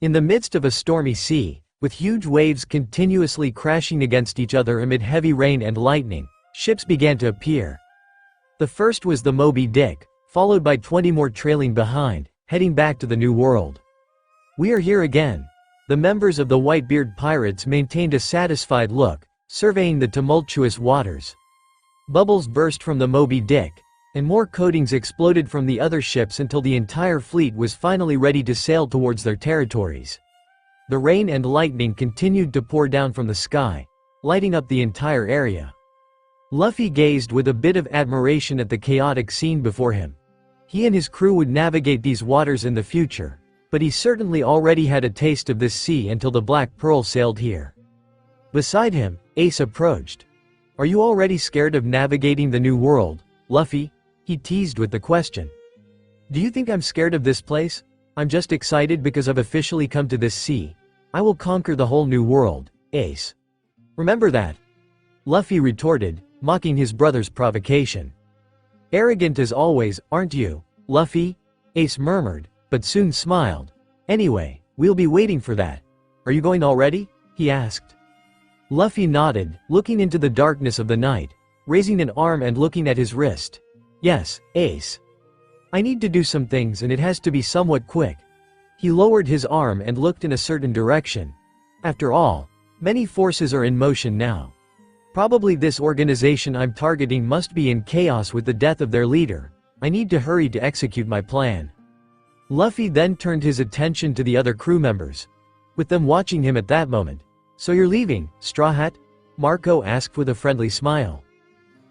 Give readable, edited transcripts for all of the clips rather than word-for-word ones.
In the midst of a stormy sea, with huge waves continuously crashing against each other amid heavy rain and lightning, ships began to appear. The first was the Moby Dick, followed by 20 more trailing behind, heading back to the New World. "We are here again." The members of the Whitebeard pirates maintained a satisfied look, surveying the tumultuous waters. Bubbles burst from the Moby Dick, and more coatings exploded from the other ships until the entire fleet was finally ready to sail towards their territories. The rain and lightning continued to pour down from the sky, lighting up the entire area. Luffy gazed with a bit of admiration at the chaotic scene before him. He and his crew would navigate these waters in the future, but he certainly already had a taste of this sea until the Black Pearl sailed here. Beside him, Ace approached. "Are you already scared of navigating the New World, Luffy?" he teased with the question. "Do you think I'm scared of this place? I'm just excited because I've officially come to this sea. I will conquer the whole New World, Ace. Remember that?" Luffy retorted, mocking his brother's provocation. "Arrogant as always, aren't you, Luffy?" Ace murmured, but soon smiled. "Anyway, we'll be waiting for that. Are you going already?" he asked. Luffy nodded, looking into the darkness of the night, raising an arm and looking at his wrist. "Yes, Ace. I need to do some things and it has to be somewhat quick." He lowered his arm and looked in a certain direction. "After all, many forces are in motion now. Probably this organization I'm targeting must be in chaos with the death of their leader. I need to hurry to execute my plan." Luffy then turned his attention to the other crew members, with them watching him at that moment. "So you're leaving, Straw Hat?" Marco asked with a friendly smile.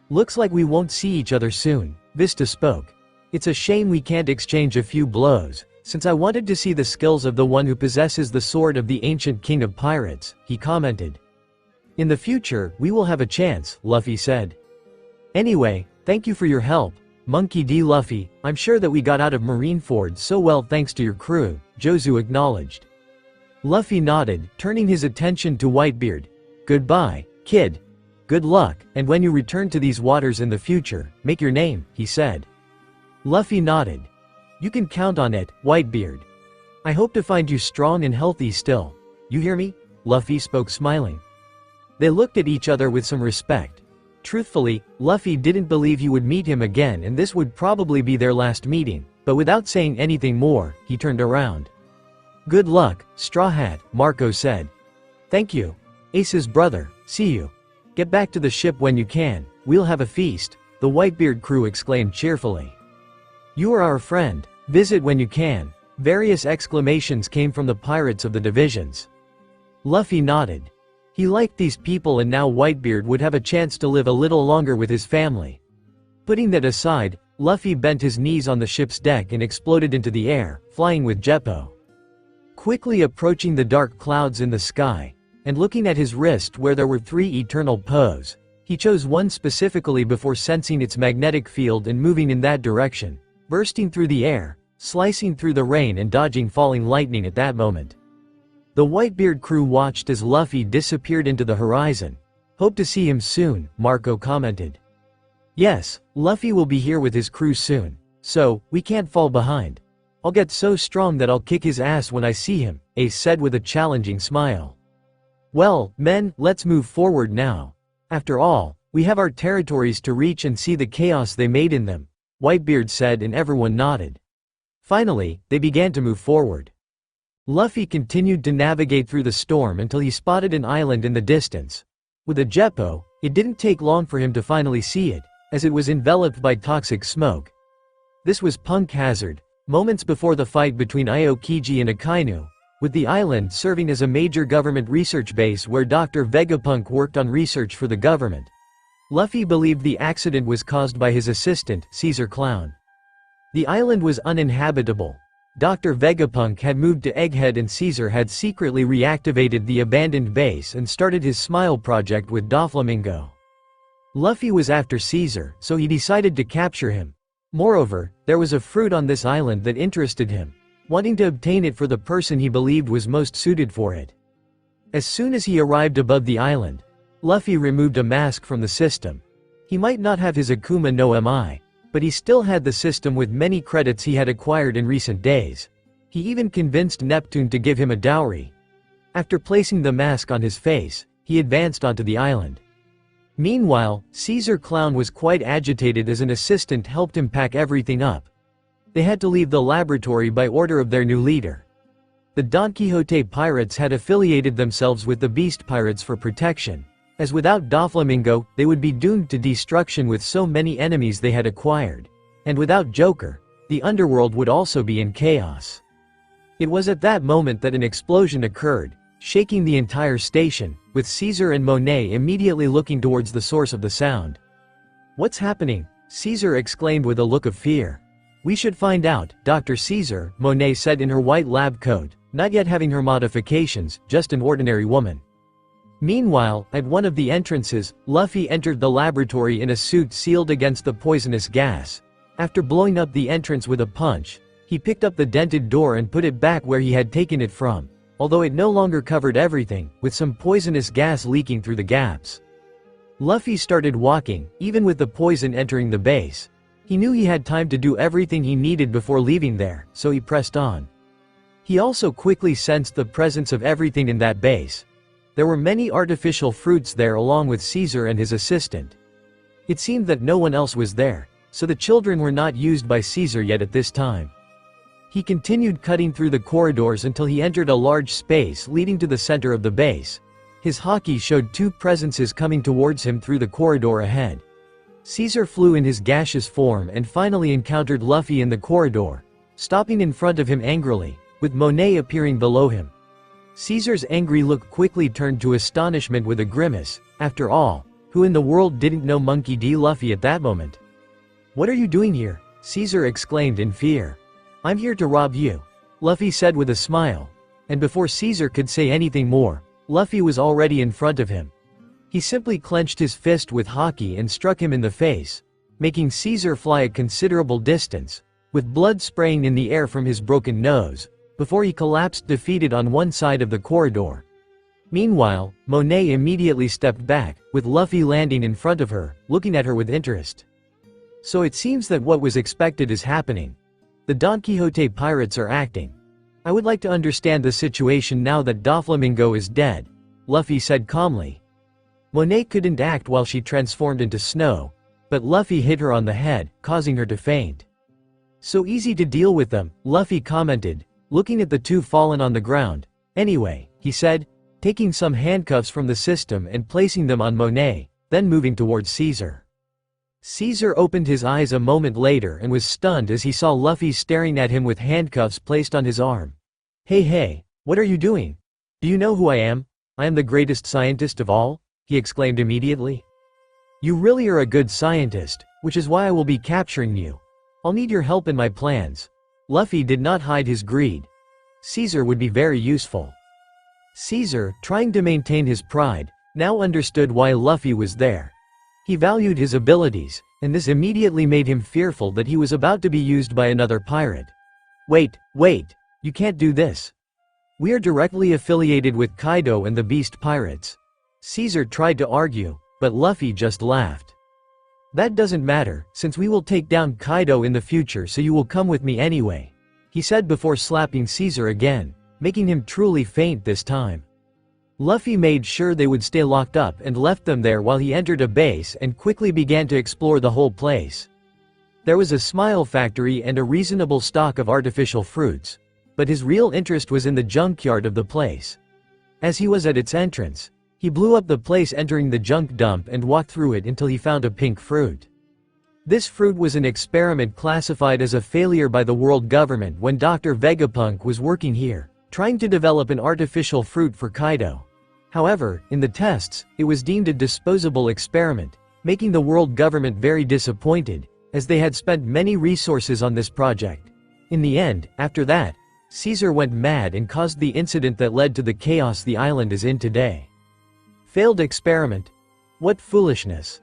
"Looks like we won't see each other soon," Vista spoke. "It's a shame we can't exchange a few blows, since I wanted to see the skills of the one who possesses the sword of the ancient king of pirates," he commented. "In the future, we will have a chance," Luffy said. "Anyway, thank you for your help, Monkey D. Luffy. I'm sure that we got out of Marineford so well thanks to your crew," Jozu acknowledged. Luffy nodded, turning his attention to Whitebeard. "Goodbye, kid. Good luck, and when you return to these waters in the future, make your name," he said. Luffy nodded. "You can count on it, Whitebeard. I hope to find you strong and healthy still. You hear me?" Luffy spoke smiling. They looked at each other with some respect. Truthfully, Luffy didn't believe he would meet him again and this would probably be their last meeting, but without saying anything more, he turned around. "Good luck, Straw Hat," Marco said. "Thank you. Ace's brother, see you. Get back to the ship when you can, we'll have a feast," the Whitebeard crew exclaimed cheerfully. "You are our friend, visit when you can." Various exclamations came from the pirates of the divisions. Luffy nodded. He liked these people and now Whitebeard would have a chance to live a little longer with his family. Putting that aside, Luffy bent his knees on the ship's deck and exploded into the air, flying with Jeppo. Quickly approaching the dark clouds in the sky, and looking at his wrist where there were 3 eternal pose, he chose one specifically before sensing its magnetic field and moving in that direction, bursting through the air, slicing through the rain and dodging falling lightning at that moment. The Whitebeard crew watched as Luffy disappeared into the horizon. "Hope to see him soon," Marco commented. "Yes, Luffy will be here with his crew soon, so, we can't fall behind. I'll get so strong that I'll kick his ass when I see him," Ace said with a challenging smile. "Well, men, let's move forward now. After all, we have our territories to reach and see the chaos they made in them," Whitebeard said and everyone nodded. Finally, they began to move forward. Luffy continued to navigate through the storm until he spotted an island in the distance. With a Jeppo, it didn't take long for him to finally see it, as it was enveloped by toxic smoke. This was Punk Hazard, moments before the fight between Aokiji and Akainu, with the island serving as a major government research base where Dr. Vegapunk worked on research for the government. Luffy believed the accident was caused by his assistant, Caesar Clown. The island was uninhabitable. Dr. Vegapunk had moved to Egghead and Caesar had secretly reactivated the abandoned base and started his Smile project with Doflamingo. Luffy was after Caesar, so he decided to capture him. Moreover, there was a fruit on this island that interested him, wanting to obtain it for the person he believed was most suited for it. As soon as he arrived above the island, Luffy removed a mask from the system. He might not have his Akuma no Mi, but he still had the system with many credits he had acquired in recent days. He even convinced Neptune to give him a dowry. After placing the mask on his face, he advanced onto the island. Meanwhile, Caesar Clown was quite agitated as an assistant helped him pack everything up. They had to leave the laboratory by order of their new leader. The Don Quixote pirates had affiliated themselves with the Beast Pirates for protection, as without Doflamingo, they would be doomed to destruction with so many enemies they had acquired. And without Joker, the underworld would also be in chaos. It was at that moment that an explosion occurred, shaking the entire station, with Caesar and Monet immediately looking towards the source of the sound. "What's happening?" Caesar exclaimed with a look of fear. "We should find out, Dr. Caesar," Monet said in her white lab coat, not yet having her modifications, just an ordinary woman. Meanwhile, at one of the entrances, Luffy entered the laboratory in a suit sealed against the poisonous gas. After blowing up the entrance with a punch, he picked up the dented door and put it back where he had taken it from, although it no longer covered everything, with some poisonous gas leaking through the gaps. Luffy started walking, even with the poison entering the base. He knew he had time to do everything he needed before leaving there, so he pressed on. He also quickly sensed the presence of everything in that base. There were many artificial fruits there along with Caesar and his assistant. It seemed that no one else was there, so the children were not used by Caesar yet at this time. He continued cutting through the corridors until he entered a large space leading to the center of the base. His haki showed two presences coming towards him through the corridor ahead. Caesar flew in his gaseous form and finally encountered Luffy in the corridor, stopping in front of him angrily, with Monet appearing below him. Caesar's angry look quickly turned to astonishment with a grimace. After all, who in the world didn't know Monkey D. Luffy at that moment? "What are you doing here?" Caesar exclaimed in fear. "I'm here to rob you," Luffy said with a smile. And before Caesar could say anything more, Luffy was already in front of him. He simply clenched his fist with haki and struck him in the face, making Caesar fly a considerable distance, with blood spraying in the air from his broken nose, before he collapsed defeated on one side of the corridor. Meanwhile, Monet immediately stepped back, with Luffy landing in front of her, looking at her with interest. So it seems that what was expected is happening. The Don Quixote pirates are acting. I would like to understand the situation now that Doflamingo is dead, Luffy said calmly. Monet couldn't act while she transformed into snow, but Luffy hit her on the head, causing her to faint. "So easy to deal with them," Luffy commented, looking at the two fallen on the ground. "Anyway," he said, taking some handcuffs from the system and placing them on Monet, then moving towards Caesar. Caesar opened his eyes a moment later and was stunned as he saw Luffy staring at him with handcuffs placed on his arm. Hey, what are you doing? Do you know who I am? I am the greatest scientist of all," he exclaimed immediately. "You really are a good scientist, which is why I will be capturing you. I'll need your help in my plans." Luffy did not hide his greed. Caesar would be very useful. Caesar, trying to maintain his pride, now understood why Luffy was there. He valued his abilities, and this immediately made him fearful that he was about to be used by another pirate. Wait, you can't do this. We are directly affiliated with Kaido and the Beast Pirates." Caesar tried to argue, but Luffy just laughed. "That doesn't matter, since we will take down Kaido in the future, so you will come with me anyway," he said before slapping Caesar again, making him truly faint this time. Luffy made sure they would stay locked up and left them there while he entered a base and quickly began to explore the whole place. There was a smile factory and a reasonable stock of artificial fruits, but his real interest was in the junkyard of the place. As he was at its entrance, he blew up the place entering the junk dump and walked through it until he found a pink fruit. This fruit was an experiment classified as a failure by the world government when Dr. Vegapunk was working here, trying to develop an artificial fruit for Kaido. However, in the tests, it was deemed a disposable experiment, making the world government very disappointed, as they had spent many resources on this project. In the end, after that, Caesar went mad and caused the incident that led to the chaos the island is in today. Failed experiment? What foolishness!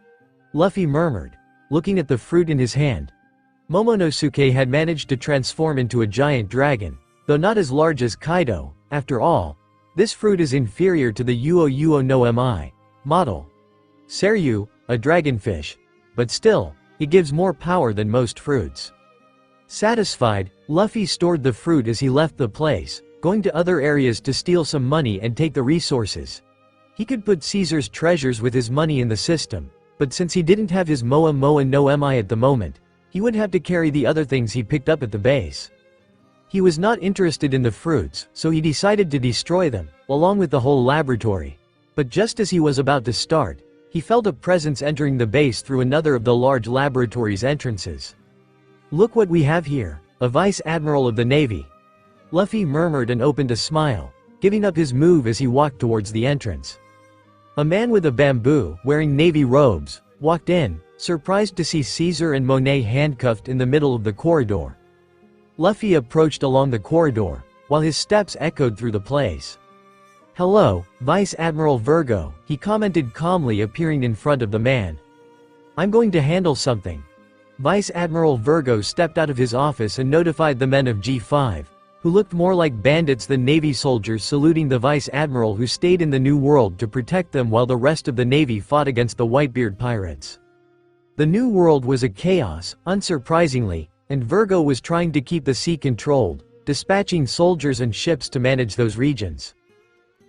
Luffy murmured, looking at the fruit in his hand. Momonosuke had managed to transform into a giant dragon, though not as large as Kaido. After all, this fruit is inferior to the Uo no Mi model. Seryu, a dragonfish, but still, it gives more power than most fruits. Satisfied, Luffy stored the fruit as he left the place, going to other areas to steal some money and take the resources. He could put Caesar's treasures with his money in the system, but since he didn't have his Moa Moa no Mi at the moment, he would have to carry the other things he picked up at the base. He was not interested in the fruits, so he decided to destroy them, along with the whole laboratory. But just as he was about to start, he felt a presence entering the base through another of the large laboratory's entrances. "Look what we have here, a Vice Admiral of the Navy." Luffy murmured and opened a smile, giving up his move as he walked towards the entrance. A man with a bamboo, wearing navy robes, walked in, surprised to see Caesar and Monet handcuffed in the middle of the corridor. Luffy approached along the corridor, while his steps echoed through the place. "Hello, Vice Admiral Virgo," he commented calmly, appearing in front of the man. "I'm going to handle something." Vice Admiral Virgo stepped out of his office and notified the men of G5, who looked more like bandits than Navy soldiers, saluting the Vice Admiral who stayed in the New World to protect them while the rest of the Navy fought against the Whitebeard pirates. The New World was a chaos, unsurprisingly, and Virgo was trying to keep the sea controlled, dispatching soldiers and ships to manage those regions.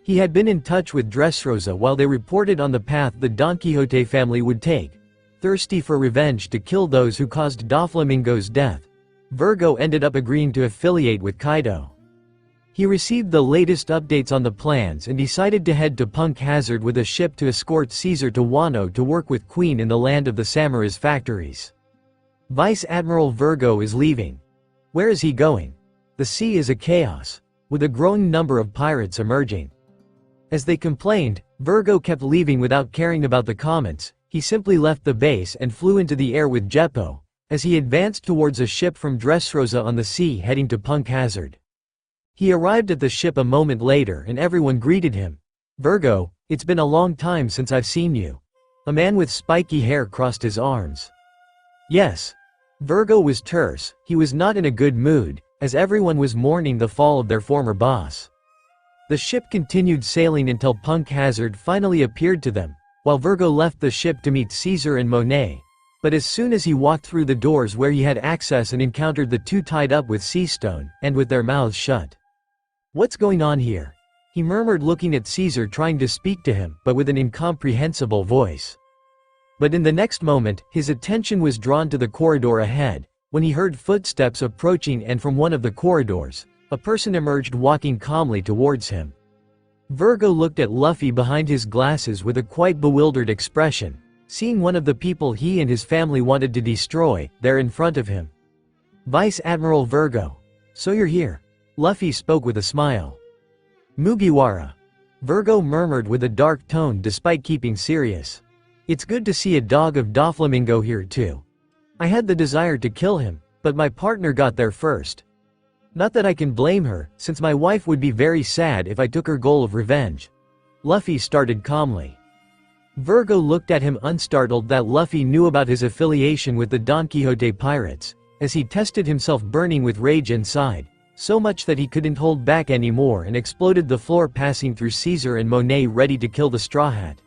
He had been in touch with Dressrosa while they reported on the path the Don Quixote family would take. Thirsty for revenge to kill those who caused Doflamingo's death, Virgo ended up agreeing to affiliate with Kaido. He received the latest updates on the plans and decided to head to Punk Hazard with a ship to escort Caesar to Wano to work with Queen in the land of the Samura's factories. Vice Admiral Virgo is leaving. Where is he going? The sea is a chaos, with a growing number of pirates emerging. As they complained, Virgo kept leaving without caring about the comments. He simply left the base and flew into the air with Jeppo, as he advanced towards a ship from Dressrosa on the sea heading to Punk Hazard. He arrived at the ship a moment later and everyone greeted him. "Virgo, it's been a long time since I've seen you." A man with spiky hair crossed his arms. "Yes." Virgo was terse. He was not in a good mood, as everyone was mourning the fall of their former boss. The ship continued sailing until Punk Hazard finally appeared to them, while Virgo left the ship to meet Caesar and Monet. But as soon as he walked through the doors where he had access and encountered the two tied up with sea stone, and with their mouths shut. "What's going on here?" he murmured, looking at Caesar, trying to speak to him, but with an incomprehensible voice. But in the next moment, his attention was drawn to the corridor ahead, when he heard footsteps approaching, and from one of the corridors, a person emerged, walking calmly towards him. Virgo looked at Luffy behind his glasses with a quite bewildered expression, seeing one of the people he and his family wanted to destroy, there in front of him. "Vice Admiral Virgo. So you're here." Luffy spoke with a smile. "Mugiwara." Virgo murmured with a dark tone despite keeping serious. "It's good to see a dog of Doflamingo here too. I had the desire to kill him, but my partner got there first. Not that I can blame her, since my wife would be very sad if I took her goal of revenge." Luffy started calmly. Virgo looked at him, unstartled that Luffy knew about his affiliation with the Don Quixote pirates, as he tested himself, burning with rage inside, so much that he couldn't hold back anymore and exploded the floor, passing through Caesar and Monet, ready to kill the Straw Hat.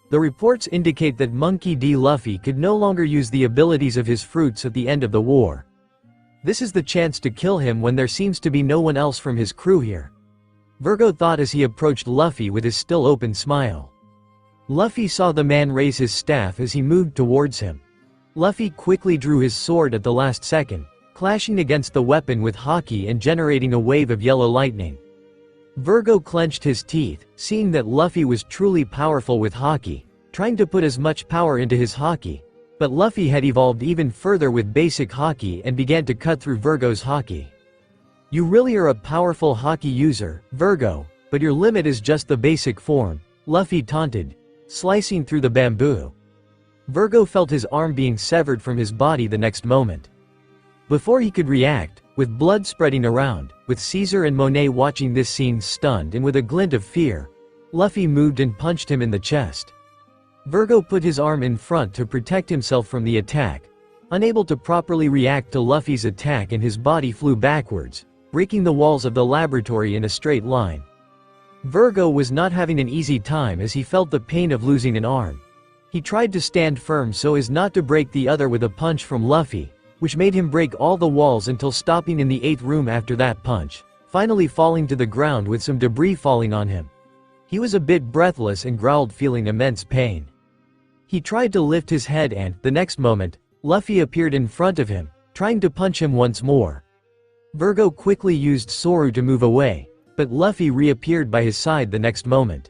The reports indicate that Monkey D. Luffy could no longer use the abilities of his fruits at the end of the war. This is the chance to kill him when there seems to be no one else from his crew here, Virgo thought as he approached Luffy with his still open smile. Luffy saw the man raise his staff as he moved towards him. Luffy quickly drew his sword at the last second, clashing against the weapon with haki and generating a wave of yellow lightning. Virgo clenched his teeth, seeing that Luffy was truly powerful with haki, trying to put as much power into his haki. But Luffy had evolved even further with basic haki and began to cut through Virgo's haki. "You really are a powerful haki user, Virgo, but your limit is just the basic form," Luffy taunted, slicing through the bamboo. Virgo felt his arm being severed from his body the next moment. Before he could react, with blood spreading around, with Caesar and Monet watching this scene stunned and with a glint of fear, Luffy moved and punched him in the chest. Virgo put his arm in front to protect himself from the attack, unable to properly react to Luffy's attack, and his body flew backwards, breaking the walls of the laboratory in a straight line. Virgo was not having an easy time as he felt the pain of losing an arm. He tried to stand firm so as not to break the other with a punch from Luffy, which made him break all the walls until stopping in the 8th room after that punch, finally falling to the ground with some debris falling on him. He was a bit breathless and growled, feeling immense pain. He tried to lift his head and, the next moment, Luffy appeared in front of him, trying to punch him once more. Virgo quickly used Soru to move away, but Luffy reappeared by his side the next moment.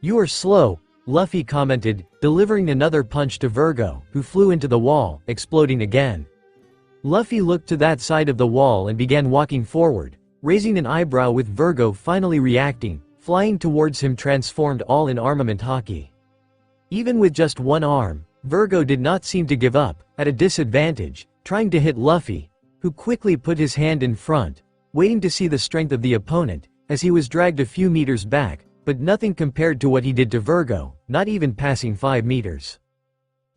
"You are slow," Luffy commented, delivering another punch to Virgo, who flew into the wall, exploding again. Luffy looked to that side of the wall and began walking forward, raising an eyebrow, with Virgo finally reacting, flying towards him, transformed all in armament haki. Even with just one arm, Virgo did not seem to give up, at a disadvantage, trying to hit Luffy, who quickly put his hand in front, waiting to see the strength of the opponent, as he was dragged a few meters back, but nothing compared to what he did to Virgo, not even passing 5 meters.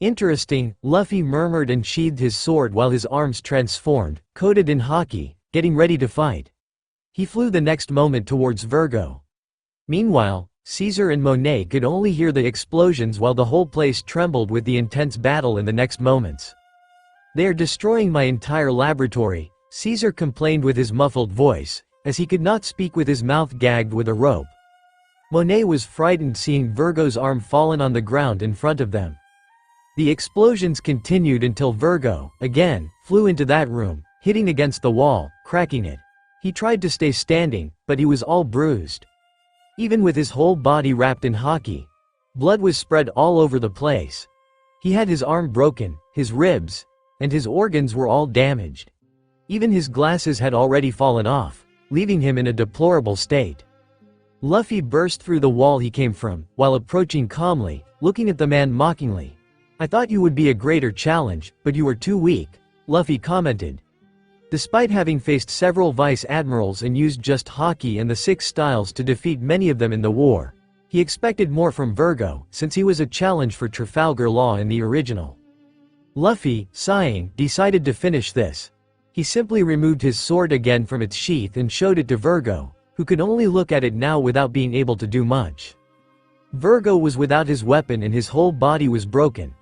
"Interesting," Luffy murmured and sheathed his sword while his arms transformed, coated in haki, getting ready to fight. He flew the next moment towards Virgo. Meanwhile, Caesar and Monet could only hear the explosions while the whole place trembled with the intense battle in the next moments. "They are destroying my entire laboratory," Caesar complained with his muffled voice, as he could not speak with his mouth gagged with a rope. Monet was frightened seeing Virgo's arm fallen on the ground in front of them. The explosions continued until Virgo, again, flew into that room, hitting against the wall, cracking it. He tried to stay standing, but he was all bruised. Even with his whole body wrapped in haki, blood was spread all over the place. He had his arm broken, his ribs, and his organs were all damaged. Even his glasses had already fallen off, leaving him in a deplorable state. Luffy burst through the wall he came from, while approaching calmly, looking at the man mockingly. "I thought you would be a greater challenge, but you were too weak," Luffy commented. Despite having faced several vice admirals and used just haki and the 6 styles to defeat many of them in the war, he expected more from Virgo, since he was a challenge for Trafalgar Law in the original. Luffy, sighing, decided to finish this. He simply removed his sword again from its sheath and showed it to Virgo, who could only look at it now without being able to do much. Virgo was without his weapon and his whole body was broken.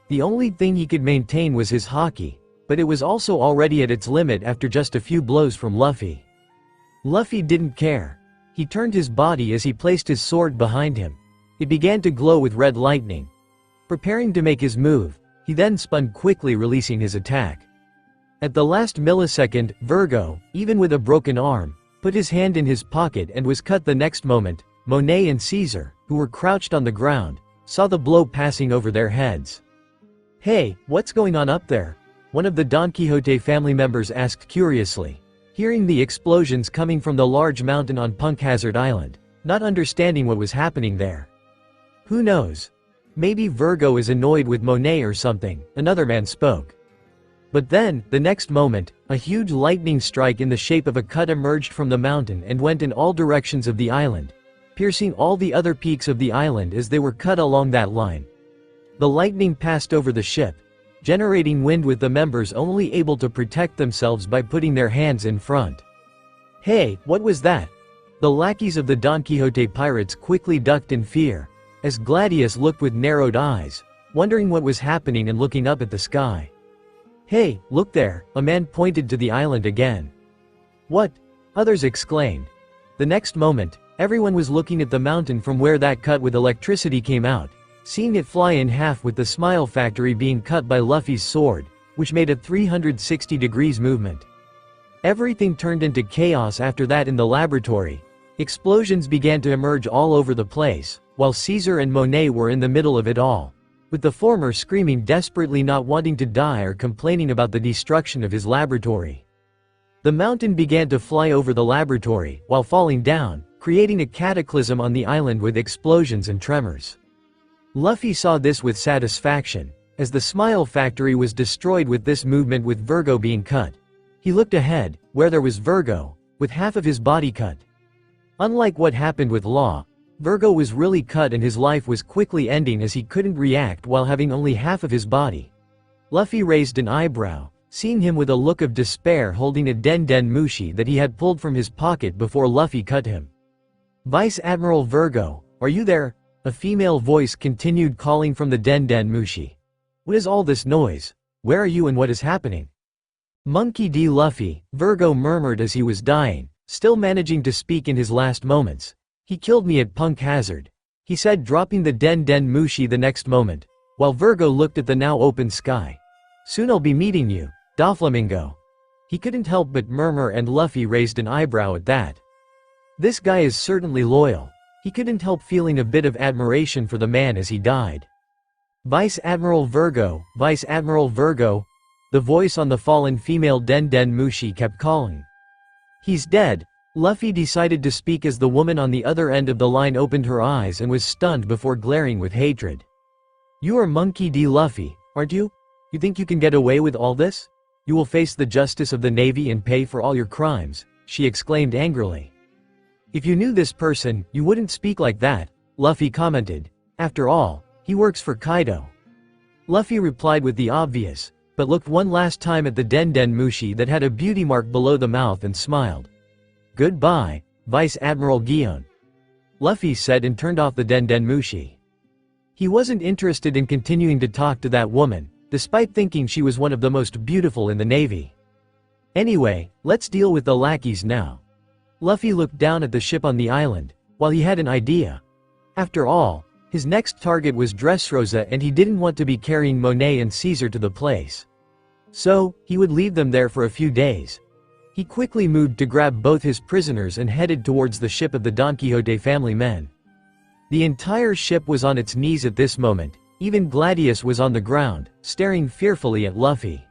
The only thing he could maintain was his haki, but it was also already at its limit after just a few blows from Luffy. Luffy didn't care. He turned his body as he placed his sword behind him. It began to glow with red lightning. Preparing to make his move, he then spun quickly, releasing his attack. At the last millisecond, Virgo, even with a broken arm, put his hand in his pocket and was cut the next moment. Monet and Caesar, who were crouched on the ground, saw the blow passing over their heads. "Hey, what's going on up there?" one of the Don Quixote family members asked curiously, hearing the explosions coming from the large mountain on Punk Hazard Island, not understanding what was happening there. "Who knows? Maybe Virgo is annoyed with Monet or something," another man spoke. But then, the next moment, a huge lightning strike in the shape of a cut emerged from the mountain and went in all directions of the island, piercing all the other peaks of the island as they were cut along that line. The lightning passed over the ship, generating wind, with the members only able to protect themselves by putting their hands in front. "Hey, what was that?" The lackeys of the Don Quixote pirates quickly ducked in fear, as Gladius looked with narrowed eyes, wondering what was happening and looking up at the sky. "Hey, look there," a man pointed to the island again. "What?" others exclaimed. The next moment, everyone was looking at the mountain from where that cut with electricity came out, seeing it fly in half, with the Smile Factory being cut by Luffy's sword, which made a 360 degrees movement. Everything turned into chaos after that in the laboratory. Explosions began to emerge all over the place, while Caesar and Monet were in the middle of it all, with the former screaming desperately, not wanting to die or complaining about the destruction of his laboratory. The mountain began to fly over the laboratory, while falling down, creating a cataclysm on the island with explosions and tremors. Luffy saw this with satisfaction, as the Smile Factory was destroyed with this movement, with Virgo being cut. He looked ahead, where there was Virgo, with half of his body cut. Unlike what happened with Law, Virgo was really cut and his life was quickly ending as he couldn't react while having only half of his body. Luffy raised an eyebrow, seeing him with a look of despair holding a Den Den Mushi that he had pulled from his pocket before Luffy cut him. "Vice Admiral Virgo, are you there?" A female voice continued calling from the Den Den Mushi. "What is all this noise? Where are you and what is happening?" Monkey D. Luffy, Virgo murmured as he was dying, still managing to speak in his last moments. He killed me at Punk Hazard, he said, dropping the Den Den Mushi the next moment, while Virgo looked at the now open sky. Soon I'll be meeting you, Doflamingo. He couldn't help but murmur, and Luffy raised an eyebrow at that. This guy is certainly loyal. He couldn't help feeling a bit of admiration for the man as he died. Vice Admiral Virgo, Vice Admiral Virgo. The voice on the fallen female Den Den Mushi kept calling. He's dead. Luffy decided to speak as the woman on the other end of the line opened her eyes and was stunned before glaring with hatred. You are Monkey D. Luffy, aren't you? You think you can get away with all this? You will face the justice of the Navy and pay for all your crimes, she exclaimed angrily. If you knew this person, you wouldn't speak like that, Luffy commented. After all, he works for Kaido. Luffy replied with the obvious, but looked one last time at the Den Den Mushi that had a beauty mark below the mouth and smiled. Goodbye, Vice Admiral Gion, Luffy said, and turned off the Den Den Mushi. He wasn't interested in continuing to talk to that woman, despite thinking she was one of the most beautiful in the Navy. Anyway, let's deal with the lackeys now. Luffy looked down at the ship on the island, while he had an idea. After all, his next target was Dressrosa, and he didn't want to be carrying Monet and Caesar to the place. So, he would leave them there for a few days. He quickly moved to grab both his prisoners and headed towards the ship of the Don Quixote family men. The entire ship was on its knees at this moment, even Gladius was on the ground, staring fearfully at Luffy.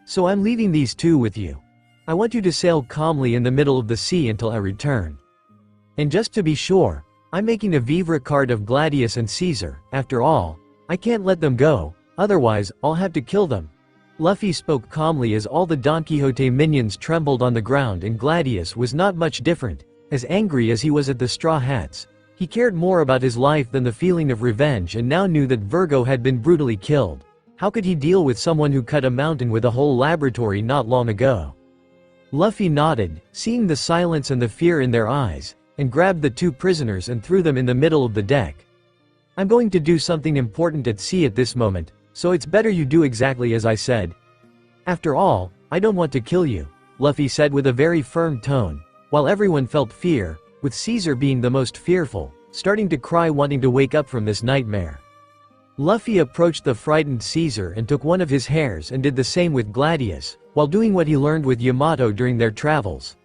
So I'm leaving these two with you. I want you to sail calmly in the middle of the sea until I return. And just to be sure, I'm making a vivre card of Gladius and Caesar. After all, I can't let them go, otherwise, I'll have to kill them. Luffy spoke calmly as all the Don Quixote minions trembled on the ground, and Gladius was not much different, as angry as he was at the Straw Hats. He cared more about his life than the feeling of revenge, and now knew that Virgo had been brutally killed. How could he deal with someone who cut a mountain with a whole laboratory not long ago? Luffy nodded, seeing the silence and the fear in their eyes, and grabbed the two prisoners and threw them in the middle of the deck. I'm going to do something important at sea at this moment, so it's better you do exactly as I said. After all, I don't want to kill you, Luffy said with a very firm tone, while everyone felt fear, with Caesar being the most fearful, starting to cry, wanting to wake up from this nightmare. Luffy approached the frightened Caesar and took one of his hairs and did the same with Gladius, while doing what he learned with Yamato during their travels.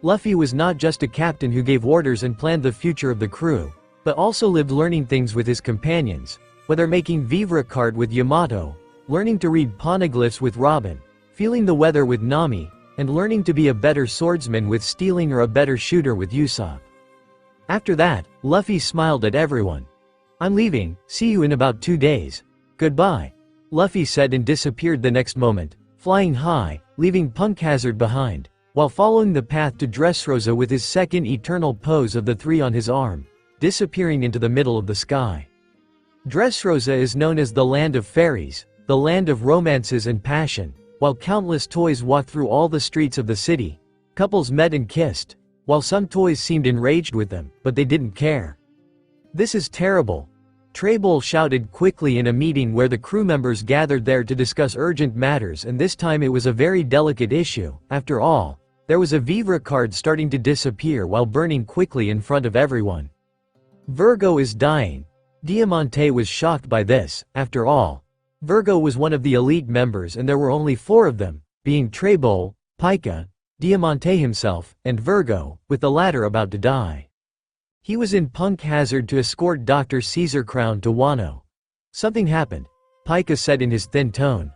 Luffy was not just a captain who gave orders and planned the future of the crew, but also lived learning things with his companions, whether making vivre card with Yamato, learning to read poneglyphs with Robin, feeling the weather with Nami, and learning to be a better swordsman with Stealing or a better shooter with Usopp. After that, Luffy smiled at everyone. I'm leaving, see you in about 2 days. Goodbye, Luffy said, and disappeared the next moment, flying high, leaving Punk Hazard behind, while following the path to Dressrosa with his second eternal pose of the three on his arm, disappearing into the middle of the sky. Dressrosa is known as the land of fairies, the land of romances and passion. While countless toys walked through all the streets of the city, couples met and kissed, while some toys seemed enraged with them, but they didn't care. This is terrible, Trabol shouted quickly in a meeting where the crew members gathered there to discuss urgent matters, and this time it was a very delicate issue. After all, there was a vivre card starting to disappear while burning quickly in front of everyone. Virgo is dying. Diamante was shocked by this. After all, Virgo was one of the elite members and there were only 4 of them, being Trabol, Pika, Diamante himself, and Virgo, with the latter about to die. He was in Punk Hazard to escort Dr. Caesar Crown to Wano. Something happened, Pika said in his thin tone.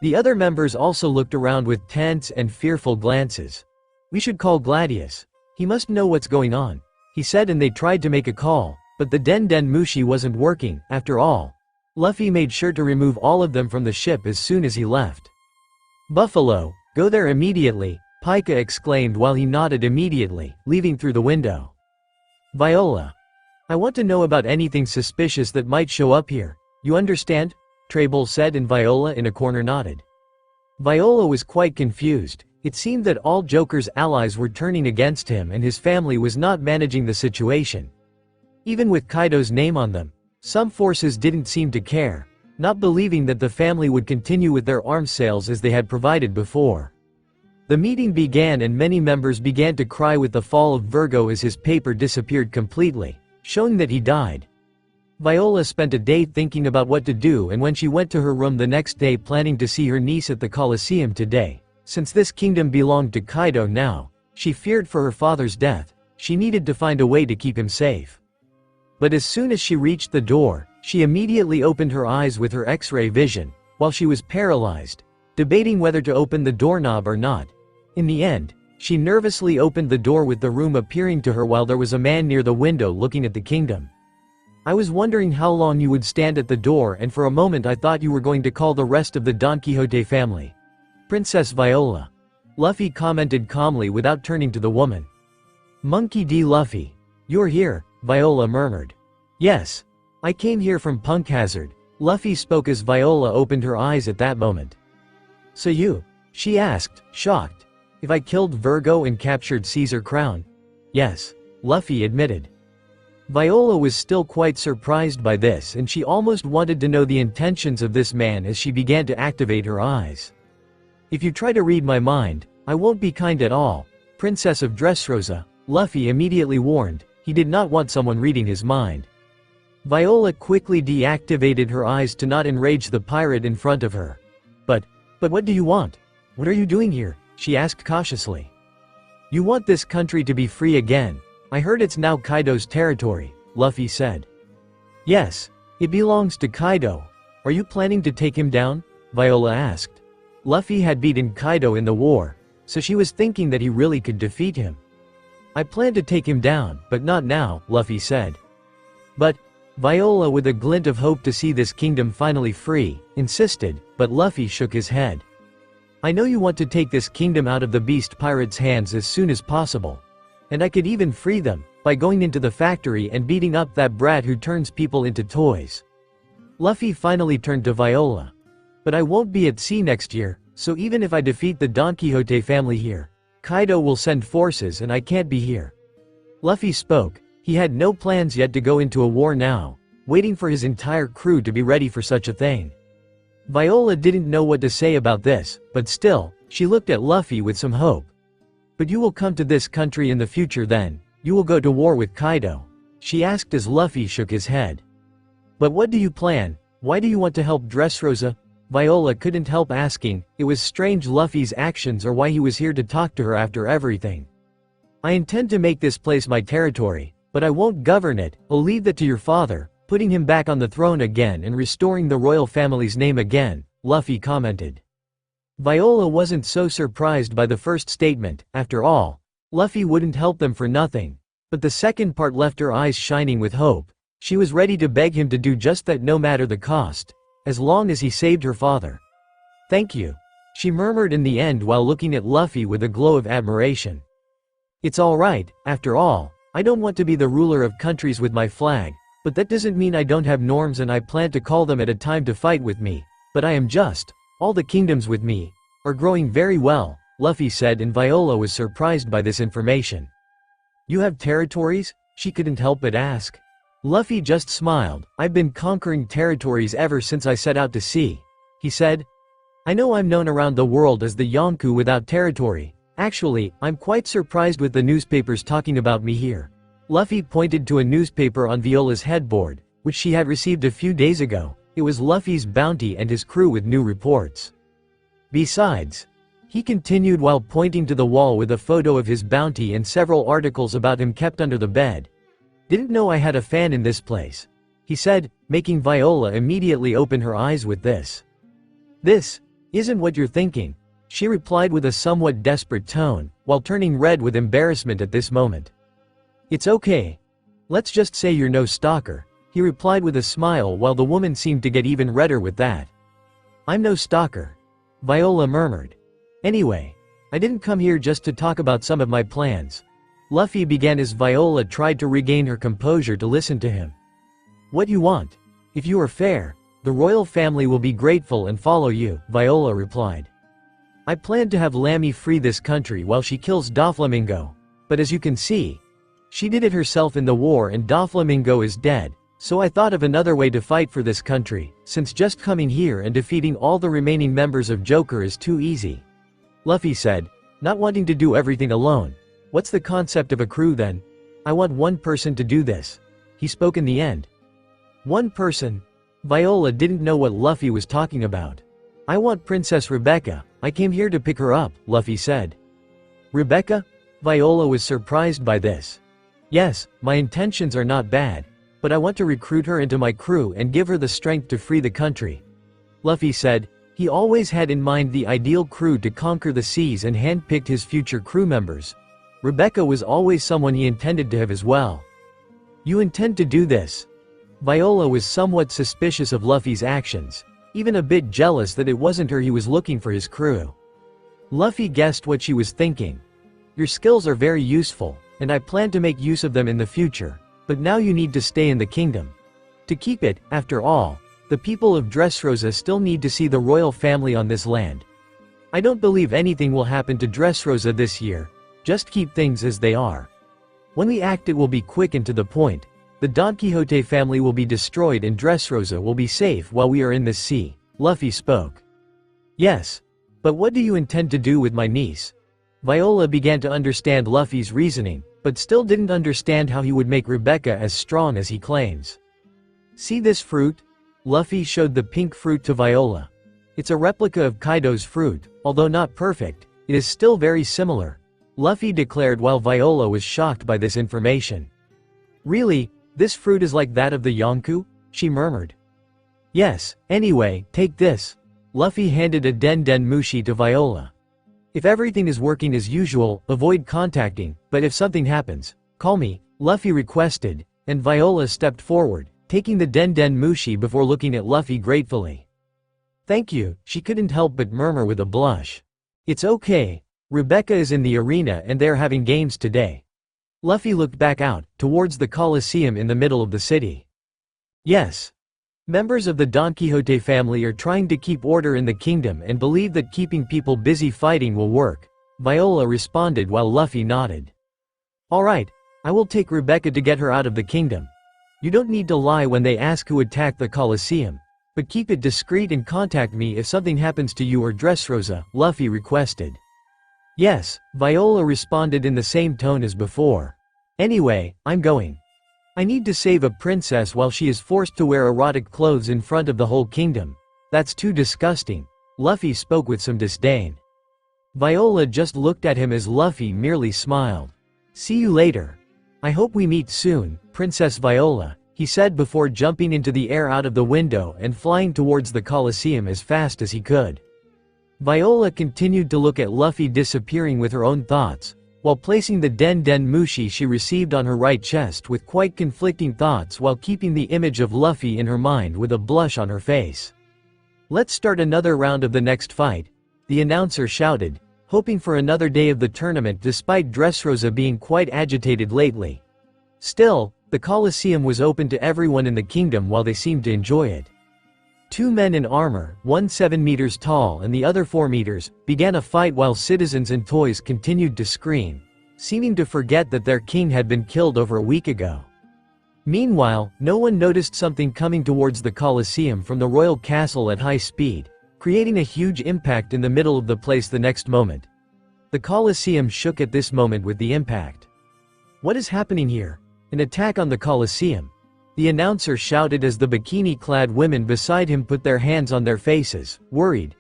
The other members also looked around with tense and fearful glances. We should call Gladius. He must know what's going on, he said, and they tried to make a call, but the Den Den Mushi wasn't working. After all, Luffy made sure to remove all of them from the ship as soon as he left. Buffalo, go there immediately, Pika exclaimed while he nodded immediately, leaving through the window. Viola. I want to know about anything suspicious that might show up here, you understand? Trabol said, and Viola in a corner nodded. Viola was quite confused. It seemed that all Joker's allies were turning against him and his family was not managing the situation. Even with Kaido's name on them, some forces didn't seem to care. not believing that the family would continue with their arms sales as they had provided before. The meeting began and many members began to cry with the fall of Virgo as his paper disappeared completely, showing that he died. Viola spent a day thinking about what to do, and when she went to her room the next day planning to see her niece at the Colosseum today, since this kingdom belonged to Kaido now, she feared for her father's death. She needed to find a way to keep him safe. But as soon as she reached the door, she immediately opened her eyes with her X-ray vision, while she was paralyzed, debating whether to open the doorknob or not. In the end, she nervously opened the door with the room appearing to her while there was a man near the window looking at the kingdom. I was wondering how long you would stand at the door, and for a moment I thought you were going to call the rest of the Don Quixote family. Princess Viola. Luffy commented calmly without turning to the woman. Monkey D. Luffy. You're here, Viola murmured. Yes. I came here from Punk Hazard. Luffy spoke as Viola opened her eyes at that moment. So you? She asked, shocked. If I killed Virgo and captured Caesar Crown? Yes. Luffy admitted. Viola was still quite surprised by this, and she almost wanted to know the intentions of this man as she began to activate her eyes. If you try to read my mind, I won't be kind at all, Princess of Dressrosa, Luffy immediately warned. He did not want someone reading his mind. Viola quickly deactivated her eyes to not enrage the pirate in front of her. But what do you want? What are you doing here? She asked cautiously. You want this country to be free again. I heard it's now Kaido's territory, Luffy said. Yes, it belongs to Kaido. Are you planning to take him down? Viola asked. Luffy had beaten Kaido in the war, so she was thinking that he really could defeat him. I plan to take him down, but not now, Luffy said. But, Viola, with a glint of hope to see this kingdom finally free, insisted, but Luffy shook his head. I know you want to take this kingdom out of the beast pirates' hands as soon as possible. And I could even free them, by going into the factory and beating up that brat who turns people into toys. Luffy finally turned to Viola. But I won't be at sea next year, so even if I defeat the Don Quixote family here, Kaido will send forces and I can't be here. Luffy spoke. He had no plans yet to go into a war now, waiting for his entire crew to be ready for such a thing. Viola didn't know what to say about this, but still, she looked at Luffy with some hope. But you will come to this country in the future then? You will go to war with Kaido? She asked as Luffy shook his head. But what do you plan? Why do you want to help Dressrosa? Viola couldn't help asking. It was strange Luffy's actions or why he was here to talk to her after everything. I intend to make this place my territory, but I won't govern it. I'll leave that to your father, putting him back on the throne again and restoring the royal family's name again, Luffy commented. Viola wasn't so surprised by the first statement. After all, Luffy wouldn't help them for nothing. But the second part left her eyes shining with hope. She was ready to beg him to do just that no matter the cost, as long as he saved her father. Thank you, she murmured in the end while looking at Luffy with a glow of admiration. It's alright, after all, I don't want to be the ruler of countries with my flag, but that doesn't mean I don't have norms and I plan to call them at a time to fight with me, but I am just. All the kingdoms with me are growing very well, Luffy said, and Viola was surprised by this information. You have territories? She couldn't help but ask. Luffy just smiled. I've been conquering territories ever since I set out to sea, he said. I know I'm known around the world as the Yonkou without territory. Actually, I'm quite surprised with the newspapers talking about me here. Luffy pointed to a newspaper on Viola's headboard, which she had received a few days ago. It was Luffy's bounty and his crew with new reports. Besides, he continued while pointing to the wall with a photo of his bounty and several articles about him kept under the bed. Didn't know I had a fan in this place, he said, making Viola immediately open her eyes with this. This isn't what you're thinking, she replied with a somewhat desperate tone, while turning red with embarrassment at this moment. It's okay. Let's just say you're no stalker, he replied with a smile while the woman seemed to get even redder with that. I'm no stalker, Viola murmured. Anyway, I didn't come here just to talk about some of my plans. Luffy began as Viola tried to regain her composure to listen to him. What you want? If you are fair, the royal family will be grateful and follow you, Viola replied. I plan to have Lami free this country while she kills Doflamingo, but as you can see, she did it herself in the war and Doflamingo is dead, So I thought of another way to fight for this country, since just coming here and defeating all the remaining members of Joker is too easy. Luffy said, not wanting to do everything alone. What's the concept of a crew then? I want one person to do this. He spoke in the end. One person? Viola didn't know what Luffy was talking about. I want Princess Rebecca, I came here to pick her up, Luffy said. Rebecca? Viola was surprised by this. Yes, my intentions are not bad, but I want to recruit her into my crew and give her the strength to free the country. Luffy said, he always had in mind the ideal crew to conquer the seas and handpicked his future crew members. Rebecca was always someone he intended to have as well. You intend to do this? Viola was somewhat suspicious of Luffy's actions, even a bit jealous that it wasn't her he was looking for his crew. Luffy guessed what she was thinking. Your skills are very useful, and I plan to make use of them in the future, but now you need to stay in the kingdom. To keep it, after all, the people of Dressrosa still need to see the royal family on this land. I don't believe anything will happen to Dressrosa this year, just keep things as they are. When we act it will be quick and to the point. The Don Quixote family will be destroyed and Dressrosa will be safe while we are in this sea, Luffy spoke. Yes. But what do you intend to do with my niece? Viola began to understand Luffy's reasoning, but still didn't understand how he would make Rebecca as strong as he claims. See this fruit? Luffy showed the pink fruit to Viola. It's a replica of Kaido's fruit, although not perfect, it is still very similar, Luffy declared while Viola was shocked by this information. Really? This fruit is like that of the Yonkou? She murmured. Yes, anyway, take this. Luffy handed a Den Den Mushi to Viola. If everything is working as usual, avoid contacting, but if something happens, call me, Luffy requested, and Viola stepped forward, taking the Den Den Mushi before looking at Luffy gratefully. Thank you, she couldn't help but murmur with a blush. It's okay. Rebecca is in the arena and they're having games today. Luffy looked back out, towards the Colosseum in the middle of the city. Yes. Members of the Don Quixote family are trying to keep order in the kingdom and believe that keeping people busy fighting will work, Viola responded while Luffy nodded. Alright, I will take Rebecca to get her out of the kingdom. You don't need to lie when they ask who attacked the Colosseum, but keep it discreet and contact me if something happens to you or Dressrosa, Luffy requested. Yes, Viola responded in the same tone as before. Anyway, I'm going. I need to save a princess while she is forced to wear erotic clothes in front of the whole kingdom. That's too disgusting. Luffy spoke with some disdain. Viola just looked at him as Luffy merely smiled. See you later. I hope we meet soon, Princess Viola, he said before jumping into the air out of the window and flying towards the Colosseum as fast as he could. Viola continued to look at Luffy disappearing with her own thoughts, while placing the Den Den Mushi she received on her right chest with quite conflicting thoughts while keeping the image of Luffy in her mind with a blush on her face. Let's start another round of the next fight, the announcer shouted, hoping for another day of the tournament despite Dressrosa being quite agitated lately. Still, the Colosseum was open to everyone in the kingdom while they seemed to enjoy it. Two men in armor, one 7 meters tall and the other 4 meters, began a fight while citizens and toys continued to scream, seeming to forget that their king had been killed over a week ago. Meanwhile, no one noticed something coming towards the Colosseum from the royal castle at high speed, creating a huge impact in the middle of the place the next moment. The Colosseum shook at this moment with the impact. What is happening here? An attack on the Colosseum? The announcer shouted as the bikini-clad women beside him put their hands on their faces, worried.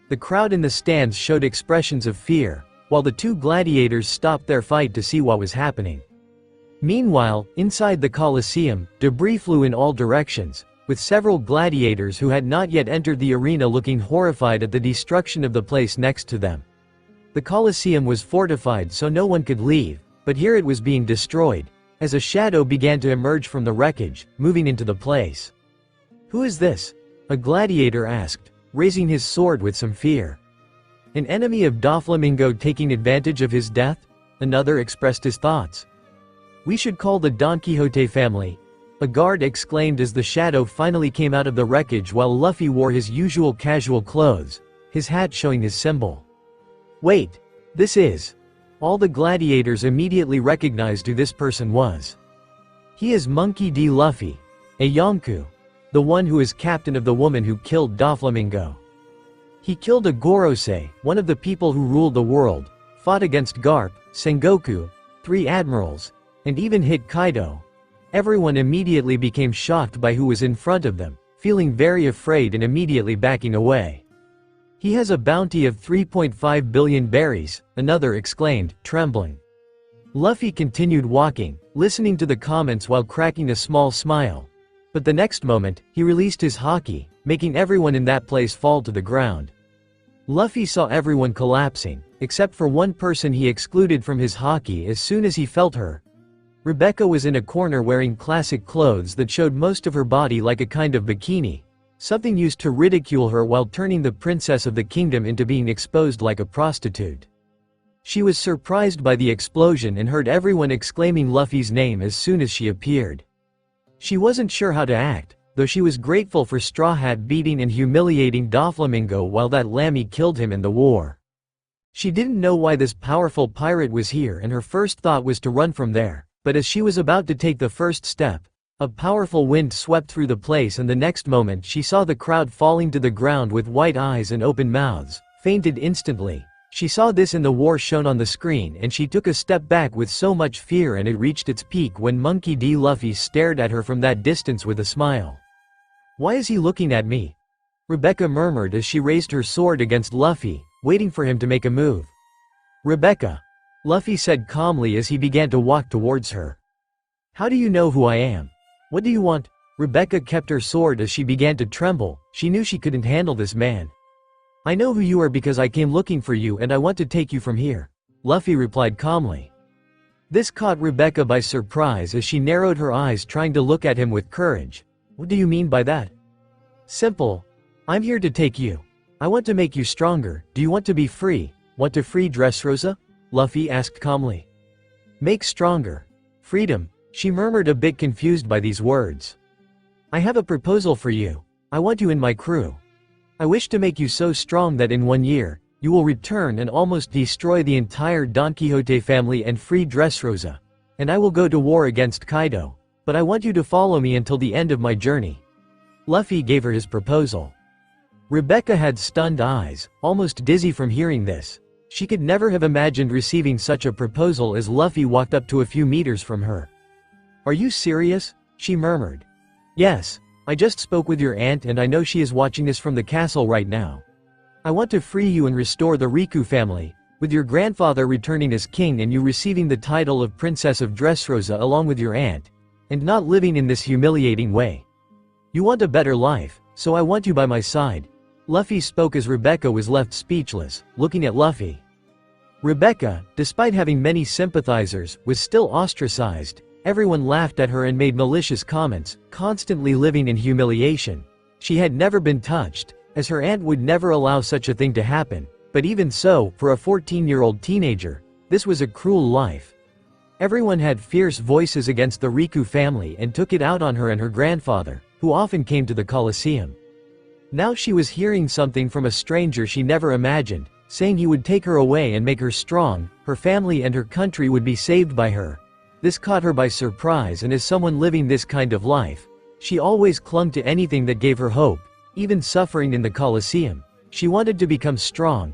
The crowd in the stands showed expressions of fear, while the two gladiators stopped their fight to see what was happening. Meanwhile, inside the Colosseum, debris flew in all directions, with several gladiators who had not yet entered the arena looking horrified at the destruction of the place next to them. The Colosseum was fortified so no one could leave, but here it was being destroyed, as a shadow began to emerge from the wreckage, moving into the place. Who is this? A gladiator asked, raising his sword with some fear. An enemy of Doflamingo taking advantage of his death? Another expressed his thoughts. We should call the Don Quixote family, a guard exclaimed as the shadow finally came out of the wreckage while Luffy wore his usual casual clothes, his hat showing his symbol. Wait, this is... All the gladiators immediately recognized who this person was. He is Monkey D. Luffy. a Yonku. The one who is captain of the woman who killed Doflamingo. He killed a Gorosei, one of the people who ruled the world, fought against Garp, Sengoku, 3 admirals, and even hit Kaido. Everyone immediately became shocked by who was in front of them, feeling very afraid and immediately backing away. He has a bounty of 3.5 billion berries, another exclaimed, trembling. Luffy continued walking, listening to the comments while cracking a small smile. But the next moment, he released his haki, making everyone in that place fall to the ground. Luffy saw everyone collapsing, except for one person he excluded from his haki as soon as he felt her. Rebecca was in a corner wearing classic clothes that showed most of her body like a kind of bikini, something used to ridicule her while turning the princess of the kingdom into being exposed like a prostitute. She was surprised by the explosion and heard everyone exclaiming Luffy's name as soon as she appeared. She wasn't sure how to act, though she was grateful for Straw Hat beating and humiliating Doflamingo while that Lami killed him in the war. She didn't know why this powerful pirate was here and her first thought was to run from there, but as she was about to take the first step, a powerful wind swept through the place and the next moment she saw the crowd falling to the ground with white eyes and open mouths, fainted instantly. She saw this in the war shown on the screen and she took a step back with so much fear, and it reached its peak when Monkey D. Luffy stared at her from that distance with a smile. "Why is he looking at me?" Rebecca murmured as she raised her sword against Luffy, waiting for him to make a move. "Rebecca," Luffy said calmly as he began to walk towards her. "How do you know who I am? What do you want?" Rebecca kept her sword as she began to tremble. She knew she couldn't handle this man. "I know who you are because I came looking for you and I want to take you from here," Luffy replied calmly. This caught Rebecca by surprise as she narrowed her eyes trying to look at him with courage. "What do you mean by that?" "Simple. I'm here to take you. I want to make you stronger. Do you want to be free? Want to free Dressrosa?" Luffy asked calmly. "Make stronger. Freedom," she murmured, a bit confused by these words. "I have a proposal for you. I want you in my crew. I wish to make you so strong that in 1 year, you will return and almost destroy the entire Don Quixote family and free Dressrosa. And I will go to war against Kaido, but I want you to follow me until the end of my journey." Luffy gave her his proposal. Rebecca had stunned eyes, almost dizzy from hearing this. She could never have imagined receiving such a proposal as Luffy walked up to a few meters from her. "Are you serious?" she murmured. "Yes. I just spoke with your aunt and I know she is watching this from the castle right now. I want to free you and restore the Riku family, with your grandfather returning as king and you receiving the title of Princess of Dressrosa along with your aunt, and not living in this humiliating way. You want a better life, so I want you by my side." Luffy spoke as Rebecca was left speechless, looking at Luffy. Rebecca, despite having many sympathizers, was still ostracized. Everyone laughed at her and made malicious comments, constantly living in humiliation. She had never been touched, as her aunt would never allow such a thing to happen, but even so, for a 14-year-old teenager, this was a cruel life. Everyone had fierce voices against the Riku family and took it out on her and her grandfather, who often came to the Colosseum. Now she was hearing something from a stranger she never imagined, saying he would take her away and make her strong, her family and her country would be saved by her. This caught her by surprise, and as someone living this kind of life, she always clung to anything that gave her hope, even suffering in the Colosseum. She wanted to become strong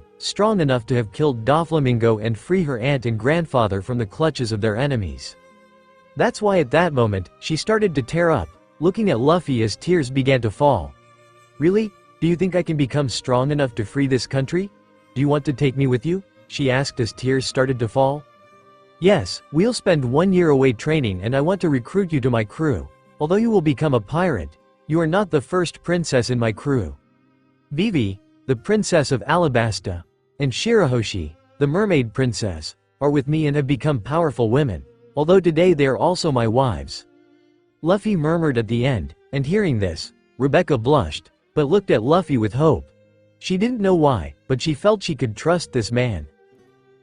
enough to have killed Doflamingo and free her aunt and grandfather from the clutches of their enemies. That's why at that moment, she started to tear up, looking at Luffy as tears began to fall. "Really? Do you think I can become strong enough to free this country? Do you want to take me with you?" she asked as tears started to fall. "Yes, we'll spend 1 year away training and I want to recruit you to my crew. Although you will become a pirate, you are not the first princess in my crew. Vivi, the princess of Alabasta, and Shirahoshi, the mermaid princess, are with me and have become powerful women, although today they are also my wives." Luffy murmured at the end, and hearing this, Rebecca blushed, but looked at Luffy with hope. She didn't know why, but she felt she could trust this man.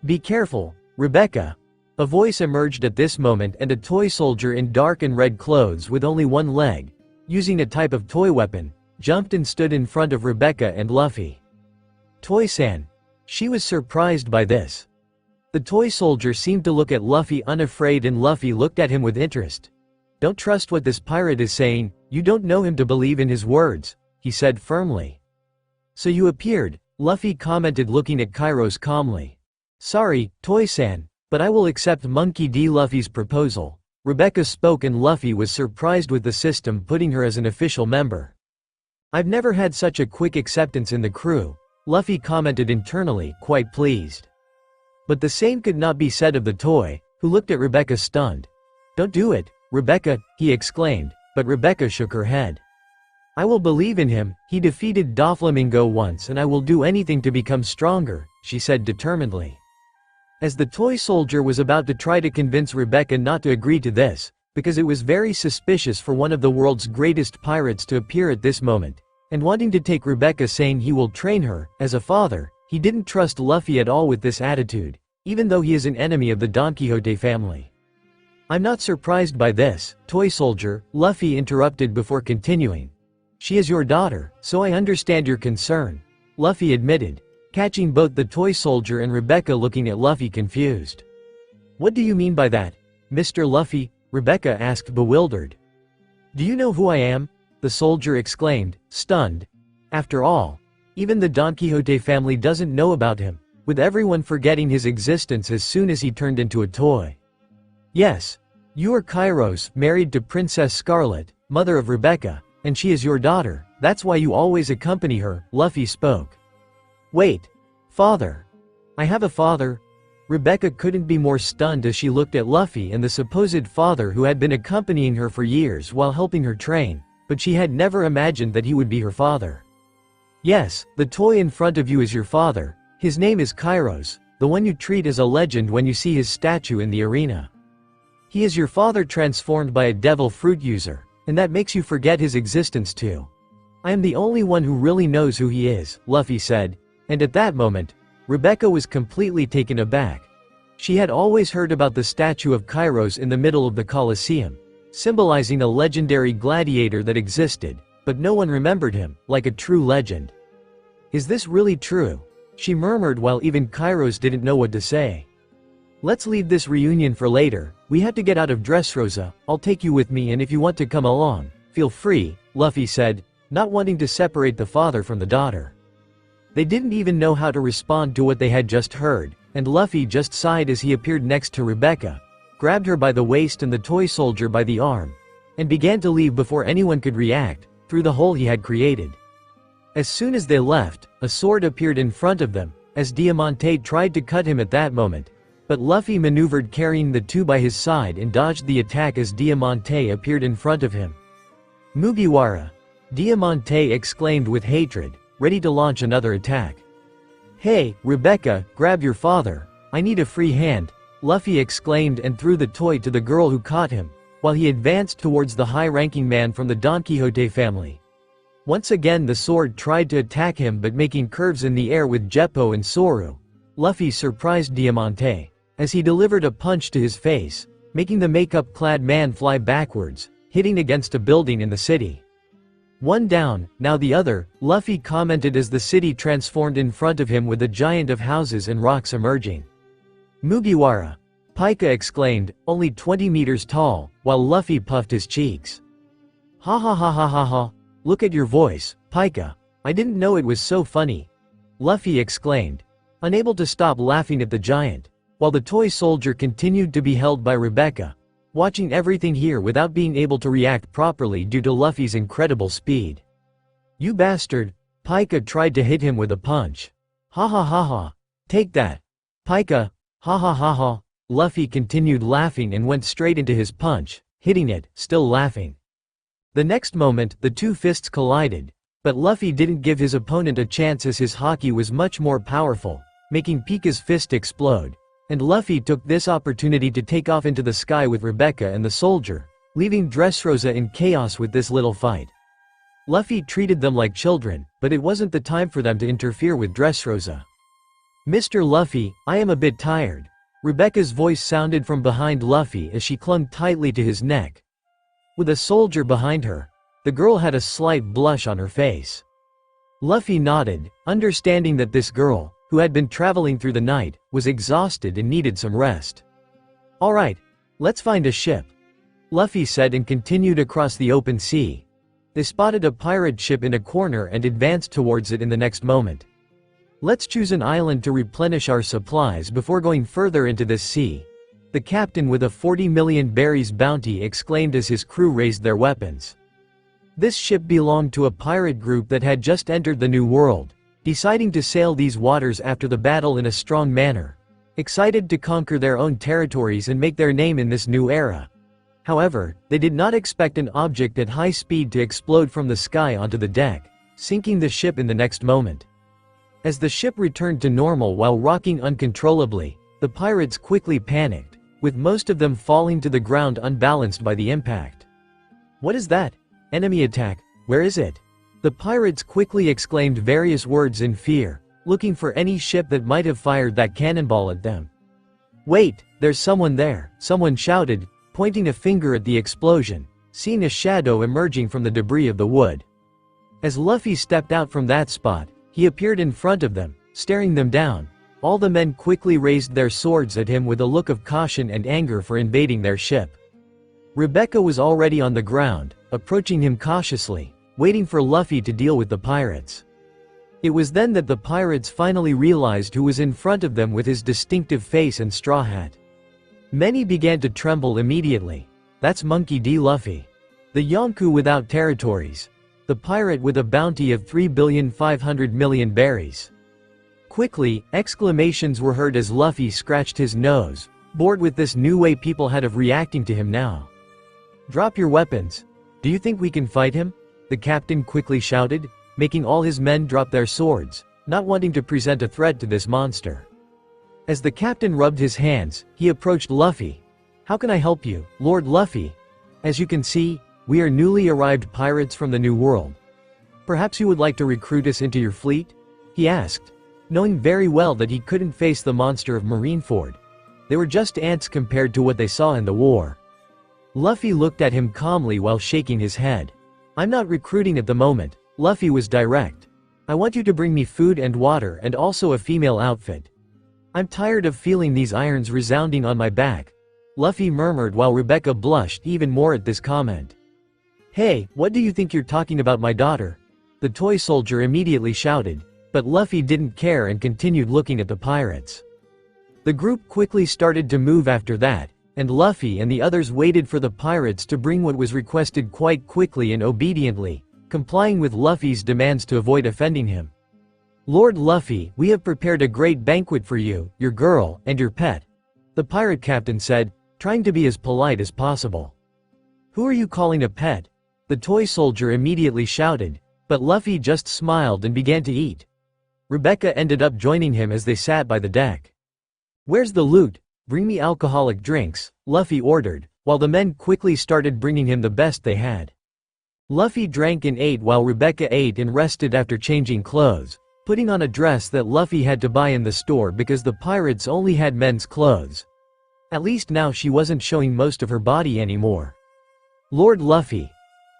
"Be careful, Rebecca." A voice emerged at this moment, and a toy soldier in dark and red clothes with only one leg, using a type of toy weapon, jumped and stood in front of Rebecca and Luffy. "Toy-san." She was surprised by this. The toy soldier seemed to look at Luffy unafraid and Luffy looked at him with interest. Don't trust what this pirate is saying, you don't know him to believe in his words, he said firmly. So you appeared, Luffy commented looking at Kairos calmly. Sorry, Toy-san, but I will accept Monkey D. Luffy's proposal. Rebecca spoke and Luffy was surprised with the system putting her as an official member. I've never had such a quick acceptance in the crew, Luffy commented internally, quite pleased. But the same could not be said of the toy, who looked at Rebecca stunned. Don't do it, Rebecca, he exclaimed, but Rebecca shook her head. I will believe in him, he defeated Doflamingo once and I will do anything to become stronger, she said determinedly. As the toy soldier was about to try to convince Rebecca not to agree to this, because it was very suspicious for one of the world's greatest pirates to appear at this moment, and wanting to take Rebecca saying he will train her, as a father, he didn't trust Luffy at all with this attitude, even though he is an enemy of the Don Quixote family. I'm not surprised by this, toy soldier, Luffy interrupted before continuing. She is your daughter, so I understand your concern, Luffy admitted, catching both the toy soldier and Rebecca looking at Luffy confused. What do you mean by that, Mr. Luffy? Rebecca asked bewildered. Do you know who I am? The soldier exclaimed, stunned. After all, even the Don Quixote family doesn't know about him, with everyone forgetting his existence as soon as he turned into a toy. Yes, you are Kairos, married to Princess Scarlet, mother of Rebecca, and she is your daughter, that's why you always accompany her, Luffy spoke. Wait. Father. I have a father? Rebecca couldn't be more stunned as she looked at Luffy and the supposed father who had been accompanying her for years while helping her train, but she had never imagined that he would be her father. Yes, the toy in front of you is your father, his name is Kairos, the one you treat as a legend when you see his statue in the arena. He is your father transformed by a devil fruit user, and that makes you forget his existence too. I am the only one who really knows who he is, Luffy said, and at that moment, Rebecca was completely taken aback. She had always heard about the statue of Kairos in the middle of the Colosseum, symbolizing a legendary gladiator that existed, but no one remembered him, like a true legend. Is this really true? She murmured while even Kairos didn't know what to say. Let's leave this reunion for later, we have to get out of Dressrosa, I'll take you with me and if you want to come along, feel free, Luffy said, not wanting to separate the father from the daughter. They didn't even know how to respond to what they had just heard, and Luffy just sighed as he appeared next to Rebecca, grabbed her by the waist and the toy soldier by the arm, and began to leave before anyone could react, through the hole he had created. As soon as they left, a sword appeared in front of them, as Diamante tried to cut him at that moment, but Luffy maneuvered carrying the two by his side and dodged the attack as Diamante appeared in front of him. Mugiwara! Diamante exclaimed with hatred, ready to launch another attack. Hey, Rebecca, grab your father, I need a free hand, Luffy exclaimed and threw the toy to the girl who caught him, while he advanced towards the high-ranking man from the Don Quixote family. Once again the sword tried to attack him but making curves in the air with Geppo and Soru. Luffy surprised Diamante, as he delivered a punch to his face, making the makeup-clad man fly backwards, hitting against a building in the city. One down, now the other, Luffy commented as the city transformed in front of him with a giant of houses and rocks emerging. Mugiwara! Pika exclaimed, only 20 meters tall, while Luffy puffed his cheeks. Ha ha ha ha ha ha, look at your voice, Pika, I didn't know it was so funny. Luffy exclaimed, unable to stop laughing at the giant, while the toy soldier continued to be held by Rebecca, watching everything here without being able to react properly due to Luffy's incredible speed. You bastard! Pika tried to hit him with a punch. Ha ha ha ha! Take that! Pika! Ha ha ha ha! Luffy continued laughing and went straight into his punch, hitting it, still laughing. The next moment, the two fists collided, but Luffy didn't give his opponent a chance as his haki was much more powerful, making Pika's fist explode. And Luffy took this opportunity to take off into the sky with Rebecca and the soldier, leaving Dressrosa in chaos with this little fight. Luffy treated them like children, but it wasn't the time for them to interfere with Dressrosa. Mr. Luffy, I am a bit tired. Rebecca's voice sounded from behind Luffy as she clung tightly to his neck. With a soldier behind her, the girl had a slight blush on her face. Luffy nodded, understanding that this girl, who had been traveling through the night, was exhausted and needed some rest. Alright, let's find a ship. Luffy said and continued across the open sea. They spotted a pirate ship in a corner and advanced towards it in the next moment. Let's choose an island to replenish our supplies before going further into this sea. The captain with a 40 million berries bounty exclaimed as his crew raised their weapons. This ship belonged to a pirate group that had just entered the New World, deciding to sail these waters after the battle in a strong manner, excited to conquer their own territories and make their name in this new era. However, they did not expect an object at high speed to explode from the sky onto the deck, sinking the ship in the next moment. As the ship returned to normal while rocking uncontrollably, the pirates quickly panicked, with most of them falling to the ground unbalanced by the impact. What is that? Enemy attack, where is it? The pirates quickly exclaimed various words in fear, looking for any ship that might have fired that cannonball at them. Wait, there's someone there, someone shouted, pointing a finger at the explosion, seeing a shadow emerging from the debris of the wood. As Luffy stepped out from that spot, he appeared in front of them, staring them down. All the men quickly raised their swords at him with a look of caution and anger for invading their ship. Rebecca was already on the ground, approaching him cautiously, waiting for Luffy to deal with the pirates. It was then that the pirates finally realized who was in front of them with his distinctive face and straw hat. Many began to tremble immediately. That's Monkey D. Luffy. The Yonku without territories. The pirate with a bounty of 3,500,000,000 berries. Quickly, exclamations were heard as Luffy scratched his nose, bored with this new way people had of reacting to him now. Drop your weapons. Do you think we can fight him? The captain quickly shouted, making all his men drop their swords, not wanting to present a threat to this monster. As the captain rubbed his hands, he approached Luffy. How can I help you, Lord Luffy? As you can see, we are newly arrived pirates from the New World. Perhaps you would like to recruit us into your fleet? He asked, knowing very well that he couldn't face the monster of Marineford. They were just ants compared to what they saw in the war. Luffy looked at him calmly while shaking his head. I'm not recruiting at the moment, Luffy was direct. I want you to bring me food and water and also a female outfit. I'm tired of feeling these irons resounding on my back, Luffy murmured while Rebecca blushed even more at this comment. Hey, what do you think you're talking about, my daughter? The toy soldier immediately shouted, but Luffy didn't care and continued looking at the pirates. The group quickly started to move after that, and Luffy and the others waited for the pirates to bring what was requested quite quickly and obediently, complying with Luffy's demands to avoid offending him. Lord Luffy, we have prepared a great banquet for you, your girl, and your pet, the pirate captain said, trying to be as polite as possible. Who are you calling a pet? The toy soldier immediately shouted, but Luffy just smiled and began to eat. Rebecca ended up joining him as they sat by the deck. Where's the loot? Bring me alcoholic drinks, Luffy ordered, while the men quickly started bringing him the best they had. Luffy drank and ate while Rebecca ate and rested after changing clothes, putting on a dress that Luffy had to buy in the store because the pirates only had men's clothes. At least now she wasn't showing most of her body anymore. Lord Luffy,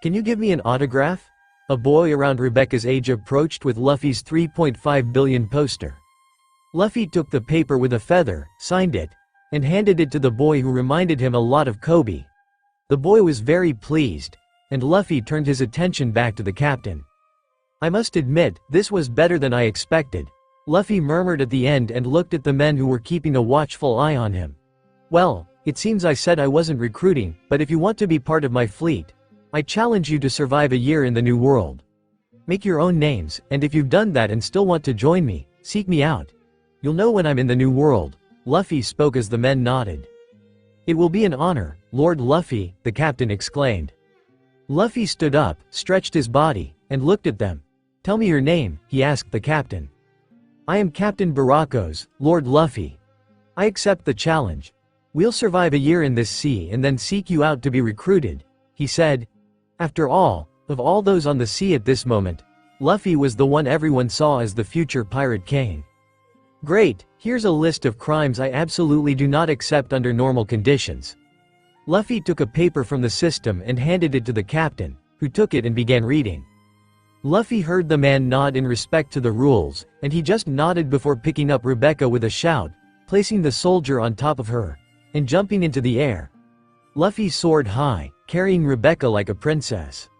can you give me an autograph? A boy around Rebecca's age approached with Luffy's 3.5 billion poster. Luffy took the paper with a feather, signed it, and handed it to the boy who reminded him a lot of Kobe. The boy was very pleased, and Luffy turned his attention back to the captain. I must admit, this was better than I expected, Luffy murmured at the end and looked at the men who were keeping a watchful eye on him. Well, it seems I said I wasn't recruiting, but if you want to be part of my fleet, I challenge you to survive a year in the New World. Make your own names, and if you've done that and still want to join me, seek me out. You'll know when I'm in the New World, Luffy spoke as the men nodded. It will be an honor, Lord Luffy, the captain exclaimed. Luffy stood up, stretched his body, and looked at them. Tell me your name, he asked the captain. I am Captain Baracos, Lord Luffy. I accept the challenge. We'll survive a year in this sea and then seek you out to be recruited, he said. After all, of all those on the sea at this moment, Luffy was the one everyone saw as the future pirate king. Great, here's a list of crimes I absolutely do not accept under normal conditions. Luffy took a paper from the system and handed it to the captain, who took it and began reading. Luffy heard the man nod in respect to the rules, and he just nodded before picking up Rebecca with a shout, placing the soldier on top of her, and jumping into the air. Luffy soared high, carrying Rebecca like a princess.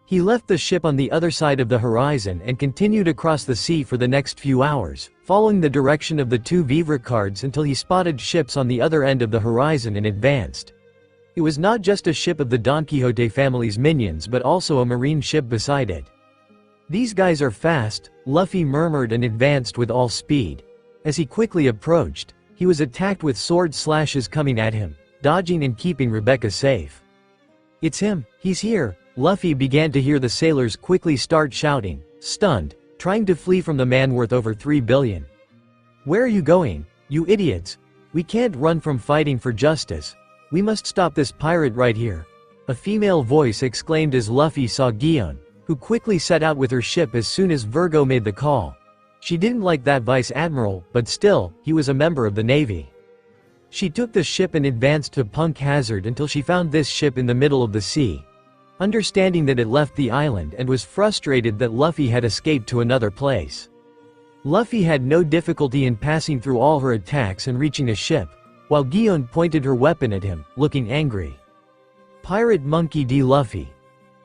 He left the ship on the other side of the horizon and continued across the sea for the next few hours, following the direction of the two vivre cards until he spotted ships on the other end of the horizon and advanced. It was not just a ship of the Don Quixote family's minions but also a marine ship beside it. "These guys are fast," Luffy murmured and advanced with all speed. As he quickly approached, he was attacked with sword slashes coming at him, dodging and keeping Rebecca safe. "It's him, he's here!" Luffy began to hear the sailors quickly start shouting, stunned, trying to flee from the man worth over 3 billion. "Where are you going, you idiots? We can't run from fighting for justice. We must stop this pirate right here," a female voice exclaimed as Luffy saw Gion, who quickly set out with her ship as soon as Virgo made the call. She didn't like that vice admiral, but still, he was a member of the navy. She took the ship and advanced to Punk Hazard until she found this ship in the middle of the sea. Understanding that it left the island and was frustrated that Luffy had escaped to another place. Luffy had no difficulty in passing through all her attacks and reaching a ship, while Gion pointed her weapon at him, looking angry. "Pirate Monkey D. Luffy.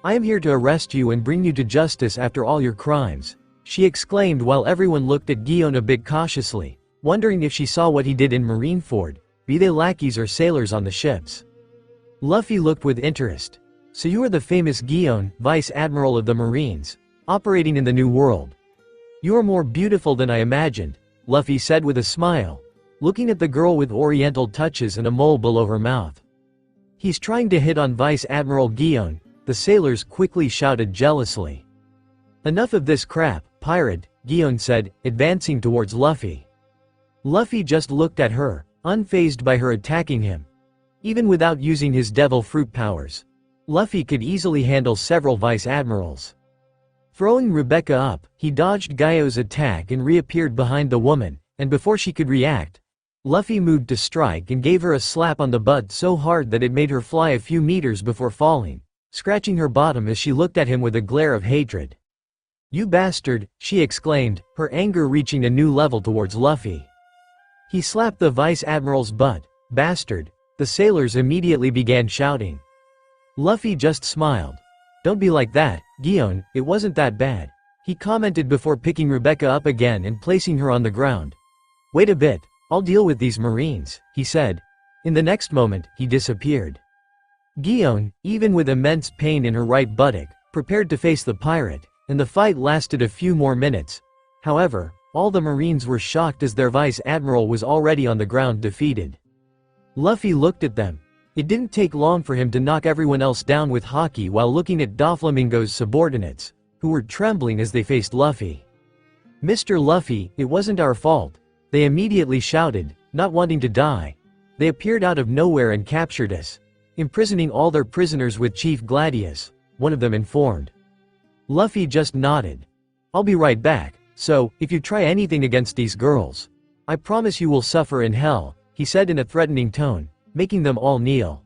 I am here to arrest you and bring you to justice after all your crimes," she exclaimed while everyone looked at Gion a bit cautiously, wondering if she saw what he did in Marineford, be they lackeys or sailors on the ships. Luffy looked with interest. "So you are the famous Gion, Vice Admiral of the Marines, operating in the New World. You are more beautiful than I imagined," Luffy said with a smile, looking at the girl with oriental touches and a mole below her mouth. "He's trying to hit on Vice Admiral Gion," the sailors quickly shouted jealously. "Enough of this crap, pirate," Gion said, advancing towards Luffy. Luffy just looked at her, unfazed by her attacking him. Even without using his devil fruit powers, Luffy could easily handle several vice admirals. Throwing Rebecca up, he dodged Gaio's attack and reappeared behind the woman, and before she could react, Luffy moved to strike and gave her a slap on the butt so hard that it made her fly a few meters before falling, scratching her bottom as she looked at him with a glare of hatred. "You bastard," she exclaimed, her anger reaching a new level towards Luffy. He slapped the vice admiral's butt. "Bastard," the sailors immediately began shouting. Luffy just smiled. "Don't be like that, Gion, it wasn't that bad," he commented before picking Rebecca up again and placing her on the ground. "Wait a bit, I'll deal with these marines," he said. In the next moment, he disappeared. Gion, even with immense pain in her right buttock, prepared to face the pirate, and the fight lasted a few more minutes. However, all the marines were shocked as their vice admiral was already on the ground defeated. Luffy looked at them. It didn't take long for him to knock everyone else down with haki while looking at Doflamingo's subordinates, who were trembling as they faced Luffy. "Mr. Luffy, it wasn't our fault," they immediately shouted, not wanting to die. "They appeared out of nowhere and captured us, imprisoning all their prisoners with Chief Gladius," one of them informed. Luffy just nodded. "I'll be right back, so, if you try anything against these girls, I promise you will suffer in hell," he said in a threatening tone, making them all kneel.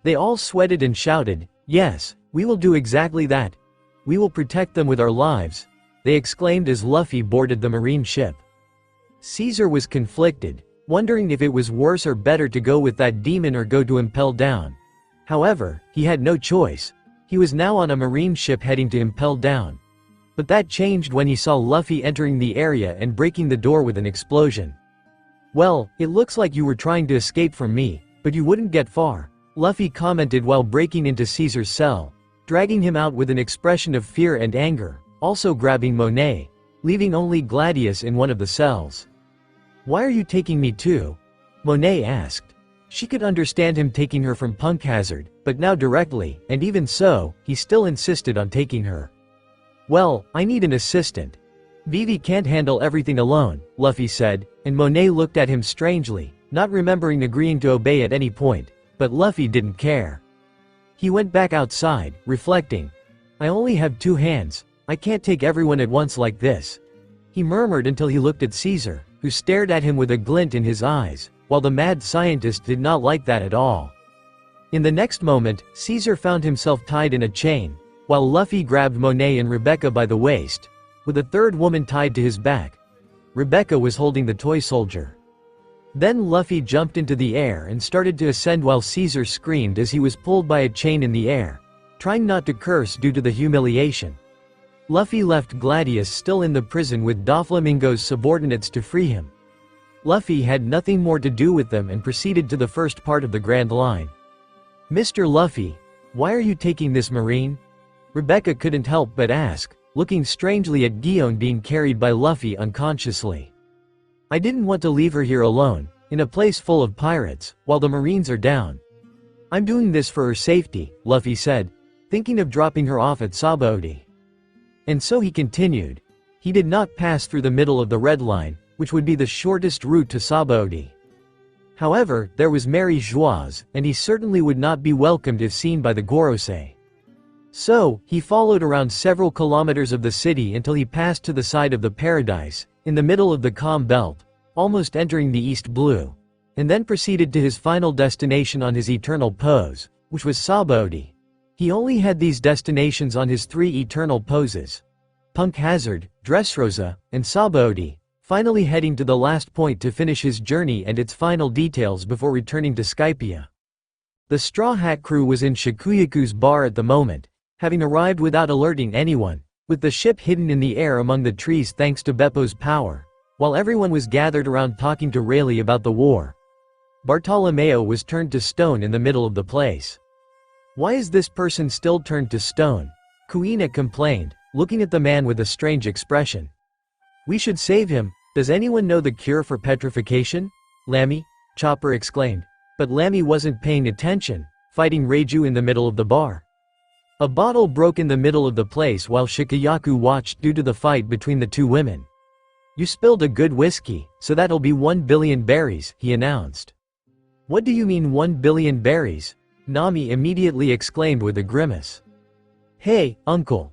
They all sweated and shouted, "Yes, we will do exactly that. We will protect them with our lives," they exclaimed as Luffy boarded the marine ship. Caesar was conflicted, wondering if it was worse or better to go with that demon or go to Impel Down. However, he had no choice. He was now on a marine ship heading to Impel Down. But that changed when he saw Luffy entering the area and breaking the door with an explosion. "Well, it looks like you were trying to escape from me, but you wouldn't get far," Luffy commented while breaking into Caesar's cell, dragging him out with an expression of fear and anger, also grabbing Monet, leaving only Gladius in one of the cells. "Why are you taking me too?" Monet asked. She could understand him taking her from Punk Hazard, but now directly, and even so, he still insisted on taking her. "Well, I need an assistant. Vivi can't handle everything alone," Luffy said, and Monet looked at him strangely, not remembering agreeing to obey at any point, but Luffy didn't care. He went back outside, reflecting. "I only have 2 hands, I can't take everyone at once like this," he murmured until he looked at Caesar, who stared at him with a glint in his eyes, while the mad scientist did not like that at all. In the next moment, Caesar found himself tied in a chain, while Luffy grabbed Monet and Rebecca by the waist, with a third woman tied to his back. Rebecca was holding the toy soldier. Then Luffy jumped into the air and started to ascend while Caesar screamed as he was pulled by a chain in the air, trying not to curse due to the humiliation. Luffy left Gladius still in the prison with Doflamingo's subordinates to free him. Luffy had nothing more to do with them and proceeded to the first part of the Grand Line. "Mr. Luffy, why are you taking this marine?" Rebecca couldn't help but ask, looking strangely at Gion being carried by Luffy unconsciously. "I didn't want to leave her here alone, in a place full of pirates, while the marines are down. I'm doing this for her safety," Luffy said, thinking of dropping her off at Sabaody. And so he continued. He did not pass through the middle of the Red Line, which would be the shortest route to Sabaody. However, there was Mary Joieuse, and he certainly would not be welcomed if seen by the Gorosei. So, he followed around several kilometers of the city until he passed to the side of the Paradise, in the middle of the Calm Belt, almost entering the East Blue, and then proceeded to his final destination on his eternal pose, which was Sabaody. He only had these destinations on his 3 eternal poses: Punk Hazard, Dressrosa, and Sabaody, finally heading to the last point to finish his journey and its final details before returning to Skypia. The Straw Hat crew was in Shikuyaku's bar at the moment, having arrived without alerting anyone, with the ship hidden in the air among the trees thanks to Beppo's power, while everyone was gathered around talking to Rayleigh about the war. Bartolomeo was turned to stone in the middle of the place. "Why is this person still turned to stone?" Kuina complained, looking at the man with a strange expression. "We should save him. Does anyone know the cure for petrification?" "Lami," Chopper exclaimed. But Lami wasn't paying attention, fighting Reiju in the middle of the bar. A bottle broke in the middle of the place while Shikayaku watched due to the fight between the 2 women. "You spilled a good whiskey, so that'll be 1 billion berries," he announced. "What do you mean 1 billion berries?" Nami immediately exclaimed with a grimace. "Hey, uncle.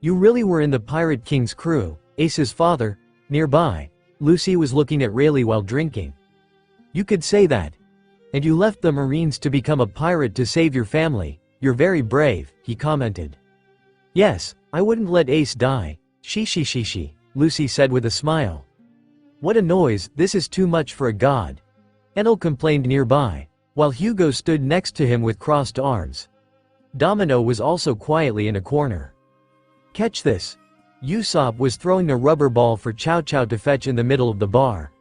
You really were in the Pirate King's crew, Ace's father?" Nearby, Lucy was looking at Rayleigh while drinking. "You could say that. And you left the Marines to become a pirate to save your family. You're very brave," he commented. "Yes, I wouldn't let Ace die. She, Lucy said with a smile. "What a noise, this is too much for a god." Enel complained nearby, while Hugo stood next to him with crossed arms. Domino was also quietly in a corner. "Catch this." Usopp was throwing a rubber ball for Chow Chow to fetch in the middle of the bar.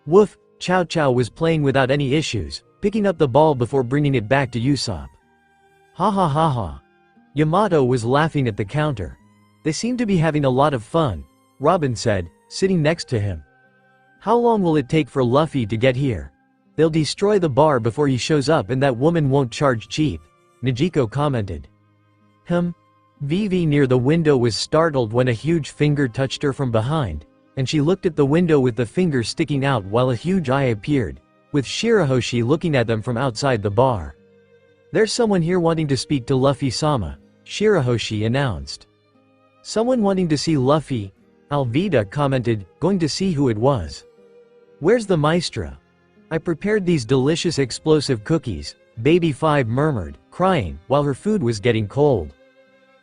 Woof, Chow Chow was playing without any issues, picking up the ball before bringing it back to Usopp. "Ha ha ha ha." Yamato was laughing at the counter. "They seem to be having a lot of fun," Robin said, sitting next to him. "How long will it take for Luffy to get here? They'll destroy the bar before he shows up and that woman won't charge cheap," Nijiko commented. Vivi near the window was startled when a huge finger touched her from behind, and she looked at the window with the finger sticking out while a huge eye appeared, with Shirahoshi looking at them from outside the bar. "There's someone here wanting to speak to Luffy-sama," Shirahoshi announced. "Someone wanting to see Luffy," Alvida commented, going to see who it was. "Where's the maestra? I prepared these delicious explosive cookies," Baby 5 murmured, crying, while her food was getting cold.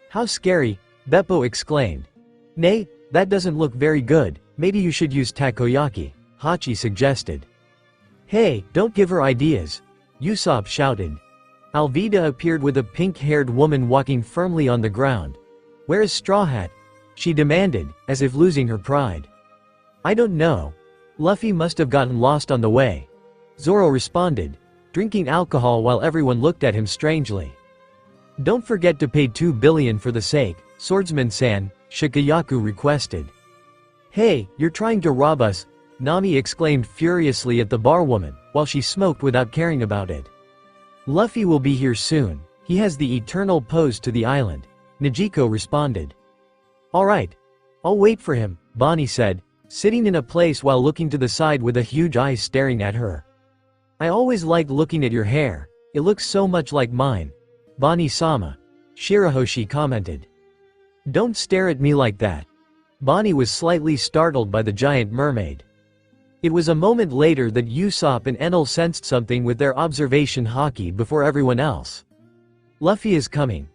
"How scary," Beppo exclaimed. "Nay, that doesn't look very good, maybe you should use takoyaki," Hachi suggested. "Hey, don't give her ideas," Usopp shouted. Alvida appeared with a pink-haired woman walking firmly on the ground. "Where is Straw Hat?" she demanded, as if losing her pride. "I don't know. Luffy must have gotten lost on the way," Zoro responded, drinking alcohol while everyone looked at him strangely. "Don't forget to pay 2 billion for the sake, Swordsman-san," Shikayaku requested. "Hey, you're trying to rob us," Nami exclaimed furiously at the barwoman, while she smoked without caring about it. "Luffy will be here soon. He has the eternal pose to the island," Nijiko responded. "Alright. I'll wait for him," Bonnie said, sitting in a place while looking to the side with a huge eye staring at her. "I always like looking at your hair, it looks so much like mine. Bonnie-sama," Shirahoshi commented. "Don't stare at me like that." Bonnie was slightly startled by the giant mermaid. It was a moment later that Usopp and Enel sensed something with their observation haki before everyone else. "Luffy is coming,"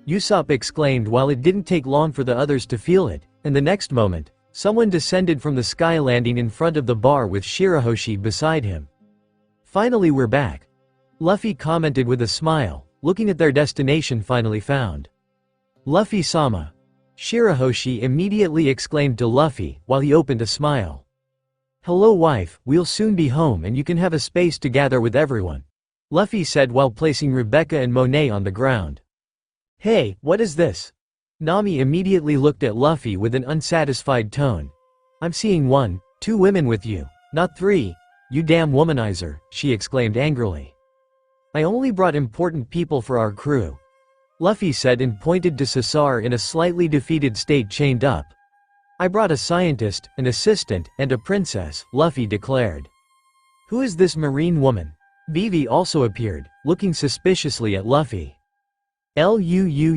Usopp exclaimed while it didn't take long for the others to feel it, and the next moment, Someone descended from the sky, landing in front of the bar with Shirahoshi beside him. "Finally we're back," Luffy commented with a smile, looking at their destination finally found. "Luffy-sama," Shirahoshi immediately exclaimed to Luffy, while he opened a smile. "Hello wife, we'll soon be home and you can have a space to gather with everyone," Luffy said while placing Rebecca and Monet on the ground. "Hey, what is this?" Nami immediately looked at Luffy with an unsatisfied tone. "I'm seeing 1, 2 women with you, not 3, you damn womanizer," she exclaimed angrily. "I only brought important people for our crew," Luffy said and pointed to Cesar in a slightly defeated state chained up. "I brought a scientist, an assistant, and a princess," Luffy declared. "Who is this marine woman?" Vivi also appeared, looking suspiciously at Luffy. "Luffy,"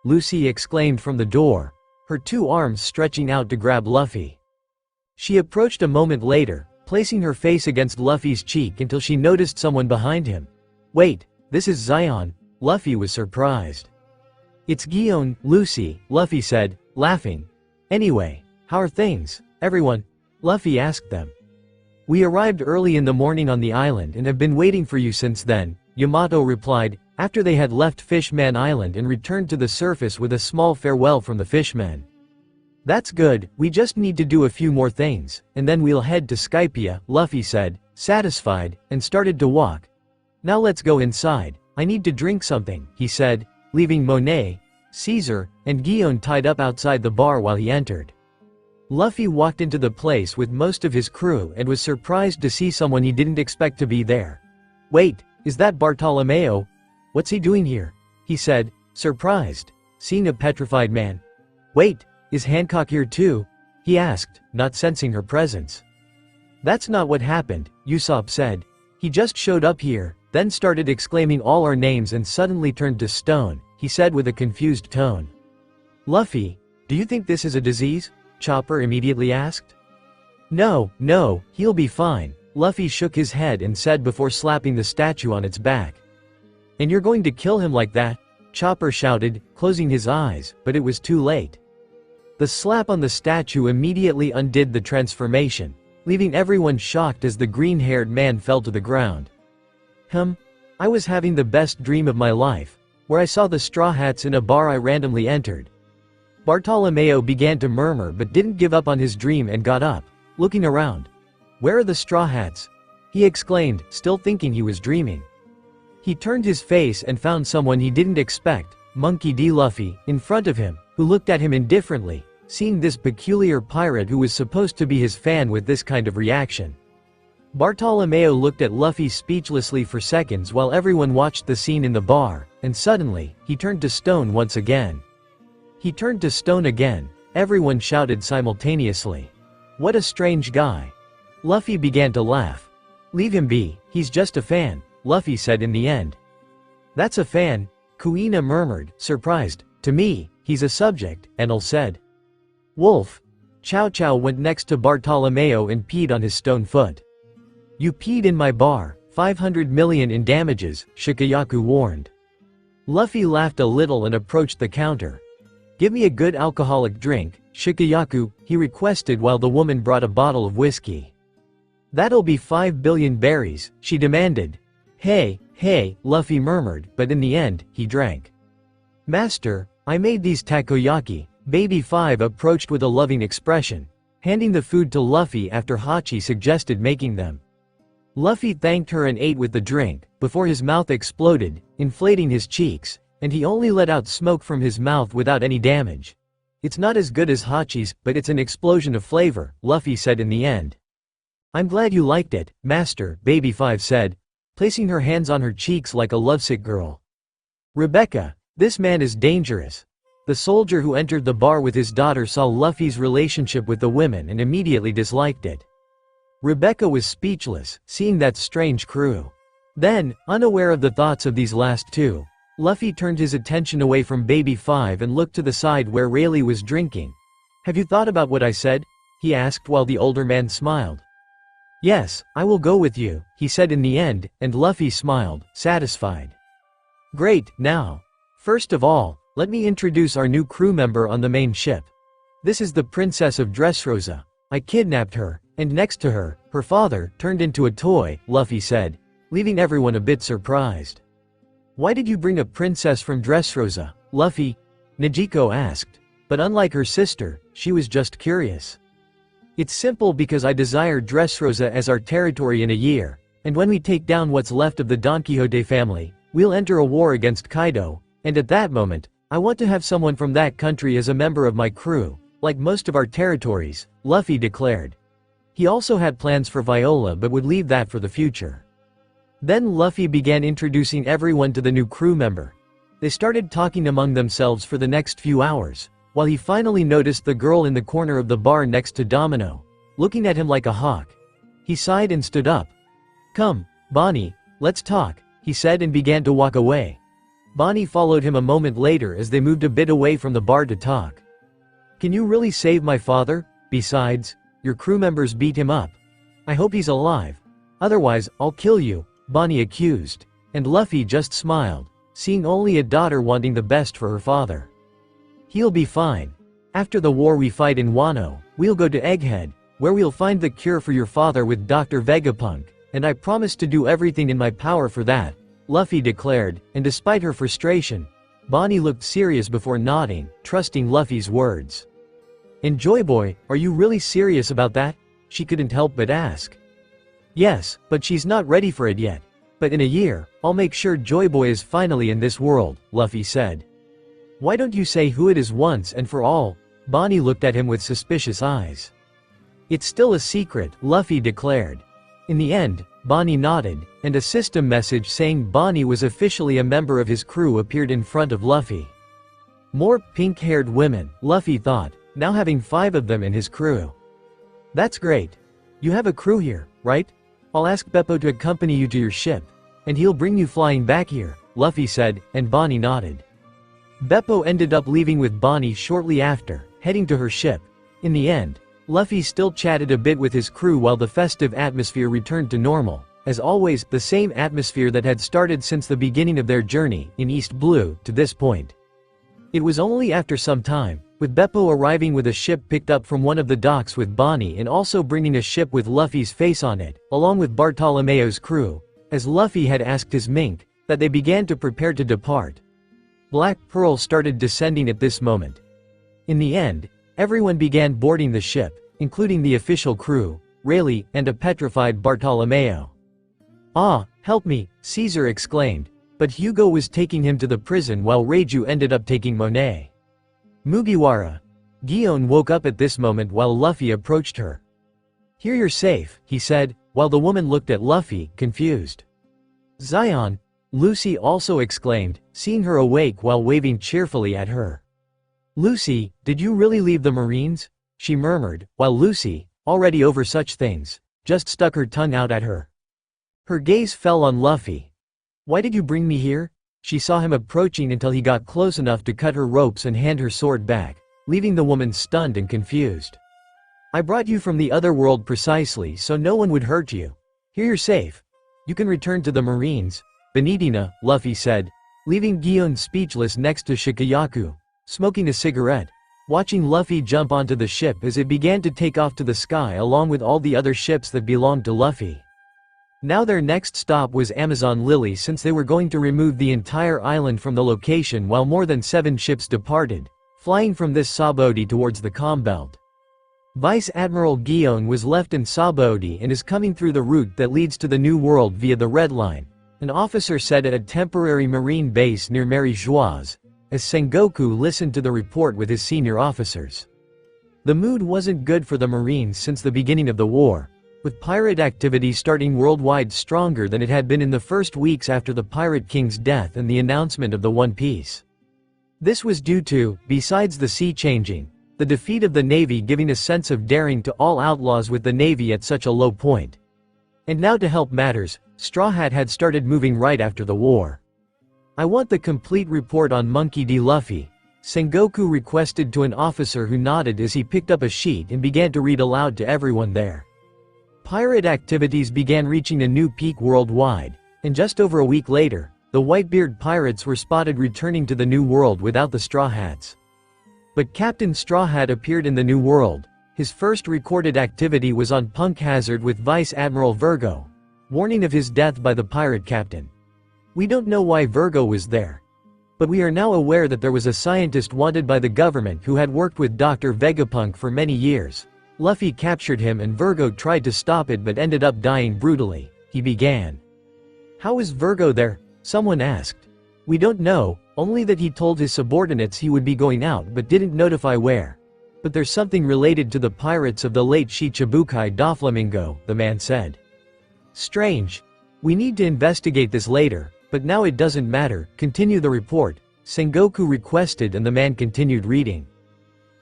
Lucy exclaimed from the door, her 2 arms stretching out to grab Luffy. She approached a moment later, placing her face against Luffy's cheek until she noticed someone behind him. "Wait, this is Zion," Luffy was surprised. "It's Gion, Lucy," Luffy said, laughing. "Anyway, how are things, everyone?" Luffy asked them. "We arrived early in the morning on the island and have been waiting for you since then," Yamato replied, after they had left Fishman Island and returned to the surface with a small farewell from the fishmen. "That's good, we just need to do a few more things, and then we'll head to Skypia," Luffy said, satisfied, and started to walk. "Now let's go inside, I need to drink something," he said, leaving Monet, Caesar, and Gion tied up outside the bar while he entered. Luffy walked into the place with most of his crew and was surprised to see someone he didn't expect to be there. "Wait, is that Bartolomeo? What's he doing here?" he said, surprised, seeing a petrified man. "Wait, is Hancock here too?" he asked, not sensing her presence. "That's not what happened," Usopp said. "He just showed up here, then started exclaiming all our names and suddenly turned to stone," he said with a confused tone. "Luffy, do you think this is a disease?" Chopper immediately asked. No, he'll be fine," Luffy shook his head and said before slapping the statue on its back. "And you're going to kill him like that?" Chopper shouted, closing his eyes, but it was too late. The slap on the statue immediately undid the transformation, leaving everyone shocked as the green-haired man fell to the ground. I was having the best dream of my life, where I saw the Straw Hats in a bar I randomly entered." Bartolomeo began to murmur but didn't give up on his dream and got up, looking around. "Where are the Straw Hats?" he exclaimed, still thinking he was dreaming. He turned his face and found someone he didn't expect, Monkey D. Luffy, in front of him, who looked at him indifferently, seeing this peculiar pirate who was supposed to be his fan with this kind of reaction. Bartolomeo looked at Luffy speechlessly for seconds while everyone watched the scene in the bar, and suddenly, he turned to stone once again. He turned to stone again, everyone shouted simultaneously. "What a strange guy." Luffy began to laugh. "Leave him be, he's just a fan," Luffy said in the end. "That's a fan," Kuina murmured, surprised. "To me, he's a subject," Enel said. "Wolf." Chow Chow went next to Bartolomeo and peed on his stone foot. "You peed in my bar, 500 million in damages," Shikayaku warned. Luffy laughed a little and approached the counter. "Give me a good alcoholic drink, Shikayaku," he requested while the woman brought a bottle of whiskey. "That'll be 5 billion berries," she demanded. Hey, Luffy murmured, but in the end, he drank. "Master, I made these takoyaki." Baby 5 approached with a loving expression, handing the food to Luffy after Hachi suggested making them. Luffy thanked her and ate with the drink, before his mouth exploded, inflating his cheeks, and he only let out smoke from his mouth without any damage. "It's not as good as Hachi's, but it's an explosion of flavor," Luffy said in the end. "I'm glad you liked it, Master," Baby 5 said, placing her hands on her cheeks like a lovesick girl. "Rebecca, this man is dangerous." The soldier who entered the bar with his daughter saw Luffy's relationship with the women and immediately disliked it. Rebecca was speechless, seeing that strange crew. Then, unaware of the thoughts of these last two, Luffy turned his attention away from Baby 5 and looked to the side where Rayleigh was drinking. "Have you thought about what I said?" he asked while the older man smiled. "Yes, I will go with you," he said in the end, and Luffy smiled, satisfied. "Great, now. First of all, Let me introduce our new crew member on the main ship. This is the Princess of Dressrosa. I kidnapped her, and next to her, her father turned into a toy, Luffy said, leaving everyone a bit surprised. Why did you bring a princess from Dressrosa, Luffy? Nezuko asked. But unlike her sister, she was just curious. It's simple because I desire Dressrosa as our territory in a year, and when we take down what's left of the Don Quixote family, we'll enter a war against Kaido, and at that moment, I want to have someone from that country as a member of my crew, like most of our territories, Luffy declared. He also had plans for Viola but would leave that for the future. Then Luffy began introducing everyone to the new crew member. They started talking among themselves for the next few hours, while he finally noticed the girl in the corner of the bar next to Domino, looking at him like a hawk. He sighed and stood up. Come, Bonnie, let's talk, he said and began to walk away. Bonnie followed him a moment later as they moved a bit away from the bar to talk. Can you really save my father? Besides, your crew members beat him up. I hope he's alive. Otherwise, I'll kill you, Bonnie accused. And Luffy just smiled, seeing only a daughter wanting the best for her father. He'll be fine. After the war we fight in Wano, we'll go to Egghead, where we'll find the cure for your father with Dr. Vegapunk, and I promise to do everything in my power for that, Luffy declared, and despite her frustration, Bonnie looked serious before nodding, trusting Luffy's words. And Joy Boy, are you really serious about that? She couldn't help but ask. Yes, but she's not ready for it yet. But in a year, I'll make sure Joy Boy is finally in this world, Luffy said. Why don't you say who it is once and for all? Bonnie looked at him with suspicious eyes. It's still a secret, Luffy declared. In the end, Bonnie nodded, and a system message saying Bonnie was officially a member of his crew appeared in front of Luffy. More pink-haired women, Luffy thought, now having 5 of them in his crew. That's great. You have a crew here, right? I'll ask Beppo to accompany you to your ship, and he'll bring you flying back here, Luffy said, and Bonnie nodded. Beppo ended up leaving with Bonnie shortly after, heading to her ship. In the end, Luffy still chatted a bit with his crew while the festive atmosphere returned to normal, as always, the same atmosphere that had started since the beginning of their journey, in East Blue, to this point. It was only after some time, with Beppo arriving with a ship picked up from one of the docks with Bonnie and also bringing a ship with Luffy's face on it, along with Bartolomeo's crew, as Luffy had asked his mink, that they began to prepare to depart. Black Pearl started descending at this moment. In the end, everyone began boarding the ship, including the official crew, Rayleigh, and a petrified Bartolomeo. Ah, help me, Caesar exclaimed, but Hugo was taking him to the prison while Reiju ended up taking Monet. Mugiwara. Gion woke up at this moment while Luffy approached her. Here you're safe, he said, while the woman looked at Luffy, confused. Zion, Lucy also exclaimed, seeing her awake while waving cheerfully at her. Lucy, did you really leave the Marines? She murmured, while Lucy, already over such things, just stuck her tongue out at her. Her gaze fell on Luffy. Why did you bring me here? She saw him approaching until he got close enough to cut her ropes and hand her sword back, leaving the woman stunned and confused. I brought you from the other world precisely so no one would hurt you. Here you're safe. You can return to the Marines. Benedina, Luffy said, leaving Gion speechless next to Shikayaku, smoking a cigarette, watching Luffy jump onto the ship as it began to take off to the sky along with all the other ships that belonged to Luffy. Now their next stop was Amazon Lily since they were going to remove the entire island from the location while more than 7 ships departed, flying from this Sabaody towards the Calm Belt. Vice Admiral Gion was left in Sabaody and is coming through the route that leads to the New World via the Red Line, an officer said at a temporary marine base near Marie-Joise, as Sengoku listened to the report with his senior officers. The mood wasn't good for the Marines since the beginning of the war, with pirate activity starting worldwide stronger than it had been in the first weeks after the Pirate King's death and the announcement of the One Piece. This was due to, besides the sea changing, the defeat of the Navy giving a sense of daring to all outlaws with the Navy at such a low point. And now to help matters, Straw Hat had started moving right after the war. I want the complete report on Monkey D. Luffy, Sengoku requested to an officer who nodded as he picked up a sheet and began to read aloud to everyone there. Pirate activities began reaching a new peak worldwide, and just over a week later, the the Whitebeard pirates were spotted returning to the New World without the Straw Hats. But Captain Straw Hat appeared in the New World. His first recorded activity was on Punk Hazard with Vice Admiral Virgo, warning of his death by the pirate captain. We don't know why Virgo was there. But we are now aware that there was a scientist wanted by the government who had worked with Dr. Vegapunk for many years. Luffy captured him and Virgo tried to stop it but ended up dying brutally. He began. How is Virgo there? Someone asked. We don't know, only that he told his subordinates he would be going out but didn't notify where. But there's something related to the pirates of the late Shichibukai Doflamingo, the man said. Strange. We need to investigate this later, but now it doesn't matter, continue the report, Sengoku requested and the man continued reading.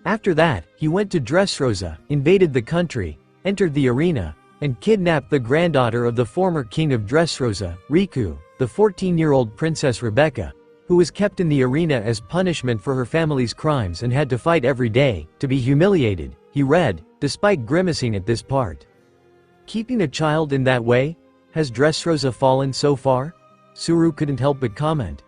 After that, he went to Dressrosa, invaded the country, entered the arena, and kidnapped the granddaughter of the former king of Dressrosa, Riku, the 14-year-old Princess Rebecca, who was kept in the arena as punishment for her family's crimes and had to fight every day, to be humiliated, he read, despite grimacing at this part. Keeping a child in that way? Has Dressrosa fallen so far? Suru couldn't help but comment.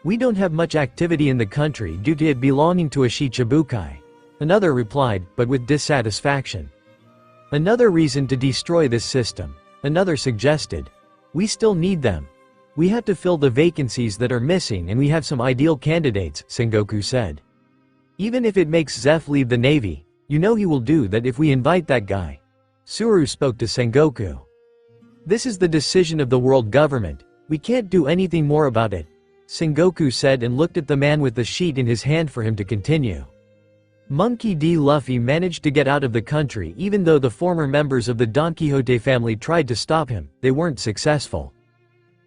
We don't have much activity in the country due to it belonging to a Shichibukai. Another replied, but with dissatisfaction. Another reason to destroy this system. Another suggested. We still need them. We have to fill the vacancies that are missing and we have some ideal candidates, Sengoku said. Even if it makes Zeph leave the Navy, you know he will do that if we invite that guy. Suru spoke to Sengoku. This is the decision of the world government. We can't do anything more about it, Sengoku said and looked at the man with the sheet in his hand for him to continue. Monkey D. Luffy managed to get out of the country even though the former members of the Don Quixote family tried to stop him, they weren't successful.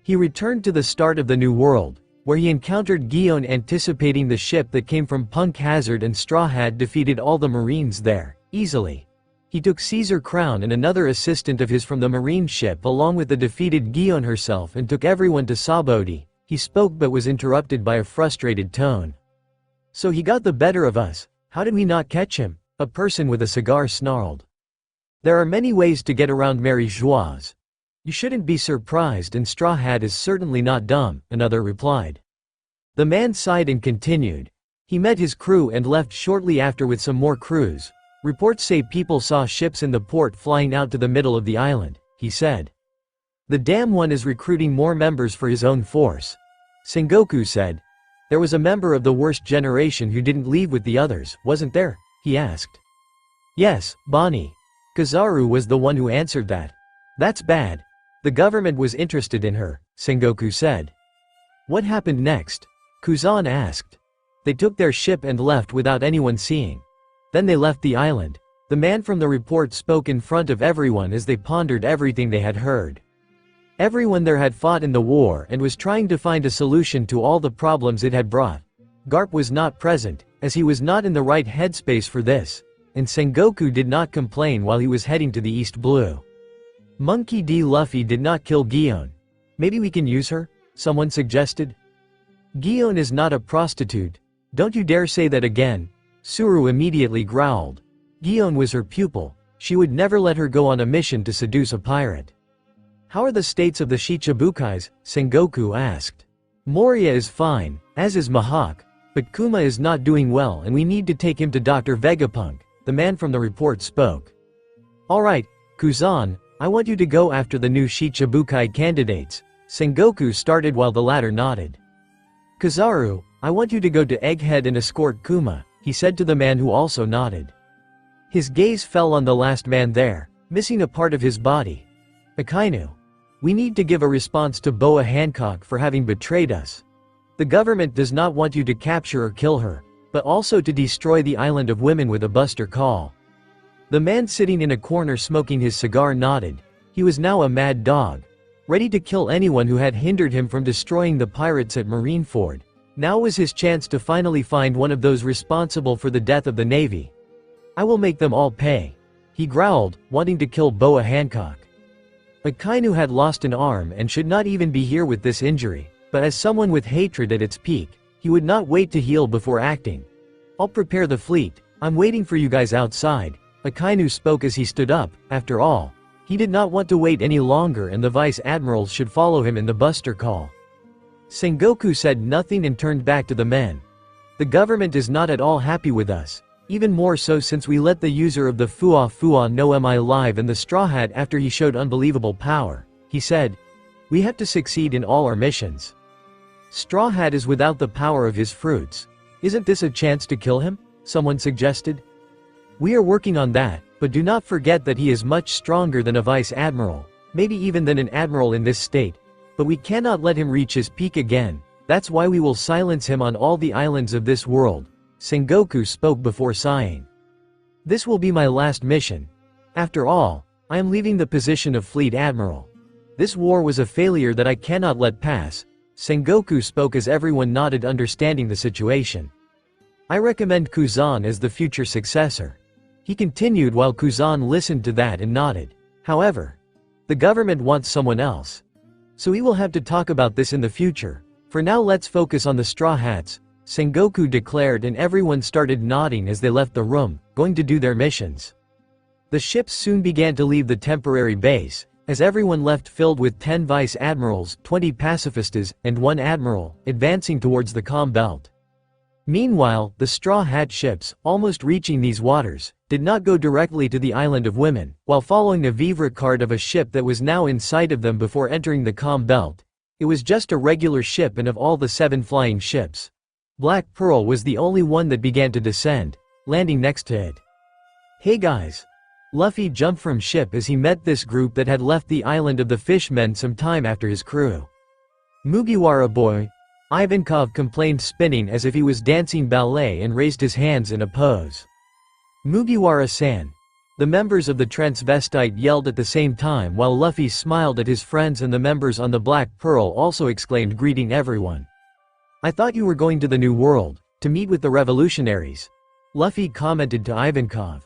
He returned to the start of the New World, where he encountered Gion anticipating the ship that came from Punk Hazard and Straw Hat defeated all the Marines there, easily. He took Caesar Crown and another assistant of his from the Marine ship along with the defeated Gion herself and took everyone to Sabodi. He spoke but was interrupted by a frustrated tone. So he got the better of us. How did we not catch him? A person with a cigar snarled. There are many ways to get around Mary Joieuse. You shouldn't be surprised and Straw Hat is certainly not dumb, another replied. The man sighed and continued. He met his crew and left shortly after with some more crews. Reports say people saw ships in the port flying out to the middle of the island, he said. The damn one is recruiting more members for his own force. Sengoku said. There was a member of the worst generation who didn't leave with the others, wasn't there? He asked. Yes, Bonnie. Kizaru was the one who answered that. That's bad. The government was interested in her, Sengoku said. What happened next? Kuzan asked. They took their ship and left without anyone seeing. Then they left the island. The man from the report spoke in front of everyone as they pondered everything they had heard. Everyone there had fought in the war and was trying to find a solution to all the problems it had brought. Garp was not present, as he was not in the right headspace for this, and Sengoku did not complain while he was heading to the East Blue. Monkey D. Luffy did not kill Gion. Maybe we can use her? Someone suggested. Gion is not a prostitute. Don't you dare say that again. Suru immediately growled. Gion was her pupil. She would never let her go on a mission to seduce a pirate. How are the states of the Shichibukais? Sengoku asked. Moria is fine, as is Mihawk, but Kuma is not doing well and we need to take him to Dr. Vegapunk, the man from the report spoke. Alright, Kuzan, I want you to go after the new Shichibukai candidates. Sengoku started while the latter nodded. Kizaru, I want you to go to Egghead and escort Kuma, he said to the man who also nodded. His gaze fell on the last man there, missing a part of his body. Akainu. We need to give a response to Boa Hancock for having betrayed us. The government does not want you to capture or kill her, but also to destroy the island of women with a Buster call. The man sitting in a corner smoking his cigar nodded. He was now a mad dog, ready to kill anyone who had hindered him from destroying the pirates at Marineford. Now was his chance to finally find one of those responsible for the death of the Navy. I will make them all pay. He growled, wanting to kill Boa Hancock. Akainu had lost an arm and should not even be here with this injury, but as someone with hatred at its peak, he would not wait to heal before acting. I'll prepare the fleet. I'm waiting for you guys outside. Akainu spoke as he stood up. After all, he did not want to wait any longer and the vice admirals should follow him in the Buster call. Sengoku said nothing and turned back to the men. The government is not at all happy with us, even more so since we let the user of the Fuwa no Mi live and the Straw Hat after he showed unbelievable power. He said, "We have to succeed in all our missions. Straw Hat is without the power of his fruits. Isn't this a chance to kill him?" someone suggested. "We are working on that, but do not forget that he is much stronger than a vice admiral, maybe even than an admiral in this state. But we cannot let him reach his peak again, that's why we will silence him on all the islands of this world." Sengoku spoke before sighing. "This will be my last mission. After all, I am leaving the position of Fleet Admiral. This war was a failure that I cannot let pass." Sengoku spoke as everyone nodded, understanding the situation. "I recommend Kuzan as the future successor." He continued while Kuzan listened to that and nodded. "However, the government wants someone else. So we will have to talk about this in the future. For now let's focus on the Straw Hats," Sengoku declared, and everyone started nodding as they left the room, going to do their missions. The ships soon began to leave the temporary base, as everyone left filled with 10 vice admirals, 20 pacifistas, and 1 admiral, advancing towards the calm belt. Meanwhile, the Straw Hat ships, almost reaching these waters, did not go directly to the Island of Women, while following a vivre card of a ship that was now in sight of them before entering the calm belt. It was just a regular ship, and of all the 7 flying ships, Black Pearl was the only one that began to descend, landing next to it. "Hey guys!" Luffy jumped from ship as he met this group that had left the island of the fishmen some time after his crew. "Mugiwara boy," Ivankov complained, spinning as if he was dancing ballet, and raised his hands in a pose. "Mugiwara-san!" The members of the transvestite yelled at the same time, while Luffy smiled at his friends, and the members on the Black Pearl also exclaimed, greeting everyone. "I thought you were going to the New World, to meet with the revolutionaries," Luffy commented to Ivankov.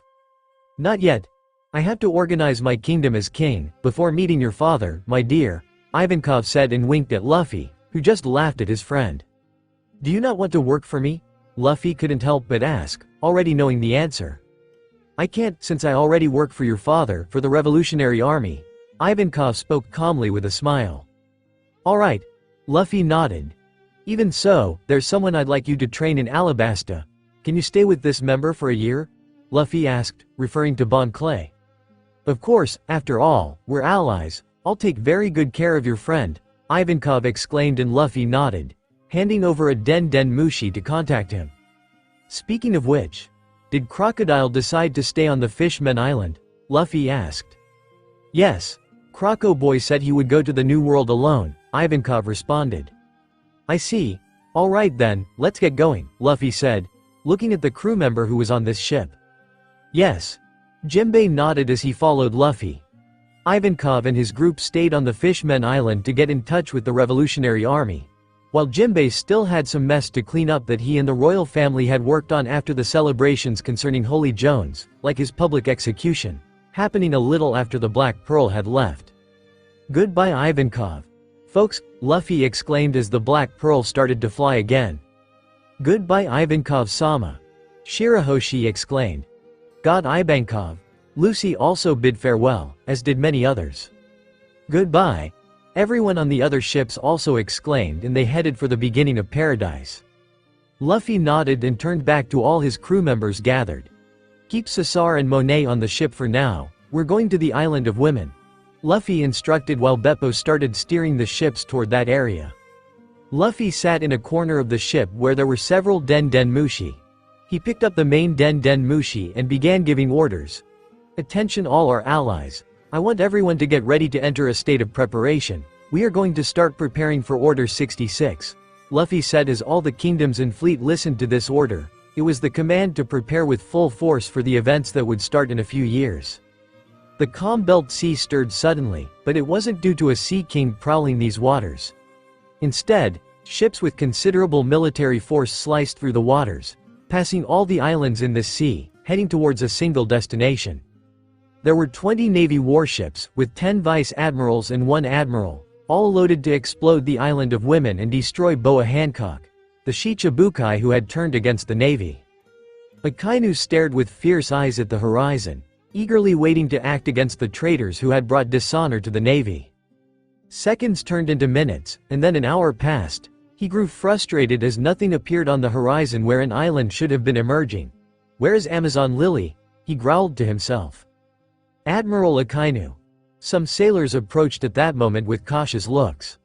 "Not yet. I have to organize my kingdom as king, before meeting your father, my dear," Ivankov said and winked at Luffy, who just laughed at his friend. "Do you not want to work for me?" Luffy couldn't help but ask, already knowing the answer. "I can't, since I already work for your father, for the Revolutionary Army," Ivankov spoke calmly with a smile. "Alright." Luffy nodded. "Even so, there's someone I'd like you to train in Alabasta. Can you stay with this member for a year?" Luffy asked, referring to Bon Clay. "Of course, after all, we're allies. I'll take very good care of your friend," Ivankov exclaimed, and Luffy nodded, handing over a Den Den Mushi to contact him. "Speaking of which, did Crocodile decide to stay on the Fishmen Island?" Luffy asked. "Yes. Croco Boy said he would go to the New World alone," Ivankov responded. "I see. Alright then, let's get going," Luffy said, looking at the crew member who was on this ship. "Yes." Jinbei nodded as he followed Luffy. Ivankov and his group stayed on the Fishmen Island to get in touch with the Revolutionary Army, while Jinbei still had some mess to clean up that he and the royal family had worked on after the celebrations concerning Holy Jones, like his public execution, happening a little after the Black Pearl had left. "Goodbye Ivankov. Folks," Luffy exclaimed as the Black Pearl started to fly again. "Goodbye Ivankov-sama," Shirahoshi exclaimed. "God Ivankov." Lucy also bid farewell, as did many others. "Goodbye." Everyone on the other ships also exclaimed, and they headed for the beginning of paradise. Luffy nodded and turned back to all his crew members gathered. "Keep Cesar and Monet on the ship for now, we're going to the Island of Women," Luffy instructed while Beppo started steering the ships toward that area. Luffy sat in a corner of the ship where there were several Den Den Mushi. He picked up the main Den Den Mushi and began giving orders. "Attention all our allies. I want everyone to get ready to enter a state of preparation. We are going to start preparing for Order 66. Luffy said as all the kingdoms and fleet listened to this order. It was the command to prepare with full force for the events that would start in a few years. The calm belt sea stirred suddenly, but it wasn't due to a sea king prowling these waters. Instead, ships with considerable military force sliced through the waters, passing all the islands in this sea, heading towards a single destination. There were 20 Navy warships, with 10 vice admirals and 1 admiral, all loaded to explode the Island of Women and destroy Boa Hancock, the Shichibukai who had turned against the Navy. Akainu stared with fierce eyes at the horizon, eagerly waiting to act against the traitors who had brought dishonor to the Navy. Seconds turned into minutes, and then an hour passed, He grew frustrated as nothing appeared on the horizon where an island should have been emerging. "Where is Amazon Lily?" he growled to himself. "Admiral Akainu." Some sailors approached at that moment with cautious looks.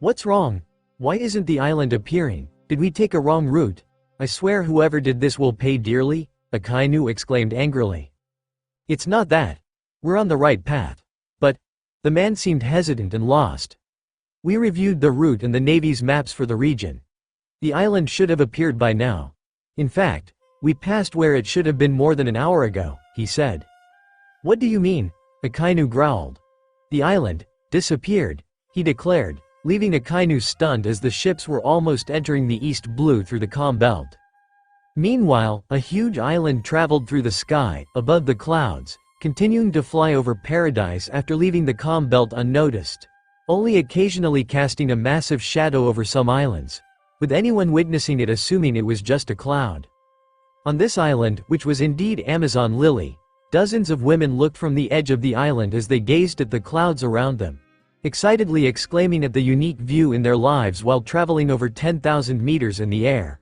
"What's wrong? Why isn't the island appearing? Did we take a wrong route? I swear whoever did this will pay dearly," Akainu exclaimed angrily. "It's not that. We're on the right path." But the man seemed hesitant and lost. "We reviewed the route and the Navy's maps for the region. The island should have appeared by now. In fact, we passed where it should have been more than an hour ago," he said. "What do you mean?" Akainu growled. "The island disappeared," he declared, leaving Akainu stunned as the ships were almost entering the East Blue through the calm belt. Meanwhile, a huge island traveled through the sky, above the clouds, continuing to fly over paradise after leaving the calm belt unnoticed, only occasionally casting a massive shadow over some islands, with anyone witnessing it assuming it was just a cloud. On this island, which was indeed Amazon Lily, dozens of women looked from the edge of the island as they gazed at the clouds around them, excitedly exclaiming at the unique view in their lives while traveling over 10,000 meters in the air.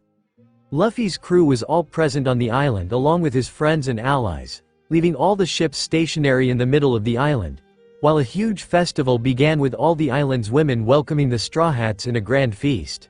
Luffy's crew was all present on the island along with his friends and allies, leaving all the ships stationary in the middle of the island, while a huge festival began with all the island's women welcoming the Straw Hats in a grand feast.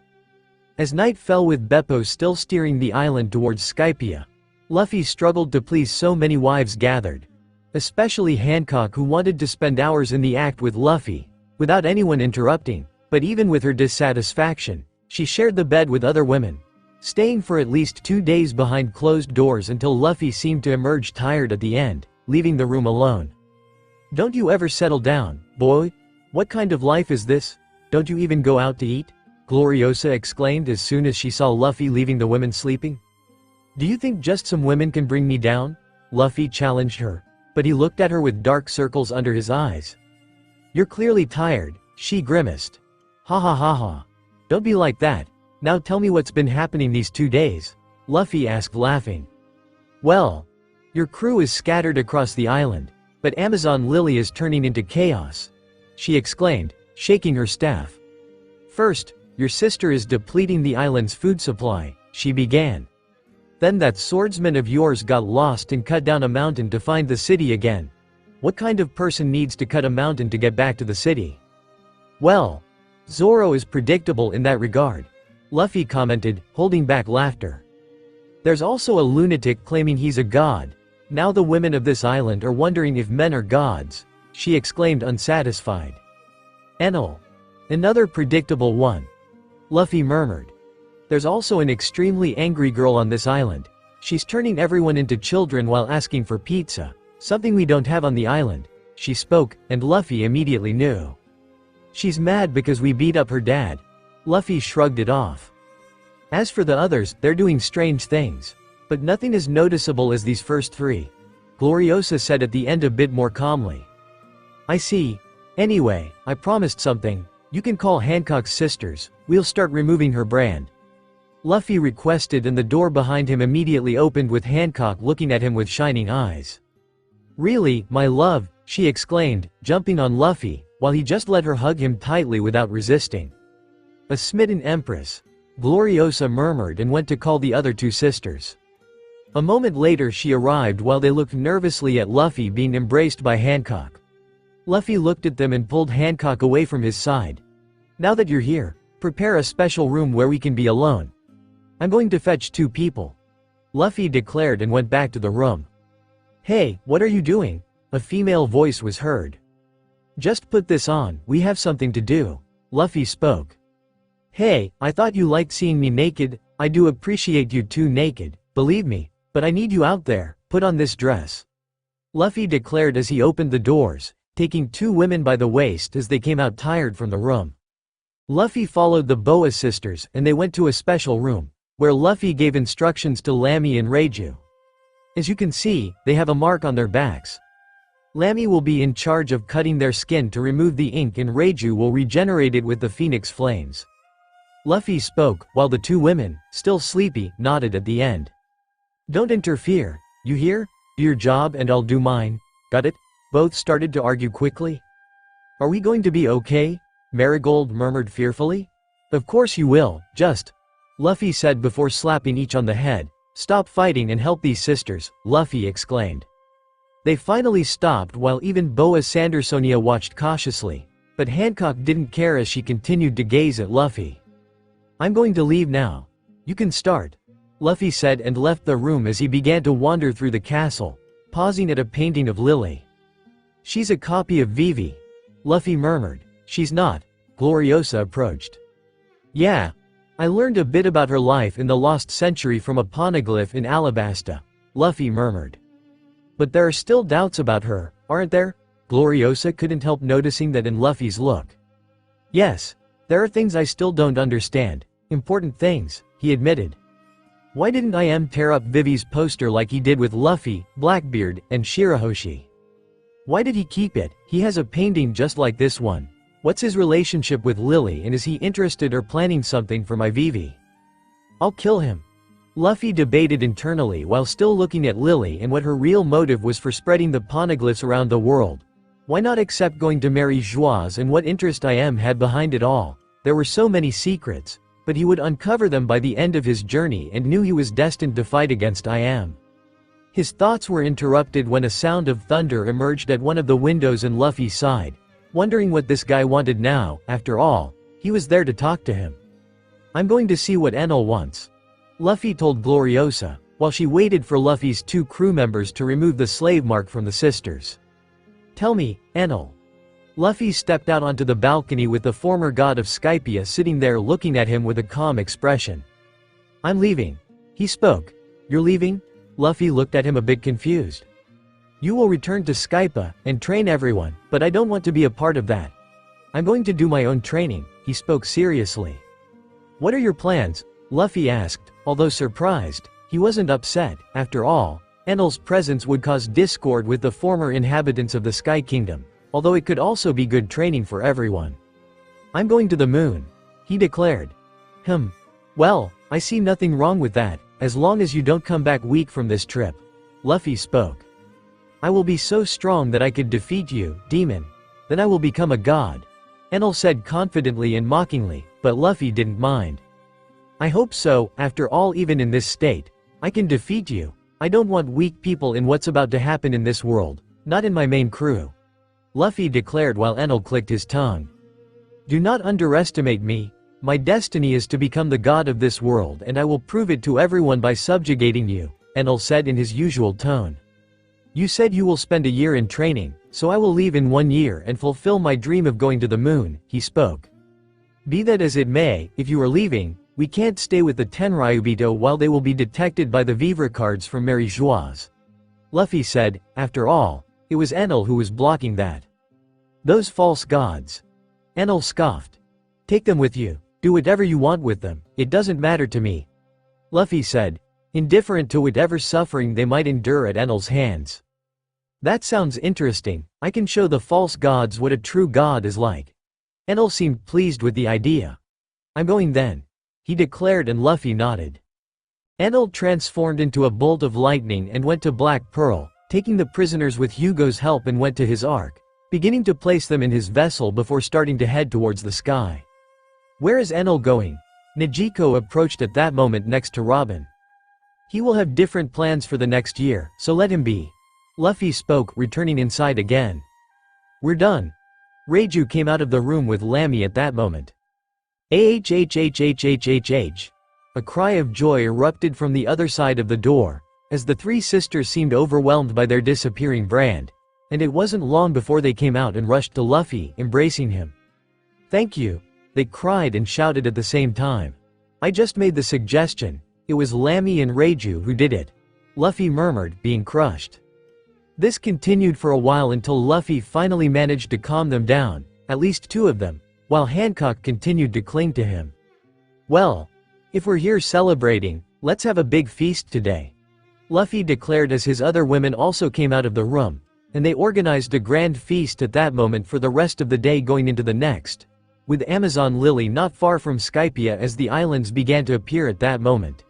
As night fell with Beppo still steering the island towards Skypia, Luffy struggled to please so many wives gathered, especially Hancock, who wanted to spend hours in the act with Luffy, without anyone interrupting. But even with her dissatisfaction, she shared the bed with other women, staying for at least 2 days behind closed doors until Luffy seemed to emerge tired at the end, leaving the room alone. "Don't you ever settle down, boy? What kind of life is this? Don't you even go out to eat?" Gloriosa exclaimed as soon as she saw Luffy leaving the women sleeping. "Do you think just some women can bring me down?" Luffy challenged her, but he looked at her with dark circles under his eyes. "You're clearly tired," she grimaced. "Ha ha ha ha. Don't be like that. Now tell me what's been happening these 2 days," Luffy asked, laughing. "Well, your crew is scattered across the island, but Amazon Lily is turning into chaos," she exclaimed, shaking her staff. "First, your sister is depleting the island's food supply," she began. "Then that swordsman of yours got lost and cut down a mountain to find the city again. What kind of person needs to cut a mountain to get back to the city?" "Well, Zoro is predictable in that regard," Luffy commented, holding back laughter. "There's also a lunatic claiming he's a god. Now the women of this island are wondering if men are gods," she exclaimed, unsatisfied. "Enel. Another predictable one," Luffy murmured. "There's also an extremely angry girl on this island. She's turning everyone into children while asking for pizza, something we don't have on the island," she spoke, and Luffy immediately knew. "She's mad because we beat up her dad." Luffy shrugged it off. "As for the others, they're doing strange things, but nothing as noticeable as these first 3, Gloriosa said at the end a bit more calmly. "I see. Anyway, I promised something. You can call Hancock's sisters. We'll start removing her brand," Luffy requested, and the door behind him immediately opened with Hancock looking at him with shining eyes. "Really, my love," she exclaimed, jumping on Luffy, while he just let her hug him tightly without resisting. "A smitten empress," Gloriosa murmured and went to call the other 2 sisters. A moment later she arrived while they looked nervously at Luffy being embraced by Hancock. Luffy looked at them and pulled Hancock away from his side. "Now that you're here, prepare a special room where we can be alone. I'm going to fetch 2 people," Luffy declared and went back to the room. "Hey, what are you doing?" a female voice was heard. "Just put this on, we have something to do," Luffy spoke. "Hey, I thought you liked seeing me naked. I do appreciate you 2 naked, believe me, but I need you out there. Put on this dress," Luffy declared as he opened the doors, taking 2 women by the waist as they came out tired from the room. Luffy followed the Boa sisters and they went to a special room, where Luffy gave instructions to Lami and Reiju. As you can see, they have a mark on their backs. Lami will be in charge of cutting their skin to remove the ink and Reiju will regenerate it with the phoenix flames. Luffy spoke, while the 2 women, still sleepy, nodded at the end. "Don't interfere, you hear? Do your job and I'll do mine. Got it?" Both started to argue quickly. "Are we going to be okay?" Marigold murmured fearfully. Of course you will, just. Luffy said before slapping each on the head. Stop fighting and help these sisters, Luffy exclaimed. They finally stopped while even Boa Sandersonia watched cautiously. But Hancock didn't care as she continued to gaze at Luffy. I'm going to leave now. You can start, Luffy said and left the room as he began to wander through the castle, pausing at a painting of Lily. She's a copy of Vivi, Luffy murmured. She's not, Gloriosa approached. Yeah. I learned a bit about her life in the Lost Century from a poneglyph in Alabasta, Luffy murmured. But there are still doubts about her, aren't there? Gloriosa couldn't help noticing that in Luffy's look. Yes. There are things I still don't understand. Important things, he admitted. Why didn't IM tear up Vivi's poster like he did with Luffy, Blackbeard, and Shirahoshi? Why did he keep it? He has a painting just like this one. What's his relationship with Lily and is he interested or planning something for my Vivi? I'll kill him. Luffy debated internally while still looking at Lily and what her real motive was for spreading the poneglyphs around the world. Why not accept going to marry Joie and what interest IM had behind it all? There were so many secrets, but he would uncover them by the end of his journey and knew he was destined to fight against IM. His thoughts were interrupted when a sound of thunder emerged at one of the windows and Luffy sighed, wondering what this guy wanted now. After all, he was there to talk to him. I'm going to see what Enel wants, Luffy told Gloriosa, while she waited for Luffy's 2 crew members to remove the slave mark from the sisters. Tell me, Enel. Luffy stepped out onto the balcony with the former god of Skypia sitting there looking at him with a calm expression. I'm leaving. He spoke. You're leaving? Luffy looked at him a bit confused. You will return to Skypa and train everyone, but I don't want to be a part of that. I'm going to do my own training, he spoke seriously. What are your plans? Luffy asked, although surprised. He wasn't upset. After all, Enel's presence would cause discord with the former inhabitants of the Sky Kingdom, although it could also be good training for everyone. I'm going to the moon, he declared. Well, I see nothing wrong with that, as long as you don't come back weak from this trip. Luffy spoke. I will be so strong that I could defeat you, demon. Then I will become a god. Enel said confidently and mockingly, but Luffy didn't mind. I hope so. After all, even in this state, I can defeat you. I don't want weak people in what's about to happen in this world, not in my main crew. Luffy declared while Enel clicked his tongue. Do not underestimate me. My destiny is to become the god of this world and I will prove it to everyone by subjugating you, Enel said in his usual tone. You said you will spend a year in training, so I will leave in 1 year and fulfill my dream of going to the moon, he spoke. Be that as it may, if you are leaving, we can't stay with the Tenryubito while they will be detected by the Vivre cards from Mary Joie. Luffy said, after all, it was Enel who was blocking that. Those false gods. Enel scoffed. Take them with you. Do whatever you want with them, it doesn't matter to me. Luffy said, indifferent to whatever suffering they might endure at Enel's hands. That sounds interesting. I can show the false gods what a true god is like. Enel seemed pleased with the idea. I'm going then, he declared and Luffy nodded. Enel transformed into a bolt of lightning and went to Black Pearl, taking the prisoners with Hugo's help and went to his ark, beginning to place them in his vessel before starting to head towards the sky. Where is Enel going? Nijiko approached at that moment next to Robin. He will have different plans for the next year, so let him be. Luffy spoke, returning inside again. We're done. Reiju came out of the room with Lami at that moment. AHHHHHHH. A cry of joy erupted from the other side of the door, as the 3 sisters seemed overwhelmed by their disappearing brand, and it wasn't long before they came out and rushed to Luffy, embracing him. Thank you, they cried and shouted at the same time. I just made the suggestion. It was Lami and Reiju who did it. Luffy murmured, being crushed. This continued for a while until Luffy finally managed to calm them down, at least 2 of them, while Hancock continued to cling to him. Well, if we're here celebrating, let's have a big feast today, Luffy declared as his other women also came out of the room, and they organized a grand feast at that moment for the rest of the day going into the next, with Amazon Lily not far from Skypia as the islands began to appear at that moment.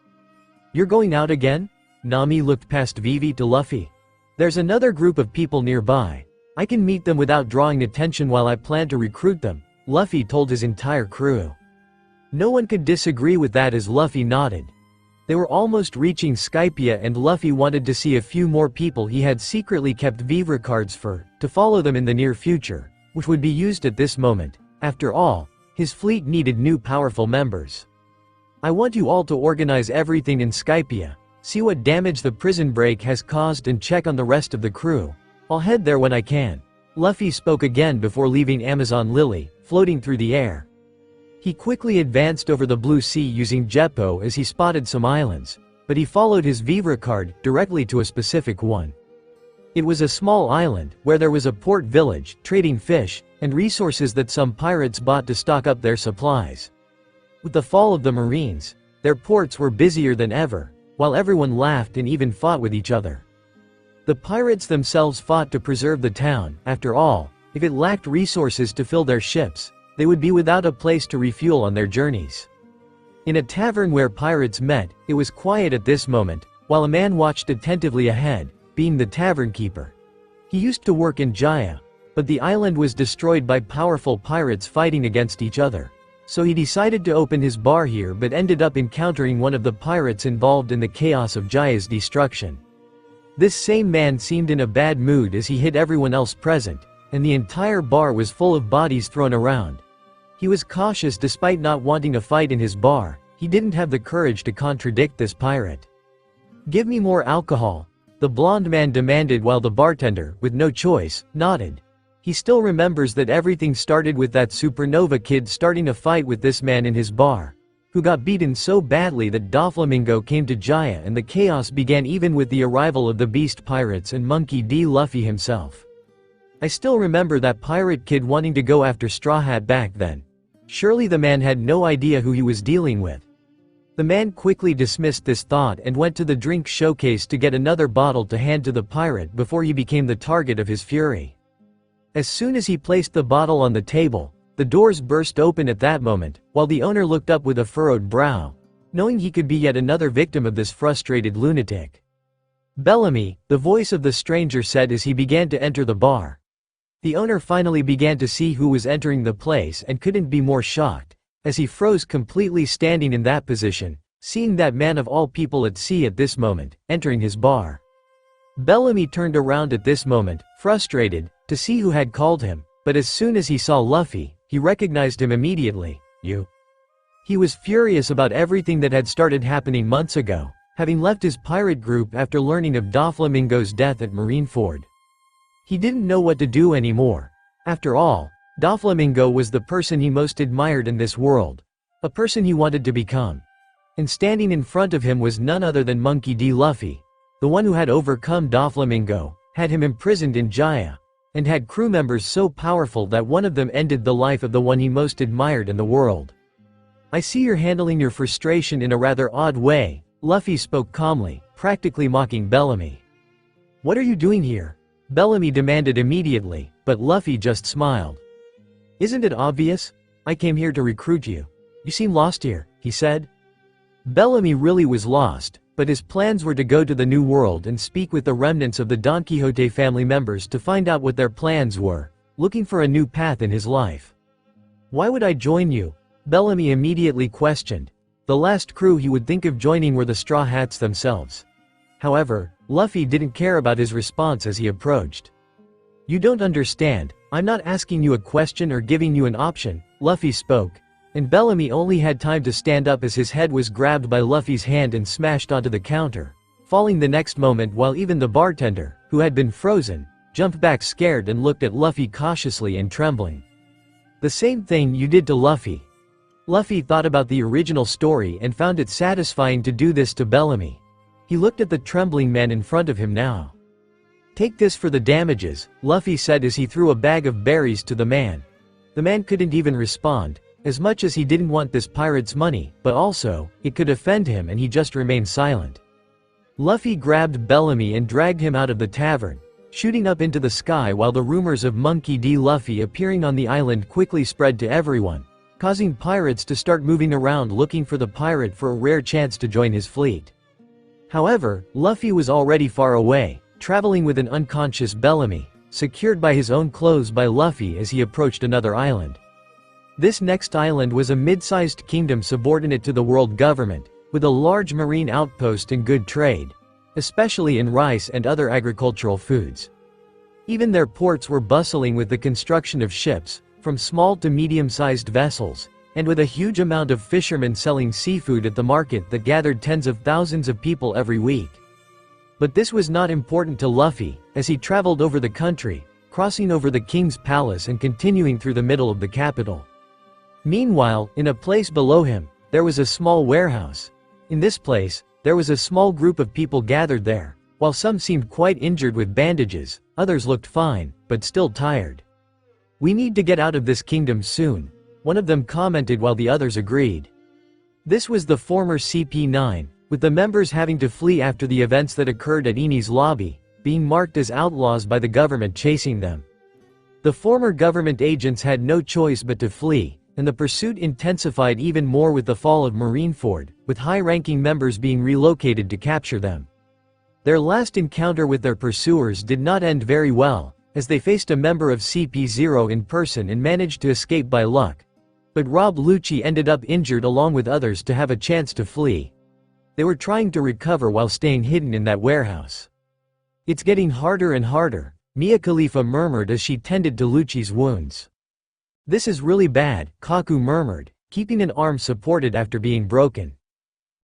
You're going out again? Nami looked past Vivi to Luffy. There's another group of people nearby. I can meet them without drawing attention while I plan to recruit them, Luffy told his entire crew. No one could disagree with that as Luffy nodded. They were almost reaching Skypia and Luffy wanted to see a few more people he had secretly kept Vivre cards for, to follow them in the near future, which would be used at this moment. After all, his fleet needed new powerful members. I want you all to organize everything in Skypia, see what damage the prison break has caused and check on the rest of the crew. I'll head there when I can. Luffy spoke again before leaving Amazon Lily, floating through the air. He quickly advanced over the blue sea using Jeppo as he spotted some islands, but he followed his Vivre card directly to a specific one. It was a small island, where there was a port village, trading fish, and resources that some pirates bought to stock up their supplies. With the fall of the Marines, their ports were busier than ever, while everyone laughed and even fought with each other. The pirates themselves fought to preserve the town. After all, if it lacked resources to fill their ships, they would be without a place to refuel on their journeys. In a tavern where pirates met, it was quiet at this moment, while a man watched attentively ahead, being the tavern keeper. He used to work in Jaya, but the island was destroyed by powerful pirates fighting against each other. So he decided to open his bar here but ended up encountering one of the pirates involved in the chaos of Jaya's destruction. This same man seemed in a bad mood as he hit everyone else present, and the entire bar was full of bodies thrown around. He was cautious despite not wanting a fight in his bar. He didn't have the courage to contradict this pirate. "Give me more alcohol," the blonde man demanded while the bartender, with no choice, nodded. He still remembers that everything started with that supernova kid starting a fight with this man in his bar, who got beaten so badly that Doflamingo came to Jaya and the chaos began even with the arrival of the Beast Pirates and Monkey D. Luffy himself. I still remember that pirate kid wanting to go after Straw Hat back then. Surely the man had no idea who he was dealing with. The man quickly dismissed this thought and went to the drink showcase to get another bottle to hand to the pirate before he became the target of his fury. As soon as he placed the bottle on the table, the doors burst open at that moment, while the owner looked up with a furrowed brow, knowing he could be yet another victim of this frustrated lunatic. "Bellamy," the voice of the stranger said as he began to enter the bar. The owner finally began to see who was entering the place and couldn't be more shocked, as he froze completely standing in that position, seeing that man of all people at sea at this moment, entering his bar. Bellamy turned around at this moment, frustrated, to see who had called him, but as soon as he saw Luffy, he recognized him immediately. "You?" He was furious about everything that had started happening months ago, having left his pirate group after learning of Doflamingo's death at Marineford. He didn't know what to do anymore. After all, Doflamingo was the person he most admired in this world, a person he wanted to become. And standing in front of him was none other than Monkey D. Luffy, the one who had overcome Doflamingo, had him imprisoned in Jaya, and had crew members so powerful that one of them ended the life of the one he most admired in the world. "I see you're handling your frustration in a rather odd way," Luffy spoke calmly, practically mocking Bellamy. "What are you doing here?" Bellamy demanded immediately, but Luffy just smiled. "Isn't it obvious? I came here to recruit you. You seem lost here," he said. Bellamy really was lost, but his plans were to go to the New World and speak with the remnants of the Don Quixote family members to find out what their plans were, looking for a new path in his life. "Why would I join you?" Bellamy immediately questioned. The last crew he would think of joining were the Straw Hats themselves. However, Luffy didn't care about his response as he approached. "You don't understand, I'm not asking you a question or giving you an option," Luffy spoke, and Bellamy only had time to stand up as his head was grabbed by Luffy's hand and smashed onto the counter, falling the next moment while even the bartender, who had been frozen, jumped back scared and looked at Luffy cautiously and trembling. "The same thing you did to Luffy." Luffy thought about the original story and found it satisfying to do this to Bellamy. He looked at the trembling man in front of him now. "Take this for the damages," Luffy said as he threw a bag of berries to the man. The man couldn't even respond, as much as he didn't want this pirate's money, but also, it could offend him and he just remained silent. Luffy grabbed Bellamy and dragged him out of the tavern, shooting up into the sky while the rumors of Monkey D. Luffy appearing on the island quickly spread to everyone, causing pirates to start moving around looking for the pirate for a rare chance to join his fleet. However, Luffy was already far away, traveling with an unconscious Bellamy, secured by his own clothes by Luffy as he approached another island. This next island was a mid-sized kingdom subordinate to the world government, with a large marine outpost and good trade, especially in rice and other agricultural foods. Even their ports were bustling with the construction of ships, from small to medium-sized vessels, and with a huge amount of fishermen selling seafood at the market that gathered tens of thousands of people every week. But this was not important to Luffy, as he traveled over the country, crossing over the king's palace and continuing through the middle of the capital. Meanwhile, in a place below him, there was a small warehouse. In this place, there was a small group of people gathered there. While some seemed quite injured with bandages, others looked fine, but still tired. "We need to get out of this kingdom soon," one of them commented while the others agreed. This was the former CP9, with the members having to flee after the events that occurred at Enies lobby, being marked as outlaws by the government chasing them. The former government agents had no choice but to flee, and the pursuit intensified even more with the fall of Marineford, with high-ranking members being relocated to capture them. Their last encounter with their pursuers did not end very well, as they faced a member of CP0 in person and managed to escape by luck. But Rob Lucci ended up injured along with others to have a chance to flee. They were trying to recover while staying hidden in that warehouse. "It's getting harder and harder," Mia Khalifa murmured as she tended to Lucci's wounds. "This is really bad," Kaku murmured, keeping an arm supported after being broken.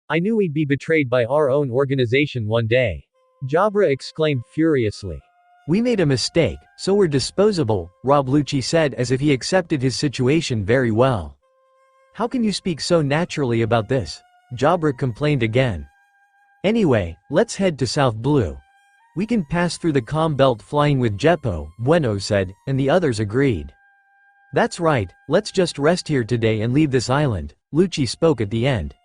"I knew we'd be betrayed by our own organization one day," Jabra exclaimed furiously. "We made a mistake, so we're disposable," Rob Lucci said as if he accepted his situation very well. "How can you speak so naturally about this?" Jabra complained again. "Anyway, let's head to South Blue. We can pass through the calm belt flying with Jeppo," Bueno said, and the others agreed. "That's right, let's just rest here today and leave this island," Lucci spoke at the end.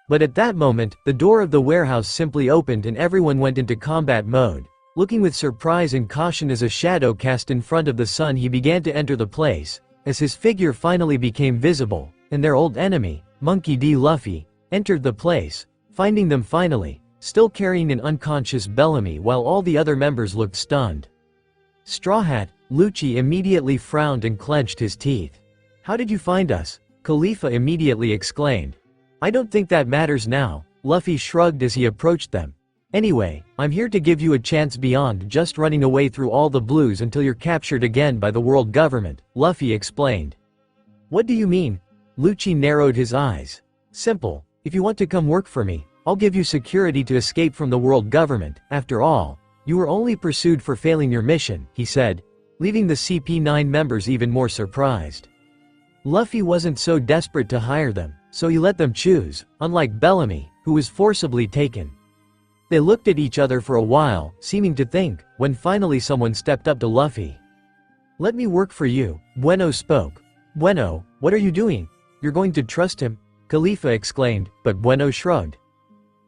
But at that moment, the door of the warehouse simply opened and everyone went into combat mode. Looking with surprise and caution as a shadow cast in front of the sun, he began to enter the place, as his figure finally became visible, and their old enemy, Monkey D. Luffy, entered the place, finding them finally, still carrying an unconscious Bellamy while all the other members looked stunned. Straw Hat, Lucci immediately frowned and clenched his teeth. "How did you find us?" Khalifa immediately exclaimed. "I don't think that matters now," Luffy shrugged as he approached them. "Anyway, I'm here to give you a chance beyond just running away through all the blues until you're captured again by the world government," Luffy explained. "What do you mean?" Lucci narrowed his eyes. "Simple. If you want to come work for me, I'll give you security to escape from the world government. After all, you were only pursued for failing your mission," he said, leaving the CP9 members even more surprised. Luffy wasn't so desperate to hire them, so he let them choose, unlike Bellamy, who was forcibly taken. They looked at each other for a while, seeming to think, when finally someone stepped up to Luffy. "Let me work for you," Bueno spoke. "Bueno, what are you doing? You're going to trust him?" Khalifa exclaimed, but Bueno shrugged.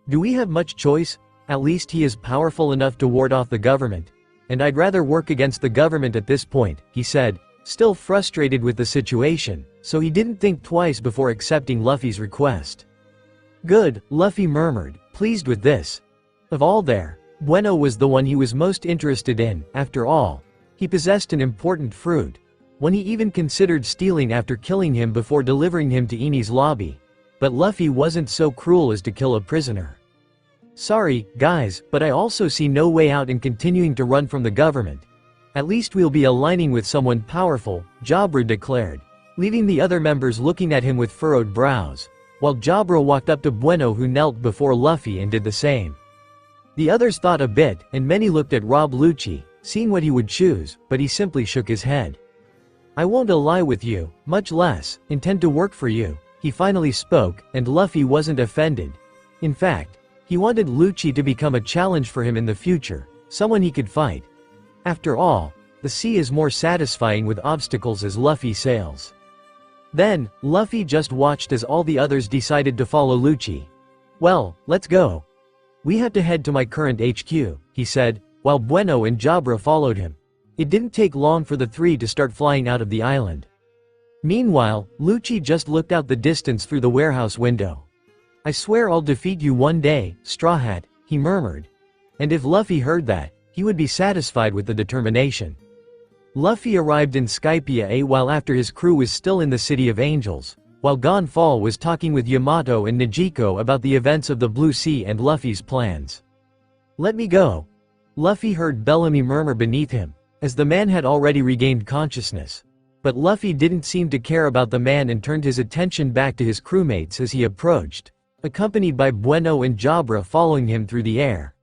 "Do we have much choice? At least he is powerful enough to ward off the government. And I'd rather work against the government at this point," he said, still frustrated with the situation, so he didn't think twice before accepting Luffy's request. "Good," Luffy murmured, pleased with this. Of all there, Bueno was the one he was most interested in. After all, he possessed an important fruit. When he even considered stealing after killing him before delivering him to Enies lobby. But Luffy wasn't so cruel as to kill a prisoner. "Sorry, guys, but I also see no way out in continuing to run from the government. At least we'll be aligning with someone powerful," Jabra declared, leaving the other members looking at him with furrowed brows, while Jabra walked up to Bueno, who knelt before Luffy and did the same. The others thought a bit, and many looked at Rob Lucci, seeing what he would choose, but he simply shook his head. "I won't ally with you, much less intend to work for you," he finally spoke, and Luffy wasn't offended. In fact, he wanted Lucci to become a challenge for him in the future, someone he could fight. After all, the sea is more satisfying with obstacles as Luffy sails. Then, Luffy just watched as all the others decided to follow Lucci. "Well, let's go. We have to head to my current HQ," he said, while Bueno and Jabra followed him. It didn't take long for the three to start flying out of the island. Meanwhile, Lucci just looked out the distance through the warehouse window. "I swear I'll defeat you one day, Straw Hat," he murmured. And if Luffy heard that, he would be satisfied with the determination. Luffy arrived in Skypiea a while after his crew was still in the City of Angels, while Gonfall was talking with Yamato and Nijiko about the events of the Blue Sea and Luffy's plans. "Let me go." Luffy heard Bellamy murmur beneath him, as the man had already regained consciousness. But Luffy didn't seem to care about the man and turned his attention back to his crewmates as he approached, accompanied by Bueno and Jabra following him through the air.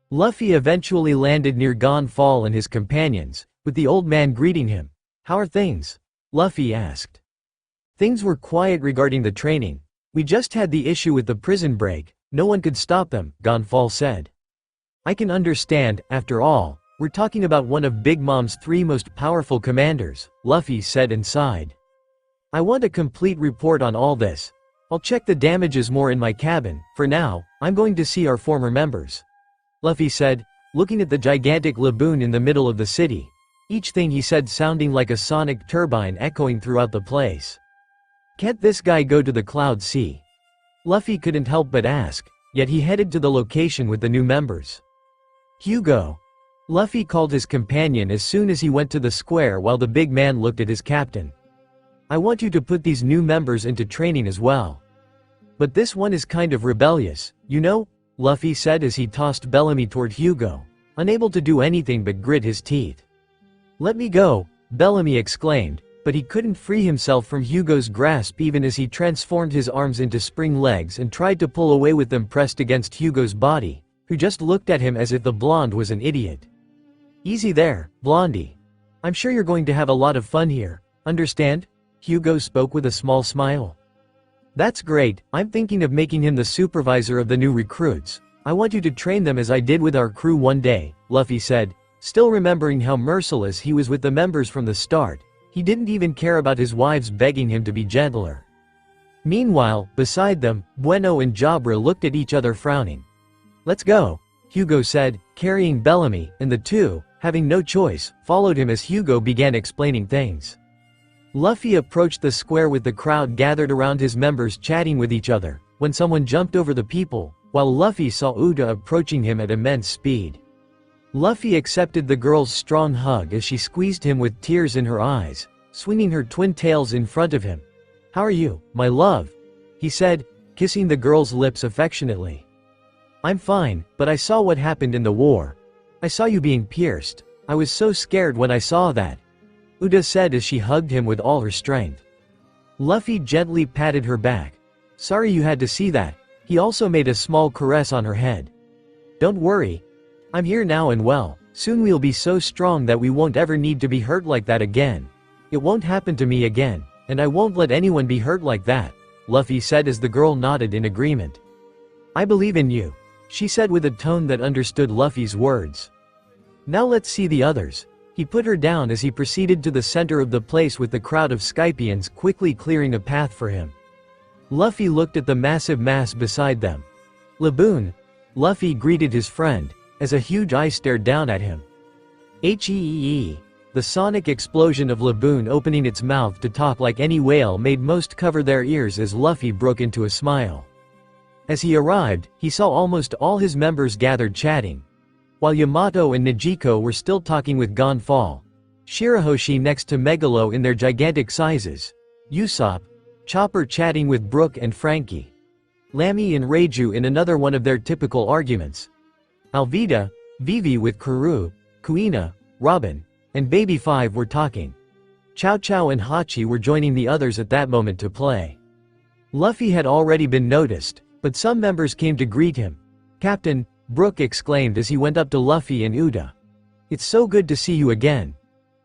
Luffy eventually landed near Gonfall and his companions, with the old man greeting him. "How are things?" Luffy asked. "Things were quiet regarding the training. We just had the issue with the prison break, no one could stop them," Gonfall said. "I can understand, after all, we're talking about one of Big Mom's 3 most powerful commanders," Luffy said and sighed. "I want a complete report on all this. I'll check the damages more in my cabin. For now, I'm going to see our former members," Luffy said, looking at the gigantic lagoon in the middle of the city. Each thing he said sounding like a sonic turbine echoing throughout the place. "Can't this guy go to the Cloud Sea?" Luffy couldn't help but ask, yet he headed to the location with the new members. "Hugo." Luffy called his companion as soon as he went to the square while the big man looked at his captain. "I want you to put these new members into training as well. But this one is kind of rebellious, you know," Luffy said as he tossed Bellamy toward Hugo, unable to do anything but grit his teeth. "Let me go," Bellamy exclaimed, but he couldn't free himself from Hugo's grasp even as he transformed his arms into spring legs and tried to pull away with them pressed against Hugo's body, who just looked at him as if the blonde was an idiot. "Easy there, Blondie. I'm sure you're going to have a lot of fun here, understand?" Hugo spoke with a small smile. "That's great, I'm thinking of making him the supervisor of the new recruits. I want you to train them as I did with our crew one day," Luffy said, still remembering how merciless he was with the members from the start. He didn't even care about his wives begging him to be gentler. Meanwhile, beside them, Bueno and Jabra looked at each other frowning. "Let's go," Hugo said, carrying Bellamy, and the two, having no choice, followed him as Hugo began explaining things. Luffy approached the square with the crowd gathered around his members chatting with each other, when someone jumped over the people, while Luffy saw Uda approaching him at immense speed. Luffy accepted the girl's strong hug as she squeezed him with tears in her eyes, swinging her twin tails in front of him. "How are you, my love?" he said, kissing the girl's lips affectionately. "I'm fine, but I saw what happened in the war. I saw you being pierced. I was so scared when I saw that," Uda said as she hugged him with all her strength. Luffy gently patted her back. "Sorry you had to see that." He also made a small caress on her head. "Don't worry. I'm here now and well. Soon we'll be so strong that we won't ever need to be hurt like that again. It won't happen to me again, and I won't let anyone be hurt like that," Luffy said as the girl nodded in agreement. "I believe in you," she said with a tone that understood Luffy's words. "Now let's see the others." He put her down as he proceeded to the center of the place with the crowd of Skypians quickly clearing a path for him. Luffy looked at the massive mass beside them. "Laboon," Luffy greeted his friend, as a huge eye stared down at him. "Heee." The sonic explosion of Laboon opening its mouth to talk like any whale made most cover their ears as Luffy broke into a smile. As he arrived, he saw almost all his members gathered chatting. While Yamato and Nijiko were still talking with Gonfall, Shirahoshi next to Megalo in their gigantic sizes, Usopp, Chopper chatting with Brook and Frankie, Lamy and Reiju in another one of their typical arguments, Alvida, Vivi with Karoo, Kuina, Robin, and Baby 5 were talking. Chow Chow and Hachi were joining the others at that moment to play. Luffy had already been noticed, but some members came to greet him. "Captain," Brook exclaimed as he went up to Luffy and Uda. "It's so good to see you again.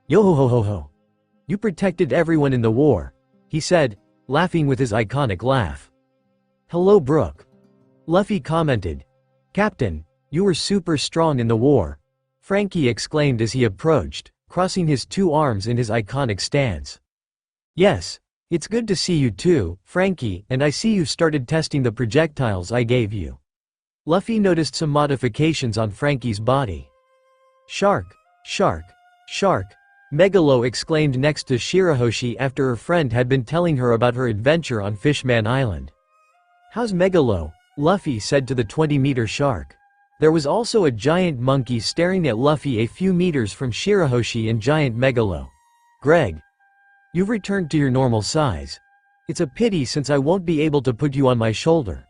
Yo-ho-ho-ho-ho. You protected everyone in the war," he said, laughing with his iconic laugh. "Hello Brook," Luffy commented. "Captain, you were super strong in the war," Frankie exclaimed as he approached, crossing his two arms in his iconic stance. "Yes, it's good to see you too, Frankie, and I see you've started testing the projectiles I gave you." Luffy noticed some modifications on Frankie's body. "Shark, shark, shark," Megalo exclaimed next to Shirahoshi after her friend had been telling her about her adventure on Fishman Island. "How's Megalo?" Luffy said to the 20-meter shark. There was also a giant monkey staring at Luffy a few meters from Shirahoshi and giant Megalo. Greg. You've returned to your normal size. It's a pity since I won't be able to put you on my shoulder.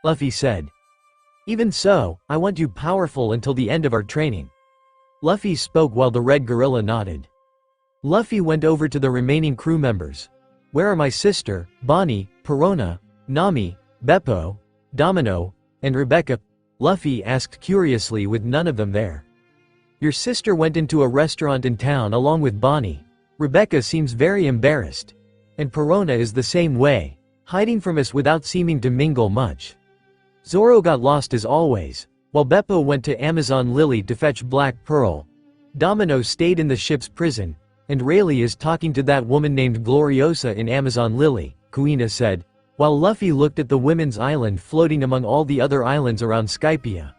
Luffy said. Even so, I want you powerful until the end of our training. Luffy spoke while the red gorilla nodded. Luffy went over to the remaining crew members. Where are my sister, Bonnie, Perona, Nami, Beppo, Domino, and Rebecca? Luffy asked curiously with none of them there. Your sister went into a restaurant in town along with Bonnie. Rebecca seems very embarrassed. And Perona is the same way, hiding from us without seeming to mingle much. Zoro got lost as always, while Beppo went to Amazon Lily to fetch Black Pearl. Domino stayed in the ship's prison, and Rayleigh is talking to that woman named Gloriosa in Amazon Lily, Kuina said, while Luffy looked at the women's island floating among all the other islands around Skypia.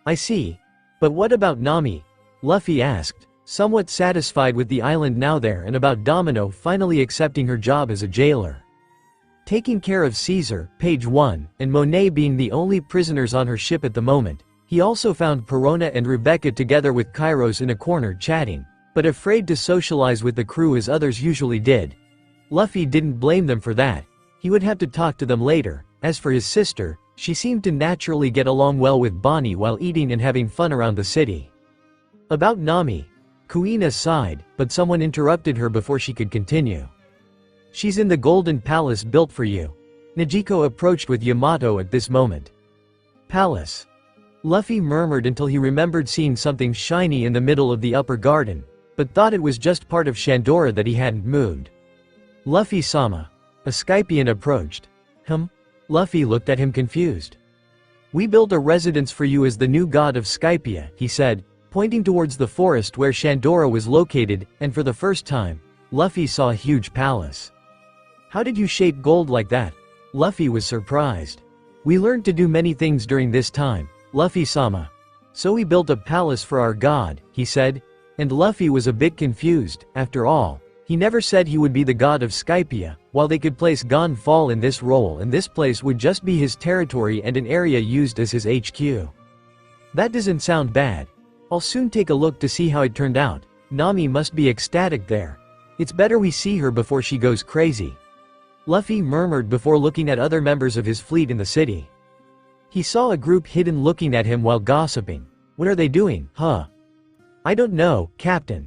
I see. But what about Nami? Luffy asked, somewhat satisfied with the island now there and about Domino finally accepting her job as a jailer. Taking care of Caesar, Page 1, and Monet being the only prisoners on her ship at the moment, he also found Perona and Rebecca together with Kairos in a corner chatting, but afraid to socialize with the crew as others usually did. Luffy didn't blame them for that. He would have to talk to them later. As for his sister, she seemed to naturally get along well with Bonnie while eating and having fun around the city. About Nami, Kuina sighed, but someone interrupted her before she could continue. She's in the golden palace built for you. Nejiko approached with Yamato at this moment. Palace. Luffy murmured until he remembered seeing something shiny in the middle of the upper garden, but thought it was just part of Shandora that he hadn't moved. Luffy-sama. A Skypian approached. Luffy looked at him confused. We built a residence for you as the new god of Skypia, he said, pointing towards the forest where Shandora was located, and for the first time, Luffy saw a huge palace. How did you shape gold like that? Luffy was surprised. We learned to do many things during this time, Luffy-sama. So we built a palace for our god, he said, and Luffy was a bit confused. After all, he never said he would be the god of Skypia, while they could place Gon Fall in this role and this place would just be his territory and an area used as his HQ. That doesn't sound bad. I'll soon take a look to see how it turned out. Nami must be ecstatic there. It's better we see her before she goes crazy. Luffy murmured before looking at other members of his fleet in the city. He saw a group hidden looking at him while gossiping. What are they doing, huh? I don't know, Captain.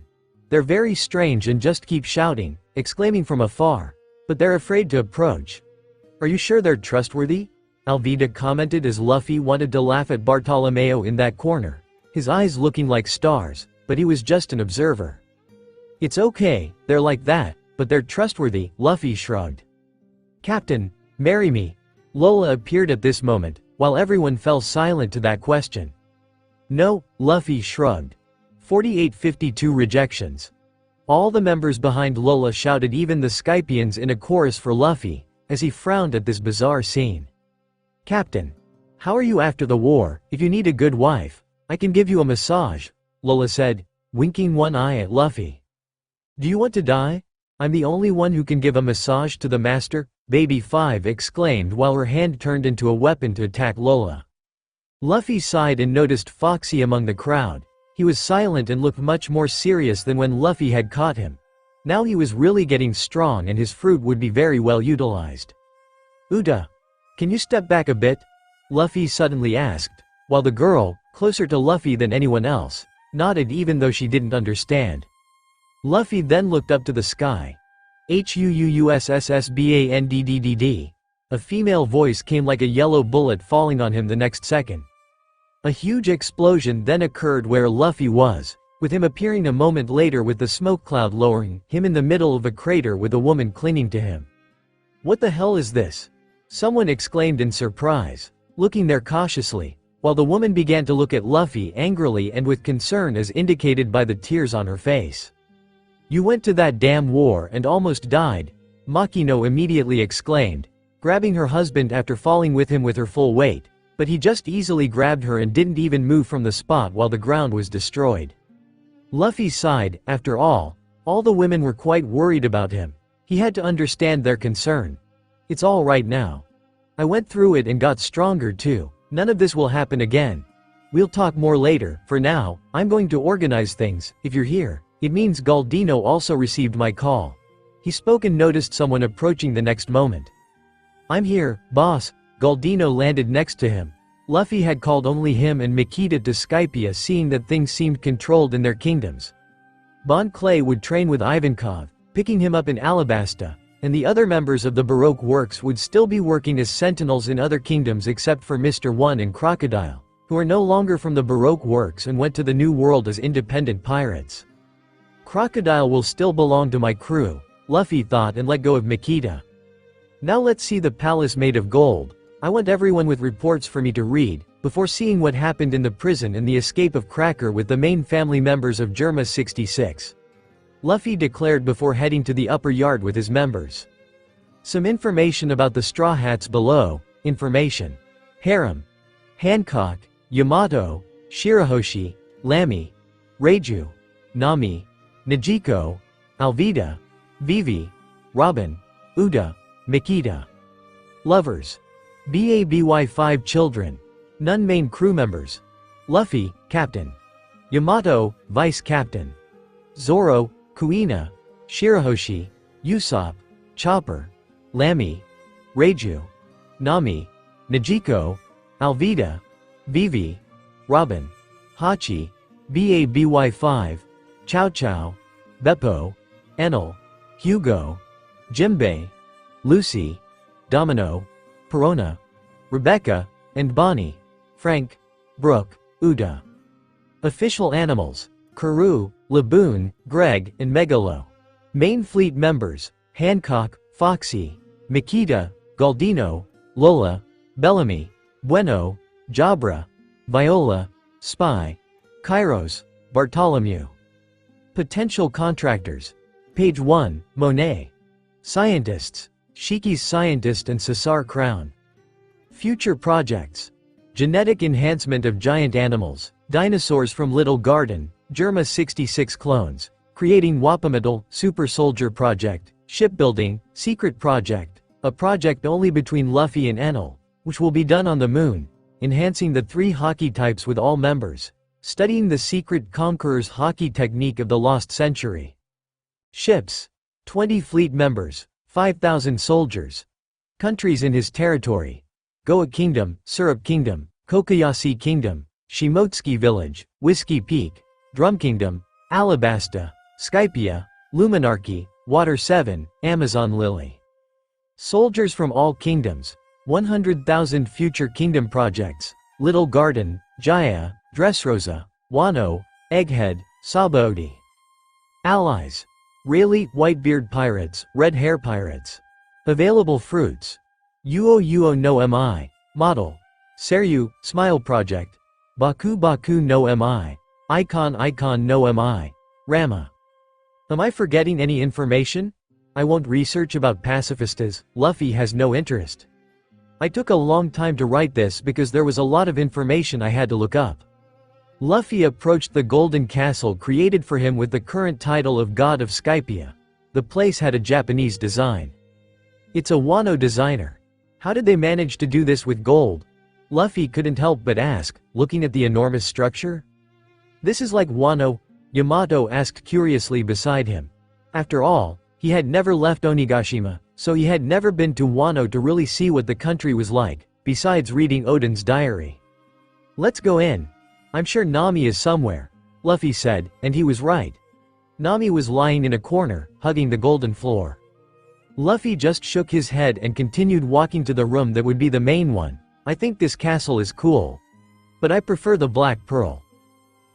They're very strange and just keep shouting, exclaiming from afar. But they're afraid to approach. Are you sure they're trustworthy? Alvida commented as Luffy wanted to laugh at Bartolomeo in that corner, his eyes looking like stars, but he was just an observer. It's okay, they're like that, but they're trustworthy, Luffy shrugged. Captain, marry me. Lola appeared at this moment, while everyone fell silent to that question. No, Luffy shrugged. 4852 rejections. All the members behind Lola shouted, even the Skypians, in a chorus for Luffy, as he frowned at this bizarre scene. Captain, how are you after the war? If you need a good wife, I can give you a massage, Lola said, winking one eye at Luffy. Do you want to die? I'm the only one who can give a massage to the master, Baby 5 exclaimed while her hand turned into a weapon to attack Lola. Luffy sighed and noticed Foxy among the crowd. He was silent and looked much more serious than when Luffy had caught him. Now he was really getting strong and his fruit would be very well utilized. Uda, can you step back a bit? Luffy suddenly asked, while the girl, closer to Luffy than anyone else, nodded even though she didn't understand. Luffy then looked up to the sky. HUUSSSBANDDDD. A female voice came like a yellow bullet falling on him the next second. A huge explosion then occurred where Luffy was, with him appearing a moment later with the smoke cloud lowering him in the middle of a crater with a woman clinging to him. What the hell is this? Someone exclaimed in surprise, looking there cautiously, while the woman began to look at Luffy angrily and with concern as indicated by the tears on her face. You went to that damn war and almost died, Makino immediately exclaimed, grabbing her husband after falling with him with her full weight. But he just easily grabbed her and didn't even move from the spot while the ground was destroyed. Luffy sighed. After all the women were quite worried about him. He had to understand their concern. It's all right now. I went through it and got stronger too. None of this will happen again. We'll talk more later. For now, I'm going to organize things. If you're here, it means Galdino also received my call. He spoke and noticed someone approaching the next moment. I'm here, boss. Galdino landed next to him. Luffy had called only him and Makita to Skypia, seeing that things seemed controlled in their kingdoms. Bon Clay would train with Ivankov, picking him up in Alabasta, and the other members of the Baroque works would still be working as sentinels in other kingdoms except for Mr. One and Crocodile, who are no longer from the Baroque works and went to the New World as independent pirates. Crocodile will still belong to my crew, Luffy thought, and let go of Makita. Now let's see the palace made of gold. I want everyone with reports for me to read, before seeing what happened in the prison and the escape of Cracker with the main family members of Germa 66. Luffy declared before heading to the upper yard with his members. Some information about the Straw Hats below. Information. Harem. Hancock, Yamato, Shirahoshi, Lami, Reiju, Nami, Najiko, Alvida, Vivi, Robin, Uda, Makita. Lovers. BABY 5 children. None main crew members. Luffy, Captain. Yamato, Vice Captain. Zoro, Kuina, Shirahoshi, Usopp, Chopper, Lami, Reiju, Nami, Najiko, Alvida, Vivi, Robin, Hachi, BABY 5, Chow Chow, Beppo, Enel, Hugo, Jimbei, Lucy, Domino, Perona, Rebecca, and Bonnie, Frank, Brooke, Uda. Official animals: Karoo, Laboon, Greg, and Megalo. Main fleet members: Hancock, Foxy, Makita, Galdino, Lola, Bellamy, Bueno, Jabra, Viola, Spy, Kairos, Bartholomew. Potential contractors: Page 1, Monet. Scientists: Shiki's Scientist and Cesar Crown. Future projects: genetic enhancement of giant animals, dinosaurs from Little Garden, Germa 66 clones, creating Wapamadal, Super Soldier Project, shipbuilding, secret project, a project only between Luffy and Enel, which will be done on the moon, enhancing the 3 hockey types with all members, studying the secret Conqueror's hockey technique of the lost century. Ships: 20 fleet members, 5,000 soldiers. Countries in his territory: Goa Kingdom, Syrup Kingdom, Kokoyasi Kingdom, Shimotsuki Village, Whiskey Peak, Drum Kingdom, Alabasta, Skypia, Luminarchy, Water 7, Amazon Lily. Soldiers from all kingdoms: 100,000 future kingdom projects: Little Garden, Jaya, Dressrosa, Wano, Egghead, Sabaody. Allies: Rayleigh, Whitebeard Pirates, Red Hair Pirates. Available fruits: Uo no Mi, Model. Seryu, Smile Project. Baku Baku no Mi. Eikon Eikon no Mi. Rama. Am I forgetting any information? I won't research about pacifistas. Luffy has no interest. I took a long time to write this because there was a lot of information I had to look up. Luffy approached the Golden Castle created for him with the current title of God of Skypia. The place had a Japanese design. It's a Wano designer. How did they manage to do this with gold? Luffy couldn't help but ask, looking at the enormous structure. This is like Wano? Yamato asked curiously beside him. After all, he had never left Onigashima, so he had never been to Wano to really see what the country was like, besides reading Oden's diary. Let's go in. I'm sure Nami is somewhere, Luffy said, and he was right. Nami was lying in a corner, hugging the golden floor. Luffy just shook his head and continued walking to the room that would be the main one. I think this castle is cool. But I prefer the Black Pearl.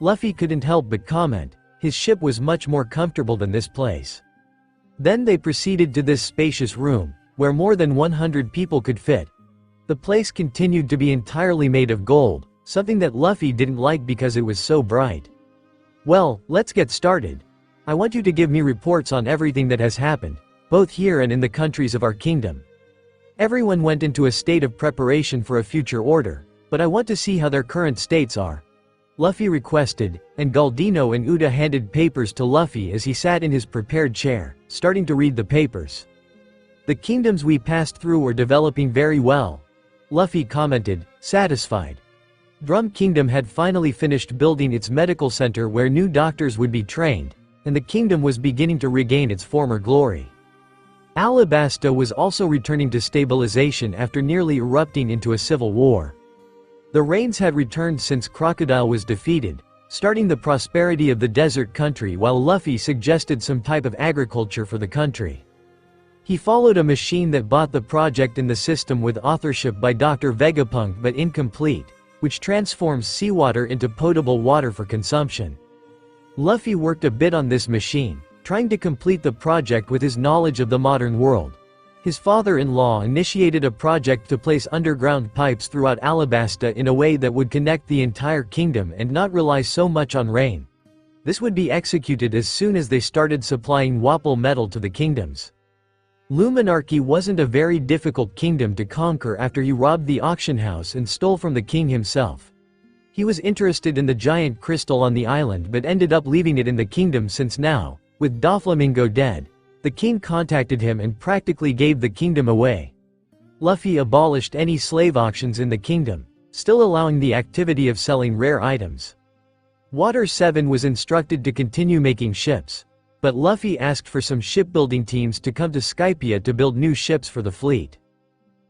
Luffy couldn't help but comment, his ship was much more comfortable than this place. Then they proceeded to this spacious room, where more than 100 people could fit. The place continued to be entirely made of gold, something that Luffy didn't like because it was so bright. Well, let's get started. I want you to give me reports on everything that has happened, both here and in the countries of our kingdom. Everyone went into a state of preparation for a future order, but I want to see how their current states are. Luffy requested, and Galdino and Uda handed papers to Luffy as he sat in his prepared chair, starting to read the papers. The kingdoms we passed through were developing very well, Luffy commented, satisfied. Drum Kingdom had finally finished building its medical center where new doctors would be trained, and the kingdom was beginning to regain its former glory. Alabasta was also returning to stabilization after nearly erupting into a civil war. The rains had returned since Crocodile was defeated, starting the prosperity of the desert country, while Luffy suggested some type of agriculture for the country. He followed a machine that bought the project in the system with authorship by Dr. Vegapunk but incomplete, which transforms seawater into potable water for consumption. Luffy worked a bit on this machine, trying to complete the project with his knowledge of the modern world. His father-in-law initiated a project to place underground pipes throughout Alabasta in a way that would connect the entire kingdom and not rely so much on rain. This would be executed as soon as they started supplying Wapol metal to the kingdoms. Luminarchy wasn't a very difficult kingdom to conquer after he robbed the auction house and stole from the king himself. He was interested in the giant crystal on the island but ended up leaving it in the kingdom since now, with Doflamingo dead, the king contacted him and practically gave the kingdom away. Luffy abolished any slave auctions in the kingdom, still allowing the activity of selling rare items. Water 7 was instructed to continue making ships, but Luffy asked for some shipbuilding teams to come to Skypia to build new ships for the fleet.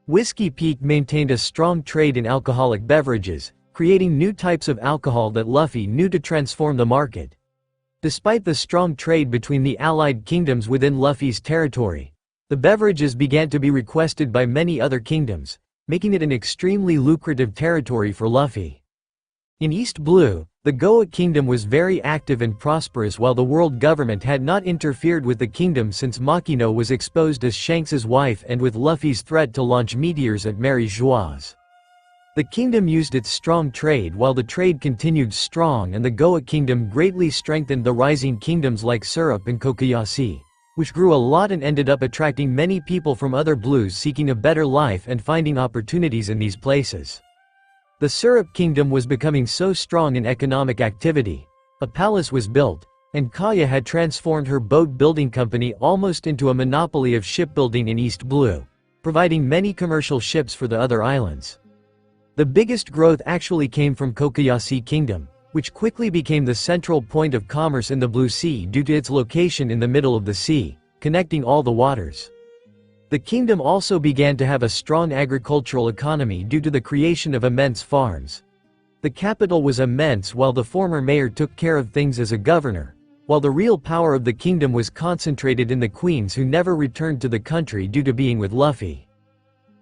Whiskey Peak maintained a strong trade in alcoholic beverages, creating new types of alcohol that Luffy knew to transform the market. Despite the strong trade between the allied kingdoms within Luffy's territory, the beverages began to be requested by many other kingdoms, making it an extremely lucrative territory for Luffy. In East Blue, the Goa Kingdom was very active and prosperous while the world government had not interfered with the kingdom since Makino was exposed as Shanks's wife and with Luffy's threat to launch meteors at Mary Joieuse. The kingdom used its strong trade while the trade continued strong, and the Goa Kingdom greatly strengthened the rising kingdoms like Syrup and Kokoyasi, which grew a lot and ended up attracting many people from other blues seeking a better life and finding opportunities in these places. The Syrup Kingdom was becoming so strong in economic activity, a palace was built, and Kaya had transformed her boat-building company almost into a monopoly of shipbuilding in East Blue, providing many commercial ships for the other islands. The biggest growth actually came from Kokoyasi Kingdom, which quickly became the central point of commerce in the Blue Sea due to its location in the middle of the sea, connecting all the waters. The kingdom also began to have a strong agricultural economy due to the creation of immense farms. The capital was immense while the former mayor took care of things as a governor, while the real power of the kingdom was concentrated in the queens who never returned to the country due to being with Luffy.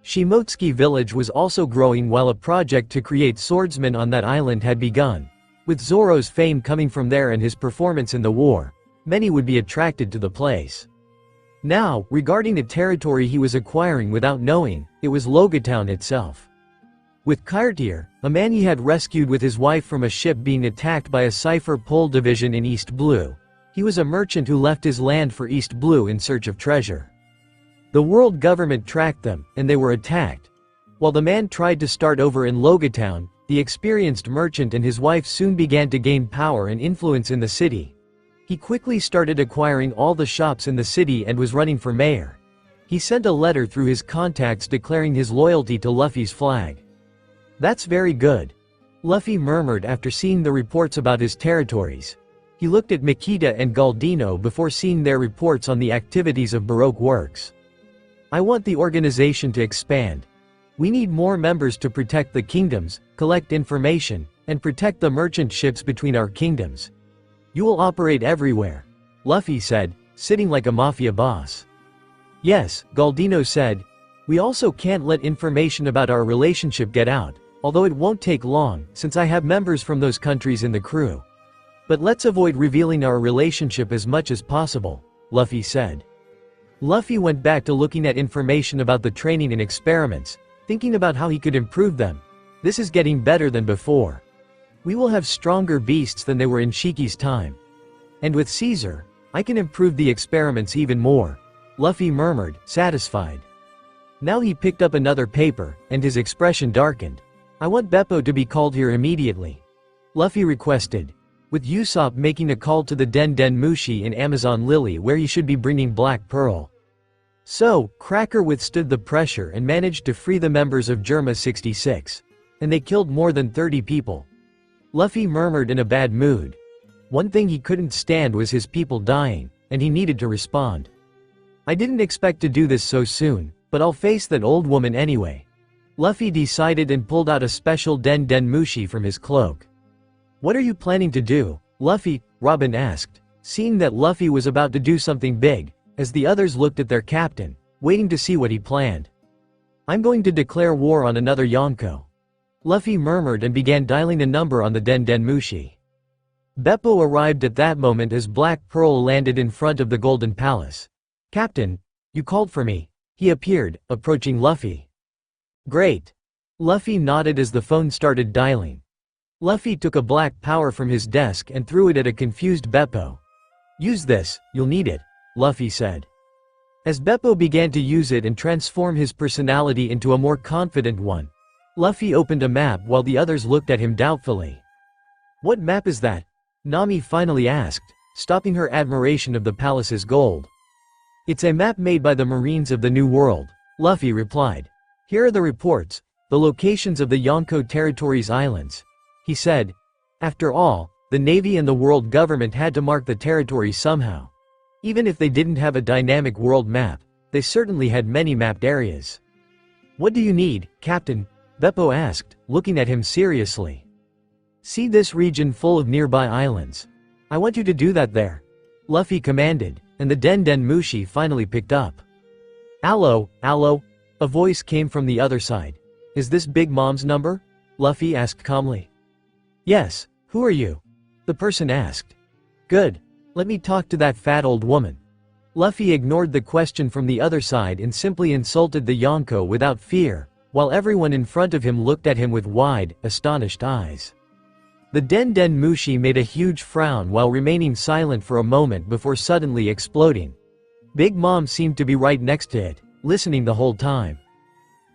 Shimotsuki village was also growing while a project to create swordsmen on that island had begun. With Zoro's fame coming from there and his performance in the war, many would be attracted to the place. Now, regarding the territory he was acquiring without knowing, it was Logatown itself. With Kairtir, a man he had rescued with his wife from a ship being attacked by a Cypher Pole division in East Blue, he was a merchant who left his land for East Blue in search of treasure. The world government tracked them, and they were attacked. While the man tried to start over in Logatown, the experienced merchant and his wife soon began to gain power and influence in the city. He quickly started acquiring all the shops in the city and was running for mayor. He sent a letter through his contacts declaring his loyalty to Luffy's flag. "That's very good," Luffy murmured after seeing the reports about his territories. He looked at Makita and Galdino before seeing their reports on the activities of Baroque Works. "I want the organization to expand. We need more members to protect the kingdoms, collect information, and protect the merchant ships between our kingdoms. You will operate everywhere," Luffy said, sitting like a mafia boss. "Yes," Galdino said. "We also can't let information about our relationship get out, although it won't take long, since I have members from those countries in the crew. But let's avoid revealing our relationship as much as possible," Luffy said. Luffy went back to looking at information about the training and experiments, thinking about how he could improve them. This is getting better than before. We will have stronger beasts than they were in Shiki's time. And with Caesar, I can improve the experiments even more, Luffy murmured, satisfied. Now he picked up another paper, and his expression darkened. "I want Beppo to be called here immediately," Luffy requested, with Usopp making a call to the Den Den Mushi in Amazon Lily where he should be bringing Black Pearl. So, Cracker withstood the pressure and managed to free the members of Germa 66. And they killed more than 30 people. Luffy murmured in a bad mood. One thing he couldn't stand was his people dying, and he needed to respond. I didn't expect to do this so soon, but I'll face that old woman anyway. Luffy decided and pulled out a special Den Den Mushi from his cloak. What are you planning to do, Luffy? Robin asked, seeing that Luffy was about to do something big, as the others looked at their captain, waiting to see what he planned. I'm going to declare war on another Yonko. Luffy murmured and began dialing a number on the Den Den Mushi. Beppo arrived at that moment as Black Pearl landed in front of the Golden Palace. Captain, you called for me. He appeared, approaching Luffy. Great. Luffy nodded as the phone started dialing. Luffy took a black power from his desk and threw it at a confused Beppo. Use this, you'll need it, Luffy said. As Beppo began to use it and transform his personality into a more confident one, Luffy opened a map while the others looked at him doubtfully. What map is that? Nami finally asked, stopping her admiration of the palace's gold. It's a map made by the Marines of the New World, Luffy replied. Here are the reports, the locations of the Yonko Territory's islands. He said. After all, the Navy and the world government had to mark the territory somehow. Even if they didn't have a dynamic world map, they certainly had many mapped areas. What do you need, Captain? Beppo asked, looking at him seriously. See this region full of nearby islands. I want you to do that there. Luffy commanded, and the Den Den Mushi finally picked up. Allo, allo? A voice came from the other side. Is this Big Mom's number? Luffy asked calmly. Yes, who are you? The person asked. Good. Let me talk to that fat old woman. Luffy ignored the question from the other side and simply insulted the Yonko without fear, while everyone in front of him looked at him with wide, astonished eyes. The Den Den Mushi made a huge frown while remaining silent for a moment before suddenly exploding. Big Mom seemed to be right next to it, listening the whole time.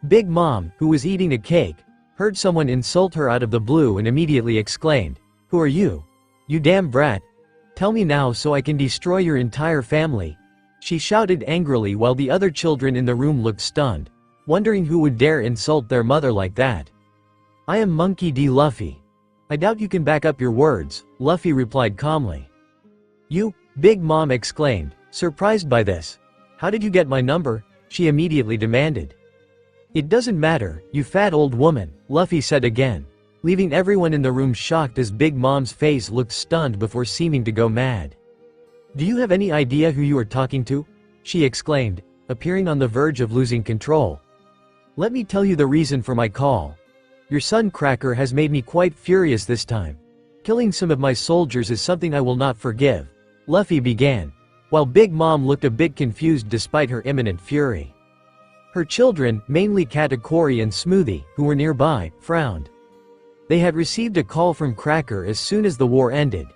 Big Mom, who was eating a cake, heard someone insult her out of the blue and immediately exclaimed, "Who are you? You damn brat! Tell me now so I can destroy your entire family." She shouted angrily while the other children in the room looked stunned, wondering who would dare insult their mother like that. I am Monkey D. Luffy. I doubt you can back up your words, Luffy replied calmly. You? Big Mom exclaimed, surprised by this. How did you get my number? She immediately demanded. It doesn't matter, you fat old woman, Luffy said again, leaving everyone in the room shocked as Big Mom's face looked stunned before seeming to go mad. Do you have any idea who you are talking to? She exclaimed, appearing on the verge of losing control. Let me tell you the reason for my call. Your son Cracker has made me quite furious this time. Killing some of my soldiers is something I will not forgive, Luffy began, while Big Mom looked a bit confused despite her imminent fury. Her children, mainly Katakuri and Smoothie, who were nearby, frowned. They had received a call from Cracker as soon as the war ended.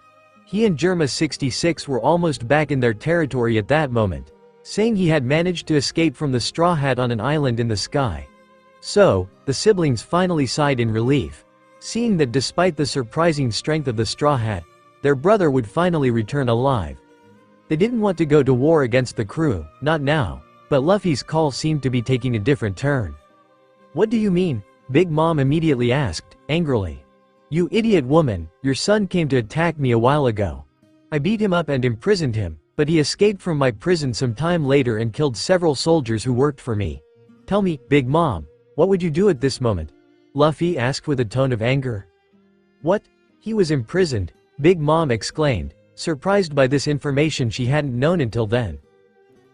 He and Germa 66 were almost back in their territory at that moment, saying he had managed to escape from the Straw Hat on an island in the sky. So, the siblings finally sighed in relief, seeing that despite the surprising strength of the Straw Hat, their brother would finally return alive. They didn't want to go to war against the crew, not now, but Luffy's call seemed to be taking a different turn. What do you mean? Big Mom immediately asked, angrily. You idiot woman, your son came to attack me a while ago. I beat him up and imprisoned him, but he escaped from my prison some time later and killed several soldiers who worked for me. Tell me, Big Mom, what would you do at this moment? Luffy asked with a tone of anger. What? He was imprisoned? Big Mom exclaimed, surprised by this information she hadn't known until then.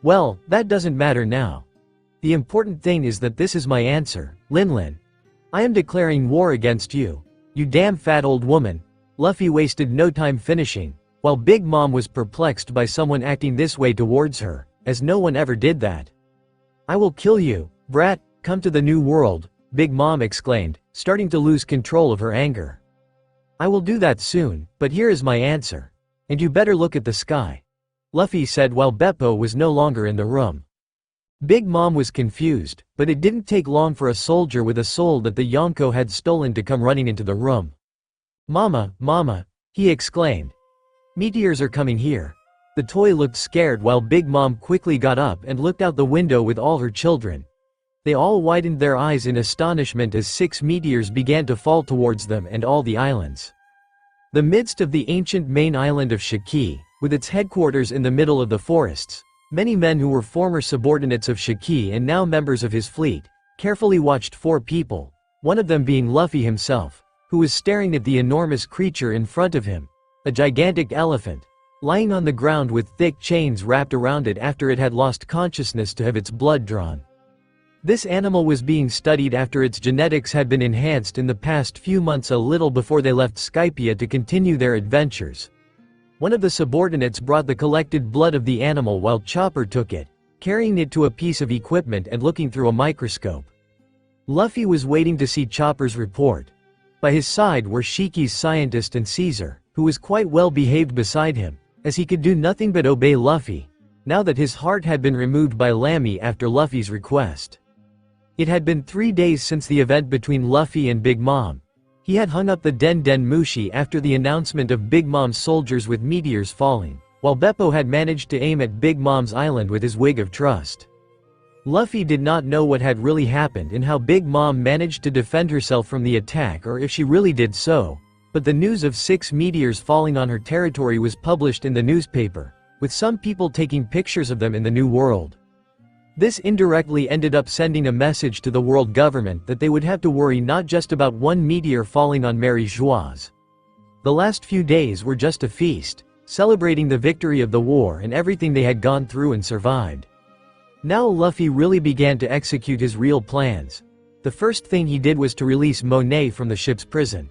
Well, that doesn't matter now. The important thing is that this is my answer, Lin. I am declaring war against you. You damn fat old woman. Luffy wasted no time finishing, while Big Mom was perplexed by someone acting this way towards her, as no one ever did that. I will kill you, brat, come to the new world, Big Mom exclaimed, starting to lose control of her anger. I will do that soon, but here is my answer. And you better look at the sky. Luffy said while Beppo was no longer in the room. Big Mom was confused, but it didn't take long for a soldier with a soul that the Yonko had stolen to come running into the room. Mama, Mama, he exclaimed. Meteors are coming here. The toy looked scared while Big Mom quickly got up and looked out the window with all her children. They all widened their eyes in astonishment as 6 meteors began to fall towards them and all the islands. The midst of the ancient main island of Shiki, with its headquarters in the middle of the forests, many men who were former subordinates of Shiki and now members of his fleet, carefully watched 4 people, one of them being Luffy himself, who was staring at the enormous creature in front of him, a gigantic elephant, lying on the ground with thick chains wrapped around it after it had lost consciousness to have its blood drawn. This animal was being studied after its genetics had been enhanced in the past few months, a little before they left Skypia to continue their adventures. One of the subordinates brought the collected blood of the animal while Chopper took it, carrying it to a piece of equipment and looking through a microscope. Luffy was waiting to see Chopper's report. By his side were Shiki's scientist and Caesar, who was quite well behaved beside him, as he could do nothing but obey Luffy, now that his heart had been removed by Lami after Luffy's request. It had been 3 days since the event between Luffy and Big Mom. He had hung up the Den Den Mushi after the announcement of Big Mom's soldiers with meteors falling, while Beppo had managed to aim at Big Mom's island with his wig of trust. Luffy did not know what had really happened and how Big Mom managed to defend herself from the attack, or if she really did so, but the news of 6 meteors falling on her territory was published in the newspaper, with some people taking pictures of them in the New World. This indirectly ended up sending a message to the world government that they would have to worry not just about one meteor falling on Mary Joieuse. The last few days were just a feast, celebrating the victory of the war and everything they had gone through and survived. Now Luffy really began to execute his real plans. The first thing he did was to release Monet from the ship's prison.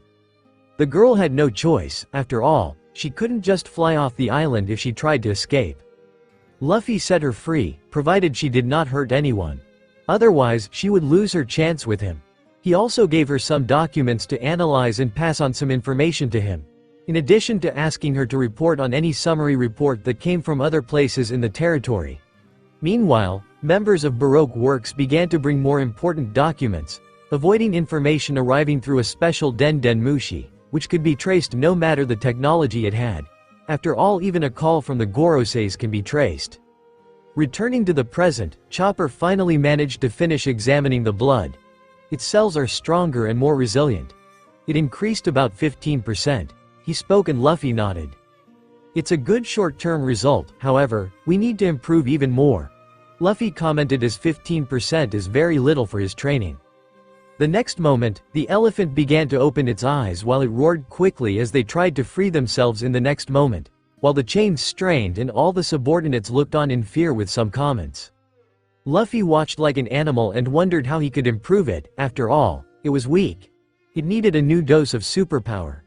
The girl had no choice, after all, she couldn't just fly off the island if she tried to escape. Luffy set her free, provided she did not hurt anyone. Otherwise, she would lose her chance with him. He also gave her some documents to analyze and pass on some information to him, in addition to asking her to report on any summary report that came from other places in the territory. Meanwhile, members of Baroque Works began to bring more important documents, avoiding information arriving through a special Den Den Mushi, which could be traced no matter the technology it had. After all, even a call from the Goroseis can be traced. Returning to the present, Chopper finally managed to finish examining the blood. Its cells are stronger and more resilient. It increased about 15%. He spoke and Luffy nodded. It's a good short-term result, however, we need to improve even more. Luffy commented, as 15% is very little for his training. The next moment, the elephant began to open its eyes while it roared quickly as they tried to free themselves in the next moment, while the chains strained and all the subordinates looked on in fear with some comments. Luffy watched like an animal and wondered how he could improve it. After all, it was weak. It needed a new dose of superpower.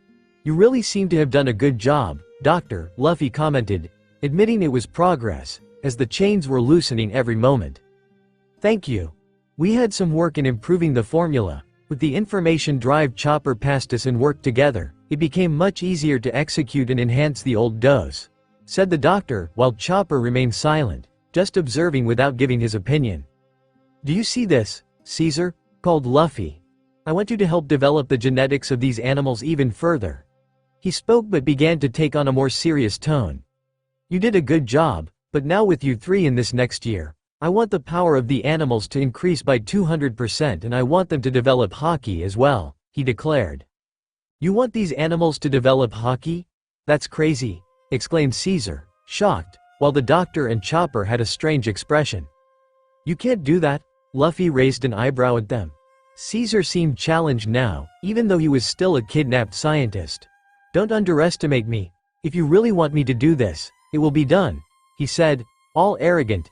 You really seem to have done a good job, Doctor, Luffy commented, admitting it was progress, as the chains were loosening every moment. Thank you. We had some work in improving the formula. With the information drive Chopper passed us and worked together, it became much easier to execute and enhance the old dose, said the doctor, while Chopper remained silent, just observing without giving his opinion. Do you see this, Caesar? Called Luffy. I want you to help develop the genetics of these animals even further. He spoke but began to take on a more serious tone. You did a good job, but now with you 3 in this next year, I want the power of the animals to increase by 200% and I want them to develop hockey as well, he declared. You want these animals to develop hockey? That's crazy, exclaimed Caesar, shocked, while the doctor and Chopper had a strange expression. You can't do that? Luffy raised an eyebrow at them. Caesar seemed challenged now, even though he was still a kidnapped scientist. Don't underestimate me. If you really want me to do this, it will be done, he said, all arrogant.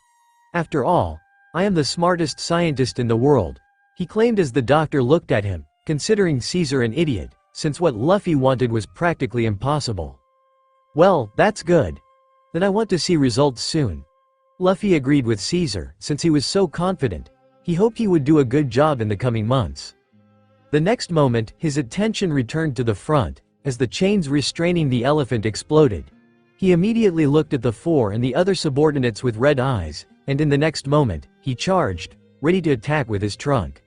After all, I am the smartest scientist in the world, he claimed as the doctor looked at him, considering Caesar an idiot, since what Luffy wanted was practically impossible. Well, that's good. Then I want to see results soon. Luffy agreed with Caesar, since he was so confident. He hoped he would do a good job in the coming months. The next moment, his attention returned to the front, as the chains restraining the elephant exploded. He immediately looked at the 4 and the other subordinates with red eyes, and in the next moment, he charged, ready to attack with his trunk.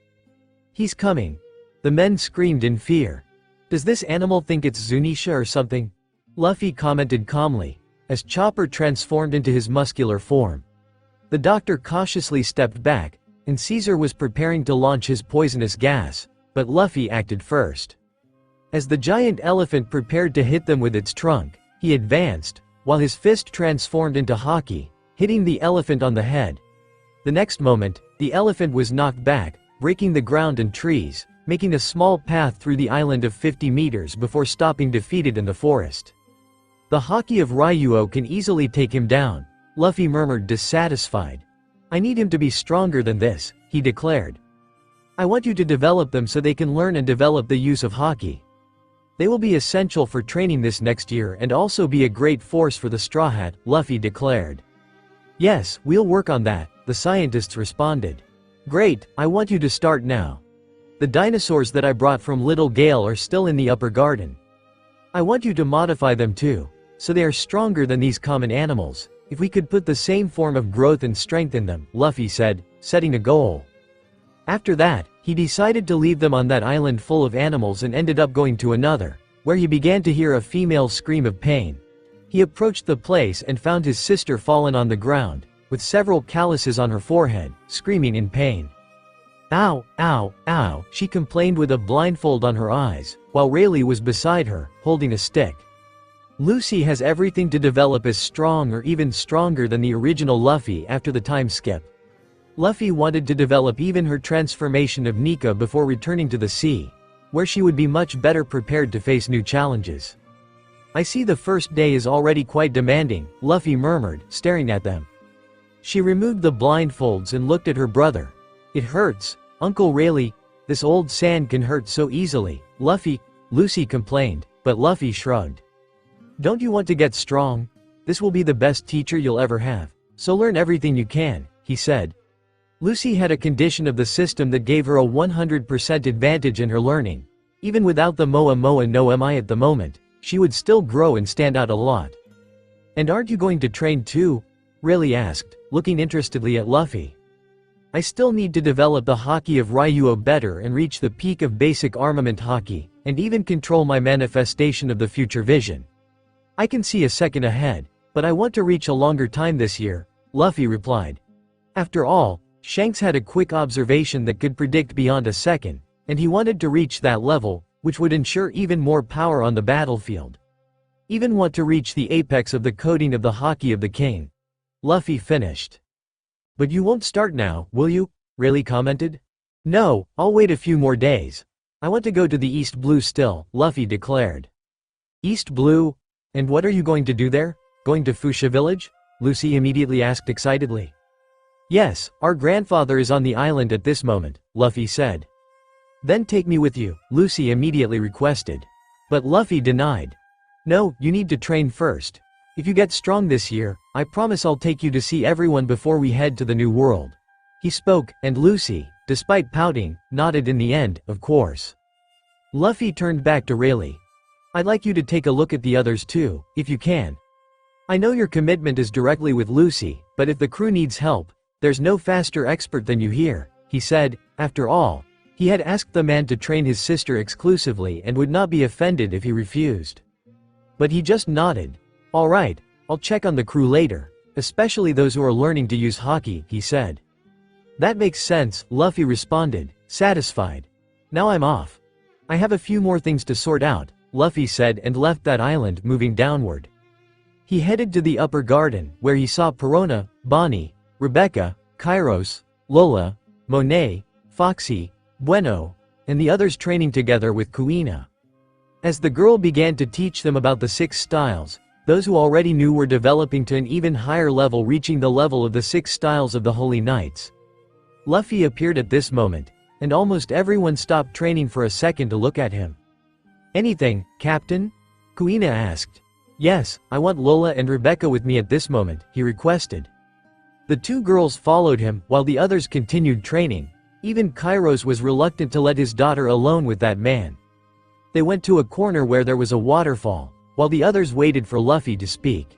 He's coming. The men screamed in fear. Does this animal think it's Zunisha or something? Luffy commented calmly, as Chopper transformed into his muscular form. The doctor cautiously stepped back, and Caesar was preparing to launch his poisonous gas, but Luffy acted first. As the giant elephant prepared to hit them with its trunk, he advanced, while his fist transformed into Haki, hitting the elephant on the head. The next moment, the elephant was knocked back, breaking the ground and trees, making a small path through the island of 50 meters before stopping defeated in the forest. The Haki of Ryuo can easily take him down, Luffy murmured dissatisfied. I need him to be stronger than this, he declared. I want you to develop them so they can learn and develop the use of Haki. They will be essential for training this next year and also be a great force for the Straw Hat, Luffy declared. Yes, we'll work on that, the scientists responded. Great, I want you to start now. The dinosaurs that I brought from Little Gale are still in the upper garden. I want you to modify them too, so they are stronger than these common animals. If we could put the same form of growth and strength in them, Luffy said, setting a goal. After that, he decided to leave them on that island full of animals and ended up going to another, where he began to hear a female scream of pain. He approached the place and found his sister fallen on the ground, with several calluses on her forehead, screaming in pain. Ow, ow, ow, she complained with a blindfold on her eyes, while Rayleigh was beside her, holding a stick. Lucy has everything to develop as strong or even stronger than the original Luffy after the time skip. Luffy wanted to develop even her transformation of Nika before returning to the sea, where she would be much better prepared to face new challenges. I see the first day is already quite demanding, Luffy murmured, staring at them. She removed the blindfolds and looked at her brother. It hurts, Uncle Rayleigh, this old sand can hurt so easily, Lucy complained, but Luffy shrugged. Don't you want to get strong? This will be the best teacher you'll ever have, so learn everything you can, he said. Lucy had a condition of the system that gave her a 100% advantage in her learning. Even without the Moa Moa No Mi at the moment, she would still grow and stand out a lot. And aren't you going to train too? Rayleigh asked, looking interestedly at Luffy. I still need to develop the Haki of Ryuo better and reach the peak of basic armament Haki, and even control my manifestation of the future vision. I can see a second ahead, but I want to reach a longer time this year, Luffy replied. After all, Shanks had a quick observation that could predict beyond a second, and he wanted to reach that level, which would ensure even more power on the battlefield. Even want to reach the apex of the coding of the Haki of the King. Luffy finished. But you won't start now, will you? Rayleigh commented. No, I'll wait a few more days. I want to go to the East Blue still, Luffy declared. East Blue? And what are you going to do there? Going to Fuchsia Village? Lucy immediately asked excitedly. Yes, our grandfather is on the island at this moment, Luffy said. Then take me with you, Lucy immediately requested. But Luffy denied. No, you need to train first. If you get strong this year, I promise I'll take you to see everyone before we head to the New World. He spoke, and Lucy, despite pouting, nodded in the end, of course. Luffy turned back to Rayleigh. I'd like you to take a look at the others too, if you can. I know your commitment is directly with Lucy, but if the crew needs help, there's no faster expert than you here, he said. After all, he had asked the man to train his sister exclusively and would not be offended if he refused. But he just nodded. All right, I'll check on the crew later, especially those who are learning to use Haki, he said. That makes sense, Luffy responded, satisfied. Now I'm off. I have a few more things to sort out, Luffy said and left that island moving downward. He headed to the upper garden, where he saw Perona, Bonnie, Rebecca, Kairos, Lola, Monet, Foxy, Bueno, and the others training together with Kuina. As the girl began to teach them about the 6 styles, those who already knew were developing to an even higher level, reaching the level of the 6 styles of the Holy Knights. Luffy appeared at this moment, and almost everyone stopped training for a second to look at him. Anything, Captain? Kuina asked. Yes, I want Lola and Rebecca with me at this moment, he requested. The 2 girls followed him, while the others continued training. Even Kairos was reluctant to let his daughter alone with that man. They went to a corner where there was a waterfall, while the others waited for Luffy to speak.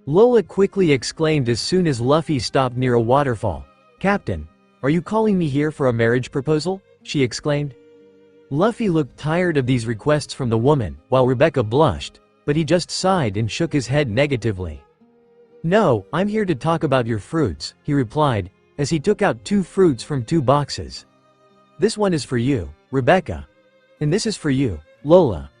Lola quickly exclaimed as soon as Luffy stopped near a waterfall. Captain, are you calling me here for a marriage proposal? She exclaimed. Luffy looked tired of these requests from the woman, while Rebecca blushed, but he just sighed and shook his head negatively. No, I'm here to talk about your fruits, he replied, as he took out 2 fruits from 2 boxes. "This one is for you, Rebecca. And this is for you, Lola.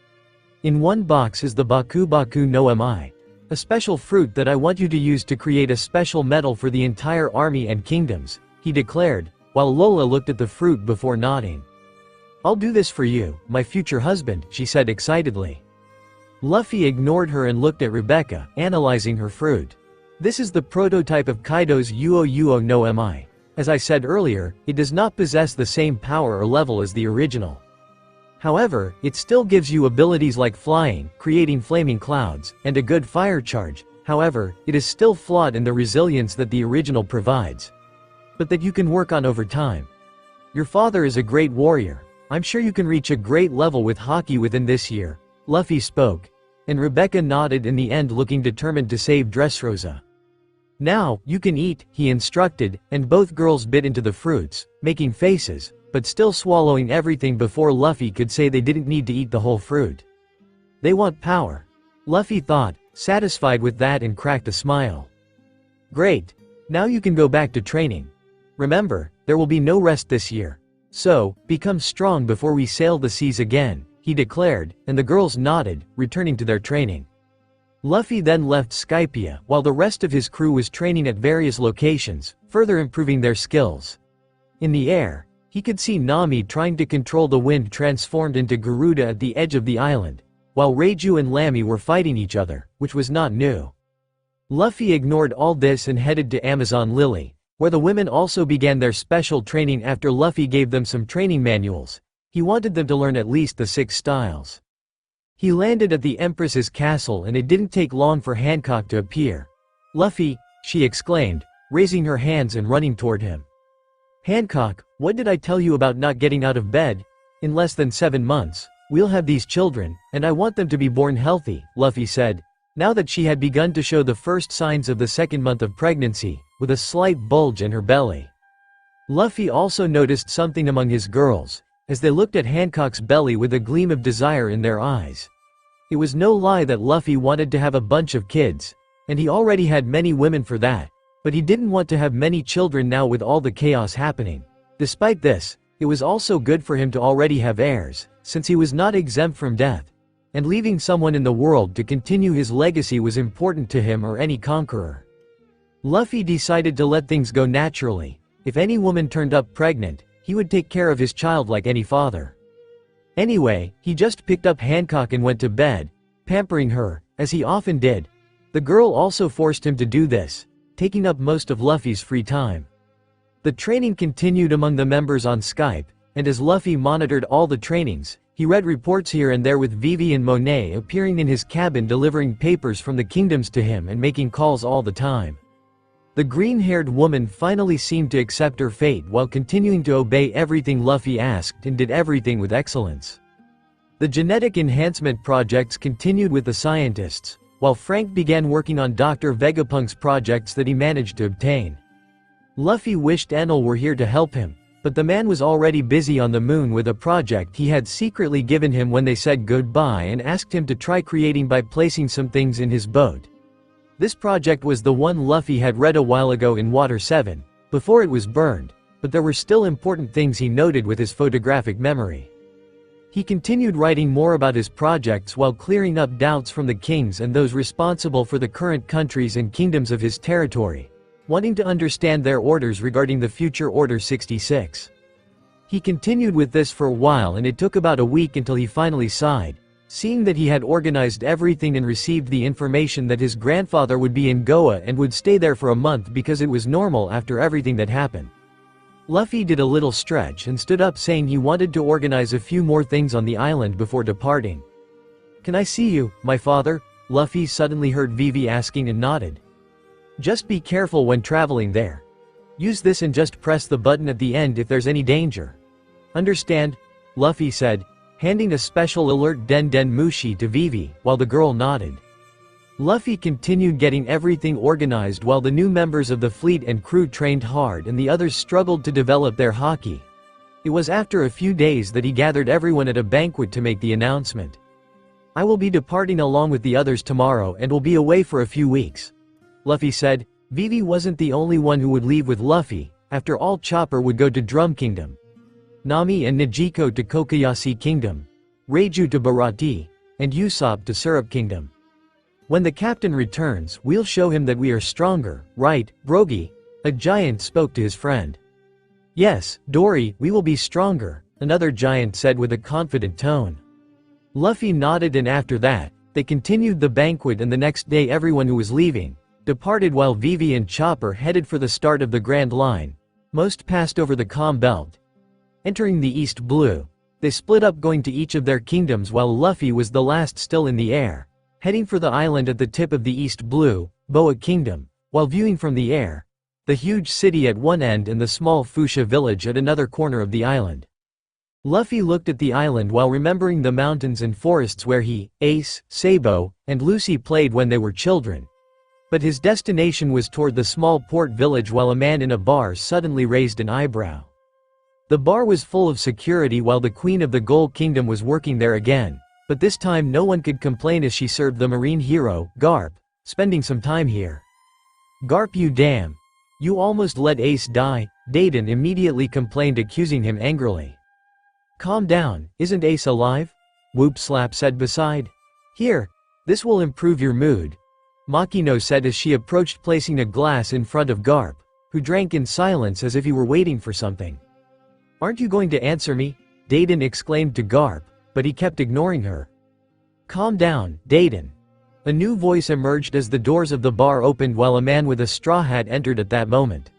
In one box is the Baku Baku no Mi, a special fruit that I want you to use to create a special medal for the entire army and kingdoms," he declared, while Lola looked at the fruit before nodding. "I'll do this for you, my future husband," she said excitedly. Luffy ignored her and looked at Rebecca, analyzing her fruit. "This is the prototype of Kaido's Uo Uo no Mi. As I said earlier, it does not possess the same power or level as the original. However, it still gives you abilities like flying, creating flaming clouds, and a good fire charge. However, it is still flawed in the resilience that the original provides, but that you can work on over time. Your father is a great warrior. I'm sure you can reach a great level with hockey within this year," Luffy spoke, and Rebecca nodded in the end, looking determined to save Dressrosa. "Now, you can eat," he instructed, and both girls bit into the fruits, making faces, but still swallowing everything before Luffy could say they didn't need to eat the whole fruit. "They want power," Luffy thought, satisfied with that, and cracked a smile. "Great. Now you can go back to training. Remember, there will be no rest this year. So, become strong before we sail the seas again," he declared, and the girls nodded, returning to their training. Luffy then left Skypia, while the rest of his crew was training at various locations, further improving their skills. In the air, he could see Nami trying to control the wind transformed into Garuda at the edge of the island, while Reiju and Lamy were fighting each other, which was not new. Luffy ignored all this and headed to Amazon Lily, where the women also began their special training after Luffy gave them some training manuals. He wanted them to learn at least the 6 styles. He landed at the Empress's castle, and it didn't take long for Hancock to appear. "Luffy," she exclaimed, raising her hands and running toward him. "Hancock, what did I tell you about not getting out of bed? In less than 7 months, we'll have these children, and I want them to be born healthy," Luffy said, now that she had begun to show the first signs of the 2nd month of pregnancy, with a slight bulge in her belly. Luffy also noticed something among his girls, as they looked at Hancock's belly with a gleam of desire in their eyes. It was no lie that Luffy wanted to have a bunch of kids, and he already had many women for that, but he didn't want to have many children now with all the chaos happening. Despite this, it was also good for him to already have heirs, since he was not exempt from death, and leaving someone in the world to continue his legacy was important to him or any conqueror. Luffy decided to let things go naturally. If any woman turned up pregnant, he would take care of his child like any father. Anyway, he just picked up Hancock and went to bed, pampering her, as he often did. The girl also forced him to do this, taking up most of Luffy's free time. The training continued among the members on Skype, and as Luffy monitored all the trainings, he read reports here and there, with Vivi and Monet appearing in his cabin delivering papers from the kingdoms to him and making calls all the time. The green-haired woman finally seemed to accept her fate while continuing to obey everything Luffy asked and did everything with excellence. The genetic enhancement projects continued with the scientists, while Frank began working on Dr. Vegapunk's projects that he managed to obtain. Luffy wished Enel were here to help him, but the man was already busy on the moon with a project he had secretly given him when they said goodbye and asked him to try creating by placing some things in his boat. This project was the one Luffy had read a while ago in Water 7, before it was burned, but there were still important things he noted with his photographic memory. He continued writing more about his projects while clearing up doubts from the kings and those responsible for the current countries and kingdoms of his territory, wanting to understand their orders regarding the future Order 66. He continued with this for a while, and it took about a week until he finally sighed, seeing that he had organized everything and received the information that his grandfather would be in Goa and would stay there for a month because it was normal after everything that happened. Luffy did a little stretch and stood up, saying he wanted to organize a few more things on the island before departing. "Can I see you, my father?" Luffy suddenly heard Vivi asking, and nodded. "Just be careful when traveling there. Use this and just press the button at the end if there's any danger." "Understand?" Luffy said, handing a special alert Den Den Mushi to Vivi, while the girl nodded. Luffy continued getting everything organized while the new members of the fleet and crew trained hard and the others struggled to develop their haki. It was after a few days that he gathered everyone at a banquet to make the announcement. "I will be departing along with the others tomorrow and will be away for a few weeks," Luffy said. Vivi wasn't the only one who would leave with Luffy, After all, Chopper would go to Drum Kingdom, Nami and Nijiko to Kokoyashi Kingdom, Reiju to Bharati, and Usopp to Syrup Kingdom. When the captain returns, we'll show him that we are stronger, right, Brogy? A giant spoke to his friend. Yes, Dory, we will be stronger, another giant said with a confident tone. Luffy nodded, and after that, they continued the banquet, and the next day everyone who was leaving departed while Vivi and Chopper headed for the start of the Grand Line. Most passed over the Calm Belt. Entering the East Blue, they split up going to each of their kingdoms while Luffy was the last still in the air, heading for the island at the tip of the East Blue, Boa Kingdom, while viewing from the air the huge city at one end and the small Fuchsia village at another corner of the island. Luffy looked at the island while remembering the mountains and forests where he, Ace, Sabo, and Lucy played when they were children. But his destination was toward the small port village while a man in a bar suddenly raised an eyebrow. The bar was full of security while the Queen of the Gold Kingdom was working there again, but this time no one could complain as she served the marine hero, Garp, spending some time here. Garp, you damn! You almost let Ace die, Dayton immediately complained, accusing him angrily. Calm down, isn't Ace alive? Whoop Slap said beside. Here, this will improve your mood, Makino said as she approached, placing a glass in front of Garp, who drank in silence as if he were waiting for something. Aren't you going to answer me? Dayton exclaimed to Garp, but he kept ignoring her. Calm down, Dayton. A new voice emerged as the doors of the bar opened while a man with a straw hat entered at that moment.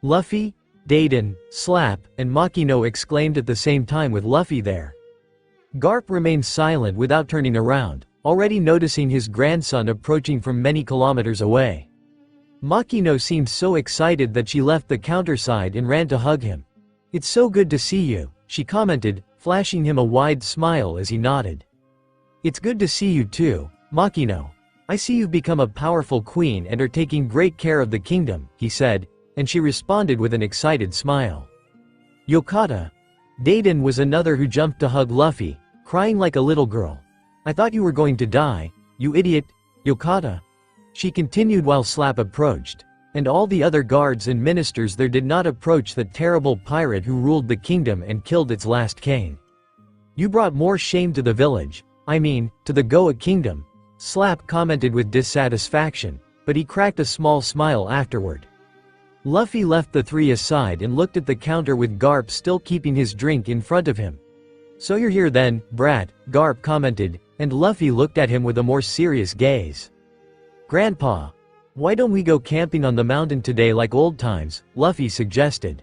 Luffy, Dayton, Slap, and Makino exclaimed at the same time with Luffy there. Garp remained silent without turning around, already noticing his grandson approaching from many kilometers away. Makino seemed so excited that she left the counter side and ran to hug him. It's so good to see you, she commented, flashing him a wide smile as he nodded. It's good to see you too, Makino. I see you've become a powerful queen and are taking great care of the kingdom, he said, and she responded with an excited smile. Yokata. Dayton was another who jumped to hug Luffy, crying like a little girl. I thought you were going to die, you idiot, Yokata. She continued while Slap approached, and all the other guards and ministers there did not approach that terrible pirate who ruled the kingdom and killed its last king. You brought more shame to the village, I mean, to the Goa Kingdom, Slap commented with dissatisfaction, but he cracked a small smile afterward. Luffy left the three aside and looked at the counter with Garp still keeping his drink in front of him. So you're here then, brat, Garp commented, and Luffy looked at him with a more serious gaze. Grandpa. Why don't we go camping on the mountain today like old times, Luffy suggested.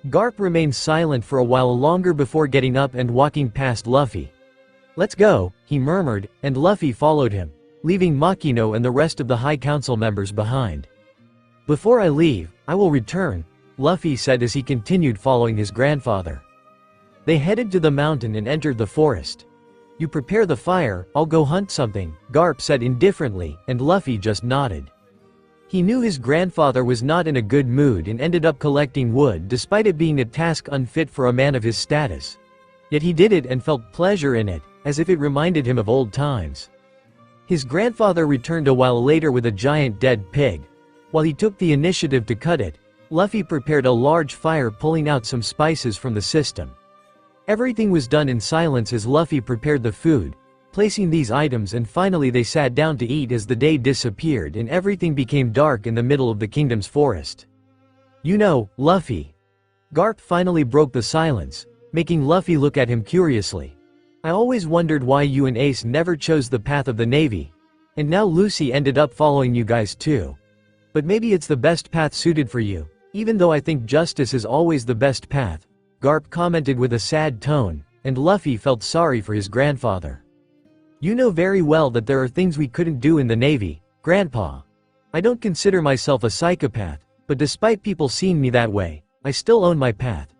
Garp remained silent for a while longer before getting up and walking past Luffy. Let's go, he murmured, and Luffy followed him, leaving Makino and the rest of the High Council members behind. Before I leave, I will return, Luffy said as he continued following his grandfather. They headed to the mountain and entered the forest. You prepare the fire, I'll go hunt something, Garp said indifferently, and Luffy just nodded. He knew his grandfather was not in a good mood and ended up collecting wood despite it being a task unfit for a man of his status. Yet he did it and felt pleasure in it, as if it reminded him of old times. His grandfather returned a while later with a giant dead pig. While he took the initiative to cut it, Luffy prepared a large fire, pulling out some spices from the system. Everything was done in silence as Luffy prepared the food, placing these items, and finally they sat down to eat as the day disappeared and everything became dark in the middle of the kingdom's forest. You know, Luffy. Garp finally broke the silence, making Luffy look at him curiously. I always wondered why you and Ace never chose the path of the Navy. And now Lucy ended up following you guys too. But maybe it's the best path suited for you, even though I think justice is always the best path, Garp commented with a sad tone, and Luffy felt sorry for his grandfather. You know very well that there are things we couldn't do in the Navy, Grandpa. I don't consider myself a psychopath, but despite people seeing me that way, I still own my path.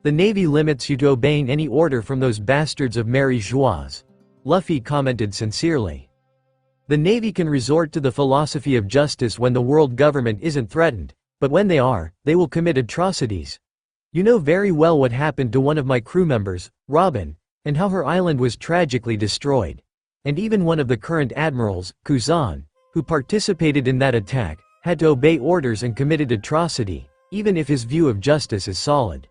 The Navy limits you to obeying any order from those bastards of Mary Joies, Luffy commented sincerely. The Navy can resort to the philosophy of justice when the world government isn't threatened, but when they are, they will commit atrocities. You know very well what happened to one of my crew members, Robin, and how her island was tragically destroyed. And even one of the current admirals, Kuzan, who participated in that attack, had to obey orders and committed atrocity, even if his view of justice is solid.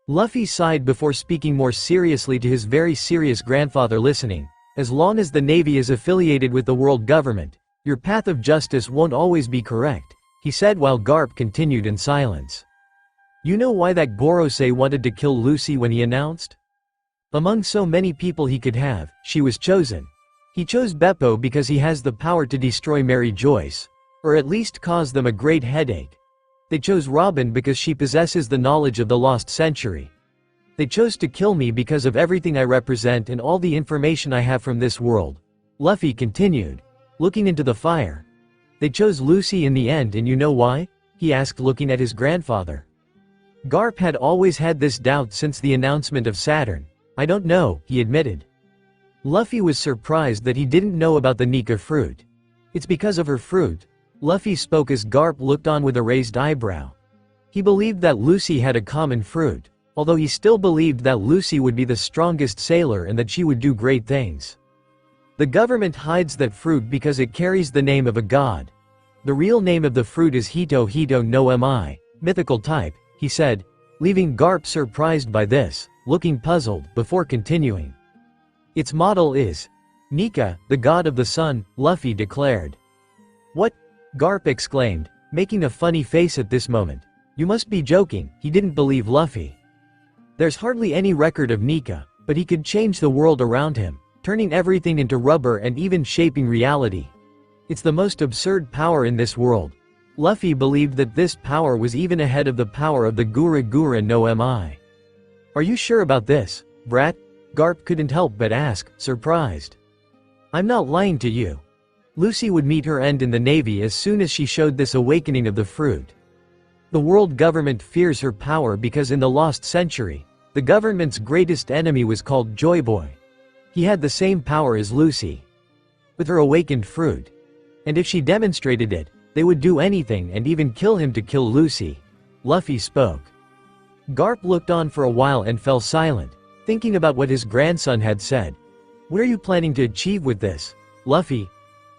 Luffy sighed before speaking more seriously to his very serious grandfather listening. As long as the Navy is affiliated with the world government, your path of justice won't always be correct, he said while Garp continued in silence. You know why that Gorosei wanted to kill Lucy when he announced? Among so many people he could have, she was chosen. He chose Beppo because he has the power to destroy Mary Joyce, or at least cause them a great headache. They chose Robin because she possesses the knowledge of the lost century. They chose to kill me because of everything I represent and all the information I have from this world. Luffy continued, looking into the fire. They chose Lucy in the end, and you know why? He asked, looking at his grandfather. Garp had always had this doubt since the announcement of Saturn. I don't know, he admitted. Luffy was surprised that he didn't know about the Nika fruit. It's because of her fruit. Luffy spoke as Garp looked on with a raised eyebrow. He believed that Lucy had a common fruit, although he still believed that Lucy would be the strongest sailor and that she would do great things. The government hides that fruit because it carries the name of a god. The real name of the fruit is Hito Hito no Mi, mythical type, he said, leaving Garp surprised by this, looking puzzled, before continuing. Its model is Nika, the god of the sun, Luffy declared. What? Garp exclaimed, making a funny face at this moment. You must be joking, he didn't believe Luffy. There's hardly any record of Nika, but he could change the world around him, turning everything into rubber and even shaping reality. It's the most absurd power in this world. Luffy believed that this power was even ahead of the power of the Gura Gura no Mi. Are you sure about this, brat? Garp couldn't help but ask, surprised. I'm not lying to you. Lucy would meet her end in the Navy as soon as she showed this awakening of the fruit. The world government fears her power because in the lost century, the government's greatest enemy was called Joy Boy. He had the same power as Lucy, with her awakened fruit. And if she demonstrated it, they would do anything and even kill him to kill Lucy. Luffy spoke. Garp looked on for a while and fell silent, thinking about what his grandson had said. What are you planning to achieve with this, Luffy?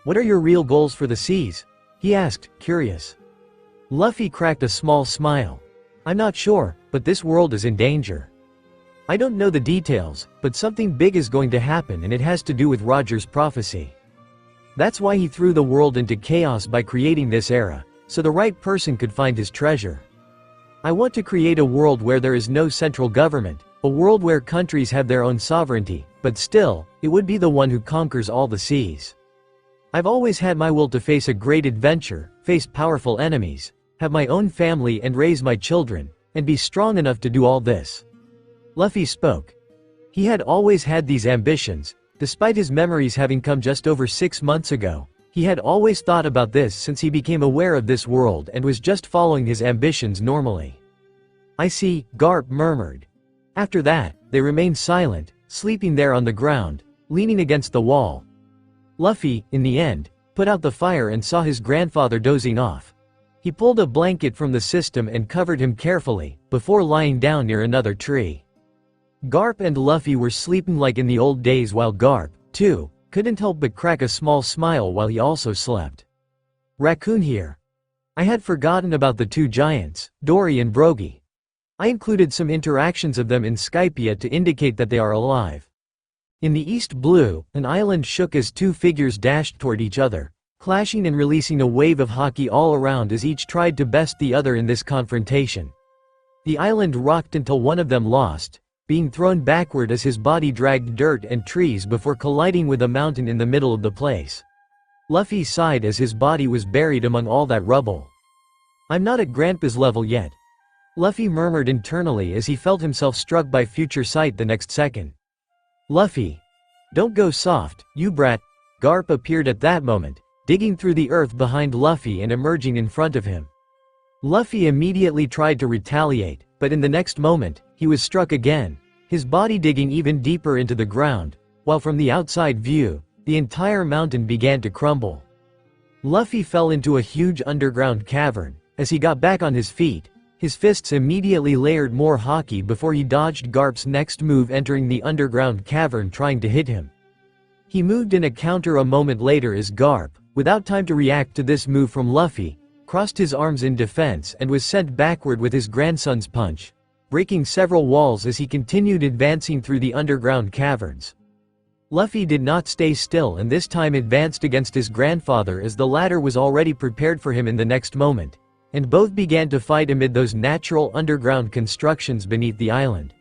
What are your real goals for the seas? He asked, curious. Luffy cracked a small smile. I'm not sure, but this world is in danger. I don't know the details, but something big is going to happen and it has to do with Roger's prophecy. That's why he threw the world into chaos by creating this era, so the right person could find his treasure. I want to create a world where there is no central government, a world where countries have their own sovereignty, but still, it would be the one who conquers all the seas. I've always had my will to face a great adventure, face powerful enemies, have my own family and raise my children, and be strong enough to do all this. Luffy spoke. He had always had these ambitions, despite his memories having come just over 6 months ago. He had always thought about this since he became aware of this world and was just following his ambitions normally. I see, Garp murmured. After that, they remained silent, sleeping there on the ground, leaning against the wall. Luffy, in the end, put out the fire and saw his grandfather dozing off. He pulled a blanket from the system and covered him carefully, before lying down near another tree. Garp and Luffy were sleeping like in the old days while Garp, too, couldn't help but crack a small smile while he also slept. Raccoon here. I had forgotten about the 2 giants, Dory and Brogy. I included some interactions of them in Skypia to indicate that they are alive. In the East Blue, an island shook as 2 figures dashed toward each other, clashing and releasing a wave of haki all around as each tried to best the other in this confrontation. The island rocked until one of them lost, being thrown backward as his body dragged dirt and trees before colliding with a mountain in the middle of the place. Luffy sighed as his body was buried among all that rubble. I'm not at Grandpa's level yet. Luffy murmured internally as he felt himself struck by future sight the next second. Luffy. Don't go soft, you brat. Garp appeared at that moment, digging through the earth behind Luffy and emerging in front of him. Luffy immediately tried to retaliate, but in the next moment, he was struck again, his body digging even deeper into the ground, while from the outside view, the entire mountain began to crumble. Luffy fell into a huge underground cavern. As he got back on his feet, his fists immediately layered more haki before he dodged Garp's next move, entering the underground cavern trying to hit him. He moved in a counter a moment later as Garp, without time to react to this move from Luffy, crossed his arms in defense and was sent backward with his grandson's punch, breaking several walls as he continued advancing through the underground caverns. Luffy did not stay still and this time advanced against his grandfather as the latter was already prepared for him in the next moment, and both began to fight amid those natural underground constructions beneath the island.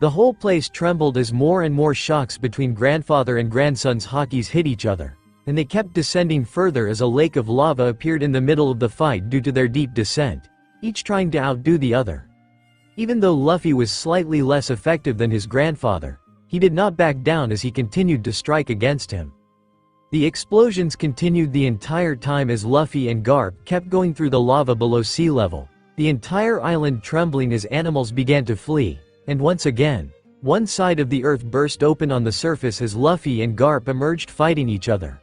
The whole place trembled as more and more shocks between grandfather and grandson's hakis hit each other, and they kept descending further as a lake of lava appeared in the middle of the fight due to their deep descent, each trying to outdo the other. Even though Luffy was slightly less effective than his grandfather, he did not back down as he continued to strike against him. The explosions continued the entire time as Luffy and Garp kept going through the lava below sea level, the entire island trembling as animals began to flee, and once again, one side of the earth burst open on the surface as Luffy and Garp emerged fighting each other.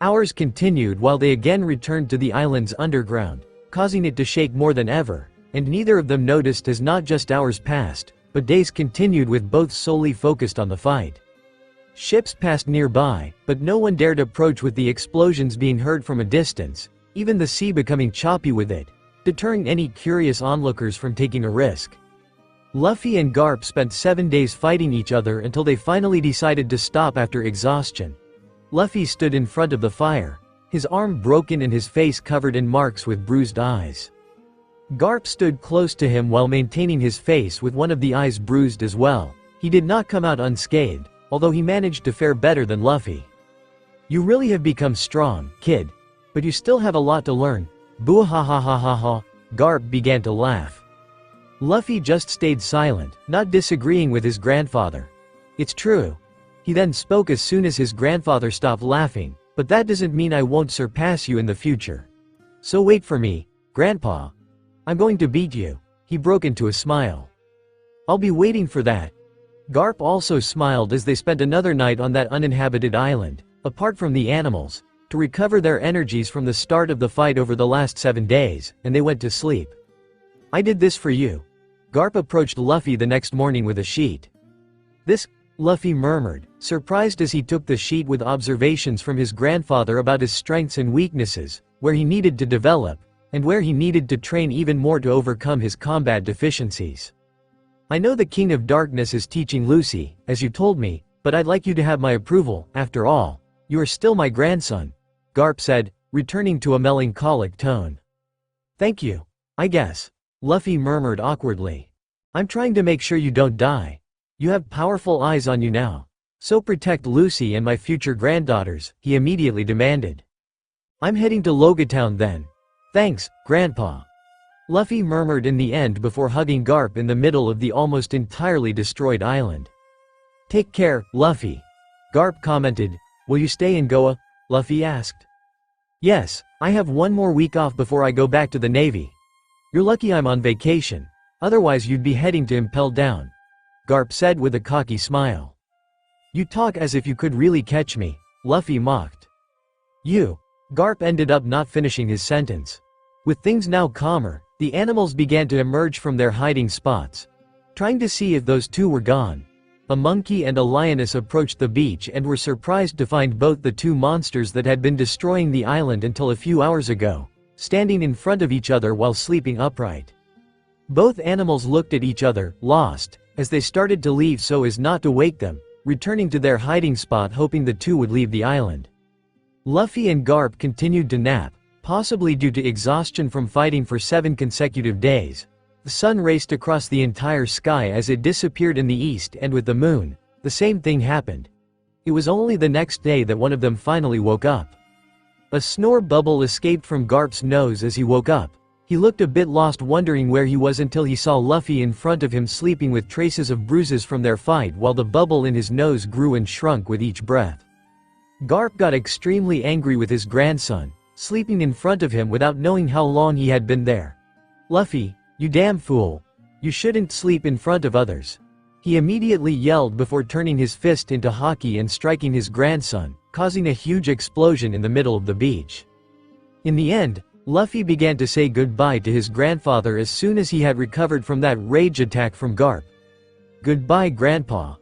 Hours continued while they again returned to the island's underground, causing it to shake more than ever, and neither of them noticed as not just hours passed, but days continued with both solely focused on the fight. Ships passed nearby, but no one dared approach with the explosions being heard from a distance, even the sea becoming choppy with it, deterring any curious onlookers from taking a risk. Luffy and Garp spent 7 days fighting each other until they finally decided to stop after exhaustion. Luffy stood in front of the fire, his arm broken and his face covered in marks with bruised eyes. Garp stood close to him while maintaining his face with one of the eyes bruised as well. He did not come out unscathed, although he managed to fare better than Luffy. "You really have become strong, kid. But you still have a lot to learn. Boo ha ha ha ha ha." Garp began to laugh. Luffy just stayed silent, not disagreeing with his grandfather. "It's true." He then spoke as soon as his grandfather stopped laughing, "But that doesn't mean I won't surpass you in the future. So wait for me, Grandpa. I'm going to beat you." He broke into a smile. "I'll be waiting for that." Garp also smiled as they spent another night on that uninhabited island, apart from the animals, to recover their energies from the start of the fight over the last 7 days, and they went to sleep. "I did this for you." Garp approached Luffy the next morning with a sheet. "This," Luffy murmured, surprised as he took the sheet with observations from his grandfather about his strengths and weaknesses, where he needed to develop, and where he needed to train even more to overcome his combat deficiencies. "I know the King of Darkness is teaching Lucy, as you told me, but I'd like you to have my approval. After all, you are still my grandson," Garp said, returning to a melancholic tone. "Thank you, I guess," Luffy murmured awkwardly. "I'm trying to make sure you don't die. You have powerful eyes on you now. So protect Lucy and my future granddaughters," he immediately demanded. "I'm heading to Logatown then." "Thanks, Grandpa," Luffy murmured in the end before hugging Garp in the middle of the almost entirely destroyed island. "Take care, Luffy," Garp commented. "Will you stay in Goa?" Luffy asked. "Yes, I have 1 more week off before I go back to the Navy." "You're lucky I'm on vacation. Otherwise you'd be heading to Impel Down," Garp said with a cocky smile. "You talk as if you could really catch me," Luffy mocked. "You." Garp ended up not finishing his sentence. With things now calmer, the animals began to emerge from their hiding spots, trying to see if those two were gone. A monkey and a lioness approached the beach and were surprised to find both the two monsters that had been destroying the island until a few hours ago, standing in front of each other while sleeping upright. Both animals looked at each other, lost, as they started to leave so as not to wake them, returning to their hiding spot hoping the two would leave the island. Luffy and Garp continued to nap, possibly due to exhaustion from fighting for 7 consecutive days. The sun raced across the entire sky as it disappeared in the east, and with the moon, the same thing happened. It was only the next day that one of them finally woke up. A snore bubble escaped from Garp's nose as he woke up. He looked a bit lost, wondering where he was until he saw Luffy in front of him sleeping with traces of bruises from their fight while the bubble in his nose grew and shrunk with each breath. Garp got extremely angry with his grandson, sleeping in front of him without knowing how long he had been there. "Luffy, you damn fool. You shouldn't sleep in front of others," he immediately yelled before turning his fist into Haki and striking his grandson, causing a huge explosion in the middle of the beach. In the end, Luffy began to say goodbye to his grandfather as soon as he had recovered from that rage attack from Garp. "Goodbye, Grandpa,"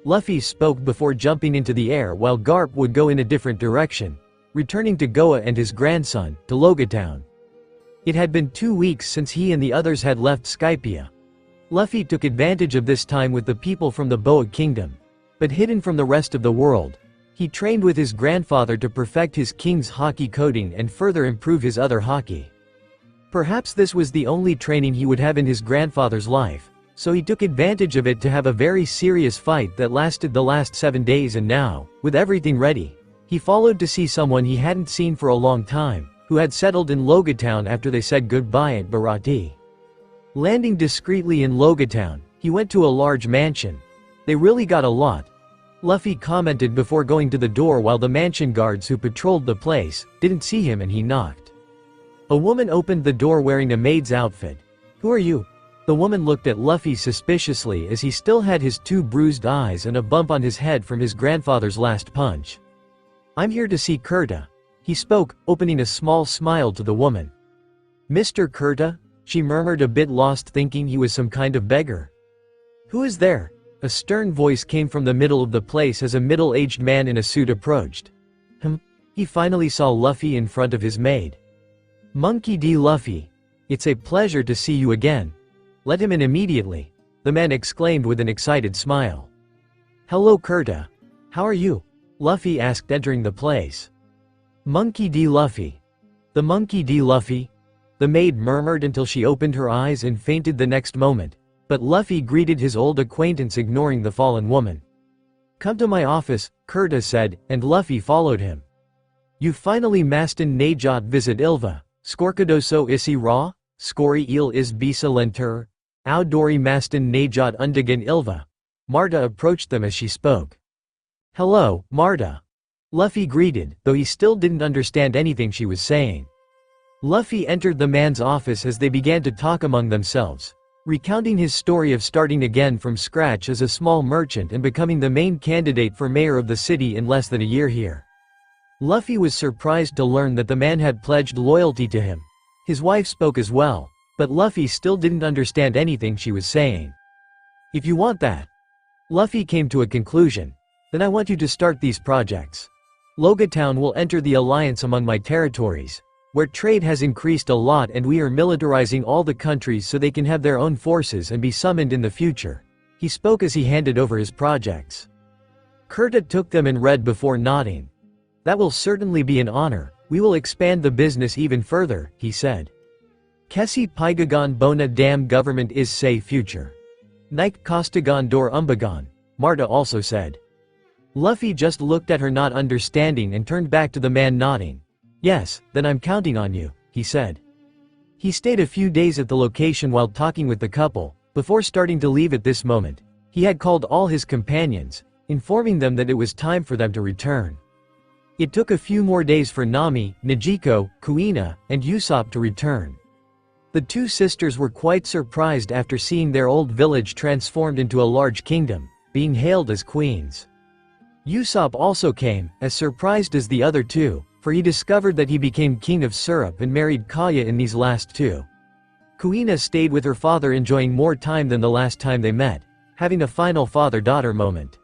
Luffy spoke before jumping into the air while Garp would go in a different direction, returning to Goa and his grandson, to Logatown. It had been 2 weeks since he and the others had left Skypia. Luffy took advantage of this time with the people from the Boa Kingdom. But hidden from the rest of the world, he trained with his grandfather to perfect his king's haki coding and further improve his other haki. Perhaps this was the only training he would have in his grandfather's life, so he took advantage of it to have a very serious fight that lasted the last 7 days, and now, with everything ready, he followed to see someone he hadn't seen for a long time, who had settled in Logatown after they said goodbye at Barati. Landing discreetly in Logatown, he went to a large mansion. They really got a lot, Luffy commented before going to the door, while the mansion guards who patrolled the place didn't see him and he knocked. A woman opened the door wearing a maid's outfit. "Who are you?" The woman looked at Luffy suspiciously as he still had his 2 bruised eyes and a bump on his head from his grandfather's last punch. "I'm here to see Kurta," he spoke, opening a small smile to the woman. "Mr. Kurta?" she murmured, a bit lost, thinking he was some kind of beggar. "Who is there?" A stern voice came from the middle of the place as a middle-aged man in a suit approached. He finally saw Luffy in front of his maid. "Monkey D. Luffy. It's a pleasure to see you again. Let him in immediately," the man exclaimed with an excited smile. "Hello Kurta. How are you?" Luffy asked, entering the place. "Monkey D. Luffy. The Monkey D. Luffy?" the maid murmured until she opened her eyes and fainted the next moment, but Luffy greeted his old acquaintance, ignoring the fallen woman. "Come to my office," Kurta said, and Luffy followed him. "You finally mastin najot visit Ilva. Skorkadoso isi ra? Skori il is bisa lentur? Outdoori mastin najot undigan Ilva." Marta approached them as she spoke. "Hello, Marta." Luffy greeted, though he still didn't understand anything she was saying. Luffy entered the man's office as they began to talk among themselves, recounting his story of starting again from scratch as a small merchant and becoming the main candidate for mayor of the city in less than a year here. Luffy was surprised to learn that the man had pledged loyalty to him. His wife spoke as well, but Luffy still didn't understand anything she was saying. "If you want that," Luffy came to a conclusion, "then I want you to start these projects. Logatown will enter the alliance among my territories, where trade has increased a lot, and we are militarizing all the countries so they can have their own forces and be summoned in the future." He spoke as he handed over his projects. Kurta took them and read before nodding. "That will certainly be an honor. We will expand the business even further," he said. "Kesi Paigagon Bona Dam Government is say future. Nike Costagon Dor Umbagon," Marta also said. Luffy just looked at her, not understanding, and turned back to the man, nodding. "Yes, then I'm counting on you," he said. He stayed a few days at the location while talking with the couple. Before starting to leave at this moment, he had called all his companions, informing them that it was time for them to return. It took a few more days for Nami, Nijiko, Kuina, and Usopp to return. The 2 sisters were quite surprised after seeing their old village transformed into a large kingdom, being hailed as queens. Usopp also came, as surprised as the other 2, for he discovered that he became king of Syrup and married Kaya in these last 2. Kuina stayed with her father, enjoying more time than the last time they met, having a final father-daughter moment.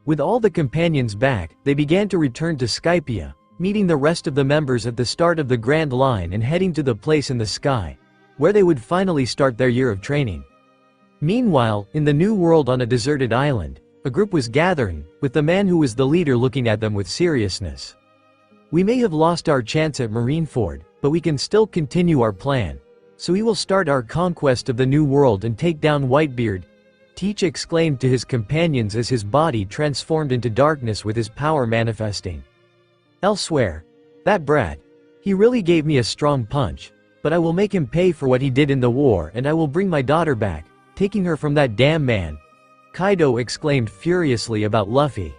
With all the companions back, they began to return to Skypia, meeting the rest of the members at the start of the Grand Line and heading to the place in the sky, where they would finally start their year of training. Meanwhile, in the New World on a deserted island, a group was gathering, with the man who was the leader looking at them with seriousness. "We may have lost our chance at Marineford, but we can still continue our plan. So we will start our conquest of the New World and take down Whitebeard," Teach exclaimed to his companions as his body transformed into darkness with his power manifesting. "Elsewhere. That brat. He really gave me a strong punch, but I will make him pay for what he did in the war, and I will bring my daughter back, taking her from that damn man," Kaido exclaimed furiously about Luffy.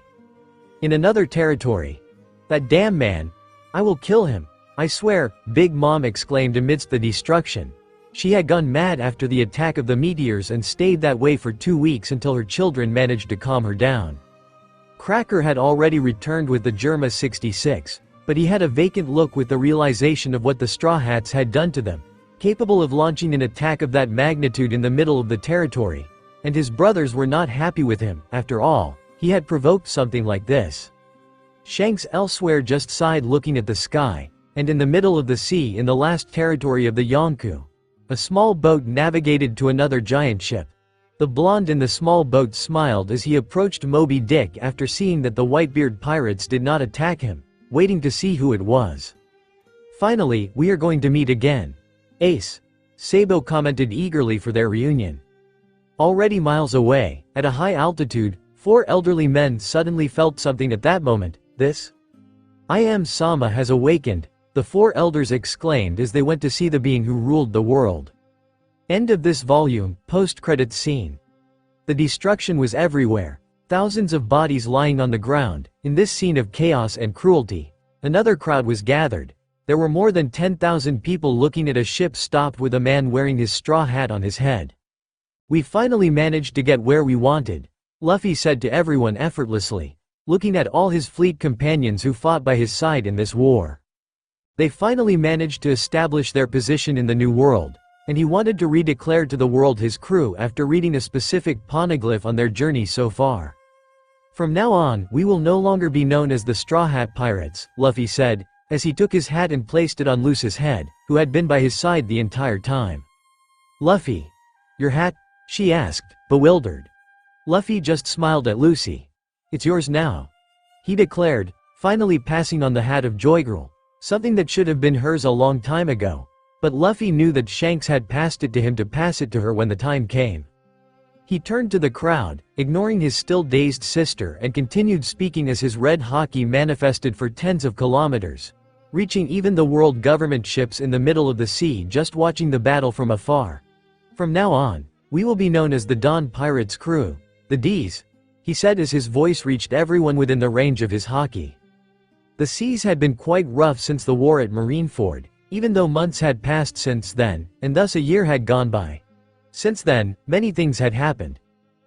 In another territory. "That damn man. I will kill him. I swear," Big Mom exclaimed amidst the destruction. She had gone mad after the attack of the meteors and stayed that way for 2 weeks until her children managed to calm her down. Cracker had already returned with the Germa 66, but he had a vacant look with the realization of what the Straw Hats had done to them, capable of launching an attack of that magnitude in the middle of the territory, and his brothers were not happy with him. After all, he had provoked something like this. Shanks elsewhere just sighed looking at the sky, and in the middle of the sea in the last territory of the Yonkou. A small boat navigated to another giant ship. The blonde in the small boat smiled as he approached Moby Dick after seeing that the Whitebeard pirates did not attack him, waiting to see who it was. Finally, we are going to meet again. Ace. Sabo commented eagerly for their reunion. Already miles away, at a high altitude, 4 elderly men suddenly felt something at that moment. This? I am Sama has awakened, the 4 elders exclaimed as they went to see the being who ruled the world. End of this volume, post-credits scene. The destruction was everywhere, thousands of bodies lying on the ground. In this scene of chaos and cruelty, another crowd was gathered. There were more than 10,000 people looking at a ship stopped with a man wearing his straw hat on his head. We finally managed to get where we wanted, Luffy said to everyone effortlessly, looking at all his fleet companions who fought by his side in this war. They finally managed to establish their position in the New World, and he wanted to redeclare to the world his crew after reading a specific poneglyph on their journey so far. From now on, we will no longer be known as the Straw Hat Pirates, Luffy said, as he took his hat and placed it on Lucy's head, who had been by his side the entire time. Luffy. Your hat? She asked, bewildered. Luffy just smiled at Lucy. It's yours now, he declared, finally passing on the hat of Joygirl, something that should have been hers a long time ago. But Luffy knew that Shanks had passed it to him to pass it to her when the time came. He turned to the crowd, ignoring his still dazed sister, and continued speaking as his red haki manifested for tens of kilometers, reaching even the world government ships in the middle of the sea just watching the battle from afar. From now on, we will be known as the Dawn Pirates crew, the D's, he said as his voice reached everyone within the range of his haki. The seas had been quite rough since the war at Marineford, even though months had passed since then, and thus a year had gone by. Since then, many things had happened.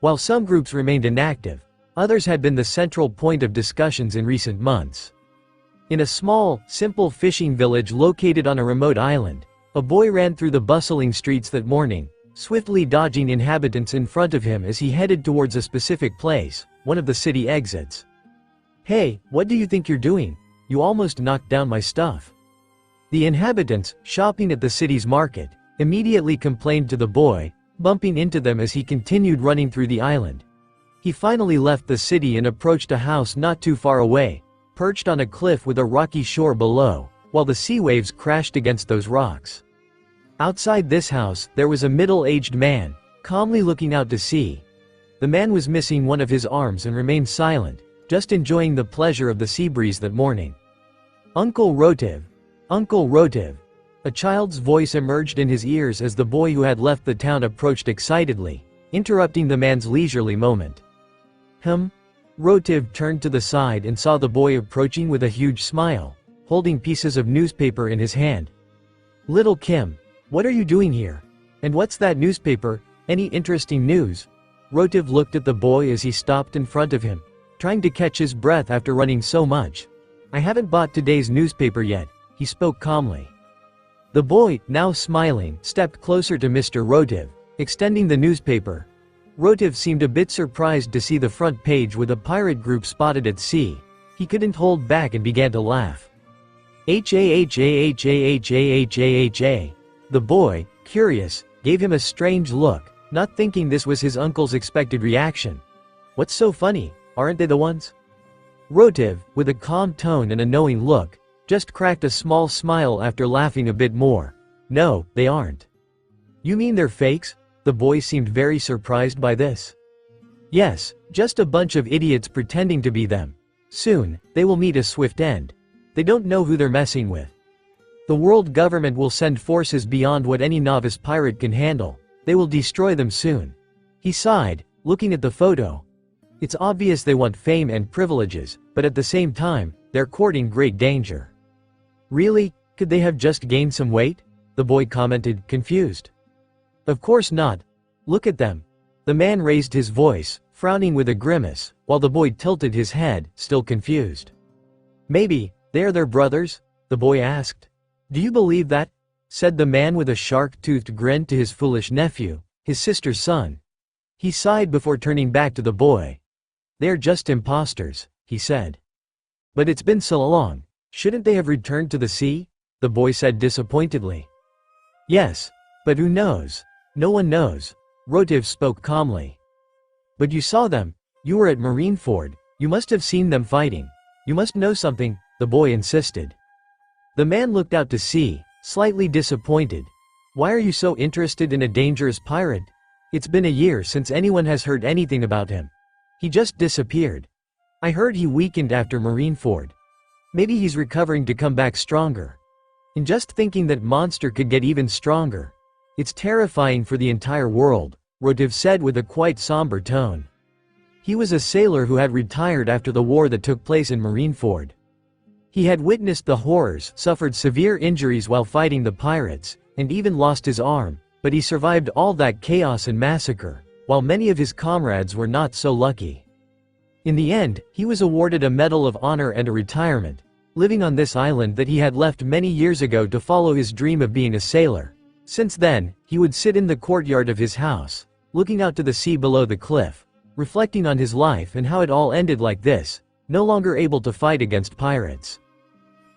While some groups remained inactive, others had been the central point of discussions in recent months. In a small, simple fishing village located on a remote island, a boy ran through the bustling streets that morning, swiftly dodging inhabitants in front of him as he headed towards a specific place, one of the city exits. Hey, what do you think you're doing? You almost knocked down my stuff. The inhabitants, shopping at the city's market, immediately complained to the boy, bumping into them as he continued running through the island. He finally left the city and approached a house not too far away, perched on a cliff with a rocky shore below, while the sea waves crashed against those rocks. Outside this house, there was a middle-aged man, calmly looking out to sea. The man was missing one of his arms and remained silent, just enjoying the pleasure of the sea breeze that morning. Uncle Rotiv. Uncle Rotiv. A child's voice emerged in his ears as the boy who had left the town approached excitedly, interrupting the man's leisurely moment. Rotiv turned to the side and saw the boy approaching with a huge smile, holding pieces of newspaper in his hand. Little Kim, what are you doing here? And what's that newspaper? Any interesting news? Rotiv looked at the boy as he stopped in front of him, trying to catch his breath after running so much. I haven't bought today's newspaper yet, he spoke calmly. The boy, now smiling, stepped closer to Mr. Rotiv, extending the newspaper. Rotiv seemed a bit surprised to see the front page with a pirate group spotted at sea. He couldn't hold back and began to laugh. Ha. The boy, curious, gave him a strange look, not thinking this was his uncle's expected reaction. What's so funny, aren't they the ones? Rotiv, with a calm tone and a knowing look, just cracked a small smile after laughing a bit more. No, they aren't. You mean they're fakes? The boy seemed very surprised by this. Yes, just a bunch of idiots pretending to be them. Soon, they will meet a swift end. They don't know who they're messing with. The world government will send forces beyond what any novice pirate can handle. They will destroy them soon. He sighed, looking at the photo. It's obvious they want fame and privileges, but at the same time, they're courting great danger. Really? Could they have just gained some weight? The boy commented, confused. Of course not. Look at them. The man raised his voice, frowning with a grimace, while the boy tilted his head, still confused. Maybe, they are their brothers? The boy asked. Do you believe that? Said the man with a shark-toothed grin to his foolish nephew, his sister's son. He sighed before turning back to the boy. They're just imposters, he said. But it's been so long. Shouldn't they have returned to the sea? the boy said disappointedly. Yes. But who knows? No one knows. Rotiv spoke calmly. But you saw them. You were at Marineford. You must have seen them fighting. You must know something, the boy insisted. The man looked out to sea, slightly disappointed. Why are you so interested in a dangerous pirate? It's been a year since anyone has heard anything about him. He just disappeared. I heard he weakened after Marineford. Maybe he's recovering to come back stronger. And just thinking that monster could get even stronger. It's terrifying for the entire world, Rotiv said with a quite somber tone. He was a sailor who had retired after the war that took place in Marineford. He had witnessed the horrors, suffered severe injuries while fighting the pirates, and even lost his arm, but he survived all that chaos and massacre, while many of his comrades were not so lucky. In the end, he was awarded a Medal of Honor and a retirement, living on this island that he had left many years ago to follow his dream of being a sailor. Since then, he would sit in the courtyard of his house, looking out to the sea below the cliff, reflecting on his life and how it all ended like this, no longer able to fight against pirates.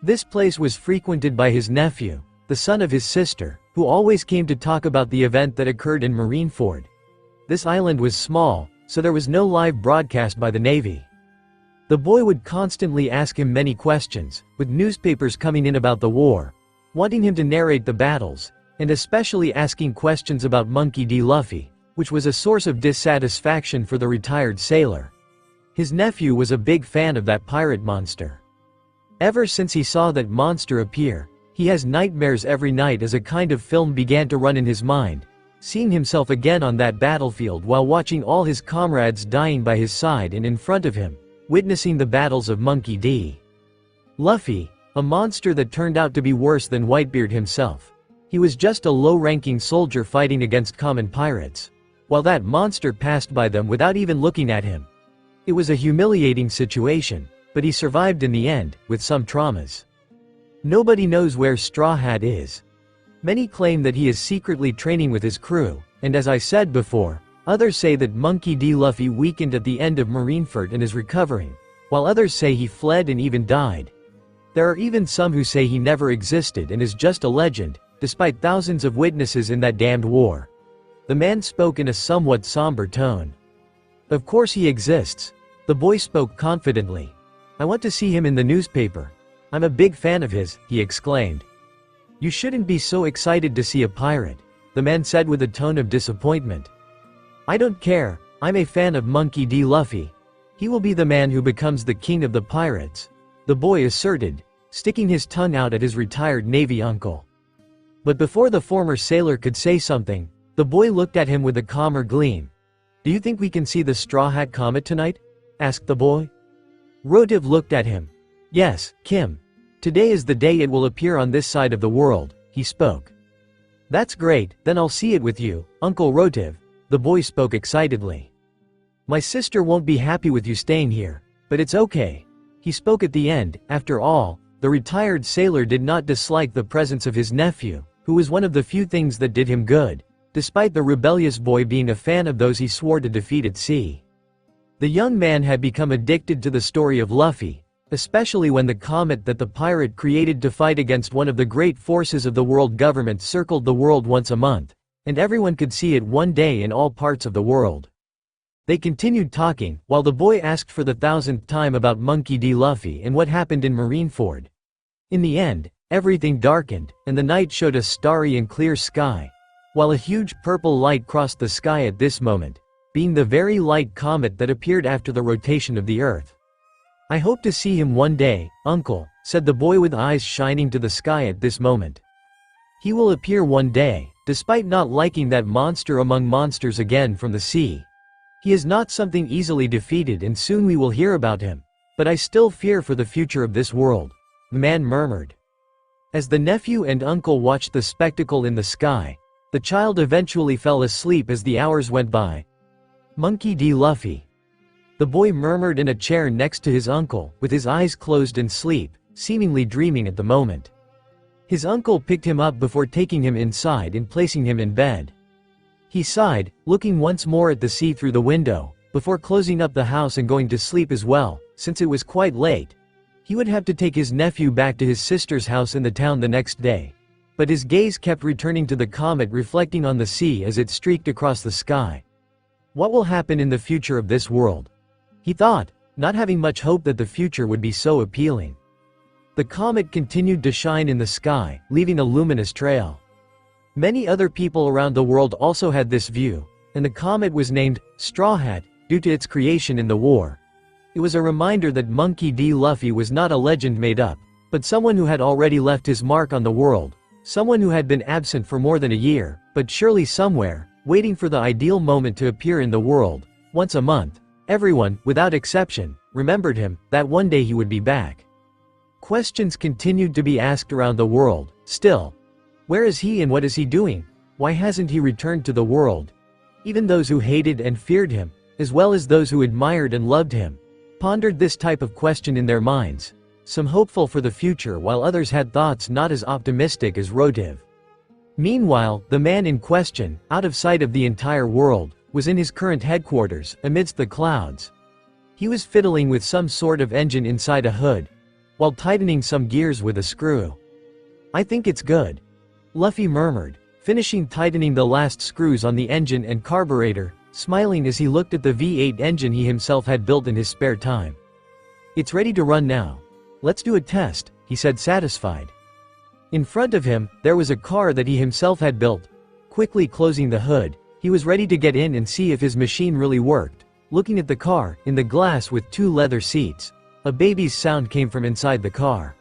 This place was frequented by his nephew, the son of his sister, who always came to talk about the event that occurred in Marineford. This island was small, so there was no live broadcast by the Navy. The boy would constantly ask him many questions, with newspapers coming in about the war, wanting him to narrate the battles, and especially asking questions about Monkey D. Luffy, which was a source of dissatisfaction for the retired sailor. His nephew was a big fan of that pirate monster. Ever since he saw that monster appear, he has nightmares every night as a kind of film began to run in his mind, seeing himself again on that battlefield while watching all his comrades dying by his side and in front of him, witnessing the battles of Monkey D. Luffy, a monster that turned out to be worse than Whitebeard himself. He was just a low-ranking soldier fighting against common pirates, while that monster passed by them without even looking at him. It was a humiliating situation, but he survived in the end, with some traumas. Nobody knows where Straw Hat is. Many claim that he is secretly training with his crew, and as I said before, others say that Monkey D. Luffy weakened at the end of Marineford and is recovering, while others say he fled and even died. There are even some who say he never existed and is just a legend, despite thousands of witnesses in that damned war. The man spoke in a somewhat somber tone. Of course he exists. The boy spoke confidently. I want to see him in the newspaper. I'm a big fan of his, he exclaimed. You shouldn't be so excited to see a pirate, the man said with a tone of disappointment. I don't care, I'm a fan of Monkey D. Luffy. He will be the man who becomes the king of the pirates, the boy asserted, sticking his tongue out at his retired Navy uncle. But before the former sailor could say something, the boy looked at him with a calmer gleam. Do you think we can see the Straw Hat Comet tonight? Asked the boy. Rotiv looked at him. Yes, Kim. Today is the day it will appear on this side of the world, he spoke. That's great, then I'll see it with you, Uncle Rotiv, the boy spoke excitedly. My sister won't be happy with you staying here, but it's okay. He spoke at the end. After all, the retired sailor did not dislike the presence of his nephew, who was one of the few things that did him good, despite the rebellious boy being a fan of those he swore to defeat at sea. The young man had become addicted to the story of Luffy, especially when the comet that the pirate created to fight against one of the great forces of the world government circled the world once a month, and everyone could see it one day in all parts of the world. They continued talking, while the boy asked for the 1000th time about Monkey D. Luffy and what happened in Marineford. In the end, everything darkened, and the night showed a starry and clear sky, while a huge purple light crossed the sky at this moment, being the very light comet that appeared after the rotation of the Earth. I hope to see him one day, Uncle, said the boy with eyes shining to the sky at this moment. He will appear one day, despite not liking that monster among monsters again from the sea. He is not something easily defeated and soon we will hear about him, but I still fear for the future of this world, the man murmured. As the nephew and uncle watched the spectacle in the sky, the child eventually fell asleep as the hours went by. Monkey D. Luffy. The boy murmured in a chair next to his uncle, with his eyes closed in sleep, seemingly dreaming at the moment. His uncle picked him up before taking him inside and placing him in bed. He sighed, looking once more at the sea through the window, before closing up the house and going to sleep as well, since it was quite late. He would have to take his nephew back to his sister's house in the town the next day. But his gaze kept returning to the comet reflecting on the sea as it streaked across the sky. What will happen in the future of this world? He thought, not having much hope that the future would be so appealing. The comet continued to shine in the sky, leaving a luminous trail. Many other people around the world also had this view, and the comet was named Straw Hat due to its creation in the war. It was a reminder that Monkey D. Luffy was not a legend made up, but someone who had already left his mark on the world, someone who had been absent for more than a year, but surely somewhere, waiting for the ideal moment to appear in the world. Once a month, everyone, without exception, remembered him, that one day he would be back. Questions continued to be asked around the world, still. Where is he and what is he doing? Why hasn't he returned to the world? Even those who hated and feared him, as well as those who admired and loved him, pondered this type of question in their minds, some hopeful for the future while others had thoughts not as optimistic as Rotiv. Meanwhile, the man in question, out of sight of the entire world, was in his current headquarters, amidst the clouds. He was fiddling with some sort of engine inside a hood, while tightening some gears with a screw. "I think it's good," Luffy murmured, finishing tightening the last screws on the engine and carburetor, smiling as he looked at the V8 engine he himself had built in his spare time. "It's ready to run now. Let's do a test," he said satisfied. In front of him, there was a car that he himself had built. Quickly closing the hood, he was ready to get in and see if his machine really worked. Looking at the car, in the glass with 2 leather seats, a baby's sound came from inside the car.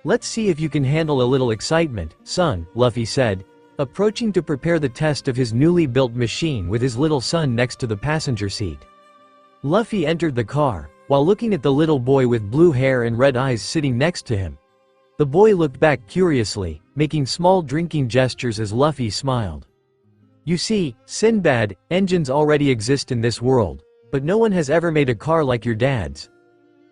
"Let's see if you can handle a little excitement, son," Luffy said, approaching to prepare the test of his newly built machine with his little son next to the passenger seat. Luffy entered the car, while looking at the little boy with blue hair and red eyes sitting next to him. The boy looked back curiously, making small drinking gestures as Luffy smiled. "You see, Sinbad, engines already exist in this world, but no one has ever made a car like your dad's.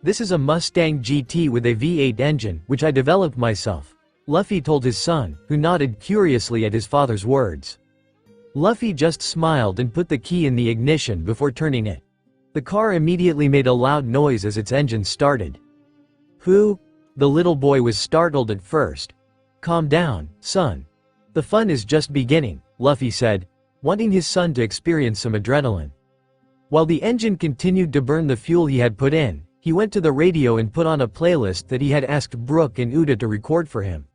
This is a Mustang GT with a V8 engine, which I developed myself," Luffy told his son, who nodded curiously at his father's words. Luffy just smiled and put the key in the ignition before turning it. The car immediately made a loud noise as its engine started. "Who?" The little boy was startled at first. "Calm down, son. The fun is just beginning," Luffy said, wanting his son to experience some adrenaline. While the engine continued to burn the fuel he had put in, he went to the radio and put on a playlist that he had asked Brook and Uda to record for him.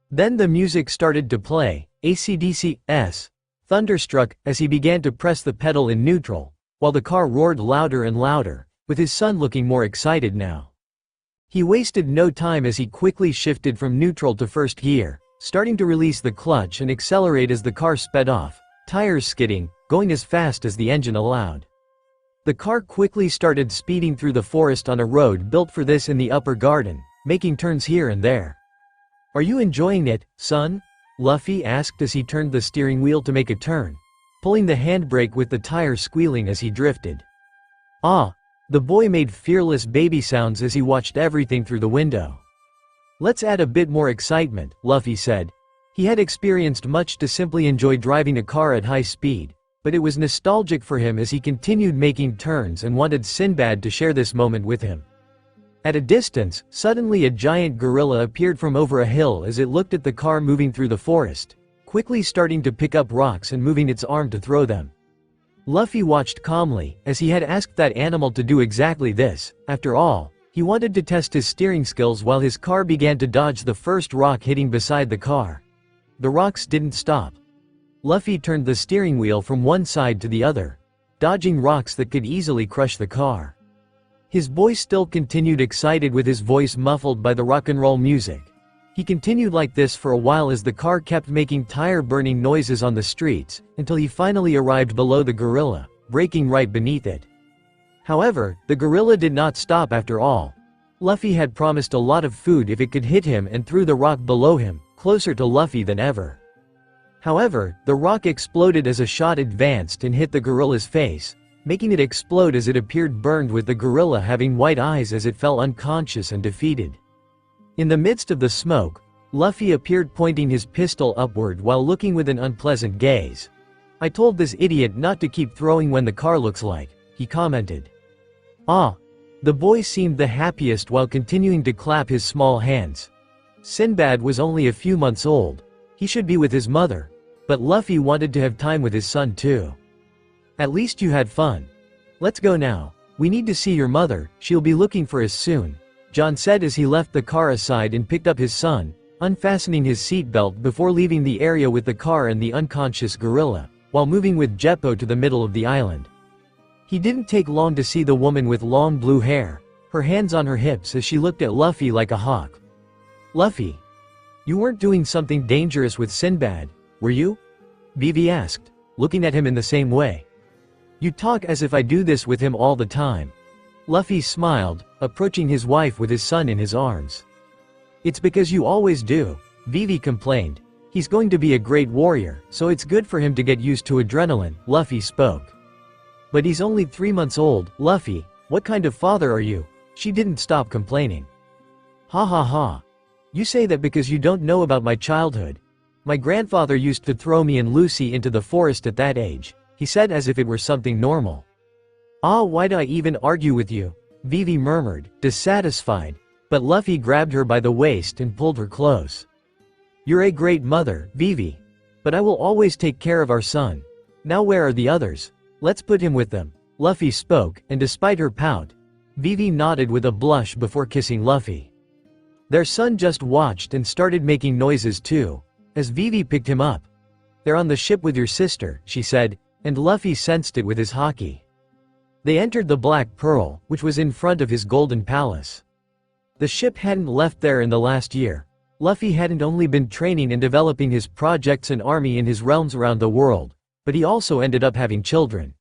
Then the music started to play, AC/DC's Thunderstruck, as he began to press the pedal in neutral, while the car roared louder and louder, with his son looking more excited now. He wasted no time as he quickly shifted from neutral to first gear, starting to release the clutch and accelerate as the car sped off, tires skidding, going as fast as the engine allowed. The car quickly started speeding through the forest on a road built for this in the upper garden, making turns here and there. "Are you enjoying it, son?" Luffy asked as he turned the steering wheel to make a turn, pulling the handbrake with the tires squealing as he drifted. "Ah." The boy made fearless baby sounds as he watched everything through the window. "Let's add a bit more excitement," Luffy said. He had experienced much to simply enjoy driving a car at high speed, but it was nostalgic for him as he continued making turns and wanted Sinbad to share this moment with him. At a distance, suddenly a giant gorilla appeared from over a hill as it looked at the car moving through the forest, quickly starting to pick up rocks and moving its arm to throw them. Luffy watched calmly, as he had asked that animal to do exactly this. After all, he wanted to test his steering skills while his car began to dodge the first rock hitting beside the car. The rocks didn't stop. Luffy turned the steering wheel from one side to the other, dodging rocks that could easily crush the car. His voice still continued excited with his voice muffled by the rock and roll music. He continued like this for a while as the car kept making tire-burning noises on the streets, until he finally arrived below the gorilla, braking right beneath it. However, the gorilla did not stop after all. Luffy had promised a lot of food if it could hit him and threw the rock below him, closer to Luffy than ever. However, the rock exploded as a shot advanced and hit the gorilla's face, making it explode as it appeared burned with the gorilla having white eyes as it fell unconscious and defeated. In the midst of the smoke, Luffy appeared pointing his pistol upward while looking with an unpleasant gaze. "I told this idiot not to keep throwing when the car looks like," he commented. "Ah." The boy seemed the happiest while continuing to clap his small hands. Sinbad was only a few months old. He should be with his mother. But Luffy wanted to have time with his son too. At least you had fun. Let's go now. We need to see your mother, she'll be looking for us soon, John said as he left the car aside and picked up his son, unfastening his seatbelt before leaving the area with the car and the unconscious gorilla, while moving with Jeppo to the middle of the island. He didn't take long to see the woman with long blue hair, her hands on her hips as she looked at Luffy like a hawk. Luffy, you weren't doing something dangerous with Sinbad, were you? Vivi asked, looking at him in the same way. You talk as if I do this with him all the time. Luffy smiled, approaching his wife with his son in his arms. It's because you always do, Vivi complained. He's going to be a great warrior, so it's good for him to get used to adrenaline, Luffy spoke. But he's only 3 months old, Luffy, what kind of father are you? She didn't stop complaining. Ha ha ha. You say that because you don't know about my childhood. My grandfather used to throw me and Lucy into the forest at that age, he said as if it were something normal. Ah, why'd I even argue with you? Vivi murmured, dissatisfied, but Luffy grabbed her by the waist and pulled her close. You're a great mother, Vivi. But I will always take care of our son. Now where are the others? Let's put him with them, Luffy spoke, and despite her pout, Vivi nodded with a blush before kissing Luffy. Their son just watched and started making noises too, as Vivi picked him up. They're on the ship with your sister, she said, and Luffy sensed it with his haki. They entered the Black Pearl, which was in front of his golden palace. The ship hadn't left there in the last year. Luffy hadn't only been training and developing his projects and army in his realms around the world, but he also ended up having children.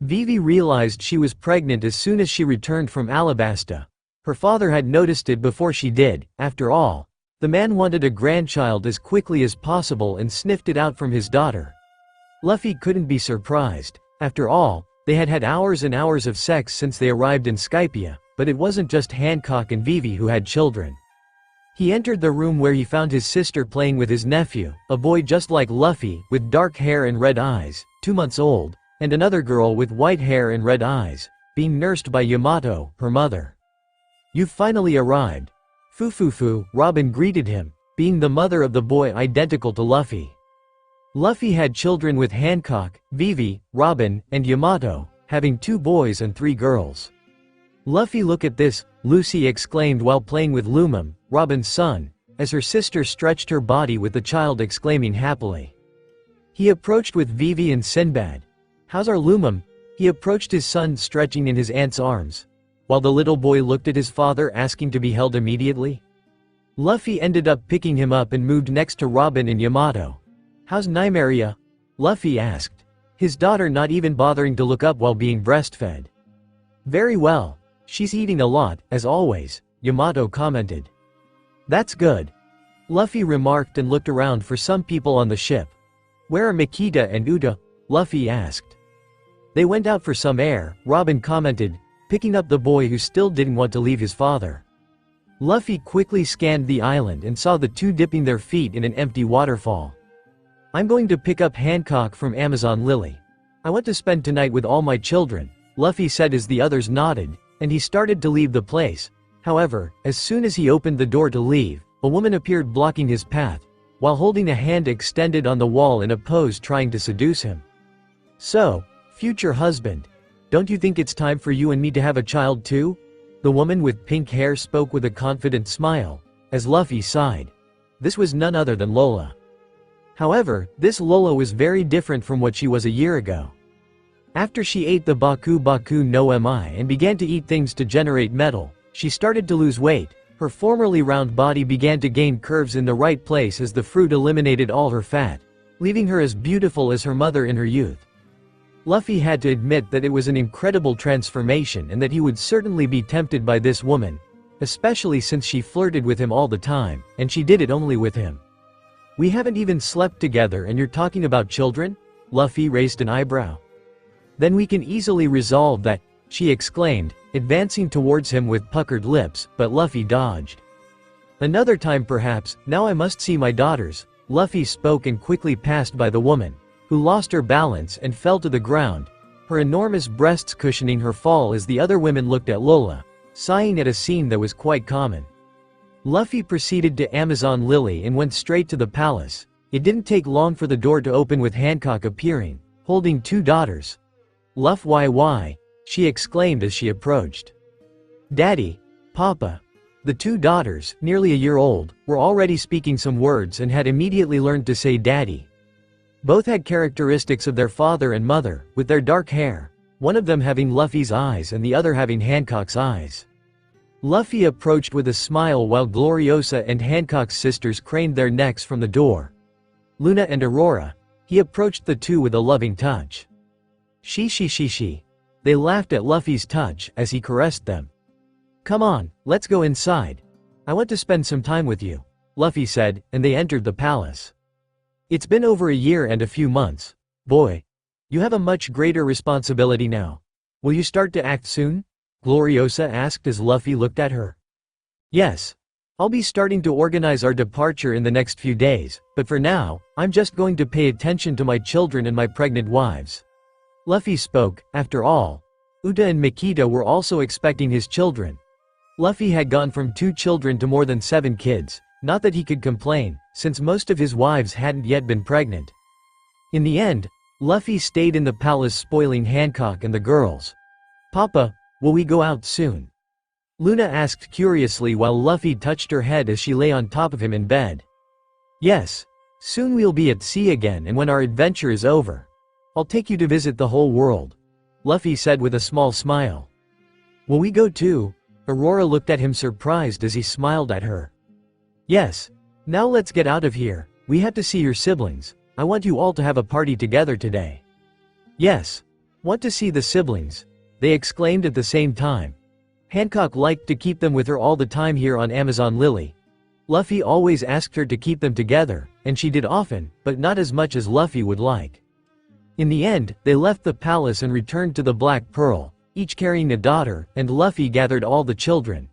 Vivi realized she was pregnant as soon as she returned from Alabasta. Her father had noticed it before she did. After all, the man wanted a grandchild as quickly as possible and sniffed it out from his daughter. Luffy couldn't be surprised. After all, they had had hours and hours of sex since they arrived in Skypia, but it wasn't just Hancock and Vivi who had children. He entered the room where he found his sister playing with his nephew, a boy just like Luffy, with dark hair and red eyes, 2 months old, and another girl with white hair and red eyes, being nursed by Yamato, her mother. You've finally arrived. Fufufu, Robin greeted him, being the mother of the boy identical to Luffy. Luffy had children with Hancock, Vivi, Robin, and Yamato, having 2 boys and 3 girls. Luffy, look at this, Lucy exclaimed while playing with Lumum, Robin's son, as her sister stretched her body with the child exclaiming happily. He approached with Vivi and Sinbad. How's our Lumum? He approached his son stretching in his aunt's arms, while the little boy looked at his father asking to be held immediately. Luffy ended up picking him up and moved next to Robin and Yamato. How's Nymeria? Luffy asked, his daughter not even bothering to look up while being breastfed. Very well. She's eating a lot, as always, Yamato commented. That's good. Luffy remarked and looked around for some people on the ship. Where are Makita and Uda? Luffy asked. They went out for some air, Robin commented, picking up the boy who still didn't want to leave his father. Luffy quickly scanned the island and saw the 2 dipping their feet in an empty waterfall. I'm going to pick up Hancock from Amazon Lily. I want to spend tonight with all my children, Luffy said as the others nodded, and he started to leave the place. However, as soon as he opened the door to leave, a woman appeared blocking his path, while holding a hand extended on the wall in a pose trying to seduce him. So, future husband, don't you think it's time for you and me to have a child too? The woman with pink hair spoke with a confident smile, as Luffy sighed. This was none other than Lola. However, this Lola was very different from what she was a year ago. After she ate the Baku Baku no Mi and began to eat things to generate metal, she started to lose weight. Her formerly round body began to gain curves in the right place as the fruit eliminated all her fat, leaving her as beautiful as her mother in her youth. Luffy had to admit that it was an incredible transformation and that he would certainly be tempted by this woman, especially since she flirted with him all the time, and she did it only with him. We haven't even slept together and you're talking about children? Luffy raised an eyebrow. Then we can easily resolve that, she exclaimed, advancing towards him with puckered lips, but Luffy dodged. Another time perhaps, now I must see my daughters, Luffy spoke and quickly passed by the woman, who lost her balance and fell to the ground, her enormous breasts cushioning her fall as the other women looked at Lola, sighing at a scene that was quite common. Luffy proceeded to Amazon Lily and went straight to the palace. It didn't take long for the door to open with Hancock appearing, holding 2 daughters. "Luff why," she exclaimed as she approached. "Daddy, Papa." The 2 daughters, nearly a year old, were already speaking some words and had immediately learned to say daddy. Both had characteristics of their father and mother, with their dark hair, one of them having Luffy's eyes and the other having Hancock's eyes. Luffy approached with a smile while Gloriosa and Hancock's sisters craned their necks from the door. Luna and Aurora. He approached the 2 with a loving touch. She. They laughed at Luffy's touch as he caressed them. "Come on, let's go inside. I want to spend some time with you," Luffy said, and they entered the palace. "It's been over a year and a few months. Boy. You have a much greater responsibility now. Will you start to act soon?" Gloriosa asked as Luffy looked at her. "Yes. I'll be starting to organize our departure in the next few days, but for now, I'm just going to pay attention to my children and my pregnant wives." Luffy spoke. After all, Uta and Makita were also expecting his children. Luffy had gone from 2 children to more than 7 kids, not that he could complain, since most of his wives hadn't yet been pregnant. In the end, Luffy stayed in the palace spoiling Hancock and the girls. "Papa, will we go out soon?" Luna asked curiously while Luffy touched her head as she lay on top of him in bed. "Yes. Soon we'll be at sea again, and when our adventure is over, I'll take you to visit the whole world," Luffy said with a small smile. "Will we go too?" Aurora looked at him surprised as he smiled at her. "Yes. Now let's get out of here. We have to see your siblings. I want you all to have a party together today." "Yes. Want to see the siblings," they exclaimed at the same time. Hancock liked to keep them with her all the time here on Amazon Lily. Luffy always asked her to keep them together, and she did often, but not as much as Luffy would like. In the end, they left the palace and returned to the Black Pearl, each carrying a daughter, and Luffy gathered all the children.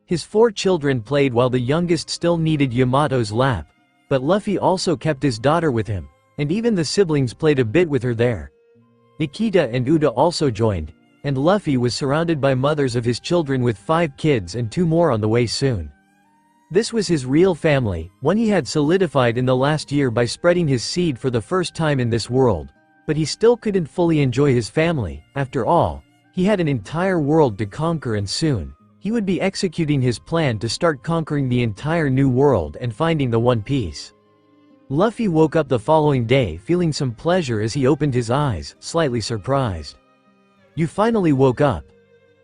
His 4 children played while the youngest still needed Yamato's lap, but Luffy also kept his daughter with him, and even the siblings played a bit with her there. Nikita and Uta also joined, and Luffy was surrounded by mothers of his children with 5 kids and 2 more on the way soon. This was his real family, one he had solidified in the last year by spreading his seed for the first time in this world, but he still couldn't fully enjoy his family. After all, he had an entire world to conquer, and soon, he would be executing his plan to start conquering the entire new world and finding the One Piece. Luffy woke up the following day feeling some pleasure as he opened his eyes, slightly surprised. "You finally woke up."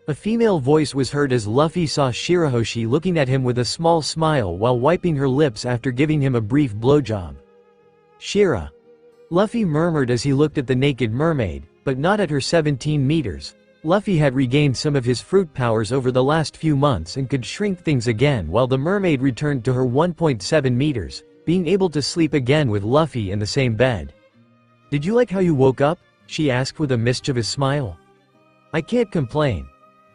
A female voice was heard as Luffy saw Shirahoshi looking at him with a small smile while wiping her lips after giving him a brief blowjob. "Shira." Luffy murmured as he looked at the naked mermaid, but not at her 17 meters. Luffy had regained some of his fruit powers over the last few months and could shrink things again while the mermaid returned to her 1.7 meters, being able to sleep again with Luffy in the same bed. "Did you like how you woke up?" she asked with a mischievous smile. "I can't complain."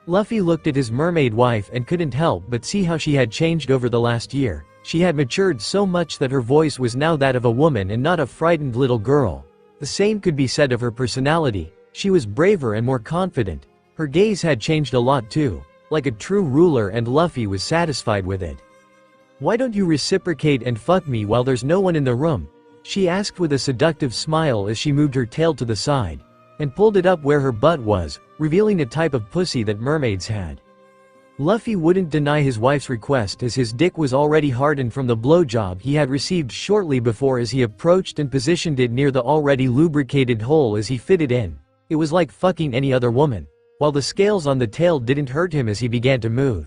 Luffy looked at his mermaid wife and couldn't help but see how she had changed over the last year. She had matured so much that her voice was now that of a woman and not a frightened little girl. The same could be said of her personality. She was braver and more confident. Her gaze had changed a lot too, like a true ruler, and Luffy was satisfied with it. "Why don't you reciprocate and fuck me while there's no one in the room?" she asked with a seductive smile as she moved her tail to the side and pulled it up where her butt was, revealing a type of pussy that mermaids had. Luffy wouldn't deny his wife's request as his dick was already hardened from the blowjob he had received shortly before as he approached and positioned it near the already lubricated hole as he fitted in. It was like fucking any other woman, while the scales on the tail didn't hurt him as he began to move.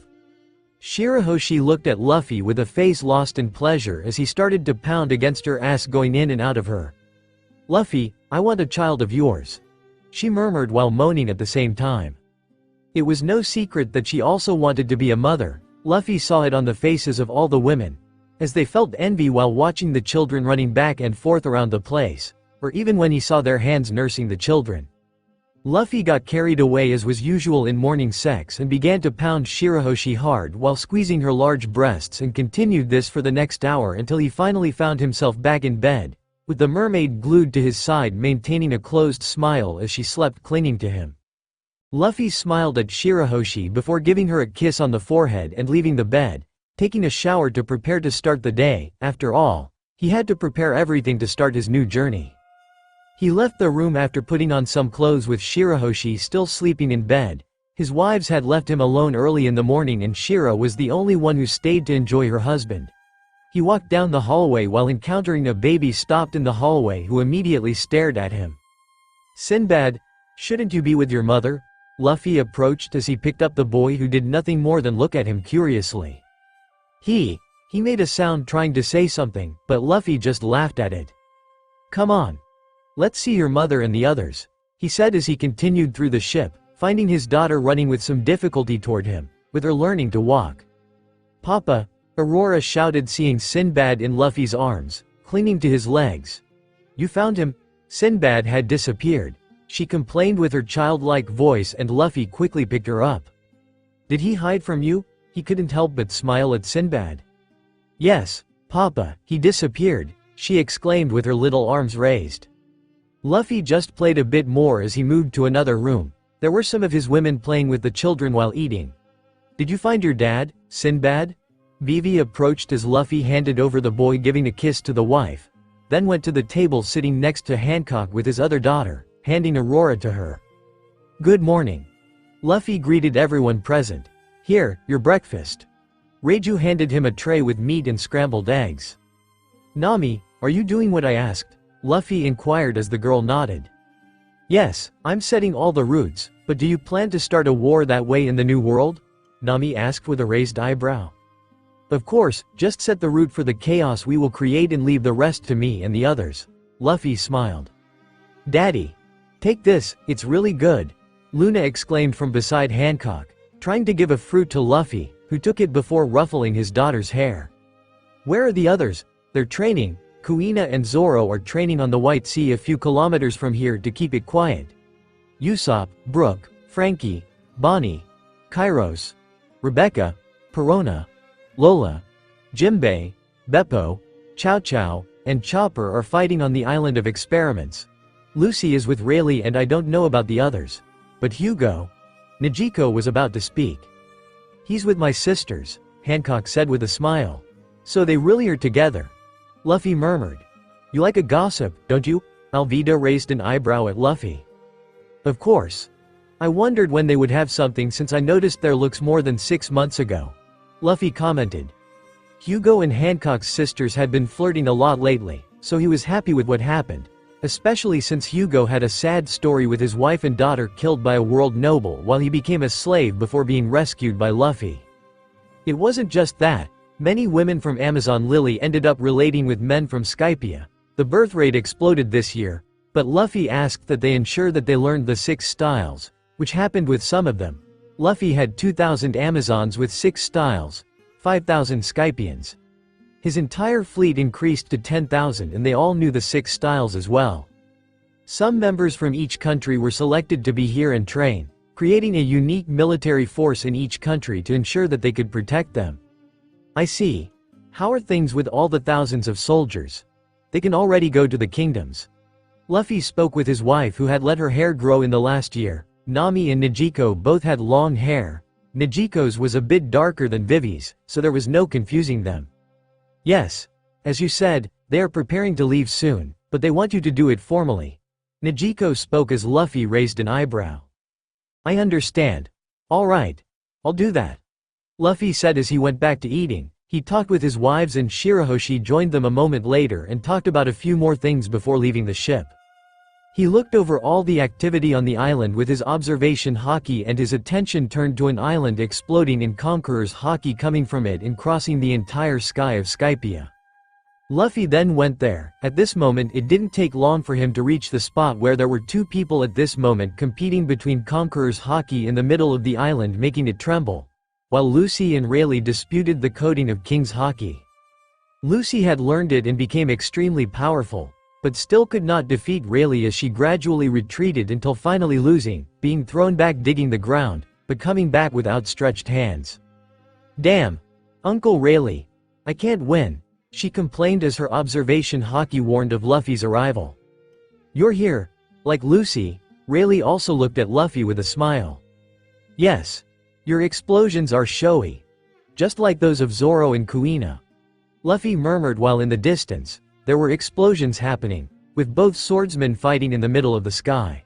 Shirahoshi looked at Luffy with a face lost in pleasure as he started to pound against her ass, going in and out of her. "Luffy, I want a child of yours," she murmured while moaning at the same time. It was no secret that she also wanted to be a mother. Luffy saw it on the faces of all the women, as they felt envy while watching the children running back and forth around the place, or even when he saw their hands nursing the children. Luffy got carried away as was usual in morning sex and began to pound Shirahoshi hard while squeezing her large breasts, and continued this for the next hour until he finally found himself back in bed, with the mermaid glued to his side maintaining a closed smile as she slept clinging to him. Luffy smiled at Shirahoshi before giving her a kiss on the forehead and leaving the bed, taking a shower to prepare to start the day. After all, he had to prepare everything to start his new journey. He left the room after putting on some clothes with Shirahoshi still sleeping in bed. His wives had left him alone early in the morning and Shira was the only one who stayed to enjoy her husband. He walked down the hallway while encountering a baby stopped in the hallway who immediately stared at him. "Sinbad, shouldn't you be with your mother?" Luffy approached as he picked up the boy who did nothing more than look at him curiously. He made a sound trying to say something, but Luffy just laughed at it. "Come on. Let's see your mother and the others," he said as he continued through the ship, finding his daughter running with some difficulty toward him, with her learning to walk. "Papa," Aurora shouted seeing Sinbad in Luffy's arms, clinging to his legs. "You found him?" Sinbad had disappeared. She complained with her childlike voice and Luffy quickly picked her up. "Did he hide from you?" He couldn't help but smile at Sinbad. "Yes, Papa, he disappeared," she exclaimed with her little arms raised. Luffy just played a bit more as he moved to another room. There were some of his women playing with the children while eating. "Did you find your dad, Sinbad?" Vivi approached as Luffy handed over the boy giving a kiss to the wife, then went to the table sitting next to Hancock with his other daughter, handing Aurora to her. "Good morning." Luffy greeted everyone present. "Here, your breakfast." Reiju handed him a tray with meat and scrambled eggs. "Nami, are you doing what I asked?" Luffy inquired as the girl nodded. "Yes, I'm setting all the routes, but do you plan to start a war that way in the New World?" Nami asked with a raised eyebrow. "Of course, just set the route for the chaos we will create and leave the rest to me and the others." Luffy smiled. "Daddy, take this, it's really good," Luna exclaimed from beside Hancock, trying to give a fruit to Luffy, who took it before ruffling his daughter's hair. "Where are the others?" "They're training. Kuina and Zoro are training on the White Sea a few kilometers from here to keep it quiet. Usopp, Brook, Frankie, Bonnie, Kairos, Rebecca, Perona, Lola, Jimbei, Beppo, Chow Chow, and Chopper are fighting on the island of experiments. Lucy is with Rayleigh and I don't know about the others. But Hugo..." Nejiko was about to speak. "He's with my sisters," Hancock said with a smile. "So they really are together." Luffy murmured. "You like a gossip, don't you?" Alvida raised an eyebrow at Luffy. "Of course. I wondered when they would have something since I noticed their looks more than 6 months ago," Luffy commented. Hugo and Hancock's sisters had been flirting a lot lately, so he was happy with what happened, especially since Hugo had a sad story with his wife and daughter killed by a world noble while he became a slave before being rescued by Luffy. It wasn't just that. Many women from Amazon Lily ended up relating with men from Skypia. The birth rate exploded this year, but Luffy asked that they ensure that they learned the 6 styles, which happened with some of them. Luffy had 2,000 Amazons with 6 styles, 5,000 Skypians. His entire fleet increased to 10,000 and they all knew the 6 styles as well. Some members from each country were selected to be here and train, creating a unique military force in each country to ensure that they could protect them. "I see. How are things with all the thousands of soldiers? They can already go to the kingdoms." Luffy spoke with his wife who had let her hair grow in the last year. Nami and Nejiko both had long hair. Nejiko's was a bit darker than Vivi's, so there was no confusing them. "Yes. As you said, they are preparing to leave soon, but they want you to do it formally." Nejiko spoke as Luffy raised an eyebrow. "I understand. All right. I'll do that," Luffy said as he went back to eating. He talked with his wives and Shirahoshi joined them a moment later and talked about a few more things before leaving the ship. He looked over all the activity on the island with his observation haki and his attention turned to an island exploding in Conqueror's haki coming from it and crossing the entire sky of Skypia. Luffy then went there. At this moment it didn't take long for him to reach the spot where there were 2 people at this moment competing between Conqueror's haki in the middle of the island making it tremble, while Lucy and Rayleigh disputed the coding of King's haki. Lucy had learned it and became extremely powerful, but still could not defeat Rayleigh as she gradually retreated until finally losing, being thrown back digging the ground, but coming back with outstretched hands. "Damn! Uncle Rayleigh! I can't win!" She complained as her observation haki warned of Luffy's arrival. "You're here." Like Lucy, Rayleigh also looked at Luffy with a smile. "Yes. Your explosions are showy. Just like those of Zoro and Kuina." Luffy murmured while in the distance, there were explosions happening, with both swordsmen fighting in the middle of the sky.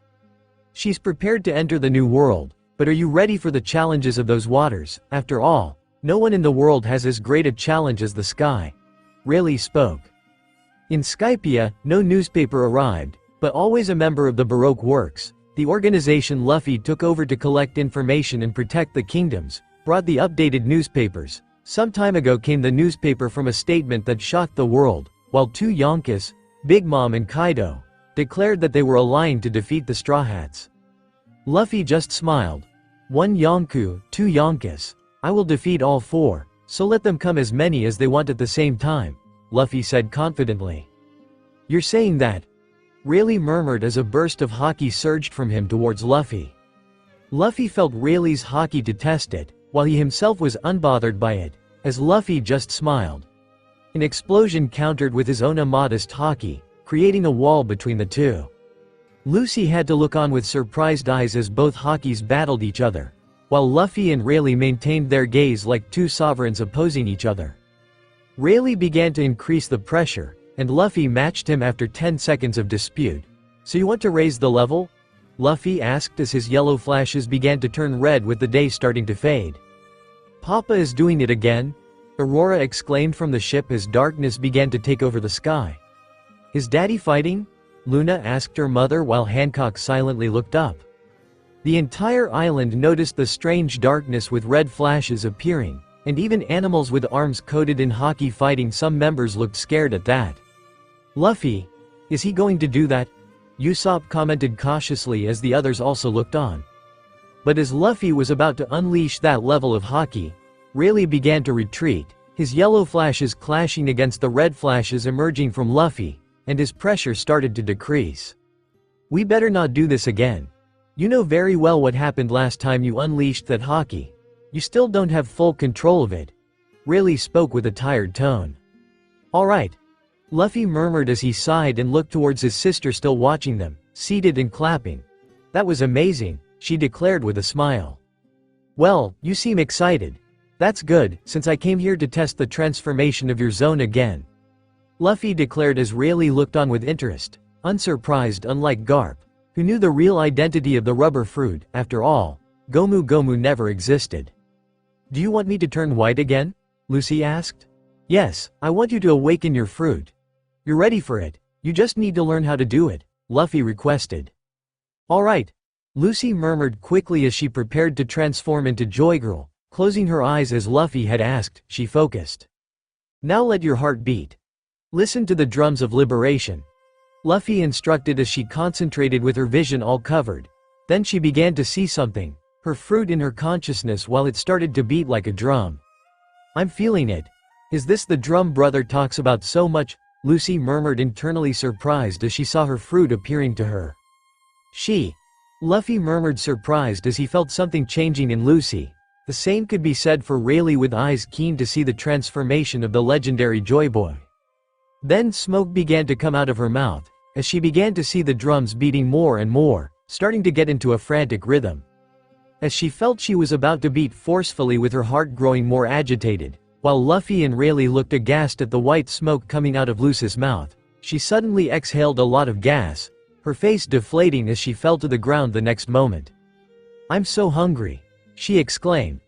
"She's prepared to enter the new world, but are you ready for the challenges of those waters? After all, no one in the world has as great a challenge as the sky." Rayleigh spoke. In Skypia, no newspaper arrived, but always a member of the Baroque Works, the organization Luffy took over to collect information and protect the kingdoms, brought the updated newspapers. Some time ago came the newspaper from a statement that shocked the world, while two Yonkus, Big Mom and Kaido, declared that they were aligned to defeat the Straw Hats. Luffy just smiled. "One Yonku, two Yonkus. I will defeat all four, so let them come as many as they want at the same time," Luffy said confidently. "You're saying that?" Rayleigh murmured as a burst of haki surged from him towards Luffy. Luffy felt Rayleigh's haki to test it, while he himself was unbothered by it, as Luffy just smiled. An explosion countered with his own immodest haki, creating a wall between the two. Lucy had to look on with surprised eyes as both hakis battled each other, while Luffy and Rayleigh maintained their gaze like two sovereigns opposing each other. Rayleigh began to increase the pressure, and Luffy matched him after 10 seconds of dispute. "So you want to raise the level?" Luffy asked as his yellow flashes began to turn red with the day starting to fade. "Papa is doing it again?" Aurora exclaimed from the ship as darkness began to take over the sky. "Is Daddy fighting?" Luna asked her mother while Hancock silently looked up. The entire island noticed the strange darkness with red flashes appearing, and even animals with arms coated in haki fighting. Some members looked scared at that. "Luffy, is he going to do that?" Usopp commented cautiously as the others also looked on. But as Luffy was about to unleash that level of haki, Rayleigh began to retreat, his yellow flashes clashing against the red flashes emerging from Luffy, and his pressure started to decrease. "We better not do this again. You know very well what happened last time you unleashed that haki. You still don't have full control of it." Rayleigh spoke with a tired tone. "All right." Luffy murmured as he sighed and looked towards his sister still watching them, seated and clapping. "That was amazing," she declared with a smile. "Well, you seem excited. That's good, since I came here to test the transformation of your zone again," Luffy declared as Rayleigh looked on with interest, unsurprised unlike Garp, who knew the real identity of the rubber fruit. After all, Gomu Gomu never existed. "Do you want me to turn white again?" Lucy asked. "Yes, I want you to awaken your fruit. You're ready for it, you just need to learn how to do it," Luffy requested. "All right," Lucy murmured quickly as she prepared to transform into Joy Girl, closing her eyes as Luffy had asked. She focused. "Now let your heart beat. Listen to the drums of liberation," Luffy instructed as she concentrated with her vision all covered. Then she began to see something, her fruit in her consciousness while it started to beat like a drum. "I'm feeling it. Is this the drum brother talks about so much?" Lucy murmured, internally surprised as she saw her fruit appearing to her. Luffy murmured, surprised as he felt something changing in Lucy. The same could be said for Rayleigh, with eyes keen to see the transformation of the legendary Joy Boy. Then smoke began to come out of her mouth, as she began to see the drums beating more and more, starting to get into a frantic rhythm. As she felt she was about to beat forcefully, with her heart growing more agitated, while Luffy and Rayleigh looked aghast at the white smoke coming out of Lucy's mouth, she suddenly exhaled a lot of gas, her face deflating as she fell to the ground the next moment. "I'm so hungry," she exclaimed.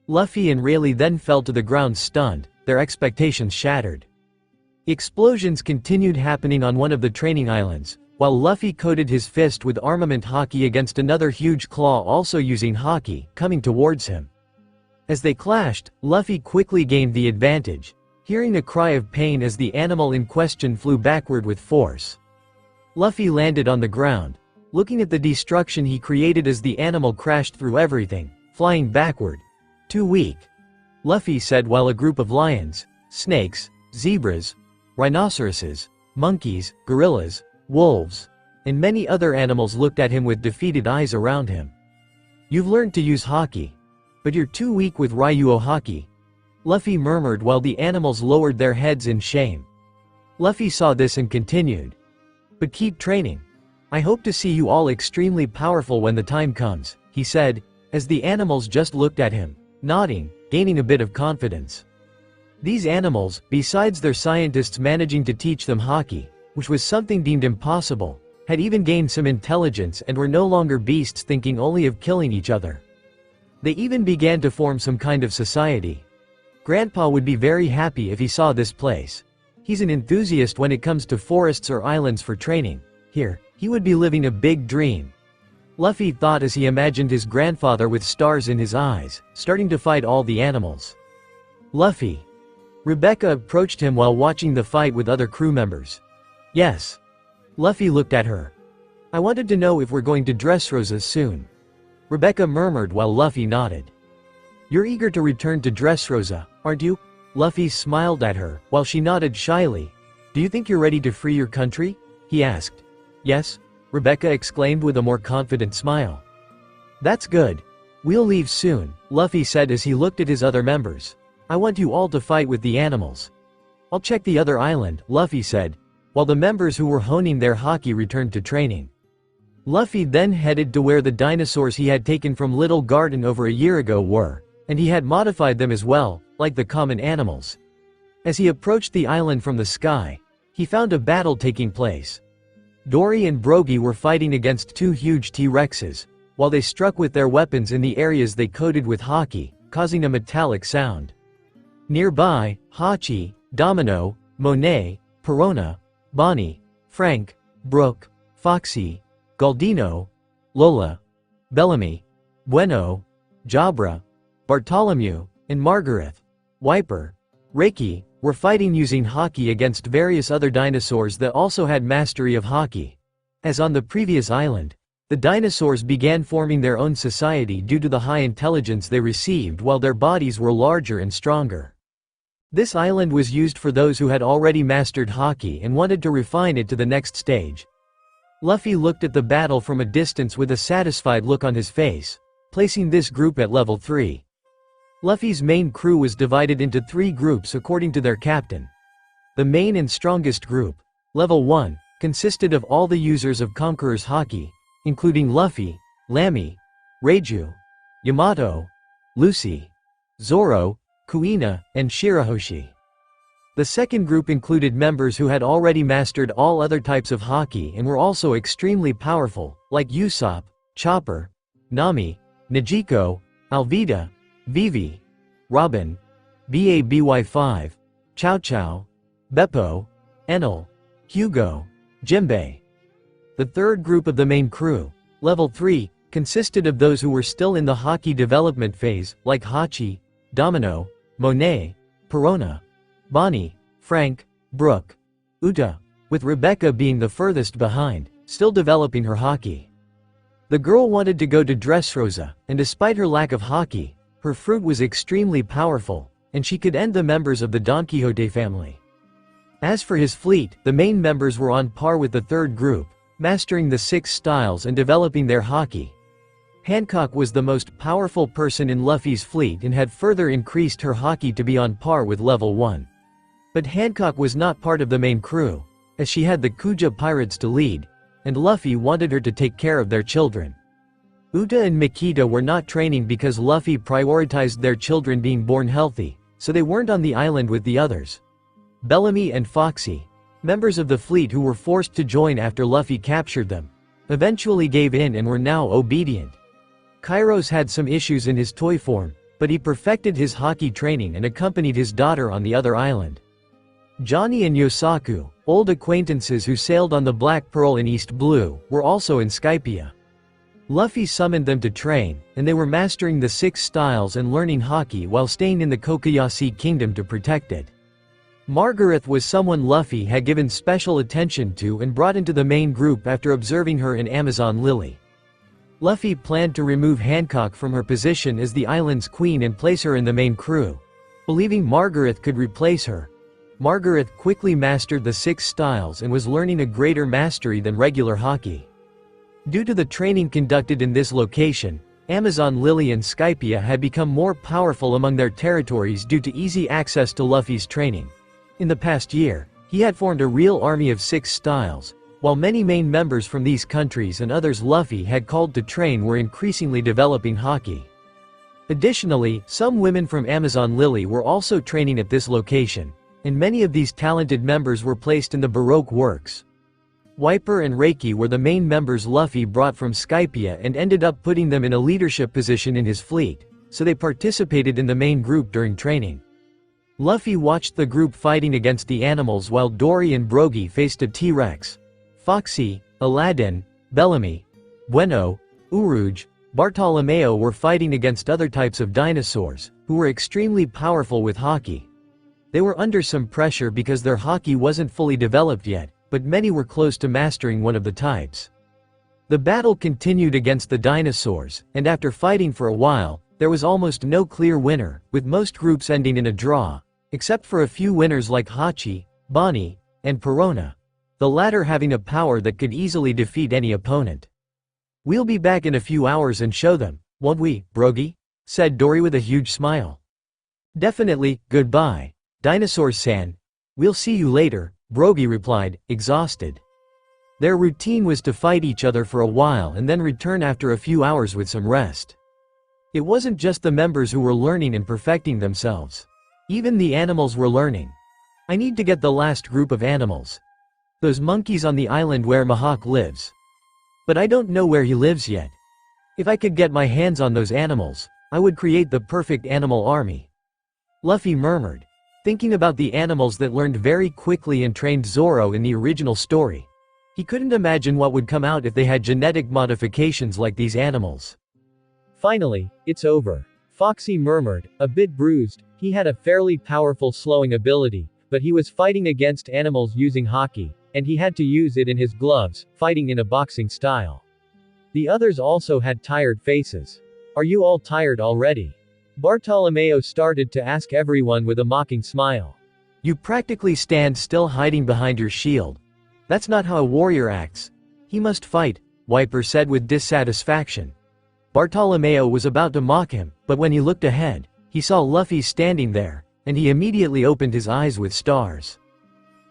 Luffy and Rayleigh then fell to the ground stunned, their expectations shattered. Explosions continued happening on one of the training islands, while Luffy coated his fist with armament haki against another huge claw also using haki, coming towards him. As they clashed, Luffy quickly gained the advantage, hearing a cry of pain as the animal in question flew backward with force. Luffy landed on the ground, looking at the destruction he created as the animal crashed through everything, flying backward. "Too weak," Luffy said while a group of lions, snakes, zebras, rhinoceroses, monkeys, gorillas, wolves, and many other animals looked at him with defeated eyes around him. "You've learned to use haki. But you're too weak with Ryuo haki," Luffy murmured while the animals lowered their heads in shame. Luffy saw this and continued. But keep training. I hope to see you all extremely powerful when the time comes, he said, as the animals just looked at him, nodding, gaining a bit of confidence. These animals, besides their scientists managing to teach them Haki, which was something deemed impossible, had even gained some intelligence and were no longer beasts thinking only of killing each other. They even began to form some kind of society. Grandpa would be very happy if he saw this place. He's an enthusiast when it comes to forests or islands for training. Here, he would be living a big dream. Luffy thought as he imagined his grandfather with stars in his eyes, starting to fight all the animals. Luffy. Rebecca approached him while watching the fight with other crew members. Yes. Luffy looked at her. I wanted to know if we're going to Dressrosa soon. Rebecca murmured while Luffy nodded. You're eager to return to Dressrosa, aren't you? Luffy smiled at her, while she nodded shyly. Do you think you're ready to free your country? He asked. Yes, Rebecca exclaimed with a more confident smile. That's good. We'll leave soon, Luffy said as he looked at his other members. I want you all to fight with the animals. I'll check the other island, Luffy said, while the members who were honing their Haki returned to training. Luffy then headed to where the dinosaurs he had taken from Little Garden over a year ago were, and he had modified them as well, like the common animals. As he approached the island from the sky, he found a battle taking place. Dory and Brogy were fighting against two huge T-Rexes, while they struck with their weapons in the areas they coated with Haki, causing a metallic sound. Nearby, Hachi, Domino, Monet, Perona, Bonnie, Frank, Brooke, Foxy, Galdino, Lola, Bellamy, Bueno, Jabra, Bartholomew, and Margareth, Wiper, Reiki, were fighting using Haki against various other dinosaurs that also had mastery of Haki. As on the previous island, the dinosaurs began forming their own society due to the high intelligence they received while their bodies were larger and stronger. This island was used for those who had already mastered Haki and wanted to refine it to the next stage. Luffy looked at the battle from a distance with a satisfied look on his face, placing this group at level 3. Luffy's main crew was divided into 3 groups according to their captain. The main and strongest group, level 1, consisted of all the users of Conqueror's Haki, including Luffy, Lami, Reiju, Yamato, Lucy, Zoro, Kuina, and Shirahoshi. The second group included members who had already mastered all other types of Haki and were also extremely powerful, like Usopp, Chopper, Nami, Nejiko, Alvida, Vivi, Robin, BABY5, Chow Chow, Beppo, Enel, Hugo, Jimbei. The third group of the main crew, level 3, consisted of those who were still in the Haki development phase, like Hachi, Domino, Monet, Perona, Bonnie, Frank, Brooke, Uta, with Rebecca being the furthest behind, still developing her Haki. The girl wanted to go to Dressrosa, and despite her lack of Haki, her fruit was extremely powerful, and she could end the members of the Don Quixote family. As for his fleet, the main members were on par with the third group, mastering the 6 styles and developing their Haki. Hancock was the most powerful person in Luffy's fleet and had further increased her Haki to be on par with level 1. But Hancock was not part of the main crew, as she had the Kuja pirates to lead, and Luffy wanted her to take care of their children. Uta and Mikita were not training because Luffy prioritized their children being born healthy, so they weren't on the island with the others. Bellamy and Foxy, members of the fleet who were forced to join after Luffy captured them, eventually gave in and were now obedient. Kairos had some issues in his toy form, but he perfected his Haki training and accompanied his daughter on the other island. Johnny and Yosaku, old acquaintances who sailed on the Black Pearl in East Blue, were also in Skypia. Luffy summoned them to train, and they were mastering the 6 styles and learning Haki while staying in the Kokoyashi Kingdom to protect it. Margareth was someone Luffy had given special attention to and brought into the main group after observing her in Amazon Lily. Luffy planned to remove Hancock from her position as the island's queen and place her in the main crew. Believing Margareth could replace her, Margareth quickly mastered the 6 styles and was learning a greater mastery than regular Haki. Due to the training conducted in this location, Amazon Lily and Skypia had become more powerful among their territories due to easy access to Luffy's training. In the past year, he had formed a real army of 6 styles, while many main members from these countries and others Luffy had called to train were increasingly developing haki. Additionally, some women from Amazon Lily were also training at this location, and many of these talented members were placed in the Baroque works. Wiper and Reiki were the main members Luffy brought from Skypia and ended up putting them in a leadership position in his fleet, so they participated in the main group during training. Luffy watched the group fighting against the animals while Dory and Brogy faced a T-Rex. Foxy, Aladdin, Bellamy, Bueno, Uruj, Bartolomeo were fighting against other types of dinosaurs, who were extremely powerful with haki. They were under some pressure because their haki wasn't fully developed yet, but many were close to mastering one of the types. The battle continued against the dinosaurs, and after fighting for a while, there was almost no clear winner, with most groups ending in a draw, except for a few winners like Hachi, Bonnie, and Perona, the latter having a power that could easily defeat any opponent. "We'll be back in a few hours and show them, won't we, Brogy?" said Dory with a huge smile. "Definitely, goodbye, Dinosaur-san. We'll see you later," Brogy replied, exhausted. Their routine was to fight each other for a while and then return after a few hours with some rest. It wasn't just the members who were learning and perfecting themselves. Even the animals were learning. "I need to get the last group of animals. Those monkeys on the island where Mihawk lives. But I don't know where he lives yet. If I could get my hands on those animals, I would create the perfect animal army," Luffy murmured, thinking about the animals that learned very quickly and trained Zoro in the original story. He couldn't imagine what would come out if they had genetic modifications like these animals. "Finally, it's over," Foxy murmured, a bit bruised. He had a fairly powerful slowing ability, but he was fighting against animals using haki, and he had to use it in his gloves, fighting in a boxing style. The others also had tired faces. "Are you all tired already?" Bartolomeo started to ask everyone with a mocking smile. "You practically stand still hiding behind your shield. That's not how a warrior acts. He must fight," Wiper said with dissatisfaction. Bartolomeo was about to mock him, but when he looked ahead, he saw Luffy standing there, and he immediately opened his eyes with stars.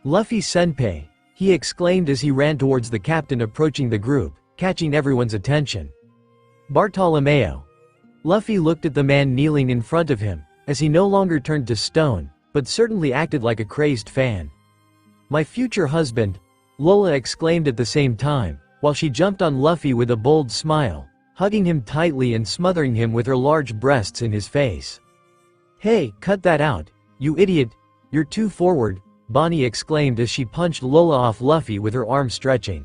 "Luffy-senpai," he exclaimed as he ran towards the captain approaching the group, catching everyone's attention. "Bartolomeo." Luffy looked at the man kneeling in front of him, as he no longer turned to stone, but certainly acted like a crazed fan. "My future husband," Lola exclaimed at the same time, while she jumped on Luffy with a bold smile, hugging him tightly and smothering him with her large breasts in his face. "Hey, cut that out, you idiot, you're too forward," Bonnie exclaimed as she punched Lola off Luffy with her arm stretching.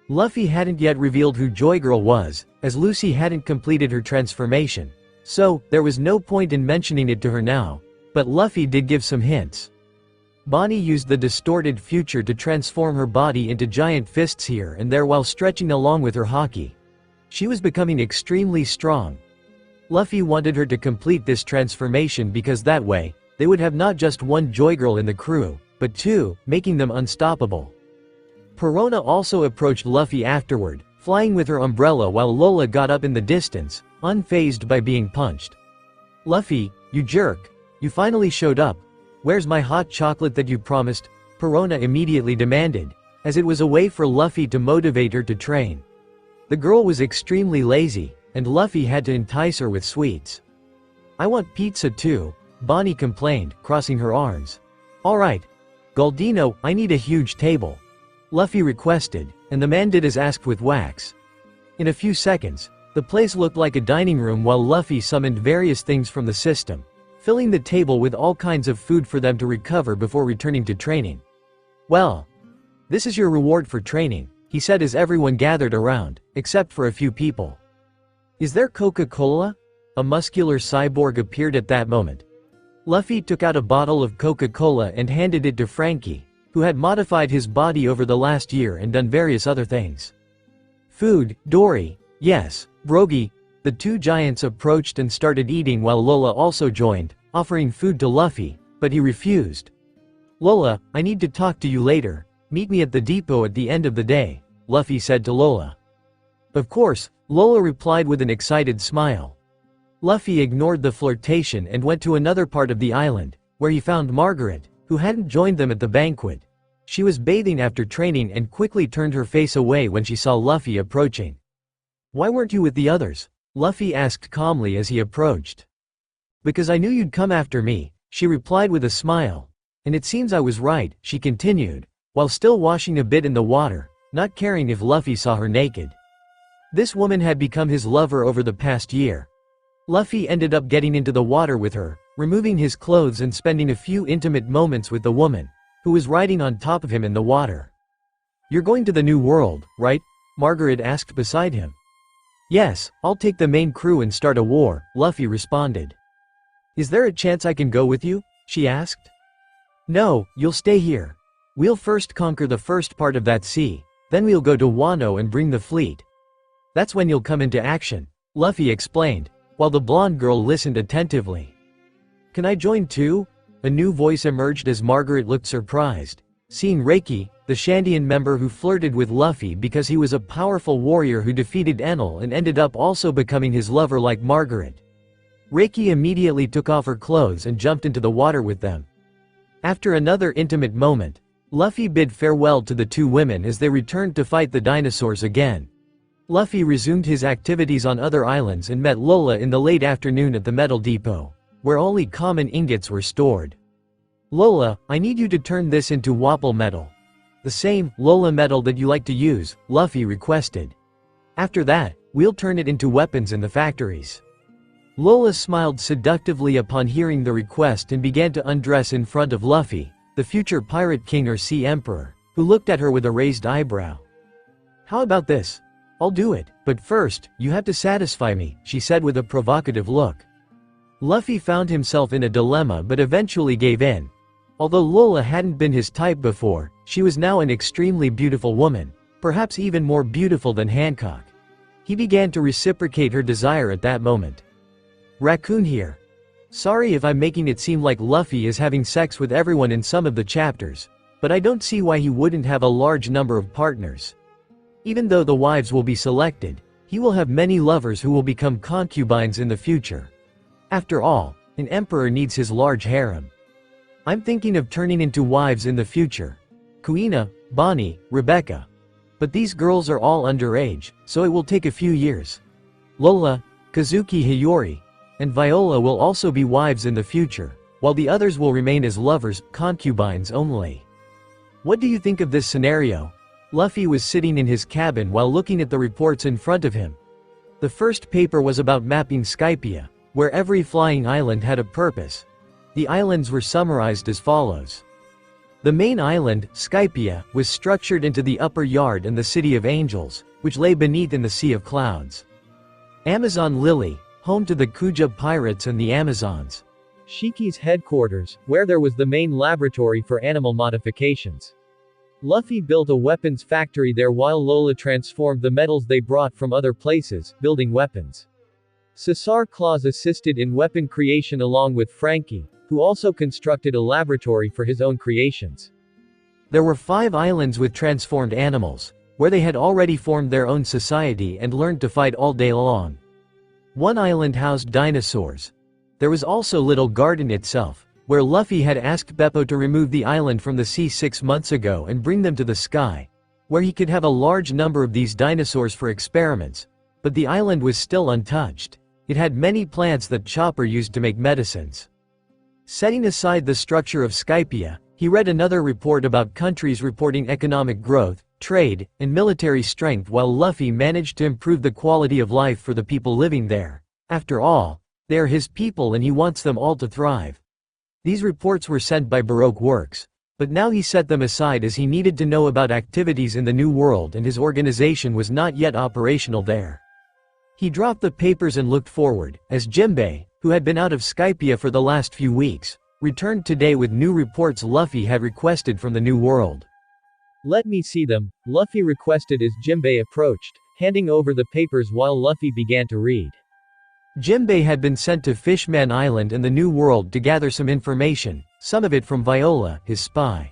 Luffy hadn't yet revealed who Joy Girl was, as Lucy hadn't completed her transformation, so there was no point in mentioning it to her now, but Luffy did give some hints. Bonnie used the distorted future to transform her body into giant fists here and there while stretching along with her haki. She was becoming extremely strong. Luffy wanted her to complete this transformation because that way, they would have not just one Joy Girl in the crew, but 2, making them unstoppable. Perona also approached Luffy afterward, flying with her umbrella while Lola got up in the distance, unfazed by being punched. "Luffy, you jerk, you finally showed up. Where's my hot chocolate that you promised?" Perona immediately demanded, as it was a way for Luffy to motivate her to train. The girl was extremely lazy, and Luffy had to entice her with sweets. "I want pizza too," Bonnie complained, crossing her arms. "Alright. Galdino, I need a huge table," Luffy requested, and the man did as asked with wax. In a few seconds, the place looked like a dining room while Luffy summoned various things from the system, filling the table with all kinds of food for them to recover before returning to training. "Well, this is your reward for training," he said as everyone gathered around, except for a few people. "Is there Coca-Cola?" A muscular cyborg appeared at that moment. Luffy took out a bottle of Coca-Cola and handed it to Frankie, who had modified his body over the last year and done various other things. "Food, Dory, yes, Brogy." The 2 giants approached and started eating while Lola also joined, offering food to Luffy, but he refused. "Lola, I need to talk to you later, meet me at the depot at the end of the day," Luffy said to Lola. Of course, Lola replied with an excited smile. Luffy ignored the flirtation and went to another part of the island, where he found Margaret, who hadn't joined them at the banquet. She was bathing after training and quickly turned her face away when she saw Luffy approaching. "Why weren't you with the others?" Luffy asked calmly as he approached. "Because I knew you'd come after me," she replied with a smile. "And it seems I was right," she continued, while still washing a bit in the water, not caring if Luffy saw her naked. This woman had become his lover over the past year. Luffy ended up getting into the water with her, removing his clothes and spending a few intimate moments with the woman, who was riding on top of him in the water. "You're going to the New World, right?" Margaret asked beside him. "Yes, I'll take the main crew and start a war," Luffy responded. "Is there a chance I can go with you?" she asked. "No, you'll stay here. We'll first conquer the first part of that sea, then we'll go to Wano and bring the fleet. That's when you'll come into action," Luffy explained, while the blonde girl listened attentively. "Can I join too?" A new voice emerged as Margaret looked surprised, seeing Reiki, the Shandian member who flirted with Luffy because he was a powerful warrior who defeated Enel and ended up also becoming his lover like Margaret. Reiki immediately took off her clothes and jumped into the water with them. After another intimate moment, Luffy bid farewell to the two women as they returned to fight the dinosaurs again. Luffy resumed his activities on other islands and met Lola in the late afternoon at the metal depot, where only common ingots were stored. "Lola, I need you to turn this into Wapol metal. The same, Lola metal that you like to use," Luffy requested. "After that, we'll turn it into weapons in the factories." Lola smiled seductively upon hearing the request and began to undress in front of Luffy, the future Pirate King or Sea Emperor, who looked at her with a raised eyebrow. "How about this? I'll do it, but first, you have to satisfy me," she said with a provocative look. Luffy found himself in a dilemma but eventually gave in. Although Lola hadn't been his type before, she was now an extremely beautiful woman, perhaps even more beautiful than Hancock. He began to reciprocate her desire at that moment. "Raccoon here. Sorry if I'm making it seem like Luffy is having sex with everyone in some of the chapters, but I don't see why he wouldn't have a large number of partners. Even though the wives will be selected, he will have many lovers who will become concubines in the future. After all, an emperor needs his large harem. I'm thinking of turning into wives in the future. Kuina, Bonnie, Rebecca. But these girls are all underage, so it will take a few years. Lola, Kazuki Hiyori, and Viola will also be wives in the future, while the others will remain as lovers, concubines only. What do you think of this scenario?" Luffy was sitting in his cabin while looking at the reports in front of him. The first paper was about mapping Skypia, where every flying island had a purpose. The islands were summarized as follows. The main island, Skypia, was structured into the upper yard and the City of Angels, which lay beneath in the Sea of Clouds. Amazon Lily, home to the Kuja pirates and the Amazons. Shiki's headquarters, where there was the main laboratory for animal modifications. Luffy built a weapons factory there while Lola transformed the metals they brought from other places, building weapons. Cesar Claus assisted in weapon creation along with Frankie, who also constructed a laboratory for his own creations. There were 5 islands with transformed animals, where they had already formed their own society and learned to fight all day long. 1 island housed dinosaurs. There was also Little Garden itself, where Luffy had asked Beppo to remove the island from the sea 6 months ago and bring them to the sky, where he could have a large number of these dinosaurs for experiments, but the island was still untouched. It had many plants that Chopper used to make medicines. Setting aside the structure of Skypia, he read another report about countries reporting economic growth, trade, and military strength while Luffy managed to improve the quality of life for the people living there. After all, they are his people and he wants them all to thrive. These reports were sent by Baroque Works, but now he set them aside as he needed to know about activities in the New World and his organization was not yet operational there. He dropped the papers and looked forward, as Jimbei, who had been out of Skypia for the last few weeks, returned today with new reports Luffy had requested from the New World. "Let me see them," Luffy requested as Jimbei approached, handing over the papers while Luffy began to read. Jimbei had been sent to Fishman Island in the New World to gather some information, some of it from Viola, his spy.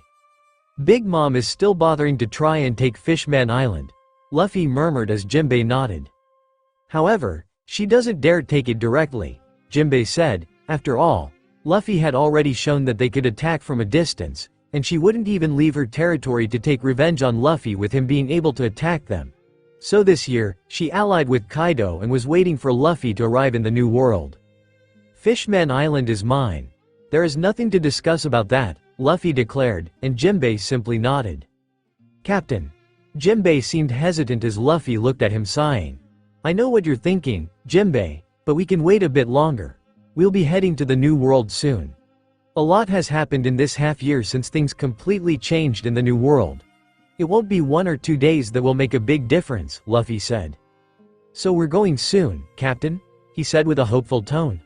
Big Mom is still bothering to try and take Fishman Island. Luffy murmured as Jinbei nodded. However, she doesn't dare take it directly, Jinbei said. After all, Luffy had already shown that they could attack from a distance, and she wouldn't even leave her territory to take revenge on Luffy with him being able to attack them. So this year, she allied with Kaido and was waiting for Luffy to arrive in the New World. Fishman Island is mine. There is nothing to discuss about that, Luffy declared, and Jinbei simply nodded. Captain. Jinbei seemed hesitant as Luffy looked at him sighing. I know what you're thinking, Jinbei, but we can wait a bit longer. We'll be heading to the New World soon. A lot has happened in this half year since things completely changed in the New World. It won't be 1 or 2 days that will make a big difference, Luffy said. So we're going soon, Captain? He said with a hopeful tone.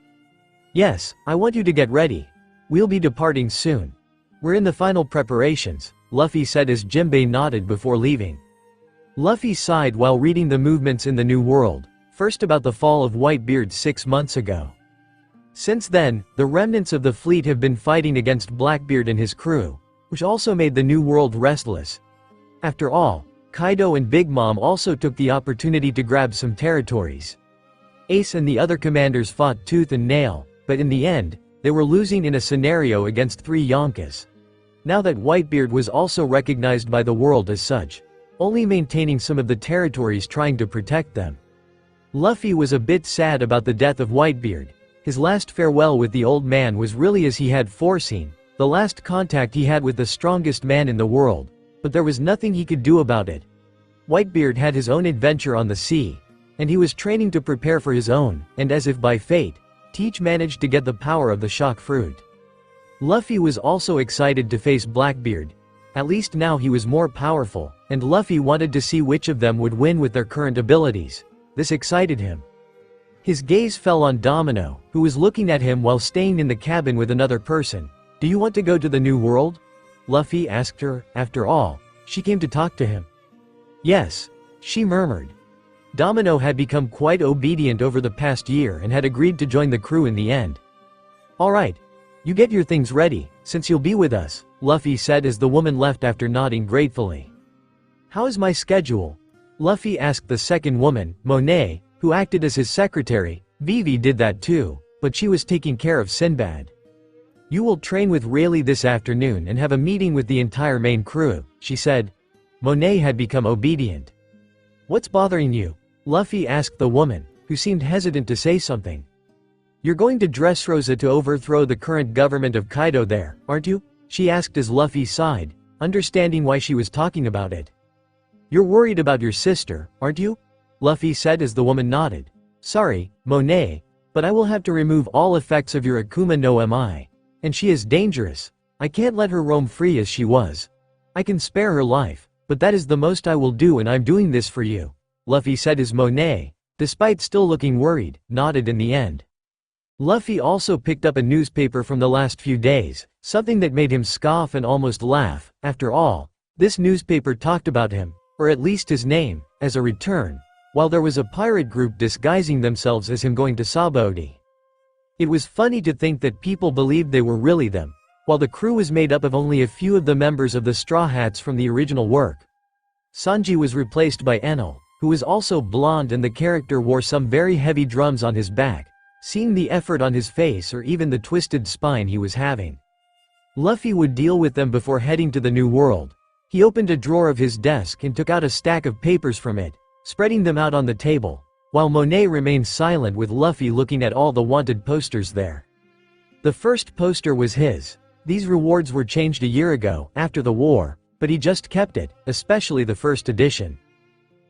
Yes, I want you to get ready. We'll be departing soon. We're in the final preparations, Luffy said as Jinbei nodded before leaving. Luffy sighed while reading the movements in the New World, first about the fall of Whitebeard 6 months ago. Since then, the remnants of the fleet have been fighting against Blackbeard and his crew, which also made the New World restless. After all, Kaido and Big Mom also took the opportunity to grab some territories. Ace and the other commanders fought tooth and nail, but in the end, they were losing in a scenario against 3 Yonkas. Now that Whitebeard was also recognized by the world as such, only maintaining some of the territories trying to protect them. Luffy was a bit sad about the death of Whitebeard. His last farewell with the old man was really as he had foreseen, the last contact he had with the strongest man in the world, but there was nothing he could do about it. Whitebeard had his own adventure on the sea, and he was training to prepare for his own, and as if by fate, Teach managed to get the power of the shock fruit. Luffy was also excited to face Blackbeard. At least now he was more powerful, and Luffy wanted to see which of them would win with their current abilities. This excited him. His gaze fell on Domino, who was looking at him while staying in the cabin with another person. Do you want to go to the New World? Luffy asked her. After all, she came to talk to him. Yes, she murmured. Domino had become quite obedient over the past year and had agreed to join the crew in the end. Alright. You get your things ready, since you'll be with us, Luffy said as the woman left after nodding gratefully. How is my schedule? Luffy asked the second woman, Monet, who acted as his secretary. Vivi did that too, but she was taking care of Sinbad. You will train with Rayleigh this afternoon and have a meeting with the entire main crew, she said. Monet had become obedient. What's bothering you? Luffy asked the woman, who seemed hesitant to say something. You're going to Dressrosa to overthrow the current government of Kaido there, aren't you? She asked as Luffy sighed, understanding why she was talking about it. You're worried about your sister, aren't you? Luffy said as the woman nodded. Sorry, Monet, but I will have to remove all effects of your Akuma no Mi. And she is dangerous. I can't let her roam free as she was. I can spare her life, but that is the most I will do, and I'm doing this for you. Luffy said as Monet, despite still looking worried, nodded in the end. Luffy also picked up a newspaper from the last few days, something that made him scoff and almost laugh. After all, this newspaper talked about him, or at least his name, as a return, while there was a pirate group disguising themselves as him going to Sabaody. It was funny to think that people believed they were really them, while the crew was made up of only a few of the members of the Straw Hats from the original work. Sanji was replaced by Enel, who was also blonde, and the character wore some very heavy drums on his back, seeing the effort on his face or even the twisted spine he was having. Luffy would deal with them before heading to the New World. He opened a drawer of his desk and took out a stack of papers from it, spreading them out on the table, while Monet remained silent with Luffy looking at all the wanted posters there. The first poster was his. These rewards were changed a year ago, after the war, but he just kept it, especially the first edition.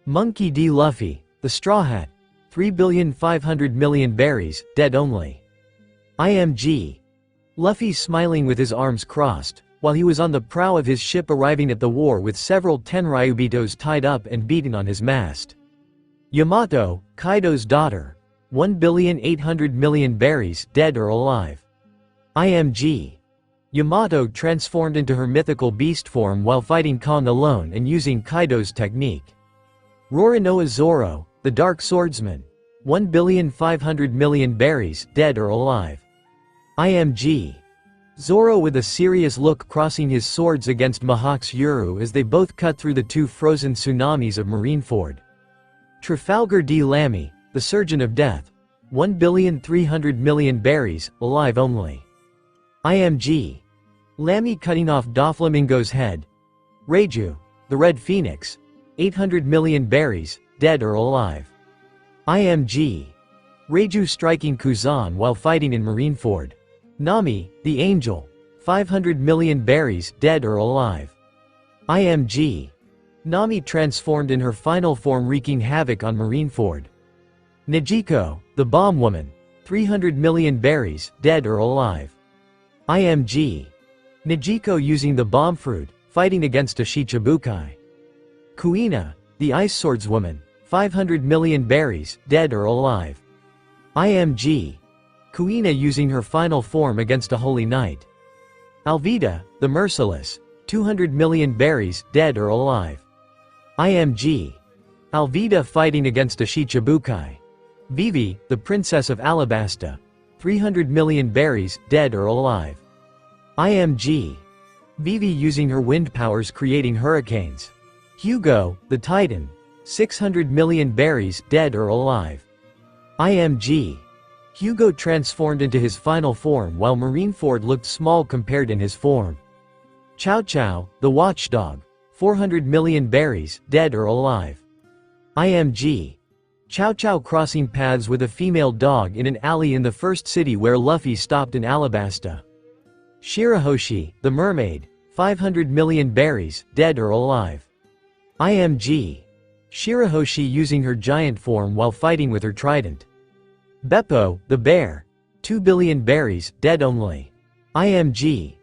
Monkey D. Luffy, the Straw Hat, 3,500,000,000 berries, dead only. IMG. Luffy smiling with his arms crossed, while he was on the prow of his ship arriving at the war with several Tenryubitos tied up and beaten on his mast. Yamato, Kaido's daughter, 1,800,000,000 berries, dead or alive. IMG. Yamato transformed into her mythical beast form while fighting Kong alone and using Kaido's technique. Roronoa Zoro, the Dark Swordsman, 1,500,000,000 berries, dead or alive. IMG. Zoro with a serious look crossing his swords against Mihawk's Yuru as they both cut through the two frozen tsunamis of Marineford. Trafalgar Lami, the Surgeon of Death. 1,300,000,000 berries, alive only. IMG. Lami cutting off Doflamingo's head. Reiju, the Red Phoenix. 800,000,000 berries, dead or alive. IMG. Reiju striking Kuzan while fighting in Marineford. Nami, the Angel. 500,000,000 berries, dead or alive. IMG. Nami transformed in her final form wreaking havoc on Marineford. Nijiko, the Bomb Woman. 300,000,000 berries, dead or alive. IMG. Nijiko using the Bomb Fruit, fighting against a Shichibukai. Kuina, the Ice Swords Woman. 500,000,000 berries, dead or alive. IMG. Kuina using her final form against a Holy Knight. Alvida, the Merciless. 200,000,000 berries, dead or alive. IMG. Alvida fighting against a Shichibukai. Vivi, the Princess of Alabasta. 300,000,000 berries, dead or alive. IMG. Vivi using her wind powers creating hurricanes. Hugo, the Titan. 600,000,000 berries, dead or alive. IMG. Hugo transformed into his final form while Marineford looked small compared in his form. Chow Chow, the Watchdog. 400,000,000 berries, dead or alive. IMG. Chow Chow crossing paths with a female dog in an alley in the first city where Luffy stopped in Alabasta. Shirahoshi, the Mermaid. 500,000,000 berries, dead or alive. IMG. Shirahoshi using her giant form while fighting with her trident. Beppo, the Bear. 2,000,000,000 berries, dead only. IMG.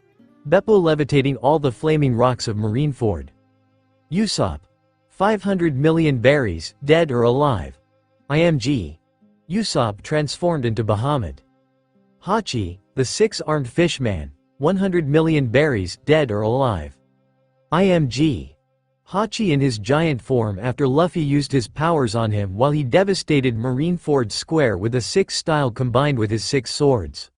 Beppo levitating all the flaming rocks of Marineford. Usopp. 500,000,000 berries, dead or alive. IMG. Usopp transformed into Bahamut. Hachi, the six-armed fishman. 100,000,000 berries, dead or alive. IMG. Hachi in his giant form after Luffy used his powers on him while he devastated Marineford Square with a six style combined with his six swords.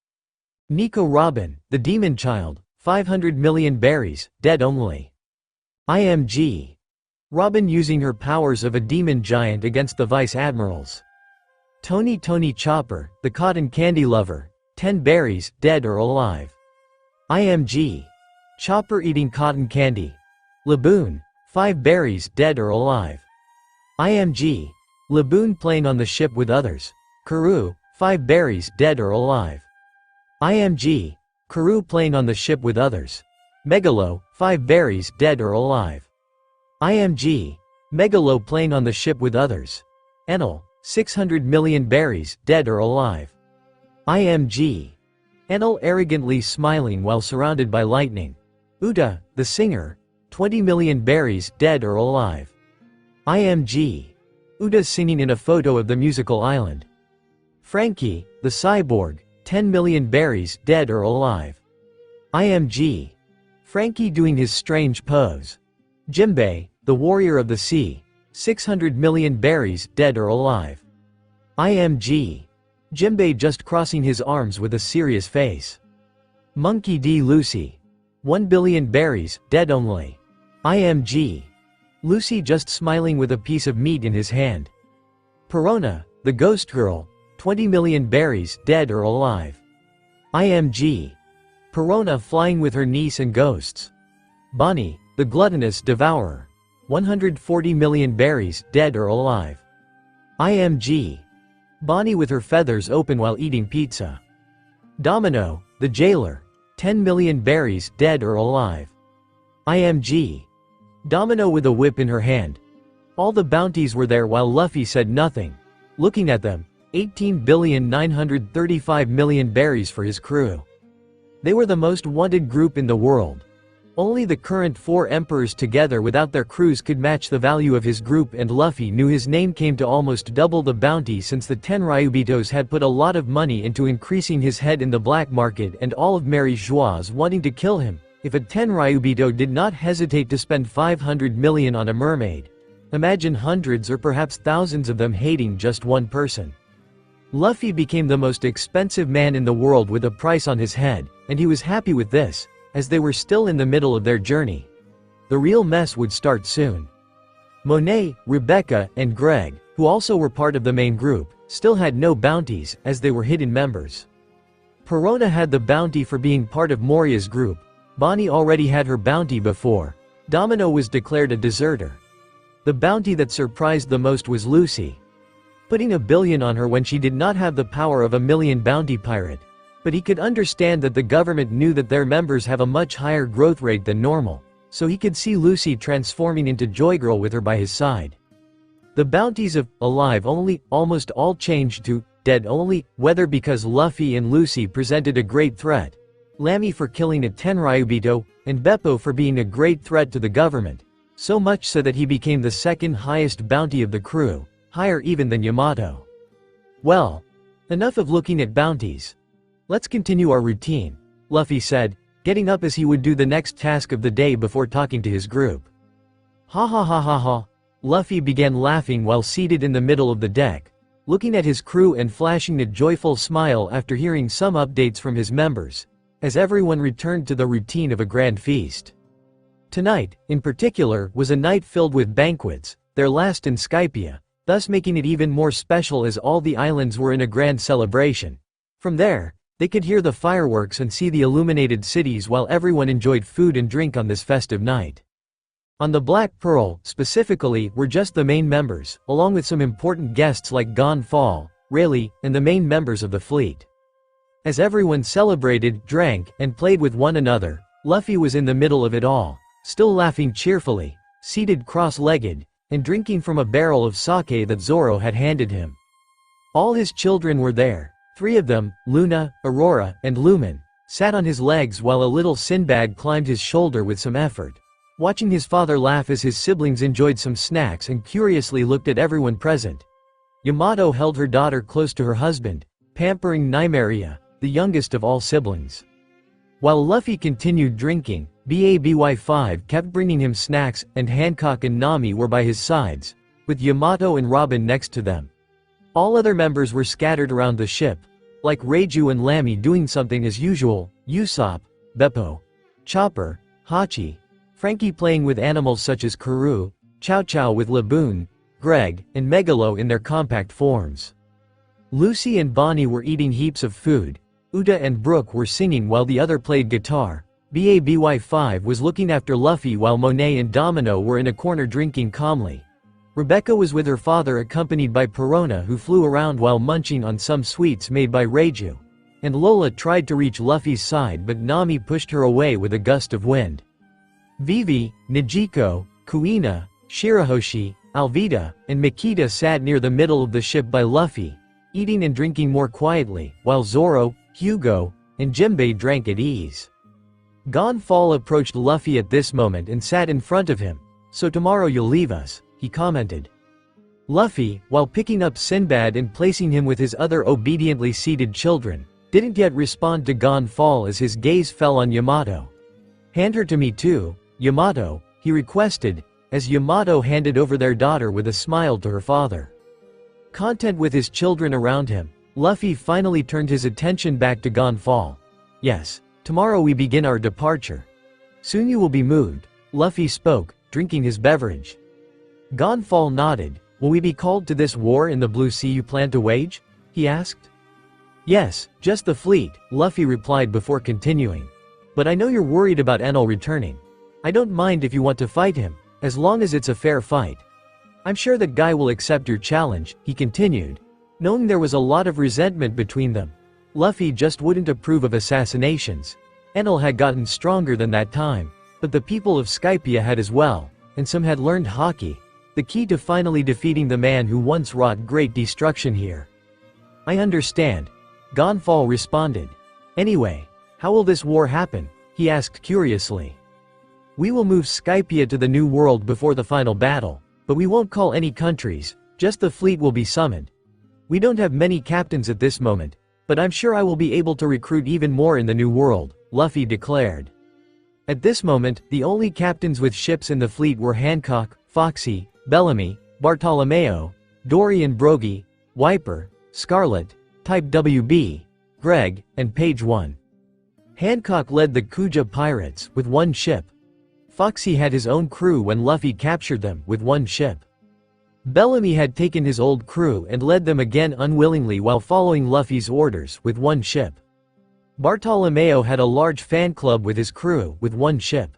Nico Robin, the Demon Child. 500,000,000 berries, dead only. IMG. Robin using her powers of a demon giant against the Vice Admirals. Tony Chopper, the Cotton Candy Lover. 10 berries, dead or alive. IMG. Chopper eating cotton candy. Laboon. 5 berries, dead or alive. IMG. Laboon playing on the ship with others. Karoo. 5 berries, dead or alive. IMG. Karoo playing on the ship with others. Megalo. 5 berries, dead or alive. IMG. Megalo playing on the ship with others. Enel. 600,000,000 berries, dead or alive. IMG. Enel arrogantly smiling while surrounded by lightning. Uta, the Singer. 20,000,000 berries, dead or alive. IMG. Uta singing in a photo of the musical island. Frankie, the Cyborg. 10,000,000 berries, dead or alive. IMG. Frankie doing his strange pose. Jimbei, the Warrior of the Sea. 600,000,000 berries, dead or alive. IMG. Jimbei just crossing his arms with a serious face. Monkey D. Lucy. 1,000,000,000 berries, dead only. IMG. Lucy just smiling with a piece of meat in his hand. Perona, the Ghost Girl. 20,000,000 berries, dead or alive. IMG. Perona flying with her niece and ghosts. Bonnie, the Gluttonous Devourer. 140,000,000 berries, dead or alive. IMG. Bonnie with her feathers open while eating pizza. Domino, the Jailer. 10,000,000 berries, dead or alive. IMG. Domino with a whip in her hand. All the bounties were there while Luffy said nothing. Looking at them, 18,935,000,000 berries for his crew. They were the most wanted group in the world. Only the current 4 emperors together without their crews could match the value of his group, and Luffy knew his name came to almost double the bounty since the 10 Ryubitos had put a lot of money into increasing his head in the black market and all of Mary Joie's wanting to kill him. If a 10 Ryubito did not hesitate to spend 500 million on a mermaid. Imagine hundreds or perhaps thousands of them hating just one person. Luffy became the most expensive man in the world with a price on his head, and he was happy with this, as they were still in the middle of their journey. The real mess would start soon. Monet, Rebecca, and Greg, who also were part of the main group, still had no bounties, as they were hidden members. Perona had the bounty for being part of Moria's group. Bonnie already had her bounty before. Domino was declared a deserter. The bounty that surprised the most was Lucy, putting $1 billion on her when she did not have the power of $1 million bounty pirate. But he could understand that the government knew that their members have a much higher growth rate than normal, so he could see Lucy transforming into Joy Girl with her by his side. The bounties of alive only almost all changed to dead only, whether because Luffy and Lucy presented a great threat, Lami for killing a Tenryubito, and Beppo for being a great threat to the government, so much so that he became the second highest bounty of the crew, higher even than Yamato. Well, enough of looking at bounties. Let's continue our routine, Luffy said, getting up as he would do the next task of the day before talking to his group. Ha ha ha ha ha. Luffy began laughing while seated in the middle of the deck, looking at his crew and flashing a joyful smile after hearing some updates from his members, as everyone returned to the routine of a grand feast. Tonight, in particular, was a night filled with banquets, their last in Skypia, thus making it even more special as all the islands were in a grand celebration. From there, they could hear the fireworks and see the illuminated cities while everyone enjoyed food and drink on this festive night. On the Black Pearl, specifically, were just the main members, along with some important guests like Gon Fall, Rayleigh, and the main members of the fleet. As everyone celebrated, drank, and played with one another, Luffy was in the middle of it all, still laughing cheerfully, seated cross-legged, and drinking from a barrel of sake that Zoro had handed him. All his children were there. 3 of them, Luna, Aurora, and Lumen, sat on his legs while a little Sinbad climbed his shoulder with some effort, watching his father laugh as his siblings enjoyed some snacks and curiously looked at everyone present. Yamato held her daughter close to her husband, pampering Nymeria, the youngest of all siblings. While Luffy continued drinking, BABY5 kept bringing him snacks, and Hancock and Nami were by his sides, with Yamato and Robin next to them. All other members were scattered around the ship, like Reiju and Lami doing something as usual, Usopp, Beppo, Chopper, Hachi, Frankie playing with animals such as Karoo, Chow Chow with Laboon, Greg, and Megalo in their compact forms. Lucy and Bonnie were eating heaps of food, Uda and Brooke were singing while the other played guitar, BABY5 was looking after Luffy while Monet and Domino were in a corner drinking calmly. Rebecca was with her father accompanied by Perona who flew around while munching on some sweets made by Reiju, and Lola tried to reach Luffy's side but Nami pushed her away with a gust of wind. Vivi, Nijiko, Kuina, Shirahoshi, Alvida, and Makita sat near the middle of the ship by Luffy, eating and drinking more quietly, while Zoro, Hugo, and Jimbei drank at ease. Gon Fall approached Luffy at this moment and sat in front of him. "So tomorrow you'll leave us," he commented. Luffy, while picking up Sinbad and placing him with his other obediently seated children, didn't yet respond to Gon Fall as his gaze fell on Yamato. "Hand her to me too, Yamato," he requested, as Yamato handed over their daughter with a smile to her father. Content with his children around him, Luffy finally turned his attention back to Gon Fall. "Yes, tomorrow we begin our departure. Soon you will be moved," Luffy spoke, drinking his beverage. Gon Fall nodded. "Will we be called to this war in the Blue Sea you plan to wage?" he asked. "Yes, just the fleet," Luffy replied before continuing. "But I know you're worried about Enel returning. I don't mind if you want to fight him, as long as it's a fair fight. I'm sure that guy will accept your challenge," he continued, knowing there was a lot of resentment between them. Luffy just wouldn't approve of assassinations. Enel had gotten stronger than that time, but the people of Skypia had as well, and some had learned Haki, the key to finally defeating the man who once wrought great destruction here. "I understand," Gon Fall responded. "Anyway, how will this war happen?" he asked curiously. "We will move Skypia to the New World before the final battle, but we won't call any countries, just the fleet will be summoned. We don't have many captains at this moment, but I'm sure I will be able to recruit even more in the New World," Luffy declared. At this moment, the only captains with ships in the fleet were Hancock, Foxy, Bellamy, Bartolomeo, Dory and Brogy, Wiper, Scarlet, Type WB, Greg, and Page 1. Hancock led the Kuja pirates with 1 ship. Foxy had his own crew when Luffy captured them with 1 ship. Bellamy had taken his old crew and led them again unwillingly while following Luffy's orders with 1 ship. Bartolomeo had a large fan club with his crew with 1 ship.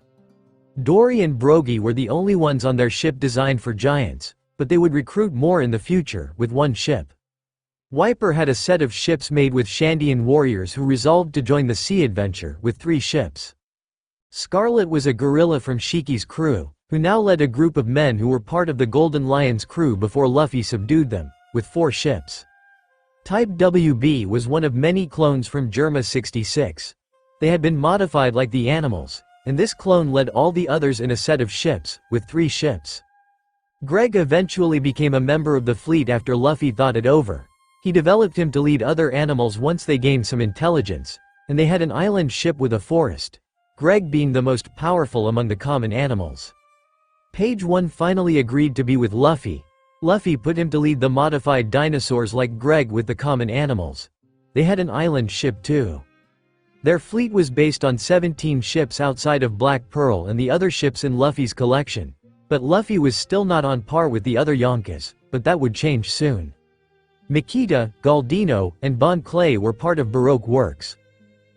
Dory and Brogy were the only ones on their ship designed for giants, but they would recruit more in the future with 1 ship. Wiper had a set of ships made with Shandian warriors who resolved to join the sea adventure with 3 ships. Scarlet was a gorilla from Shiki's crew, who now led a group of men who were part of the Golden Lion's crew before Luffy subdued them, with 4 ships. Type WB was one of many clones from Germa 66. They had been modified like the animals, and this clone led all the others in a set of ships, with 3 ships. Greg eventually became a member of the fleet after Luffy thought it over. He developed him to lead other animals once they gained some intelligence, and they had an island ship with a forest, Greg being the most powerful among the common animals. Page 1 finally agreed to be with Luffy. Luffy put him to lead the modified dinosaurs like Greg with the common animals. They had an island ship too. Their fleet was based on 17 ships outside of Black Pearl and the other ships in Luffy's collection. But Luffy was still not on par with the other Yonkas, but that would change soon. Makita, Galdino, and Bon Clay were part of Baroque Works.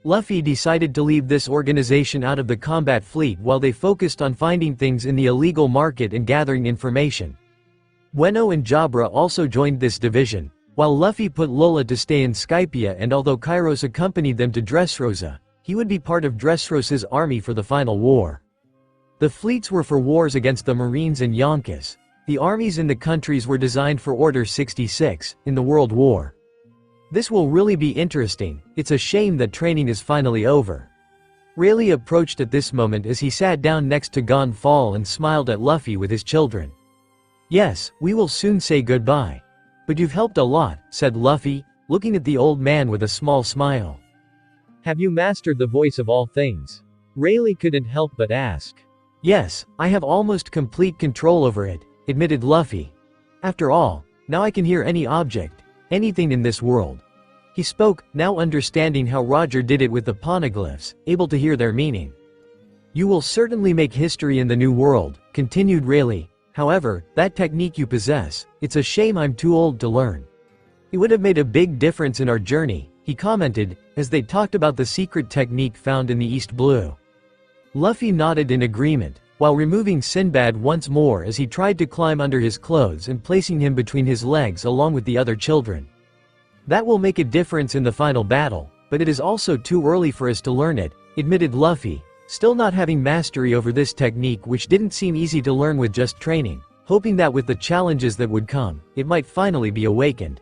Luffy decided to leave this organization out of the combat fleet while they focused on finding things in the illegal market and gathering information. Bueno and Jabra also joined this division, while Luffy put Lola to stay in Skypia, and although Kairos accompanied them to Dressrosa, he would be part of Dressrosa's army for the final war. The fleets were for wars against the Marines and Yonkas. The armies in the countries were designed for Order 66, in the World War. This will really be interesting. It's a shame that training is finally over. Rayleigh approached at this moment as he sat down next to Gon Fall and smiled at Luffy with his children. "Yes, we will soon say goodbye. But you've helped a lot," said Luffy, looking at the old man with a small smile. "Have you mastered the voice of all things?" Rayleigh couldn't help but ask. "Yes, I have almost complete control over it," admitted Luffy. "After all, now I can hear any object, anything in this world." He spoke, now understanding how Roger did it with the poneglyphs, able to hear their meaning. "You will certainly make history in the New World," continued Rayleigh. "However, that technique you possess, it's a shame I'm too old to learn." "It would have made a big difference in our journey," he commented, as they talked about the secret technique found in the East Blue. Luffy nodded in agreement, while removing Sinbad once more as he tried to climb under his clothes and placing him between his legs along with the other children. "That will make a difference in the final battle, but it is also too early for us to learn it," admitted Luffy, still not having mastery over this technique, which didn't seem easy to learn with just training, hoping that with the challenges that would come, it might finally be awakened.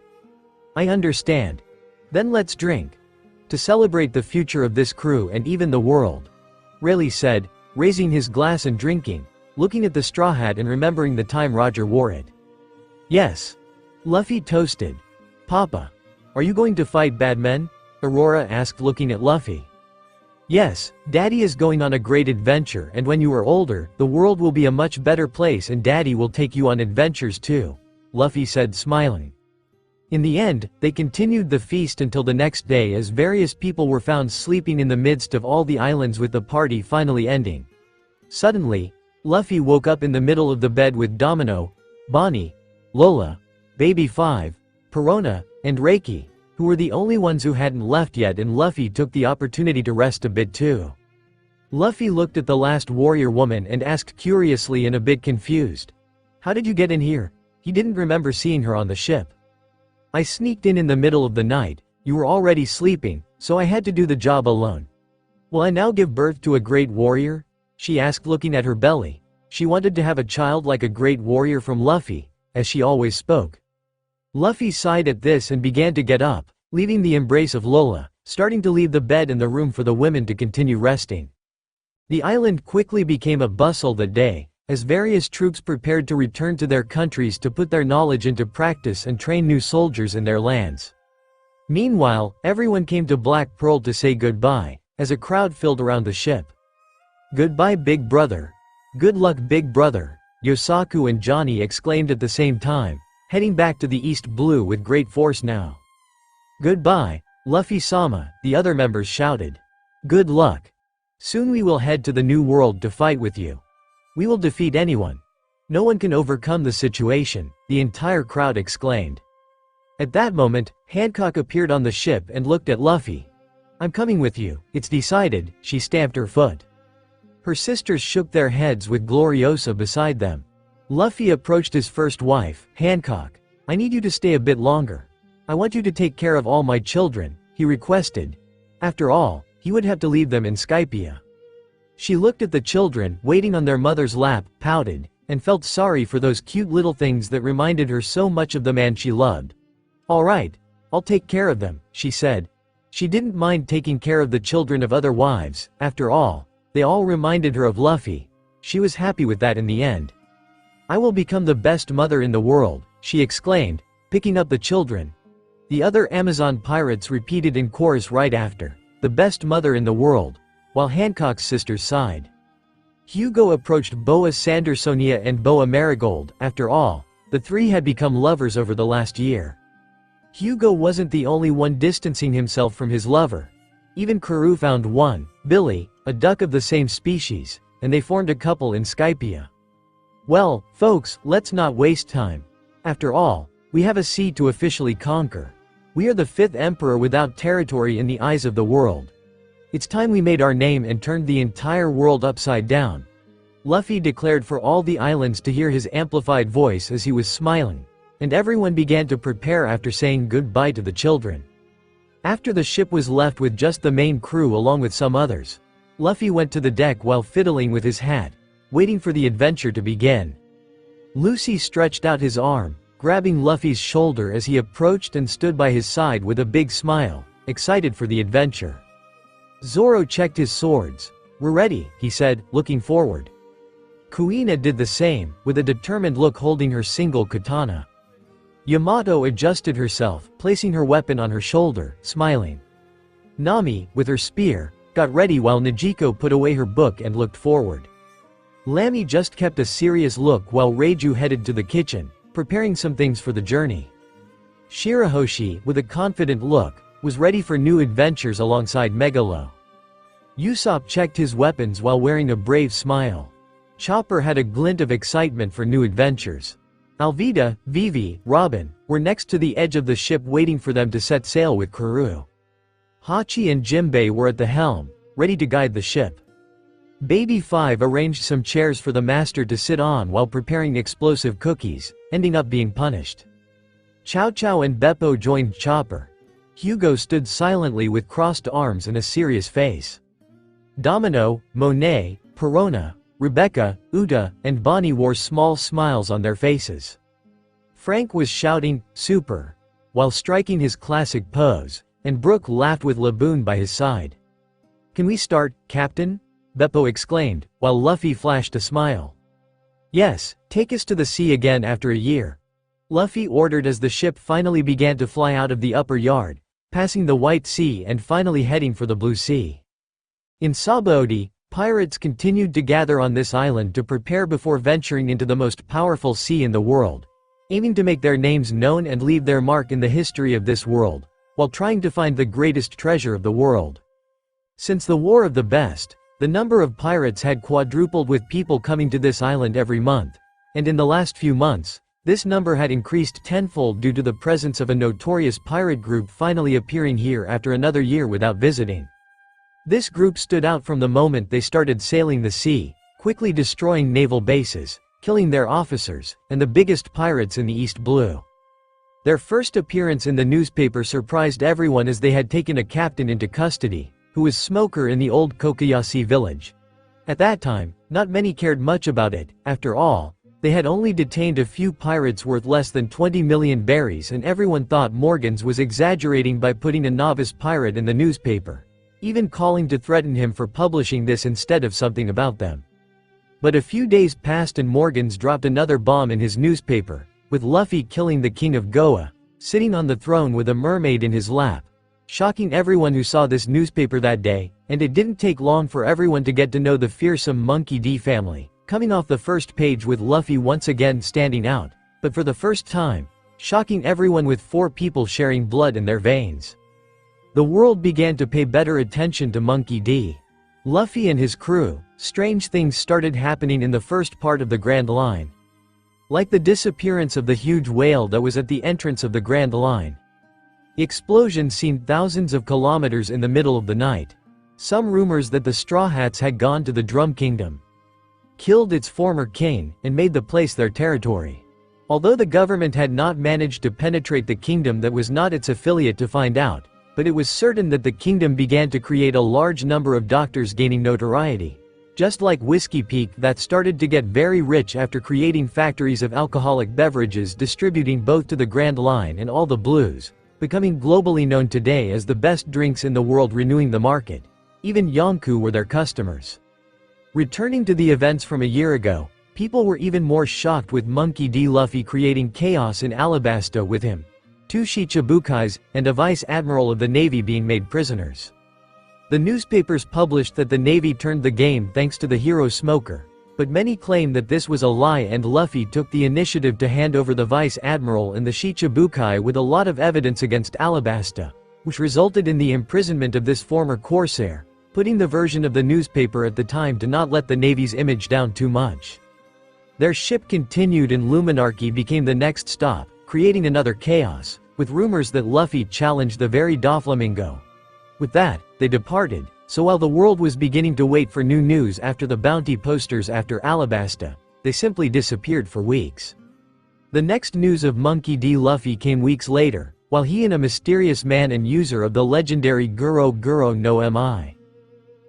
"I understand. Then let's drink. To celebrate the future of this crew and even the world," Rayleigh said, raising his glass and drinking, looking at the straw hat and remembering the time Roger wore it. "Yes." Luffy toasted. "Papa, are you going to fight bad men?" Aurora asked, looking at Luffy. "Yes, Daddy is going on a great adventure, and when you are older, the world will be a much better place and Daddy will take you on adventures too," Luffy said, smiling. In the end, they continued the feast until the next day, as various people were found sleeping in the midst of all the islands, with the party finally ending. Suddenly, Luffy woke up in the middle of the bed with Domino, Bonnie, Lola, Baby 5, Perona, and Reiki, who were the only ones who hadn't left yet, and Luffy took the opportunity to rest a bit too. Luffy looked at the last warrior woman and asked curiously and a bit confused, "How did you get in here?" He didn't remember seeing her on the ship. "I sneaked in the middle of the night. You were already sleeping, so I had to do the job alone." "Will I now give birth to a great warrior?" she asked, looking at her belly. She wanted to have a child like a great warrior from Luffy, as she always spoke. Luffy sighed at this and began to get up, leaving the embrace of Lola, starting to leave the bed and the room for the women to continue resting. The island quickly became a bustle that day, as various troops prepared to return to their countries to put their knowledge into practice and train new soldiers in their lands. Meanwhile, everyone came to Black Pearl to say goodbye, as a crowd filled around the ship. "Goodbye, big brother. Good luck, big brother," Yosaku and Johnny exclaimed at the same time, heading back to the East Blue with great force now. Goodbye, Luffy-sama, the other members shouted. Good luck. Soon we will head to the New World to fight with you. We will defeat anyone. No one can overcome the situation, the entire crowd exclaimed. At that moment, Hancock appeared on the ship and looked at Luffy. I'm coming with you, it's decided, she stamped her foot. Her sisters shook their heads with Gloriosa beside them. Luffy approached his first wife, Hancock. I need you to stay a bit longer. I want you to take care of all my children, he requested. After all, he would have to leave them in Skypia. She looked at the children, waiting on their mother's lap, pouted, and felt sorry for those cute little things that reminded her so much of the man she loved. All right, I'll take care of them, she said. She didn't mind taking care of the children of other wives, after all, they all reminded her of Luffy. She was happy with that in the end. I will become the best mother in the world, she exclaimed, picking up the children. The other Amazon pirates repeated in chorus right after, the best mother in the world, while Hancock's sisters sighed. Hugo approached Boa Sandersonia and Boa Marigold. After all, the three had become lovers over the last year. Hugo wasn't the only one distancing himself from his lover. Even Karoo found one, Billy, a duck of the same species, and they formed a couple in Skypia. Well, folks, let's not waste time. After all, we have a sea to officially conquer. We are the 5th emperor without territory in the eyes of the world. It's time we made our name and turned the entire world upside down. Luffy declared for all the islands to hear his amplified voice as he was smiling, and everyone began to prepare after saying goodbye to the children. After the ship was left with just the main crew along with some others, Luffy went to the deck while fiddling with his hat, waiting for the adventure to begin. Lucy stretched out his arm, grabbing Luffy's shoulder as he approached and stood by his side with a big smile, excited for the adventure. Zoro checked his swords. We're ready, he said, looking forward. Kuina did the same, with a determined look holding her single katana. Yamato adjusted herself, placing her weapon on her shoulder, smiling. Nami, with her spear, got ready while Najiko put away her book and looked forward. Lami just kept a serious look while Reiju headed to the kitchen, preparing some things for the journey. Shirahoshi, with a confident look, was ready for new adventures alongside Megalo. Usopp checked his weapons while wearing a brave smile. Chopper had a glint of excitement for new adventures. Alvida, Vivi, Robin, were next to the edge of the ship waiting for them to set sail with Karoo. Hachi and Jimbei were at the helm, ready to guide the ship. Baby 5 arranged some chairs for the master to sit on while preparing explosive cookies, ending up being punished. Chow Chow and Beppo joined Chopper. Hugo stood silently with crossed arms and a serious face. Domino, Monet, Perona, Rebecca, Uta, and Bonnie wore small smiles on their faces. Frank was shouting, "Super!" while striking his classic pose, and Brooke laughed with Laboon by his side. "Can we start, Captain?" Beppo exclaimed, while Luffy flashed a smile. "Yes, take us to the sea again after a year," Luffy ordered as the ship finally began to fly out of the upper yard, passing the White Sea and finally heading for the Blue Sea. In Sabaody, pirates continued to gather on this island to prepare before venturing into the most powerful sea in the world, aiming to make their names known and leave their mark in the history of this world, while trying to find the greatest treasure of the world. Since the War of the Best, the number of pirates had quadrupled with people coming to this island every month, and in the last few months, this number had increased tenfold due to the presence of a notorious pirate group finally appearing here after another year without visiting. This group stood out from the moment they started sailing the sea, quickly destroying naval bases, killing their officers, and the biggest pirates in the East Blue. Their first appearance in the newspaper surprised everyone as they had taken a captain into custody, who was Smoker in the old Kokoyashi village. At that time, not many cared much about it. After all, they had only detained a few pirates worth less than 20 million berries, and everyone thought Morgans was exaggerating by putting a novice pirate in the newspaper, even calling to threaten him for publishing this instead of something about them. But a few days passed and Morgans dropped another bomb in his newspaper, with Luffy killing the king of Goa, sitting on the throne with a mermaid in his lap, shocking everyone who saw this newspaper that day. And it didn't take long for everyone to get to know the fearsome Monkey D family, coming off the first page with Luffy once again standing out, but for the first time, shocking everyone with 4 people sharing blood in their veins. The world began to pay better attention to Monkey D. Luffy and his crew. Strange things started happening in the first part of the Grand Line. Like the disappearance of the huge whale that was at the entrance of the Grand Line. The explosion seemed thousands of kilometers in the middle of the night. Some rumors that the Straw Hats had gone to the Drum Kingdom, killed its former king, and made the place their territory. Although the government had not managed to penetrate the kingdom that was not its affiliate to find out, but it was certain that the kingdom began to create a large number of doctors gaining notoriety. Just like Whiskey Peak that started to get very rich after creating factories of alcoholic beverages distributing both to the Grand Line and all the blues, becoming globally known today as the best drinks in the world, renewing the market. Even Yonkou were their customers. Returning to the events from a year ago, people were even more shocked with Monkey D. Luffy creating chaos in Alabasta with him, 2 Shichibukais, and a vice admiral of the Navy being made prisoners. The newspapers published that the Navy turned the game thanks to the hero Smoker, but many claim that this was a lie and Luffy took the initiative to hand over the vice admiral and the Shichibukai with a lot of evidence against Alabasta, which resulted in the imprisonment of this former corsair, putting the version of the newspaper at the time to not let the Navy's image down too much. Their ship continued and Luminarchy became the next stop, creating another chaos, with rumors that Luffy challenged the very Doflamingo. With that, they departed, so while the world was beginning to wait for new news after the bounty posters after Alabasta, they simply disappeared for weeks. The next news of Monkey D. Luffy came weeks later, while he and a mysterious man and user of the legendary Guro no Mi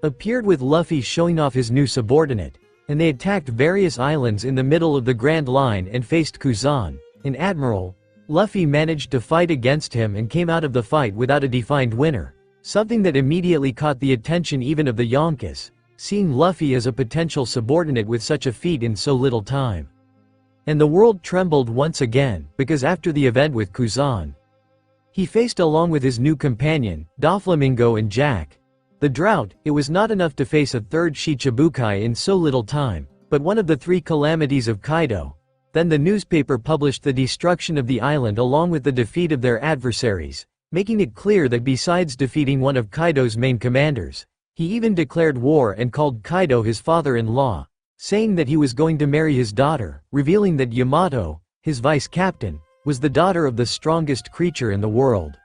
appeared with Luffy showing off his new subordinate, and they attacked various islands in the middle of the Grand Line and faced Kuzan, an admiral. Luffy managed to fight against him and came out of the fight without a defined winner, something that immediately caught the attention even of the Yonkas, seeing Luffy as a potential subordinate with such a feat in so little time. And the world trembled once again, because after the event with Kuzan, he faced along with his new companion, Doflamingo and Jack. The drought, it was not enough to face a third Shichibukai in so little time, but one of the 3 calamities of Kaido. Then the newspaper published the destruction of the island along with the defeat of their adversaries, making it clear that besides defeating one of Kaido's main commanders, he even declared war and called Kaido his father-in-law, saying that he was going to marry his daughter, revealing that Yamato, his vice-captain, was the daughter of the strongest creature in the world.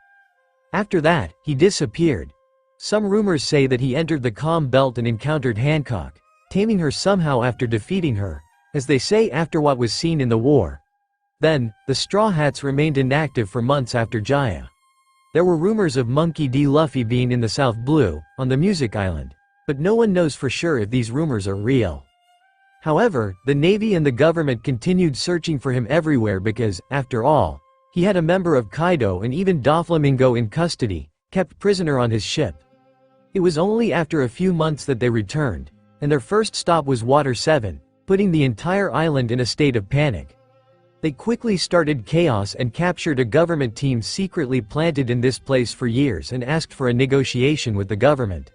After that, he disappeared. Some rumors say that he entered the Calm Belt and encountered Hancock, taming her somehow after defeating her, as they say after what was seen in the war. Then, the Straw Hats remained inactive for months after Jaya. There were rumors of Monkey D. Luffy being in the South Blue, on the Music Island, but no one knows for sure if these rumors are real. However, the Navy and the government continued searching for him everywhere because, after all, he had a member of Kaido and even Doflamingo in custody, kept prisoner on his ship. It was only after a few months that they returned, and their first stop was Water 7, putting the entire island in a state of panic. They quickly started chaos and captured a government team secretly planted in this place for years and asked for a negotiation with the government.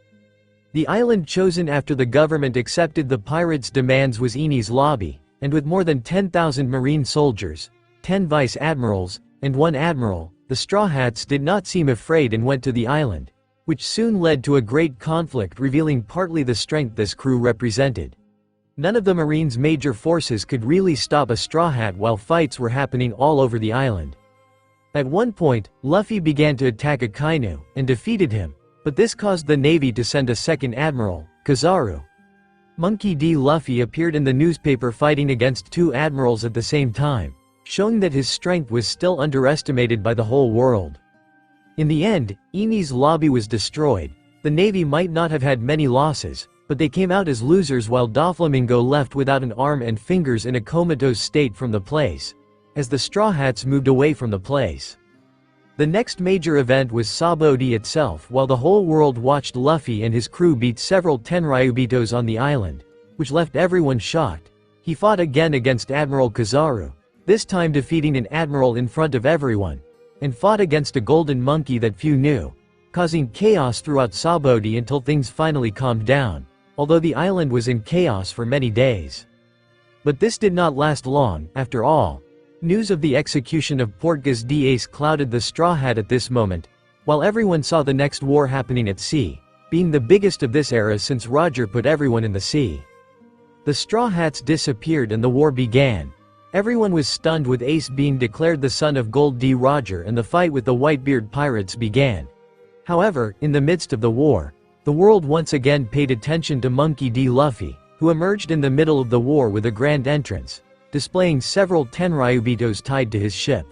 The island chosen after the government accepted the pirates' demands was Enies Lobby, and with more than 10,000 marine soldiers, 10 vice admirals, and 1 admiral, the Straw Hats did not seem afraid and went to the island, which soon led to a great conflict revealing partly the strength this crew represented. None of the Marines' major forces could really stop a Straw Hat while fights were happening all over the island. At one point, Luffy began to attack Akainu, and defeated him, but this caused the Navy to send a second admiral, Kizaru. Monkey D. Luffy appeared in the newspaper fighting against 2 admirals at the same time, showing that his strength was still underestimated by the whole world. In the end, Enies Lobby was destroyed. The Navy might not have had many losses, but they came out as losers while Doflamingo left without an arm and fingers in a comatose state from the place, as the Straw Hats moved away from the place. The next major event was Sabodi itself while the whole world watched Luffy and his crew beat several Tenryubitos on the island, which left everyone shocked. He fought again against Admiral Kizaru, this time defeating an admiral in front of everyone, and fought against a golden monkey that few knew, causing chaos throughout Sabodi until things finally calmed down, although the island was in chaos for many days. But this did not last long, after all. News of the execution of Portgas d'Ace clouded the Straw Hat at this moment, while everyone saw the next war happening at sea, being the biggest of this era since Roger put everyone in the sea. The Straw Hats disappeared and the war began. Everyone was stunned with Ace being declared the son of Gold D. Roger, and the fight with the Whitebeard pirates began. However, in the midst of the war, the world once again paid attention to Monkey D. Luffy, who emerged in the middle of the war with a grand entrance, displaying several tenryubitos tied to his ship.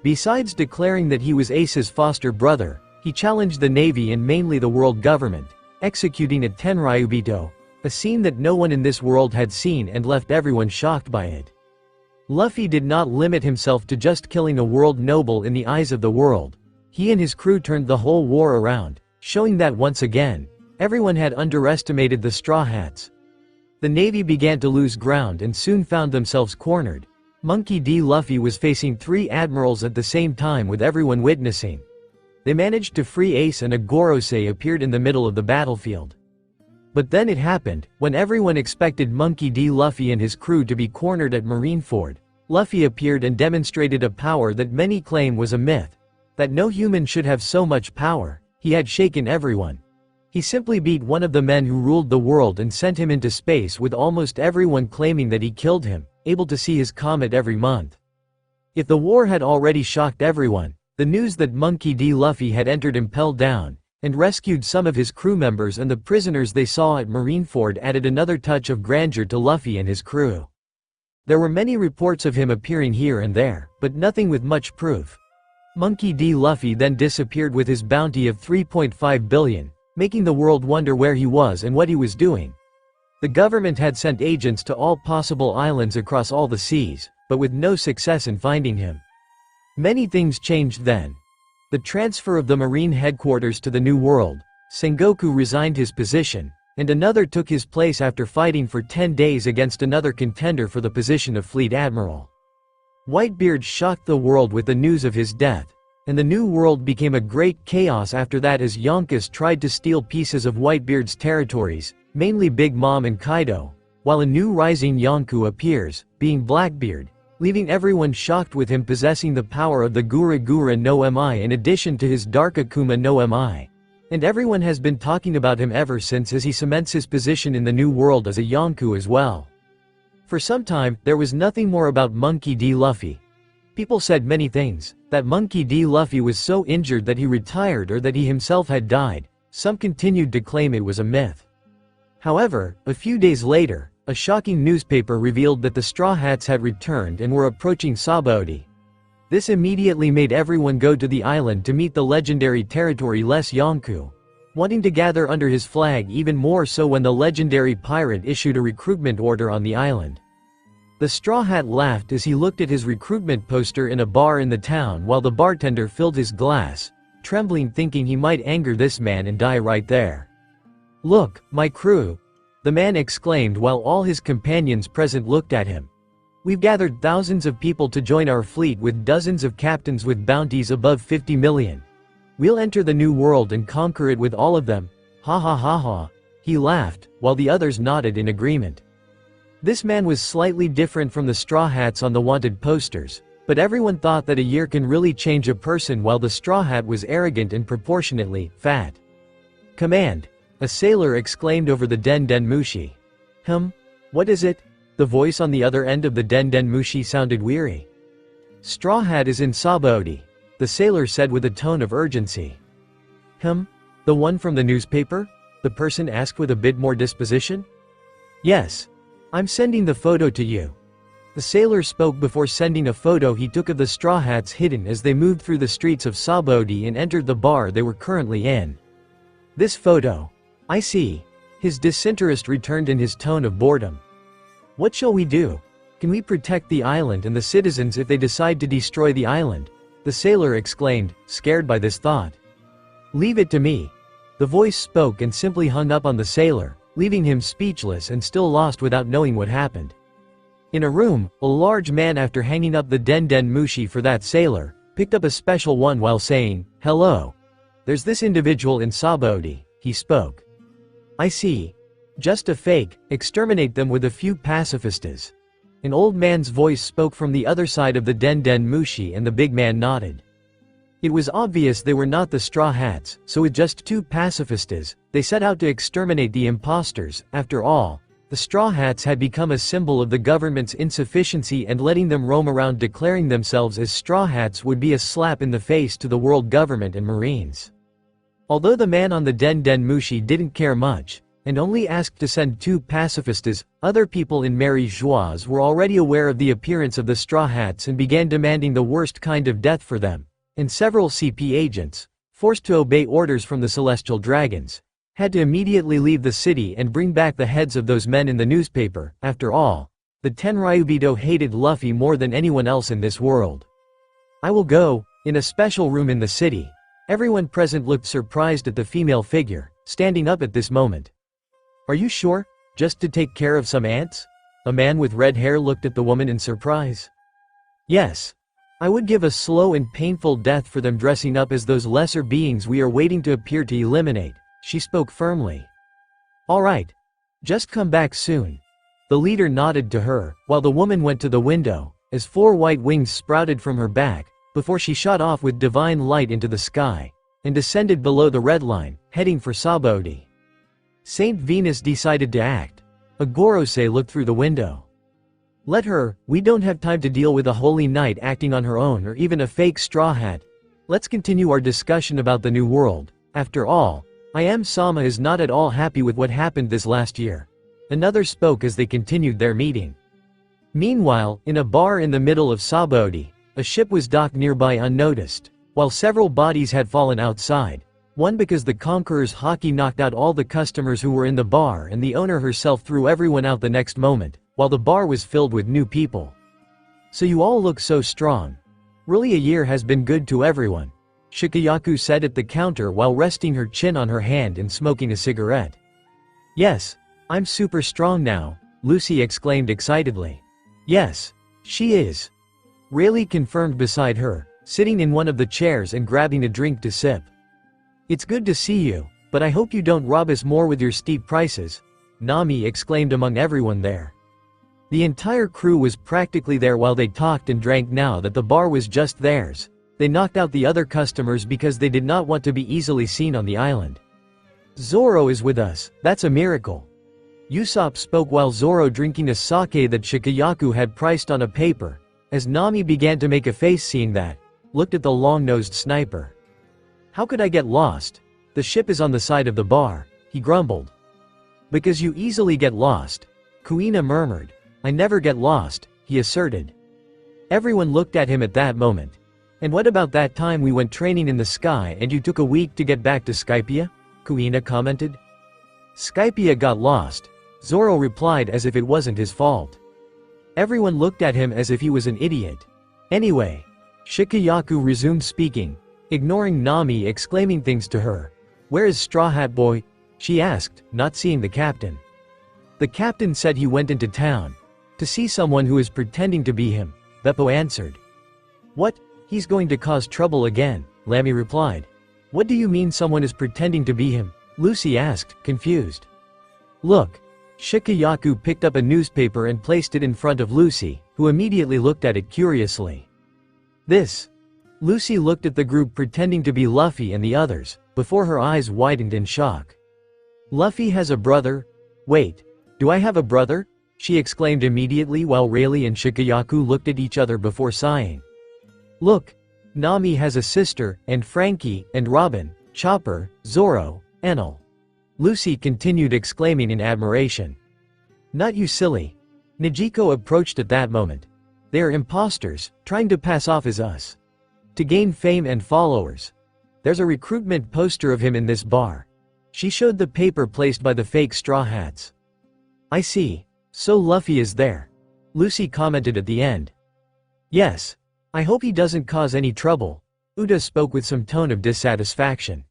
Besides declaring that he was Ace's foster brother, he challenged the Navy and mainly the world government, executing a tenryubito, a scene that no one in this world had seen and left everyone shocked by it. Luffy did not limit himself to just killing a world noble in the eyes of the world. He and his crew turned the whole war around, showing that once again, everyone had underestimated the Straw Hats. The Navy began to lose ground and soon found themselves cornered. Monkey D. Luffy was facing 3 admirals at the same time with everyone witnessing. They managed to free Ace and a Gorosei appeared in the middle of the battlefield. But then it happened, when everyone expected Monkey D. Luffy and his crew to be cornered at Marineford, Luffy appeared and demonstrated a power that many claim was a myth. That no human should have so much power. He had shaken everyone. He simply beat one of the men who ruled the world and sent him into space, with almost everyone claiming that he killed him, able to see his comet every month. If the war had already shocked everyone, the news that Monkey D. Luffy had entered Impel Down, and rescued some of his crew members and the prisoners they saw at Marineford added another touch of grandeur to Luffy and his crew. There were many reports of him appearing here and there, but nothing with much proof. Monkey D. Luffy then disappeared with his bounty of 3.5 billion. Making the world wonder where he was and what he was doing. The government had sent agents to all possible islands across all the seas, but with no success in finding him. Many things changed then. The transfer of the marine headquarters to the New World, Sengoku resigned his position, and another took his place after fighting for 10 days against another contender for the position of Fleet Admiral. Whitebeard shocked the world with the news of his death, and the New World became a great chaos after that as Yonkus tried to steal pieces of Whitebeard's territories, mainly Big Mom and Kaido, while a new rising Yonku appears, being Blackbeard, leaving everyone shocked with him possessing the power of the Gura Gura no Mi in addition to his Dark Akuma no Mi. And everyone has been talking about him ever since, as he cements his position in the New World as a Yonku as well. For some time, there was nothing more about Monkey D. Luffy. People said many things, that Monkey D. Luffy was so injured that he retired or that he himself had died. Some continued to claim it was a myth. However, a few days later, a shocking newspaper revealed that the Straw Hats had returned and were approaching Sabaody. This immediately made everyone go to the island to meet the legendary territory less Yonku, wanting to gather under his flag, even more so when the legendary pirate issued a recruitment order on the island. The Straw Hat laughed as he looked at his recruitment poster in a bar in the town while the bartender filled his glass, trembling, thinking he might anger this man and die right there. "Look, my crew," the man exclaimed while all his companions present looked at him. "We've gathered thousands of people to join our fleet with dozens of captains with bounties above 50 million. We'll enter the New World and conquer it with all of them. Ha ha ha ha." He laughed, while the others nodded in agreement. This man was slightly different from the Straw Hats on the wanted posters, but everyone thought that a year can really change a person, while the Straw Hat was arrogant and proportionately fat. "Command!" a sailor exclaimed over the Den Den Mushi. What is it?" The voice on the other end of the Den Den Mushi sounded weary. "Straw Hat is in Sabaody," the sailor said with a tone of urgency. The one from the newspaper?" the person asked with a bit more disposition. "Yes. I'm sending the photo to you." The sailor spoke before sending a photo he took of the Straw Hats hidden as they moved through the streets of Sabaody and entered the bar they were currently in. "This photo. I see." His disinterest returned in his tone of boredom. "What shall we do? Can we protect the island and the citizens if they decide to destroy the island?" the sailor exclaimed, scared by this thought. "Leave it to me." The voice spoke and simply hung up on the sailor, leaving him speechless and still lost without knowing what happened. In a room, a large man, after hanging up the Den Den Mushi for that sailor, picked up a special one while saying, "Hello. There's this individual in Sabaody," he spoke. "I see. Just a fake, exterminate them with a few pacifistas." An old man's voice spoke from the other side of the Den Den Mushi and the big man nodded. It was obvious they were not the Straw Hats, so with just 2 pacifistas, they set out to exterminate the imposters. After all, the Straw Hats had become a symbol of the government's insufficiency, and letting them roam around declaring themselves as Straw Hats would be a slap in the face to the world government and Marines. Although the man on the Den Den Mushi didn't care much, and only asked to send 2 pacifistas, other people in Mary Joieuse were already aware of the appearance of the Straw Hats and began demanding the worst kind of death for them, and several CP agents, forced to obey orders from the Celestial Dragons, had to immediately leave the city and bring back the heads of those men in the newspaper. After all, the Tenryubito hated Luffy more than anyone else in this world. I will go, in a special room in the city. Everyone present looked surprised at the female figure, standing up at this moment. Are you sure? Just to take care of some ants? A man with red hair looked at the woman in surprise. Yes. I would give a slow and painful death for them dressing up as those lesser beings we are waiting to appear to eliminate, she spoke firmly. All right. Just come back soon. The leader nodded to her, while the woman went to the window, as 4 white wings sprouted from her back, before she shot off with divine light into the sky, and descended below the red line, heading for Sabaody. Saint Venus decided to act. A Gorosei looked through the window. Let her, we don't have time to deal with a holy knight acting on her own or even a fake straw hat. Let's continue our discussion about the new world. After all, I am Sama is not at all happy with what happened this last year. Another spoke as they continued their meeting. Meanwhile, in a bar in the middle of Sabaody, a ship was docked nearby unnoticed, while several bodies had fallen outside. One because the Conqueror's hockey knocked out all the customers who were in the bar, and the owner herself threw everyone out the next moment, while the bar was filled with new people. So you all look so strong. Really, a year has been good to everyone, Shikayaku said at the counter while resting her chin on her hand and smoking a cigarette. Yes, I'm super strong now, Lucy exclaimed excitedly. Yes, she is. Rayleigh confirmed beside her, sitting in one of the chairs and grabbing a drink to sip. It's good to see you, but I hope you don't rob us more with your steep prices, Nami exclaimed among everyone there. The entire crew was practically there while they talked and drank. Now that the bar was just theirs, they knocked out the other customers because they did not want to be easily seen on the island. Zoro is with us, that's a miracle. Usopp spoke while Zoro drinking a sake that Shikayaku had priced on a paper, as Nami began to make a face seeing that, looked at the long-nosed sniper. How could I get lost? The ship is on the side of the bar, he grumbled. Because you easily get lost, Kuina murmured. I never get lost, he asserted. Everyone looked at him at that moment. And what about that time we went training in the sky and you took a week to get back to Skypia? Kuina commented. Skypia got lost, Zoro replied as if it wasn't his fault. Everyone looked at him as if he was an idiot. Anyway, Shikayaku resumed speaking, ignoring Nami exclaiming things to her. Where is Straw Hat Boy? She asked, not seeing the captain. The captain said he went into town to see someone who is pretending to be him, Beppo answered. What? He's going to cause trouble again, Lami replied. What do you mean someone is pretending to be him? Lucy asked, confused. Look. Shikayaku picked up a newspaper and placed it in front of Lucy, who immediately looked at it curiously. This. Lucy looked at the group pretending to be Luffy and the others, before her eyes widened in shock. Luffy has a brother? Wait. Do I have a brother? She exclaimed immediately while Rayleigh and Shikayaku looked at each other before sighing. Look. Nami has a sister, and Frankie, and Robin, Chopper, Zoro, Enel. Lucy continued exclaiming in admiration. Not you silly. Nijiko approached at that moment. They are imposters, trying to pass off as us. To gain fame and followers. There's a recruitment poster of him in this bar. She showed the paper placed by the fake Straw Hats. I see. So Luffy is there. Lucy commented at the end. Yes. I hope he doesn't cause any trouble. Uda spoke with some tone of dissatisfaction.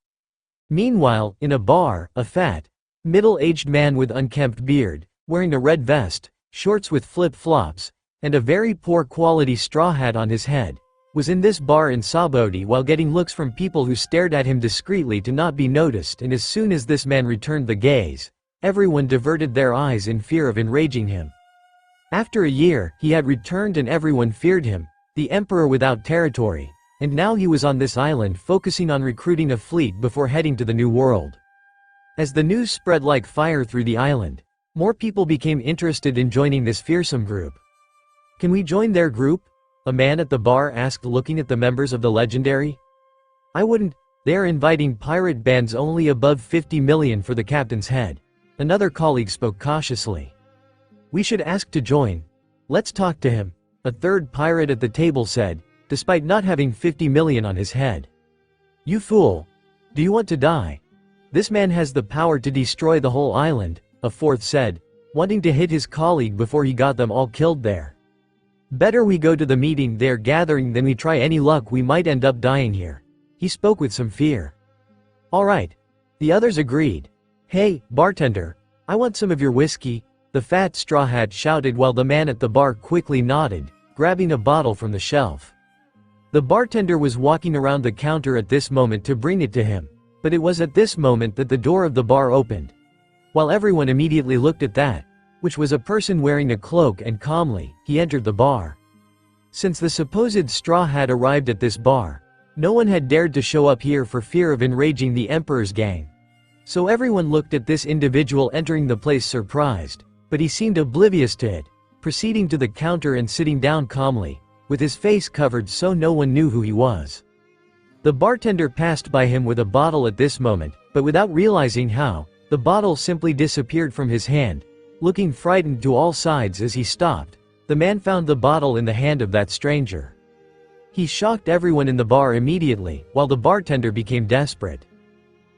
Meanwhile, in a bar, a fat, middle-aged man with unkempt beard, wearing a red vest, shorts with flip-flops, and a very poor quality straw hat on his head, was in this bar in Sabaody while getting looks from people who stared at him discreetly to not be noticed, and as soon as this man returned the gaze, everyone diverted their eyes in fear of enraging him. After a year, he had returned and everyone feared him, the emperor without territory, and now he was on this island focusing on recruiting a fleet before heading to the New World. As the news spread like fire through the island, more people became interested in joining this fearsome group. "Can we join their group?" a man at the bar asked, looking at the members of the legendary. "I wouldn't, they are inviting pirate bands only above 50 million for the captain's head," another colleague spoke cautiously. "We should ask to join. Let's talk to him," a third pirate at the table said, despite not having 50 million on his head. "You fool! Do you want to die? This man has the power to destroy the whole island," a fourth said, wanting to hit his colleague before he got them all killed there. "Better we go to the meeting they're gathering than we try any luck, we might end up dying here," he spoke with some fear. "All right," the others agreed. "Hey, bartender, I want some of your whiskey," the fat straw hat shouted while the man at the bar quickly nodded, grabbing a bottle from the shelf. The bartender was walking around the counter at this moment to bring it to him, but it was at this moment that the door of the bar opened. While everyone immediately looked at that, which was a person wearing a cloak, and calmly, he entered the bar. Since the supposed straw hat arrived at this bar, no one had dared to show up here for fear of enraging the emperor's gang. So everyone looked at this individual entering the place surprised, but he seemed oblivious to it, proceeding to the counter and sitting down calmly, with his face covered so no one knew who he was. The bartender passed by him with a bottle at this moment, but without realizing how, the bottle simply disappeared from his hand. Looking frightened to all sides as he stopped, the man found the bottle in the hand of that stranger. He shocked everyone in the bar immediately, while the bartender became desperate.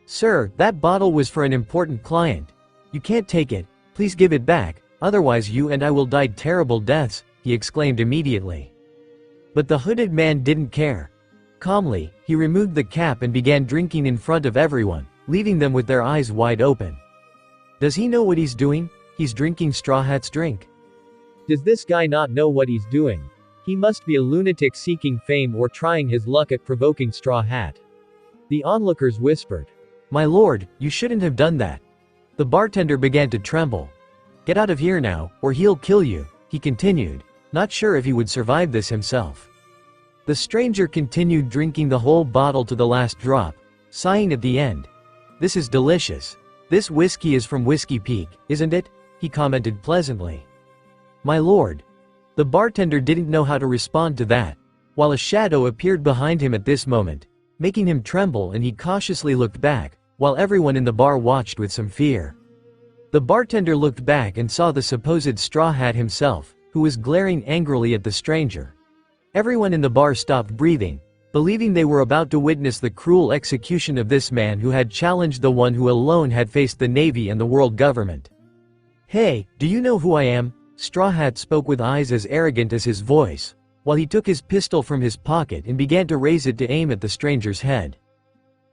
"Sir, that bottle was for an important client. You can't take it, please give it back, otherwise you and I will die terrible deaths," he exclaimed immediately. But the hooded man didn't care. Calmly, he removed the cap and began drinking in front of everyone, leaving them with their eyes wide open. Does he know what he's doing? He's drinking Straw Hat's drink. Does this guy not know what he's doing? He must be a lunatic seeking fame or trying his luck at provoking Straw Hat. The onlookers whispered. "My lord, you shouldn't have done that." The bartender began to tremble. "Get out of here now, or he'll kill you," he continued, not sure if he would survive this himself. The stranger continued drinking the whole bottle to the last drop, sighing at the end. "This is delicious. This whiskey is from Whiskey Peak, isn't it?" he commented pleasantly. "My lord." The bartender didn't know how to respond to that, while a shadow appeared behind him at this moment, making him tremble, and he cautiously looked back, while everyone in the bar watched with some fear. The bartender looked back and saw the supposed Straw Hat himself, who was glaring angrily at the stranger. Everyone in the bar stopped breathing, believing they were about to witness the cruel execution of this man who had challenged the one who alone had faced the Navy and the world government. "Hey, do you know who I am?" Straw Hat spoke with eyes as arrogant as his voice, while he took his pistol from his pocket and began to raise it to aim at the stranger's head.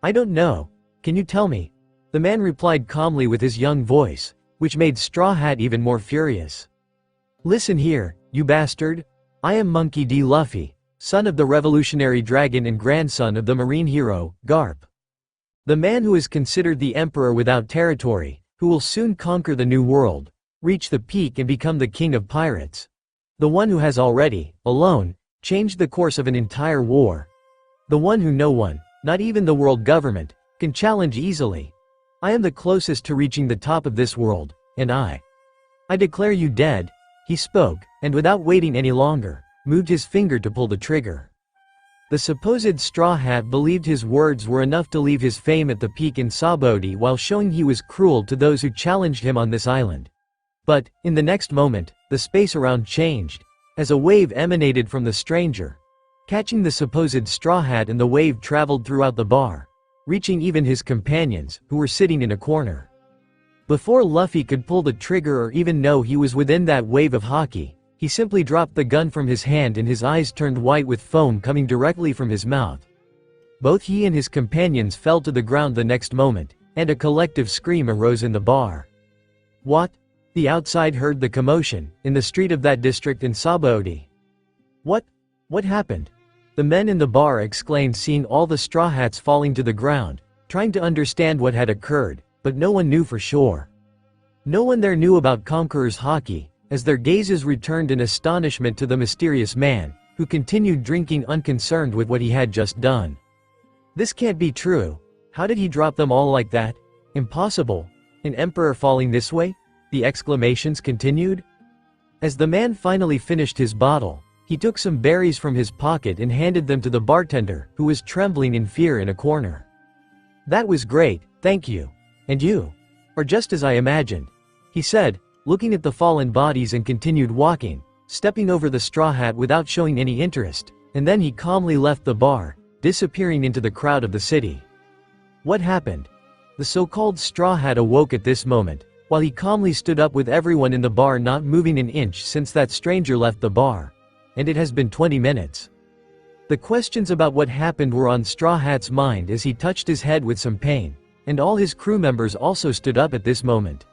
"I don't know. Can you tell me?" The man replied calmly with his young voice, which made Straw Hat even more furious. "Listen here, you bastard. I am Monkey D. Luffy, son of the revolutionary dragon and grandson of the marine hero, Garp. The man who is considered the emperor without territory, who will soon conquer the New World, reach the peak and become the king of pirates. The one who has already, alone, changed the course of an entire war. The one who no one, not even the world government, can challenge easily. I am the closest to reaching the top of this world, and I declare you dead," he spoke, and without waiting any longer, moved his finger to pull the trigger. The supposed Straw Hat believed his words were enough to leave his fame at the peak in Sabaody while showing he was cruel to those who challenged him on this island. But, in the next moment, the space around changed, as a wave emanated from the stranger, catching the supposed Straw Hat, and the wave traveled throughout the bar, reaching even his companions, who were sitting in a corner. Before Luffy could pull the trigger or even know he was within that wave of hockey, he simply dropped the gun from his hand and his eyes turned white with foam coming directly from his mouth. Both he and his companions fell to the ground the next moment, and a collective scream arose in the bar. "What?" The outside heard the commotion, in the street of that district in Sabaody. What happened?" The men in the bar exclaimed, seeing all the Straw Hats falling to the ground, trying to understand what had occurred, but no one knew for sure. No one there knew about Conqueror's hockey, as their gazes returned in astonishment to the mysterious man, who continued drinking unconcerned with what he had just done. This can't be true. How did he drop them all like that? Impossible. An emperor falling this way? The exclamations continued. As the man finally finished his bottle, he took some berries from his pocket and handed them to the bartender, who was trembling in fear in a corner. That was great, thank you. And you? Or just as I imagined, he said, looking at the fallen bodies, and continued walking, stepping over the straw hat without showing any interest, and then he calmly left the bar, disappearing into the crowd of the city. What happened? The so-called straw hat awoke at this moment, while he calmly stood up with everyone in the bar not moving an inch since that stranger left the bar. And it has been 20 minutes. The questions about what happened were on Straw Hat's mind as he touched his head with some pain, and all his crew members also stood up at this moment.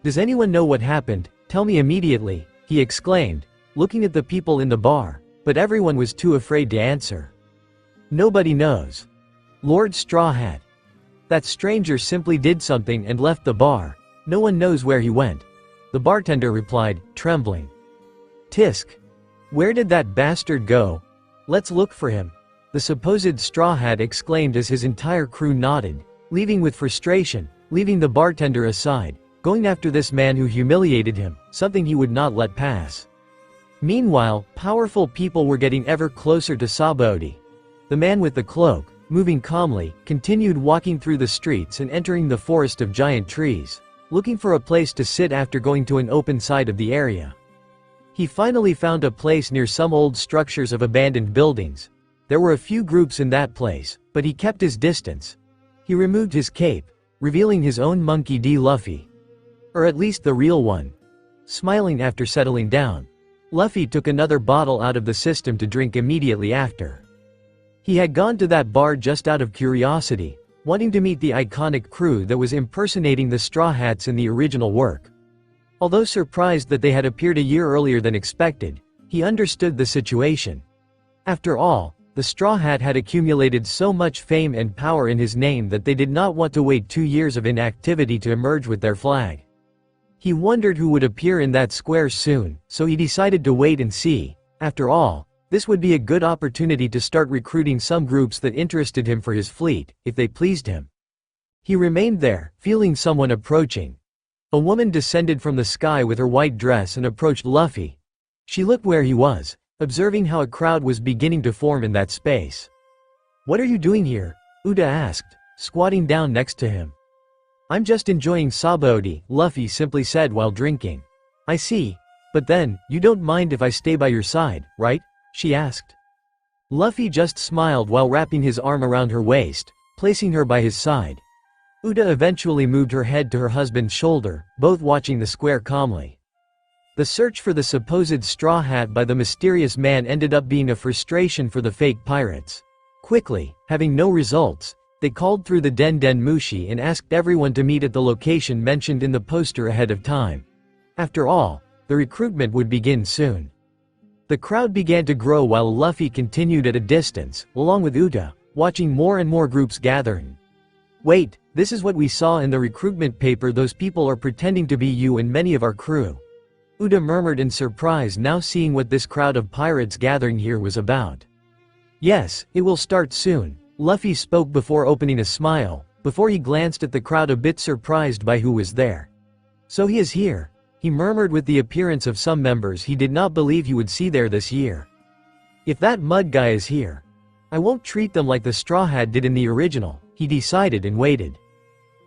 Does anyone know what happened? Tell me immediately, he exclaimed, looking at the people in the bar, but everyone was too afraid to answer. Nobody knows. Lord Straw Hat. That stranger simply did something and left the bar. No one knows where he went. The bartender replied, trembling. Tisk. Where did that bastard go? Let's look for him. The supposed Straw Hat exclaimed as his entire crew nodded, leaving with frustration, leaving the bartender aside, going after this man who humiliated him, something he would not let pass. Meanwhile, powerful people were getting ever closer to Sabaody. The man with the cloak, moving calmly, continued walking through the streets and entering the forest of giant trees, looking for a place to sit after going to an open side of the area. He finally found a place near some old structures of abandoned buildings. There were a few groups in that place, but he kept his distance. He removed his cape, revealing his own Monkey D. Luffy. Or at least the real one. Smiling after settling down, Luffy took another bottle out of the system to drink immediately after. He had gone to that bar just out of curiosity, wanting to meet the iconic crew that was impersonating the Straw Hats in the original work. Although surprised that they had appeared a year earlier than expected, he understood the situation. After all, the Straw Hat had accumulated so much fame and power in his name that they did not want to wait 2 years of inactivity to emerge with their flag. He wondered who would appear in that square soon, so he decided to wait and see. After all, this would be a good opportunity to start recruiting some groups that interested him for his fleet, if they pleased him. He remained there, feeling someone approaching. A woman descended from the sky with her white dress and approached Luffy. She looked where he was, observing how a crowd was beginning to form in that space. What are you doing here? Uda asked, squatting down next to him. I'm just enjoying Sabaody, Luffy simply said while drinking. I see. But then, you don't mind if I stay by your side, right? She asked. Luffy just smiled while wrapping his arm around her waist, placing her by his side. Uda eventually moved her head to her husband's shoulder, both watching the square calmly. The search for the supposed Straw Hat by the mysterious man ended up being a frustration for the fake pirates. Quickly, having no results, they called through the Den Den Mushi and asked everyone to meet at the location mentioned in the poster ahead of time. After all, the recruitment would begin soon. The crowd began to grow while Luffy continued at a distance, along with Uda, watching more and more groups gathering. Wait, this is what we saw in the recruitment paper. Those people are pretending to be you and many of our crew. Uda murmured in surprise, now seeing what this crowd of pirates gathering here was about. Yes, it will start soon. Luffy spoke before opening a smile, before he glanced at the crowd a bit surprised by who was there. So he is here, he murmured with the appearance of some members he did not believe he would see there this year. If that mud guy is here, I won't treat them like the Straw Hat did in the original, he decided and waited.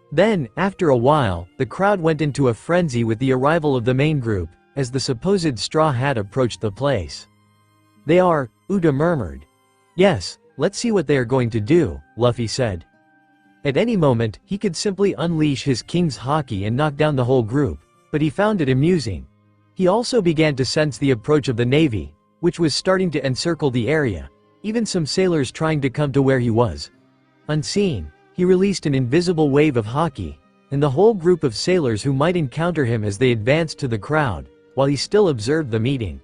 Then, after a while, the crowd went into a frenzy with the arrival of the main group, as the supposed Straw Hat approached the place. They are, Uda murmured. Yes. Let's see what they are going to do, Luffy said. At any moment, he could simply unleash his King's Haki and knock down the whole group, but he found it amusing. He also began to sense the approach of the Navy, which was starting to encircle the area, even some sailors trying to come to where he was. Unseen, he released an invisible wave of Haki, and the whole group of sailors who might encounter him as they advanced to the crowd, while he still observed the meeting.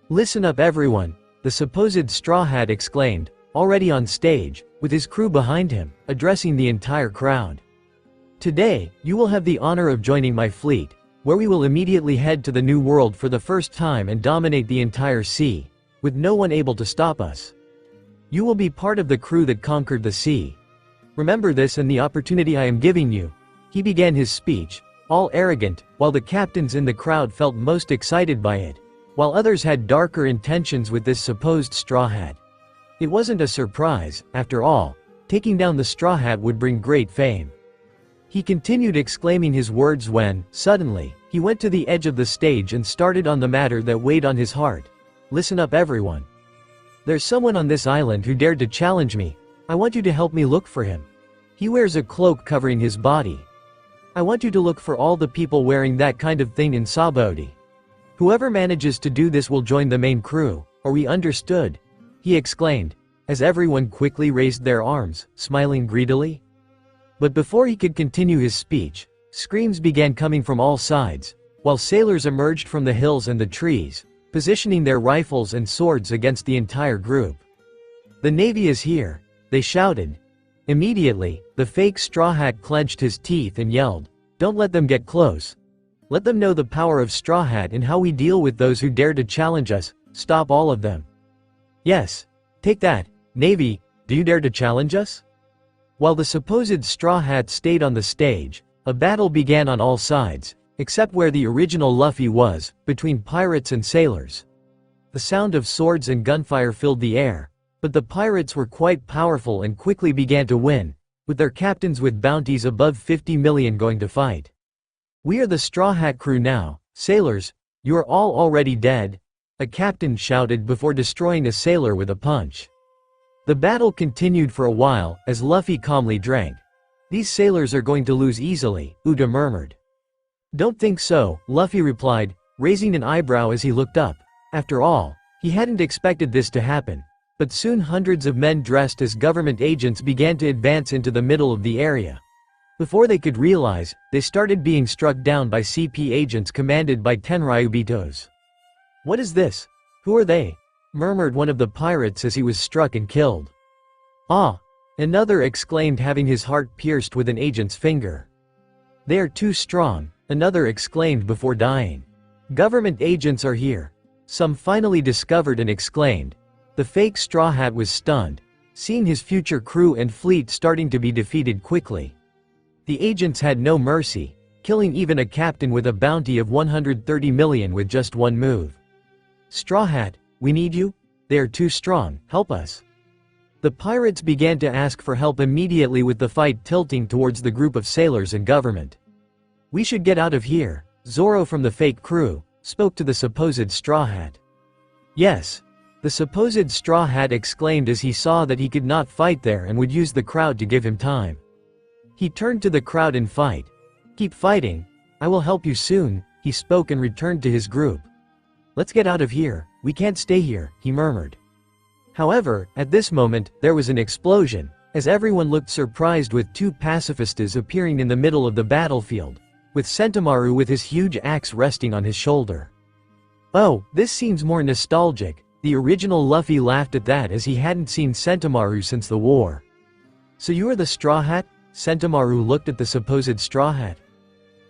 Listen up everyone, the supposed Straw Hat exclaimed, already on stage, with his crew behind him, addressing the entire crowd. Today, you will have the honor of joining my fleet. where we will immediately head to the New World for the first time and dominate the entire sea, with no one able to stop us. You will be part of the crew that conquered the sea. Remember this and the opportunity I am giving you." He began his speech, all arrogant, while the captains in the crowd felt most excited by it, while others had darker intentions with this supposed straw hat. It wasn't a surprise, after all. Taking down the straw hat would bring great fame. He continued exclaiming his words when, suddenly, he went to the edge of the stage and started on the matter that weighed on his heart. "Listen up everyone. There's someone on this island who dared to challenge me. I want you to help me look for him. He wears a cloak covering his body. I want you to look for all the people wearing that kind of thing in Sabaody. Whoever manages to do this will join the main crew. Are we understood?" he exclaimed, as everyone quickly raised their arms, smiling greedily. But before he could continue his speech, screams began coming from all sides, while sailors emerged from the hills and the trees, positioning their rifles and swords against the entire group. "The Navy is here," they shouted. Immediately, the fake Straw Hat clenched his teeth and yelled, "Don't let them get close. Let them know the power of Straw Hat and how we deal with those who dare to challenge us. Stop all of them." "Yes. Take that, Navy, do you dare to challenge us?" While the supposed Straw Hat stayed on the stage, a battle began on all sides, except where the original Luffy was, between pirates and sailors. The sound of swords and gunfire filled the air, but the pirates were quite powerful and quickly began to win, with their captains with bounties above 50 million going to fight. "We are the Straw Hat crew now, sailors, you are all already dead," a captain shouted before destroying a sailor with a punch. The battle continued for a while, as Luffy calmly drank. "These sailors are going to lose easily," Uda murmured. "Don't think so," Luffy replied, raising an eyebrow as he looked up. After all, he hadn't expected this to happen. But soon hundreds of men dressed as government agents began to advance into the middle of the area. Before they could realize, they started being struck down by CP agents commanded by Tenryubitos. "What is this? Who are they?" murmured one of the pirates as he was struck and killed. "Ah!" another exclaimed, having his heart pierced with an agent's finger. "They are too strong," another exclaimed before dying. "Government agents are here," some finally discovered and exclaimed. The fake Straw Hat was stunned, seeing his future crew and fleet starting to be defeated quickly. The agents had no mercy, killing even a captain with a bounty of 130 million with just one move. "Straw Hat, we need you. They are too strong, help us." The pirates began to ask for help immediately, with the fight tilting towards the group of sailors and government. "We should get out of here," Zoro from the fake crew spoke to the supposed Straw Hat. "Yes," the supposed Straw Hat exclaimed as he saw that he could not fight there and would use the crowd to give him time. He turned to the crowd and fight. "Keep fighting. I will help you soon," he spoke and returned to his group. "Let's get out of here, we can't stay here," he murmured. However, at this moment, there was an explosion, as everyone looked surprised with two pacifistas appearing in the middle of the battlefield, with Sentomaru with his huge axe resting on his shoulder. "Oh, this seems more nostalgic," the original Luffy laughed at that as he hadn't seen Sentomaru since the war. "So you are the Straw Hat?" Sentomaru looked at the supposed Straw Hat.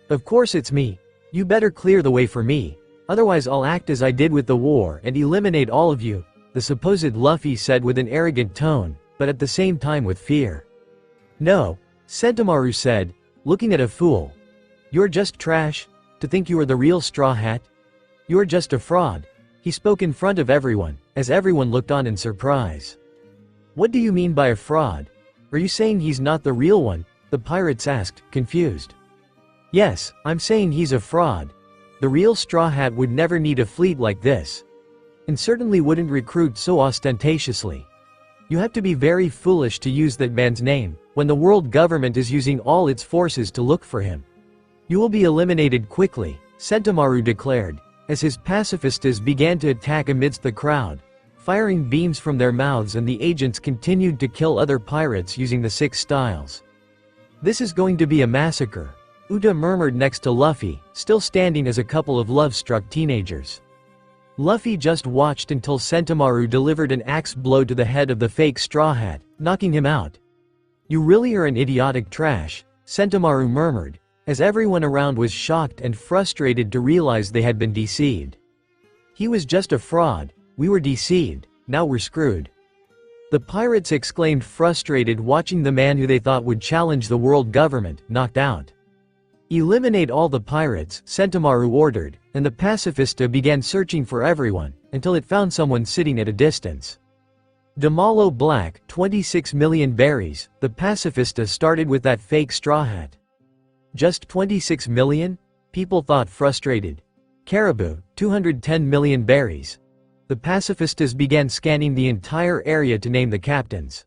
"Of course it's me. You better clear the way for me. Otherwise I'll act as I did with the war and eliminate all of you," the supposed Luffy said with an arrogant tone, but at the same time with fear. "No," Sentomaru said, looking at a fool. "You're just trash. To think you are the real Straw Hat? You are just a fraud." He spoke in front of everyone, as everyone looked on in surprise. "What do you mean by a fraud? Are you saying he's not the real one?" the pirates asked, confused. "Yes, I'm saying he's a fraud. The real Straw Hat would never need a fleet like this. And certainly wouldn't recruit so ostentatiously. You have to be very foolish to use that man's name, when the world government is using all its forces to look for him. You will be eliminated quickly," Sentomaru declared, as his pacifistas began to attack amidst the crowd, firing beams from their mouths, and the agents continued to kill other pirates using the 6 styles. "This is going to be a massacre," Uda murmured next to Luffy, still standing as a couple of love-struck teenagers. Luffy just watched until Sentomaru delivered an axe blow to the head of the fake Straw Hat, knocking him out. "You really are an idiotic trash," Sentomaru murmured, as everyone around was shocked and frustrated to realize they had been deceived. He was just a fraud, we were deceived, now we're screwed. The pirates exclaimed, frustrated, watching the man who they thought would challenge the world government, knocked out. Eliminate all the pirates, Sentomaru ordered, and the pacifista began searching for everyone, until it found someone sitting at a distance. Damalo Black, 26 million berries, the pacifista started with that fake straw hat. Just 26 million? People thought, frustrated. Caribou, 210 million berries. The pacifistas began scanning the entire area to name the captains.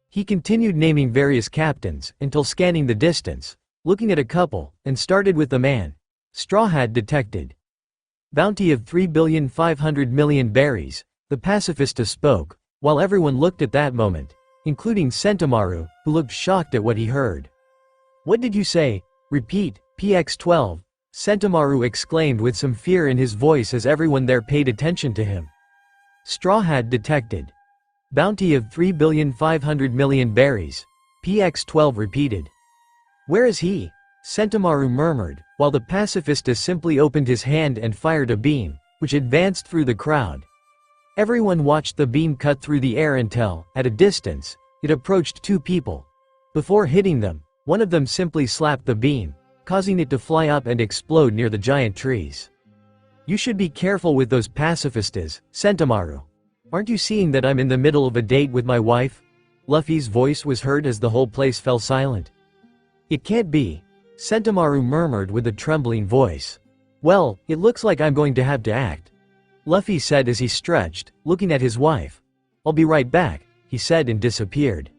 He continued naming various captains, until scanning the distance, looking at a couple, and started with the man. Straw Hat detected. Bounty of 3,500,000,000 berries, the pacifista spoke, while everyone looked at that moment, including Sentomaru, who looked shocked at what he heard. What did you say? Repeat, PX12, Sentomaru exclaimed with some fear in his voice as everyone there paid attention to him. Straw Hat detected. Bounty of 3,500,000,000 berries, PX12 repeated. Where is he? Sentomaru murmured, while the pacifista simply opened his hand and fired a beam, which advanced through the crowd. Everyone watched the beam cut through the air until, at a distance, it approached two people. Before hitting them, one of them simply slapped the beam, causing it to fly up and explode near the giant trees. You should be careful with those pacifistas, Sentomaru. Aren't you seeing that I'm in the middle of a date with my wife? Luffy's voice was heard as the whole place fell silent. It can't be, Sentomaru murmured with a trembling voice. Well, it looks like I'm going to have to act, Luffy said as he stretched, looking at his wife. I'll be right back, he said and disappeared.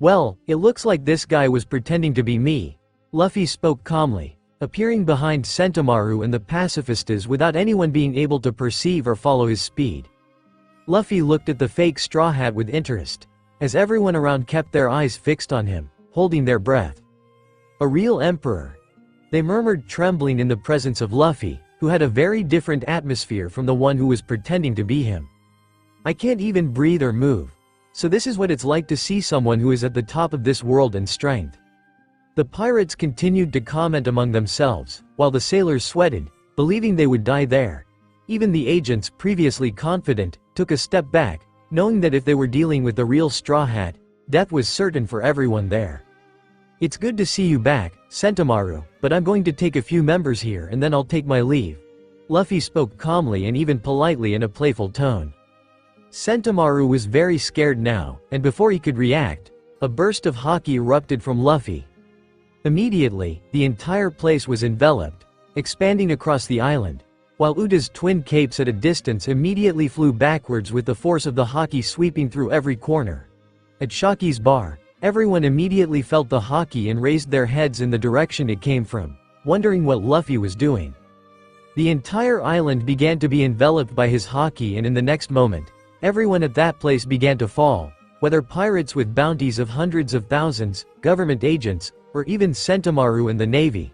Well, it looks like this guy was pretending to be me, Luffy spoke calmly, appearing behind Sentomaru and the pacifistas without anyone being able to perceive or follow his speed. Luffy looked at the fake straw hat with interest, as everyone around kept their eyes fixed on him, holding their breath. A real emperor, they murmured, trembling in the presence of Luffy, who had a very different atmosphere from the one who was pretending to be him. I can't even breathe or move. So this is what it's like to see someone who is at the top of this world in strength. The pirates continued to comment among themselves, while the sailors sweated, believing they would die there. Even the agents, previously confident, took a step back, knowing that if they were dealing with the real Straw Hat, death was certain for everyone there. It's good to see you back, Sentomaru, but I'm going to take a few members here and then I'll take my leave. Luffy spoke calmly and even politely in a playful tone. Sentomaru was very scared now, and before he could react, a burst of haki erupted from Luffy. Immediately, the entire place was enveloped, expanding across the island, while Uta's twin capes at a distance immediately flew backwards with the force of the haki sweeping through every corner. At Shaki's bar, everyone immediately felt the haki and raised their heads in the direction it came from, wondering what Luffy was doing. The entire island began to be enveloped by his haki, and in the next moment, everyone at that place began to fall, whether pirates with bounties of hundreds of thousands, government agents, or even Sentomaru and the navy.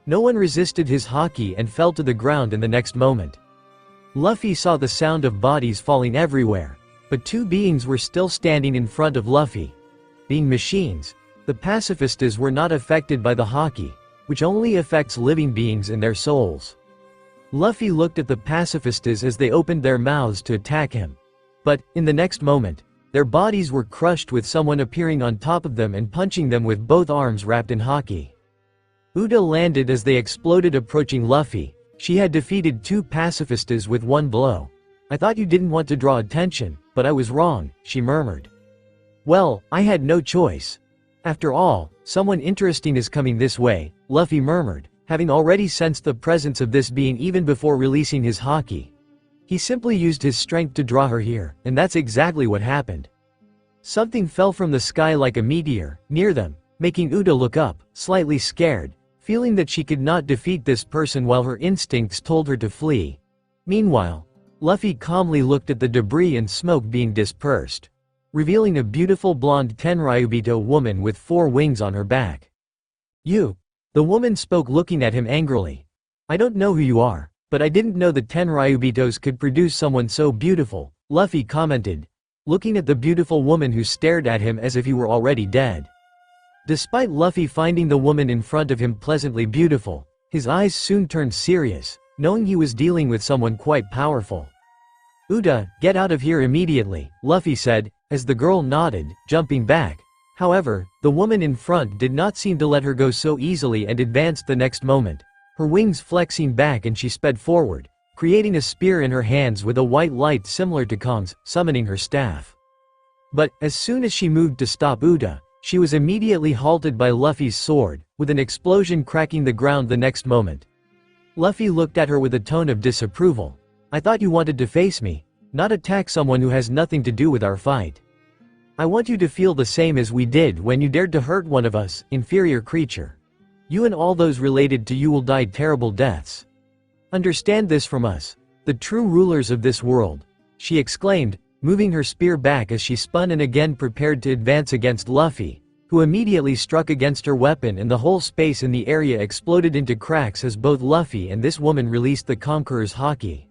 No one resisted his haki and fell to the ground in the next moment. Luffy saw the sound of bodies falling everywhere, but two beings were still standing in front of Luffy. Being machines, the pacifistas were not affected by the haki, which only affects living beings in their souls. Luffy looked at the pacifistas as they opened their mouths to attack him. But, in the next moment, their bodies were crushed with someone appearing on top of them and punching them with both arms wrapped in haki. Uta landed as they exploded approaching Luffy. She had defeated two pacifistas with one blow. I thought you didn't want to draw attention, but I was wrong, she murmured. Well, I had no choice. After all, someone interesting is coming this way, Luffy murmured, having already sensed the presence of this being even before releasing his haki. He simply used his strength to draw her here, and that's exactly what happened. Something fell from the sky like a meteor, near them, making Uta look up, slightly scared, feeling that she could not defeat this person while her instincts told her to flee. Meanwhile, Luffy calmly looked at the debris and smoke being dispersed, revealing a beautiful blonde Tenryubito woman with 4 wings on her back. You. The woman spoke, looking at him angrily. I don't know who you are, but I didn't know the Tenryubitos could produce someone so beautiful, Luffy commented, looking at the beautiful woman who stared at him as if he were already dead. Despite Luffy finding the woman in front of him pleasantly beautiful, his eyes soon turned serious, knowing he was dealing with someone quite powerful. "Uda, get out of here immediately," Luffy said, as the girl nodded, jumping back. However, the woman in front did not seem to let her go so easily and advanced the next moment, her wings flexing back and she sped forward, creating a spear in her hands with a white light similar to Kong's, summoning her staff. But, as soon as she moved to stop Uda, she was immediately halted by Luffy's sword, with an explosion cracking the ground the next moment. Luffy looked at her with a tone of disapproval. "I thought you wanted to face me, not attack someone who has nothing to do with our fight. I want you to feel the same as we did when you dared to hurt one of us, inferior creature. You and all those related to you will die terrible deaths. Understand this from us, the true rulers of this world," she exclaimed, moving her spear back as she spun and again prepared to advance against Luffy, who immediately struck against her weapon and the whole space in the area exploded into cracks as both Luffy and this woman released the Conqueror's Haki.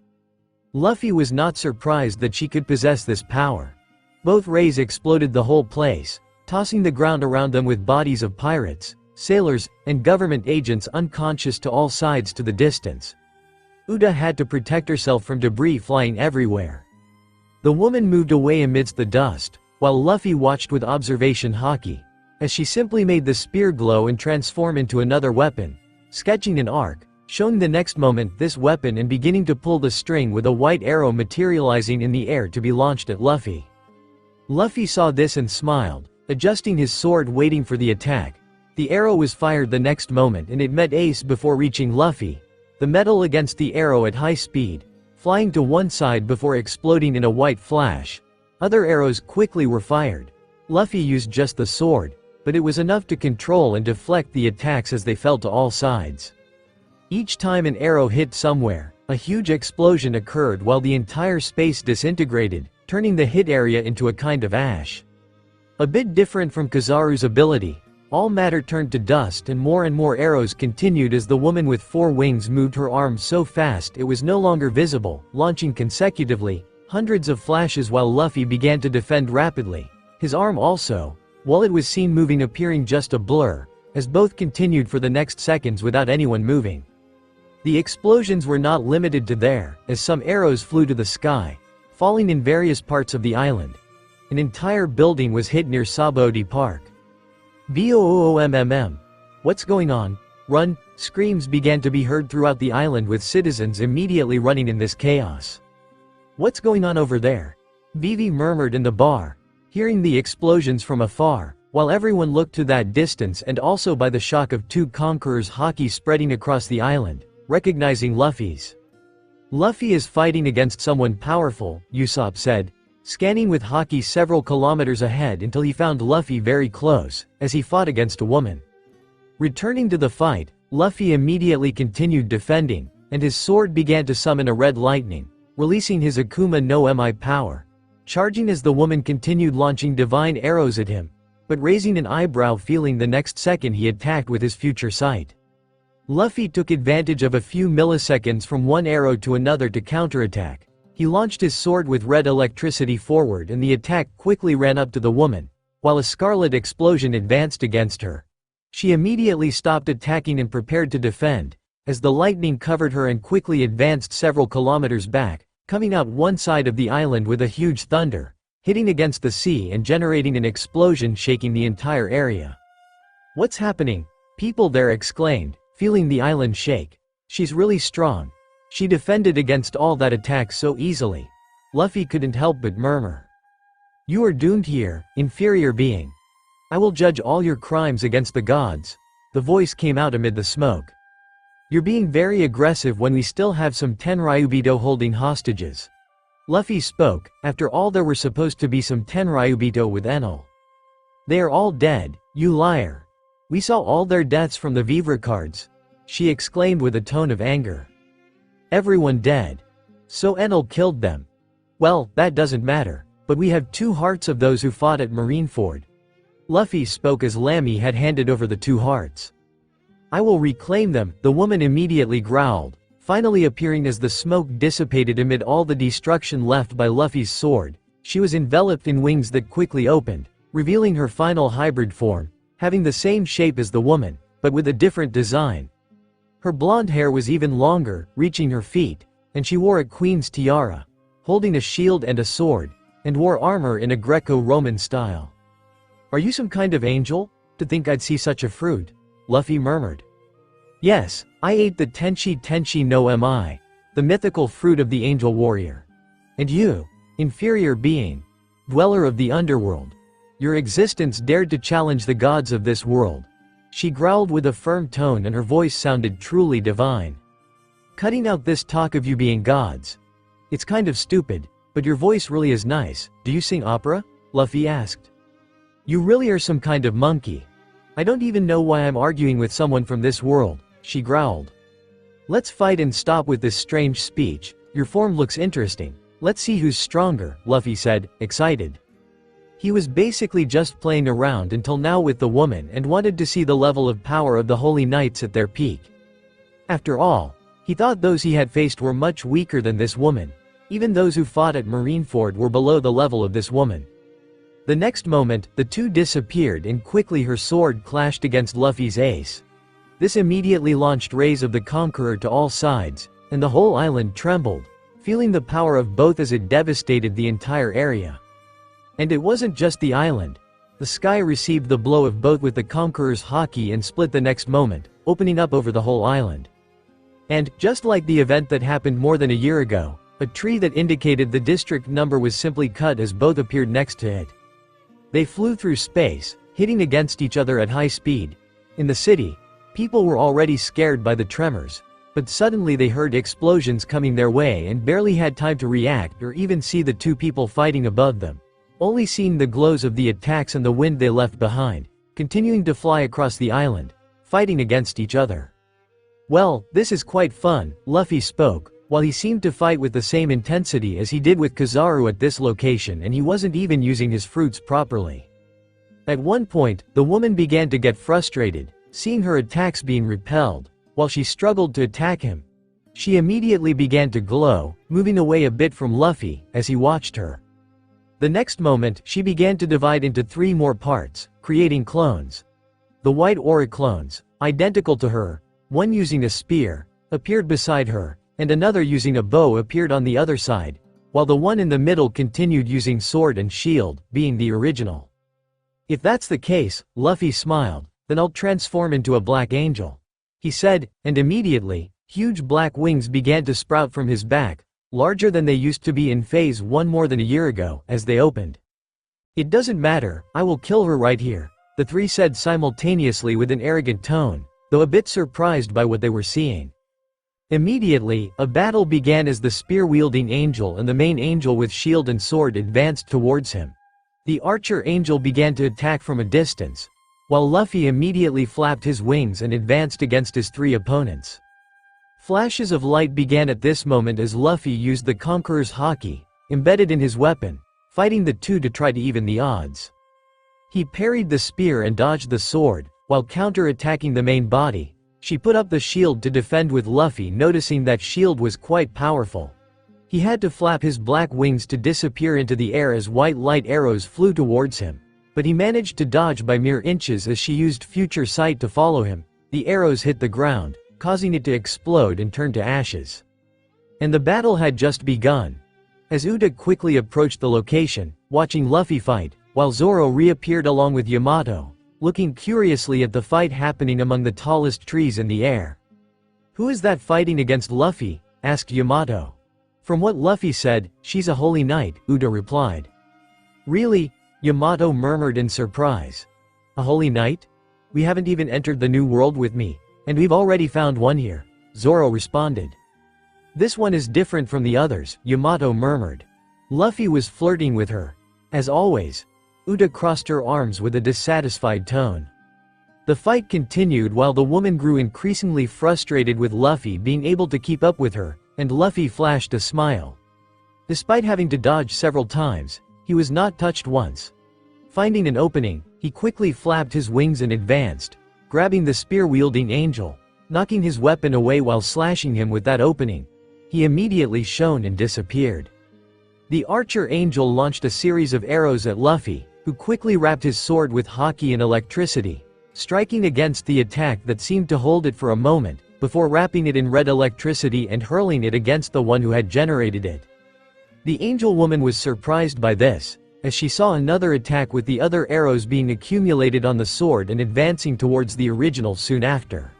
Luffy was not surprised that she could possess this power. Both rays exploded the whole place, tossing the ground around them with bodies of pirates, sailors, and government agents unconscious to all sides to the distance. Uda had to protect herself from debris flying everywhere. The woman moved away amidst the dust, while Luffy watched with observation Haki, as she simply made the spear glow and transform into another weapon, sketching an arc, showing the next moment this weapon and beginning to pull the string with a white arrow materializing in the air to be launched at Luffy. Luffy saw this and smiled, adjusting his sword waiting for the attack. The arrow was fired the next moment and it met Ace before reaching Luffy, the metal against the arrow at high speed, flying to one side before exploding in a white flash. Other arrows quickly were fired. Luffy used just the sword, but it was enough to control and deflect the attacks as they fell to all sides. Each time an arrow hit somewhere, a huge explosion occurred while the entire space disintegrated, turning the hit area into a kind of ash. A bit different from Kizaru's ability, all matter turned to dust and more arrows continued as the woman with 4 wings moved her arm so fast it was no longer visible, launching consecutively, hundreds of flashes while Luffy began to defend rapidly, his arm also, while it was seen moving appearing just a blur, as both continued for the next seconds without anyone moving. The explosions were not limited to there, as some arrows flew to the sky, falling in various parts of the island. An entire building was hit near Sabaody Park. "Boomm! What's going on? Run!" Screams began to be heard throughout the island with citizens immediately running in this chaos. "What's going on over there?" Vivi murmured in the bar, hearing the explosions from afar, while everyone looked to that distance and also by the shock of 2 conquerors' Haki spreading across the island, recognizing Luffy's. "Luffy is fighting against someone powerful," Usopp said, scanning with Haki several kilometers ahead until he found Luffy very close, as he fought against a woman. Returning to the fight, Luffy immediately continued defending, and his sword began to summon a red lightning, releasing his Akuma no Mi power, charging as the woman continued launching divine arrows at him, but raising an eyebrow feeling the next second he attacked with his future sight. Luffy took advantage of a few milliseconds from one arrow to another to counterattack. He launched his sword with red electricity forward and the attack quickly ran up to the woman, while a scarlet explosion advanced against her. She immediately stopped attacking and prepared to defend, as the lightning covered her and quickly advanced several kilometers back, coming out one side of the island with a huge thunder, hitting against the sea and generating an explosion shaking the entire area. "What's happening?" people there exclaimed, feeling the island shake. "She's really strong. She defended against all that attack so easily." Luffy couldn't help but murmur. "You are doomed here, inferior being. I will judge all your crimes against the gods." The voice came out amid the smoke. "You're being very aggressive when we still have some Tenryubito holding hostages." Luffy spoke. "After all, there were supposed to be some Tenryubito with Enel. They are all dead, you liar. We saw all their deaths from the Vivre cards," she exclaimed with a tone of anger. "Everyone dead. So Enel killed them. Well, that doesn't matter, but we have 2 hearts of those who fought at Marineford." Luffy spoke as Lami had handed over the 2 hearts. "I will reclaim them," the woman immediately growled, finally appearing as the smoke dissipated amid all the destruction left by Luffy's sword. She was enveloped in wings that quickly opened, revealing her final hybrid form, having the same shape as the woman, but with a different design. Her blonde hair was even longer, reaching her feet, and she wore a queen's tiara, holding a shield and a sword, and wore armor in a Greco-Roman style. "Are you some kind of angel? To think I'd see such a fruit," Luffy murmured. "Yes, I ate the Tenshi no Mi, the mythical fruit of the angel warrior. And you, inferior being, dweller of the underworld, your existence dared to challenge the gods of this world," she growled with a firm tone, and her voice sounded truly divine. "Cutting out this talk of you being gods. It's kind of stupid, but your voice really is nice. Do you sing opera?" Luffy asked. "You really are some kind of monkey. I don't even know why I'm arguing with someone from this world," she growled. "Let's fight and stop with this strange speech. Your form looks interesting. Let's see who's stronger," Luffy said, excited. He was basically just playing around until now with the woman and wanted to see the level of power of the Holy Knights at their peak. After all, he thought those he had faced were much weaker than this woman. Even those who fought at Marineford were below the level of this woman. The next moment, the two disappeared and quickly her sword clashed against Luffy's ace. This immediately launched rays of the Conqueror to all sides, and the whole island trembled, feeling the power of both as it devastated the entire area. And it wasn't just the island. The sky received the blow of both with the Conqueror's haki and split the next moment, opening up over the whole island. And, just like the event that happened more than a year ago, a tree that indicated the district number was simply cut as both appeared next to it. They flew through space, hitting against each other at high speed. In the city, people were already scared by the tremors, but suddenly they heard explosions coming their way and barely had time to react or even see the two people fighting above them, only seeing the glows of the attacks and the wind they left behind, continuing to fly across the island, fighting against each other. "Well, this is quite fun," Luffy spoke, while he seemed to fight with the same intensity as he did with Kizaru at this location, and he wasn't even using his fruits properly. At one point, the woman began to get frustrated, seeing her attacks being repelled, while she struggled to attack him. She immediately began to glow, moving away a bit from Luffy as he watched her. The next moment, she began to divide into 3 more parts, creating clones. The white aura clones, identical to her, one using a spear, appeared beside her, and another using a bow appeared on the other side, while the one in the middle continued using sword and shield, being the original. "If that's the case," Luffy smiled, "then I'll transform into a black angel," he said, and immediately, huge black wings began to sprout from his back, larger than they used to be in Phase 1 more than a year ago, as they opened. "It doesn't matter, I will kill her right here," the 3 said simultaneously with an arrogant tone, though a bit surprised by what they were seeing. Immediately, a battle began as the spear-wielding angel and the main angel with shield and sword advanced towards him. The archer angel began to attack from a distance, while Luffy immediately flapped his wings and advanced against his 3 opponents. Flashes of light began at this moment as Luffy used the Conqueror's haki, embedded in his weapon, fighting the 2 to try to even the odds. He parried the spear and dodged the sword, while counter-attacking the main body. She put up the shield to defend with Luffy, noticing that shield was quite powerful. He had to flap his black wings to disappear into the air as white light arrows flew towards him, but he managed to dodge by mere inches as she used future sight to follow him. The arrows hit the ground, causing it to explode and turn to ashes. And the battle had just begun. As Uda quickly approached the location, watching Luffy fight, while Zoro reappeared along with Yamato, looking curiously at the fight happening among the tallest trees in the air. "Who is that fighting against Luffy?" asked Yamato. "From what Luffy said, she's a holy knight," Uda replied. "Really?" Yamato murmured in surprise. "A holy knight? We haven't even entered the new world with me, and we've already found one here," Zoro responded. "This one is different from the others," Yamato murmured. Luffy was flirting with her. As always, Uda crossed her arms with a dissatisfied tone. The fight continued while the woman grew increasingly frustrated with Luffy being able to keep up with her, and Luffy flashed a smile. Despite having to dodge several times, he was not touched once. Finding an opening, he quickly flapped his wings and advanced, grabbing the spear-wielding angel, knocking his weapon away while slashing him with that opening. He immediately shone and disappeared. The archer angel launched a series of arrows at Luffy, who quickly wrapped his sword with haki and electricity, striking against the attack that seemed to hold it for a moment, before wrapping it in red electricity and hurling it against the one who had generated it. The angel woman was surprised by this, as she saw another attack with the other arrows being accumulated on the sword and advancing towards the original soon after.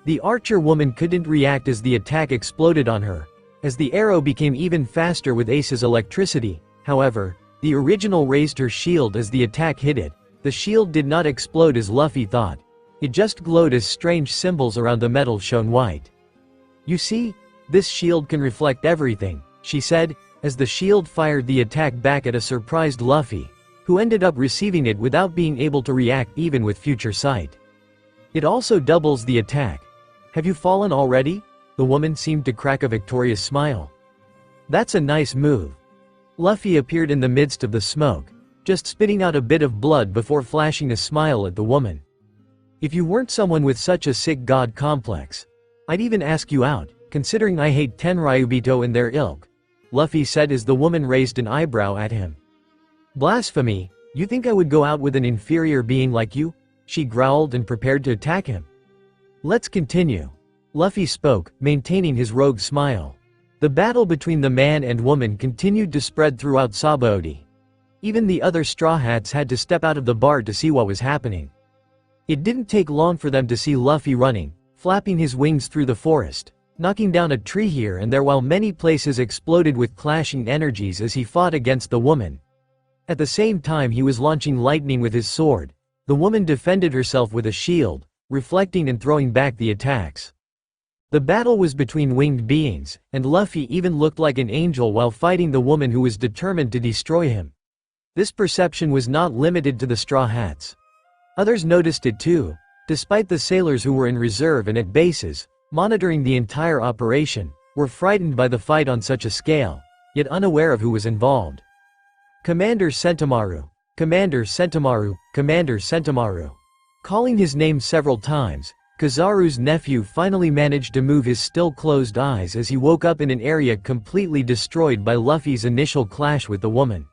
The archer woman couldn't react as the attack exploded on her, as the arrow became even faster with Ace's electricity. However, the original raised her shield as the attack hit it. The shield did not explode as Luffy thought. It just glowed as strange symbols around the metal shone white. "You see? This shield can reflect everything," she said, as the shield fired the attack back at a surprised Luffy, who ended up receiving it without being able to react even with future sight. "It also doubles the attack. Have you fallen already?" The woman seemed to crack a victorious smile. "That's a nice move." Luffy appeared in the midst of the smoke, just spitting out a bit of blood before flashing a smile at the woman. "If you weren't someone with such a sick god complex, I'd even ask you out, considering I hate Tenryubito and their ilk," Luffy said as the woman raised an eyebrow at him. "Blasphemy, you think I would go out with an inferior being like you?" She growled and prepared to attack him. "Let's continue." Luffy spoke, maintaining his rogue smile. The battle between the man and woman continued to spread throughout Sabaody. Even the other Straw Hats had to step out of the bar to see what was happening. It didn't take long for them to see Luffy running, flapping his wings through the forest, knocking down a tree here and there while many places exploded with clashing energies as he fought against the woman. At the same time he was launching lightning with his sword. The woman defended herself with a shield, reflecting and throwing back the attacks. The battle was between winged beings, and Luffy even looked like an angel while fighting the woman who was determined to destroy him. This perception was not limited to the Straw Hats. Others noticed it too, despite the sailors who were in reserve and at bases, monitoring the entire operation, were frightened by the fight on such a scale, yet unaware of who was involved. "Commander Sentomaru! Commander Sentomaru! Commander Sentomaru!" Calling his name several times, Kizaru's nephew finally managed to move his still closed eyes as he woke up in an area completely destroyed by Luffy's initial clash with the woman.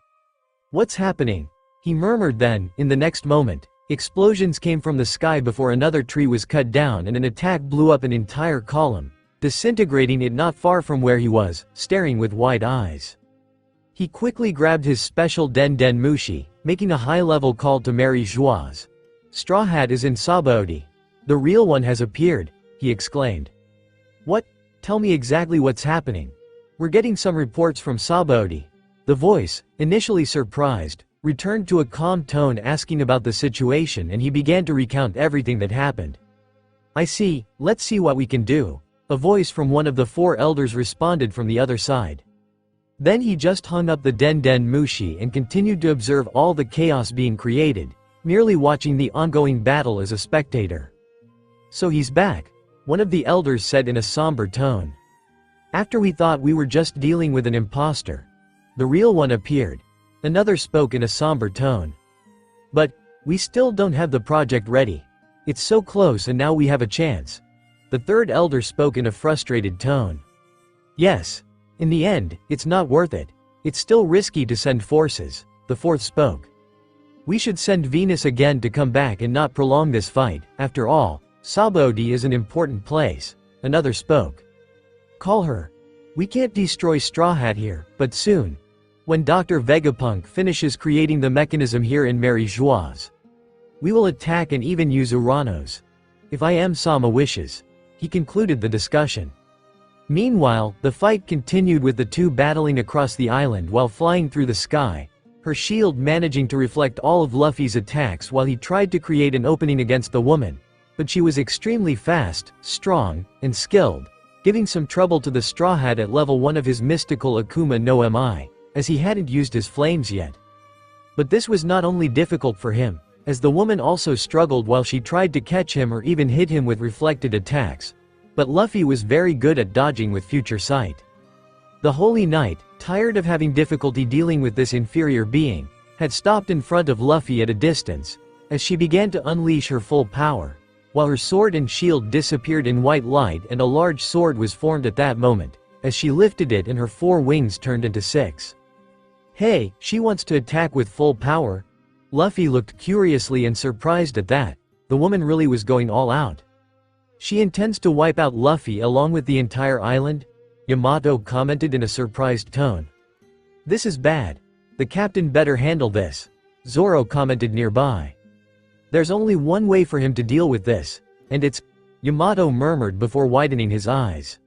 "What's happening?" he murmured. Then, in the next moment, explosions came from the sky before another tree was cut down and an attack blew up an entire column, disintegrating it not far from where he was, staring with wide eyes. He quickly grabbed his special Den Den Mushi, making a high-level call to Mary Joie. "Straw Hat is in Sabaody. The real one has appeared," he exclaimed. "What? Tell me exactly what's happening. We're getting some reports from Sabaody." The voice, initially surprised, returned to a calm tone asking about the situation, and he began to recount everything that happened. "I see, let's see what we can do," a voice from one of the four elders responded from the other side. Then he just hung up the Den Den Mushi and continued to observe all the chaos being created, merely watching the ongoing battle as a spectator. "So he's back," one of the elders said in a somber tone. "After we thought we were just dealing with an imposter, the real one appeared," another spoke in a somber tone. "But we still don't have the project ready. It's so close and now we have a chance," the third elder spoke in a frustrated tone. "Yes. In the end, it's not worth it. It's still risky to send forces," the fourth spoke. "We should send Venus again to come back and not prolong this fight. After all, Sabaody is an important place," another spoke. "Call her. We can't destroy Straw Hat here, but soon. When Dr. Vegapunk finishes creating the mechanism here in Mary Joie, we will attack and even use Uranos. If I am Sama wishes," he concluded the discussion. Meanwhile, the fight continued with the two battling across the island while flying through the sky, her shield managing to reflect all of Luffy's attacks while he tried to create an opening against the woman. But she was extremely fast, strong, and skilled, giving some trouble to the Straw Hat at level 1 of his mystical Akuma no Mi, as he hadn't used his flames yet. But this was not only difficult for him, as the woman also struggled while she tried to catch him or even hit him with reflected attacks. But Luffy was very good at dodging with future sight. The Holy Knight, tired of having difficulty dealing with this inferior being, had stopped in front of Luffy at a distance, as she began to unleash her full power, while her sword and shield disappeared in white light and a large sword was formed at that moment, as she lifted it and her 4 wings turned into 6. "Hey, she wants to attack with full power?" Luffy looked curiously and surprised at that. the woman really was going all out. She intends to wipe out Luffy along with the entire island? Yamato commented in a surprised tone. This is bad. The captain better handle this. Zoro commented nearby. There's only one way for him to deal with this, and it's… Yamato murmured before widening his eyes.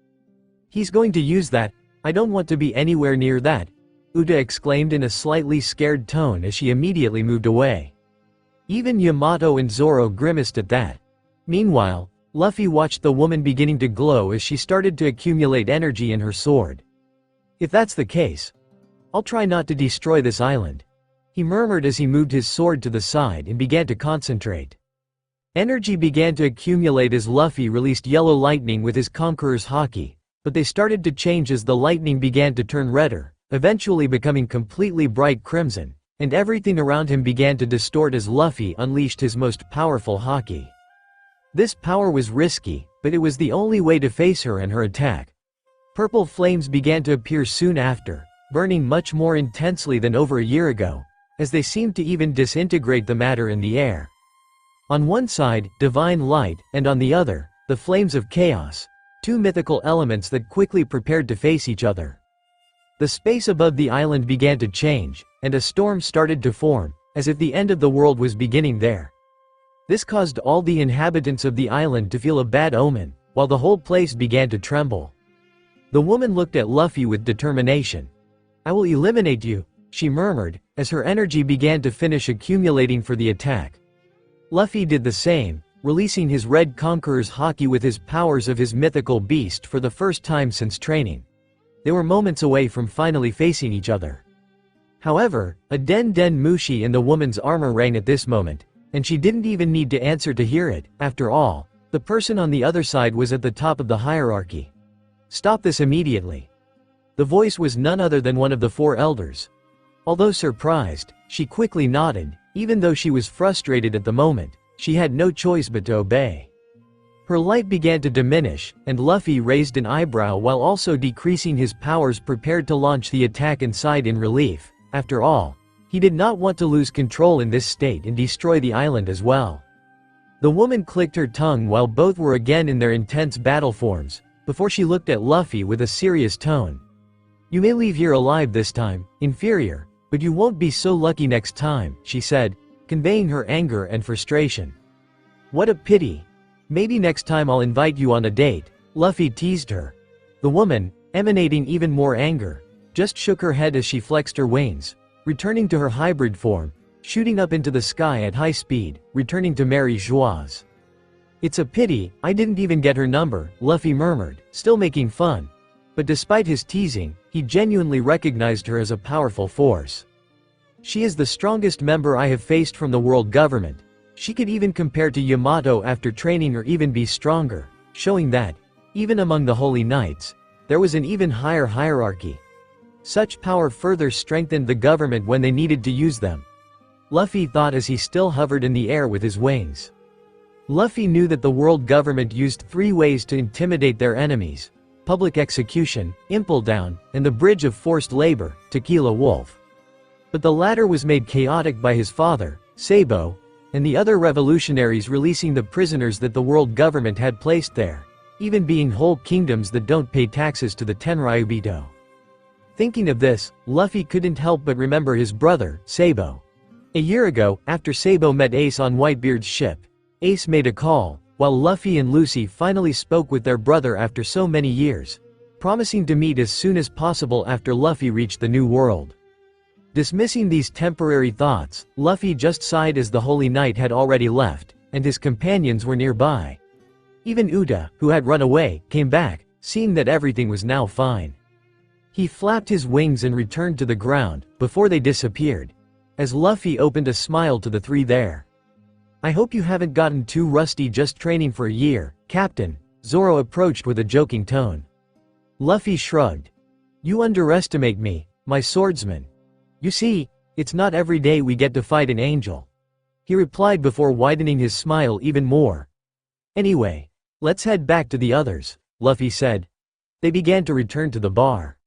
He's going to use that. I don't want to be anywhere near that, Uta exclaimed in a slightly scared tone as she immediately moved away. Even Yamato and Zoro grimaced at that. Meanwhile, Luffy watched the woman beginning to glow as she started to accumulate energy in her sword. If that's the case, I'll try not to destroy this island, he murmured as he moved his sword to the side and began to concentrate. Energy began to accumulate as Luffy released yellow lightning with his Conqueror's Haki, but they started to change as the lightning began to turn redder, eventually becoming completely bright crimson, and everything around him began to distort as Luffy unleashed his most powerful Haki. This power was risky, but it was the only way to face her and her attack. Purple flames began to appear soon after, burning much more intensely than over a year ago, as they seemed to even disintegrate the matter in the air. On one side, divine light, and on the other, the flames of chaos, two mythical elements that quickly prepared to face each other. The space above the island began to change, and a storm started to form, as if the end of the world was beginning there. This caused all the inhabitants of the island to feel a bad omen, while the whole place began to tremble. The woman looked at Luffy with determination. I will eliminate you, she murmured, as her energy began to finish accumulating for the attack. Luffy did the same, releasing his red Conqueror's Haki with his powers of his mythical beast for the first time since training. They were moments away from finally facing each other. However, a Den Den Mushi in the woman's armor rang at this moment, and she didn't even need to answer to hear it. After all, the person on the other side was at the top of the hierarchy. Stop this immediately. The voice was none other than one of the four elders. Although surprised, she quickly nodded. Even though she was frustrated at the moment, she had no choice but to obey. Her light began to diminish, and Luffy raised an eyebrow while also decreasing his powers, prepared to launch the attack inside in relief. After all, he did not want to lose control in this state and destroy the island as well. The woman clicked her tongue while both were again in their intense battle forms, before she looked at Luffy with a serious tone. You may leave here alive this time, inferior, but you won't be so lucky next time, she said, conveying her anger and frustration. What a pity. Maybe next time I'll invite you on a date, Luffy teased her. The woman, emanating even more anger, just shook her head as she flexed her wings, returning to her hybrid form, shooting up into the sky at high speed, returning to Mary Joie's. It's a pity, I didn't even get her number, Luffy murmured, still making fun. But despite his teasing, he genuinely recognized her as a powerful force. She is the strongest member I have faced from the world government. She could even compare to Yamato after training or even be stronger, showing that, even among the Holy Knights, there was an even higher hierarchy. Such power further strengthened the government when they needed to use them. Luffy thought as he still hovered in the air with his wings. Luffy knew that the world government used 3 ways to intimidate their enemies: public execution, impel down, and the bridge of forced labor, Tequila Wolf. But the latter was made chaotic by his father, Sabo, and the other revolutionaries releasing the prisoners that the world government had placed there, even being whole kingdoms that don't pay taxes to the Tenryubito. Thinking of this, Luffy couldn't help but remember his brother, Sabo. A year ago, after Sabo met Ace on Whitebeard's ship, Ace made a call, while Luffy and Lucy finally spoke with their brother after so many years, promising to meet as soon as possible after Luffy reached the New World. Dismissing these temporary thoughts, Luffy just sighed as the Holy Knight had already left, and his companions were nearby. Even Uta, who had run away, came back, seeing that everything was now fine. He flapped his wings and returned to the ground, before they disappeared, as Luffy opened a smile to the 3 there. I hope you haven't gotten too rusty just training for a year, Captain, Zoro approached with a joking tone. Luffy shrugged. You underestimate me, my swordsman. You see, it's not every day we get to fight an angel, he replied before widening his smile even more. Anyway, let's head back to the others, Luffy said. They began to return to the bar.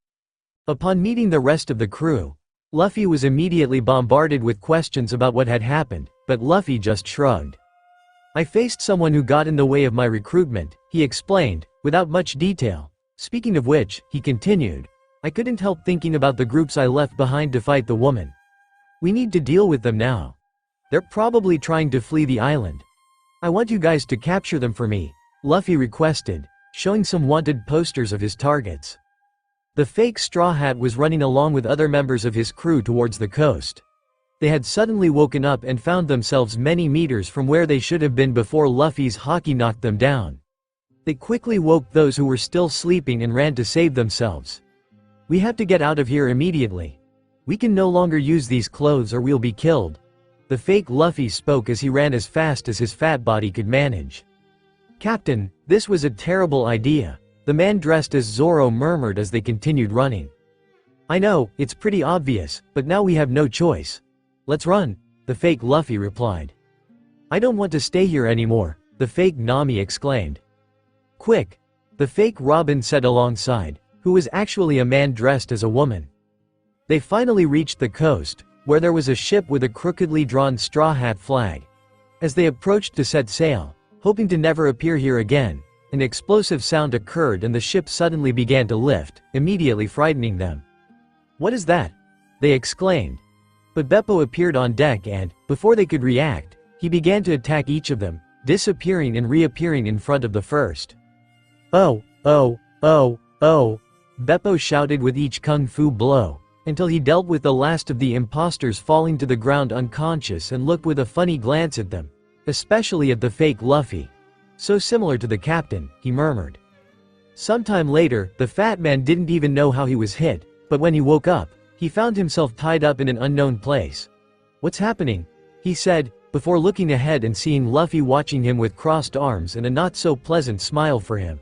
Upon meeting the rest of the crew, Luffy was immediately bombarded with questions about what had happened, but Luffy just shrugged. I faced someone who got in the way of my recruitment, he explained, without much detail. Speaking of which, he continued, I couldn't help thinking about the groups I left behind to fight the woman. We need to deal with them now. They're probably trying to flee the island. I want you guys to capture them for me, Luffy requested, showing some wanted posters of his targets. The fake Straw Hat was running along with other members of his crew towards the coast. They had suddenly woken up and found themselves many meters from where they should have been before Luffy's haki knocked them down. They quickly woke those who were still sleeping and ran to save themselves. We have to get out of here immediately. We can no longer use these clothes or we'll be killed. The fake Luffy spoke as he ran as fast as his fat body could manage. Captain, this was a terrible idea, the man dressed as Zoro murmured as they continued running. I know, it's pretty obvious, but now we have no choice. Let's run, the fake Luffy replied. I don't want to stay here anymore, the fake Nami exclaimed. Quick, the fake Robin said alongside, who was actually a man dressed as a woman. They finally reached the coast, where there was a ship with a crookedly drawn Straw Hat flag. As they approached to set sail, hoping to never appear here again, an explosive sound occurred and the ship suddenly began to lift, immediately frightening them. What is that? They exclaimed. But Beppo appeared on deck and, before they could react, he began to attack each of them, disappearing and reappearing in front of the first. Oh, oh, oh, oh, Beppo shouted with each kung fu blow, until he dealt with the last of the imposters falling to the ground unconscious and looked with a funny glance at them, especially at the fake Luffy. So similar to the captain, he murmured. Sometime later, the fat man didn't even know how he was hit, but when he woke up, he found himself tied up in an unknown place. What's happening? He said, before looking ahead and seeing Luffy watching him with crossed arms and a not-so-pleasant smile for him.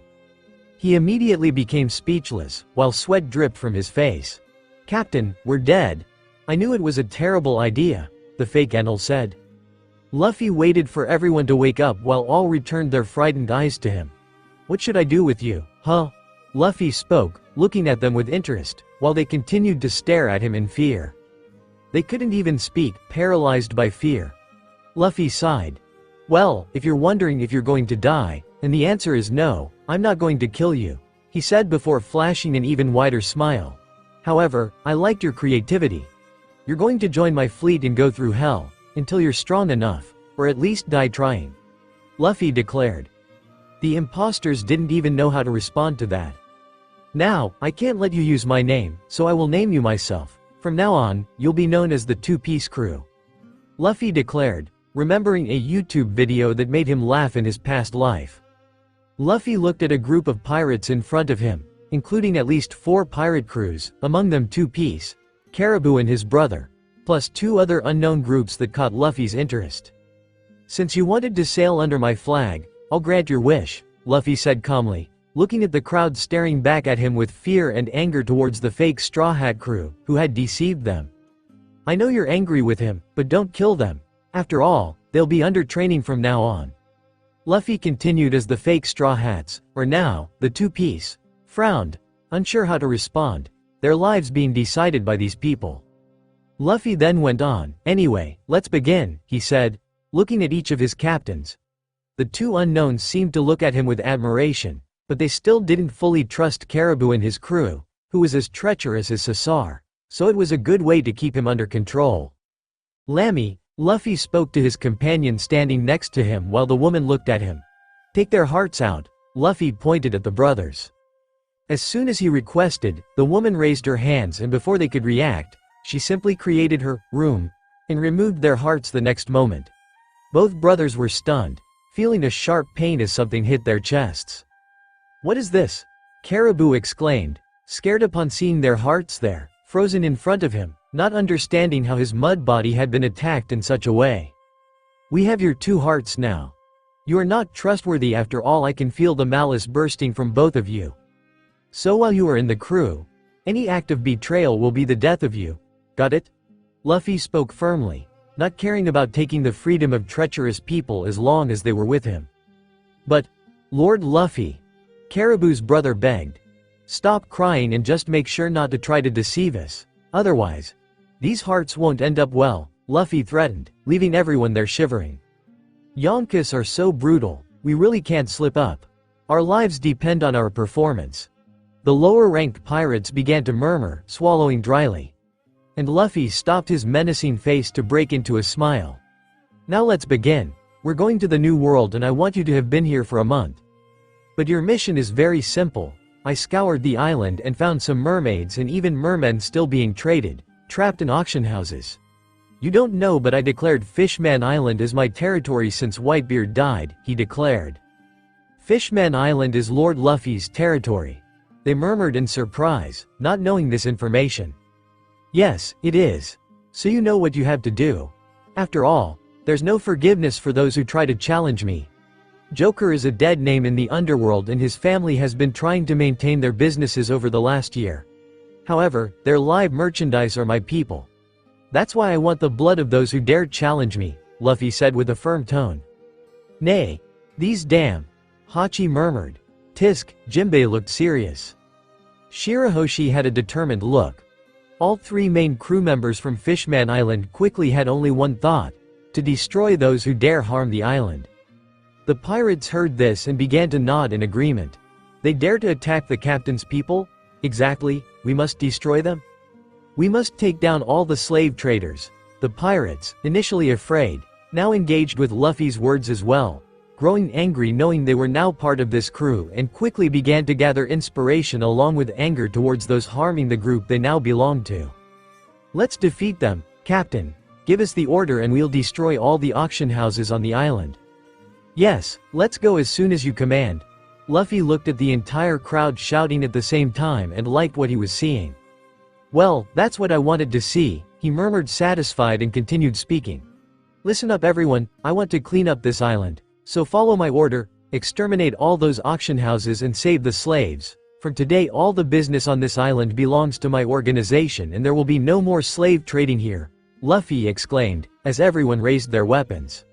He immediately became speechless, while sweat dripped from his face. Captain, we're dead. I knew it was a terrible idea, the fake Enel said. Luffy waited for everyone to wake up while all returned their frightened eyes to him. What should I do with you, huh? Luffy spoke, looking at them with interest, while they continued to stare at him in fear. They couldn't even speak, paralyzed by fear. Luffy sighed. Well, if you're wondering if you're going to die, and the answer is no, I'm not going to kill you, he said before flashing an even wider smile. However, I liked your creativity. You're going to join my fleet and go through hell, until you're strong enough, or at least die trying. Luffy declared. The imposters didn't even know how to respond to that. Now, I can't let you use my name, so I will name you myself. From now on, you'll be known as the Two-Piece Crew. Luffy declared, remembering a YouTube video that made him laugh in his past life. Luffy looked at a group of pirates in front of him, including at least 4 pirate crews, among them Two-Piece, Caribou and his brother, plus 2 other unknown groups that caught Luffy's interest. Since you wanted to sail under my flag, I'll grant your wish, Luffy said calmly, looking at the crowd staring back at him with fear and anger towards the fake Straw Hat crew, who had deceived them. I know you're angry with him, but don't kill them. After all, they'll be under training from now on. Luffy continued as the fake Straw Hats, or now, the Two-Piece, frowned, unsure how to respond, their lives being decided by these people. Luffy then went on, anyway, let's begin, he said, looking at each of his captains. The 2 unknowns seemed to look at him with admiration, but they still didn't fully trust Caribou and his crew, who was as treacherous as Sasar, so it was a good way to keep him under control. Lami, Luffy spoke to his companion standing next to him while the woman looked at him. Take their hearts out, Luffy pointed at the brothers. As soon as he requested, the woman raised her hands and before they could react, she simply created her room and removed their hearts the next moment. Both brothers were stunned, feeling a sharp pain as something hit their chests. What is this? Caribou exclaimed, scared upon seeing their hearts there, frozen in front of him, not understanding how his mud body had been attacked in such a way. We have your 2 hearts now. You are not trustworthy after all. I can feel the malice bursting from both of you. So while you are in the crew, any act of betrayal will be the death of you. Got it? Luffy spoke firmly, not caring about taking the freedom of treacherous people as long as they were with him. But, Lord Luffy, Caribou's brother begged, stop crying and just make sure not to try to deceive us. Otherwise, these hearts won't end up well, Luffy threatened, leaving everyone there shivering. Yonkers are so brutal, we really can't slip up. Our lives depend on our performance. The lower-ranked pirates began to murmur, swallowing dryly. And Luffy stopped his menacing face to break into a smile. Now let's begin. We're going to the New World and I want you to have been here for a month. But your mission is very simple. I scoured the island and found some mermaids and even mermen still being traded, trapped in auction houses. You don't know, but I declared Fishman Island as my territory since Whitebeard died, he declared. Fishman Island is Lord Luffy's territory. They murmured in surprise, not knowing this information. Yes, it is. So you know what you have to do. After all, there's no forgiveness for those who try to challenge me. Joker is a dead name in the underworld and his family has been trying to maintain their businesses over the last year. However, their live merchandise are my people. That's why I want the blood of those who dare challenge me, Luffy said with a firm tone. Nay, these damn. Hachi murmured. Tisk, Jinbei looked serious. Shirahoshi had a determined look. All three main crew members from Fishman Island quickly had only one thought: to destroy those who dare harm the island. The pirates heard this and began to nod in agreement. They dare to attack the captain's people? Exactly, we must destroy them? We must take down all the slave traders. The pirates, initially afraid, now engaged with Luffy's words as well, growing angry knowing they were now part of this crew and quickly began to gather inspiration along with anger towards those harming the group they now belonged to. Let's defeat them, Captain. Give us the order and we'll destroy all the auction houses on the island. Yes, let's go as soon as you command. Luffy looked at the entire crowd shouting at the same time and liked what he was seeing. Well, that's what I wanted to see, he murmured satisfied and continued speaking. Listen up everyone, I want to clean up this island. So follow my order, exterminate all those auction houses and save the slaves. From today all the business on this island belongs to my organization and there will be no more slave trading here, Luffy exclaimed, as everyone raised their weapons.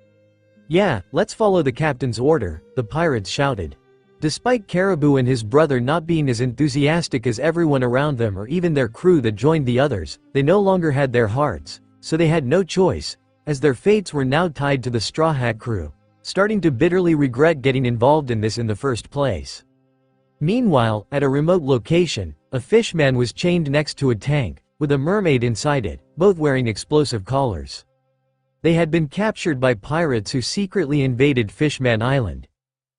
Yeah, let's follow the captain's order, the pirates shouted. Despite Caribou and his brother not being as enthusiastic as everyone around them or even their crew that joined the others, they no longer had their hearts, so they had no choice, as their fates were now tied to the Straw Hat crew, starting to bitterly regret getting involved in this in the first place. Meanwhile, at a remote location, a fishman was chained next to a tank, with a mermaid inside it, both wearing explosive collars. They had been captured by pirates who secretly invaded Fishman Island.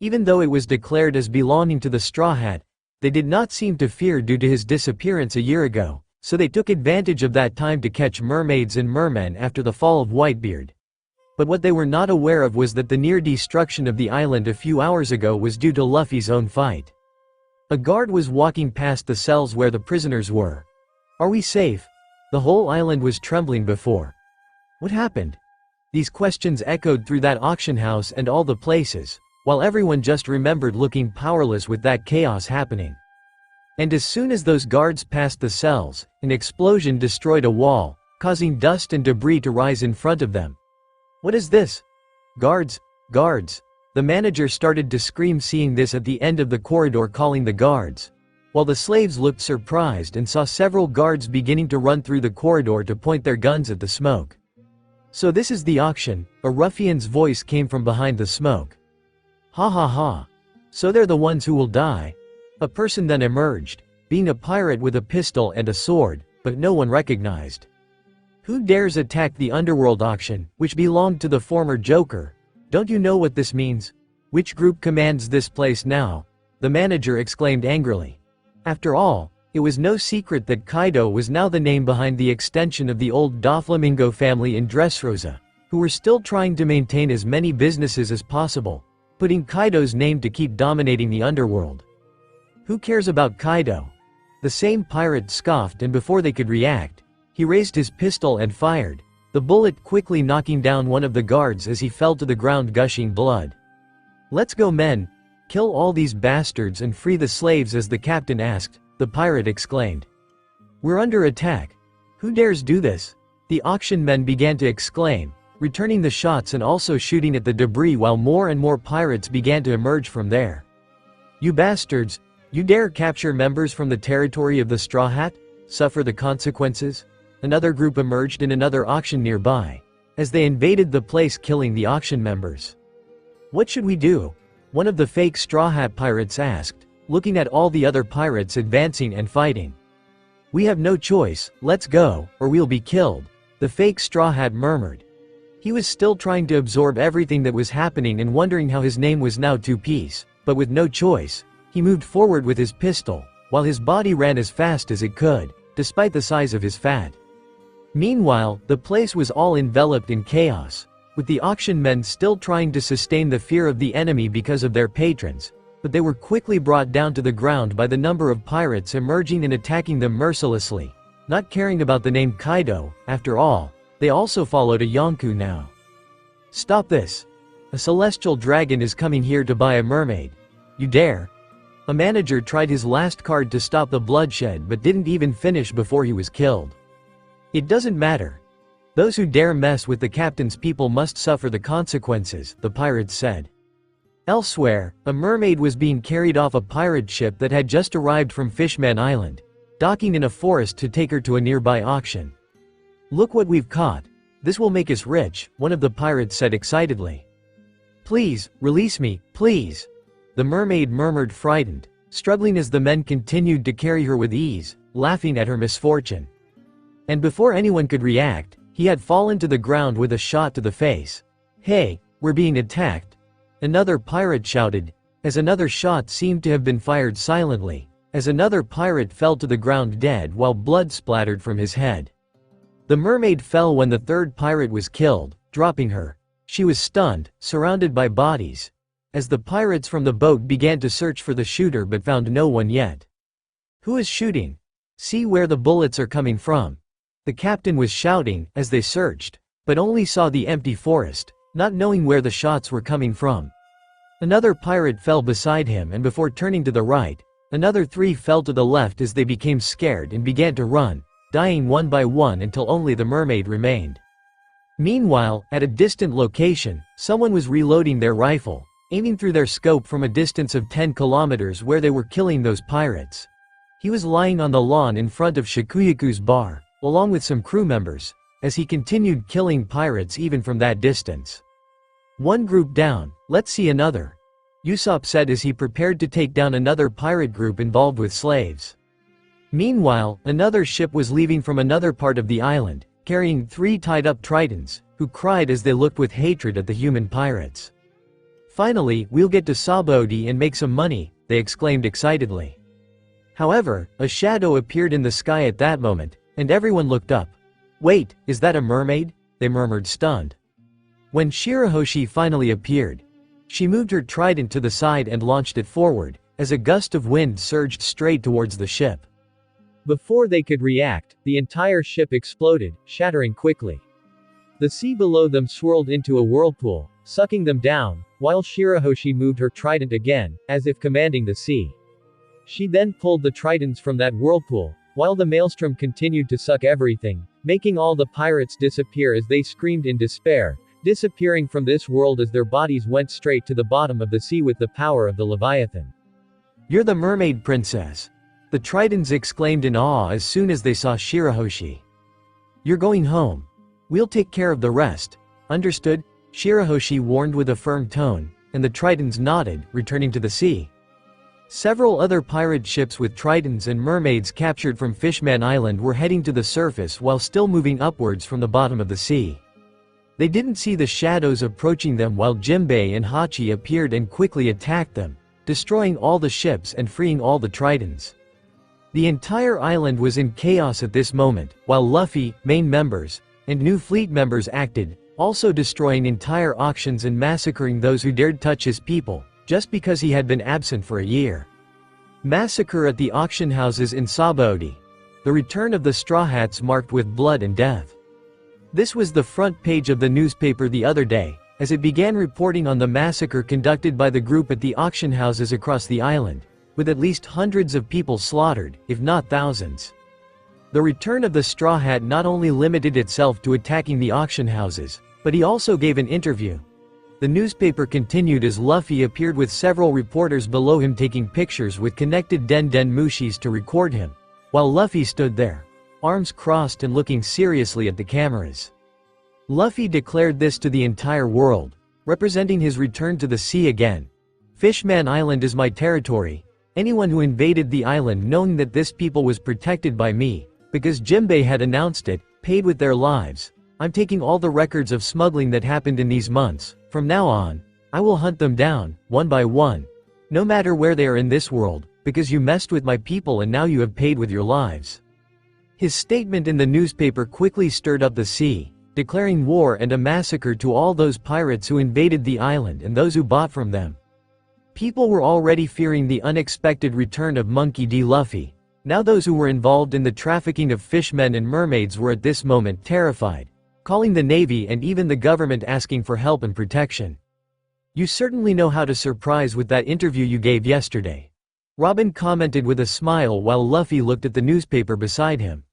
Even though it was declared as belonging to the Straw Hat, they did not seem to fear due to his disappearance a year ago, so they took advantage of that time to catch mermaids and mermen after the fall of Whitebeard. But what they were not aware of was that the near destruction of the island a few hours ago was due to Luffy's own fight. A guard was walking past the cells where the prisoners were. Are we safe? The whole island was trembling before. What happened? These questions echoed through that auction house and all the places, while everyone just remembered looking powerless with that chaos happening. And as soon as those guards passed the cells, an explosion destroyed a wall, causing dust and debris to rise in front of them. What is this? Guards, guards. The manager started to scream seeing this at the end of the corridor calling the guards, while the slaves looked surprised and saw several guards beginning to run through the corridor to point their guns at the smoke. So this is the auction, a ruffian's voice came from behind the smoke. Ha ha ha. So they're the ones who will die. A person then emerged, being a pirate with a pistol and a sword, but no one recognized. Who dares attack the underworld auction, which belonged to the former Joker? Don't you know what this means? Which group commands this place now? The manager exclaimed angrily. After all, it was no secret that Kaido was now the name behind the extension of the old Doflamingo family in Dressrosa, who were still trying to maintain as many businesses as possible, putting Kaido's name to keep dominating the underworld. Who cares about Kaido? The same pirate scoffed, and before they could react, he raised his pistol and fired, the bullet quickly knocking down one of the guards as he fell to the ground gushing blood. Let's go men, kill all these bastards and free the slaves as the captain asked, the pirate exclaimed. We're under attack. Who dares do this? The auction men began to exclaim, returning the shots and also shooting at the debris while more and more pirates began to emerge from there. You bastards, you dare capture members from the territory of the Straw Hat? Suffer the consequences? Another group emerged in another auction nearby, as they invaded the place killing the auction members. What should we do? One of the fake Straw Hat pirates asked, looking at all the other pirates advancing and fighting. We have no choice, let's go, or we'll be killed, the fake Straw Hat murmured. He was still trying to absorb everything that was happening and wondering how his name was now Two-Piece, but with no choice, he moved forward with his pistol, while his body ran as fast as it could, despite the size of his fat. Meanwhile, the place was all enveloped in chaos, with the auction men still trying to sustain the fear of the enemy because of their patrons, but they were quickly brought down to the ground by the number of pirates emerging and attacking them mercilessly, not caring about the name Kaido. After all, they also followed a Yonkou now. Stop this! A celestial dragon is coming here to buy a mermaid. You dare? A manager tried his last card to stop the bloodshed but didn't even finish before he was killed. It doesn't matter. Those who dare mess with the captain's people must suffer the consequences, the pirates said. Elsewhere, a mermaid was being carried off a pirate ship that had just arrived from Fishman Island, docking in a forest to take her to a nearby auction. Look what we've caught. This will make us rich, one of the pirates said excitedly. Please, release me, please. The mermaid murmured, frightened, struggling as the men continued to carry her with ease, laughing at her misfortune. And before anyone could react, he had fallen to the ground with a shot to the face. Hey, we're being attacked. Another pirate shouted, as another shot seemed to have been fired silently, as another pirate fell to the ground dead while blood splattered from his head. The mermaid fell when the third pirate was killed, dropping her. She was stunned, surrounded by bodies, as the pirates from the boat began to search for the shooter but found no one yet. Who is shooting? See where the bullets are coming from. The captain was shouting as they searched, but only saw the empty forest, not knowing where the shots were coming from. Another pirate fell beside him, and before turning to the right, another 3 fell to the left as they became scared and began to run, dying one by one until only the mermaid remained. Meanwhile, at a distant location, someone was reloading their rifle, aiming through their scope from a distance of 10 kilometers where they were killing those pirates. He was lying on the lawn in front of Shikuyaku's bar, along with some crew members, as he continued killing pirates even from that distance. One group down, let's see another, Usopp said as he prepared to take down another pirate group involved with slaves. Meanwhile, another ship was leaving from another part of the island, carrying 3 tied-up tritons, who cried as they looked with hatred at the human pirates. Finally, we'll get to Sabaody and make some money, they exclaimed excitedly. However, a shadow appeared in the sky at that moment, and everyone looked up. Wait, is that a mermaid? They murmured, stunned. When Shirahoshi finally appeared, she moved her trident to the side and launched it forward, as a gust of wind surged straight towards the ship. Before they could react, the entire ship exploded, shattering quickly. The sea below them swirled into a whirlpool, sucking them down, while Shirahoshi moved her trident again, as if commanding the sea. She then pulled the tridents from that whirlpool, while the maelstrom continued to suck everything, making all the pirates disappear as they screamed in despair, disappearing from this world as their bodies went straight to the bottom of the sea with the power of the Leviathan. You're the mermaid princess! The tritons exclaimed in awe as soon as they saw Shirahoshi. You're going home. We'll take care of the rest. Understood? Shirahoshi warned with a firm tone, and the tritons nodded, returning to the sea. Several other pirate ships with tritons and mermaids captured from Fishman Island were heading to the surface while still moving upwards from the bottom of the sea. They didn't see the shadows approaching them while Jimbei and Hachi appeared and quickly attacked them, destroying all the ships and freeing all the tritons. The entire island was in chaos at this moment, while Luffy, main members, and new fleet members acted, also destroying entire auctions and massacring those who dared touch his people, just because he had been absent for a year. Massacre at the auction houses in Sabaody. The return of the Straw Hats marked with blood and death. This was the front page of the newspaper the other day, as it began reporting on the massacre conducted by the group at the auction houses across the island, with at least hundreds of people slaughtered, if not thousands. The return of the Straw Hat not only limited itself to attacking the auction houses, but he also gave an interview. The newspaper continued as Luffy appeared with several reporters below him taking pictures with connected Den Mushis to record him, while Luffy stood there, arms crossed and looking seriously at the cameras. Luffy declared this to the entire world. representing his return to the sea again. Fishman Island is my territory. Anyone who invaded the island knowing that this people was protected by me, because Jimbei had announced it, paid with their lives. I'm taking all the records of smuggling that happened in these months. From now on, I will hunt them down, one by one. No matter where they are in this world, because you messed with my people and now you have paid with your lives. His statement in the newspaper quickly stirred up the sea, declaring war and a massacre to all those pirates who invaded the island and those who bought from them. People were already fearing the unexpected return of Monkey D. Luffy. Now those who were involved in the trafficking of fishmen and mermaids were at this moment terrified, calling the Navy and even the government asking for help and protection. You certainly know how to surprise with that interview you gave yesterday. Robin commented with a smile while Luffy looked at the newspaper beside him.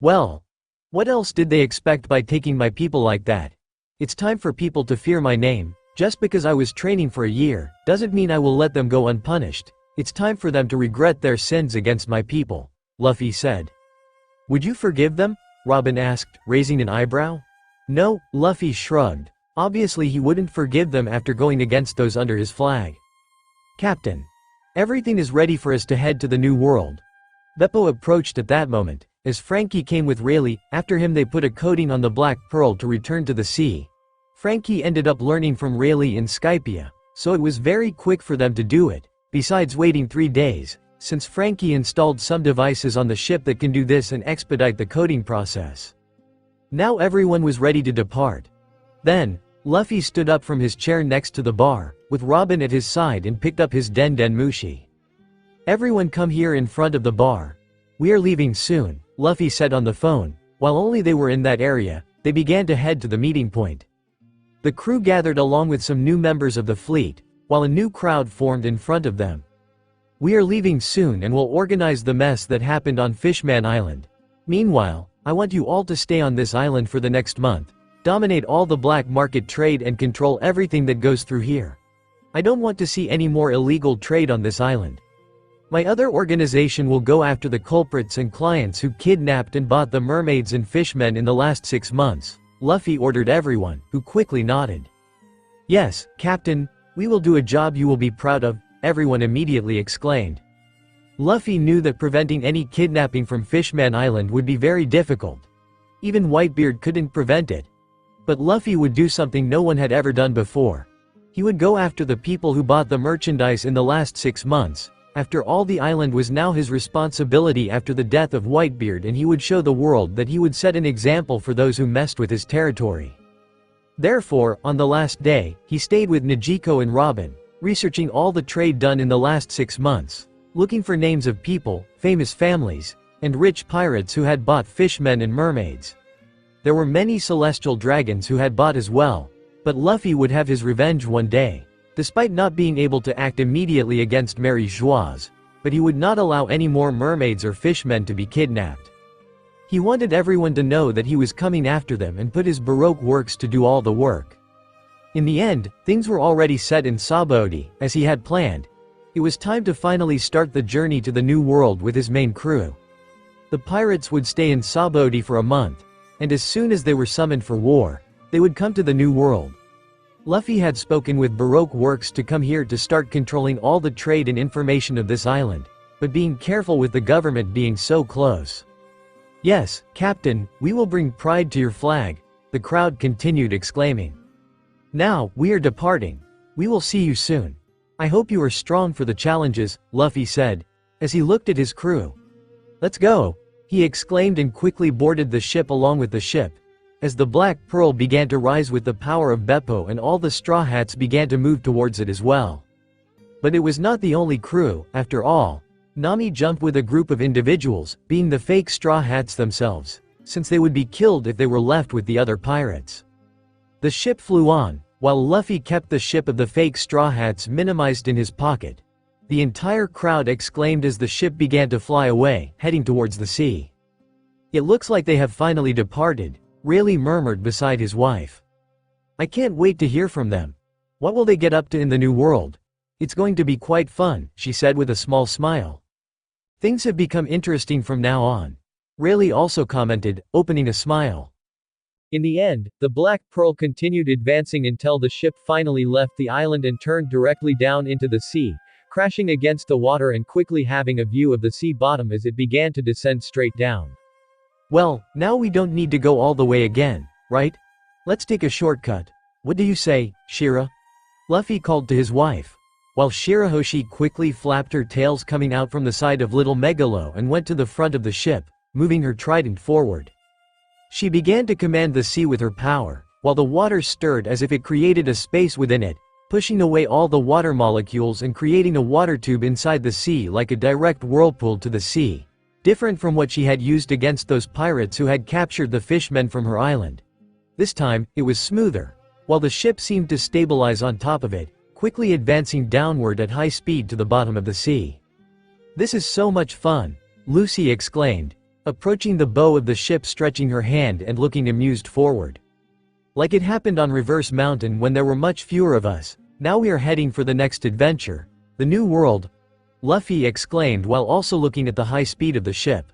Well, what else did they expect by taking my people like that? It's time for people to fear my name. Just because I was training for a year, doesn't mean I will let them go unpunished. It's time for them to regret their sins against my people, Luffy said. Would you forgive them? Robin asked, raising an eyebrow. No, Luffy shrugged. Obviously he wouldn't forgive them after going against those under his flag. Captain. Everything is ready for us to head to the New World. Beppo approached at that moment, as Frankie came with Rayleigh. After him they put a coating on the Black Pearl to return to the sea. Frankie ended up learning from Rayleigh in Skypia, so it was very quick for them to do it, besides waiting 3 days, since Frankie installed some devices on the ship that can do this and expedite the coating process. Now everyone was ready to depart. Then, Luffy stood up from his chair next to the bar, with Robin at his side and picked up his Den Den Mushi. Everyone come here in front of the bar. We are leaving soon, Luffy said on the phone. While only they were in that area, they began to head to the meeting point. The crew gathered along with some new members of the fleet, while a new crowd formed in front of them. We are leaving soon and will organize the mess that happened on Fishman Island. Meanwhile, I want you all to stay on this island for the next month, dominate all the black market trade and control everything that goes through here. I don't want to see any more illegal trade on this island. My other organization will go after the culprits and clients who kidnapped and bought the mermaids and fishmen in the last 6 months. Luffy ordered everyone, who quickly nodded. Yes, Captain, we will do a job you will be proud of, everyone immediately exclaimed. Luffy knew that preventing any kidnapping from Fishman Island would be very difficult. Even Whitebeard couldn't prevent it. But Luffy would do something no one had ever done before. He would go after the people who bought the merchandise in the last 6 months. After all, the island was now his responsibility after the death of Whitebeard, and he would show the world that he would set an example for those who messed with his territory. Therefore, on the last day, he stayed with Nijiko and Robin, researching all the trade done in the last 6 months, looking for names of people, famous families, and rich pirates who had bought fishmen and mermaids. There were many celestial dragons who had bought as well, but Luffy would have his revenge one day. Despite not being able to act immediately against Mary Joieuse, but he would not allow any more mermaids or fishmen to be kidnapped. He wanted everyone to know that he was coming after them and put his Baroque works to do all the work. In the end, things were already set in Sabaody, as he had planned. It was time to finally start the journey to the New World with his main crew. The pirates would stay in Sabaody for a month, and as soon as they were summoned for war, they would come to the New World. Luffy had spoken with Baroque Works to come here to start controlling all the trade and information of this island, but being careful with the government being so close. Yes, Captain, we will bring pride to your flag, the crowd continued exclaiming. Now, we are departing. We will see you soon. I hope you are strong for the challenges, Luffy said, as he looked at his crew. Let's go, he exclaimed and quickly boarded the ship along with the ship. As the Black Pearl began to rise with the power of Beppo, and all the Straw Hats began to move towards it as well. But it was not the only crew, after all. Nami jumped with a group of individuals, being the fake Straw Hats themselves, since they would be killed if they were left with the other pirates. The ship flew on, while Luffy kept the ship of the fake Straw Hats minimized in his pocket. The entire crowd exclaimed as the ship began to fly away, heading towards the sea. It looks like they have finally departed, Rayleigh murmured beside his wife. I can't wait to hear from them. What will they get up to in the New World? It's going to be quite fun, she said with a small smile. Things have become interesting from now on, Rayleigh also commented, opening a smile. In the end, the Black Pearl continued advancing until the ship finally left the island and turned directly down into the sea, crashing against the water and quickly having a view of the sea bottom as it began to descend straight down. Well, now we don't need to go all the way again, right? Let's take a shortcut. What do you say, Shira? Luffy called to his wife. While Shirahoshi quickly flapped her tails coming out from the side of little Megalo and went to the front of the ship, moving her trident forward. She began to command the sea with her power, while the water stirred as if it created a space within it, pushing away all the water molecules and creating a water tube inside the sea like a direct whirlpool to the sea, different from what she had used against those pirates who had captured the fishmen from her island. This time, it was smoother, while the ship seemed to stabilize on top of it, quickly advancing downward at high speed to the bottom of the sea. This is so much fun, Lucy exclaimed, approaching the bow of the ship, stretching her hand and looking amused forward. Like it happened on Reverse Mountain when there were much fewer of us, now we are heading for the next adventure, the new world, Luffy exclaimed while also looking at the high speed of the ship.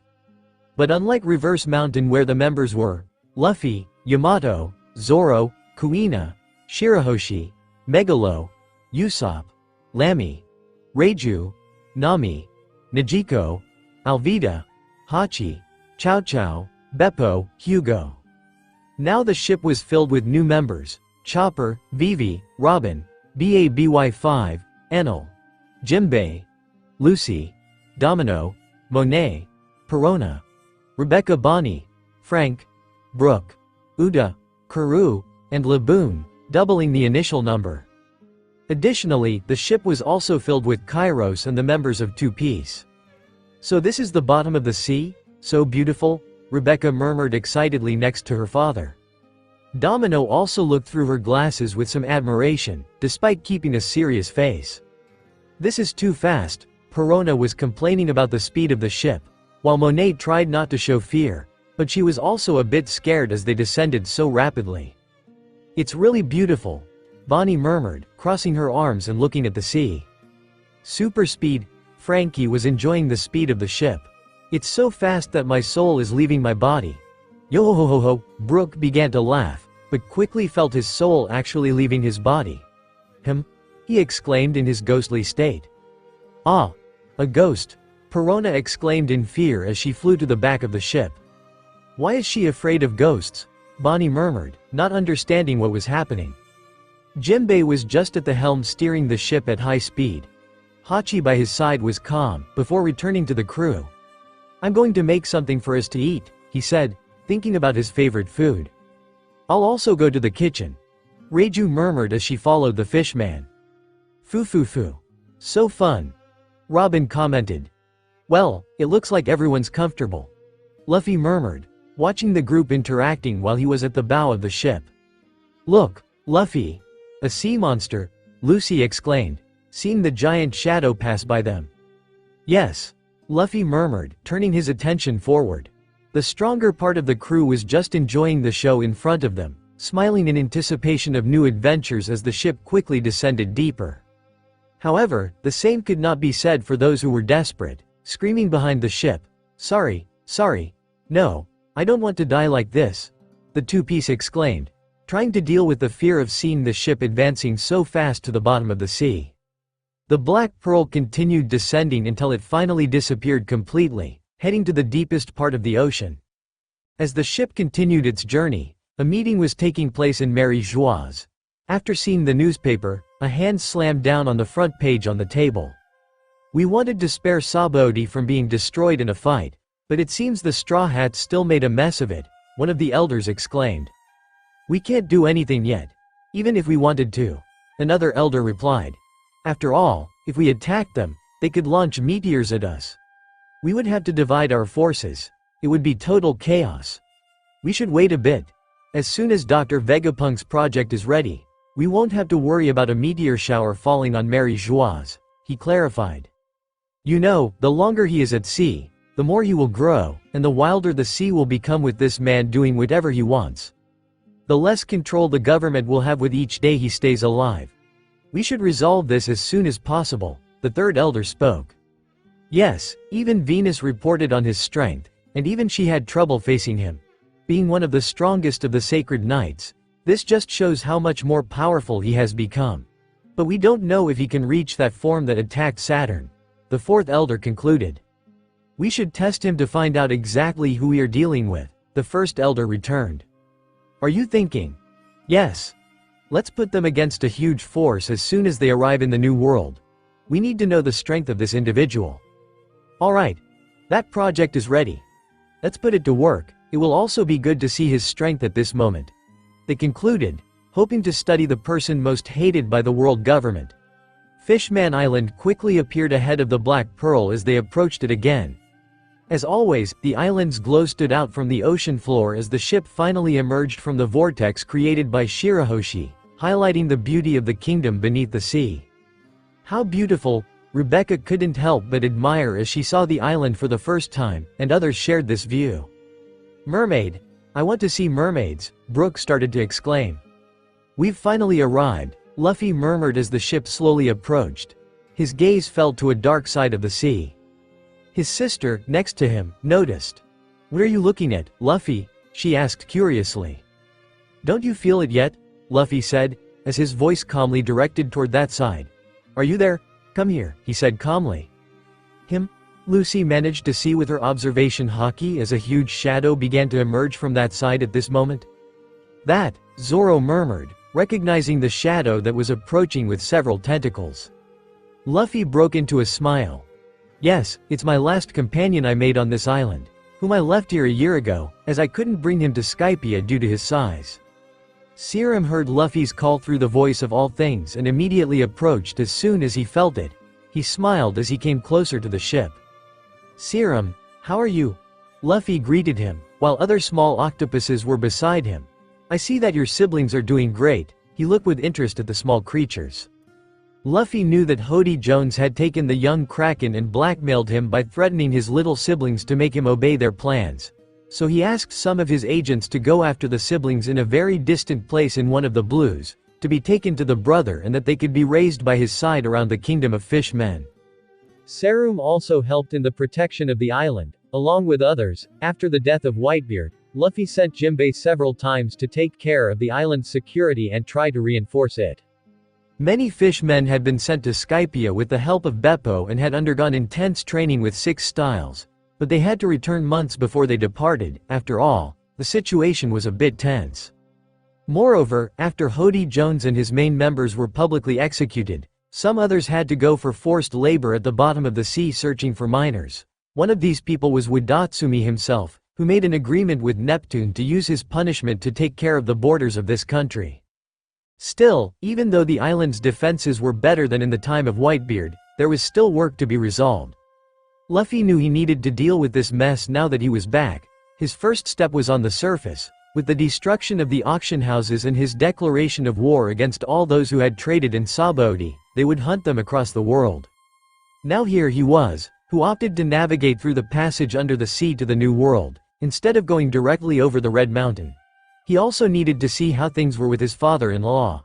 But unlike Reverse Mountain where the members were Luffy, Yamato, Zoro, Kuina, Shirahoshi, Megalo, Usopp, Lamy, Reiju, Nami, Nejiko, Alvida, Hachi, Chow Chow, Beppo, Hugo. Now the ship was filled with new members: Chopper, Vivi, Robin, BABY5, Enel, Jimbei, Lucy, Domino, Monet, Perona, Rebecca, Bonnie, Frank, Brooke, Uda, Karoo, and Laboon, doubling the initial number. Additionally, the ship was also filled with Kairos and the members of Two Piece. So this is the bottom of the sea? So beautiful? Rebecca murmured excitedly next to her father. Domino also looked through her glasses with some admiration, despite keeping a serious face. This is too fast, Perona was complaining about the speed of the ship, while Monet tried not to show fear, but she was also a bit scared as they descended so rapidly. It's really beautiful, Bonnie murmured, crossing her arms and looking at the sea. Super speed, Frankie was enjoying the speed of the ship. It's so fast that my soul is leaving my body. Yo-ho-ho-ho, Brooke began to laugh, but quickly felt his soul actually leaving his body. He exclaimed in his ghostly state. Ah, a ghost, Perona exclaimed in fear as she flew to the back of the ship. Why is she afraid of ghosts? Bonnie murmured, not understanding what was happening. Jimbei was just at the helm steering the ship at high speed. Hachi by his side was calm, before returning to the crew. I'm going to make something for us to eat, he said, thinking about his favorite food. I'll also go to the kitchen, Reiju murmured as she followed the fishman. Foo. So fun, Robin commented. Well, it looks like everyone's comfortable, Luffy murmured, watching the group interacting while he was at the bow of the ship. Look, Luffy, a sea monster, Lucy exclaimed, seeing the giant shadow pass by them. Yes, Luffy murmured, turning his attention forward. The stronger part of the crew was just enjoying the show in front of them, smiling in anticipation of new adventures as the ship quickly descended deeper. However, the same could not be said for those who were desperate, screaming behind the ship, Sorry, no, I don't want to die like this, the two-piece exclaimed, trying to deal with the fear of seeing the ship advancing so fast to the bottom of the sea. The Black Pearl continued descending until it finally disappeared completely, heading to the deepest part of the ocean. As the ship continued its journey, a meeting was taking place in Mary Joie's. After seeing the newspaper, a hand slammed down on the front page on the table. We wanted to spare Sabaody from being destroyed in a fight, but it seems the Straw Hats still made a mess of it, one of the elders exclaimed. We can't do anything yet, even if we wanted to, another elder replied. After all, if we attacked them, they could launch meteors at us. We would have to divide our forces. It would be total chaos. We should wait a bit. As soon as Dr. Vegapunk's project is ready, we won't have to worry about a meteor shower falling on Mary Joie's, he clarified. You know, the longer he is at sea, the more he will grow, and the wilder the sea will become with this man doing whatever he wants. The less control the government will have with each day he stays alive. We should resolve this as soon as possible, the third elder spoke. Yes, even Venus reported on his strength, and even she had trouble facing him. being one of the strongest of the sacred knights. This just shows how much more powerful he has become. But we don't know if he can reach that form that attacked Saturn. The fourth elder concluded. We should test him to find out exactly who we are dealing with, the first elder returned. Are you thinking? Yes. Let's put them against a huge force as soon as they arrive in the new world. We need to know the strength of this individual. Alright. That project is ready. Let's put it to work. It will also be good to see his strength at this moment. They concluded, hoping to study the person most hated by the world government. Fishman Island quickly appeared ahead of the Black Pearl as they approached it again. As always, the island's glow stood out from the ocean floor as the ship finally emerged from the vortex created by Shirahoshi, highlighting the beauty of the kingdom beneath the sea. How beautiful! Rebecca couldn't help but admire as she saw the island for the first time, and others shared this view. Mermaid! I want to see mermaids, Brooke started to exclaim. We've finally arrived, Luffy murmured as the ship slowly approached. His gaze fell to a dark side of the sea. His sister, next to him, noticed. What are you looking at, Luffy? She asked curiously. Don't you feel it yet? Luffy said, as his voice calmly directed toward that side. Are you there? Come here, he said calmly. Him? Lucy managed to see with her observation haki as a huge shadow began to emerge from that side at this moment. That, Zoro murmured, recognizing the shadow that was approaching with several tentacles. Luffy broke into a smile. Yes, it's my last companion I made on this island, whom I left here a year ago, as I couldn't bring him to Skypia due to his size. Serum heard Luffy's call through the voice of all things and immediately approached as soon as he felt it. He smiled as he came closer to the ship. Serum, how are you? Luffy greeted him, while other small octopuses were beside him. I see that your siblings are doing great. He looked with interest at the small creatures. Luffy knew that Hody Jones had taken the young Kraken and blackmailed him by threatening his little siblings to make him obey their plans. So he asked some of his agents to go after the siblings in a very distant place in one of the blues, to be taken to the brother and that they could be raised by his side around the kingdom of fishmen. Serum also helped in the protection of the island, along with others. After the death of Whitebeard, Luffy sent Jimbei several times to take care of the island's security and try to reinforce it. Many fishmen had been sent to Skypia with the help of Beppo and had undergone intense training with 6 styles. But they had to return months before they departed. After all, the situation was a bit tense. Moreover, after Hody Jones and his main members were publicly executed, some others had to go for forced labor at the bottom of the sea searching for miners. One of these people was Wadatsumi himself, who made an agreement with Neptune to use his punishment to take care of the borders of this country. Still, even though the island's defenses were better than in the time of Whitebeard, there was still work to be resolved. Luffy knew he needed to deal with this mess now that he was back. His first step was on the surface, with the destruction of the auction houses and his declaration of war against all those who had traded in Sabaody. They would hunt them across the world. Now here he was, who opted to navigate through the passage under the sea to the New World, instead of going directly over the Red Mountain. He also needed to see how things were with his father-in-law.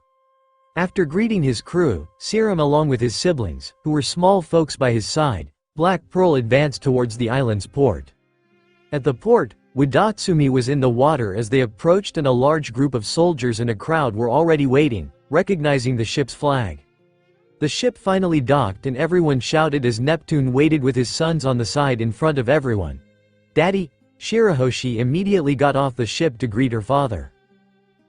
After greeting his crew, Serum along with his siblings, who were small folks by his side, Black Pearl advanced towards the island's port. At the port, Wadatsumi was in the water as they approached and a large group of soldiers and a crowd were already waiting, recognizing the ship's flag. The ship finally docked and everyone shouted as Neptune waited with his sons on the side in front of everyone. Daddy! Shirahoshi immediately got off the ship to greet her father.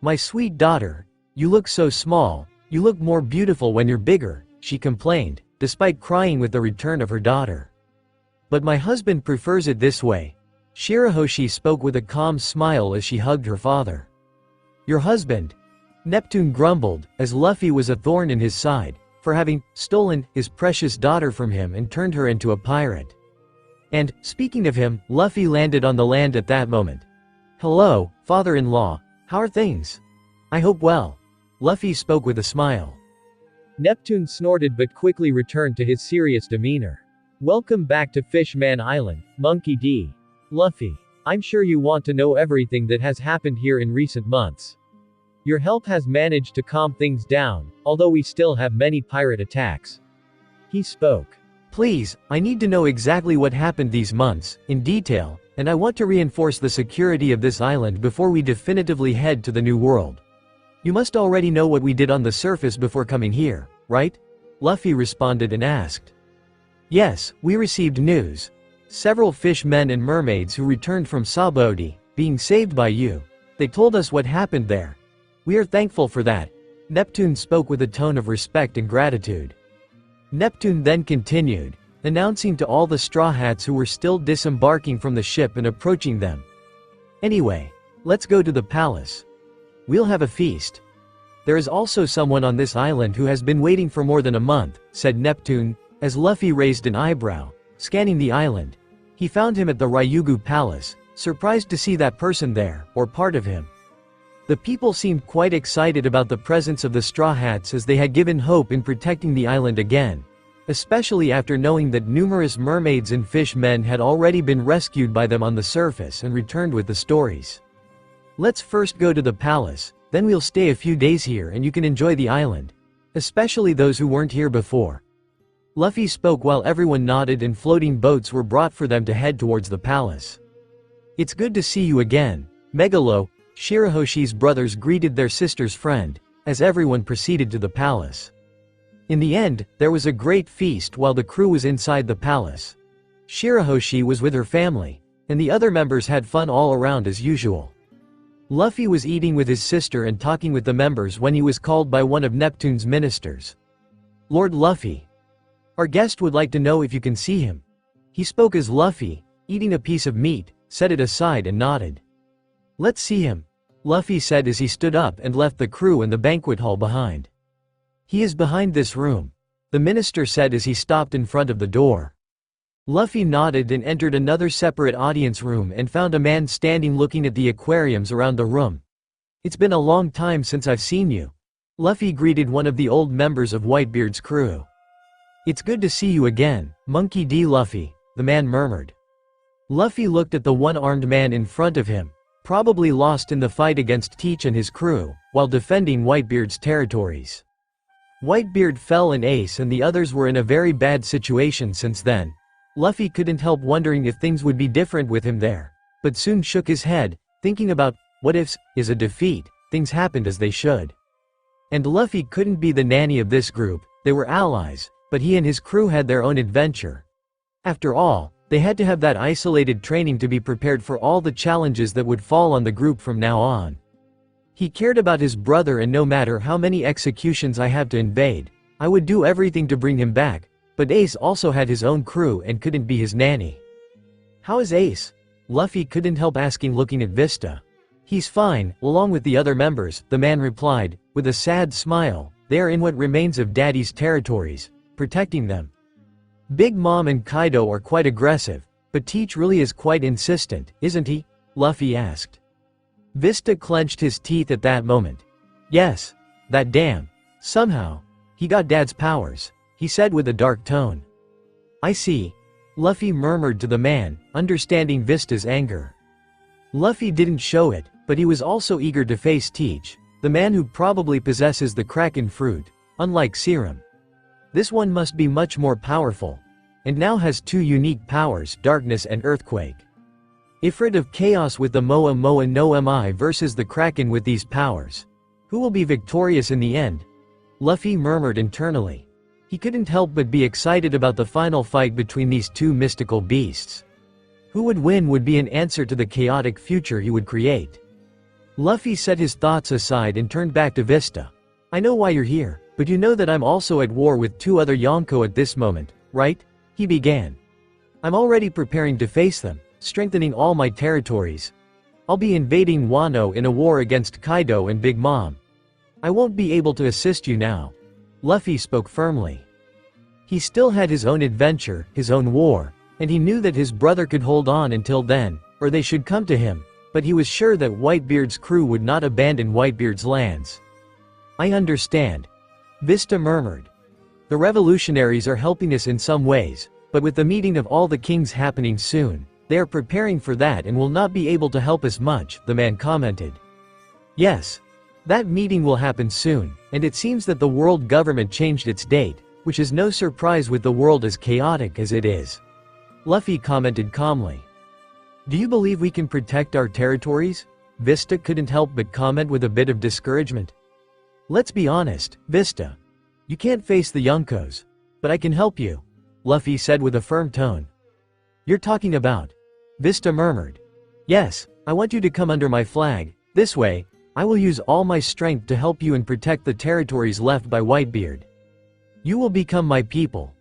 My sweet daughter, you look so small, you look more beautiful when you're bigger, she complained, despite crying with the return of her daughter. But my husband prefers it this way. Shirahoshi spoke with a calm smile as she hugged her father. Your husband? Neptune grumbled, as Luffy was a thorn in his side, for having stolen his precious daughter from him and turned her into a pirate. And, speaking of him, Luffy landed on the land at that moment. Hello, father-in-law, how are things? I hope well. Luffy spoke with a smile. Neptune snorted but quickly returned to his serious demeanor. Welcome back to Fishman Island, Monkey D. Luffy. I'm sure you want to know everything that has happened here in recent months. Your help has managed to calm things down, although we still have many pirate attacks. He spoke. Please, I need to know exactly what happened these months, in detail. and I want to reinforce the security of this island before we definitively head to the New World. You must already know what we did on the surface before coming here, right? Luffy responded and asked. Yes, we received news. Several fishmen and mermaids who returned from Sabaody, being saved by you. They told us what happened there. We are thankful for that. Neptune spoke with a tone of respect and gratitude. Neptune then continued, announcing to all the Straw Hats who were still disembarking from the ship and approaching them. Anyway, let's go to the palace. We'll have a feast. There is also someone on this island who has been waiting for more than a month, said Neptune, as Luffy raised an eyebrow, scanning the island. He found him at the Ryugu Palace, surprised to see that person there, or part of him. The people seemed quite excited about the presence of the Straw Hats as they had given hope in protecting the island again, especially after knowing that numerous mermaids and fishmen had already been rescued by them on the surface and returned with the stories. Let's first go to the palace, then we'll stay a few days here and you can enjoy the island, especially those who weren't here before. Luffy spoke while everyone nodded and floating boats were brought for them to head towards the palace. It's good to see you again, Megalo. Shirahoshi's brothers greeted their sister's friend, as everyone proceeded to the palace. In the end, there was a great feast while the crew was inside the palace. Shirahoshi was with her family, and the other members had fun all around as usual. Luffy was eating with his sister and talking with the members when he was called by one of Neptune's ministers. Lord Luffy. Our guest would like to know if you can see him. He spoke as Luffy, eating a piece of meat, set it aside and nodded. Let's see him, Luffy said as he stood up and left the crew in the banquet hall behind. He is behind this room, the minister said as he stopped in front of the door. Luffy nodded and entered another separate audience room and found a man standing looking at the aquariums around the room. It's been a long time since I've seen you. Luffy greeted one of the old members of Whitebeard's crew. It's good to see you again, Monkey D. Luffy, the man murmured. Luffy looked at the one-armed man in front of him, probably lost in the fight against Teach and his crew, while defending Whitebeard's territories. Whitebeard fell and Ace and the others were in a very bad situation since then. Luffy couldn't help wondering if things would be different with him there, but soon shook his head, thinking about, what ifs, is a defeat, things happened as they should. And Luffy couldn't be the nanny of this group, they were allies, but he and his crew had their own adventure. After all, they had to have that isolated training to be prepared for all the challenges that would fall on the group from now on. He cared about his brother and no matter how many executions I have to invade, I would do everything to bring him back, but Ace also had his own crew and couldn't be his nanny. How is Ace? Luffy couldn't help asking looking at Vista. He's fine, along with the other members, the man replied, with a sad smile, they are in what remains of Daddy's territories, protecting them. Big Mom and Kaido are quite aggressive, but Teach really is quite insistent, isn't he? Luffy asked. Vista clenched his teeth at that moment. Yes. That damn. Somehow. He got Dad's powers, he said with a dark tone. I see. Luffy murmured to the man, understanding Vista's anger. Luffy didn't show it, but he was also eager to face Teach, the man who probably possesses the Kraken fruit, unlike Serum. This one must be much more powerful, and now has two unique powers, Darkness and Earthquake. Ifrit of Chaos with the Moa Moa no Mi versus the Kraken with these powers. Who will be victorious in the end? Luffy murmured internally. He couldn't help but be excited about the final fight between these two mystical beasts. Who would win would be an answer to the chaotic future he would create. Luffy set his thoughts aside and turned back to Vista. I know why you're here, but you know that I'm also at war with two other Yonko at this moment, right? He began. I'm already preparing to face them, strengthening all my territories. I'll be invading Wano in a war against Kaido and Big Mom. I won't be able to assist you now. Luffy spoke firmly. He still had his own adventure, his own war, and he knew that his brother could hold on until then, or they should come to him, but he was sure that Whitebeard's crew would not abandon Whitebeard's lands. I understand. Vista murmured. The revolutionaries are helping us in some ways, but with the meeting of all the kings happening soon, they are preparing for that and will not be able to help us much, the man commented. Yes. That meeting will happen soon, and it seems that the world government changed its date, which is no surprise with the world as chaotic as it is. Luffy commented calmly. Do you believe we can protect our territories? Vista couldn't help but comment with a bit of discouragement. Let's be honest, Vista. You can't face the Yonkos. But I can help you, Luffy said with a firm tone. You're talking about? Vista murmured. Yes, I want you to come under my flag. This way, I will use all my strength to help you and protect the territories left by Whitebeard. You will become my people.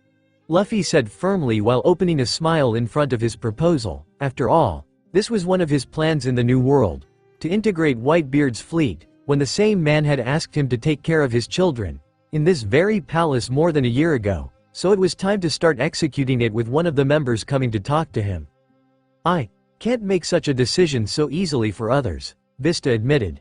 Luffy said firmly while opening a smile in front of his proposal. After all, this was one of his plans in the New World, to integrate Whitebeard's fleet, when the same man had asked him to take care of his children, in this very palace more than a year ago, so it was time to start executing it with one of the members coming to talk to him. I can't make such a decision so easily for others, Vista admitted.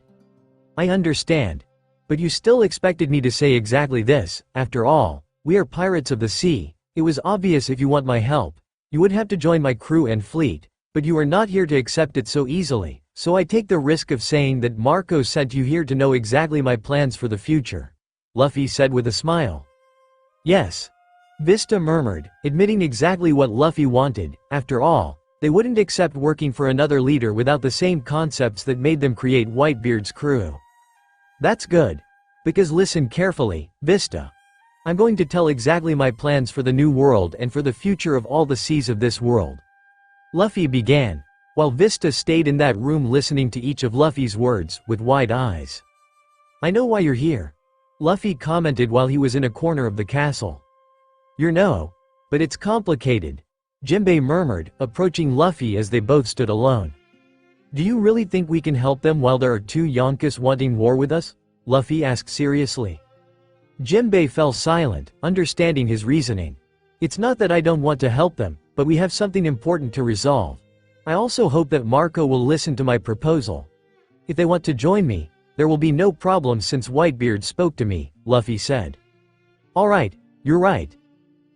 I understand. But you still expected me to say exactly this. After all, we are pirates of the sea. It was obvious if you want my help, you would have to join my crew and fleet, but you are not here to accept it so easily, so I take the risk of saying that Marco sent you here to know exactly my plans for the future, Luffy said with a smile. Yes. Vista murmured, admitting exactly what Luffy wanted. After all, they wouldn't accept working for another leader without the same concepts that made them create Whitebeard's crew. That's good. Because listen carefully, Vista. I'm going to tell exactly my plans for the New World and for the future of all the seas of this world. Luffy began, while Vista stayed in that room listening to each of Luffy's words, with wide eyes. I know why you're here, Luffy commented while he was in a corner of the castle. But it's complicated, Jinbei murmured, approaching Luffy as they both stood alone. Do you really think we can help them while there are two Yonkas wanting war with us? Luffy asked seriously. Jinbei fell silent, understanding his reasoning. It's not that I don't want to help them, but we have something important to resolve. I also hope that Marco will listen to my proposal. If they want to join me, there will be no problem since Whitebeard spoke to me, Luffy said. Alright, you're right.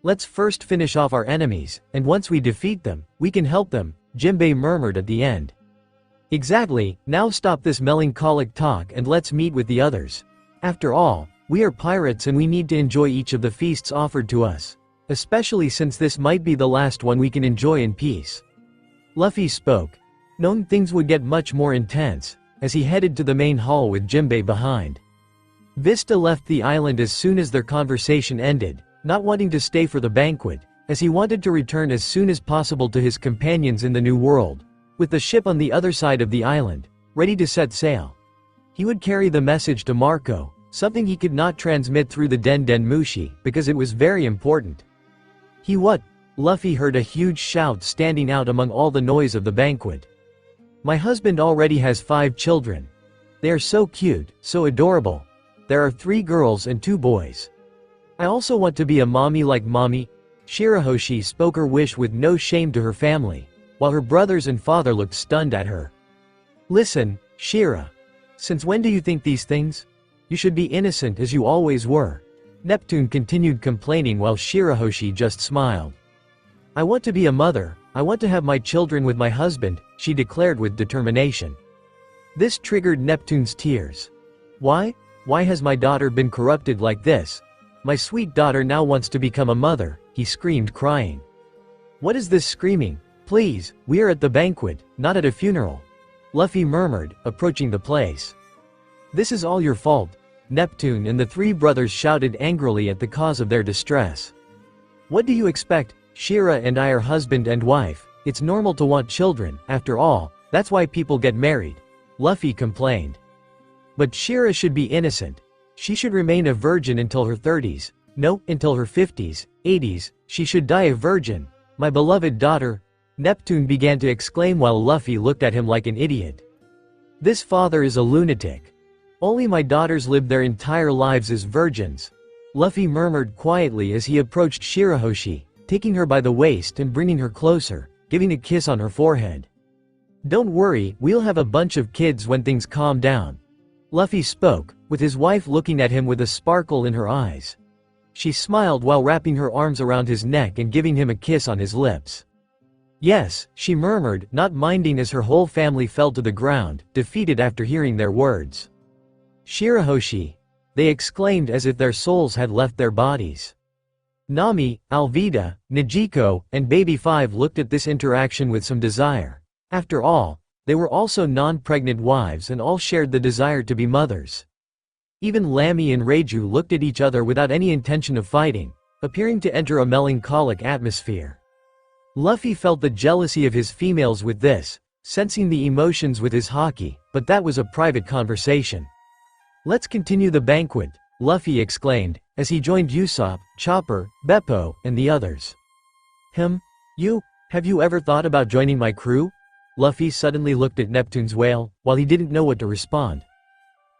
Let's first finish off our enemies, and once we defeat them, we can help them, Jinbei murmured at the end. Exactly, now stop this melancholic talk and let's meet with the others. After all, we are pirates and we need to enjoy each of the feasts offered to us. Especially since this might be the last one we can enjoy in peace. Luffy spoke, knowing things would get much more intense, as he headed to the main hall with Jinbei behind. Vista left the island as soon as their conversation ended, not wanting to stay for the banquet, as he wanted to return as soon as possible to his companions in the New World, with the ship on the other side of the island, ready to set sail. He would carry the message to Marco, something he could not transmit through the Den Den Mushi, because it was very important. What? Luffy heard a huge shout standing out among all the noise of the banquet. My husband already has 5 children. They are so cute, so adorable. There are 3 girls and 2 boys. I also want to be a mommy like mommy. Shirahoshi spoke her wish with no shame to her family, while her brothers and father looked stunned at her. Listen, Shira. Since when do you think these things? You should be innocent as you always were. Neptune continued complaining while Shirahoshi just smiled. I want to be a mother, I want to have my children with my husband, she declared with determination. This triggered Neptune's tears. Why? Why has my daughter been corrupted like this? My sweet daughter now wants to become a mother, he screamed crying. What is this screaming? Please, we are at the banquet, not at a funeral. Luffy murmured, approaching the place. This is all your fault. Neptune and the 3 brothers shouted angrily at the cause of their distress. What do you expect? Shira and I are husband and wife. It's normal to want children, after all, that's why people get married. Luffy complained. But Shira should be innocent. She should remain a virgin until her 30s. No, until her 50s, 80s, she should die a virgin. My beloved daughter. Neptune began to exclaim while Luffy looked at him like an idiot. This father is a lunatic. Only my daughters lived their entire lives as virgins. Luffy murmured quietly as he approached Shirahoshi, taking her by the waist and bringing her closer, giving a kiss on her forehead. Don't worry, we'll have a bunch of kids when things calm down. Luffy spoke, with his wife looking at him with a sparkle in her eyes. She smiled while wrapping her arms around his neck and giving him a kiss on his lips. Yes, she murmured, not minding as her whole family fell to the ground, defeated after hearing their words. Shirahoshi, they exclaimed as if their souls had left their bodies. Nami, Alvida, Nijiko, and Baby 5 looked at this interaction with some desire. After all, they were also non-pregnant wives and all shared the desire to be mothers. Even Lami and Reiju looked at each other without any intention of fighting, appearing to enter a melancholic atmosphere. Luffy felt the jealousy of his females with this, sensing the emotions with his haki, but that was a private conversation. "Let's continue the banquet," Luffy exclaimed, as he joined Usopp, Chopper, Beppo, and the others. Have you ever thought about joining my crew?" Luffy suddenly looked at Neptune's whale, while he didn't know what to respond.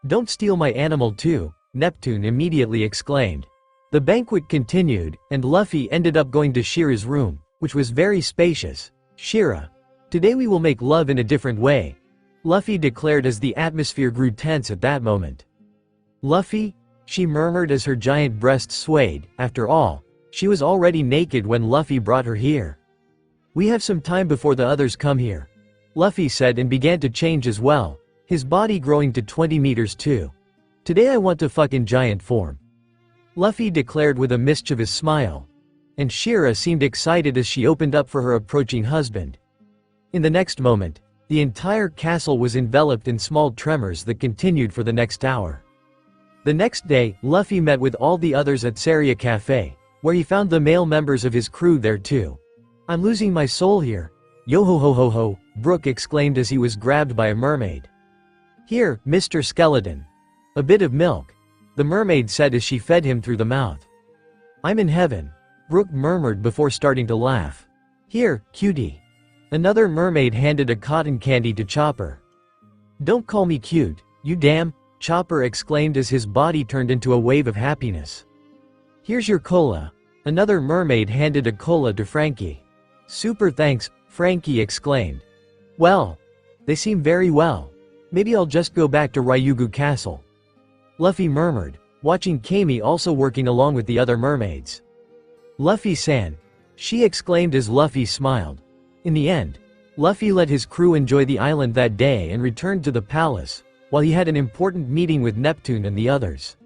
"Don't steal my animal too," Neptune immediately exclaimed. The banquet continued, and Luffy ended up going to Shira's room, which was very spacious. "Shira, today we will make love in a different way," Luffy declared as the atmosphere grew tense at that moment. "Luffy?" she murmured as her giant breasts swayed. After all, she was already naked when Luffy brought her here. "We have some time before the others come here," Luffy said and began to change as well, his body growing to 20 meters too. "Today I want to fuck in giant form," Luffy declared with a mischievous smile. And Shira seemed excited as she opened up for her approaching husband. In the next moment, the entire castle was enveloped in small tremors that continued for the next hour. The next day, Luffy met with all the others at Saria Cafe, where he found the male members of his crew there too. "I'm losing my soul here. Yo ho ho ho ho," Brook exclaimed as he was grabbed by a mermaid. "Here, Mr. Skeleton. A bit of milk," the mermaid said as she fed him through the mouth. "I'm in heaven," Brook murmured before starting to laugh. "Here, cutie." Another mermaid handed a cotton candy to Chopper. "Don't call me cute, you damn," Chopper exclaimed as his body turned into a wave of happiness. "Here's your cola." Another mermaid handed a cola to Frankie. "Super thanks," Frankie exclaimed. "Well, they seem very well. Maybe I'll just go back to Ryugu Castle," Luffy murmured, watching Kami also working along with the other mermaids. "Luffy-san," she exclaimed as Luffy smiled. In the end, Luffy let his crew enjoy the island that day and returned to the palace, while he had an important meeting with Neptune and the others.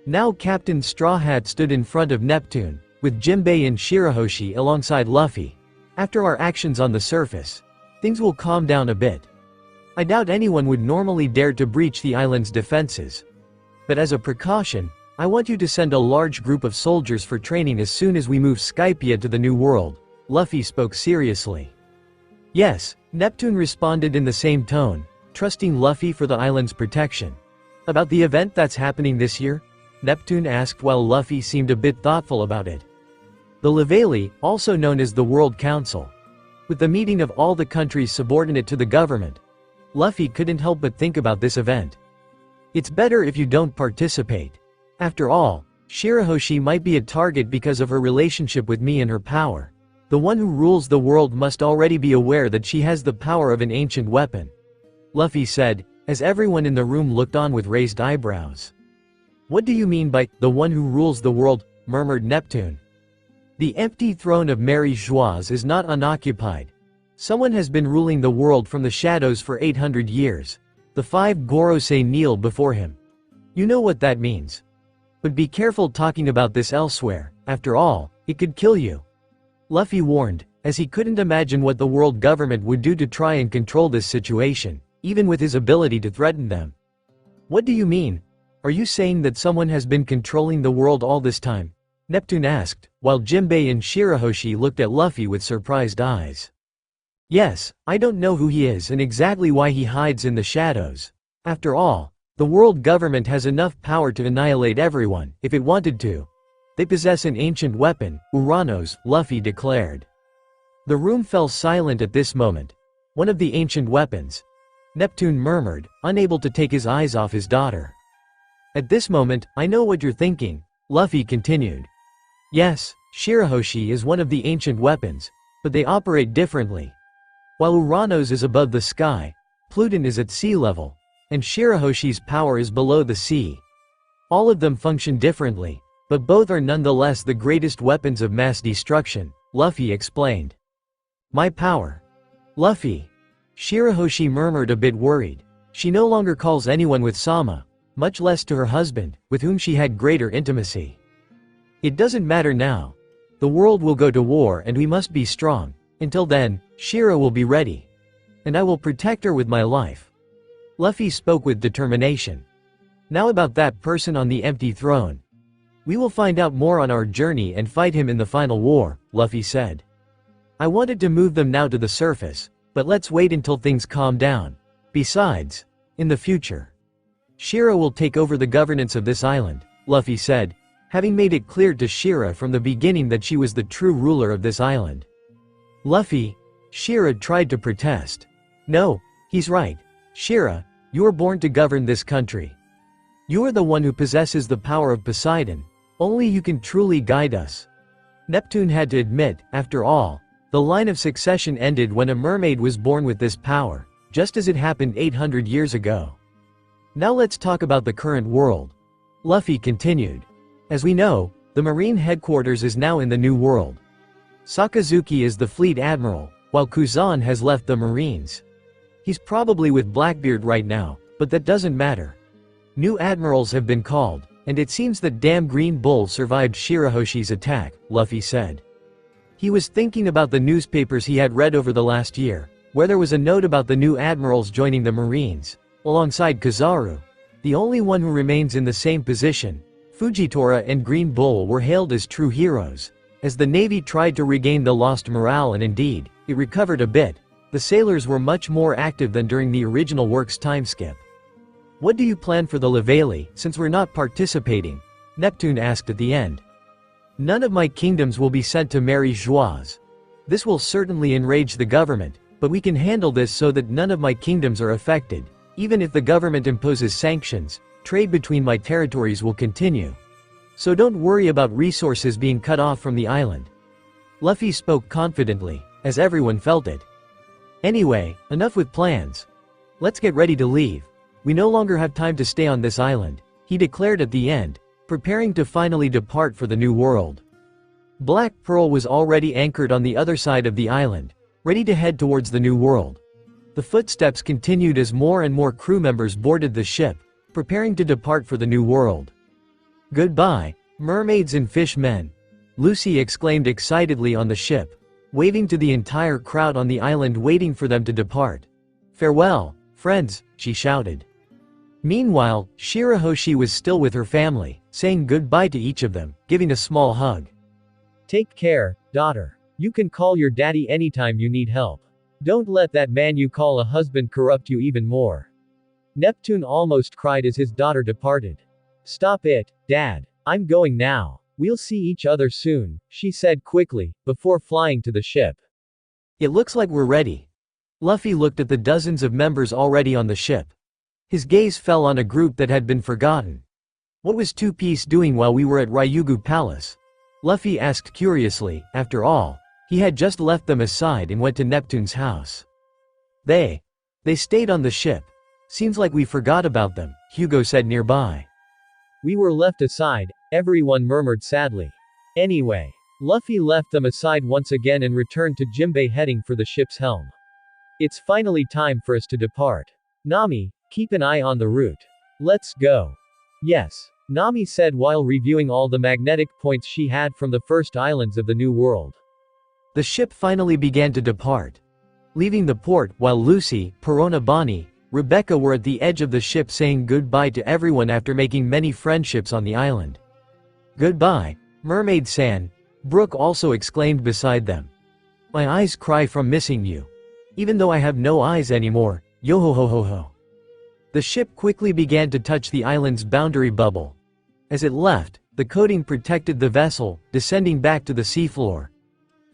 Now Captain Straw Hat stood in front of Neptune, with Jinbei and Shirahoshi alongside Luffy. "After our actions on the surface, things will calm down a bit. I doubt anyone would normally dare to breach the island's defenses. But as a precaution, I want you to send a large group of soldiers for training as soon as we move Skypia to the New World," Luffy spoke seriously. "Yes," Neptune responded in the same tone, trusting Luffy for the island's protection. "About the event that's happening this year?" Neptune asked while Luffy seemed a bit thoughtful about it. "The Leveli, also known as the World Council. With the meeting of all the countries subordinate to the government." Luffy couldn't help but think about this event. "It's better if you don't participate. After all, Shirahoshi might be a target because of her relationship with me and her power. The one who rules the world must already be aware that she has the power of an ancient weapon," Luffy said, as everyone in the room looked on with raised eyebrows. "What do you mean by, the one who rules the world?" murmured Neptune. "The empty throne of Mary Joie is not unoccupied. Someone has been ruling the world from the shadows for 800 years. The 5 Gorosei kneel before him. You know what that means. But be careful talking about this elsewhere, after all, it could kill you," Luffy warned, as he couldn't imagine what the world government would do to try and control this situation, even with his ability to threaten them. "What do you mean? Are you saying that someone has been controlling the world all this time?" Neptune asked, while Jinbei and Shirahoshi looked at Luffy with surprised eyes. "Yes, I don't know who he is and exactly why he hides in the shadows. After all, the world government has enough power to annihilate everyone, if it wanted to. They possess an ancient weapon, Uranos," Luffy declared. The room fell silent at this moment. "One of the ancient weapons," Neptune murmured, unable to take his eyes off his daughter. "At this moment, I know what you're thinking," Luffy continued. "Yes, Shirahoshi is one of the ancient weapons, but they operate differently. While Uranos is above the sky, Pluton is at sea level, and Shirahoshi's power is below the sea. All of them function differently, but both are nonetheless the greatest weapons of mass destruction," Luffy explained. "My power. Luffy." Shirahoshi murmured a bit worried. She no longer calls anyone with Sama, much less to her husband, with whom she had greater intimacy. "It doesn't matter now. The world will go to war and we must be strong. Until then, Shira will be ready." and I will protect her with my life. Luffy spoke with determination. Now about that person on the empty throne. We will find out more on our journey and fight him in the final war, Luffy said. I wanted to move them now to the surface, but let's wait until things calm down. Besides, in the future, Shira will take over the governance of this island, Luffy said, having made it clear to Shira from the beginning that she was the true ruler of this island. Luffy, Shira tried to protest. No, he's right. Shira, you were born to govern this country. You are the one who possesses the power of Poseidon. Only you can truly guide us. Neptune had to admit, after all, the line of succession ended when a mermaid was born with this power, just as it happened 800 years ago. Now let's talk about the current world. Luffy continued. As we know, the Marine headquarters is now in the New World. Sakazuki is the fleet admiral, while Kuzan has left the Marines. He's probably with Blackbeard right now, but that doesn't matter. New admirals have been called, and it seems that damn Green Bull survived Shirahoshi's attack, Luffy said. He was thinking about the newspapers he had read over the last year, where there was a note about the new admirals joining the Marines, alongside Kizaru. The only one who remains in the same position, Fujitora and Green Bull were hailed as true heroes. As the Navy tried to regain the lost morale, and indeed, it recovered a bit, the sailors were much more active than during the original work's time skip. What do you plan for the Leveli, since we're not participating? Neptune asked at the end. None of my kingdoms will be sent to Mary Joieuse. This will certainly enrage the government, but we can handle this so that none of my kingdoms are affected. Even if the government imposes sanctions, trade between my territories will continue. So don't worry about resources being cut off from the island. Luffy spoke confidently, as everyone felt it. Anyway, enough with plans. Let's get ready to leave. We no longer have time to stay on this island, he declared at the end, preparing to finally depart for the New World. Black Pearl was already anchored on the other side of the island, ready to head towards the New World. The footsteps continued as more and more crew members boarded the ship, preparing to depart for the New World. Goodbye, mermaids and fishmen, Lucy exclaimed excitedly on the ship, waving to the entire crowd on the island waiting for them to depart. Farewell, friends, she shouted. Meanwhile, Shirahoshi was still with her family, saying goodbye to each of them, giving a small hug. Take care, daughter. You can call your daddy anytime you need help. Don't let that man you call a husband corrupt you even more. Neptune almost cried as his daughter departed. Stop it, Dad. I'm going now. We'll see each other soon, she said quickly, before flying to the ship. It looks like we're ready. Luffy looked at the dozens of members already on the ship. His gaze fell on a group that had been forgotten. What was Two Piece doing while we were at Ryugu Palace? Luffy asked curiously. After all, he had just left them aside and went to Neptune's house. They stayed on the ship. Seems like we forgot about them, Hugo said nearby. We were left aside, everyone murmured sadly. Anyway, Luffy left them aside once again and returned to Jimbei heading for the ship's helm. It's finally time for us to depart. Nami, keep an eye on the route. Let's go. Yes, Nami said while reviewing all the magnetic points she had from the first islands of the New World. The ship finally began to depart. Leaving the port, while Lucy, Perona Bonnie, Rebecca were at the edge of the ship saying goodbye to everyone after making many friendships on the island. Goodbye, Mermaid-san, Brooke also exclaimed beside them. My eyes cry from missing you. Even though I have no eyes anymore, yo-ho-ho-ho-ho. The ship quickly began to touch the island's boundary bubble. As it left, the coating protected the vessel, descending back to the seafloor.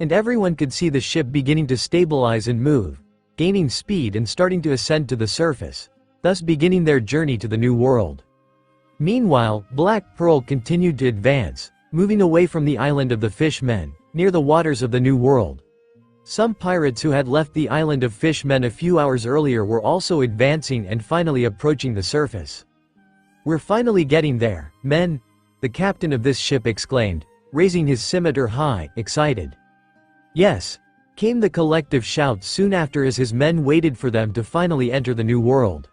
And everyone could see the ship beginning to stabilize and move, gaining speed and starting to ascend to the surface, thus beginning their journey to the New World. Meanwhile, Black Pearl continued to advance, moving away from the island of the Fishmen, near the waters of the New World. Some pirates who had left the island of Fishmen a few hours earlier were also advancing and finally approaching the surface. We're finally getting there, men, the captain of this ship exclaimed, raising his scimitar high, excited. Yes, came the collective shout soon after as his men waited for them to finally enter the New World.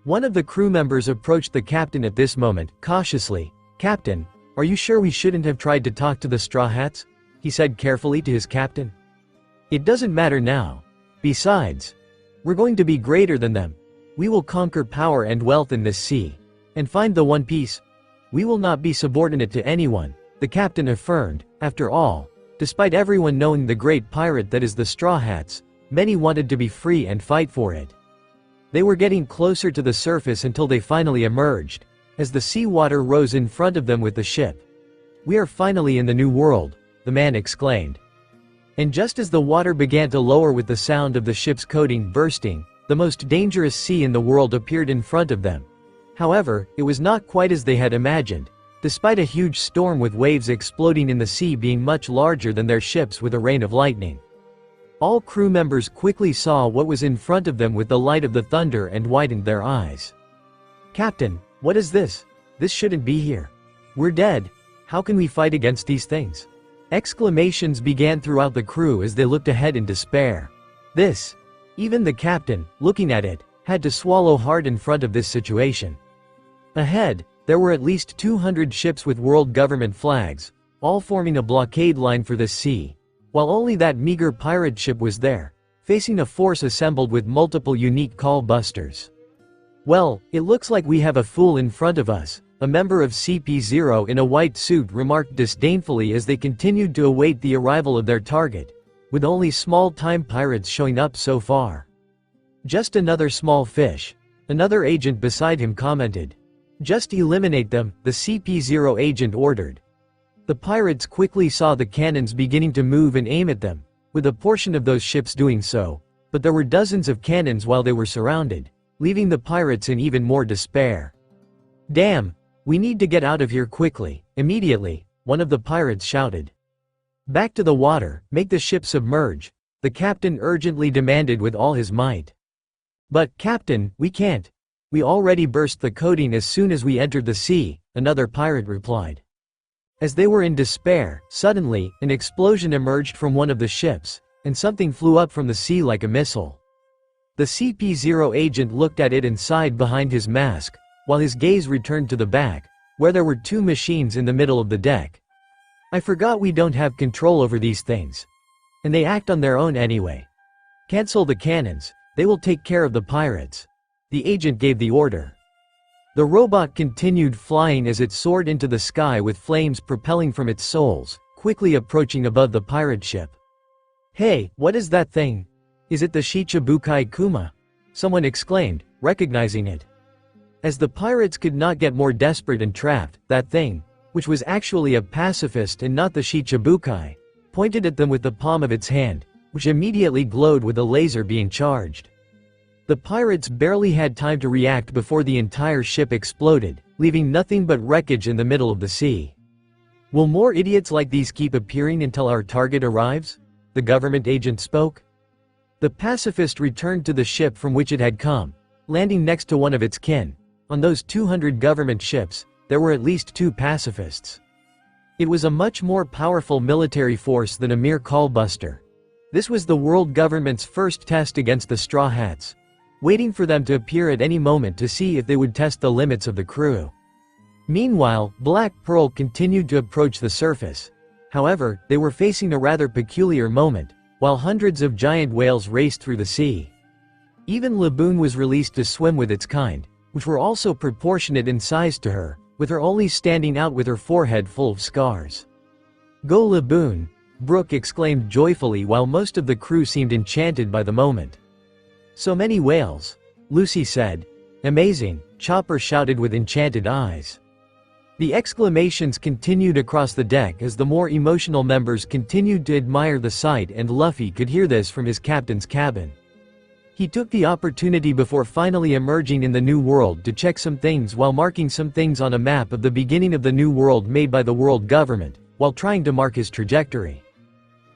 One of the crew members approached the captain at this moment, cautiously. Captain, are you sure we shouldn't have tried to talk to the Straw Hats? He said carefully to his captain. It doesn't matter now. Besides, We're going to be greater than them. We will conquer power and wealth in this sea. And find the One Piece. We will not be subordinate to anyone, the captain affirmed. After all, despite everyone knowing the great pirate that is the Straw Hats, many wanted to be free and fight for it. They were getting closer to the surface until they finally emerged, as the seawater rose in front of them with the ship. "We are finally in the new world," the man exclaimed. And just as the water began to lower with the sound of the ship's coating bursting, the most dangerous sea in the world appeared in front of them. However, it was not quite as they had imagined, despite a huge storm with waves exploding in the sea being much larger than their ships with a rain of lightning. All crew members quickly saw what was in front of them with the light of the thunder and widened their eyes. "Captain, what is this? This shouldn't be here. We're dead. How can we fight against these things?" Exclamations began throughout the crew as they looked ahead in despair. Even the captain, looking at it, had to swallow hard in front of this situation. Ahead, there were at least 200 ships with world government flags, all forming a blockade line for the sea, while only that meager pirate ship was there, facing a force assembled with multiple unique call busters. "Well, it looks like we have a fool in front of us," a member of CP0 in a white suit remarked disdainfully as they continued to await the arrival of their target, with only small-time pirates showing up so far. "Just another small fish," another agent beside him commented. "Just eliminate them," the CP0 agent ordered. The pirates quickly saw the cannons beginning to move and aim at them, with a portion of those ships doing so, but there were dozens of cannons while they were surrounded, leaving the pirates in even more despair. "Damn, we need to get out of here quickly, immediately," one of the pirates shouted. "Back to the water, make the ship submerge," the captain urgently demanded with all his might. "But, Captain, we can't. We already burst the coating as soon as we entered the sea," another pirate replied. As they were in despair, suddenly, an explosion emerged from one of the ships, and something flew up from the sea like a missile. The CP0 agent looked at it and sighed behind his mask, while his gaze returned to the back, where there were two machines in the middle of the deck. "I forgot we don't have control over these things. And they act on their own anyway. Cancel the cannons, they will take care of the pirates." The agent gave the order. The robot continued flying as it soared into the sky with flames propelling from its soles, quickly approaching above the pirate ship. "Hey, what is that thing? Is it the Shichibukai Kuma?" someone exclaimed, recognizing it. As the pirates could not get more desperate and trapped, that thing, which was actually a pacifist and not the Shichibukai, pointed at them with the palm of its hand, which immediately glowed with a laser being charged. The pirates barely had time to react before the entire ship exploded, leaving nothing but wreckage in the middle of the sea. "Will more idiots like these keep appearing until our target arrives?" the government agent spoke. The pacifist returned to the ship from which it had come, landing next to one of its kin. On those 200 government ships, there were at least 2 pacifists. It was a much more powerful military force than a mere callbuster. This was the world government's first test against the Straw Hats, waiting for them to appear at any moment to see if they would test the limits of the crew. Meanwhile, Black Pearl continued to approach the surface. However, they were facing a rather peculiar moment, while hundreds of giant whales raced through the sea. Even Laboon was released to swim with its kind, which were also proportionate in size to her, with her only standing out with her forehead full of scars. "Go Laboon!" Brooke exclaimed joyfully while most of the crew seemed enchanted by the moment. "So many whales," Lucy said. "Amazing," Chopper shouted with enchanted eyes. The exclamations continued across the deck as the more emotional members continued to admire the sight, and Luffy could hear this from his captain's cabin. He took the opportunity before finally emerging in the New World to check some things while marking some things on a map of the beginning of the New World made by the world government, while trying to mark his trajectory.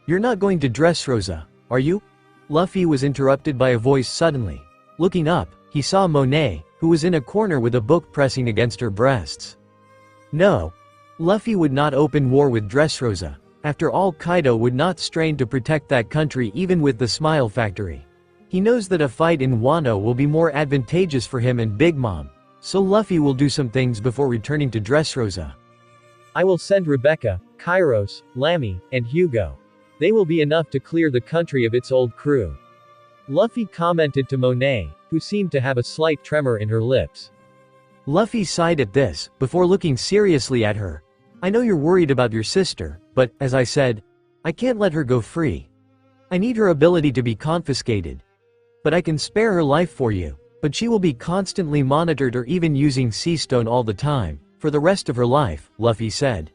"You're not going to Dressrosa, are you?" Luffy was interrupted by a voice suddenly. Looking up, he saw Monet, who was in a corner with a book pressing against her breasts. No. Luffy would not open war with Dressrosa. After all, Kaido would not strain to protect that country even with the Smile Factory. He knows that a fight in Wano will be more advantageous for him and Big Mom, so Luffy will do some things before returning to Dressrosa. "I will send Rebecca, Kairos, Lami, and Hugo. They will be enough to clear the country of its old crew." Luffy commented to Monet, who seemed to have a slight tremor in her lips. Luffy sighed at this, before looking seriously at her. I know you're worried about your sister, but, as I said, I can't let her go free. I need her ability to be confiscated. But I can spare her life for you, but she will be constantly monitored or even using sea stone all the time, for the rest of her life, Luffy said.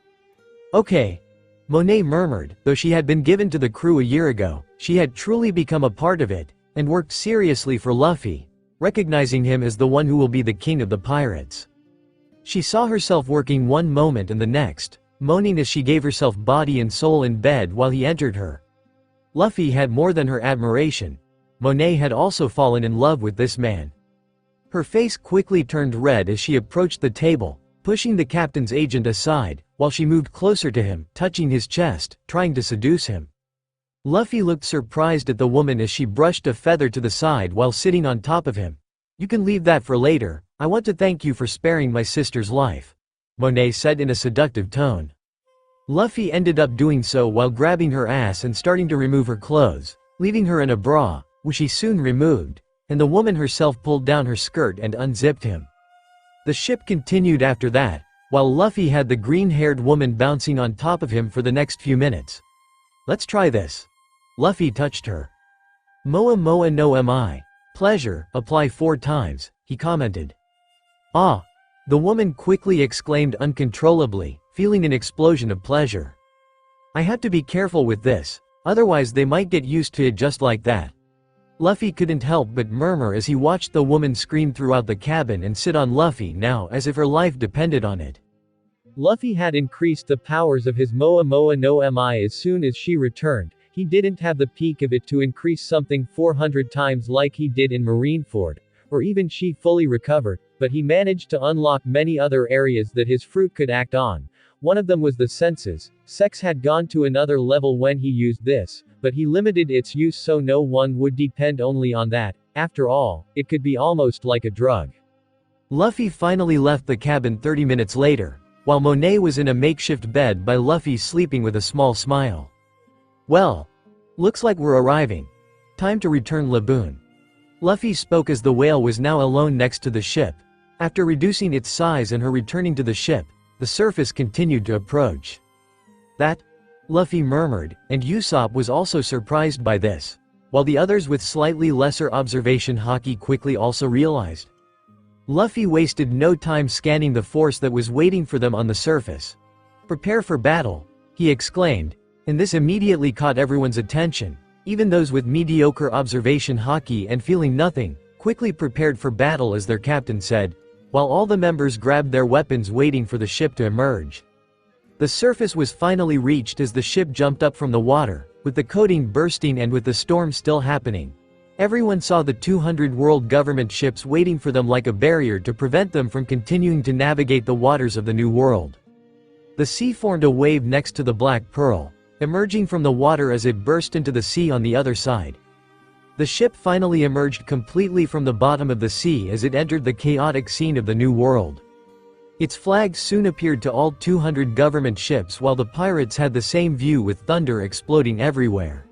Okay. Monet murmured, though she had been given to the crew a year ago, she had truly become a part of it, and worked seriously for Luffy, recognizing him as the one who will be the king of the pirates. She saw herself working one moment and the next, moaning as she gave herself body and soul in bed while he entered her. Luffy had more than her admiration. Monet had also fallen in love with this man. Her face quickly turned red as she approached the table, pushing the captain's agent aside, while she moved closer to him, touching his chest, trying to seduce him. Luffy looked surprised at the woman as she brushed a feather to the side while sitting on top of him. You can leave that for later, I want to thank you for sparing my sister's life, Monet said in a seductive tone. Luffy ended up doing so while grabbing her ass and starting to remove her clothes, leaving her in a bra, which he soon removed, and the woman herself pulled down her skirt and unzipped him. The ship continued after that, while Luffy had the green-haired woman bouncing on top of him for the next few minutes. Let's try this. Luffy touched her. Moa Moa no mi. Pleasure, apply 4 times, he commented. Ah! The woman quickly exclaimed uncontrollably, feeling an explosion of pleasure. I had to be careful with this, otherwise they might get used to it just like that. Luffy couldn't help but murmur as he watched the woman scream throughout the cabin and sit on Luffy now as if her life depended on it. Luffy had increased the powers of his Moa Moa no mi as soon as she returned. He didn't have the peak of it to increase something 400 times like he did in Marineford, or even she fully recovered, but he managed to unlock many other areas that his fruit could act on. One of them was the senses. Sex had gone to another level when he used this, but he limited its use so no one would depend only on that. After all, it could be almost like a drug. Luffy finally left the cabin 30 minutes later, while Monet was in a makeshift bed by Luffy sleeping with a small smile. Well, looks like we're arriving. Time to return Laboon. Luffy spoke as the whale was now alone next to the ship. After reducing its size and her returning to the ship, the surface continued to approach. That? Luffy murmured, and Usopp was also surprised by this, while the others with slightly lesser observation haki quickly also realized. Luffy wasted no time scanning the force that was waiting for them on the surface. Prepare for battle, he exclaimed, and this immediately caught everyone's attention. Even those with mediocre observation haki and feeling nothing, quickly prepared for battle as their captain said, while all the members grabbed their weapons waiting for the ship to emerge. The surface was finally reached as the ship jumped up from the water, with the coating bursting and with the storm still happening. Everyone saw the 200 world government ships waiting for them like a barrier to prevent them from continuing to navigate the waters of the New World. The sea formed a wave next to the Black Pearl, emerging from the water as it burst into the sea on the other side. The ship finally emerged completely from the bottom of the sea as it entered the chaotic scene of the New World. Its flag soon appeared to all 200 government ships while the pirates had the same view with thunder exploding everywhere.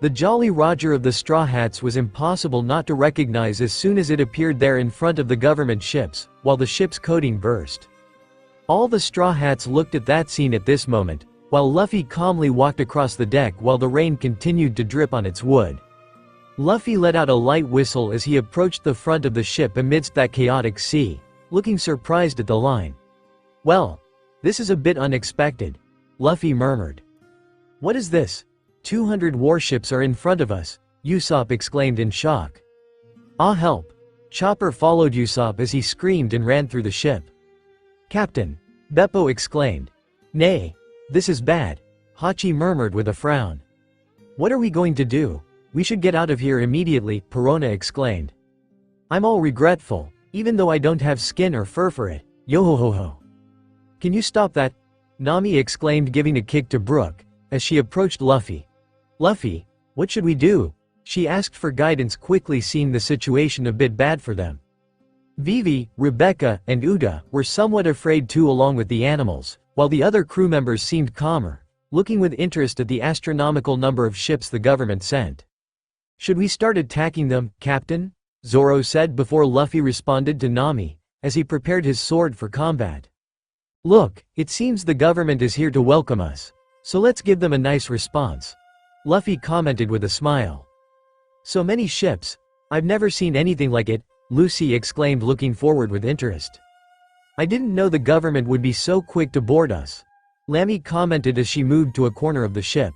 The Jolly Roger of the Straw Hats was impossible not to recognize as soon as it appeared there in front of the government ships, while the ship's coating burst. All the Straw Hats looked at that scene at this moment, while Luffy calmly walked across the deck while the rain continued to drip on its wood. Luffy let out a light whistle as he approached the front of the ship amidst that chaotic sea, looking surprised at the line. Well, this is a bit unexpected, Luffy murmured. What is this? 200 warships are in front of us, Usopp exclaimed in shock. Ah help! Chopper followed Usopp as he screamed and ran through the ship. Captain! Beppo exclaimed. Nay! This is bad, Hachi murmured with a frown. What are we going to do? We should get out of here immediately, Perona exclaimed. I'm all regretful, even though I don't have skin or fur for it, yohohoho. Can you stop that? Nami exclaimed giving a kick to Brook, as she approached Luffy. Luffy, what should we do? She asked for guidance quickly seeing the situation a bit bad for them. Vivi, Rebecca, and Uda were somewhat afraid too along with the animals, while the other crew members seemed calmer, looking with interest at the astronomical number of ships the government sent. Should we start attacking them, Captain? Zoro said before Luffy responded to Nami, as he prepared his sword for combat. Look, it seems the government is here to welcome us. So let's give them a nice response. Luffy commented with a smile. So many ships. I've never seen anything like it, Lucy exclaimed, looking forward with interest. I didn't know the government would be so quick to board us. Lami commented as she moved to a corner of the ship.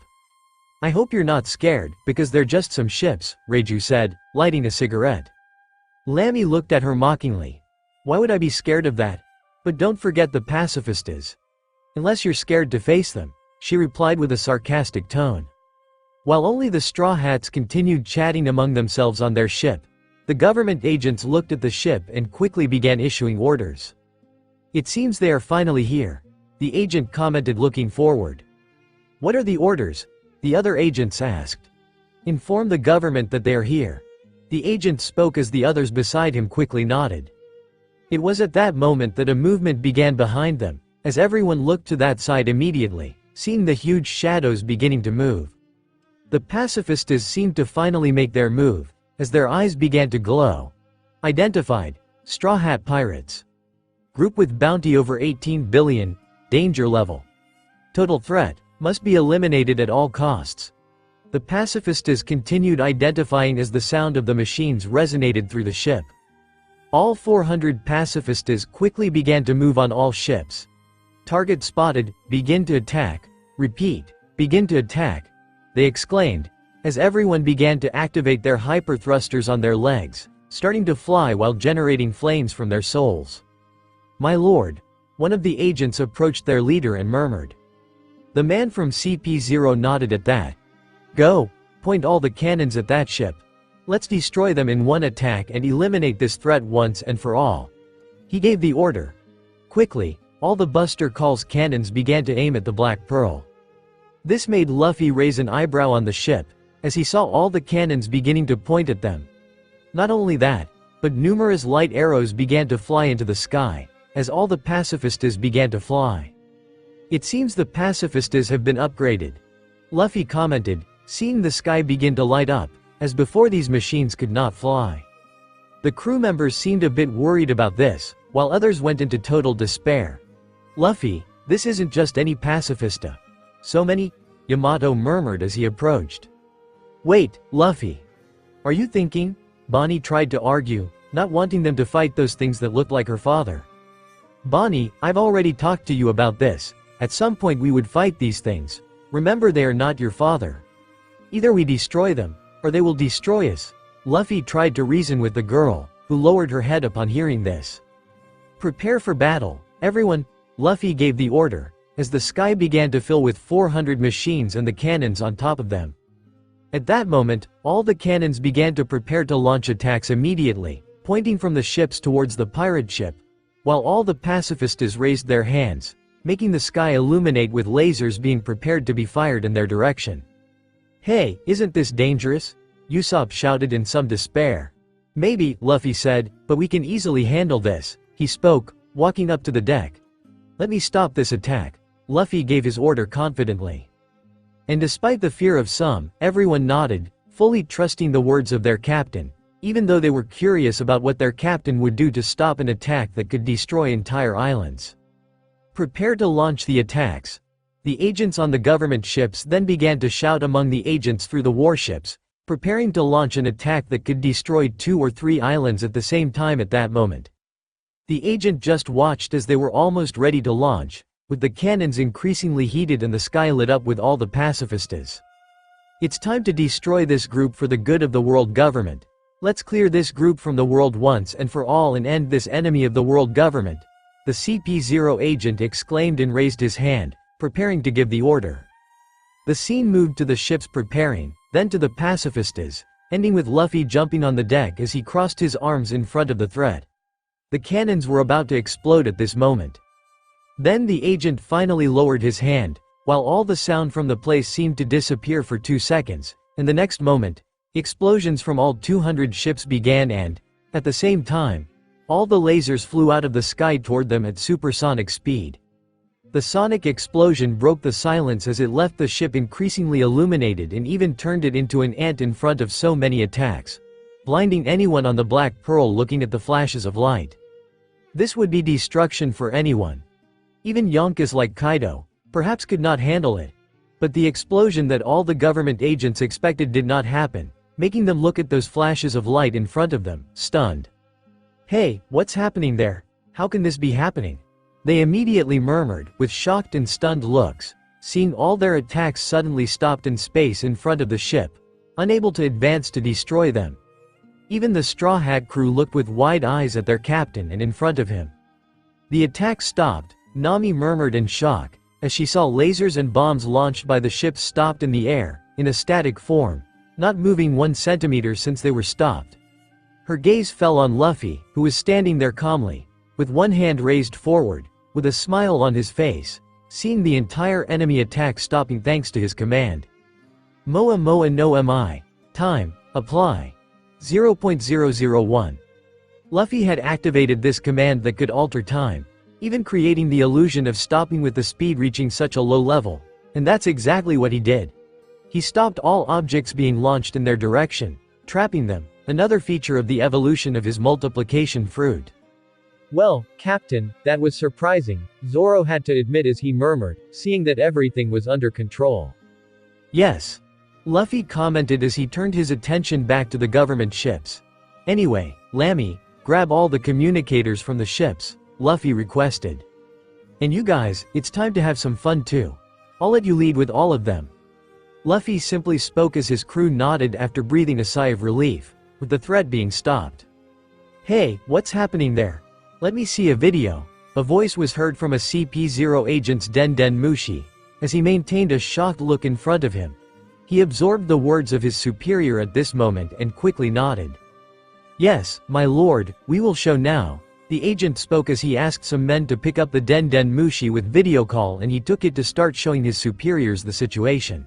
I hope you're not scared, because they're just some ships, Reiju said, lighting a cigarette. Lami looked at her mockingly. Why would I be scared of that? But don't forget the pacifistas. Unless you're scared to face them, she replied with a sarcastic tone. While only the Straw Hats continued chatting among themselves on their ship, the government agents looked at the ship and quickly began issuing orders. It seems they are finally here, the agent commented, looking forward. What are the orders? The other agents asked. Inform the government that they are here. The agent spoke as the others beside him quickly nodded. It was at that moment that a movement began behind them, as everyone looked to that side immediately, seeing the huge shadows beginning to move. The pacifistas seemed to finally make their move, as their eyes began to glow. Identified, Straw Hat Pirates. Group with bounty over 18 billion, danger level. Total threat, must be eliminated at all costs. The pacifistas continued identifying as the sound of the machines resonated through the ship. All 400 pacifistas quickly began to move on all ships. Target spotted, begin to attack. Repeat, begin to attack. They exclaimed, as everyone began to activate their hyper thrusters on their legs, starting to fly while generating flames from their souls. My lord, one of the agents approached their leader and murmured. The man from CP0 nodded at that. Go, point all the cannons at that ship. Let's destroy them in one attack and eliminate this threat once and for all. He gave the order. Quickly, all the Buster Call's cannons began to aim at the Black Pearl. This made Luffy raise an eyebrow on the ship, as he saw all the cannons beginning to point at them. Not only that, but numerous light arrows began to fly into the sky, as all the pacifistas began to fly. It seems the pacifistas have been upgraded. Luffy commented, seeing the sky begin to light up, as before these machines could not fly. The crew members seemed a bit worried about this, while others went into total despair. Luffy, this isn't just any pacifista. So many? Yamato murmured as he approached. Wait, Luffy. Are you thinking? Bonnie tried to argue, not wanting them to fight those things that looked like her father. Bonnie, I've already talked to you about this. At some point we would fight these things. Remember, they are not your father. Either we destroy them, or they will destroy us. Luffy tried to reason with the girl, who lowered her head upon hearing this. Prepare for battle, everyone. Luffy gave the order, as the sky began to fill with 400 machines and the cannons on top of them. At that moment, all the cannons began to prepare to launch attacks immediately, pointing from the ships towards the pirate ship, while all the pacifistas raised their hands, making the sky illuminate with lasers being prepared to be fired in their direction. Hey, isn't this dangerous? Usopp shouted in some despair. Maybe, Luffy said, but we can easily handle this, he spoke, walking up to the deck. Let me stop this attack. Luffy gave his order confidently. And despite the fear of some, everyone nodded, fully trusting the words of their captain, even though they were curious about what their captain would do to stop an attack that could destroy entire islands. Prepare to launch the attacks. The agents on the government ships then began to shout among the agents through the warships, preparing to launch an attack that could destroy 2 or 3 islands at the same time at that moment. The agent just watched as they were almost ready to launch, with the cannons increasingly heated and the sky lit up with all the pacifistas. It's time to destroy this group for the good of the world government. Let's clear this group from the world once and for all and end this enemy of the world government. The CP0 agent exclaimed and raised his hand, preparing to give the order. The scene moved to the ships preparing, then to the pacifistas, ending with Luffy jumping on the deck as he crossed his arms in front of the threat. The cannons were about to explode at this moment. Then the agent finally lowered his hand, while all the sound from the place seemed to disappear for 2 seconds, and the next moment, explosions from all 200 ships began and, at the same time, all the lasers flew out of the sky toward them at supersonic speed. The sonic explosion broke the silence as it left the ship increasingly illuminated and even turned it into an ant in front of so many attacks, blinding anyone on the Black Pearl looking at the flashes of light. This would be destruction for anyone. Even yonkers like Kaido, perhaps could not handle it. But the explosion that all the government agents expected did not happen, making them look at those flashes of light in front of them, stunned. "Hey, what's happening there? How can this be happening?" They immediately murmured, with shocked and stunned looks, seeing all their attacks suddenly stopped in space in front of the ship, unable to advance to destroy them. Even the Straw Hat crew looked with wide eyes at their captain and in front of him. The attack stopped, Nami murmured in shock, as she saw lasers and bombs launched by the ship stopped in the air, in a static form, not moving 1 centimeter since they were stopped. Her gaze fell on Luffy, who was standing there calmly, with one hand raised forward, with a smile on his face, seeing the entire enemy attack stopping thanks to his command. Moa Moa no Mi. Time, apply. 0.001. Luffy had activated this command that could alter time, even creating the illusion of stopping with the speed reaching such a low level, and that's exactly what he did. He stopped all objects being launched in their direction, trapping them, another feature of the evolution of his multiplication fruit. Well, Captain, that was surprising, Zoro had to admit as he murmured, seeing that everything was under control. Yes. Luffy commented as he turned his attention back to the government ships. Anyway, Lami, grab all the communicators from the ships, Luffy requested. And you guys, it's time to have some fun too. I'll let you lead with all of them. Luffy simply spoke as his crew nodded after breathing a sigh of relief, with the threat being stopped. "Hey, what's happening there? Let me see a video." A voice was heard from a CP0 agent's Den Den Mushi, as he maintained a shocked look in front of him. He absorbed the words of his superior at this moment and quickly nodded. "Yes, my lord, we will show now." The agent spoke as he asked some men to pick up the Den Den Mushi with video call and he took it to start showing his superiors the situation.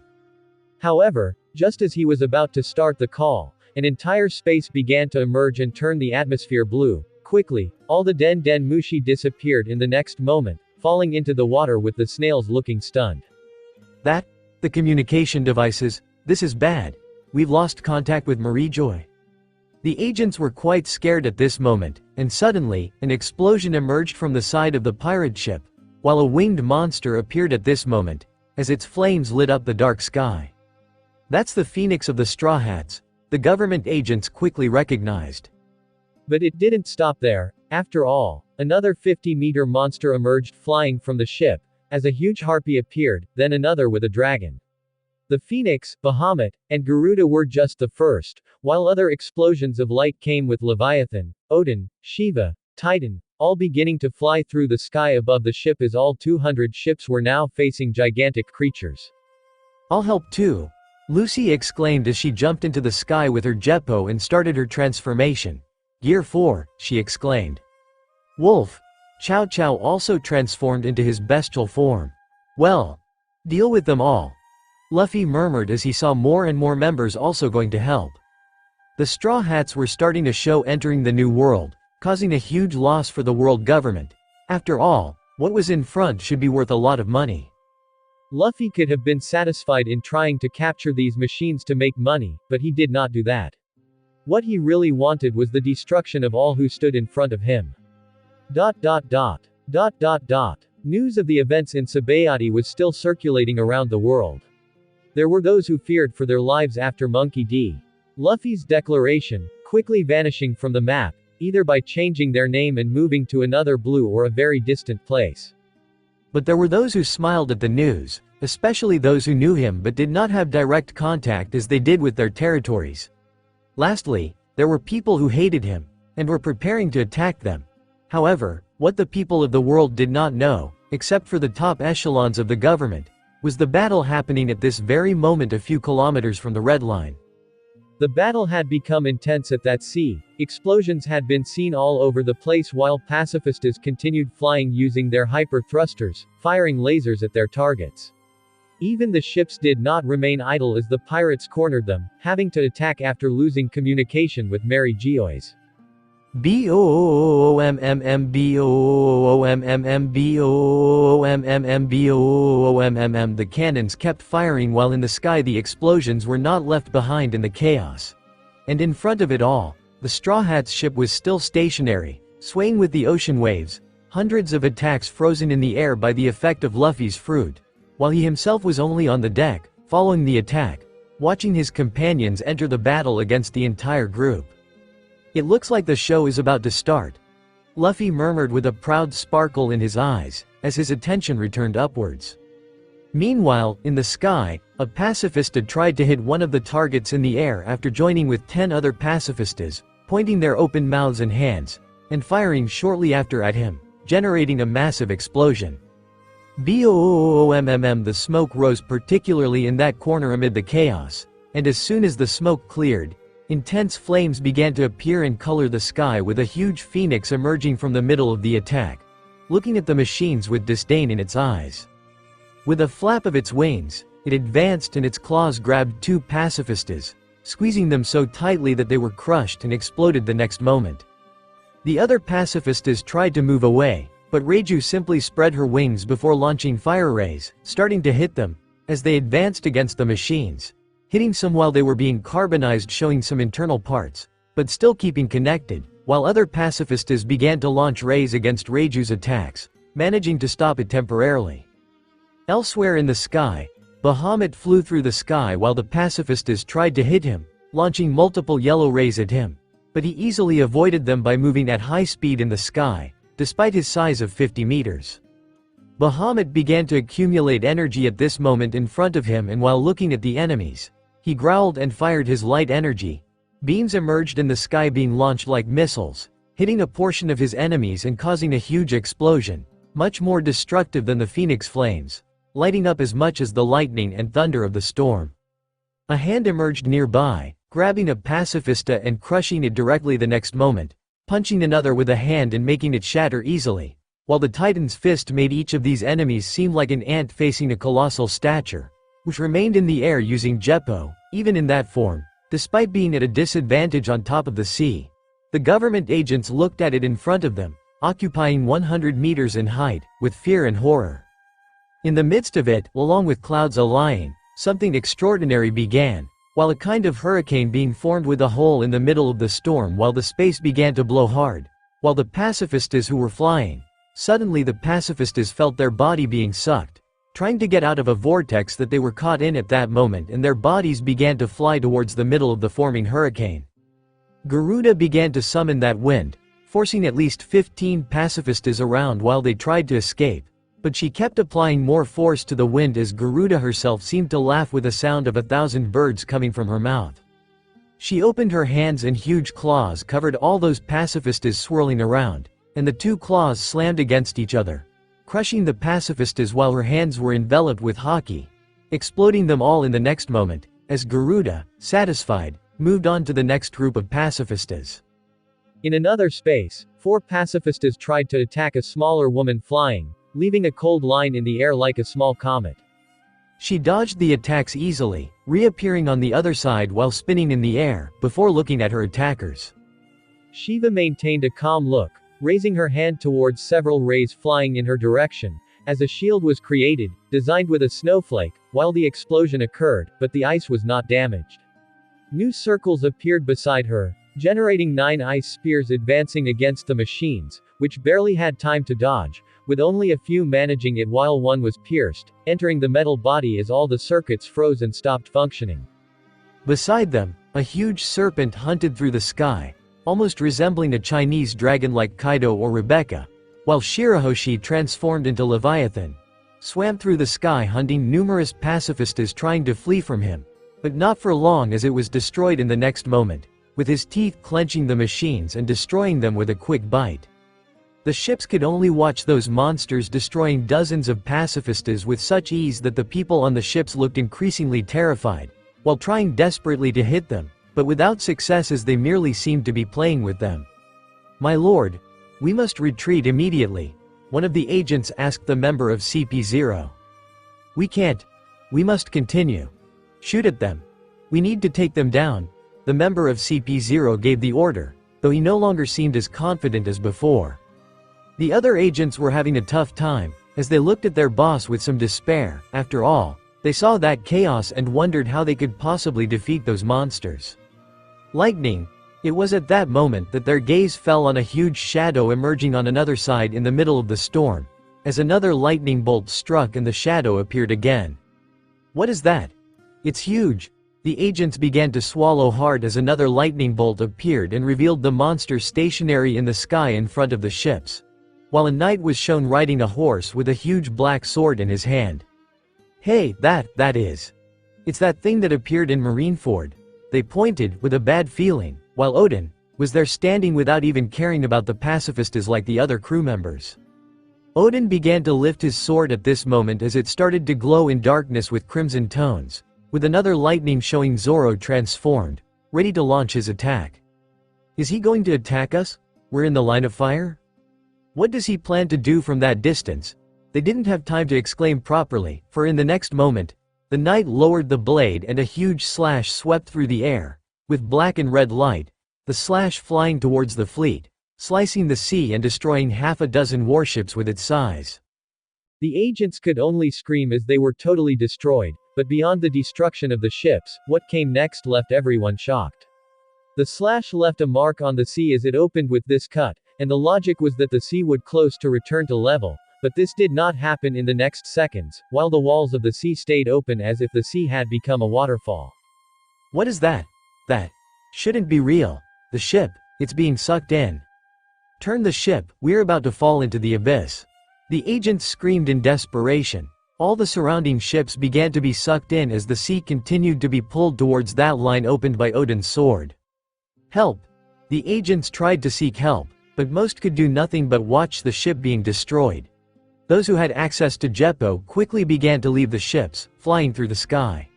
However, just as he was about to start the call, an entire space began to emerge and turn the atmosphere blue. Quickly, all the Den Den Mushi disappeared in the next moment, falling into the water with the snails looking stunned. The communication devices, this is bad. We've lost contact with Marie Joy. The agents were quite scared at this moment, and suddenly, an explosion emerged from the side of the pirate ship, while a winged monster appeared at this moment, as its flames lit up the dark sky. That's the Phoenix of the Straw Hats, the government agents quickly recognized. But it didn't stop there. After all, another 50-meter monster emerged flying from the ship, as a huge harpy appeared, then another with a dragon. The Phoenix, Bahamut, and Garuda were just the first, while other explosions of light came with Leviathan, Odin, Shiva, Titan, all beginning to fly through the sky above the ship as all 200 ships were now facing gigantic creatures. "I'll help too," Lucy exclaimed as she jumped into the sky with her jetpo and started her transformation. "Gear 4, she exclaimed. Wolf. Chow Chow also transformed into his bestial form. "Well, deal with them all," Luffy murmured as he saw more and more members also going to help. The Straw Hats were starting to show entering the New World, causing a huge loss for the world government. After all, what was in front should be worth a lot of money. Luffy could have been satisfied in trying to capture these machines to make money, but he did not do that. What he really wanted was the destruction of all who stood in front of him. News of the events in Sabayati was still circulating around the world. There were those who feared for their lives after Monkey D. Luffy's declaration, quickly vanishing from the map, either by changing their name and moving to another blue or a very distant place. But there were those who smiled at the news, especially those who knew him but did not have direct contact as they did with their territories. Lastly, there were people who hated him, and were preparing to attack them. However, what the people of the world did not know, except for the top echelons of the government, was the battle happening at this very moment a few kilometers from the Red Line. The battle had become intense at that sea, explosions had been seen all over the place while pacifistas continued flying using their hyper-thrusters, firing lasers at their targets. Even the ships did not remain idle as the pirates cornered them, having to attack after losing communication with Mary Geoise. The cannons kept firing while in the sky the explosions were not left behind in the chaos. And in front of it all, the Straw Hat's ship was still stationary, swaying with the ocean waves, hundreds of attacks frozen in the air by the effect of Luffy's fruit, while he himself was only on the deck, following the attack, watching his companions enter the battle against the entire group. It looks like the show is about to start, Luffy murmured with a proud sparkle in his eyes, as his attention returned upwards. Meanwhile, in the sky, a pacifista tried to hit one of the targets in the air after joining with 10 other pacifistas, pointing their open mouths and hands, and firing shortly after at him, generating a massive explosion. The smoke rose particularly in that corner amid the chaos, and as soon as the smoke cleared, intense flames began to appear and color the sky with a huge phoenix emerging from the middle of the attack, looking at the machines with disdain in its eyes. With a flap of its wings, it advanced and its claws grabbed 2 pacifistas, squeezing them so tightly that they were crushed and exploded the next moment. The other pacifistas tried to move away, but Reiju simply spread her wings before launching fire rays, starting to hit them, as they advanced against the machines, hitting some while they were being carbonized, showing some internal parts, but still keeping connected, while other pacifistas began to launch rays against Reiju's attacks, managing to stop it temporarily. Elsewhere in the sky, Bahamut flew through the sky while the pacifistas tried to hit him, launching multiple yellow rays at him, but he easily avoided them by moving at high speed in the sky, despite his size of 50 meters. Bahamut began to accumulate energy at this moment in front of him, and while looking at the enemies, he growled and fired his light energy. Beams emerged in the sky being launched like missiles, hitting a portion of his enemies and causing a huge explosion, much more destructive than the phoenix flames, lighting up as much as the lightning and thunder of the storm. A hand emerged nearby, grabbing a pacifista and crushing it directly the next moment, punching another with a hand and making it shatter easily, while the Titan's fist made each of these enemies seem like an ant facing a colossal stature, which remained in the air using Jeppo, even in that form, despite being at a disadvantage on top of the sea. The government agents looked at it in front of them, occupying 100 meters in height, with fear and horror. In the midst of it, along with clouds allying, something extraordinary began, while a kind of hurricane being formed with a hole in the middle of the storm while the space began to blow hard, while the pacifistas who were flying, suddenly the pacifistas felt their body being sucked, trying to get out of a vortex that they were caught in at that moment, and their bodies began to fly towards the middle of the forming hurricane. Garuda began to summon that wind, forcing at least 15 pacifistas around while they tried to escape, but she kept applying more force to the wind as Garuda herself seemed to laugh with a sound of 1,000 birds coming from her mouth. She opened her hands and huge claws covered all those pacifistas swirling around, and the 2 claws slammed against each other, crushing the pacifistas while her hands were enveloped with haki, exploding them all in the next moment, as Garuda, satisfied, moved on to the next group of pacifistas. In another space, 4 pacifistas tried to attack a smaller woman flying, leaving a cold line in the air like a small comet. She dodged the attacks easily, reappearing on the other side while spinning in the air, before looking at her attackers. Shiva maintained a calm look, raising her hand towards several rays flying in her direction, as a shield was created, designed with a snowflake, while the explosion occurred, but the ice was not damaged. New circles appeared beside her, generating 9 ice spears advancing against the machines, which barely had time to dodge, with only a few managing it while one was pierced, entering the metal body as all the circuits froze and stopped functioning. Beside them, a huge serpent hunted through the sky, almost resembling a Chinese dragon like Kaido or Rebecca, while Shirahoshi, transformed into Leviathan, swam through the sky hunting numerous pacifistas trying to flee from him, but not for long as it was destroyed in the next moment, with his teeth clenching the machines and destroying them with a quick bite. The ships could only watch those monsters destroying dozens of pacifistas with such ease that the people on the ships looked increasingly terrified, while trying desperately to hit them, but without success as they merely seemed to be playing with them. "My lord, we must retreat immediately," one of the agents asked the member of CP0. "We can't. We must continue. Shoot at them. We need to take them down," the member of CP0 gave the order, though he no longer seemed as confident as before. The other agents were having a tough time, as they looked at their boss with some despair. After all, they saw that chaos and wondered how they could possibly defeat those monsters. Lightning. It was at that moment that their gaze fell on a huge shadow emerging on another side in the middle of the storm, as another lightning bolt struck and the shadow appeared again. What is that? It's huge. The agents began to swallow hard as another lightning bolt appeared and revealed the monster stationary in the sky in front of the ships, while a knight was shown riding a horse with a huge black sword in his hand. Hey, that is. It's that thing that appeared in Marineford. They pointed, with a bad feeling, while Odin was there standing without even caring about the pacifistas like the other crew members. Odin began to lift his sword at this moment as it started to glow in darkness with crimson tones, with another lightning showing Zoro transformed, ready to launch his attack. Is he going to attack us? We're in the line of fire? What does he plan to do from that distance? They didn't have time to exclaim properly, for in the next moment, the knight lowered the blade and a huge slash swept through the air, with black and red light, the slash flying towards the fleet, slicing the sea and destroying half a dozen warships with its size. The agents could only scream as they were totally destroyed, but beyond the destruction of the ships, what came next left everyone shocked. The slash left a mark on the sea as it opened with this cut, and the logic was that the sea would close to return to level, but this did not happen in the next seconds, while the walls of the sea stayed open as if the sea had become a waterfall. What is that? That shouldn't be real. The ship, it's being sucked in. Turn the ship, we're about to fall into the abyss. The agents screamed in desperation. All the surrounding ships began to be sucked in as the sea continued to be pulled towards that line opened by Odin's sword. Help! The agents tried to seek help, but most could do nothing but watch the ship being destroyed. Those who had access to Jeppo quickly began to leave the ships, flying through the sky.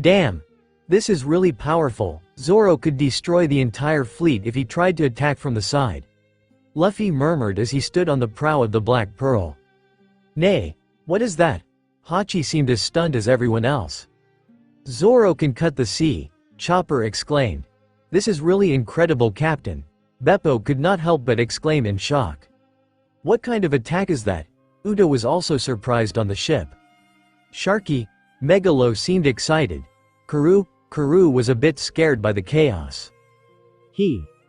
Damn! This is really powerful. Zoro could destroy the entire fleet if he tried to attack from the side. Luffy murmured as he stood on the prow of the Black Pearl. Nay, what is that? Hachi seemed as stunned as everyone else. Zoro can cut the sea, Chopper exclaimed. This is really incredible, Captain. Beppo could not help but exclaim in shock. What kind of attack is that? Uda was also surprised on the ship. Sharky, Megalo seemed excited. Karu was a bit scared by the chaos.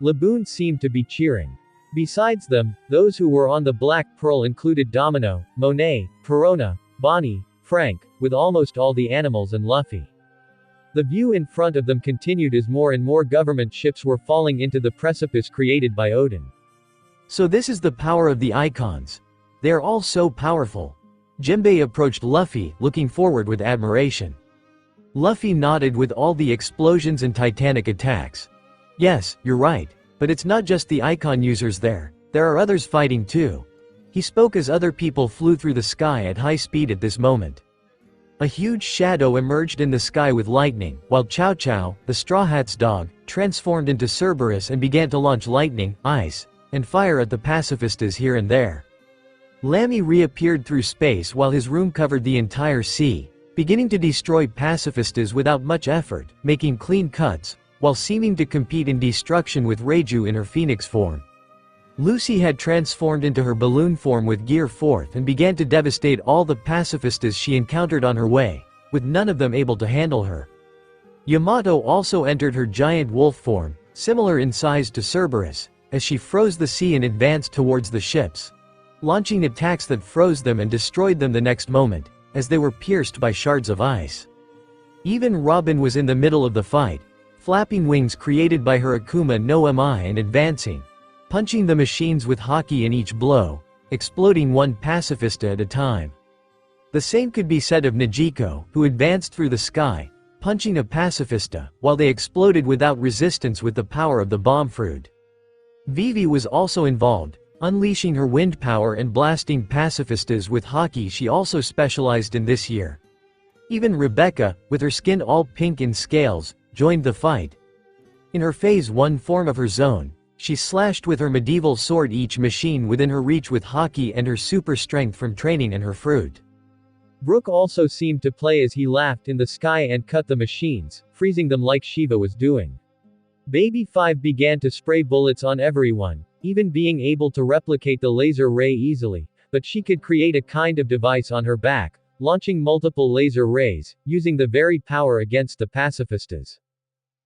Laboon seemed to be cheering. Besides them, those who were on the Black Pearl included Domino, Monet, Perona, Bonnie, Frank, with almost all the animals and Luffy. The view in front of them continued as more and more government ships were falling into the precipice created by Odin. So this is the power of the icons. They are all so powerful. Jimbei approached Luffy, looking forward with admiration. Luffy nodded with all the explosions and titanic attacks. Yes, you're right, but it's not just the icon users there are others fighting too. He spoke as other people flew through the sky at high speed at this moment. A huge shadow emerged in the sky with lightning, while Chow Chow, the Straw Hat's dog, transformed into Cerberus and began to launch lightning, ice, and fire at the pacifistas here and there. Lami reappeared through space while his room covered the entire sea, beginning to destroy pacifistas without much effort, making clean cuts, while seeming to compete in destruction with Reiju in her phoenix form. Lucy had transformed into her balloon form with Gear 4th and began to devastate all the pacifistas she encountered on her way, with none of them able to handle her. Yamato also entered her giant wolf form, similar in size to Cerberus, as she froze the sea and advanced towards the ships, launching attacks that froze them and destroyed them the next moment, as they were pierced by shards of ice. Even Robin was in the middle of the fight, flapping wings created by her Akuma no Mi and advancing, punching the machines with haki in each blow, exploding one pacifista at a time. The same could be said of Nejiko, who advanced through the sky, punching a pacifista, while they exploded without resistance with the power of the bomb fruit. Vivi was also involved, unleashing her wind power and blasting pacifistas with haki. She also specialized in this year. Even Rebecca, with her skin all pink in scales, joined the fight. In her phase 1 form of her zone, she slashed with her medieval sword each machine within her reach with haki and her super strength from training and her fruit. Brook also seemed to play as he laughed in the sky and cut the machines, freezing them like Shiva was doing. Baby 5 began to spray bullets on everyone, even being able to replicate the laser ray easily, but she could create a kind of device on her back, launching multiple laser rays, using the very power against the pacifistas.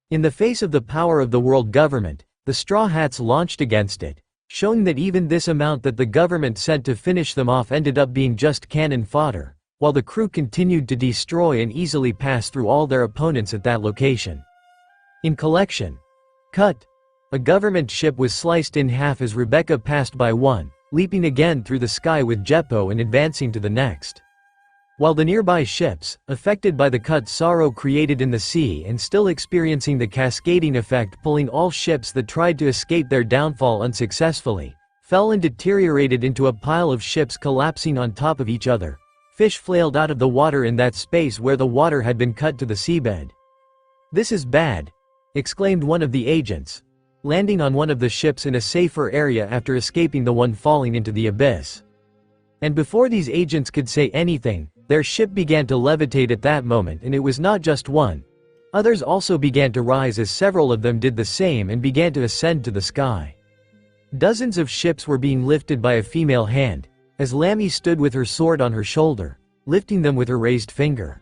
In the face of the power of the world government, the Straw Hats launched against it, showing that even this amount that the government sent to finish them off ended up being just cannon fodder, while the crew continued to destroy and easily pass through all their opponents at that location. In collection. Cut. A government ship was sliced in half as Rebecca passed by one, leaping again through the sky with Jeppo and advancing to the next. While the nearby ships, affected by the cut sorrow created in the sea and still experiencing the cascading effect pulling all ships that tried to escape their downfall unsuccessfully, fell and deteriorated into a pile of ships collapsing on top of each other. Fish flailed out of the water in that space where the water had been cut to the seabed. "This is bad," exclaimed one of the agents, landing on one of the ships in a safer area after escaping the one falling into the abyss. And before these agents could say anything, their ship began to levitate at that moment, and it was not just one. Others also began to rise as several of them did the same and began to ascend to the sky. Dozens of ships were being lifted by a female hand, as Lami stood with her sword on her shoulder, lifting them with her raised finger.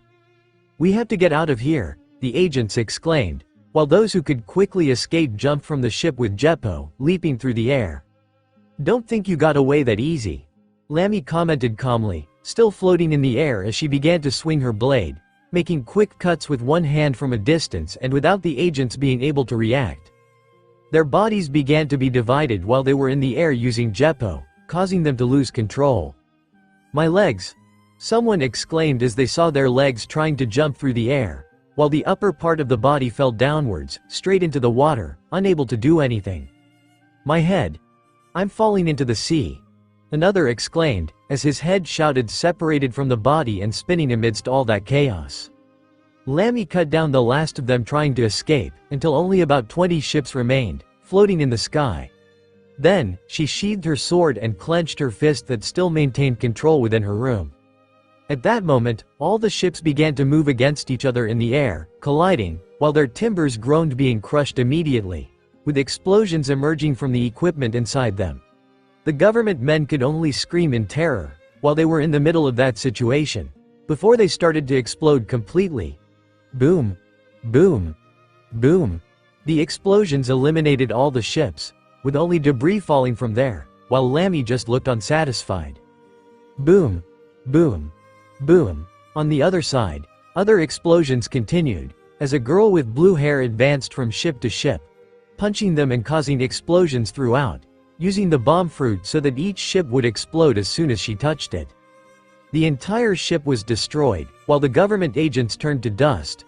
"We have to get out of here," the agents exclaimed, while those who could quickly escape jumped from the ship with Jeppo, leaping through the air. "Don't think you got away that easy," Lami commented calmly, still floating in the air as she began to swing her blade, making quick cuts with one hand from a distance and without the agents being able to react. Their bodies began to be divided while they were in the air using Jeppo, causing them to lose control. "My legs!" someone exclaimed as they saw their legs trying to jump through the air, while the upper part of the body fell downwards, straight into the water, unable to do anything. "My head! I'm falling into the sea!" another exclaimed, as his head shouted separated from the body and spinning amidst all that chaos. Lami cut down the last of them trying to escape, until only about 20 ships remained, floating in the sky. Then, she sheathed her sword and clenched her fist that still maintained control within her room. At that moment, all the ships began to move against each other in the air, colliding, while their timbers groaned being crushed immediately, with explosions emerging from the equipment inside them. The government men could only scream in terror, while they were in the middle of that situation, before they started to explode completely. Boom! Boom! Boom! The explosions eliminated all the ships, with only debris falling from there, while Lami just looked unsatisfied. Boom! Boom! Boom! On the other side, other explosions continued, as a girl with blue hair advanced from ship to ship, punching them and causing explosions throughout, using the bomb fruit so that each ship would explode as soon as she touched it. The entire ship was destroyed, while the government agents turned to dust.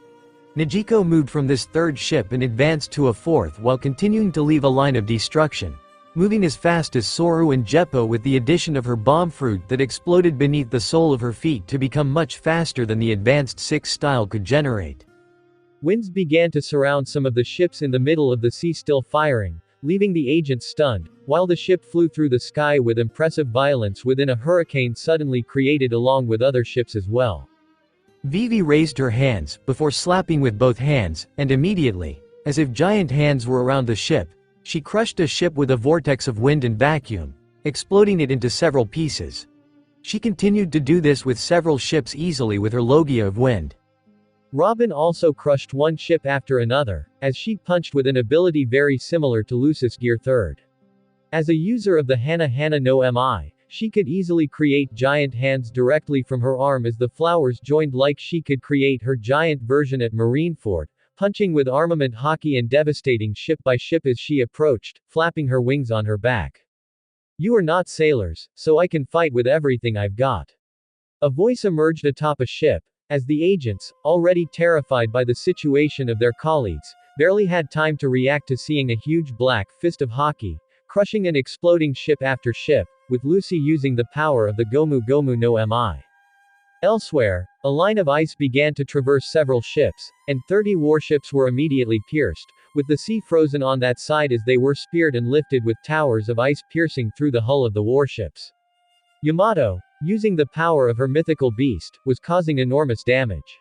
Nijiko moved from this third ship and advanced to a fourth while continuing to leave a line of destruction, moving as fast as Soru and Jeppo with the addition of her bomb fruit that exploded beneath the sole of her feet to become much faster than the advanced 6 style could generate. Winds began to surround some of the ships in the middle of the sea, still firing, leaving the agents stunned, while the ship flew through the sky with impressive violence within a hurricane suddenly created along with other ships as well. Vivi raised her hands, before slapping with both hands, and immediately, as if giant hands were around the ship, she crushed a ship with a vortex of wind and vacuum, exploding it into several pieces. She continued to do this with several ships easily with her Logia of wind. Robin also crushed one ship after another, as she punched with an ability very similar to Lucis Gear III. As a user of the Hana no Mi, she could easily create giant hands directly from her arm as the flowers joined, like she could create her giant version at Marineford, punching with armament hockey and devastating ship by ship as she approached, flapping her wings on her back. "You are not sailors, so I can fight with everything I've got." A voice emerged atop a ship, as the agents, already terrified by the situation of their colleagues, barely had time to react to seeing a huge black fist of hockey, crushing and exploding ship after ship, with Lucy using the power of the Gomu Gomu no Mi. Elsewhere, a line of ice began to traverse several ships, and 30 warships were immediately pierced, with the sea frozen on that side as they were speared and lifted with towers of ice piercing through the hull of the warships. Yamato, using the power of her mythical beast, was causing enormous damage.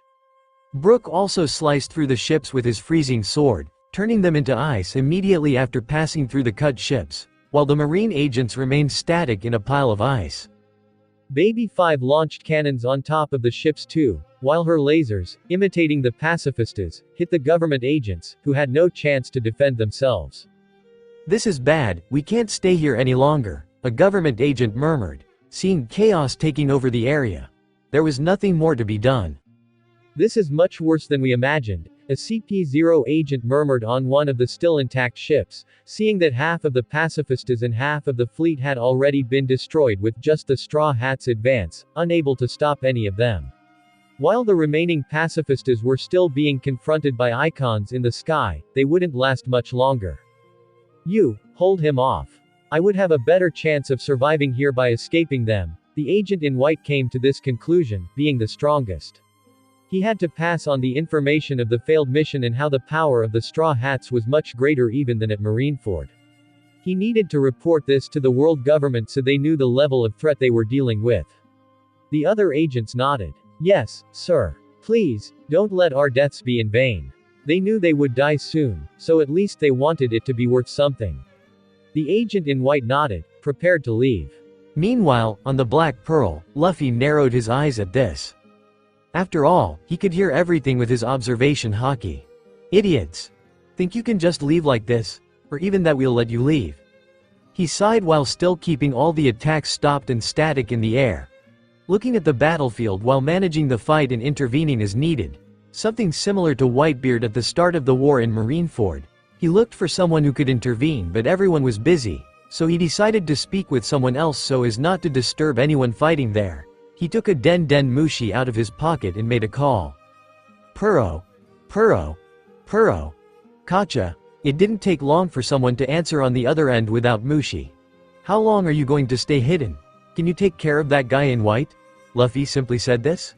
Brook also sliced through the ships with his freezing sword, turning them into ice immediately after passing through the cut ships, while the marine agents remained static in a pile of ice. Baby 5 launched cannons on top of the ships too, while her lasers, imitating the pacifistas, hit the government agents, who had no chance to defend themselves. "This is bad, we can't stay here any longer," a government agent murmured, seeing chaos taking over the area. There was nothing more to be done. "This is much worse than we imagined," a CP-0 agent murmured on one of the still intact ships, seeing that half of the pacifistas and half of the fleet had already been destroyed with just the Straw Hats' advance, unable to stop any of them. While the remaining pacifistas were still being confronted by icons in the sky, they wouldn't last much longer. "You, hold him off. I would have a better chance of surviving here by escaping them," the agent in white came to this conclusion, being the strongest. He had to pass on the information of the failed mission and how the power of the Straw Hats was much greater even than at Marineford. He needed to report this to the world government so they knew the level of threat they were dealing with. The other agents nodded. "Yes, sir. Please, don't let our deaths be in vain." They knew they would die soon, so at least they wanted it to be worth something. The agent in white nodded, prepared to leave. Meanwhile, on the Black Pearl, Luffy narrowed his eyes at this. After all, he could hear everything with his observation haki. "Idiots! Think you can just leave like this? Or even that we'll let you leave?" He sighed while still keeping all the attacks stopped and static in the air. Looking at the battlefield while managing the fight and intervening as needed. Something similar to Whitebeard at the start of the war in Marineford. He looked for someone who could intervene but everyone was busy, so he decided to speak with someone else so as not to disturb anyone fighting there. He took a Den Den Mushi out of his pocket and made a call. "Puro. Puro. Puro. Kacha." It didn't take long for someone to answer on the other end without Mushi. "How long are you going to stay hidden? Can you take care of that guy in white?" Luffy simply said this.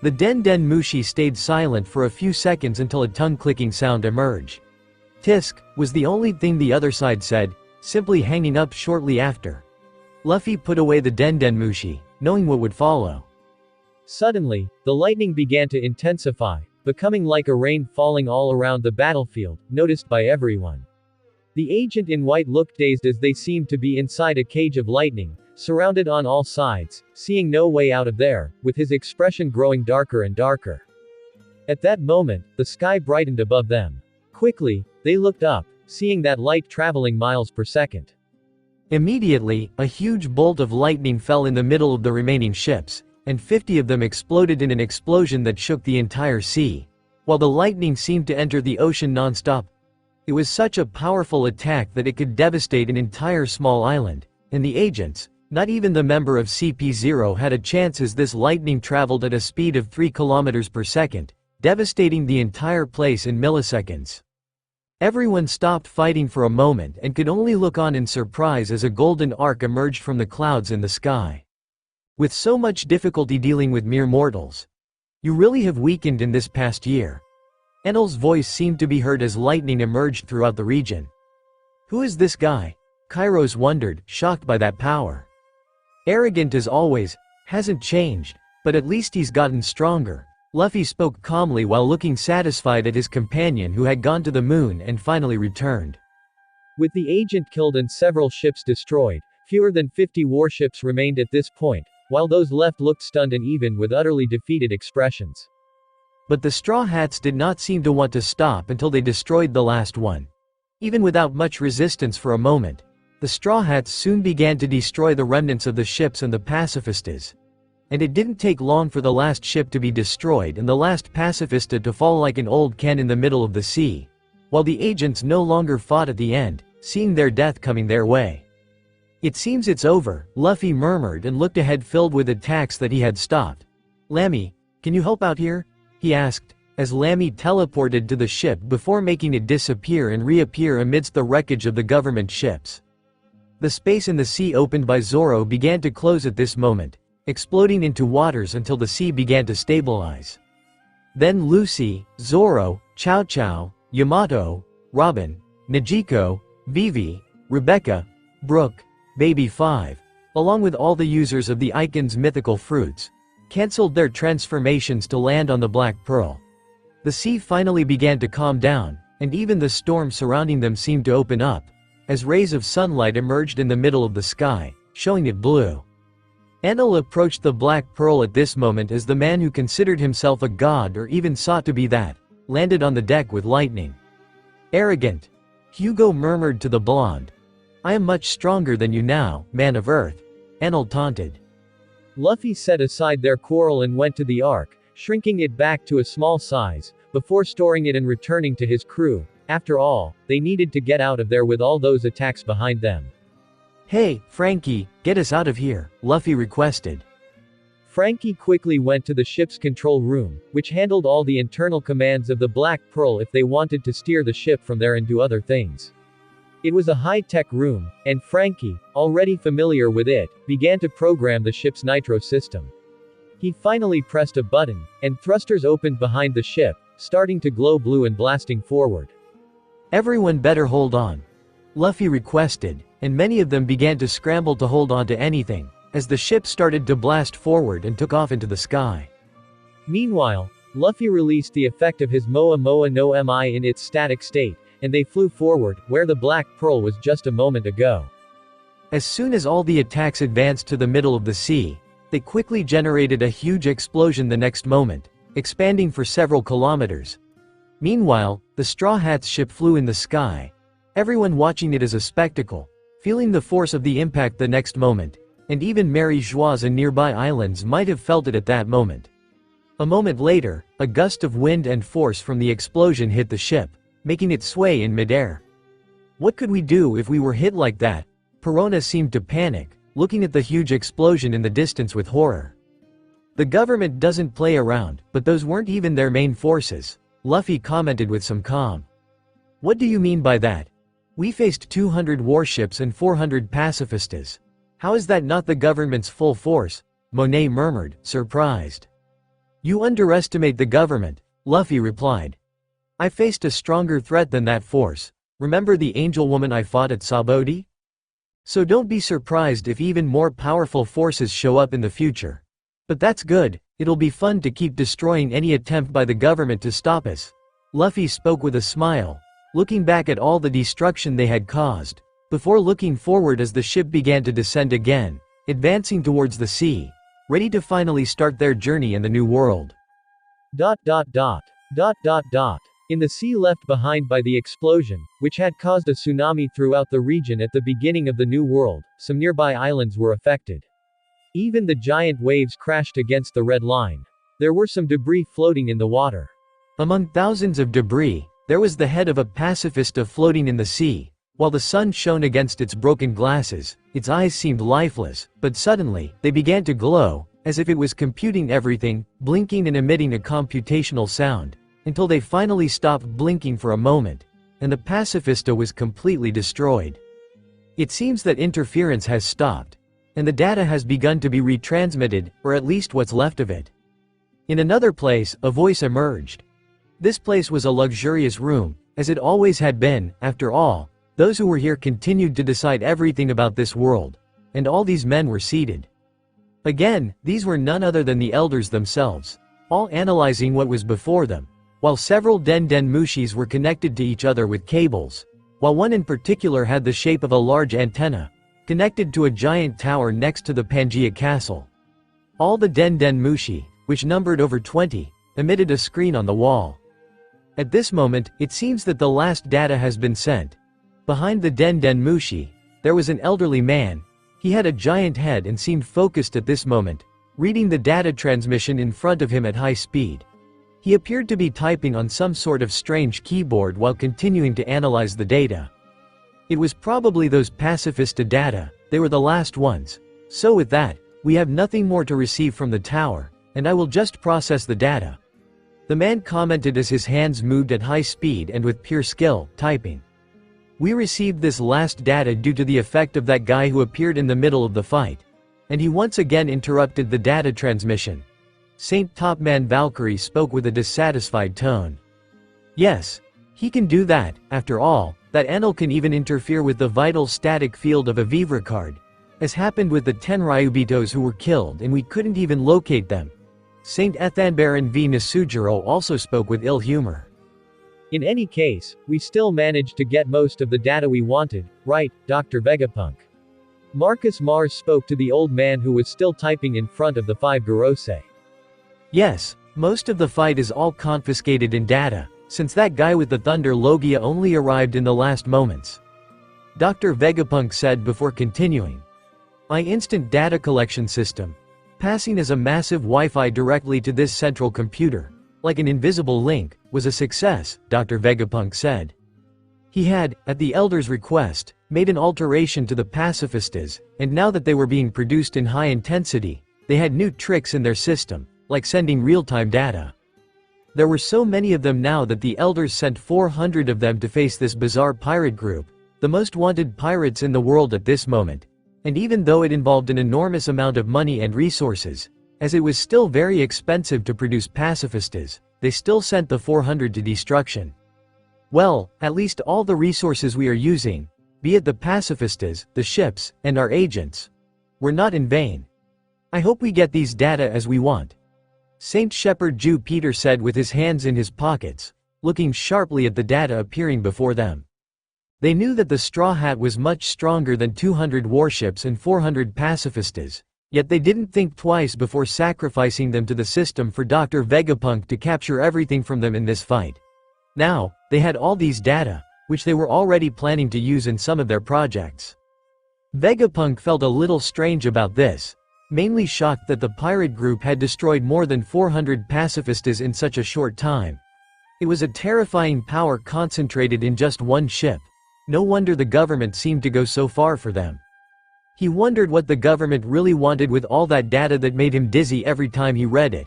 The Den Den Mushi stayed silent for a few seconds until a tongue-clicking sound emerged. "Tisk," was the only thing the other side said, simply hanging up shortly after. Luffy put away the Den Den Mushi, knowing what would follow. Suddenly, the lightning began to intensify, becoming like a rain falling all around the battlefield, noticed by everyone. The agent in white looked dazed as they seemed to be inside a cage of lightning, surrounded on all sides, seeing no way out of there, with his expression growing darker and darker. At that moment, the sky brightened above them. Quickly, they looked up, seeing that light traveling miles per second. Immediately, a huge bolt of lightning fell in the middle of the remaining ships, and 50 of them exploded in an explosion that shook the entire sea. While the lightning seemed to enter the ocean non-stop, it was such a powerful attack that it could devastate an entire small island, and the agents, not even the member of CP0 had a chance as this lightning traveled at a speed of 3 kilometers per second, devastating the entire place in milliseconds. Everyone stopped fighting for a moment and could only look on in surprise as a golden arc emerged from the clouds in the sky. With so much difficulty dealing with mere mortals, you really have weakened in this past year. Enel's voice seemed to be heard as lightning emerged throughout the region. Who is this guy? Kairos wondered, shocked by that power. Arrogant as always, hasn't changed, but at least he's gotten stronger. Luffy spoke calmly while looking satisfied at his companion who had gone to the moon and finally returned. With the agent killed and several ships destroyed, fewer than 50 warships remained at this point, while those left looked stunned and even with utterly defeated expressions. But the Straw Hats did not seem to want to stop until they destroyed the last one. Even without much resistance for a moment, the Straw Hats soon began to destroy the remnants of the ships and the pacifistas. And it didn't take long for the last ship to be destroyed and the last pacifista to fall like an old can in the middle of the sea. While the agents no longer fought at the end, seeing their death coming their way. "It seems it's over," Luffy murmured and looked ahead filled with attacks that he had stopped. "Lami, can you help out here?" he asked, as Lami teleported to the ship before making it disappear and reappear amidst the wreckage of the government ships. The space in the sea opened by Zoro began to close at this moment, exploding into waters until the sea began to stabilize. Then Lucy, Zoro, Chow Chow, Yamato, Robin, Najiko, Vivi, Rebecca, Brooke, Baby 5, along with all the users of the Eikon's mythical fruits, cancelled their transformations to land on the Black Pearl. The sea finally began to calm down, and even the storm surrounding them seemed to open up, as rays of sunlight emerged in the middle of the sky, showing it blue. Enel approached the Black Pearl at this moment as the man who considered himself a god or even sought to be that, landed on the deck with lightning. Arrogant. Hugo murmured to the blonde. I am much stronger than you now, man of Earth. Enel taunted. Luffy set aside their quarrel and went to the Ark, shrinking it back to a small size, before storing it and returning to his crew. After all, they needed to get out of there with all those attacks behind them. Hey, Frankie, get us out of here, Luffy requested. Frankie quickly went to the ship's control room, which handled all the internal commands of the Black Pearl if they wanted to steer the ship from there and do other things. It was a high-tech room, and Frankie, already familiar with it, began to program the ship's nitro system. He finally pressed a button, and thrusters opened behind the ship, starting to glow blue and blasting forward. Everyone better hold on, Luffy requested, and many of them began to scramble to hold on to anything, as the ship started to blast forward and took off into the sky. Meanwhile, Luffy released the effect of his Moa Moa no Mi in its static state, and they flew forward, where the Black Pearl was just a moment ago. As soon as all the attacks advanced to the middle of the sea, they quickly generated a huge explosion the next moment, expanding for several kilometers. Meanwhile, the Straw Hats ship flew in the sky, everyone watching it as a spectacle, feeling the force of the impact the next moment, and even Mary Joie and nearby islands might have felt it at that moment. A moment later, a gust of wind and force from the explosion hit the ship, making it sway in midair. What could we do if we were hit like that? Perona seemed to panic, looking at the huge explosion in the distance with horror. The government doesn't play around, but those weren't even their main forces, Luffy commented with some calm. What do you mean by that? We faced 200 warships and 400 pacifistas. How is that not the government's full force? Monet murmured, surprised. You underestimate the government, Luffy replied. I faced a stronger threat than that force. Remember the angel woman I fought at Sabodi? So don't be surprised if even more powerful forces show up in the future. But that's good, it'll be fun to keep destroying any attempt by the government to stop us. Luffy spoke with a smile, looking back at all the destruction they had caused, before looking forward as the ship began to descend again, advancing towards the sea, ready to finally start their journey in the new world. In the sea left behind by the explosion, which had caused a tsunami throughout the region at the beginning of the New World, some nearby islands were affected. Even the giant waves crashed against the red line. There were some debris floating in the water. Among thousands of debris, there was the head of a pacifista floating in the sea. While the sun shone against its broken glasses, its eyes seemed lifeless, but suddenly, they began to glow, as if it was computing everything, blinking and emitting a computational sound, until they finally stopped blinking for a moment, and the pacifista was completely destroyed. It seems that interference has stopped, and the data has begun to be retransmitted, or at least what's left of it. In another place, a voice emerged. This place was a luxurious room, as it always had been. After all, those who were here continued to decide everything about this world, and all these men were seated. Again, these were none other than the elders themselves, all analyzing what was before them, while several Den Den Mushis were connected to each other with cables, while one in particular had the shape of a large antenna, connected to a giant tower next to the Pangaea castle. All the Den Den Mushi, which numbered over 20, emitted a screen on the wall. At this moment, it seems that the last data has been sent. Behind the Den Den Mushi, there was an elderly man. He had a giant head and seemed focused at this moment, reading the data transmission in front of him at high speed. He appeared to be typing on some sort of strange keyboard while continuing to analyze the data. It was probably those pacifista data, they were the last ones. So with that, we have nothing more to receive from the tower, and I will just process the data. The man commented as his hands moved at high speed and with pure skill, typing. We received this last data due to the effect of that guy who appeared in the middle of the fight. And he once again interrupted the data transmission. Saint Topman Valkyrie spoke with a dissatisfied tone. Yes, he can do that. After all, that Enel can even interfere with the vital static field of a Vivre card, as happened with the 10 Ryubitos who were killed and we couldn't even locate them. Saint Ethanbaron V. Nisujiro also spoke with ill humor. In any case, we still managed to get most of the data we wanted, right, Dr. Vegapunk? Marcus Mars spoke to the old man who was still typing in front of the 5 Gorosei. Yes, most of the fight is all confiscated in data, since that guy with the Thunder Logia only arrived in the last moments. Dr. Vegapunk said before continuing. My instant data collection system, passing as a massive Wi-Fi directly to this central computer, like an invisible link, was a success, Dr. Vegapunk said. He had, at the Elder's request, made an alteration to the pacifistas, and now that they were being produced in high intensity, they had new tricks in their system, like sending real-time data. There were so many of them now that the Elders sent 400 of them to face this bizarre pirate group, the most wanted pirates in the world at this moment, and even though it involved an enormous amount of money and resources, as it was still very expensive to produce pacifistas, they still sent the 400 to destruction. Well, at least all the resources we are using, be it the pacifistas, the ships, and our agents, were not in vain. I hope we get these data as we want. Saint Shepherd Jew Peter said with his hands in his pockets, looking sharply at the data appearing before them. They knew that the Straw Hat was much stronger than 200 warships and 400 pacifistas, yet they didn't think twice before sacrificing them to the system for Dr. Vegapunk to capture everything from them in this fight. Now, they had all these data, which they were already planning to use in some of their projects. Vegapunk felt a little strange about this, mainly shocked that the pirate group had destroyed more than 400 pacifistas in such a short time. It was a terrifying power concentrated in just one ship. No wonder the government seemed to go so far for them. He wondered what the government really wanted with all that data that made him dizzy every time he read it.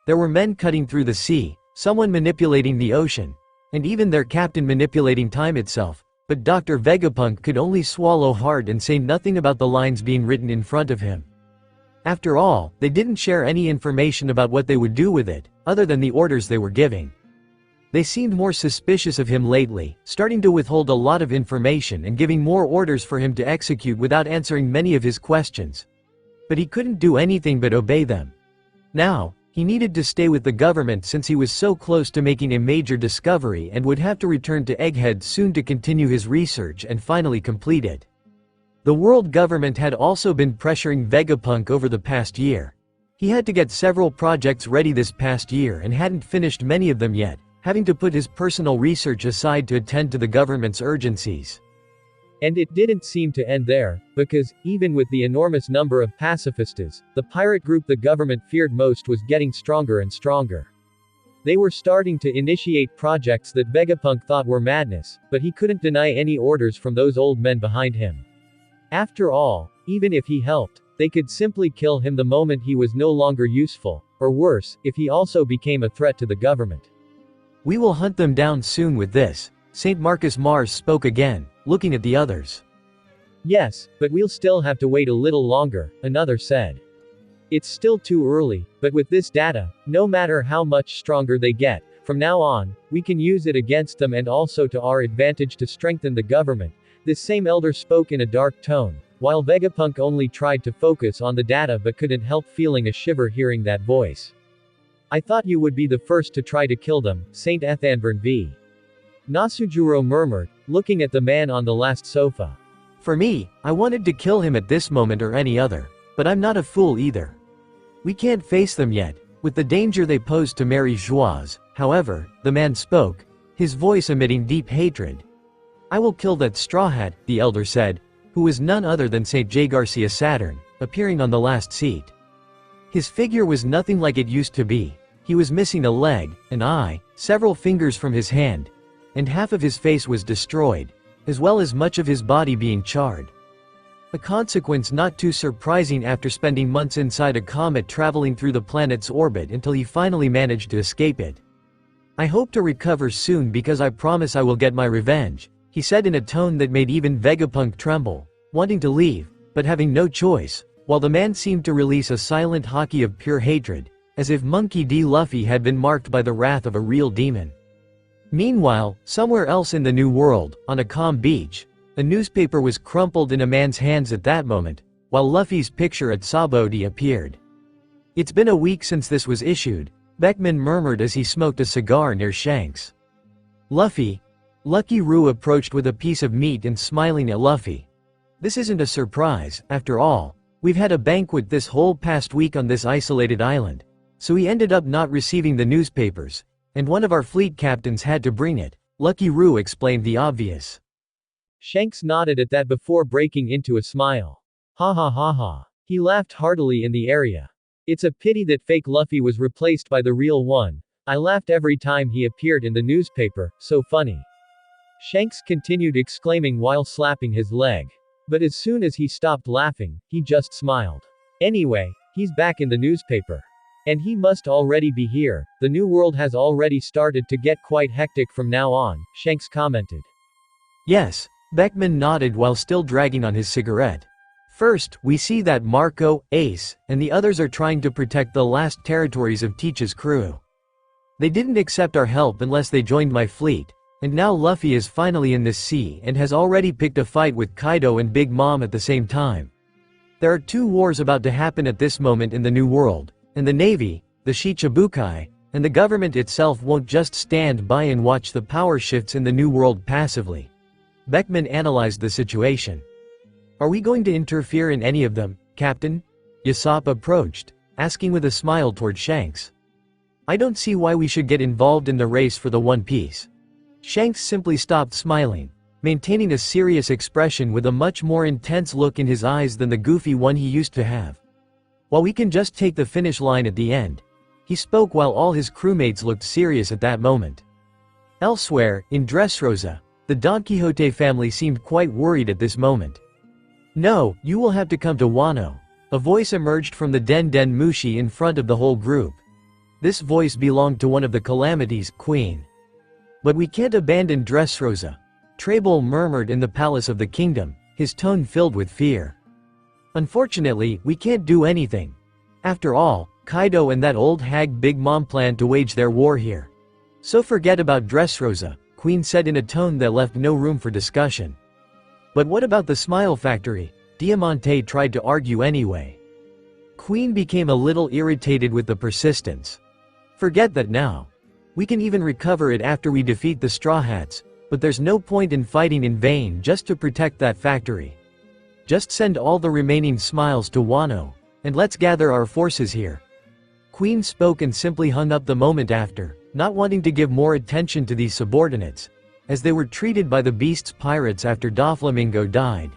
There were men cutting through the sea, someone manipulating the ocean, and even their captain manipulating time itself, but Dr. Vegapunk could only swallow hard and say nothing about the lines being written in front of him. After all, they didn't share any information about what they would do with it, other than the orders they were giving. They seemed more suspicious of him lately, starting to withhold a lot of information and giving more orders for him to execute without answering many of his questions. But he couldn't do anything but obey them. Now, he needed to stay with the government since he was so close to making a major discovery and would have to return to Egghead soon to continue his research and finally complete it. The world government had also been pressuring Vegapunk over the past year. He had to get several projects ready this past year and hadn't finished many of them yet, having to put his personal research aside to attend to the government's urgencies. And it didn't seem to end there, because, even with the enormous number of pacifistas, the pirate group the government feared most was getting stronger and stronger. They were starting to initiate projects that Vegapunk thought were madness, but he couldn't deny any orders from those old men behind him. After all, even if he helped, they could simply kill him the moment he was no longer useful, or worse, if he also became a threat to the government. We will hunt them down soon with this, St. Marcus Mars spoke again, looking at the others. Yes, but we'll still have to wait a little longer, another said. It's still too early, but with this data, no matter how much stronger they get, from now on, we can use it against them and also to our advantage to strengthen the government. This same elder spoke in a dark tone, while Vegapunk only tried to focus on the data but couldn't help feeling a shiver hearing that voice. I thought you would be the first to try to kill them, Saint Ethanburn v. Nasujuro murmured, looking at the man on the last sofa. For me, I wanted to kill him at this moment or any other, but I'm not a fool either. We can't face them yet, with the danger they pose to Mary Joieuse. However, the man spoke, his voice emitting deep hatred. I will kill that Straw Hat, the elder said, who was none other than St. J. Garcia Saturn, appearing on the last seat. His figure was nothing like it used to be. He was missing a leg, an eye, several fingers from his hand, and half of his face was destroyed, as well as much of his body being charred. A consequence not too surprising after spending months inside a comet traveling through the planet's orbit until he finally managed to escape it. I hope to recover soon because I promise I will get my revenge, he said in a tone that made even Vegapunk tremble, wanting to leave, but having no choice, while the man seemed to release a silent hockey of pure hatred, as if Monkey D. Luffy had been marked by the wrath of a real demon. Meanwhile, somewhere else in the New World, on a calm beach, a newspaper was crumpled in a man's hands at that moment, while Luffy's picture at Sabodi appeared. It's been a week since this was issued, Beckman murmured as he smoked a cigar near Shanks. Luffy. Lucky Roo approached with a piece of meat and smiling at Luffy. This isn't a surprise, after all. We've had a banquet this whole past week on this isolated island. So he ended up not receiving the newspapers. And one of our fleet captains had to bring it. Lucky Roo explained the obvious. Shanks nodded at that before breaking into a smile. Ha ha ha ha. He laughed heartily in the area. It's a pity that fake Luffy was replaced by the real one. I laughed every time he appeared in the newspaper, so funny. Shanks continued exclaiming while slapping his leg. But as soon as he stopped laughing, he just smiled. Anyway, he's back in the newspaper. And he must already be here. The new world has already started to get quite hectic from now on, Shanks commented. Yes, Beckman nodded while still dragging on his cigarette. First, we see that Marco, Ace, and the others are trying to protect the last territories of Teach's crew. They didn't accept our help unless they joined my fleet, and now Luffy is finally in this sea and has already picked a fight with Kaido and Big Mom at the same time. There are two wars about to happen at this moment in the New World, and the Navy, the Shichibukai, and the government itself won't just stand by and watch the power shifts in the New World passively. Beckman analyzed the situation. Are we going to interfere in any of them, Captain? Usopp approached, asking with a smile toward Shanks. I don't see why we should get involved in the race for the One Piece. Shanks simply stopped smiling, maintaining a serious expression with a much more intense look in his eyes than the goofy one he used to have. While we can just take the finish line at the end. He spoke while all his crewmates looked serious at that moment. Elsewhere, in Dressrosa, the Don Quixote family seemed quite worried at this moment. No, you will have to come to Wano. A voice emerged from the Den Den Mushi in front of the whole group. This voice belonged to one of the Calamities, Queen. But we can't abandon Dressrosa, Trabol murmured in the palace of the kingdom, his tone filled with fear. Unfortunately, we can't do anything. After all, Kaido and that old hag Big Mom plan to wage their war here. So forget about Dressrosa, Queen said in a tone that left no room for discussion. But what about the Smile Factory? Diamante tried to argue anyway. Queen became a little irritated with the persistence. Forget that now. We can even recover it after we defeat the Straw Hats, but there's no point in fighting in vain just to protect that factory. Just send all the remaining Smiles to Wano, and let's gather our forces here. Queen spoke and simply hung up the moment after, not wanting to give more attention to these subordinates, as they were treated by the Beast's pirates after Doflamingo died.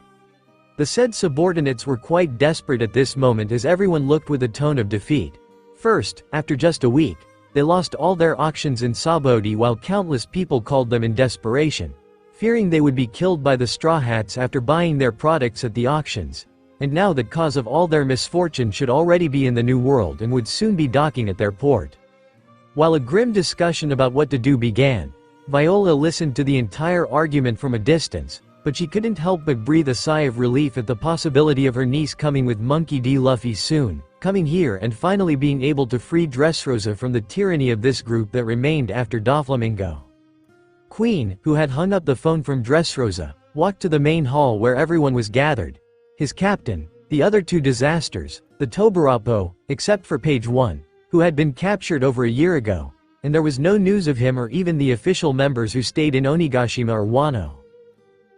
The said subordinates were quite desperate at this moment as everyone looked with a tone of defeat. First, after just a week, they lost all their auctions in Sabodi while countless people called them in desperation, fearing they would be killed by the Straw Hats after buying their products at the auctions, and now that cause of all their misfortune should already be in the New World and would soon be docking at their port. While a grim discussion about what to do began, Viola listened to the entire argument from a distance, but she couldn't help but breathe a sigh of relief at the possibility of her niece coming with Monkey D. Luffy soon, coming here and finally being able to free Dressrosa from the tyranny of this group that remained after Doflamingo. Queen, who had hung up the phone from Dressrosa, walked to the main hall where everyone was gathered. His captain, the other two disasters, the Tobarapo, except for Page 1, who had been captured over a year ago, and there was no news of him or even the official members who stayed in Onigashima or Wano.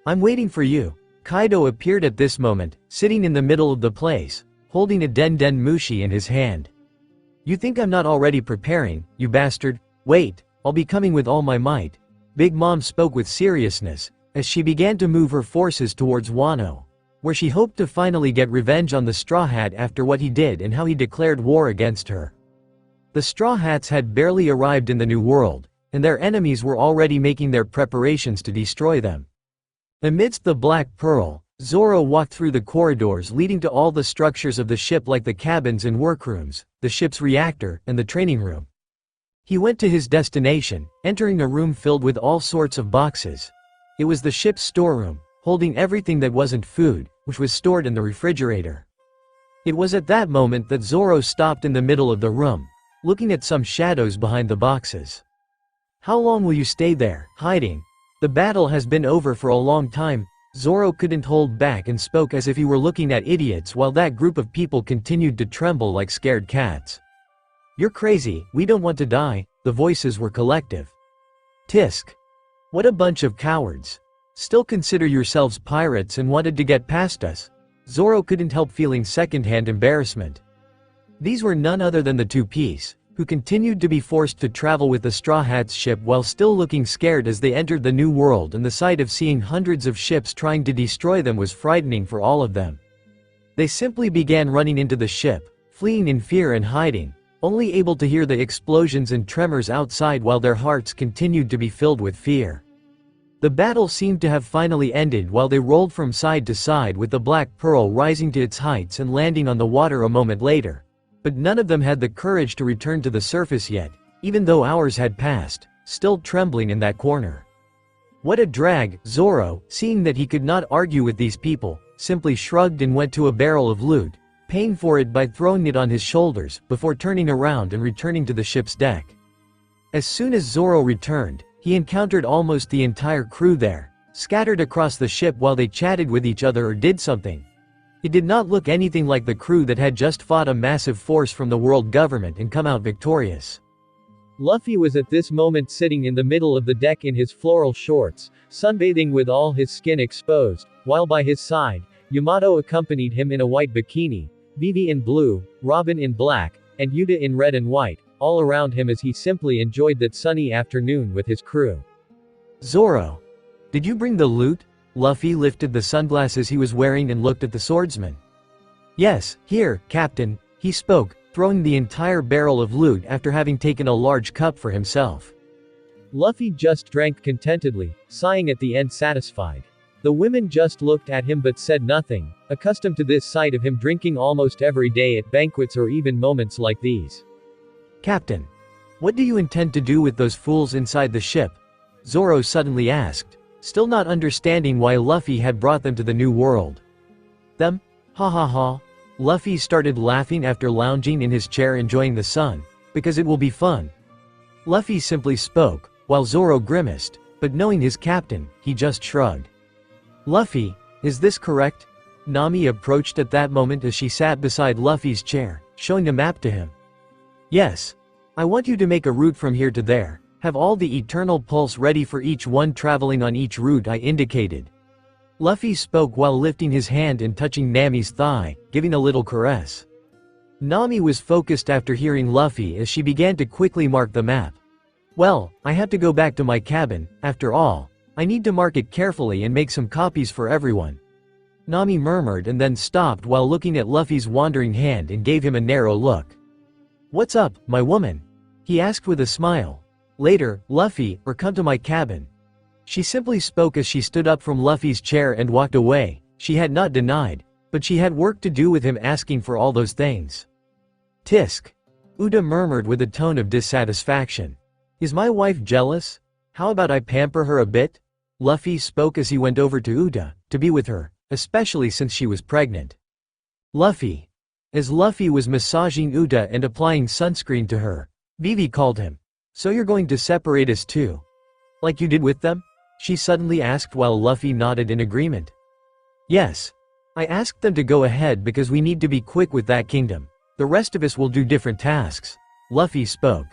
I'm waiting for you. Kaido appeared at this moment, sitting in the middle of the place, holding a Den Den Mushi in his hand. You think I'm not already preparing, you bastard? Wait, I'll be coming with all my might. Big Mom spoke with seriousness, as she began to move her forces towards Wano, where she hoped to finally get revenge on the Straw Hat after what he did and how he declared war against her. The Straw Hats had barely arrived in the New World, and their enemies were already making their preparations to destroy them. Amidst the Black Pearl, Zoro walked through the corridors leading to all the structures of the ship like the cabins and workrooms, the ship's reactor, and the training room. He went to his destination, entering a room filled with all sorts of boxes. It was the ship's storeroom, holding everything that wasn't food, which was stored in the refrigerator. It was at that moment that Zoro stopped in the middle of the room, looking at some shadows behind the boxes. How long will you stay there, hiding? The battle has been over for a long time. Zoro couldn't hold back and spoke as if he were looking at idiots while that group of people continued to tremble like scared cats. You're crazy, we don't want to die, the voices were collective. Tisk. What a bunch of cowards. Still consider yourselves pirates and wanted to get past us. Zoro couldn't help feeling second-hand embarrassment. These were none other than the two-piece, who continued to be forced to travel with the Straw Hats ship while still looking scared as they entered the new world, and the sight of seeing hundreds of ships trying to destroy them was frightening for all of them. They simply began running into the ship, fleeing in fear and hiding, only able to hear the explosions and tremors outside while their hearts continued to be filled with fear. The battle seemed to have finally ended while they rolled from side to side with the Black Pearl rising to its heights and landing on the water a moment later. But none of them had the courage to return to the surface yet, even though hours had passed, still trembling in that corner. What a drag! Zoro, seeing that he could not argue with these people, simply shrugged and went to a barrel of loot, paying for it by throwing it on his shoulders, before turning around and returning to the ship's deck. As soon as Zoro returned, he encountered almost the entire crew there, scattered across the ship while they chatted with each other or did something. It did not look anything like the crew that had just fought a massive force from the world government and come out victorious. Luffy was at this moment sitting in the middle of the deck in his floral shorts, sunbathing with all his skin exposed, while by his side, Yamato accompanied him in a white bikini, Vivi in blue, Robin in black, and Yuta in red and white, all around him as he simply enjoyed that sunny afternoon with his crew. Zoro, did you bring the loot? Luffy lifted the sunglasses he was wearing and looked at the swordsman. Yes, here, Captain, he spoke, throwing the entire barrel of loot after having taken a large cup for himself. Luffy just drank contentedly, sighing at the end satisfied. The women just looked at him but said nothing, accustomed to this sight of him drinking almost every day at banquets or even moments like these. Captain, what do you intend to do with those fools inside the ship? Zoro suddenly asked, still not understanding why Luffy had brought them to the new world. Them? Ha ha ha. Luffy started laughing after lounging in his chair enjoying the sun, because it will be fun. Luffy simply spoke, while Zoro grimaced, but knowing his captain, he just shrugged. Luffy, is this correct? Nami approached at that moment as she sat beside Luffy's chair, showing a map to him. Yes. I want you to make a route from here to there. Have all the eternal pulse ready for each one traveling on each route I indicated. Luffy spoke while lifting his hand and touching Nami's thigh, giving a little caress. Nami was focused after hearing Luffy as she began to quickly mark the map. Well, I have to go back to my cabin, after all. I need to mark it carefully and make some copies for everyone. Nami murmured and then stopped while looking at Luffy's wandering hand and gave him a narrow look. What's up, my woman? He asked with a smile. Later, Luffy, or come to my cabin. She simply spoke as she stood up from Luffy's chair and walked away. She had not denied, but she had work to do with him asking for all those things. Tisk. Uda murmured with a tone of dissatisfaction. Is my wife jealous? How about I pamper her a bit? Luffy spoke as he went over to Uda, to be with her, especially since she was pregnant. Luffy. As Luffy was massaging Uda and applying sunscreen to her, Vivi called him. So you're going to separate us too? Like you did with them? She suddenly asked while Luffy nodded in agreement. Yes. I asked them to go ahead because we need to be quick with that kingdom. The rest of us will do different tasks. Luffy spoke.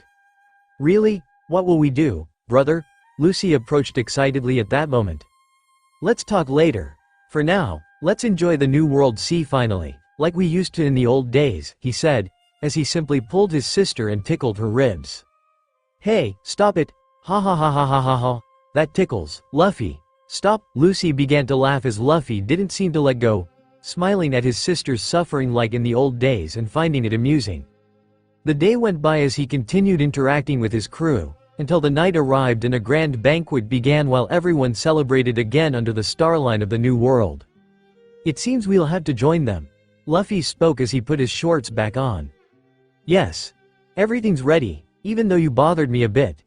Really? What will we do, brother? Lucy approached excitedly at that moment. Let's talk later. For now, let's enjoy the new world sea finally, like we used to in the old days, he said, as he simply pulled his sister and tickled her ribs. Hey, stop it. Ha ha ha ha ha ha ha. That tickles. Luffy. Stop. Lucy began to laugh as Luffy didn't seem to let go, smiling at his sister's suffering like in the old days and finding it amusing. The day went by as he continued interacting with his crew, until the night arrived and a grand banquet began while everyone celebrated again under the starline of the new world. It seems we'll have to join them. Luffy spoke as he put his shorts back on. Yes. Everything's ready. Even though you bothered me a bit.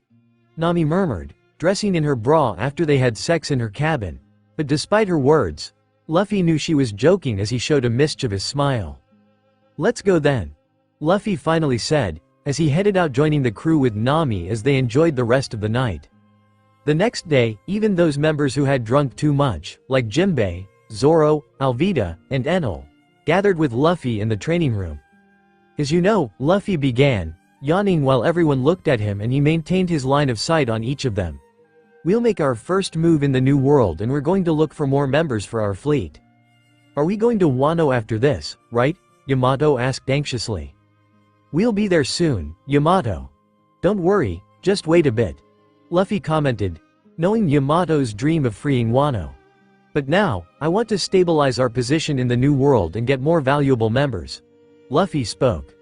Nami murmured, dressing in her bra after they had sex in her cabin. But despite her words, Luffy knew she was joking as he showed a mischievous smile. Let's go then. Luffy finally said, as he headed out joining the crew with Nami as they enjoyed the rest of the night. The next day, even those members who had drunk too much, like Jinbei, Zoro, Alvida, and Enel, gathered with Luffy in the training room. As you know, Luffy began, yawning while everyone looked at him and he maintained his line of sight on each of them. We'll make our first move in the new world and we're going to look for more members for our fleet. Are we going to Wano after this, right? Yamato asked anxiously. We'll be there soon, Yamato. Don't worry, just wait a bit. Luffy commented, knowing Yamato's dream of freeing Wano. But now, I want to stabilize our position in the new world and get more valuable members. Luffy spoke.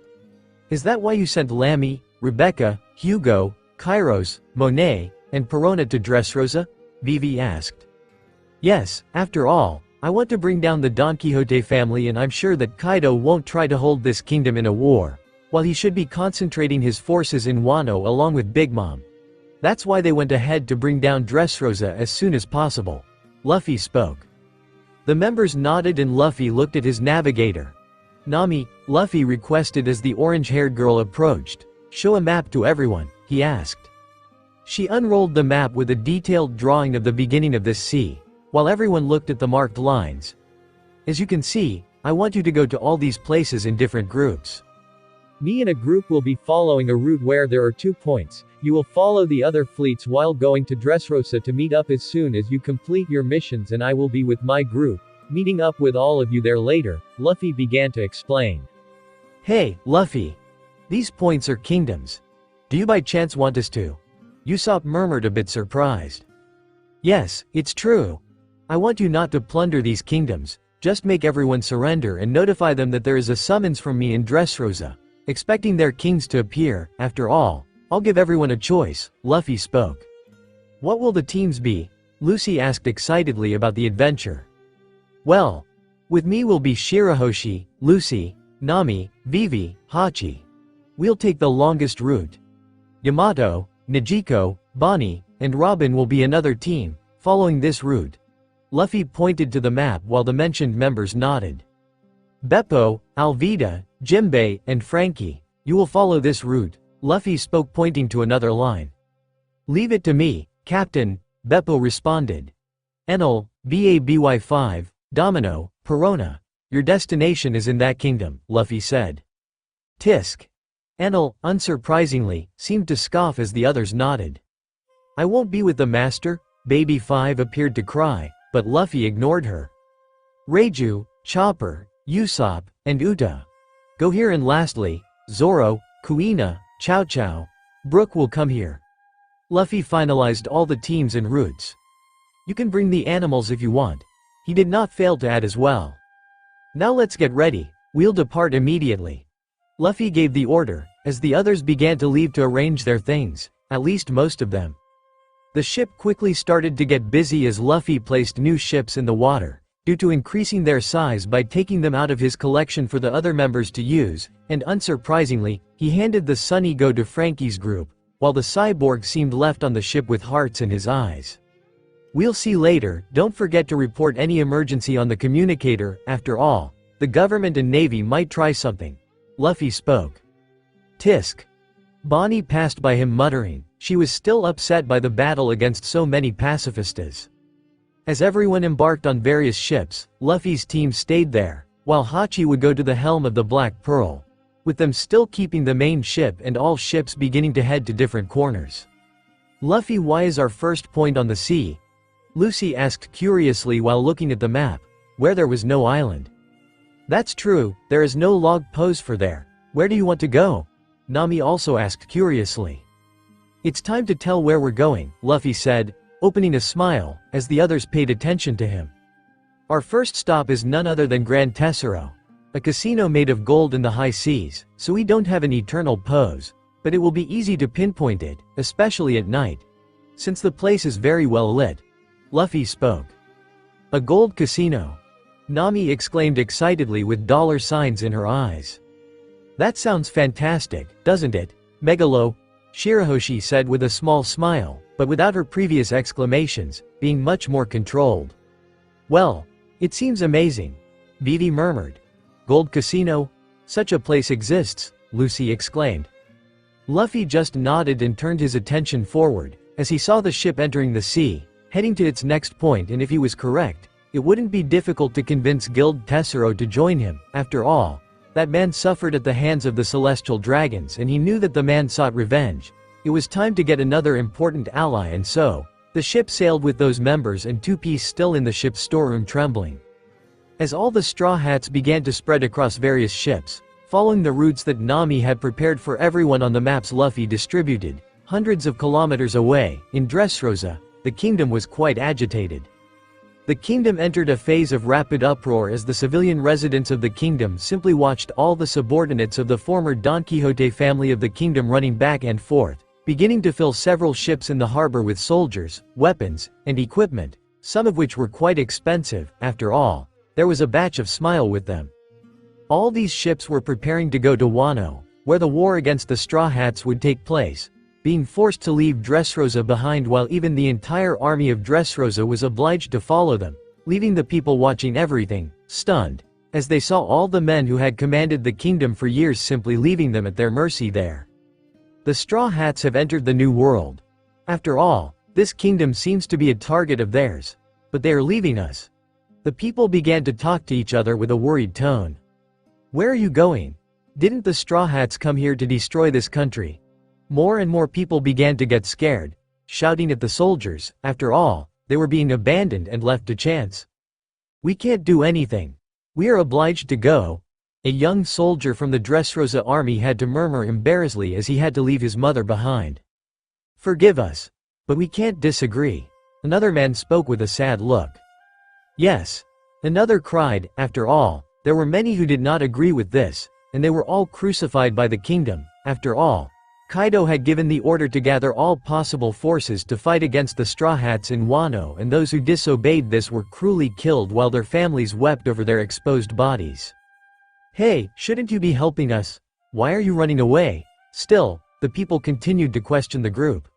Is that why you sent Lami, Rebecca, Hugo, Kairos, Monet, and Perona to Dressrosa? Vivi asked. Yes, after all, I want to bring down the Don Quixote family and I'm sure that Kaido won't try to hold this kingdom in a war, while he should be concentrating his forces in Wano along with Big Mom. That's why they went ahead to bring down Dressrosa as soon as possible. Luffy spoke. The members nodded and Luffy looked at his navigator. Nami, Luffy requested as the orange-haired girl approached. Show a map to everyone, he asked. She unrolled the map with a detailed drawing of the beginning of this sea, while everyone looked at the marked lines. As you can see, I want you to go to all these places in different groups. Me and a group will be following a route where there are 2 points. You will follow the other fleets while going to Dressrosa to meet up as soon as you complete your missions and I will be with my group, meeting up with all of you there later, Luffy began to explain. Hey, Luffy. These points are kingdoms. Do you by chance want us to? Usopp murmured a bit surprised. Yes, it's true. I want you not to plunder these kingdoms, just make everyone surrender and notify them that there is a summons from me in Dressrosa, expecting their kings to appear. After all, I'll give everyone a choice, Luffy spoke. What will the teams be? Lucy asked excitedly about the adventure. Well, with me will be Shirahoshi, Lucy, Nami, Vivi, Hachi. We'll take the longest route. Yamato, Nijiko, Bonnie, and Robin will be another team, following this route. Luffy pointed to the map while the mentioned members nodded. Beppo, Alvida, Jimbei, and Frankie, you will follow this route, Luffy spoke pointing to another line. Leave it to me, Captain, Beppo responded. Enel, BABY5, Domino, Perona. Your destination is in that kingdom, Luffy said. Tisk. Enel, unsurprisingly, seemed to scoff as the others nodded. I won't be with the master, Baby 5 appeared to cry, but Luffy ignored her. Reiju, Chopper, Usopp, and Uta. Go here and lastly, Zoro, Kuina, Chow Chow. Brook will come here. Luffy finalized all the teams and routes. You can bring the animals if you want. He did not fail to add as well. Now let's get ready, we'll depart immediately. Luffy gave the order, as the others began to leave to arrange their things, at least most of them. The ship quickly started to get busy as Luffy placed new ships in the water, due to increasing their size by taking them out of his collection for the other members to use, and unsurprisingly, he handed the Sunny Go to Frankie's group, while the cyborg seemed left on the ship with hearts in his eyes. We'll see later, don't forget to report any emergency on the communicator, after all, the government and Navy might try something. Luffy spoke. Tisk. Bonnie passed by him muttering, she was still upset by the battle against so many pacifistas. As everyone embarked on various ships, Luffy's team stayed there, while Hachi would go to the helm of the Black Pearl, with them still keeping the main ship and all ships beginning to head to different corners. Luffy, why is our first point on the sea? Lucy asked curiously while looking at the map, where there was no island. That's true, there is no log pose for there. Where do you want to go? Nami also asked curiously. It's time to tell where we're going, Luffy said, opening a smile, as the others paid attention to him. Our first stop is none other than Grand Tesoro, a casino made of gold in the high seas, so we don't have an eternal pose, but it will be easy to pinpoint it, especially at night, since the place is very well lit. Luffy spoke. A gold casino. Nami exclaimed excitedly with dollar signs in her eyes. That sounds fantastic, doesn't it, Megalo? Shirahoshi said with a small smile, but without her previous exclamations, being much more controlled. Well, it seems amazing, Vivi murmured. Gold casino? Such a place exists, Lucy exclaimed. Luffy just nodded and turned his attention forward, as he saw the ship entering the sea, heading to its next point, and if he was correct, it wouldn't be difficult to convince Guild Tesoro to join him. After all, that man suffered at the hands of the celestial dragons and he knew that the man sought revenge. It was time to get another important ally, and so, The ship sailed with those members and Two-Piece still in the ship's storeroom trembling. As all the Straw Hats began to spread across various ships, following the routes that Nami had prepared for everyone on the maps Luffy distributed, hundreds of kilometers away, in Dressrosa, the kingdom was quite agitated. The kingdom entered a phase of rapid uproar as the civilian residents of the kingdom simply watched all the subordinates of the former Don Quixote family of the kingdom running back and forth, beginning to fill several ships in the harbor with soldiers, weapons, and equipment, some of which were quite expensive. After all, there was a batch of Smile with them. All these ships were preparing to go to Wano, where the war against the Straw Hats would take place, being forced to leave Dressrosa behind while even the entire army of Dressrosa was obliged to follow them, leaving the people watching everything, stunned, as they saw all the men who had commanded the kingdom for years simply leaving them at their mercy there. The Straw Hats have entered the New World. After all, this kingdom seems to be a target of theirs. But they are leaving us. The people began to talk to each other with a worried tone. Where are you going? Didn't the Straw Hats come here to destroy this country? More and more people began to get scared, shouting at the soldiers. After all, they were being abandoned and left to chance. We can't do anything. We are obliged to go. A young soldier from the Dressrosa army had to murmur embarrassedly as he had to leave his mother behind. Forgive us. But we can't disagree. Another man spoke with a sad look. Yes. Another cried. After all, there were many who did not agree with this, and they were all crucified by the kingdom. After all, Kaido had given the order to gather all possible forces to fight against the Straw Hats in Wano, and those who disobeyed this were cruelly killed while their families wept over their exposed bodies. Hey, shouldn't you be helping us? Why are you running away? Still, the people continued to question the group.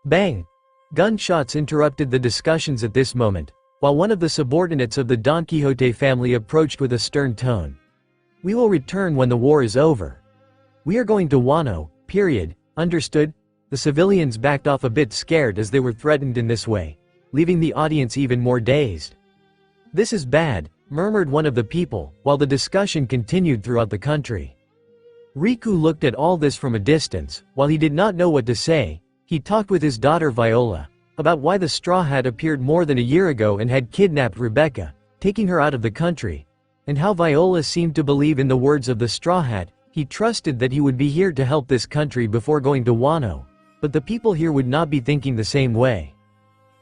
Bang! Gunshots interrupted the discussions at this moment, while one of the subordinates of the Don Quixote family approached with a stern tone. We will return when the war is over. We are going to Wano, period, understood? The civilians backed off a bit scared as they were threatened in this way, leaving the audience even more dazed. This is bad, murmured one of the people, while the discussion continued throughout the country. Riku looked at all this from a distance. While he did not know what to say, he talked with his daughter Viola about why the Straw Hat appeared more than a year ago and had kidnapped Rebecca, taking her out of the country, and how Viola seemed to believe in the words of the Straw Hat. He trusted that he would be here to help this country before going to Wano, but the people here would not be thinking the same way.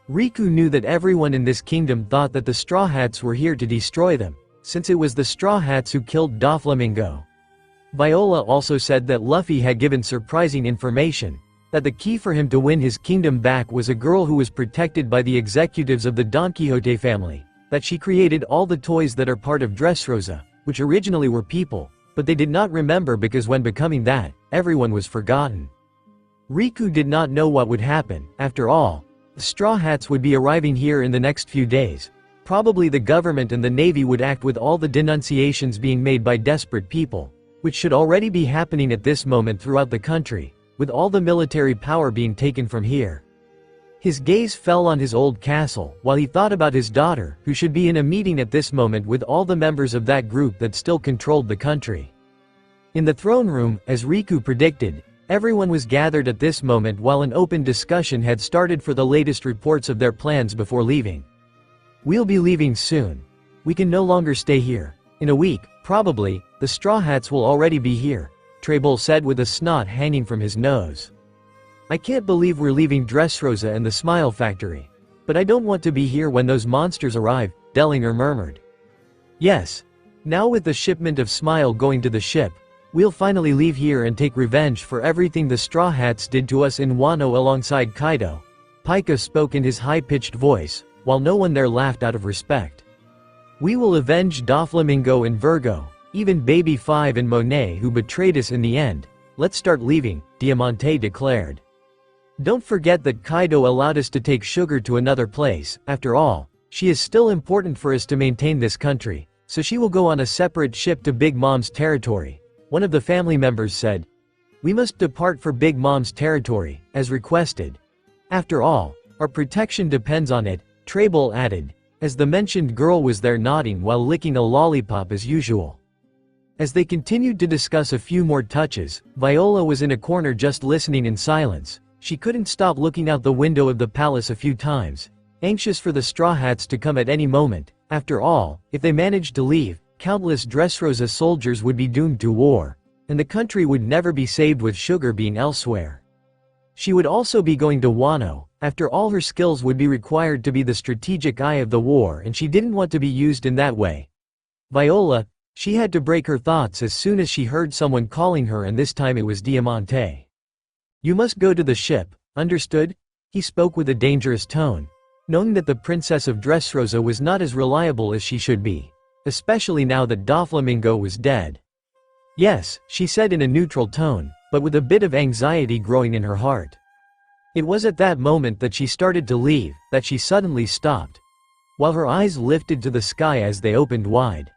Riku knew that everyone in this kingdom thought that the Straw Hats were here to destroy them, since it was the Straw Hats who killed Doflamingo. Viola also said that Luffy had given surprising information, that the key for him to win his kingdom back was a girl who was protected by the executives of the Don Quixote family, that she created all the toys that are part of Dressrosa, which originally were people, but they did not remember because when becoming that, everyone was forgotten. Riku did not know what would happen. After all, the Straw Hats would be arriving here in the next few days. Probably the government and the navy would act with all the denunciations being made by desperate people, which should already be happening at this moment throughout the country, with all the military power being taken from here. His gaze fell on his old castle, while he thought about his daughter, who should be in a meeting at this moment with all the members of that group that still controlled the country. In the throne room, as Riku predicted, everyone was gathered at this moment while an open discussion had started for the latest reports of their plans before leaving. We'll be leaving soon. We can no longer stay here. In a week, probably, the Straw Hats will already be here, Trabol said with a snot hanging from his nose. I can't believe we're leaving Dressrosa and the Smile Factory. But I don't want to be here when those monsters arrive, Dellinger murmured. Yes. Now with the shipment of Smile going to the ship, we'll finally leave here and take revenge for everything the Straw Hats did to us in Wano alongside Kaido. Pika spoke in his high-pitched voice, while no one there laughed out of respect. We will avenge Doflamingo and Virgo, even Baby 5 and Monet who betrayed us in the end. Let's start leaving, Diamante declared. Don't forget that Kaido allowed us to take Sugar to another place. After all, she is still important for us to maintain this country, so she will go on a separate ship to Big Mom's territory. One of the family members said. We must depart for Big Mom's territory, as requested. After all, our protection depends on it, Trabol added, as the mentioned girl was there nodding while licking a lollipop as usual. As they continued to discuss a few more touches, Viola was in a corner just listening in silence. She couldn't stop looking out the window of the palace a few times, anxious for the Straw Hats to come at any moment. After all, if they managed to leave, countless Dressrosa soldiers would be doomed to war, and the country would never be saved with Sugar being elsewhere. She would also be going to Wano. After all, her skills would be required to be the strategic eye of the war, and she didn't want to be used in that way. Viola, she had to break her thoughts as soon as she heard someone calling her, and this time it was Diamante. You must go to the ship, understood? He spoke with a dangerous tone, knowing that the Princess of Dressrosa was not as reliable as she should be, especially now that Doflamingo was dead. Yes, she said in a neutral tone, but with a bit of anxiety growing in her heart. It was at that moment that she started to leave, that she suddenly stopped, while her eyes lifted to the sky as they opened wide.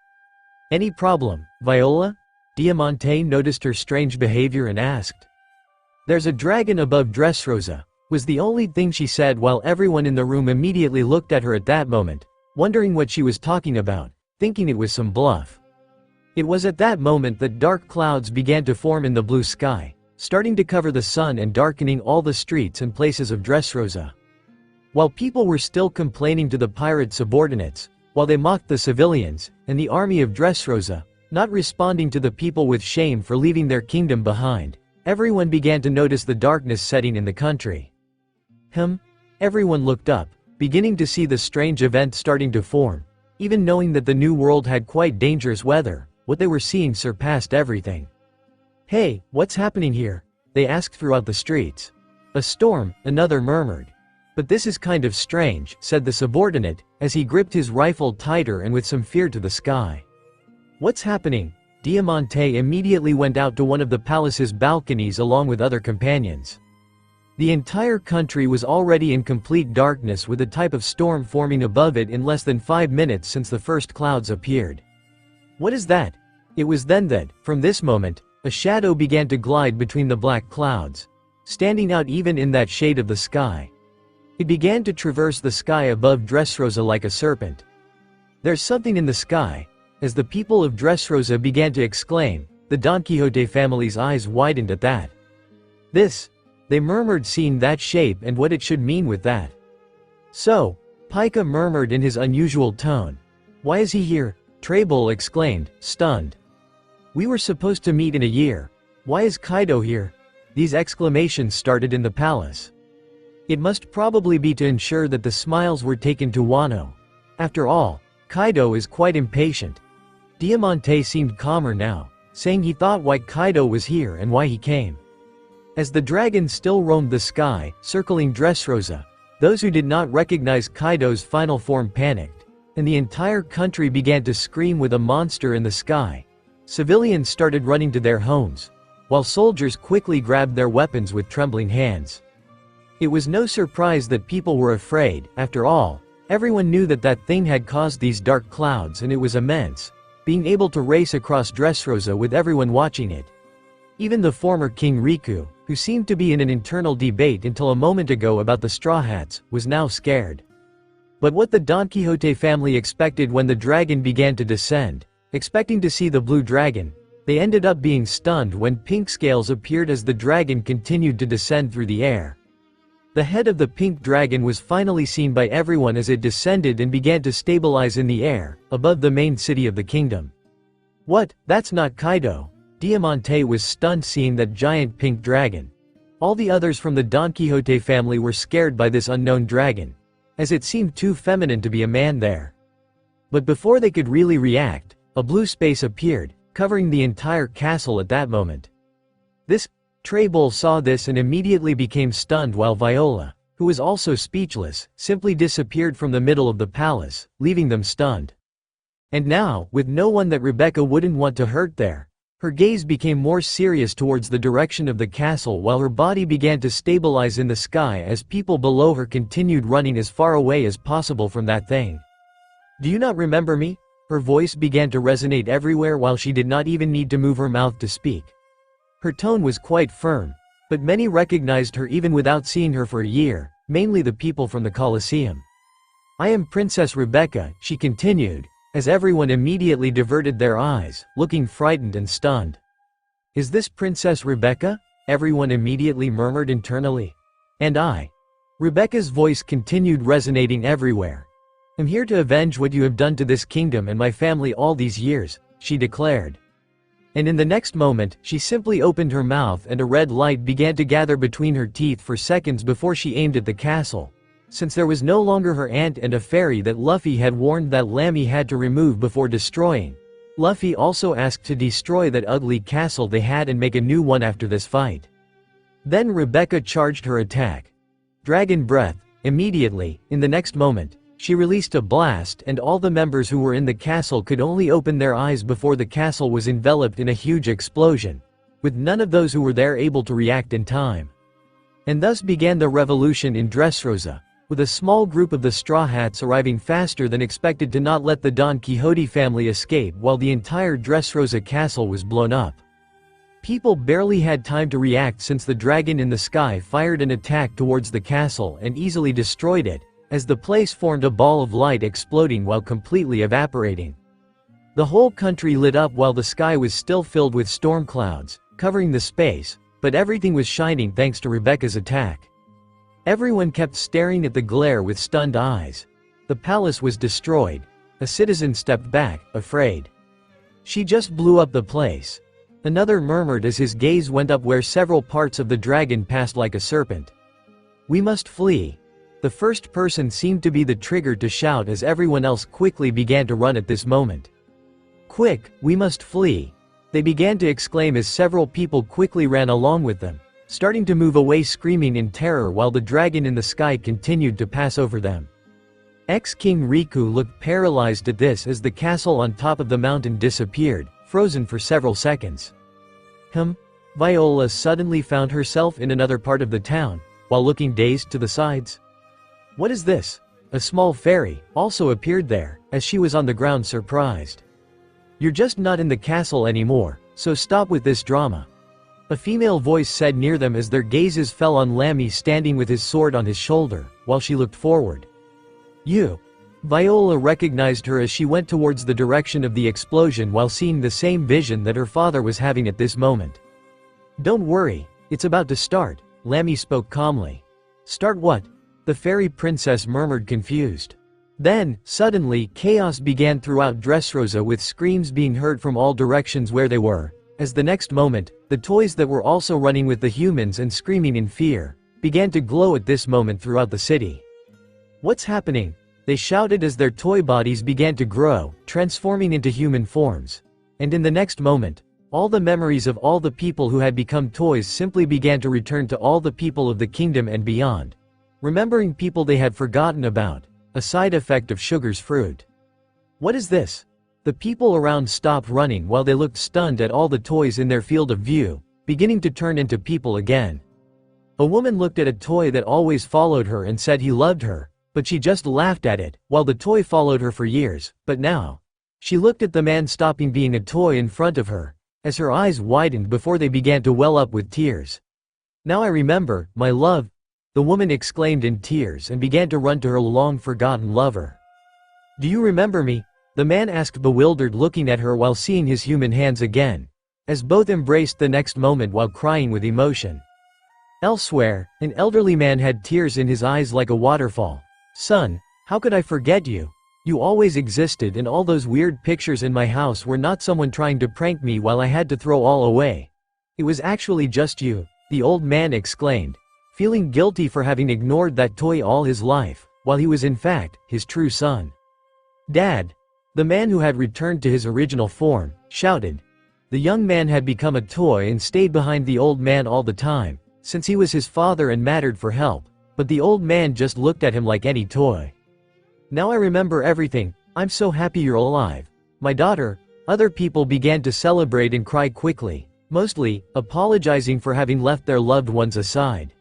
Any problem, Viola? Diamante noticed her strange behavior and asked. There's a dragon above Dressrosa, was the only thing she said, while everyone in the room immediately looked at her at that moment, wondering what she was talking about, thinking it was some bluff. It was at that moment that dark clouds began to form in the blue sky, starting to cover the sun and darkening all the streets and places of Dressrosa. While people were still complaining to the pirate subordinates, while they mocked the civilians, and the army of Dressrosa, not responding to the people with shame for leaving their kingdom behind, everyone began to notice the darkness setting in the country. Everyone looked up, beginning to see the strange event starting to form. Even knowing that the new world had quite dangerous weather, what they were seeing surpassed everything. Hey, what's happening here? They asked throughout the streets. A storm, another murmured. But this is kind of strange, said the subordinate, as he gripped his rifle tighter and with some fear to the sky. What's happening? Diamante immediately went out to one of the palace's balconies along with other companions. The entire country was already in complete darkness, with a type of storm forming above it in less than 5 minutes since the first clouds appeared. What is that? It was then that, from this moment, a shadow began to glide between the black clouds, standing out even in that shade of the sky. It began to traverse the sky above Dressrosa like a serpent. There's something in the sky. As the people of Dressrosa began to exclaim, the Don Quixote family's eyes widened at that. This, they murmured, seeing that shape and what it should mean with that. So, Pika murmured in his unusual tone. Why is he here? Trabol exclaimed, stunned. We were supposed to meet in a year. Why is Kaido here? These exclamations started in the palace. It must probably be to ensure that the smiles were taken to Wano. After all, Kaido is quite impatient. Diamante seemed calmer now, saying he thought why Kaido was here and why he came. As the dragon still roamed the sky, circling Dressrosa, those who did not recognize Kaido's final form panicked, and the entire country began to scream with a monster in the sky. Civilians started running to their homes, while soldiers quickly grabbed their weapons with trembling hands. It was no surprise that people were afraid. After all, everyone knew that that thing had caused these dark clouds, and it was immense, being able to race across Dressrosa with everyone watching it. Even the former King Riku, who seemed to be in an internal debate until a moment ago about the Straw Hats, was now scared. But what the Don Quixote family expected when the dragon began to descend, expecting to see the blue dragon, they ended up being stunned when pink scales appeared as the dragon continued to descend through the air. The head of the pink dragon was finally seen by everyone as it descended and began to stabilize in the air, above the main city of the kingdom. What? That's not Kaido. Diamante was stunned seeing that giant pink dragon. All the others from the Don Quixote family were scared by this unknown dragon, as it seemed too feminine to be a man there. But before they could really react, a blue space appeared, covering the entire castle at that moment. Trabol saw this and immediately became stunned, while Viola, who was also speechless, simply disappeared from the middle of the palace, leaving them stunned. And now, with no one that Rebecca wouldn't want to hurt there, her gaze became more serious towards the direction of the castle, while her body began to stabilize in the sky as people below her continued running as far away as possible from that thing. Do you not remember me? Her voice began to resonate everywhere while she did not even need to move her mouth to speak. Her tone was quite firm, but many recognized her even without seeing her for a year, mainly the people from the Colosseum. I am Princess Rebecca, she continued, as everyone immediately diverted their eyes, looking frightened and stunned. Is this Princess Rebecca? Everyone immediately murmured internally. And I. Rebecca's voice continued resonating everywhere. I'm here to avenge what you have done to this kingdom and my family all these years, she declared. And in the next moment, she simply opened her mouth and a red light began to gather between her teeth for seconds before she aimed at the castle. Since there was no longer her aunt and a fairy that Luffy had warned that Lami had to remove before destroying, Luffy also asked to destroy that ugly castle they had and make a new one after this fight. Then Rebecca charged her attack. Dragon Breath. Immediately, in the next moment, she released a blast and all the members who were in the castle could only open their eyes before the castle was enveloped in a huge explosion, with none of those who were there able to react in time. And thus began the revolution in Dressrosa, with a small group of the Straw Hats arriving faster than expected to not let the Don Quixote family escape while the entire Dressrosa castle was blown up. People barely had time to react since the dragon in the sky fired an attack towards the castle and easily destroyed it, as the place formed a ball of light exploding while completely evaporating. The whole country lit up while the sky was still filled with storm clouds, covering the space, but everything was shining thanks to Rebecca's attack. Everyone kept staring at the glare with stunned eyes. The palace was destroyed. A citizen stepped back, afraid. She just blew up the place. Another murmured as his gaze went up where several parts of the dragon passed like a serpent. We must flee. The first person seemed to be the trigger to shout as everyone else quickly began to run at this moment. Quick, we must flee. They began to exclaim as several people quickly ran along with them, starting to move away screaming in terror while the dragon in the sky continued to pass over them. Ex-King Riku looked paralyzed at this as the castle on top of the mountain disappeared, frozen for several seconds. Viola suddenly found herself in another part of the town, while looking dazed to the sides. What is this? A small fairy also appeared there, as she was on the ground surprised. You're just not in the castle anymore, so stop with this drama. A female voice said near them as their gazes fell on Lami standing with his sword on his shoulder, while she looked forward. You. Viola recognized her as she went towards the direction of the explosion while seeing the same vision that her father was having at this moment. Don't worry, it's about to start, Lami spoke calmly. Start what? The fairy princess murmured confused. Then, suddenly, chaos began throughout Dressrosa with screams being heard from all directions where they were, as the next moment, the toys that were also running with the humans and screaming in fear, began to glow at this moment throughout the city. What's happening? They shouted as their toy bodies began to grow, transforming into human forms. And in the next moment, all the memories of all the people who had become toys simply began to return to all the people of the kingdom and beyond. Remembering people they had forgotten about, a side effect of Sugar's fruit. What is this? The people around stopped running while they looked stunned at all the toys in their field of view, beginning to turn into people again. A woman looked at a toy that always followed her and said he loved her, but she just laughed at it, while the toy followed her for years, but now. She looked at the man stopping being a toy in front of her, as her eyes widened before they began to well up with tears. Now I remember, my love, the woman exclaimed in tears and began to run to her long-forgotten lover. Do you remember me? The man asked, bewildered, looking at her while seeing his human hands again, as both embraced the next moment while crying with emotion. Elsewhere, an elderly man had tears in his eyes like a waterfall. Son, how could I forget you? You always existed, and all those weird pictures in my house were not someone trying to prank me while I had to throw all away. It was actually just you, the old man exclaimed, feeling guilty for having ignored that toy all his life, while he was in fact, his true son. Dad! The man who had returned to his original form, shouted. The young man had become a toy and stayed behind the old man all the time, since he was his father and mattered for help, but the old man just looked at him like any toy. Now I remember everything, I'm so happy you're alive. My daughter. Other people began to celebrate and cry quickly, mostly, apologizing for having left their loved ones aside.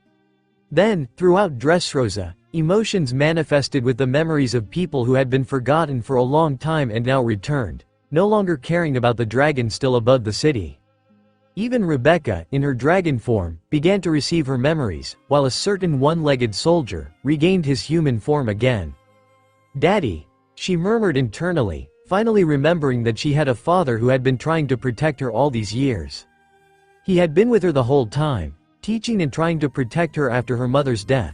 Then, throughout Dressrosa, emotions manifested with the memories of people who had been forgotten for a long time and now returned, no longer caring about the dragon still above the city. Even Rebecca, in her dragon form, began to receive her memories, while a certain one-legged soldier regained his human form again. Daddy, she murmured internally, finally remembering that she had a father who had been trying to protect her all these years. He had been with her the whole time, teaching and trying to protect her after her mother's death.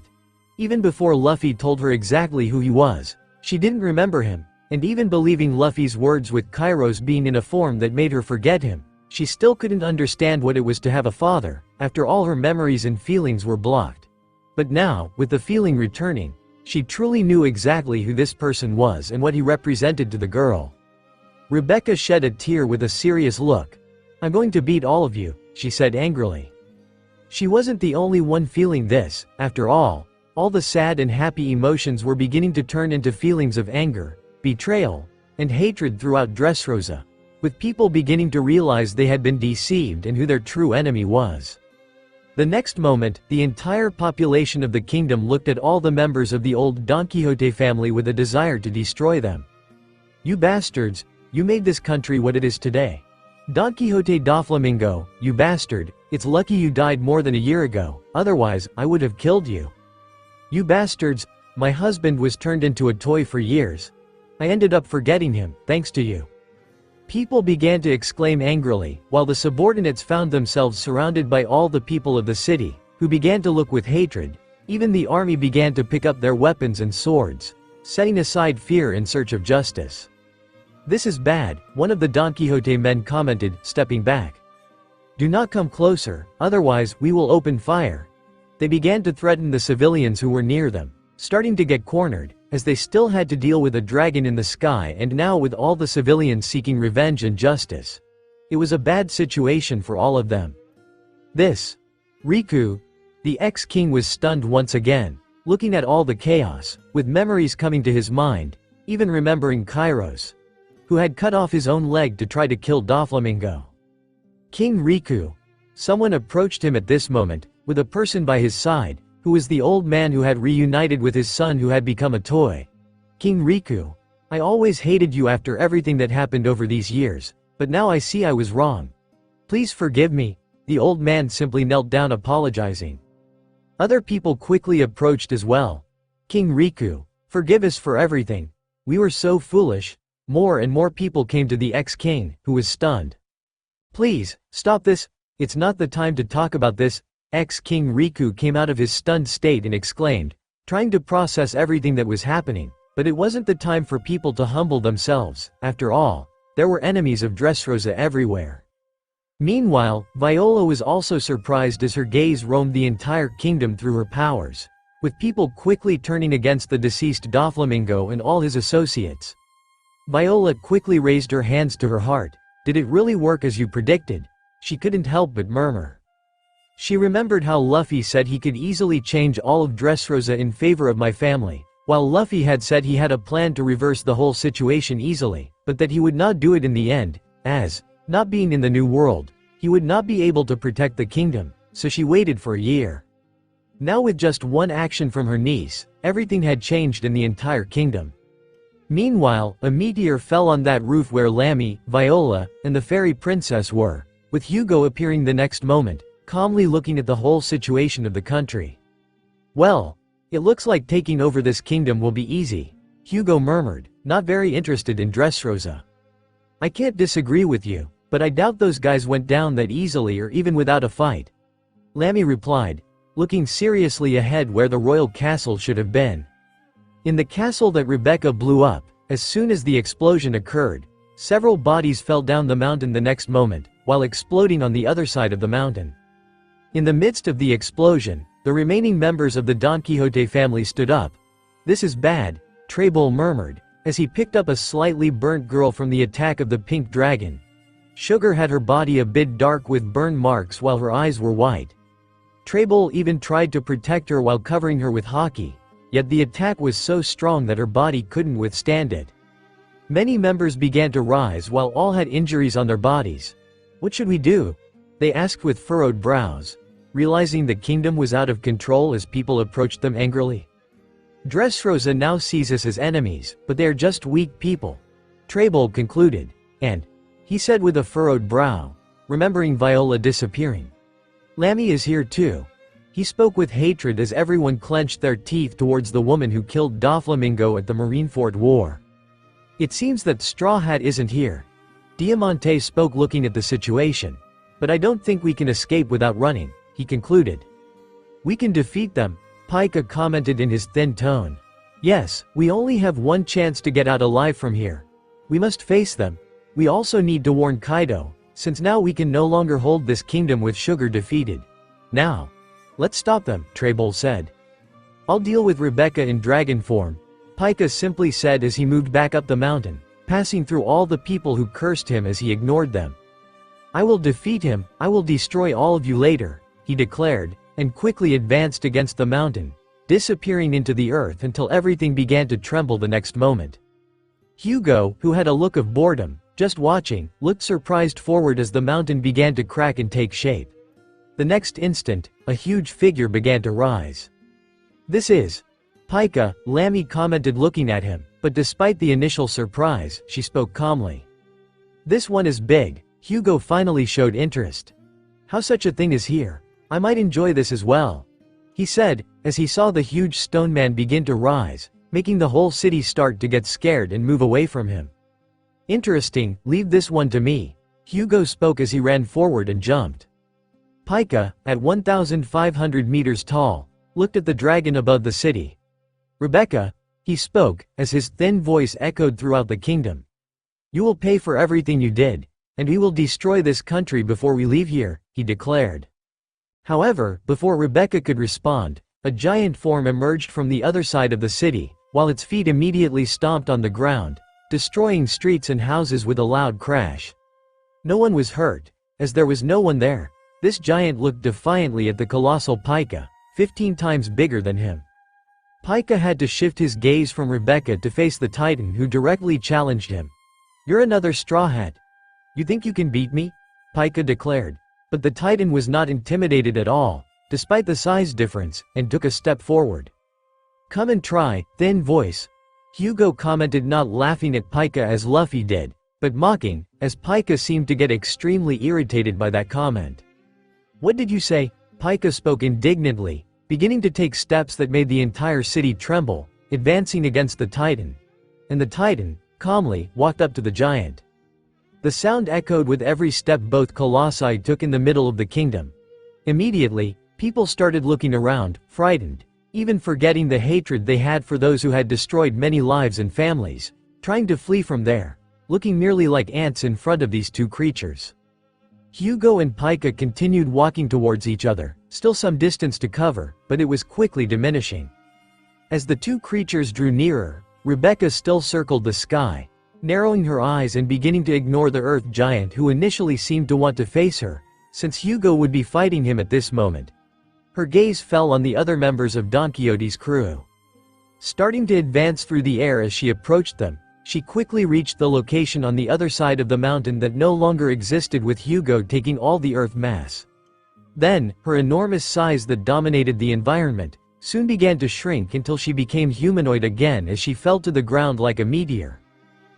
Even before Luffy told her exactly who he was, she didn't remember him, and even believing Luffy's words with Kairos being in a form that made her forget him, she still couldn't understand what it was to have a father, after all her memories and feelings were blocked. But now, with the feeling returning, she truly knew exactly who this person was and what he represented to the girl. Rebecca shed a tear with a serious look. "I'm going to beat all of you," she said angrily. She wasn't the only one feeling this. After all the sad and happy emotions were beginning to turn into feelings of anger, betrayal, and hatred throughout Dressrosa, with people beginning to realize they had been deceived and who their true enemy was. The next moment, the entire population of the kingdom looked at all the members of the old Don Quixote family with a desire to destroy them. "You bastards, you made this country what it is today. Don Quixote Doflamingo, you bastard, it's lucky you died more than a year ago, otherwise, I would have killed you. You bastards, my husband was turned into a toy for years. I ended up forgetting him, thanks to you." People began to exclaim angrily, while the subordinates found themselves surrounded by all the people of the city, who began to look with hatred. Even the army began to pick up their weapons and swords, setting aside fear in search of justice. "This is bad," one of the Don Quixote men commented, stepping back. "Do not come closer, otherwise we will open fire." They began to threaten the civilians who were near them, starting to get cornered, as they still had to deal with a dragon in the sky and now with all the civilians seeking revenge and justice. It was a bad situation for all of them. Riku, the ex-king, was stunned once again, looking at all the chaos, with memories coming to his mind, even remembering Kairos, who had cut off his own leg to try to kill Doflamingo. King Riku. Someone approached him at this moment, with a person by his side, who was the old man who had reunited with his son who had become a toy. "King Riku, I always hated you after everything that happened over these years, but now I see I was wrong. Please forgive me." The old man simply knelt down apologizing. Other people quickly approached as well. "King Riku, forgive us for everything. We were so foolish." More and more people came to the ex-king, who was stunned. "Please, stop this. It's not the time to talk about this." Ex-King Riku came out of his stunned state and exclaimed, trying to process everything that was happening, but it wasn't the time for people to humble themselves. After all, there were enemies of Dressrosa everywhere. Meanwhile, Viola was also surprised as her gaze roamed the entire kingdom through her powers, with people quickly turning against the deceased Doflamingo and all his associates. Viola quickly raised her hands to her heart. "Did it really work as you predicted?" She couldn't help but murmur. She remembered how Luffy said he could easily change all of Dressrosa in favor of my family, while Luffy had said he had a plan to reverse the whole situation easily, but that he would not do it in the end, as, not being in the new world, he would not be able to protect the kingdom, so she waited for a year. Now with just one action from her niece, everything had changed in the entire kingdom. Meanwhile, a meteor fell on that roof where Lami, Viola, and the fairy princess were, with Hugo appearing the next moment, calmly looking at the whole situation of the country. "Well, it looks like taking over this kingdom will be easy," Hugo murmured, not very interested in Dressrosa. "I can't disagree with you, but I doubt those guys went down that easily or even without a fight," Lami replied, looking seriously ahead where the royal castle should have been. In the castle that Rebecca blew up, as soon as the explosion occurred, several bodies fell down the mountain the next moment, while exploding on the other side of the mountain. In the midst of the explosion, the remaining members of the Don Quixote family stood up. "This is bad," Trabol murmured, as he picked up a slightly burnt girl from the attack of the pink dragon. Sugar had her body a bit dark with burn marks while her eyes were white. Trabol even tried to protect her while covering her with haki, yet the attack was so strong that her body couldn't withstand it. Many members began to rise while all had injuries on their bodies. "What should we do?" they asked with furrowed brows, realizing the kingdom was out of control as people approached them angrily. "Dressrosa now sees us as enemies, but they are just weak people," Trabol concluded. "And," he said with a furrowed brow, remembering Viola disappearing. "Lami is here too." He spoke with hatred as everyone clenched their teeth towards the woman who killed Doflamingo at the Marineford War. "It seems that Straw Hat isn't here," Diamante spoke looking at the situation. "But I don't think we can escape without running," he concluded. We can defeat them, Pika commented in his thin tone. Yes, we only have one chance to get out alive from here. We must face them. We also need to warn Kaido, since now we can no longer hold this kingdom with Sugar defeated. Now, let's stop them, Trabol said. I'll deal with Rebecca in dragon form, Pika simply said as he moved back up the mountain, passing through all the people who cursed him as he ignored them. I will defeat him, I will destroy all of you later, he declared, and quickly advanced against the mountain, disappearing into the earth until everything began to tremble the next moment. Hugo, who had a look of boredom, just watching, looked surprised forward as the mountain began to crack and take shape. The next instant, a huge figure began to rise. This is Pika, Lami commented looking at him, but despite the initial surprise, she spoke calmly. This one is big, Hugo finally showed interest. How such a thing is here? I might enjoy this as well, he said, as he saw the huge stone man begin to rise, making the whole city start to get scared and move away from him. Interesting, leave this one to me, Hugo spoke as he ran forward and jumped. Pika, at 1,500 meters tall, looked at the dragon above the city. Rebecca, he spoke, as his thin voice echoed throughout the kingdom. You will pay for everything you did, and we will destroy this country before we leave here, he declared. However, before Rebecca could respond, a giant form emerged from the other side of the city, while its feet immediately stomped on the ground, destroying streets and houses with a loud crash. No one was hurt, as there was no one there. This giant looked defiantly at the colossal Pika, 15 times bigger than him. Pika had to shift his gaze from Rebecca to face the Titan who directly challenged him. You're another Straw Hat. You think you can beat me? Pika declared. But the Titan was not intimidated at all, despite the size difference, and took a step forward. Come and try, thin voice. Hugo commented, not laughing at Pika as Luffy did, but mocking, as Pika seemed to get extremely irritated by that comment. What did you say? Pika spoke indignantly, beginning to take steps that made the entire city tremble, advancing against the Titan. And the Titan, calmly, walked up to the giant. The sound echoed with every step both colossi took in the middle of the kingdom. Immediately, people started looking around, frightened, even forgetting the hatred they had for those who had destroyed many lives and families, trying to flee from there, looking merely like ants in front of these two creatures. Hugo and Pika continued walking towards each other, still some distance to cover, but it was quickly diminishing. As the two creatures drew nearer, Rebecca still circled the sky, narrowing her eyes and beginning to ignore the earth giant who initially seemed to want to face her, since Hugo would be fighting him at this moment. Her gaze fell on the other members of Don Quixote's crew. Starting to advance through the air as she approached them, she quickly reached the location on the other side of the mountain that no longer existed, with Hugo taking all the earth mass. Then, her enormous size that dominated the environment, soon began to shrink until she became humanoid again as she fell to the ground like a meteor.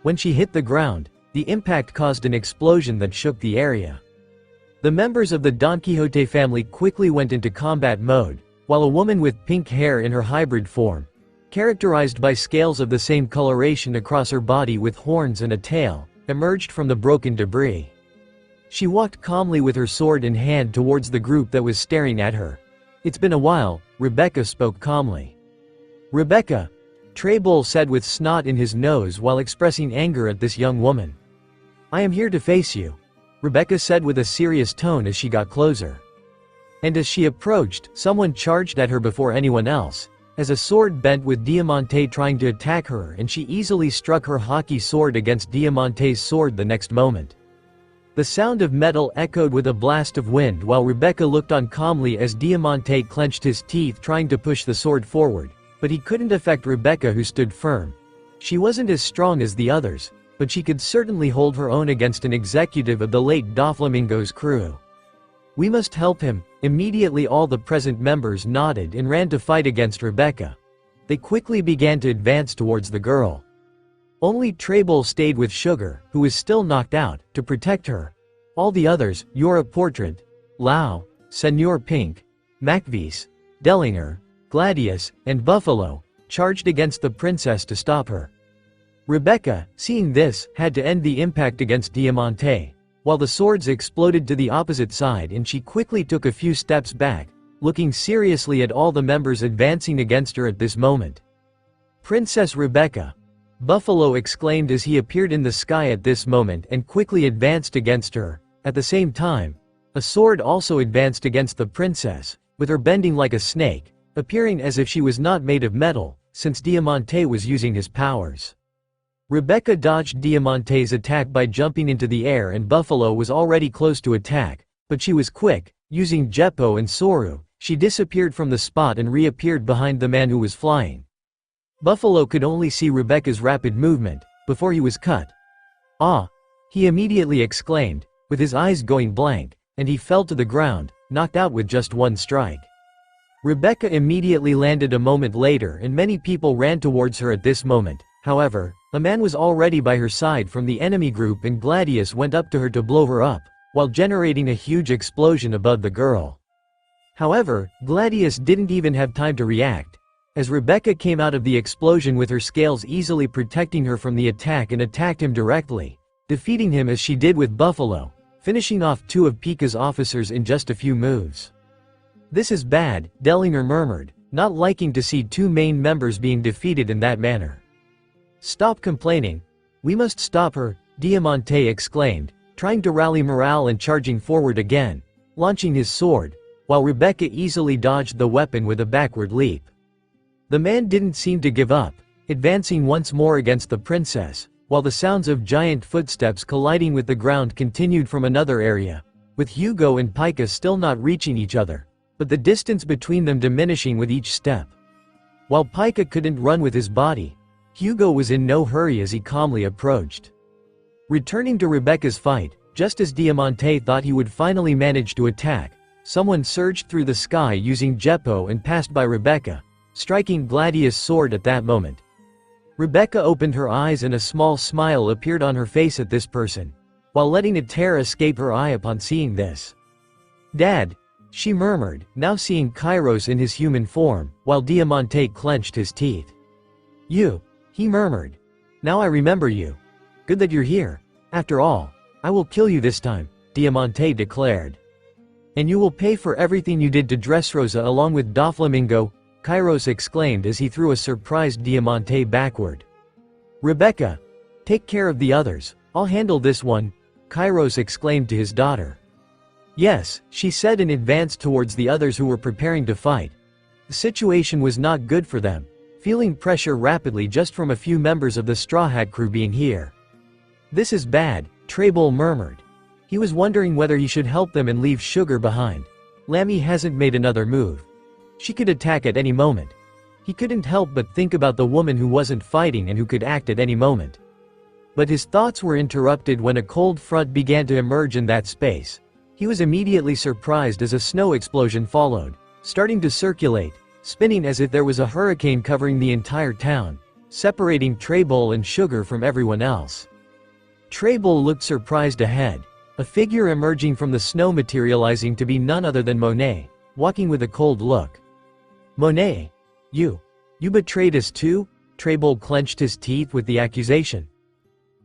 When she hit the ground, the impact caused an explosion that shook the area. The members of the Don Quixote family quickly went into combat mode, while a woman with pink hair in her hybrid form, characterized by scales of the same coloration across her body with horns and a tail, emerged from the broken debris. She walked calmly with her sword in hand towards the group that was staring at her. It's been a while, Rebecca spoke calmly. Rebecca, Trabol said with snot in his nose while expressing anger at this young woman. I am here to face you, Rebecca said with a serious tone as she got closer. And as she approached, someone charged at her before anyone else, as a sword bent with Diamante trying to attack her, and she easily struck her hockey sword against Diamante's sword the next moment. The sound of metal echoed with a blast of wind while Rebecca looked on calmly as Diamante clenched his teeth trying to push the sword forward, but he couldn't affect Rebecca, who stood firm. She wasn't as strong as the others, but she could certainly hold her own against an executive of the late Doflamingo's crew. We must help him. Immediately all the present members nodded and ran to fight against Rebecca. They quickly began to advance towards the girl. Only Trabol stayed with Sugar, who was still knocked out, to protect her. All the others, Yora Portrait, Lau, Senor Pink, Macvis, Dellinger, Gladius, and Buffalo, charged against the princess to stop her. Rebecca, seeing this, had to end the impact against Diamante. while the swords exploded to the opposite side and she quickly took a few steps back, looking seriously at all the members advancing against her at this moment. "Princess Rebecca!" Buffalo exclaimed as he appeared in the sky at this moment and quickly advanced against her. At the same time, a sword also advanced against the princess, with her bending like a snake, appearing as if she was not made of metal, since Diamante was using his powers. Rebecca dodged Diamante's attack by jumping into the air and Buffalo was already close to attack, but she was quick, using Jeppo and Soru, she disappeared from the spot and reappeared behind the man who was flying. Buffalo could only see Rebecca's rapid movement, before he was cut. "Ah!" he immediately exclaimed, with his eyes going blank, and he fell to the ground, knocked out with just one strike. Rebecca immediately landed a moment later and many people ran towards her at this moment. However, a man was already by her side from the enemy group and Gladius went up to her to blow her up, while generating a huge explosion above the girl. However, Gladius didn't even have time to react, as Rebecca came out of the explosion with her scales easily protecting her from the attack and attacked him directly, defeating him as she did with Buffalo, finishing off two of Pika's officers in just a few moves. "This is bad," Delinger murmured, not liking to see two main members being defeated in that manner. "Stop complaining. We must stop her," Diamante exclaimed, trying to rally morale and charging forward again, launching his sword, while Rebecca easily dodged the weapon with a backward leap. The man didn't seem to give up, advancing once more against the princess, while the sounds of giant footsteps colliding with the ground continued from another area, with Hugo and Pika still not reaching each other, but the distance between them diminishing with each step. While Pika couldn't run with his body, Hugo was in no hurry as he calmly approached. Returning to Rebecca's fight, just as Diamante thought he would finally manage to attack, someone surged through the sky using Jeppo and passed by Rebecca, striking Gladius' sword at that moment. Rebecca opened her eyes and a small smile appeared on her face at this person, while letting a tear escape her eye upon seeing this. "Dad," she murmured, now seeing Kairos in his human form, while Diamante clenched his teeth. "You," he murmured. "Now I remember you. Good that you're here. After all, I will kill you this time," Diamante declared. "And you will pay for everything you did to Dressrosa along with Doflamingo," Kairos exclaimed as he threw a surprised Diamante backward. "Rebecca, take care of the others, I'll handle this one," Kairos exclaimed to his daughter. "Yes," she said and advanced towards the others who were preparing to fight. The situation was not good for them, feeling pressure rapidly just from a few members of the Straw Hat crew being here. "This is bad," Trabol murmured. He was wondering whether he should help them and leave Sugar behind. Lami hasn't made another move. She could attack at any moment. He couldn't help but think about the woman who wasn't fighting and who could act at any moment. But his thoughts were interrupted when a cold front began to emerge in that space. He was immediately surprised as a snow explosion followed, starting to circulate, spinning as if there was a hurricane covering the entire town, separating Trabol and Sugar from everyone else. Trabol looked surprised ahead, a figure emerging from the snow materializing to be none other than Monet, walking with a cold look. "Monet, you betrayed us too?" Trabol clenched his teeth with the accusation.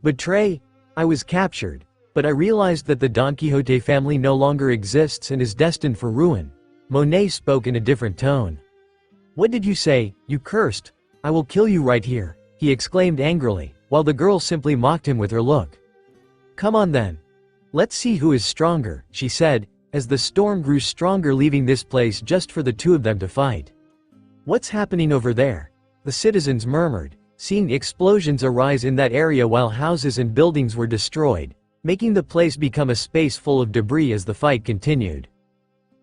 "Betray? I was captured, but I realized that the Don Quixote family no longer exists and is destined for ruin," Monet spoke in a different tone. "What did you say, you cursed? I will kill you right here," he exclaimed angrily, while the girl simply mocked him with her look. "Come on then. Let's see who is stronger," she said, as the storm grew stronger, leaving this place just for the two of them to fight. "What's happening over there?" the citizens murmured, seeing explosions arise in that area while houses and buildings were destroyed, making the place become a space full of debris as the fight continued.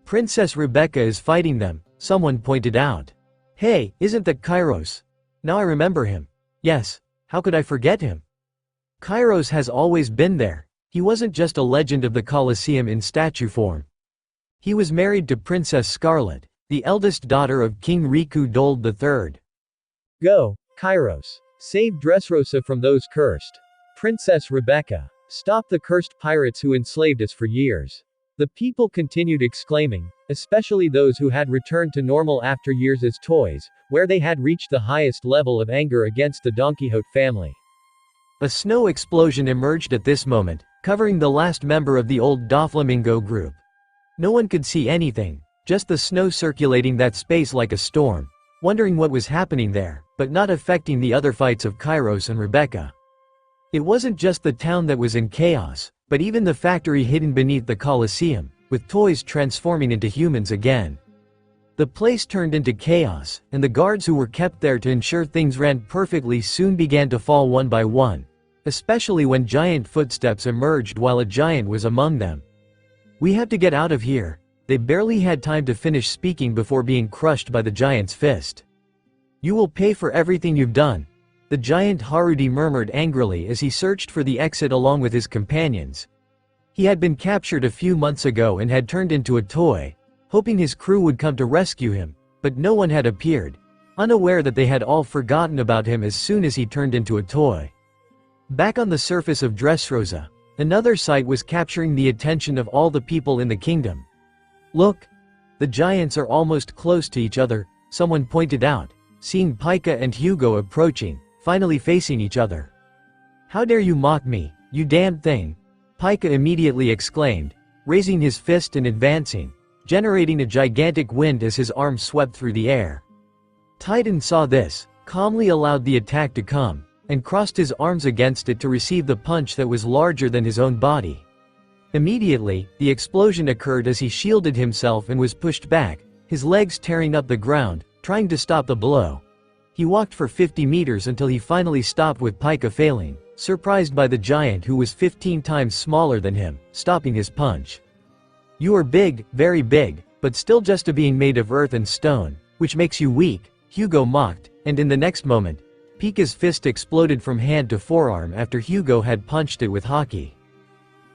"Princess Rebecca is fighting them," someone pointed out. "Hey, isn't that Kairos? Now I remember him. Yes, how could I forget him? Kairos has always been there. He wasn't just a legend of the Colosseum in statue form. He was married to Princess Scarlet, the eldest daughter of King Riku Dole III. Go, Kairos. Save Dressrosa from those cursed. Princess Rebecca. Stop the cursed pirates who enslaved us for years." The people continued exclaiming, especially those who had returned to normal after years as toys, where they had reached the highest level of anger against the Don Quixote family. A snow explosion emerged at this moment, covering the last member of the old Doflamingo group. No one could see anything, just the snow circulating that space like a storm, wondering what was happening there, but not affecting the other fights of Kairos and Rebecca. It wasn't just the town that was in chaos, but even the factory hidden beneath the Colosseum, with toys transforming into humans again. The place turned into chaos, and the guards who were kept there to ensure things ran perfectly soon began to fall one by one, especially when giant footsteps emerged while a giant was among them. "We have to get out of here." They barely had time to finish speaking before being crushed by the giant's fist. "You will pay for everything you've done," the giant Harudi murmured angrily as he searched for the exit along with his companions. He had been captured a few months ago and had turned into a toy, hoping his crew would come to rescue him, but no one had appeared, unaware that they had all forgotten about him as soon as he turned into a toy. Back on the surface of Dressrosa, another sight was capturing the attention of all the people in the kingdom. "Look! The giants are almost close to each other," someone pointed out, seeing Pika and Hugo approaching, finally facing each other. "How dare you mock me, you damned thing!" Pika immediately exclaimed, raising his fist and advancing, generating a gigantic wind as his arm swept through the air. Titan saw this, calmly allowed the attack to come, and crossed his arms against it to receive the punch that was larger than his own body. Immediately, the explosion occurred as he shielded himself and was pushed back, his legs tearing up the ground, trying to stop the blow. He walked for 50 meters until he finally stopped with Pika failing, surprised by the giant who was 15 times smaller than him, stopping his punch. "You are big, very big, but still just a being made of earth and stone, which makes you weak," Hugo mocked, and in the next moment, Pika's fist exploded from hand to forearm after Hugo had punched it with hockey.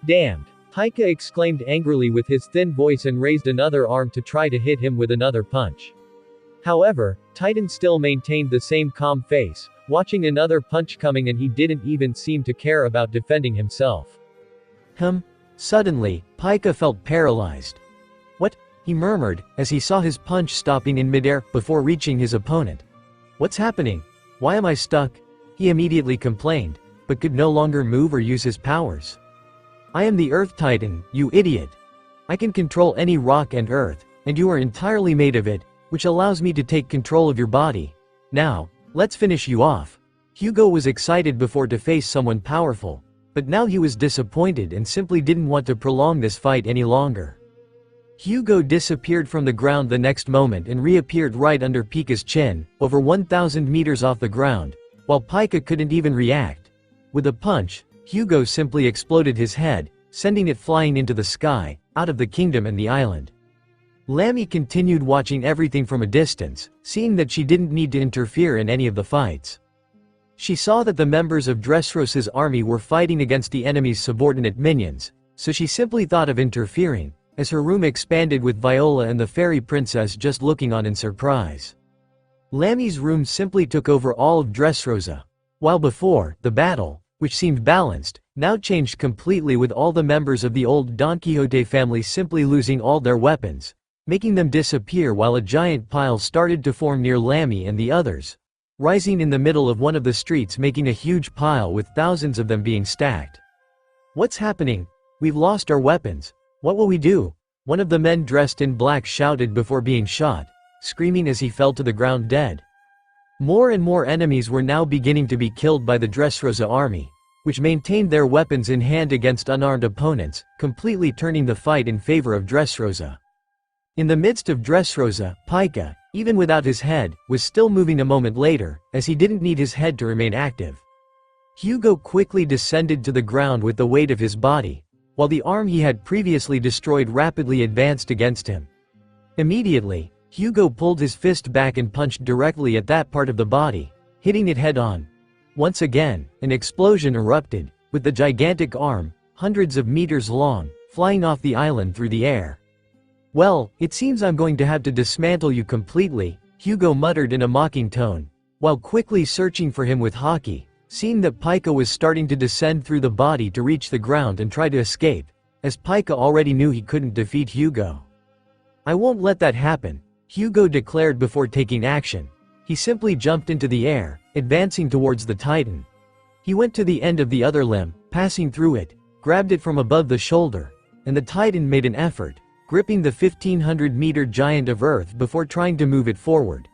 "Damned!" Pika exclaimed angrily with his thin voice and raised another arm to try to hit him with another punch. However, Titan still maintained the same calm face, watching another punch coming, and he didn't even seem to care about defending himself. Suddenly, Pika felt paralyzed. "What?" he murmured, as he saw his punch stopping in midair before reaching his opponent. "What's happening? Why am I stuck?" he immediately complained, but could no longer move or use his powers. "I am the Earth Titan, you idiot. I can control any rock and earth, and you are entirely made of it, which allows me to take control of your body. Now, let's finish you off." Hugo was excited before to face someone powerful, but now he was disappointed and simply didn't want to prolong this fight any longer. Hugo disappeared from the ground the next moment and reappeared right under Pika's chin, over 1,000 meters off the ground, while Pika couldn't even react. With a punch, Hugo simply exploded his head, sending it flying into the sky, out of the kingdom and the island. Lami continued watching everything from a distance, seeing that she didn't need to interfere in any of the fights. She saw that the members of Dressrosa's army were fighting against the enemy's subordinate minions, so she simply thought of interfering, as her room expanded with Viola and the fairy princess just looking on in surprise. Lami's room simply took over all of Dressrosa, while before, the battle, which seemed balanced, now changed completely with all the members of the old Don Quixote family simply losing all their weapons, making them disappear while a giant pile started to form near Lami and the others, rising in the middle of one of the streets, making a huge pile with thousands of them being stacked. "What's happening? We've lost our weapons. What will we do?" One of the men dressed in black shouted before being shot, screaming as he fell to the ground dead. More and more enemies were now beginning to be killed by the Dressrosa army, which maintained their weapons in hand against unarmed opponents, completely turning the fight in favor of Dressrosa. In the midst of Dressrosa, Pika, even without his head, was still moving a moment later, as he didn't need his head to remain active. Hugo quickly descended to the ground with the weight of his body, while the arm he had previously destroyed rapidly advanced against him. Immediately, Hugo pulled his fist back and punched directly at that part of the body, hitting it head-on. Once again, an explosion erupted, with the gigantic arm, hundreds of meters long, flying off the island through the air. "Well, it seems I'm going to have to dismantle you completely," Hugo muttered in a mocking tone, while quickly searching for him with hockey, seeing that Pika was starting to descend through the body to reach the ground and try to escape, as Pika already knew he couldn't defeat Hugo. "I won't let that happen," Hugo declared before taking action. He simply jumped into the air, advancing towards the Titan. He went to the end of the other limb, passing through it, grabbed it from above the shoulder, and the Titan made an effort, gripping the 1500-meter giant of Earth before trying to move it forward.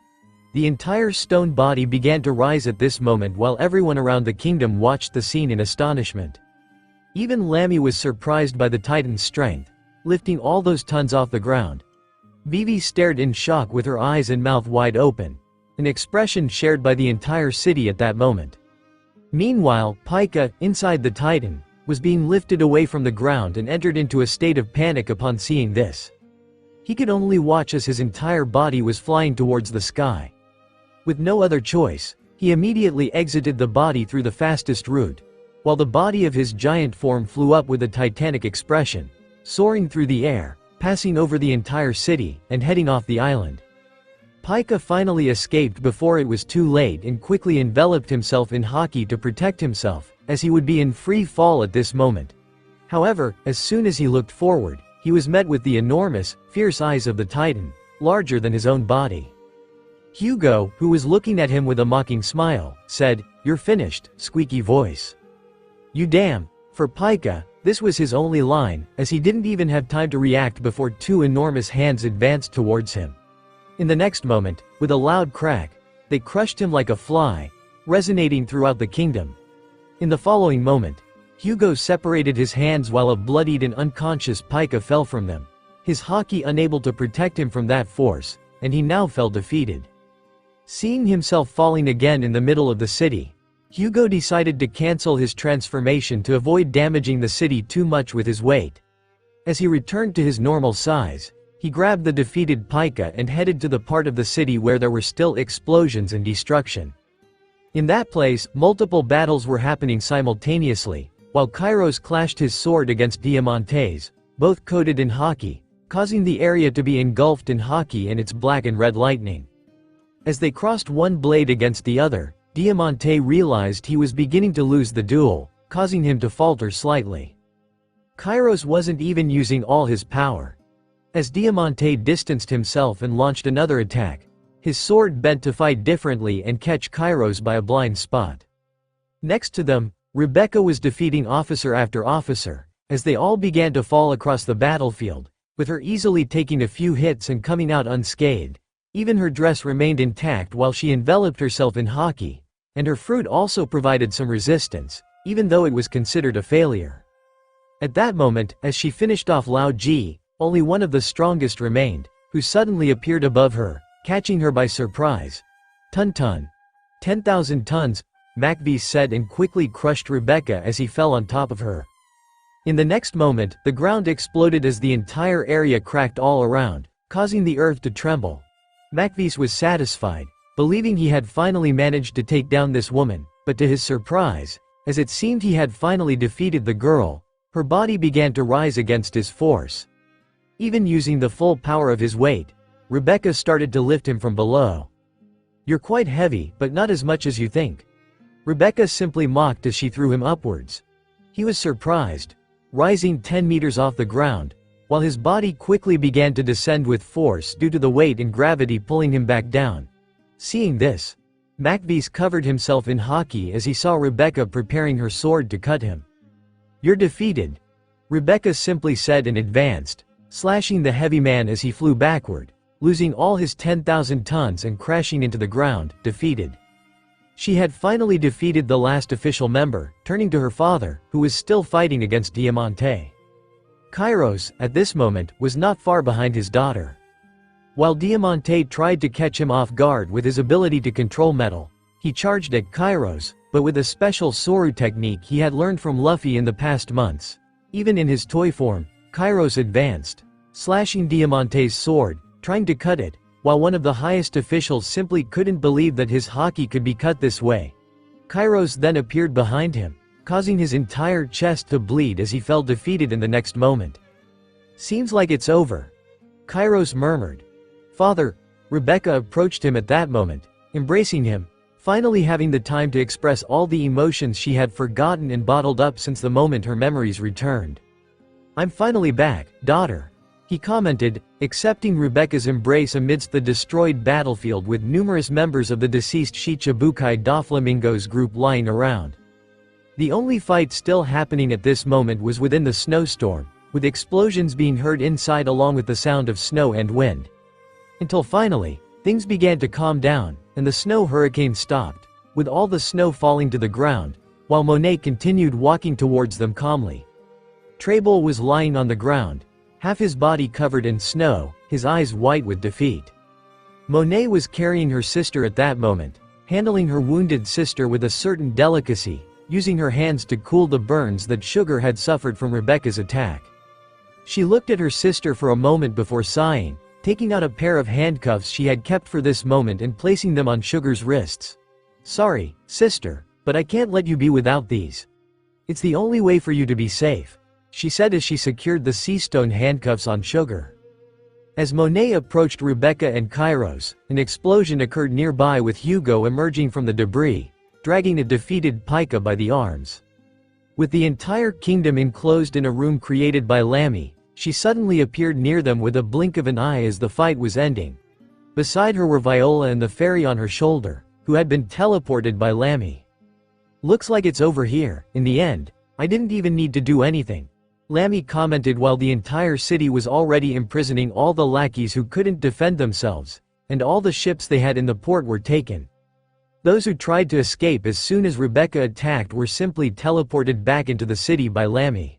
The entire stone body began to rise at this moment while everyone around the kingdom watched the scene in astonishment. Even Lami was surprised by the Titan's strength, lifting all those tons off the ground. Vivi stared in shock with her eyes and mouth wide open, an expression shared by the entire city at that moment. Meanwhile, Pika, inside the Titan, was being lifted away from the ground and entered into a state of panic upon seeing this. He could only watch as his entire body was flying towards the sky. With no other choice, he immediately exited the body through the fastest route, while the body of his giant form flew up with a titanic expression, soaring through the air, passing over the entire city, and heading off the island. Pika finally escaped before it was too late and quickly enveloped himself in haki to protect himself, as he would be in free fall at this moment. However, as soon as he looked forward, he was met with the enormous, fierce eyes of the Titan, larger than his own body. Hugo, who was looking at him with a mocking smile, said, "You're finished," squeaky voice. "You damn." For Pika, this was his only line, as he didn't even have time to react before two enormous hands advanced towards him. In the next moment, with a loud crack, they crushed him like a fly, resonating throughout the kingdom. In the following moment, Hugo separated his hands while a bloodied and unconscious Pika fell from them, his haki unable to protect him from that force, and he now fell defeated. Seeing himself falling again in the middle of the city, Hugo decided to cancel his transformation to avoid damaging the city too much with his weight. As he returned to his normal size, he grabbed the defeated Pika and headed to the part of the city where there were still explosions and destruction. In that place, multiple battles were happening simultaneously, while Kairos clashed his sword against Diamante's, both coated in haki, causing the area to be engulfed in haki and its black and red lightning. As they crossed one blade against the other, Diamante realized he was beginning to lose the duel, causing him to falter slightly. Kairos wasn't even using all his power. As Diamante distanced himself and launched another attack, his sword bent to fight differently and catch Kairos by a blind spot. Next to them, Rebecca was defeating officer after officer, as they all began to fall across the battlefield, with her easily taking a few hits and coming out unscathed. Even her dress remained intact while she enveloped herself in haki, and her fruit also provided some resistance, even though it was considered a failure. At that moment, as she finished off Lao Ji, only one of the strongest remained, who suddenly appeared above her, catching her by surprise. "Ton. 10,000 tons, Macvis said and quickly crushed Rebecca as he fell on top of her. In the next moment, the ground exploded as the entire area cracked all around, causing the earth to tremble. Macvis was satisfied, believing he had finally managed to take down this woman, but to his surprise, as it seemed he had finally defeated the girl, her body began to rise against his force. Even using the full power of his weight, Rebecca started to lift him from below. "You're quite heavy, but not as much as you think." Rebecca simply mocked as she threw him upwards. He was surprised, rising 10 meters off the ground, while his body quickly began to descend with force due to the weight and gravity pulling him back down. Seeing this, Macvis covered himself in haki as he saw Rebecca preparing her sword to cut him. "You're defeated," Rebecca simply said and advanced, slashing the heavy man as he flew backward, losing all his 10,000 tons and crashing into the ground, defeated. She had finally defeated the last official member, turning to her father, who was still fighting against Diamante. Kairos, at this moment, was not far behind his daughter. While Diamante tried to catch him off guard with his ability to control metal, he charged at Kairos, but with a special Soru technique he had learned from Luffy in the past months. Even in his toy form, Kairos advanced, slashing Diamante's sword, trying to cut it, while one of the highest officials simply couldn't believe that his haki could be cut this way. Kairos then appeared behind him, causing his entire chest to bleed as he fell defeated in the next moment. "Seems like it's over," Kairos murmured. "Father," Rebecca approached him at that moment, embracing him, finally having the time to express all the emotions she had forgotten and bottled up since the moment her memories returned. "I'm finally back, daughter," he commented, accepting Rebecca's embrace amidst the destroyed battlefield with numerous members of the deceased Shichibukai Doflamingo's group lying around. The only fight still happening at this moment was within the snowstorm, with explosions being heard inside along with the sound of snow and wind. Until finally, things began to calm down, and the snow hurricane stopped, with all the snow falling to the ground, while Monet continued walking towards them calmly. Trabol was lying on the ground, half his body covered in snow, his eyes white with defeat. Monet was carrying her sister at that moment, handling her wounded sister with a certain delicacy, using her hands to cool the burns that Sugar had suffered from Rebecca's attack. She looked at her sister for a moment before sighing, taking out a pair of handcuffs she had kept for this moment and placing them on Sugar's wrists. "Sorry, sister, but I can't let you be without these. It's the only way for you to be safe," she said as she secured the sea stone handcuffs on Sugar. As Monet approached Rebecca and Kairos, an explosion occurred nearby with Hugo emerging from the debris, dragging a defeated Pika by the arms. With the entire kingdom enclosed in a room created by Lami, she suddenly appeared near them with a blink of an eye as the fight was ending. Beside her were Viola and the fairy on her shoulder, who had been teleported by Lami. "Looks like it's over here, in the end. I didn't even need to do anything," Lami commented while the entire city was already imprisoning all the lackeys who couldn't defend themselves, and all the ships they had in the port were taken. Those who tried to escape as soon as Rebecca attacked were simply teleported back into the city by Lami.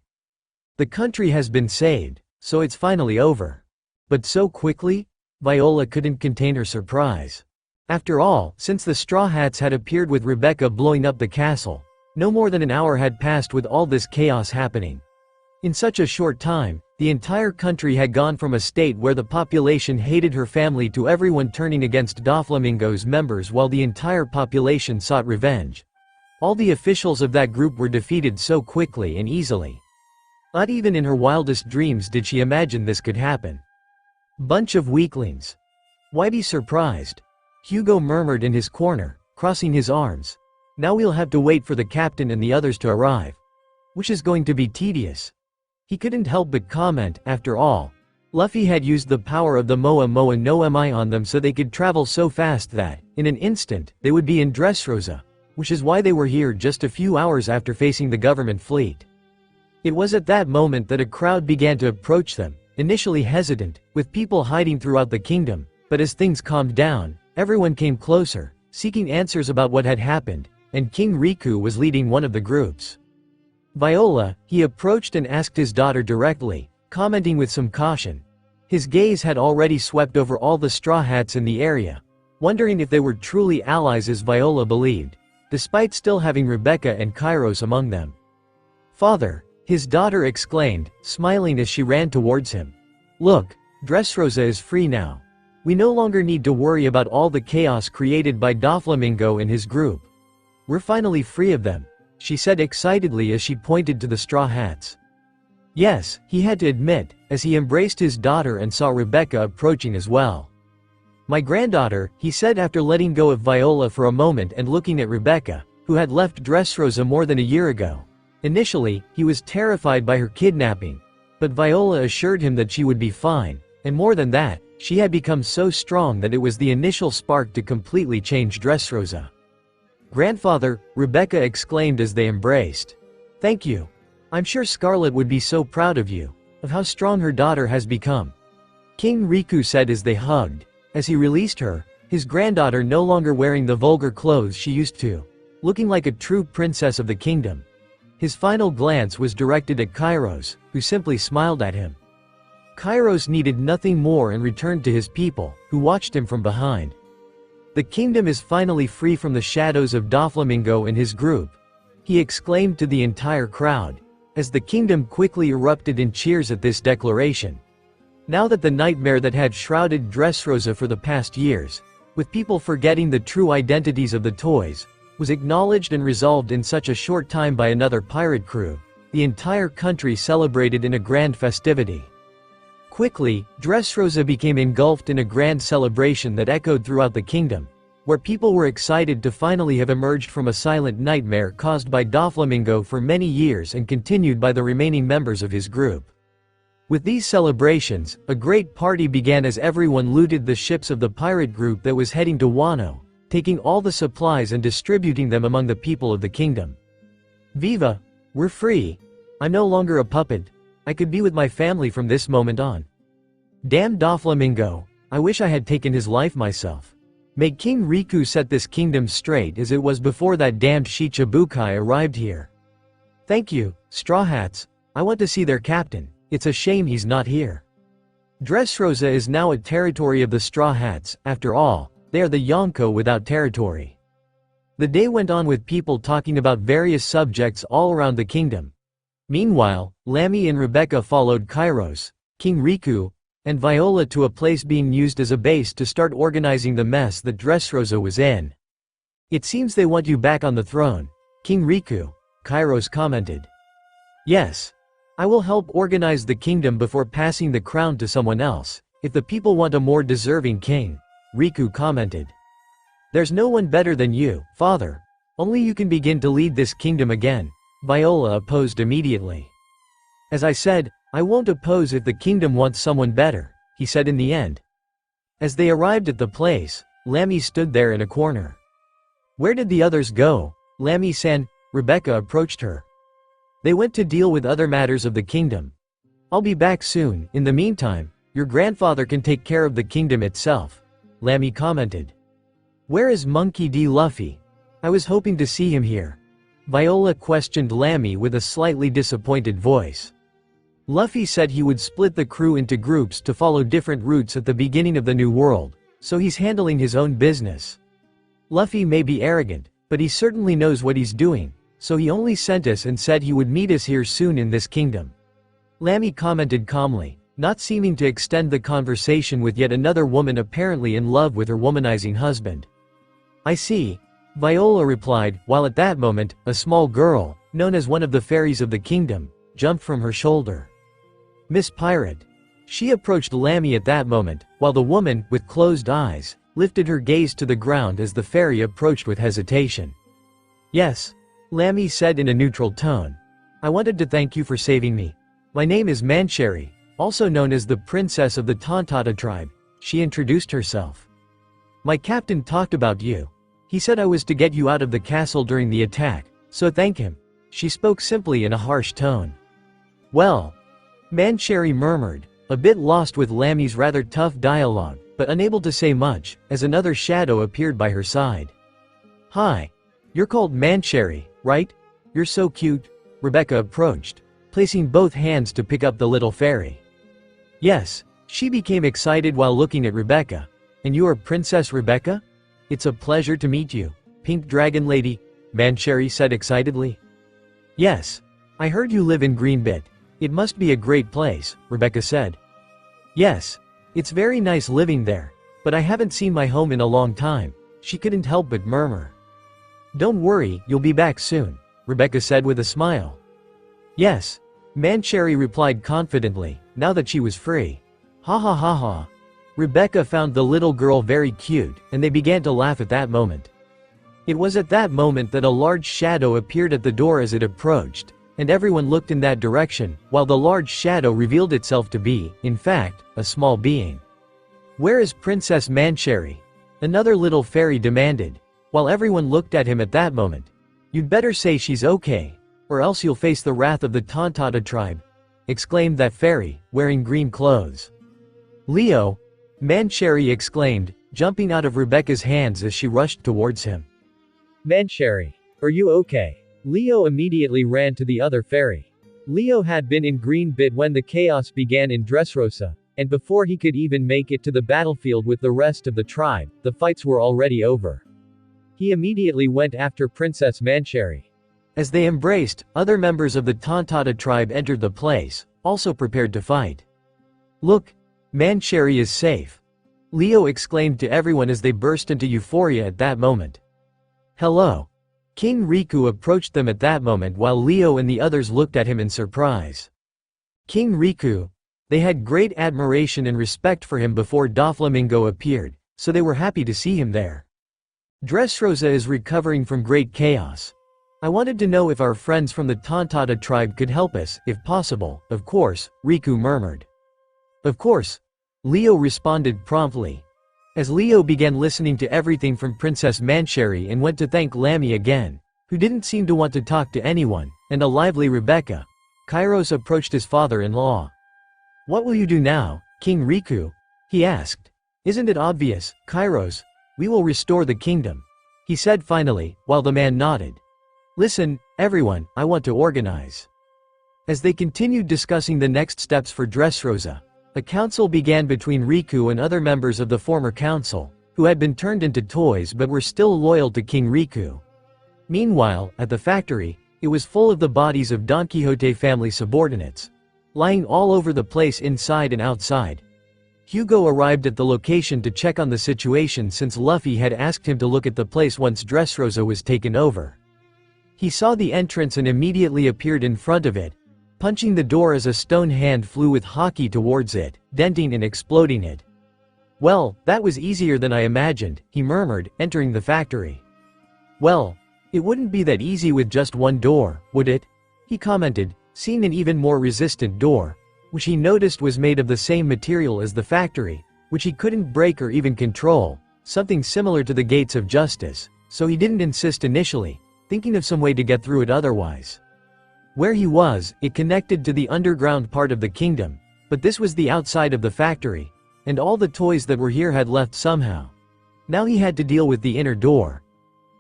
The country has been saved, so it's finally over. But so quickly? Viola couldn't contain her surprise. After all, since the Straw Hats had appeared with Rebecca blowing up the castle, no more than an hour had passed with all this chaos happening. In such a short time, the entire country had gone from a state where the population hated her family to everyone turning against Doflamingo's members while the entire population sought revenge. All the officials of that group were defeated so quickly and easily. Not even in her wildest dreams did she imagine this could happen. "Bunch of weaklings. Why be surprised?" Hugo murmured in his corner, crossing his arms. "Now we'll have to wait for the captain and the others to arrive. Which is going to be tedious." He couldn't help but comment, after all, Luffy had used the power of the Moa Moa No on them so they could travel so fast that, in an instant, they would be in Dressrosa, which is why they were here just a few hours after facing the government fleet. It was at that moment that a crowd began to approach them, initially hesitant, with people hiding throughout the kingdom, but as things calmed down, everyone came closer, seeking answers about what had happened, and King Riku was leading one of the groups. Viola, he approached and asked his daughter directly, commenting with some caution. His gaze had already swept over all the Straw Hats in the area, wondering if they were truly allies as Viola believed, despite still having Rebecca and Kairos among them. "Father," his daughter exclaimed, smiling as she ran towards him. "Look, Dressrosa is free now. We no longer need to worry about all the chaos created by Doflamingo and his group. We're finally free of them," she said excitedly as she pointed to the Straw Hats. Yes, he had to admit, as he embraced his daughter and saw Rebecca approaching as well. "My granddaughter," he said after letting go of Viola for a moment and looking at Rebecca, who had left Dressrosa more than a year ago. Initially, he was terrified by her kidnapping, but Viola assured him that she would be fine, and more than that, she had become so strong that it was the initial spark to completely change Dressrosa. "Grandfather," Rebecca exclaimed as they embraced. "Thank you. I'm sure Scarlet would be so proud of you, of how strong her daughter has become," King Riku said as they hugged. As he released her, his granddaughter no longer wearing the vulgar clothes she used to, looking like a true princess of the kingdom. His final glance was directed at Kairos, who simply smiled at him. Kairos needed nothing more and returned to his people, who watched him from behind. "The kingdom is finally free from the shadows of Doflamingo and his group," he exclaimed to the entire crowd, as the kingdom quickly erupted in cheers at this declaration. Now that the nightmare that had shrouded Dressrosa for the past years, with people forgetting the true identities of the toys, was acknowledged and resolved in such a short time by another pirate crew, the entire country celebrated in a grand festivity. Quickly, Dressrosa became engulfed in a grand celebration that echoed throughout the kingdom, where people were excited to finally have emerged from a silent nightmare caused by Doflamingo for many years and continued by the remaining members of his group. With these celebrations, a great party began as everyone looted the ships of the pirate group that was heading to Wano, taking all the supplies and distributing them among the people of the kingdom. Viva! We're free! I'm no longer a puppet. I could be with my family from this moment on. Damn Doflamingo! I wish I had taken his life myself. May King Riku set this kingdom straight as it was before that damned Shichibukai arrived here. Thank you, Straw Hats. I want to see their captain. It's a shame he's not here. Dressrosa is now a territory of the Straw Hats. After all, they are the Yonko without territory. The day went on with people talking about various subjects all around the kingdom. Meanwhile, Lami and Rebecca followed Kairos, King Riku, and Viola to a place being used as a base to start organizing the mess that Dressrosa was in. It seems they want you back on the throne, King Riku, Kairos commented. Yes. I will help organize the kingdom before passing the crown to someone else, if the people want a more deserving king, Riku commented. There's no one better than you, father. Only you can begin to lead this kingdom again, Viola opposed immediately. As I said, I won't oppose if the kingdom wants someone better, he said in the end. As they arrived at the place, Lami stood there in a corner. Where did the others go? Lami-san, Rebecca approached her. They went to deal with other matters of the kingdom. I'll be back soon. In the meantime, your grandfather can take care of the kingdom itself, Lami commented. Where is Monkey D. Luffy? I was hoping to see him here. Viola questioned Lami with a slightly disappointed voice. Luffy said he would split the crew into groups to follow different routes at the beginning of the new world, so he's handling his own business. Luffy may be arrogant, but he certainly knows what he's doing, so he only sent us and said he would meet us here soon in this kingdom. Lami commented calmly, not seeming to extend the conversation with yet another woman apparently in love with her womanizing husband. I see, Viola replied, while at that moment, a small girl, known as one of the fairies of the kingdom, jumped from her shoulder. Miss Pirate. She approached Lami at that moment, while the woman, with closed eyes, lifted her gaze to the ground as the fairy approached with hesitation. Yes, Lami said in a neutral tone. I wanted to thank you for saving me. My name is Mancheri, also known as the Princess of the Tontata tribe, she introduced herself. My captain talked about you. He said I was to get you out of the castle during the attack, so thank him. She spoke simply in a harsh tone. Well, Mancheri murmured, a bit lost with Lami's rather tough dialogue, but unable to say much, as another shadow appeared by her side. Hi. You're called Mancheri, right? You're so cute. Rebecca approached, placing both hands to pick up the little fairy. Yes, she became excited while looking at Rebecca. And you are Princess Rebecca? It's a pleasure to meet you, Pink Dragon Lady, Mancheri said excitedly. Yes. I heard you live in Greenbit. It must be a great place, Rebecca said. Yes. It's very nice living there, but I haven't seen my home in a long time, she couldn't help but murmur. Don't worry, you'll be back soon, Rebecca said with a smile. Yes. Mancheri replied confidently, now that she was free. Ha ha ha ha. Rebecca found the little girl very cute, and they began to laugh at that moment. It was at that moment that a large shadow appeared at the door as it approached, and everyone looked in that direction, while the large shadow revealed itself to be, in fact, a small being. Where is Princess Mancheri? Another little fairy demanded, while everyone looked at him at that moment. You'd better say she's okay, or else you'll face the wrath of the Tontata tribe, exclaimed that fairy, wearing green clothes. Leo, Mancheri exclaimed, jumping out of Rebecca's hands as she rushed towards him. Mancheri, are you okay? Leo immediately ran to the other fairy. Leo had been in Greenbit when the chaos began in Dressrosa, and before he could even make it to the battlefield with the rest of the tribe, the fights were already over. He immediately went after Princess Mancheri. As they embraced, other members of the Tontata tribe entered the place, also prepared to fight. Look, Mancheri is safe, Leo exclaimed to everyone as they burst into euphoria at that moment. Hello. King Riku approached them at that moment while Leo and the others looked at him in surprise. King Riku. They had great admiration and respect for him before Doflamingo appeared, so they were happy to see him there. Dressrosa is recovering from great chaos. I wanted to know if our friends from the Tontata tribe could help us, if possible, of course, Riku murmured. Of course. Leo responded promptly. As Leo began listening to everything from Princess Mancheri and went to thank Lami again, who didn't seem to want to talk to anyone, and a lively Rebecca. Kairos approached his father-in-law. "What will you do now, King Riku?" he asked. "Isn't it obvious, Kairos? We will restore the kingdom," he said finally, while the man nodded. "Listen, everyone, I want to organize." As they continued discussing the next steps for Dressrosa, a council began between Riku and other members of the former council, who had been turned into toys but were still loyal to King Riku. Meanwhile, at the factory, it was full of the bodies of Don Quixote family subordinates, lying all over the place inside and outside. Hugo arrived at the location to check on the situation since Luffy had asked him to look at the place once Dressrosa was taken over. He saw the entrance and immediately appeared in front of it, punching the door as a stone hand flew with Haki towards it, denting and exploding it. "Well, that was easier than I imagined," he murmured, entering the factory. "Well, it wouldn't be that easy with just one door, would it?" he commented, seeing an even more resistant door, which he noticed was made of the same material as the factory, which he couldn't break or even control, something similar to the gates of justice, so he didn't insist initially, thinking of some way to get through it otherwise. Where he was, it connected to the underground part of the kingdom, but this was the outside of the factory, and all the toys that were here had left somehow. Now he had to deal with the inner door.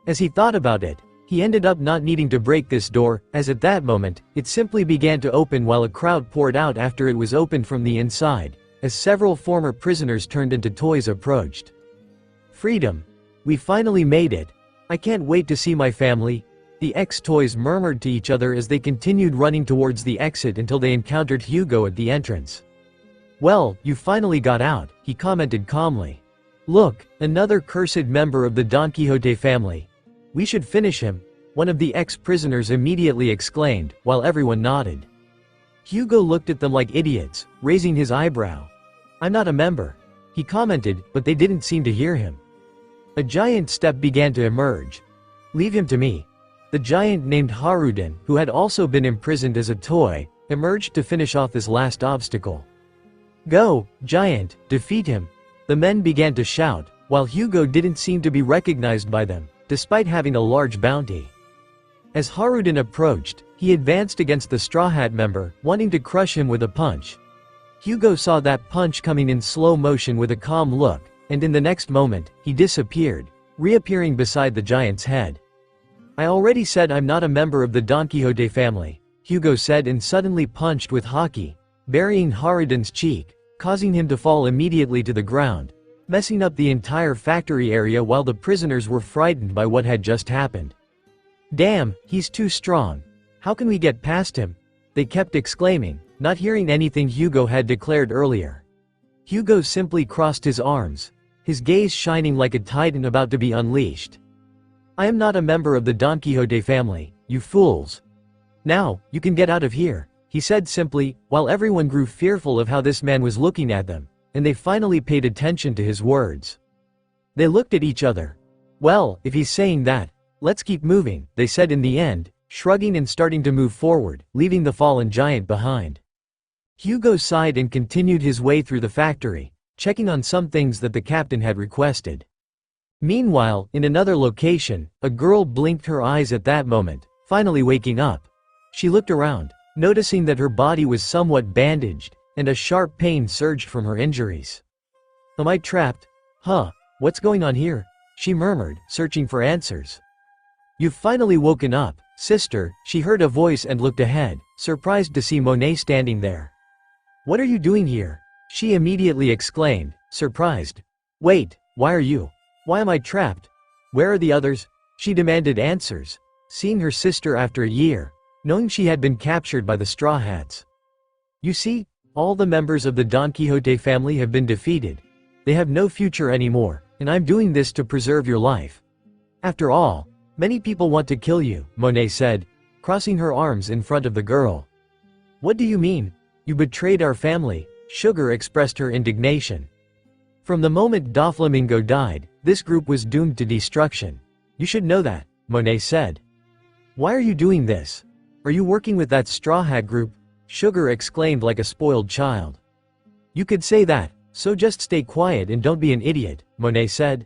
As he thought about it, he ended up not needing to break this door, as at that moment, it simply began to open while a crowd poured out after it was opened from the inside, as several former prisoners turned into toys approached. "Freedom! We finally made it! I can't wait to see my family," the ex-toys murmured to each other as they continued running towards the exit until they encountered Hugo at the entrance. "Well, you finally got out," he commented calmly. "Look, another cursed member of the Don Quixote family. We should finish him," one of the ex-prisoners immediately exclaimed, while everyone nodded. Hugo looked at them like idiots, raising his eyebrow. "I'm not a member," he commented, but they didn't seem to hear him. A giant step began to emerge. "Leave him to me." The giant named Haruden, who had also been imprisoned as a toy, emerged to finish off this last obstacle. "Go, giant, defeat him," the men began to shout, while Hugo didn't seem to be recognized by them, despite having a large bounty. As Haruden approached, he advanced against the Straw Hat member, wanting to crush him with a punch. Hugo saw that punch coming in slow motion with a calm look, and in the next moment, he disappeared, reappearing beside the giant's head. "I already said I'm not a member of the Don Quixote family," Hugo said and suddenly punched with Haki, burying Haruden's cheek, causing him to fall immediately to the ground, messing up the entire factory area while the prisoners were frightened by what had just happened. "Damn, he's too strong. How can we get past him?" they kept exclaiming, not hearing anything Hugo had declared earlier. Hugo simply crossed his arms, his gaze shining like a titan about to be unleashed. "I am not a member of the Don Quixote family, you fools. Now, you can get out of here," he said simply, while everyone grew fearful of how this man was looking at them, and they finally paid attention to his words. They looked at each other. "Well, if he's saying that, let's keep moving," they said in the end, shrugging and starting to move forward, leaving the fallen giant behind. Hugo sighed and continued his way through the factory, checking on some things that the captain had requested. Meanwhile, in another location, a girl blinked her eyes at that moment, finally waking up. She looked around, noticing that her body was somewhat bandaged, and a sharp pain surged from her injuries. "Am I trapped? Huh, what's going on here?" she murmured, searching for answers. "You've finally woken up, sister," she heard a voice and looked ahead, surprised to see Monet standing there. "What are you doing here?" she immediately exclaimed, surprised. "Wait, why are you? Why am I trapped? Where are the others?" She demanded answers, seeing her sister after a year, knowing she had been captured by the Straw Hats. "You see, all the members of the Don Quixote family have been defeated. They have no future anymore, and I'm doing this to preserve your life. After all, many people want to kill you," Monet said, crossing her arms in front of the girl. "What do you mean? You betrayed our family," Sugar expressed her indignation. "From the moment Doflamingo died, this group was doomed to destruction. You should know that," Monet said. "Why are you doing this? Are you working with that Straw Hat group?" Sugar exclaimed like a spoiled child. "You could say that, so just stay quiet and don't be an idiot," Monet said.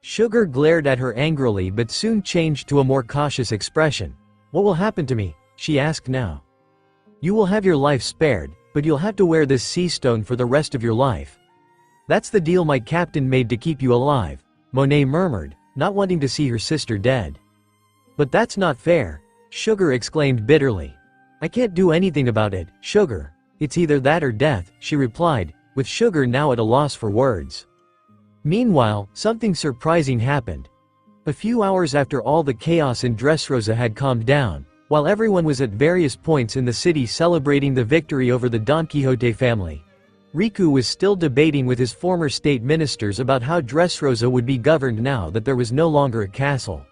Sugar glared at her angrily but soon changed to a more cautious expression. What will happen to me? She asked now. You will have your life spared, but you'll have to wear this sea stone for the rest of your life. That's the deal my captain made to keep you alive, Monet murmured, not wanting to see her sister dead. But that's not fair, Sugar exclaimed bitterly. I can't do anything about it, Sugar. It's either that or death, she replied, with Sugar now at a loss for words. Meanwhile, something surprising happened. A few hours after all the chaos in Dressrosa had calmed down, while everyone was at various points in the city celebrating the victory over the Don Quixote family, Riku was still debating with his former state ministers about how Dressrosa would be governed now that there was no longer a castle.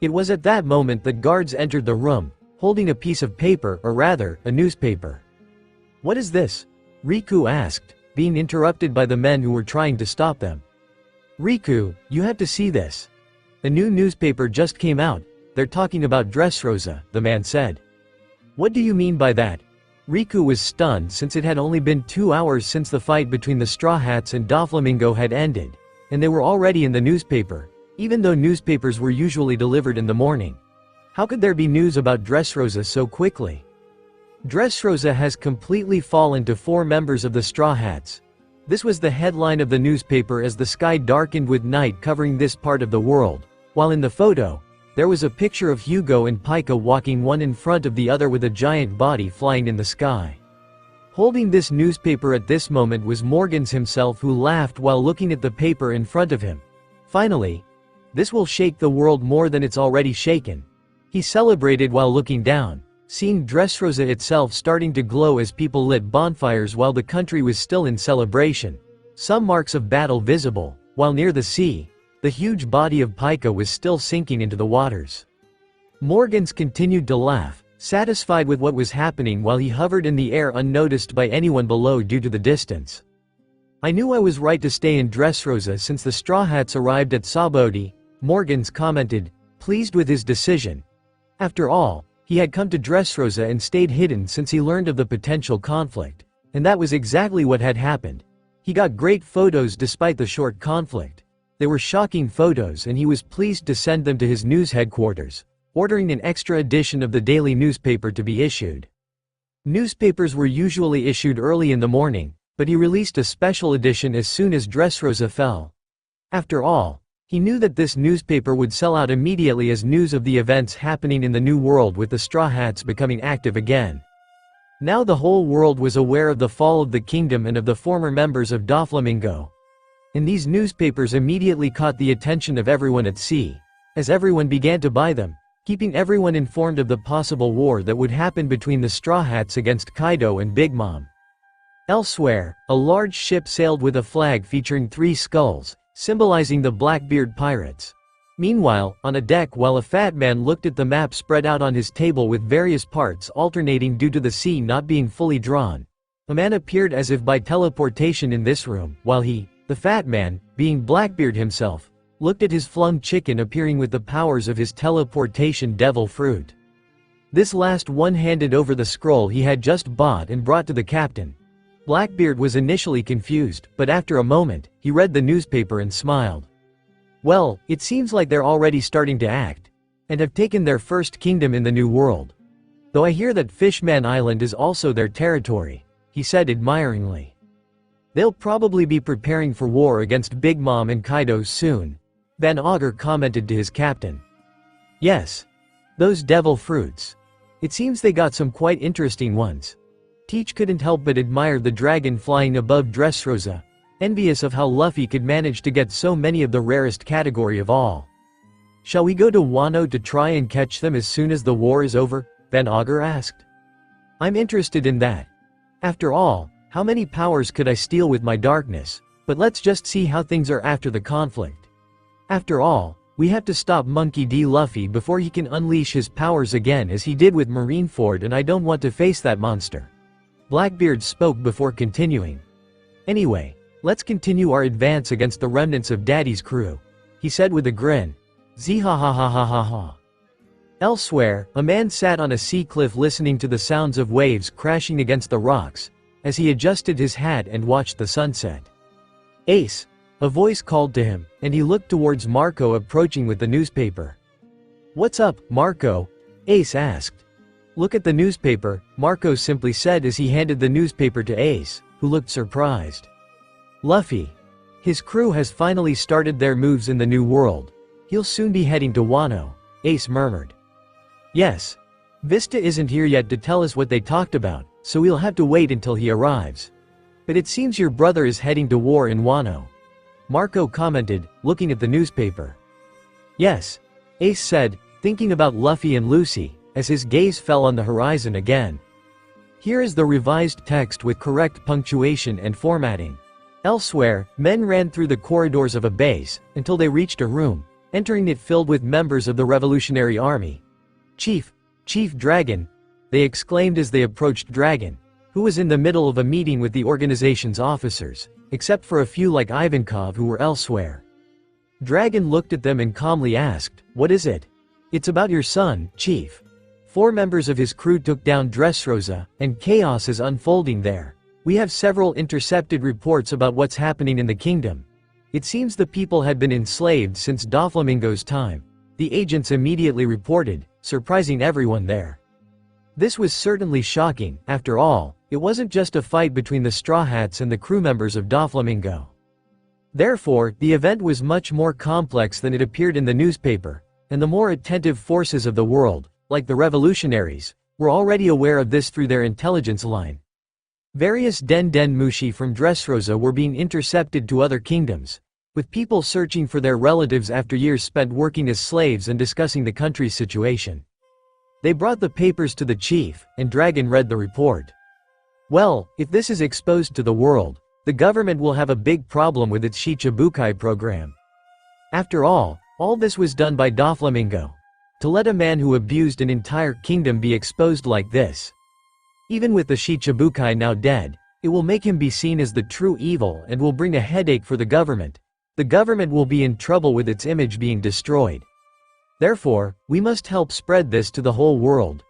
It was at that moment that guards entered the room, holding a piece of paper, or rather, a newspaper. What is this? Riku asked, being interrupted by the men who were trying to stop them. Riku, you have to see this. A new newspaper just came out. They're talking about Dressrosa, the man said. What do you mean by that? Riku was stunned since it had only been 2 hours since the fight between the Straw Hats and Doflamingo had ended, and they were already in the newspaper, even though newspapers were usually delivered in the morning. How could there be news about Dressrosa so quickly? Dressrosa has completely fallen to 4 members of the Straw Hats. This was the headline of the newspaper as the sky darkened with night covering this part of the world, while in the photo, there was a picture of Hugo and Pika walking one in front of the other with a giant body flying in the sky. Holding this newspaper at this moment was Morgans himself, who laughed while looking at the paper in front of him. Finally, this will shake the world more than it's already shaken. He celebrated while looking down, seeing Dressrosa itself starting to glow as people lit bonfires while the country was still in celebration. Some marks of battle visible, while near the sea, the huge body of Pika was still sinking into the waters. Morgans continued to laugh, satisfied with what was happening while he hovered in the air unnoticed by anyone below due to the distance. I knew I was right to stay in Dressrosa since the Straw Hats arrived at Sabodi, Morgans commented, pleased with his decision. After all, he had come to Dressrosa and stayed hidden since he learned of the potential conflict. And that was exactly what had happened. He got great photos despite the short conflict. They were shocking photos and he was pleased to send them to his news headquarters, ordering an extra edition of the daily newspaper to be issued. Newspapers were usually issued early in the morning, but he released a special edition as soon as Dressrosa fell. After all, he knew that this newspaper would sell out immediately as news of the events happening in the New World with the Straw Hats becoming active again. Now the whole world was aware of the fall of the kingdom and of the former members of Doflamingo. And these newspapers immediately caught the attention of everyone at sea, as everyone began to buy them, keeping everyone informed of the possible war that would happen between the Straw Hats against Kaido and Big Mom. Elsewhere, a large ship sailed with a flag featuring 3 skulls, symbolizing the Blackbeard pirates. Meanwhile, on a deck while a fat man looked at the map spread out on his table with various parts alternating due to the sea not being fully drawn, a man appeared as if by teleportation in this room, while he, the fat man, being Blackbeard himself, looked at his flung chicken appearing with the powers of his teleportation devil fruit. This last one handed over the scroll he had just bought and brought to the captain. Blackbeard was initially confused, but after a moment, he read the newspaper and smiled. Well, it seems like they're already starting to act, and have taken their first kingdom in the New World. Though I hear that Fishman Island is also their territory, he said admiringly. They'll probably be preparing for war against Big Mom and Kaido soon, Van Augur commented to his captain. Yes. Those devil fruits. It seems they got some quite interesting ones. Teach couldn't help but admire the dragon flying above Dressrosa, envious of how Luffy could manage to get so many of the rarest category of all. Shall we go to Wano to try and catch them as soon as the war is over? Van Augur asked. I'm interested in that. After all, how many powers could I steal with my darkness? But let's just see how things are after the conflict. After all, we have to stop Monkey D. Luffy before he can unleash his powers again as he did with Marineford, and I don't want to face that monster. Blackbeard spoke before continuing. Anyway, let's continue our advance against the remnants of Daddy's crew, he said with a grin. Zee-ha-ha-ha-ha-ha-ha. Elsewhere, a man sat on a sea cliff listening to the sounds of waves crashing against the rocks, as he adjusted his hat and watched the sunset. Ace, A voice called to him, and he looked towards Marco approaching with the newspaper. "What's up, Marco?" Ace asked. "Look at the newspaper," Marco simply said as he handed the newspaper to Ace, who looked surprised. "Luffy. His crew has finally started their moves in the New World. He'll soon be heading to Wano," Ace murmured. "Yes. Vista isn't here yet to tell us what they talked about, so we'll have to wait until he arrives. But it seems your brother is heading to war in Wano," Marco commented, looking at the newspaper. "Yes," Ace said, thinking about Luffy and Lucy, as his gaze fell on the horizon again. Here is the revised text with correct punctuation and formatting. Elsewhere, men ran through the corridors of a base, until they reached a room, entering it filled with members of the Revolutionary Army. "Chief! Chief Dragon!" they exclaimed as they approached Dragon, who was in the middle of a meeting with the organization's officers, except for a few like Ivankov who were elsewhere. Dragon looked at them and calmly asked, "What is it?" "It's about your son, Chief." 4 members of his crew took down Dressrosa, and chaos is unfolding there. "We have several intercepted reports about what's happening in the kingdom. It seems the people had been enslaved since Doflamingo's time," the agents immediately reported, surprising everyone there. This was certainly shocking. After all, it wasn't just a fight between the Straw Hats and the crew members of Doflamingo. Therefore, the event was much more complex than it appeared in the newspaper, and the more attentive forces of the world, like the revolutionaries, were already aware of this through their intelligence line. Various Den Mushi from Dressrosa were being intercepted to other kingdoms, with people searching for their relatives after years spent working as slaves and discussing the country's situation. They brought the papers to the chief, and Dragon read the report. "Well, if this is exposed to the world, the government will have a big problem with its Shichibukai program. After all this was done by Doflamingo. To let a man who abused an entire kingdom be exposed like this. Even with the Shichibukai now dead, it will make him be seen as the true evil and will bring a headache for the government. The government will be in trouble with its image being destroyed. Therefore, we must help spread this to the whole world."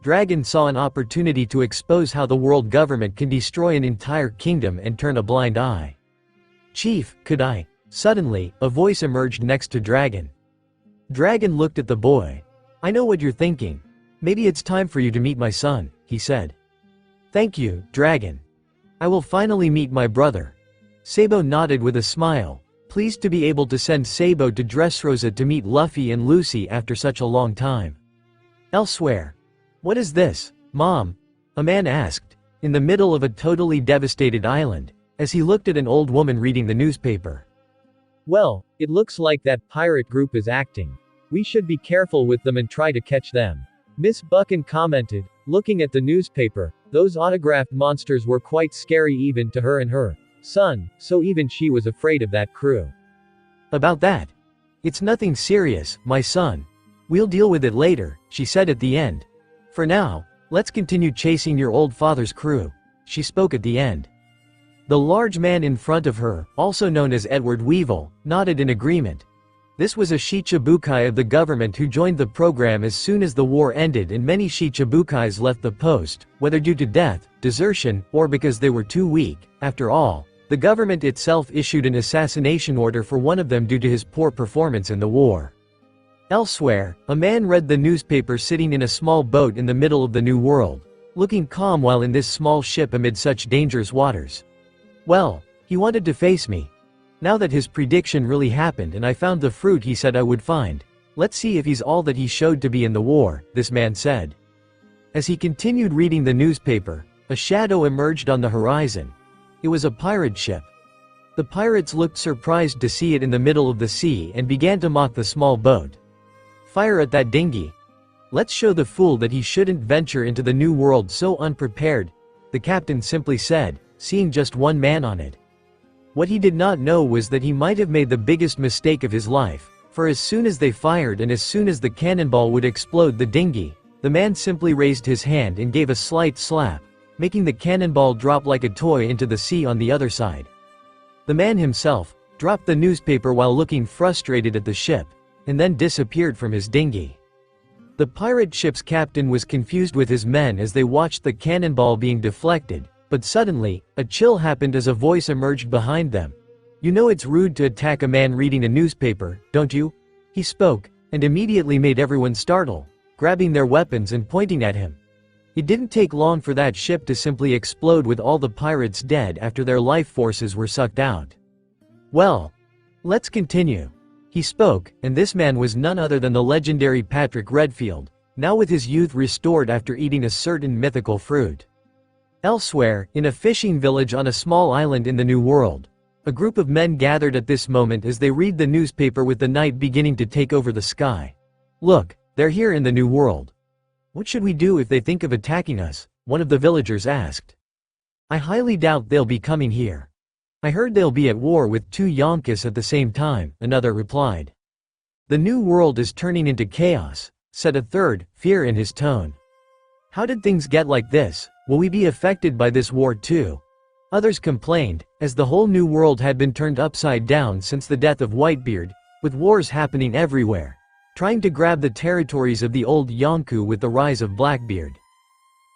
Dragon saw an opportunity to expose how the world government can destroy an entire kingdom and turn a blind eye. "Chief, could I?" Suddenly, a voice emerged next to Dragon. Dragon looked at the boy. "I know what you're thinking. Maybe it's time for you to meet my son," he said. "Thank you, Dragon. I will finally meet my brother." Sabo nodded with a smile, pleased to be able to send Sabo to Dressrosa to meet Luffy and Lucy after such a long time. Elsewhere. "What is this, Mom?" a man asked, in the middle of a totally devastated island, as he looked at an old woman reading the newspaper. "Well, it looks like that pirate group is acting. We should be careful with them and try to catch them," Miss Buchan commented, looking at the newspaper. Those autographed monsters were quite scary even to her and her son, so even she was afraid of that crew. "About that? It's nothing serious, my son. We'll deal with it later," she said at the end. "For now, let's continue chasing your old father's crew," she spoke at the end. The large man in front of her, also known as Edward Weevil, nodded in agreement. This was a Shichibukai of the government who joined the program as soon as the war ended, and many Shichibukais left the post, whether due to death, desertion, or because they were too weak. After all, the government itself issued an assassination order for one of them due to his poor performance in the war. Elsewhere, a man read the newspaper sitting in a small boat in the middle of the New World, looking calm while in this small ship amid such dangerous waters. "Well, he wanted to face me. Now that his prediction really happened and I found the fruit he said I would find, let's see if he's all that he showed to be in the war," this man said. As he continued reading the newspaper, a shadow emerged on the horizon. It was a pirate ship. The pirates looked surprised to see it in the middle of the sea and began to mock the small boat. "Fire at that dinghy. Let's show the fool that he shouldn't venture into the New World so unprepared," the captain simply said, seeing just one man on it. What he did not know was that he might have made the biggest mistake of his life, for as soon as they fired and as soon as the cannonball would explode the dinghy, the man simply raised his hand and gave a slight slap, making the cannonball drop like a toy into the sea on the other side. The man himself dropped the newspaper while looking frustrated at the ship, and then disappeared from his dinghy. The pirate ship's captain was confused with his men as they watched the cannonball being deflected, but suddenly, a chill happened as a voice emerged behind them. You know it's rude to attack a man reading a newspaper, don't you? He spoke, and immediately made everyone startle, grabbing their weapons and pointing at him. It didn't take long for that ship to simply explode with all the pirates dead after their life forces were sucked out. Well, let's continue. He spoke, and this man was none other than the legendary Patrick Redfield, now with his youth restored after eating a certain mythical fruit. Elsewhere, in a fishing village on a small island in the New World, a group of men gathered at this moment as they read the newspaper with the night beginning to take over the sky. Look, they're here in the New World. What should we do if they think of attacking us? One of the villagers asked. I highly doubt they'll be coming here. I heard they'll be at war with 2 Yonkers at the same time, another replied. The New World is turning into chaos, said a third, fear in his tone. How did things get like this? Will we be affected by this war too? Others complained, as the whole New World had been turned upside down since the death of Whitebeard, with wars happening everywhere, trying to grab the territories of the old Yonku with the rise of Blackbeard.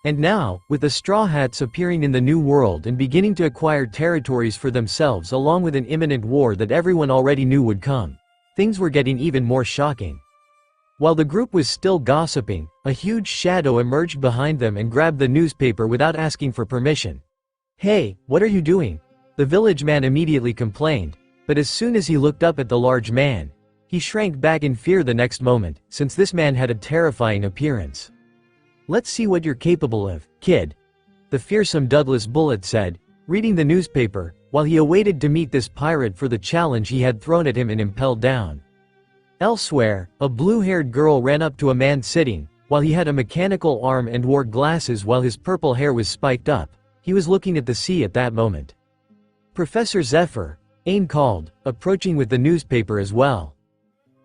And now, with the Straw Hats appearing in the New World and beginning to acquire territories for themselves along with an imminent war that everyone already knew would come, things were getting even more shocking. While the group was still gossiping, a huge shadow emerged behind them and grabbed the newspaper without asking for permission. Hey, what are you doing? The village man immediately complained, but as soon as he looked up at the large man, he shrank back in fear the next moment, since this man had a terrifying appearance. Let's see what you're capable of, kid. The fearsome Douglas Bullet said, reading the newspaper, while he awaited to meet this pirate for the challenge he had thrown at him and impelled down. Elsewhere, a blue-haired girl ran up to a man sitting, while he had a mechanical arm and wore glasses while his purple hair was spiked up. He was looking at the sea at that moment. Professor Zephyr, Ain called, approaching with the newspaper as well.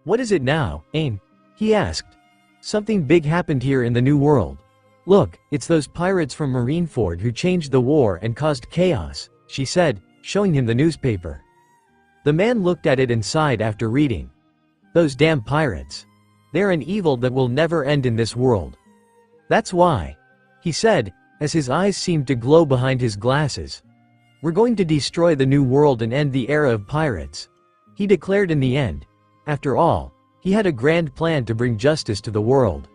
What is it now, Ain? He asked. Something big happened here in the New World. Look, it's those pirates from Marineford who changed the war and caused chaos, she said, showing him the newspaper. The man looked at it and sighed after reading. Those damn pirates. They're an evil that will never end in this world. That's why, he said, as his eyes seemed to glow behind his glasses. We're going to destroy the New World and end the era of pirates. He declared in the end. After all, he had a grand plan to bring justice to the world.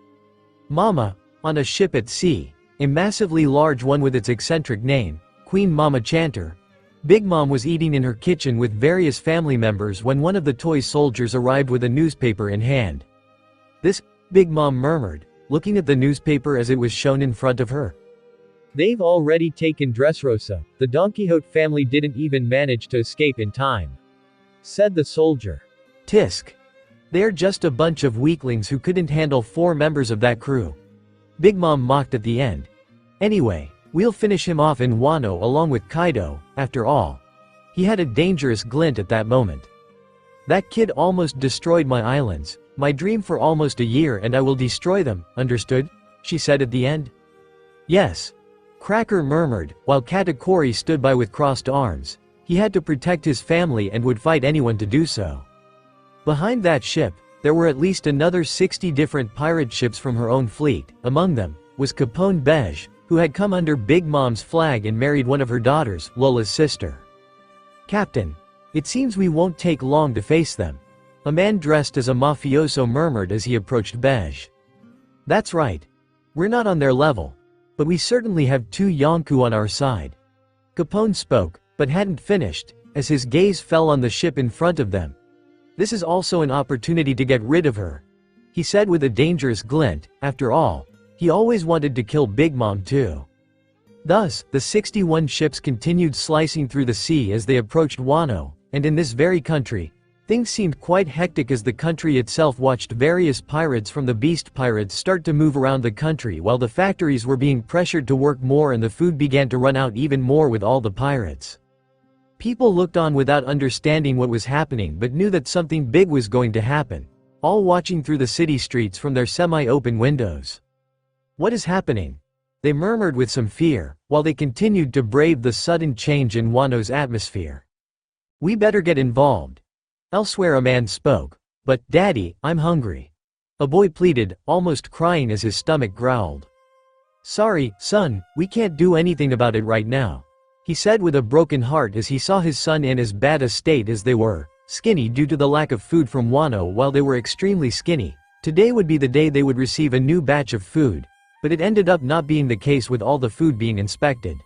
Mama, on a ship at sea, a massively large one with its eccentric name, Queen Mama Chanter, Big Mom was eating in her kitchen with various family members when one of the toy soldiers arrived with a newspaper in hand. This, Big Mom murmured, looking at the newspaper as it was shown in front of her. They've already taken Dressrosa. The Don Quixote family didn't even manage to escape in time, said the soldier. Tisk. They're just a bunch of weaklings who couldn't handle 4 members of that crew. Big Mom mocked at the end. Anyway, we'll finish him off in Wano along with Kaido, after all. He had a dangerous glint at that moment. That kid almost destroyed my islands, my dream for almost a year, and I will destroy them, understood? She said at the end. Yes. Cracker murmured, while Katakuri stood by with crossed arms. He had to protect his family and would fight anyone to do so. Behind that ship, there were at least another 60 different pirate ships from her own fleet. Among them was Capone Beige, who had come under Big Mom's flag and married one of her daughters, Lola's sister. Captain, it seems we won't take long to face them. A man dressed as a mafioso murmured as he approached Beige. That's right. We're not on their level. But we certainly have 2 Yonku on our side. Capone spoke, but hadn't finished, as his gaze fell on the ship in front of them. This is also an opportunity to get rid of her, he said with a dangerous glint. After all, he always wanted to kill Big Mom too. Thus, the 61 ships continued slicing through the sea as they approached Wano, and in this very country, things seemed quite hectic as the country itself watched various pirates from the Beast Pirates start to move around the country while the factories were being pressured to work more and the food began to run out even more with all the pirates. People looked on without understanding what was happening but knew that something big was going to happen, all watching through the city streets from their semi-open windows. What is happening? They murmured with some fear, while they continued to brave the sudden change in Wano's atmosphere. We better get involved. Elsewhere a man spoke. But, Daddy, I'm hungry. A boy pleaded, almost crying as his stomach growled. Sorry, son, we can't do anything about it right now. he said with a broken heart as he saw his son in as bad a state as they were, skinny due to the lack of food from Wano while they were extremely skinny. Today would be the day they would receive a new batch of food, but it ended up not being the case with all the food being inspected.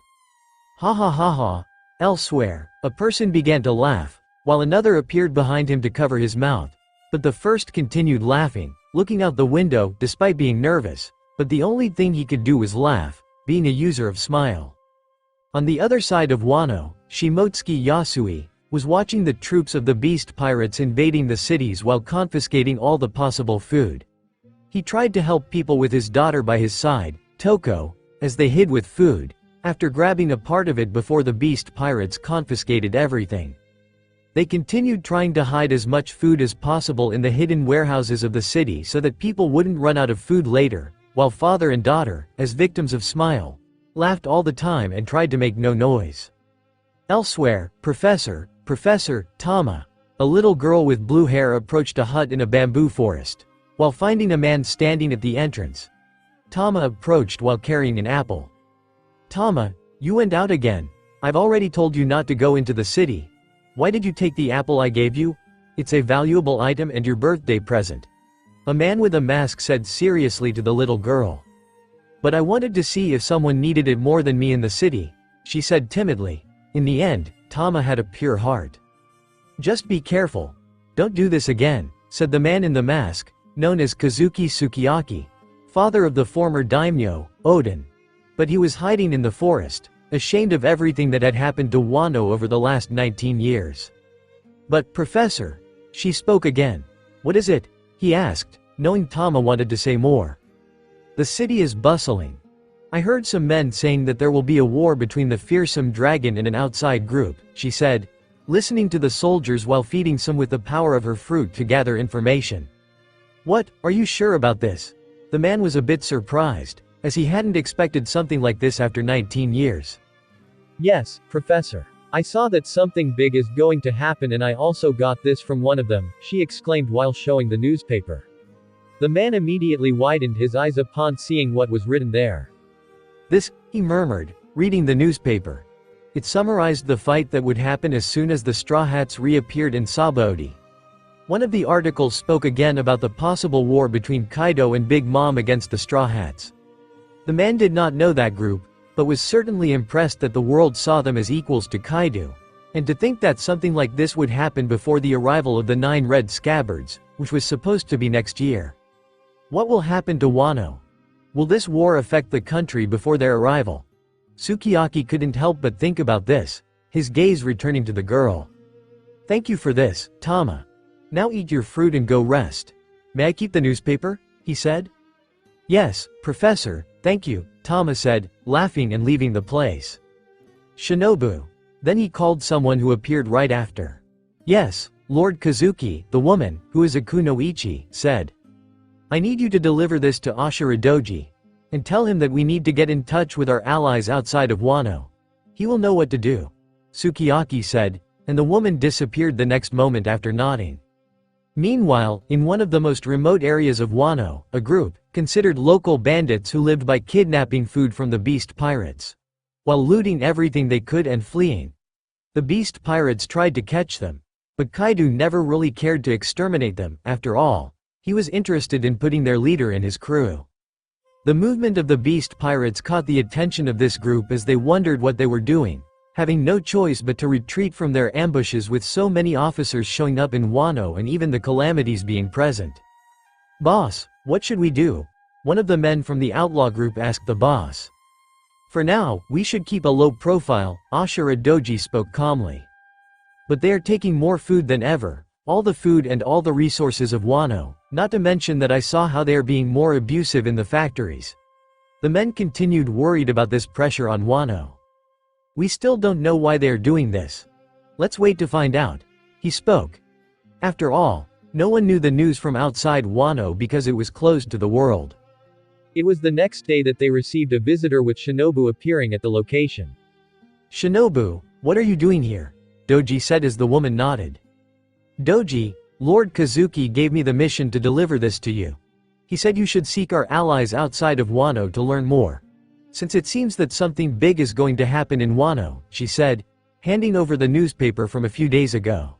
Ha ha ha ha. Elsewhere, a person began to laugh, while another appeared behind him to cover his mouth. But the first continued laughing, looking out the window despite being nervous, but the only thing he could do was laugh, being a user of smile. On the other side of Wano, Shimotsuki Yasui was watching the troops of the beast pirates invading the cities while confiscating all the possible food. He tried to help people with his daughter by his side, Toko, as they hid with food, after grabbing a part of it before the beast pirates confiscated everything. They continued trying to hide as much food as possible in the hidden warehouses of the city so that people wouldn't run out of food later, while father and daughter, as victims of smile, laughed all the time and tried to make no noise. Elsewhere, Professor Tama, a little girl with blue hair, approached a hut in a bamboo forest. While finding a man standing at the entrance, Tama approached while carrying an apple. Tama, you went out again. I've already told you not to go into the city. Why did you take the apple I gave you? It's a valuable item and your birthday present. A man with a mask said seriously to the little girl. But I wanted to see if someone needed it more than me in the city, she said timidly. In the end, Tama had a pure heart. Just be careful. Don't do this again, said the man in the mask, known as Kazuki Sukiyaki, father of the former daimyo, Odin. But he was hiding in the forest, ashamed of everything that had happened to Wano over the last 19 years. But Professor, she spoke again. What is it? He asked, knowing Tama wanted to say more. The city is bustling. I heard some men saying that there will be a war between the fearsome dragon and an outside group, she said, listening to the soldiers while feeding some with the power of her fruit to gather information. What, are you sure about this? The man was a bit surprised, as he hadn't expected something like this after 19 years. Yes, Professor. I saw that something big is going to happen and I also got this from one of them, she exclaimed while showing the newspaper. The man immediately widened his eyes upon seeing what was written there. This, he murmured, reading the newspaper. It summarized the fight that would happen as soon as the Straw Hats reappeared in Sabaody. One of the articles spoke again about the possible war between Kaido and Big Mom against the Straw Hats. The man did not know that group, but was certainly impressed that the world saw them as equals to Kaido, and to think that something like this would happen before the arrival of the 9 Red Scabbards, which was supposed to be next year. What will happen to Wano? Will this war affect the country before their arrival? Sukiyaki couldn't help but think about this, his gaze returning to the girl. Thank you for this, Tama. Now eat your fruit and go rest. May I keep the newspaper? He said. Yes, Professor, thank you, Tama said, laughing and leaving the place. Shinobu. Then he called someone who appeared right after. Yes, Lord Kazuki, the woman, who is a kunoichi, said. I need you to deliver this to Ashiradoji, and tell him that we need to get in touch with our allies outside of Wano. He will know what to do, Sukiyaki said, and the woman disappeared the next moment after nodding. Meanwhile, in one of the most remote areas of Wano, a group, considered local bandits who lived by kidnapping food from the beast pirates, while looting everything they could and fleeing. The beast pirates tried to catch them, but Kaido never really cared to exterminate them, after all. He was interested in putting their leader in his crew. The movement of the beast pirates caught the attention of this group as they wondered what they were doing, having no choice but to retreat from their ambushes with so many officers showing up in Wano and even the calamities being present. Boss, what should we do? One of the men from the outlaw group asked the boss. For now, we should keep a low profile, Ashiradoji spoke calmly. But they are taking more food than ever. All the food and all the resources of Wano, not to mention that I saw how they are being more abusive in the factories. The men continued worried about this pressure on Wano. We still don't know why they are doing this. Let's wait to find out. He spoke. After all, no one knew the news from outside Wano because it was closed to the world. It was the next day that they received a visitor with Shinobu appearing at the location. Shinobu, what are you doing here? Doji said as the woman nodded. Doji, Lord Kazuki gave me the mission to deliver this to you. He said you should seek our allies outside of Wano to learn more. Since it seems that something big is going to happen in Wano, she said, handing over the newspaper from a few days ago.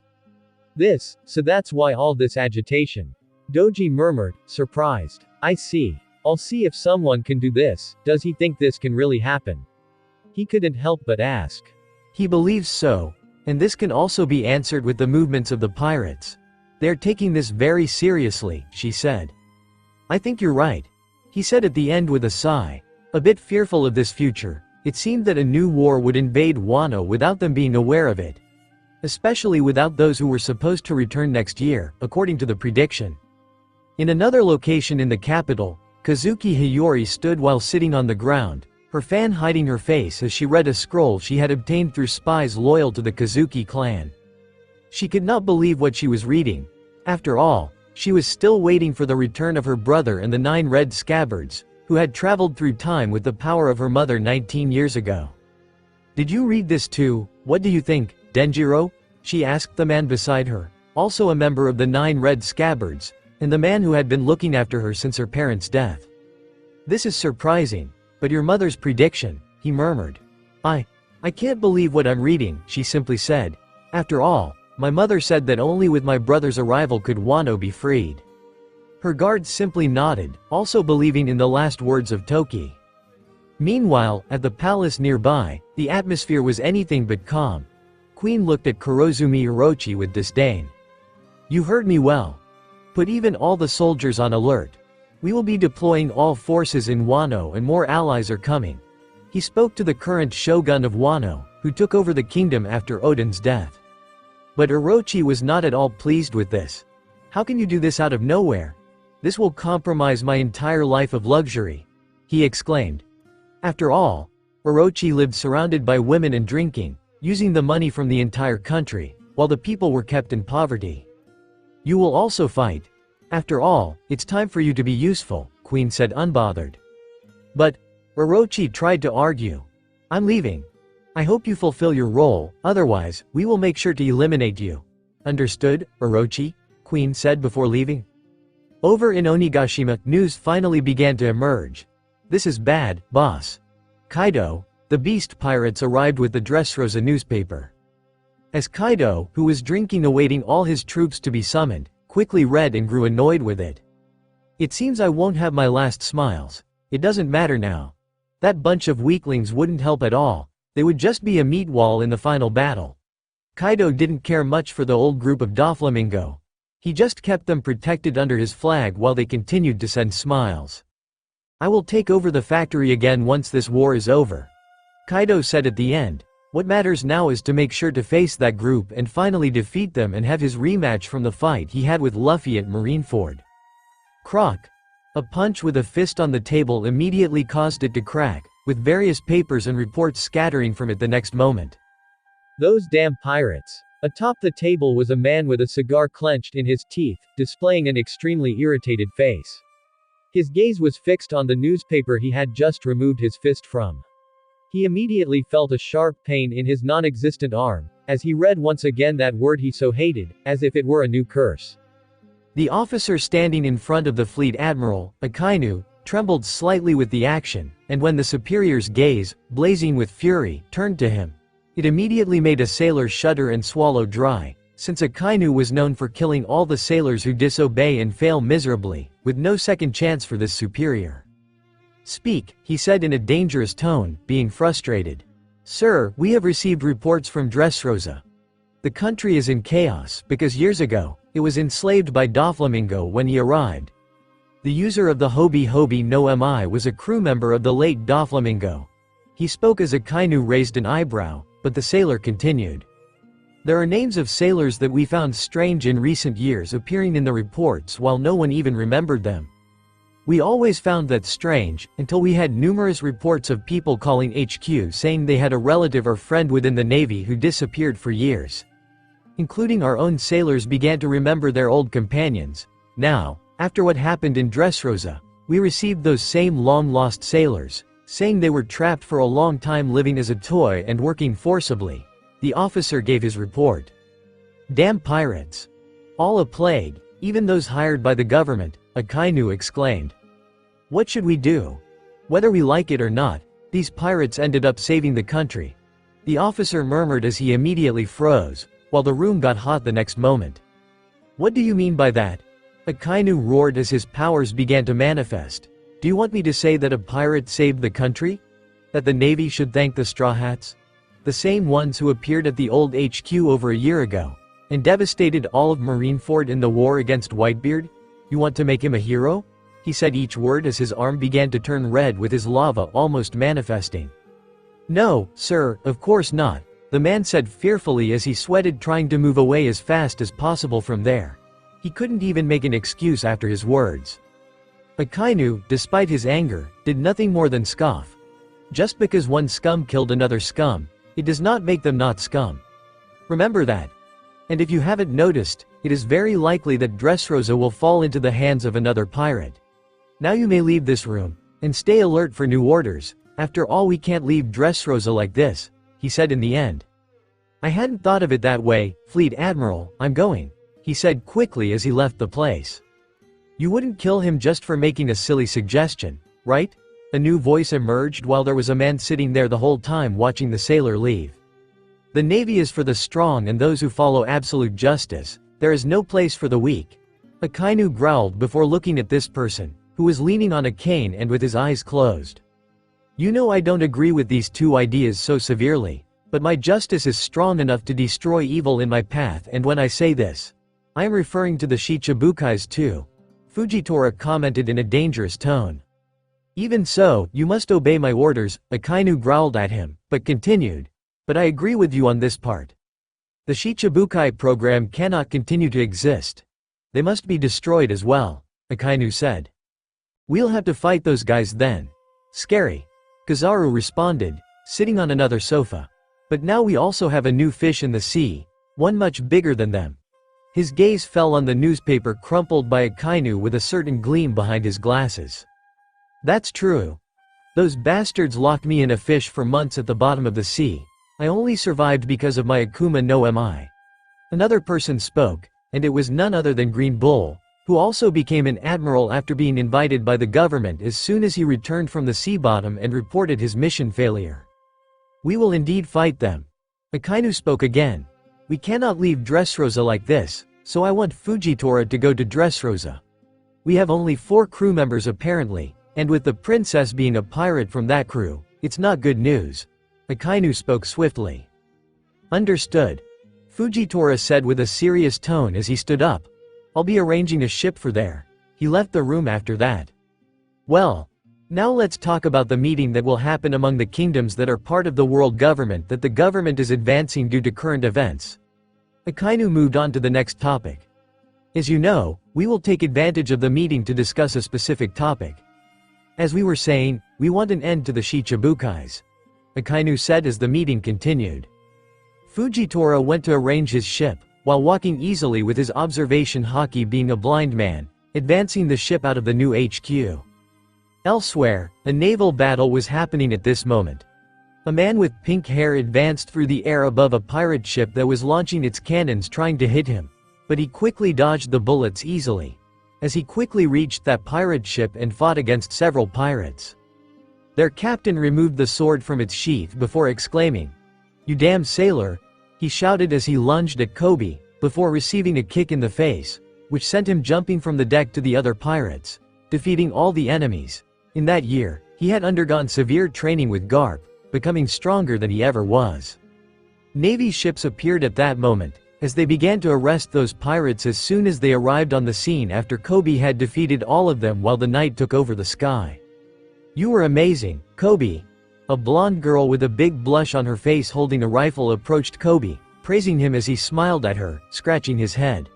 So that's why all this agitation. Doji murmured, surprised. I see. I'll see if someone can do this. Does he think this can really happen? He couldn't help but ask. He believes so, and this can also be answered with the movements of the pirates. They're taking this very seriously, she said. I think you're right, he said at the end with a sigh. A bit fearful of this future, it seemed that a new war would invade Wano without them being aware of it. Especially without those who were supposed to return next year, according to the prediction. In another location in the capital, Kazuki Hiyori stood while sitting on the ground, her fan hiding her face as she read a scroll she had obtained through spies loyal to the Kazuki clan. She could not believe what she was reading. After all, she was still waiting for the return of her brother and the 9 red scabbards, who had traveled through time with the power of her mother 19 years ago. Did you read this too? What do you think, Denjiro? She asked the man beside her, also a member of the 9 red scabbards, and the man who had been looking after her since her parents' death. This is surprising, but your mother's prediction, he murmured. I can't believe what I'm reading, she simply said. After all, my mother said that only with my brother's arrival could Wano be freed. Her guards simply nodded, also believing in the last words of Toki. Meanwhile, at the palace nearby, the atmosphere was anything but calm. Queen looked at Kurozumi Orochi with disdain. You heard me well. Put even all the soldiers on alert. We will be deploying all forces in Wano and more allies are coming. He spoke to the current shogun of Wano, who took over the kingdom after Oden's death. But Orochi was not at all pleased with this. How can you do this out of nowhere? This will compromise my entire life of luxury, he exclaimed. After all, Orochi lived surrounded by women and drinking, using the money from the entire country, while the people were kept in poverty. You will also fight. After all, it's time for you to be useful, Queen said unbothered. But, Orochi tried to argue. I'm leaving. I hope you fulfill your role, otherwise, we will make sure to eliminate you. Understood, Orochi? Queen said before leaving. Over in Onigashima, news finally began to emerge. This is bad, boss. Kaido, the beast pirates arrived with the Dressrosa newspaper. As Kaido, who was drinking awaiting all his troops to be summoned, quickly read and grew annoyed with it. It seems I won't have my last smiles. It doesn't matter now. That bunch of weaklings wouldn't help at all, they would just be a meat wall in the final battle. Kaido didn't care much for the old group of Doflamingo. He just kept them protected under his flag while they continued to send smiles. I will take over the factory again once this war is over. Kaido said at the end. What matters now is to make sure to face that group and finally defeat them and have his rematch from the fight he had with Luffy at Marineford. Croc. A punch with a fist on the table immediately caused it to crack, with various papers and reports scattering from it the next moment. Those damn pirates. Atop the table was a man with a cigar clenched in his teeth, displaying an extremely irritated face. His gaze was fixed on the newspaper he had just removed his fist from. He immediately felt a sharp pain in his non-existent arm, as he read once again that word he so hated, as if it were a new curse. The officer standing in front of the fleet admiral, Akainu, trembled slightly with the action, and when the superior's gaze, blazing with fury, turned to him, it immediately made a sailor shudder and swallow dry, since Akainu was known for killing all the sailors who disobey and fail miserably, with no second chance for this superior. Speak, he said in a dangerous tone, being frustrated. Sir, we have received reports from Dressrosa. The country is in chaos because years ago, it was enslaved by Doflamingo when he arrived. The user of the Hobi Hobi no Mi was a crew member of the late Doflamingo. He spoke as Akainu raised an eyebrow, but the sailor continued. There are names of sailors that we found strange in recent years appearing in the reports while no one even remembered them. We always found that strange, until we had numerous reports of people calling HQ saying they had a relative or friend within the Navy who disappeared for years. Including our own sailors began to remember their old companions. Now, after what happened in Dressrosa, we received those same long-lost sailors, saying they were trapped for a long time living as a toy and working forcibly. The officer gave his report. Damn pirates. All a plague, even those hired by the government, Akainu exclaimed. What should we do? Whether we like it or not, These pirates ended up saving the country. The officer murmured as he immediately froze, while the room got hot the next moment. What do you mean by that? Akainu roared as his powers began to manifest. Do you want me to say that a pirate saved the country? That the Navy should thank the Straw Hats? The same ones who appeared at the old HQ over a year ago, and devastated all of Marineford in the war against Whitebeard? You want to make him a hero? He said each word as his arm began to turn red with his lava almost manifesting. No, sir, of course not, the man said fearfully as he sweated trying to move away as fast as possible from there. He couldn't even make an excuse after his words. Akainu, despite his anger, did nothing more than scoff. Just because one scum killed another scum, it does not make them not scum. Remember that. And if you haven't noticed, it is very likely that Dressrosa will fall into the hands of another pirate. Now you may leave this room, and stay alert for new orders. After all, we can't leave Dressrosa like this, he said in the end. I hadn't thought of it that way, Fleet Admiral, I'm going, he said quickly as he left the place. You wouldn't kill him just for making a silly suggestion, right? A new voice emerged while there was a man sitting there the whole time watching the sailor leave. The Navy is for the strong and those who follow absolute justice. There is no place for the weak. Akainu growled before looking at this person, who was leaning on a cane and with his eyes closed. You know I don't agree with these two ideas so severely, but my justice is strong enough to destroy evil in my path, and when I say this, I am referring to the Shichibukais too. Fujitora commented in a dangerous tone. Even so, you must obey my orders, Akainu growled at him, but continued. But I agree with you on this part. The Shichibukai program cannot continue to exist. They must be destroyed as well, Akainu said. We'll have to fight those guys then. Scary. Kizaru responded, sitting on another sofa. But now we also have a new fish in the sea, one much bigger than them. His gaze fell on the newspaper crumpled by Akainu with a certain gleam behind his glasses. That's true. Those bastards locked me in a fish for months at the bottom of the sea. I only survived because of my Akuma no Mi. Another person spoke, and it was none other than Green Bull, who also became an admiral after being invited by the government as soon as he returned from the sea bottom and reported his mission failure. We will indeed fight them. Akainu spoke again. We cannot leave Dressrosa like this, so I want Fujitora to go to Dressrosa. We have only 4 crew members apparently, and with the princess being a pirate from that crew, it's not good news. Akainu spoke swiftly. Understood. Fujitora said with a serious tone as he stood up. I'll be arranging a ship for there. He left the room after that. Well, now let's talk about the meeting that will happen among the kingdoms that are part of the world government that the government is advancing due to current events. Akainu moved on to the next topic. As you know, we will take advantage of the meeting to discuss a specific topic. As we were saying, we want an end to the Shichibukais. Akainu said as the meeting continued. Fujitora went to arrange his ship, while walking easily with his observation haki being a blind man, advancing the ship out of the new HQ. Elsewhere, a naval battle was happening at this moment. A man with pink hair advanced through the air above a pirate ship that was launching its cannons trying to hit him, but he quickly dodged the bullets easily, as he quickly reached that pirate ship and fought against several pirates. Their captain removed the sword from its sheath before exclaiming, "You damn sailor!" he shouted as he lunged at Kobe, before receiving a kick in the face, which sent him jumping from the deck to the other pirates, defeating all the enemies. In that year, he had undergone severe training with Garp, becoming stronger than he ever was. Navy ships appeared at that moment, as they began to arrest those pirates as soon as they arrived on the scene after Kobe had defeated all of them while the night took over the sky. You were amazing, Kobe. A blonde girl with a big blush on her face holding a rifle approached Kobe, praising him as he smiled at her, scratching his head.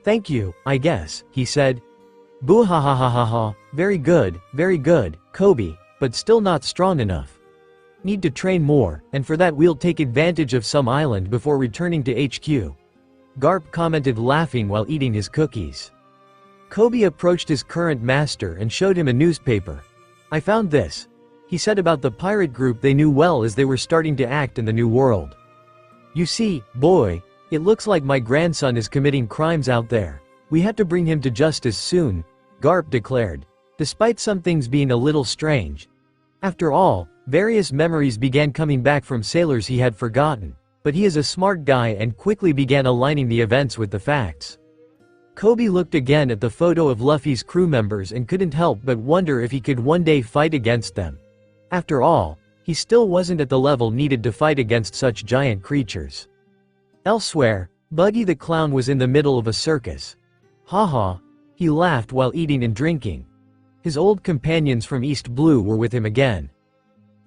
Thank you, I guess, he said. Boo ha ha ha ha ha, very good, Kobe, but still not strong enough. Need to train more, and for that we'll take advantage of some island before returning to HQ. Garp commented laughing while eating his cookies. Kobe approached his current master and showed him a newspaper. I found this. He said about the pirate group they knew well as they were starting to act in the new world. You see, boy, it looks like my grandson is committing crimes out there. We have to bring him to justice soon, Garp declared, despite some things being a little strange. After all, Various memories began coming back from sailors he had forgotten, but he is a smart guy and quickly began aligning the events with the facts. Kobe looked again at the photo of Luffy's crew members and couldn't help but wonder if he could one day fight against them. After all, he still wasn't at the level needed to fight against such giant creatures. Elsewhere, Buggy the Clown was in the middle of a circus. Haha, he laughed while eating and drinking. His old companions from East Blue were with him again.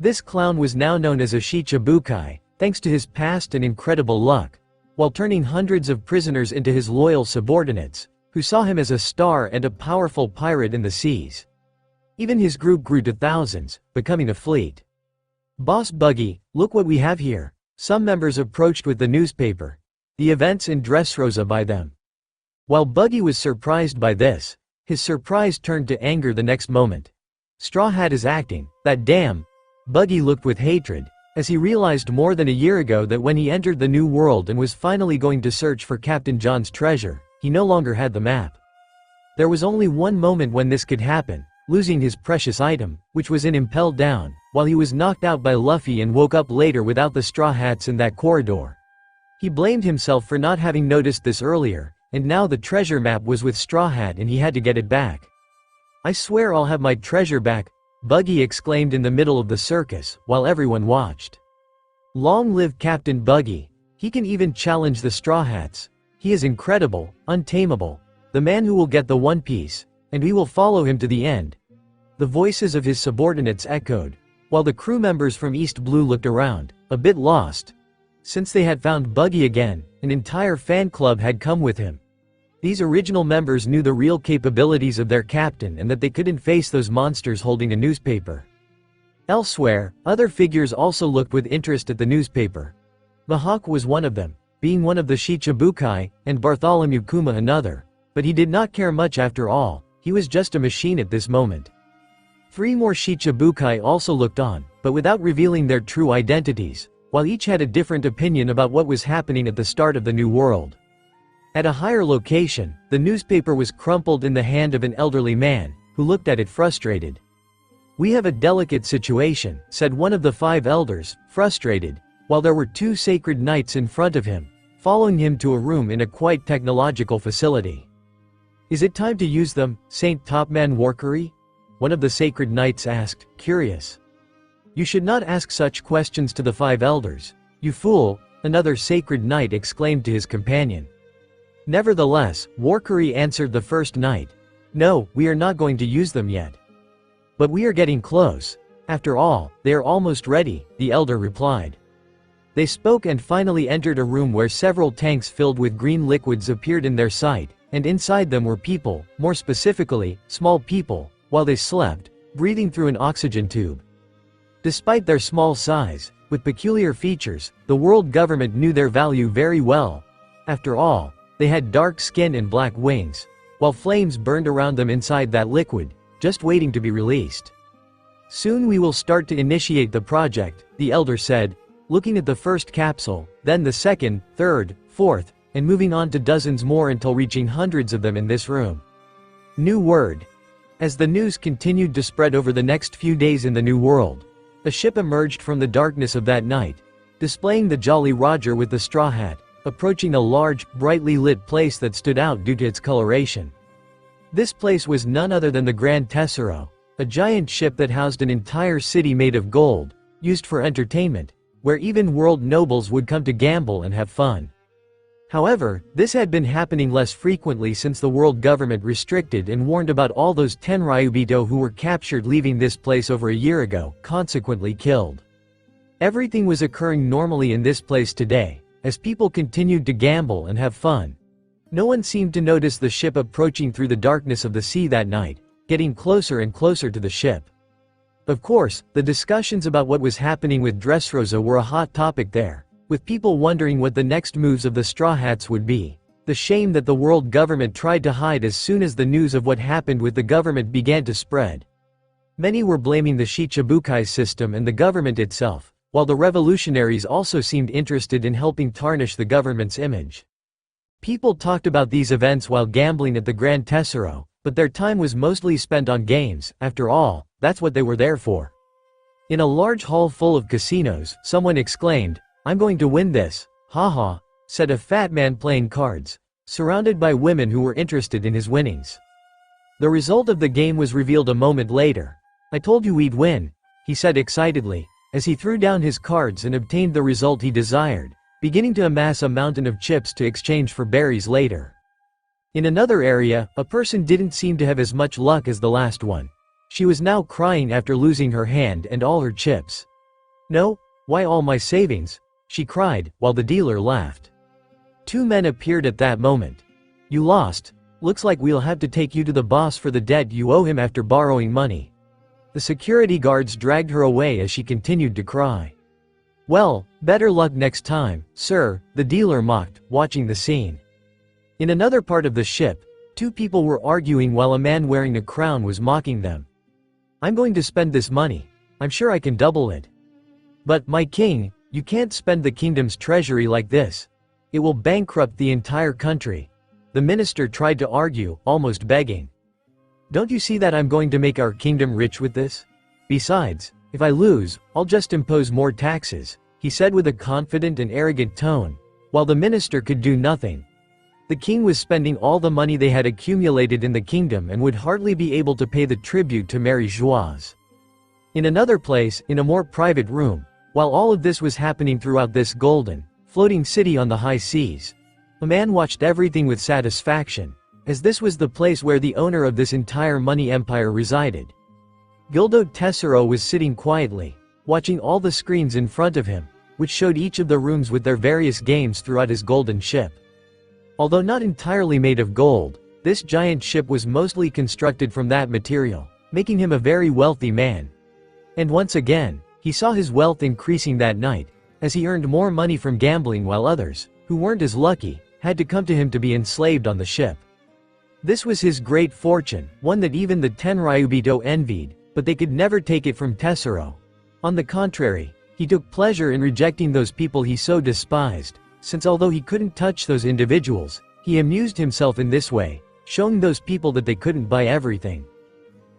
This clown was now known as a Shichibukai, thanks to his past and incredible luck, while turning hundreds of prisoners into his loyal subordinates, who saw him as a star and a powerful pirate in the seas. Even his group grew to thousands, becoming a fleet. Boss Buggy, look what we have here. Some members approached with the newspaper. The events in Dressrosa by them. While Buggy was surprised by this, his surprise turned to anger the next moment. Straw Hat is acting, that damn. Buggy looked with hatred, as he realized more than a year ago that when he entered the New World and was finally going to search for Captain John's treasure, he no longer had the map. There was only one moment when this could happen, losing his precious item, which was in impelled down, while he was knocked out by Luffy and woke up later without the Straw Hats in that corridor. He blamed himself for not having noticed this earlier, and now the treasure map was with Straw Hat and he had to get it back. I swear I'll have my treasure back, Buggy exclaimed in the middle of the circus, while everyone watched. Long live Captain Buggy. He can even challenge the Straw Hats. He is incredible, untamable, the man who will get the One Piece, and we will follow him to the end. The voices of his subordinates echoed, while the crew members from East Blue looked around, a bit lost. Since they had found Buggy again, an entire fan club had come with him. These original members knew the real capabilities of their captain and that they couldn't face those monsters holding a newspaper. Elsewhere, other figures also looked with interest at the newspaper. Mihawk was one of them, being one of the Shichibukai, and Bartholomew Kuma another, but he did not care much after all, he was just a machine at this moment. 3 more Shichibukai also looked on, but without revealing their true identities, while each had a different opinion about what was happening at the start of the New World. At a higher location, the newspaper was crumpled in the hand of an elderly man, who looked at it frustrated. We have a delicate situation, said one of the 5 elders, frustrated, while there were 2 sacred knights in front of him, following him to a room in a quite technological facility. Is it time to use them, Saint Topman Warkery? One of the sacred knights asked, curious. You should not ask such questions to the 5 elders, you fool, another sacred knight exclaimed to his companion. Nevertheless, Warkery answered the first knight. No, we are not going to use them yet. But we are getting close. After all, they are almost ready, the elder replied. They spoke and finally entered a room where several tanks filled with green liquids appeared in their sight, and inside them were people, more specifically, small people, while they slept, breathing through an oxygen tube. Despite their small size, with peculiar features, the world government knew their value very well. After all, they had dark skin and black wings, while flames burned around them inside that liquid, just waiting to be released. Soon we will start to initiate the project, the elder said, looking at the first capsule, then the second, third, fourth, and moving on to dozens more until reaching hundreds of them in this room. New word. As the news continued to spread over the next few days in the New World, a ship emerged from the darkness of that night, displaying the Jolly Roger with the straw hat, approaching a large, brightly lit place that stood out due to its coloration. This place was none other than the Grand Tesoro, a giant ship that housed an entire city made of gold, used for entertainment, where even world nobles would come to gamble and have fun. However, this had been happening less frequently since the world government restricted and warned about all those Tenryubito who were captured leaving this place over a year ago, consequently killed. Everything was occurring normally in this place today, as people continued to gamble and have fun. No one seemed to notice the ship approaching through the darkness of the sea that night, getting closer and closer to the ship. Of course, the discussions about what was happening with Dressrosa were a hot topic there, with people wondering what the next moves of the Straw Hats would be. The shame that the world government tried to hide as soon as the news of what happened with the government began to spread. Many were blaming the Shichibukai system and the government itself, while the revolutionaries also seemed interested in helping tarnish the government's image. People talked about these events while gambling at the Grand Tesoro, but their time was mostly spent on games, after all, that's what they were there for. In a large hall full of casinos, someone exclaimed, "I'm going to win this." "Haha," said a fat man playing cards, surrounded by women who were interested in his winnings. The result of the game was revealed a moment later. "I told you we'd win," he said excitedly, as he threw down his cards and obtained the result he desired, beginning to amass a mountain of chips to exchange for berries later. In another area, a person didn't seem to have as much luck as the last one. She was now crying after losing her hand and all her chips. "No, why all my savings?" she cried, while the dealer laughed. Two men appeared at that moment. "You lost. Looks like we'll have to take you to the boss for the debt you owe him after borrowing money." The security guards dragged her away as she continued to cry. "Well, better luck next time, sir," the dealer mocked, watching the scene. In another part of the ship, two people were arguing while a man wearing a crown was mocking them. "I'm going to spend this money. I'm sure I can double it." "But, my king, you can't spend the kingdom's treasury like this. It will bankrupt the entire country." The minister tried to argue, almost begging. "Don't you see that I'm going to make our kingdom rich with this? Besides, if I lose, I'll just impose more taxes," he said with a confident and arrogant tone, while the minister could do nothing. The king was spending all the money they had accumulated in the kingdom and would hardly be able to pay the tribute to Mary Joieuse. In another place, in a more private room, while all of this was happening throughout this golden, floating city on the high seas, a man watched everything with satisfaction, as this was the place where the owner of this entire money empire resided. Gildo Tessero was sitting quietly, watching all the screens in front of him, which showed each of the rooms with their various games throughout his golden ship. Although not entirely made of gold, this giant ship was mostly constructed from that material, making him a very wealthy man. And once again, he saw his wealth increasing that night, as he earned more money from gambling while others, who weren't as lucky, had to come to him to be enslaved on the ship. This was his great fortune, one that even the Tenryubito envied, but they could never take it from Tessero. On the contrary, he took pleasure in rejecting those people he so despised, since although he couldn't touch those individuals, he amused himself in this way, showing those people that they couldn't buy everything.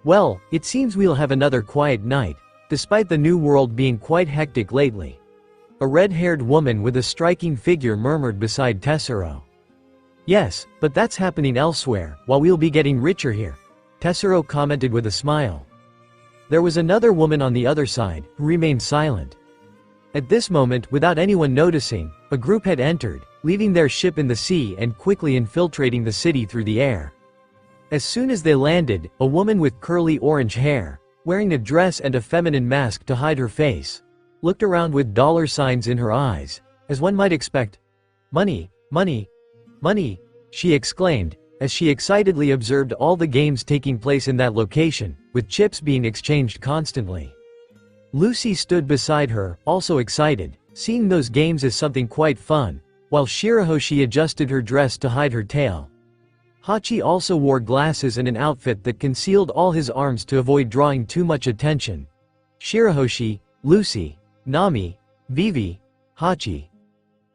"Well, it seems we'll have another quiet night, despite the new world being quite hectic lately." A red-haired woman with a striking figure murmured beside Tessero. "Yes, but that's happening elsewhere, while we'll be getting richer here," Tessero commented with a smile. There was another woman on the other side, who remained silent. At this moment, without anyone noticing, a group had entered, leaving their ship in the sea and quickly infiltrating the city through the air. As soon as they landed, a woman with curly orange hair, wearing a dress and a feminine mask to hide her face, looked around with dollar signs in her eyes, as one might expect. "Money, money, money," she exclaimed, as she excitedly observed all the games taking place in that location, with chips being exchanged constantly. Lucy stood beside her, also excited, seeing those games as something quite fun, while Shirahoshi adjusted her dress to hide her tail. Hachi also wore glasses and an outfit that concealed all his arms to avoid drawing too much attention. Shirahoshi, Lucy, Nami, Vivi, Hachi.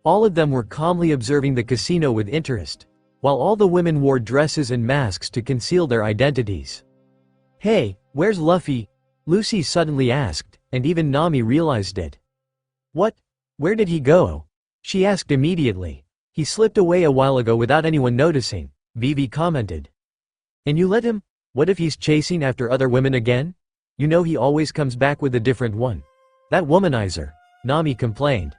All of them were calmly observing the casino with interest, while all the women wore dresses and masks to conceal their identities. "Hey, where's Luffy?" Lucy suddenly asked, and even Nami realized it. "What? Where did he go?" she asked immediately. "He slipped away a while ago without anyone noticing," Vivi commented. "And you let him? What if he's chasing after other women again? You know he always comes back with a different one. That womanizer," Nami complained.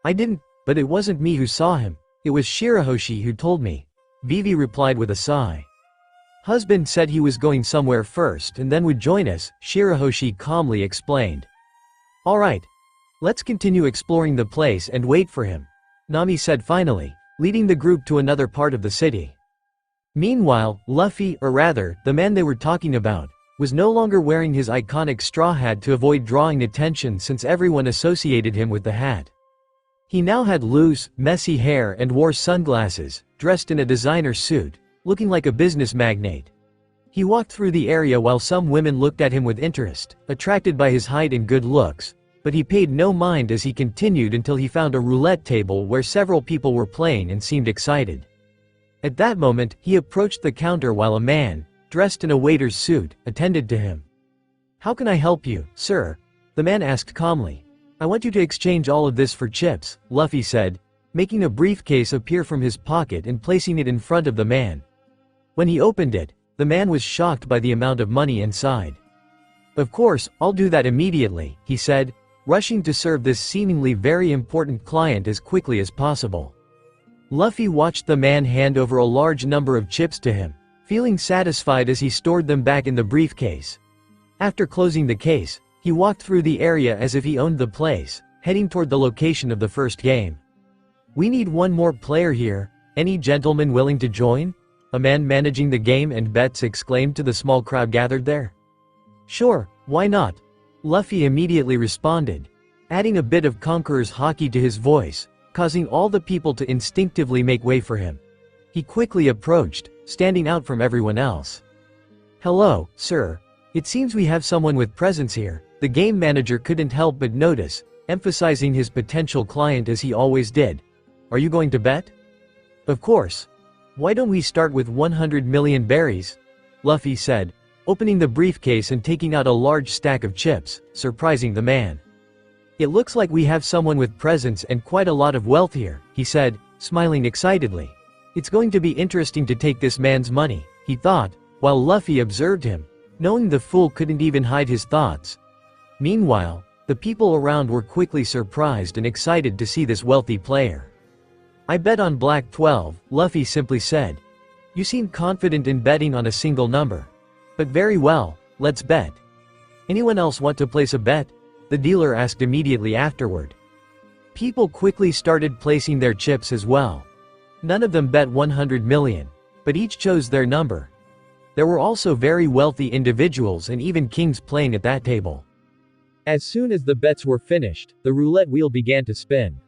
"I didn't, but it wasn't me who saw him. It was Shirahoshi who told me," Vivi replied with a sigh. "Husband said he was going somewhere first and then would join us," Shirahoshi calmly explained. "Alright. Let's continue exploring the place and wait for him," Nami said finally, leading the group to another part of the city. Meanwhile, Luffy, or rather, the man they were talking about, was no longer wearing his iconic straw hat to avoid drawing attention since everyone associated him with the hat. He now had loose, messy hair and wore sunglasses, dressed in a designer suit, looking like a business magnate. He walked through the area while some women looked at him with interest, attracted by his height and good looks, but he paid no mind as he continued until he found a roulette table where several people were playing and seemed excited. At that moment, he approached the counter while a man, dressed in a waiter's suit, attended to him. "How can I help you, sir?" The man asked calmly. I want you to exchange all of this for chips, Luffy said, making a briefcase appear from his pocket and placing it in front of the man. When he opened it, the man was shocked by the amount of money inside. Of course, I'll do that immediately, he said, rushing to serve this seemingly very important client as quickly as possible. Luffy watched the man hand over a large number of chips to him, feeling satisfied as he stored them back in the briefcase. After closing the case, he walked through the area as if he owned the place, heading toward the location of the first game. We need one more player here, any gentleman willing to join? A man managing the game and bets exclaimed to the small crowd gathered there. Sure, why not? Luffy immediately responded, adding a bit of conqueror's haki to his voice, causing all the people to instinctively make way for him. He quickly approached, standing out from everyone else. Hello, sir. It seems we have someone with presence here, the game manager couldn't help but notice, emphasizing his potential client as he always did. Are you going to bet? Of course. Why don't we start with 100 million berries? Luffy said, opening the briefcase and taking out a large stack of chips, surprising the man. It looks like we have someone with presence and quite a lot of wealth here, he said, smiling excitedly. It's going to be interesting to take this man's money, he thought, while Luffy observed him, knowing the fool couldn't even hide his thoughts. Meanwhile, the people around were quickly surprised and excited to see this wealthy player. I bet on Black 12, Luffy simply said. You seem confident in betting on a single number. But very well, let's bet. Anyone else want to place a bet? The dealer asked immediately afterward. People quickly started placing their chips as well. None of them bet 100 million, but each chose their number. There were also very wealthy individuals and even kings playing at that table. As soon as the bets were finished, the roulette wheel began to spin.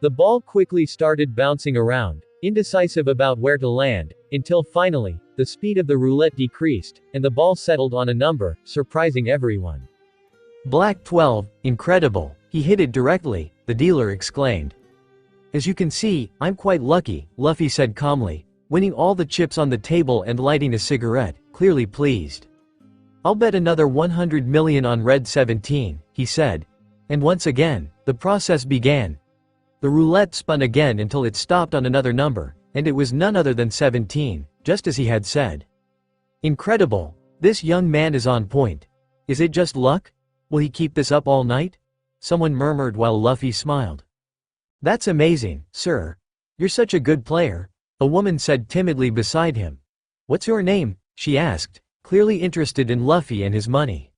The ball quickly started bouncing around, indecisive about where to land, until finally, the speed of the roulette decreased, and the ball settled on a number, surprising everyone. Black 12, incredible, he hit it directly, the dealer exclaimed. As you can see, I'm quite lucky, Luffy said calmly, winning all the chips on the table and lighting a cigarette, clearly pleased. I'll bet another 100 million on red 17, he said. And once again, the process began. The roulette spun again until it stopped on another number, and it was none other than 17, just as he had said. Incredible, this young man is on point. Is it just luck? Will he keep this up all night? Someone murmured while Luffy smiled. That's amazing, sir. You're such a good player, a woman said timidly beside him. What's your name? She asked, clearly interested in Luffy and his money.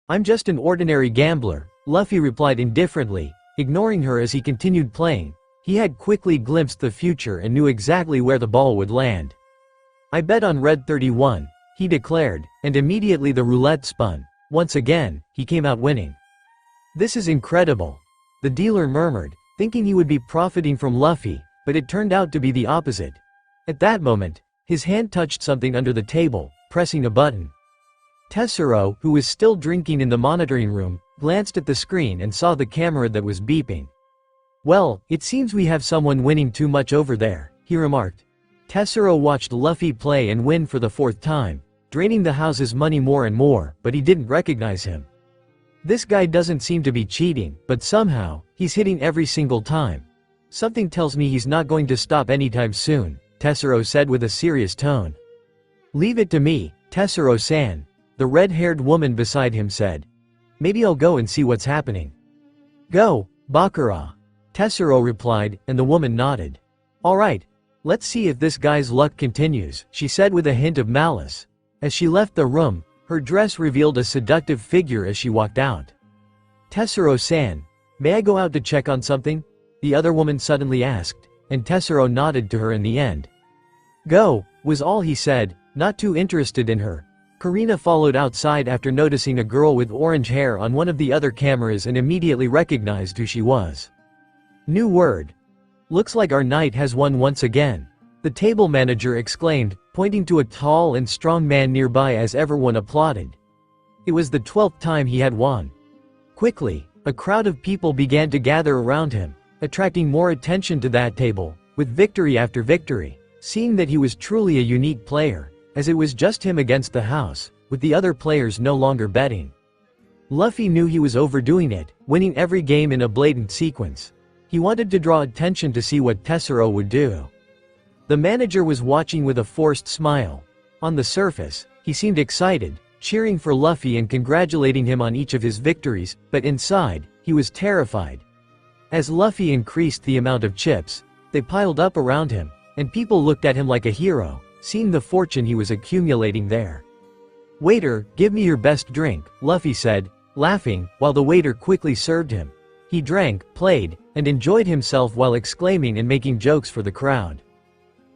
I'm just an ordinary gambler, Luffy replied indifferently, ignoring her as he continued playing. He had quickly glimpsed the future and knew exactly where the ball would land. I bet on red 31, he declared, and immediately the roulette spun. Once again, he came out winning. This is incredible, the dealer murmured, thinking he would be profiting from Luffy, but it turned out to be the opposite. At that moment, his hand touched something under the table, pressing a button. Tesoro, who was still drinking in the monitoring room, glanced at the screen and saw the camera that was beeping. Well, it seems we have someone winning too much over there, he remarked. Tesoro watched Luffy play and win for the fourth time, draining the house's money more and more, but he didn't recognize him. This guy doesn't seem to be cheating, but somehow, he's hitting every single time. Something tells me he's not going to stop anytime soon, Tesoro said with a serious tone. Leave it to me, Tesoro-san, the red-haired woman beside him said. Maybe I'll go and see what's happening. Go, Bakura. Tesoro replied, and the woman nodded. Alright, let's see if this guy's luck continues, she said with a hint of malice. As she left the room, her dress revealed a seductive figure as she walked out. Tesoro-san, may I go out to check on something? The other woman suddenly asked, and Tesoro nodded to her in the end. Go, was all he said, not too interested in her. Kuina followed outside after noticing a girl with orange hair on one of the other cameras and immediately recognized who she was. New word. Looks like our knight has won once again, the table manager exclaimed, pointing to a tall and strong man nearby as everyone applauded. It was the 12th time he had won. Quickly, a crowd of people began to gather around him, attracting more attention to that table, with victory after victory, seeing that he was truly a unique player, as it was just him against the house, with the other players no longer betting. Luffy knew he was overdoing it, winning every game in a blatant sequence. He wanted to draw attention to see what Tesoro would do. The manager was watching with a forced smile. On the surface, he seemed excited, cheering for Luffy and congratulating him on each of his victories, but inside, he was terrified. As Luffy increased the amount of chips, they piled up around him, and people looked at him like a hero, seeing the fortune he was accumulating there. "Waiter, give me your best drink," Luffy said, laughing, while the waiter quickly served him. He drank, played, and enjoyed himself while exclaiming and making jokes for the crowd.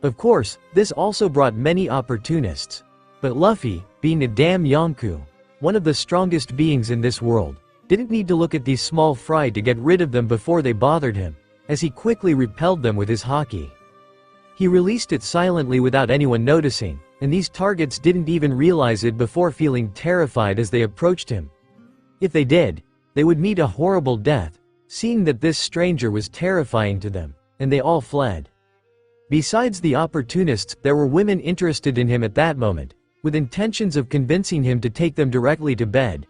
Of course, this also brought many opportunists. But Luffy, being a damn Yonkou, one of the strongest beings in this world, didn't need to look at these small fry to get rid of them before they bothered him, as he quickly repelled them with his haki. He released it silently without anyone noticing, and these targets didn't even realize it before feeling terrified as they approached him. If they did, they would meet a horrible death, seeing that this stranger was terrifying to them, and they all fled. Besides the opportunists, there were women interested in him at that moment, with intentions of convincing him to take them directly to bed.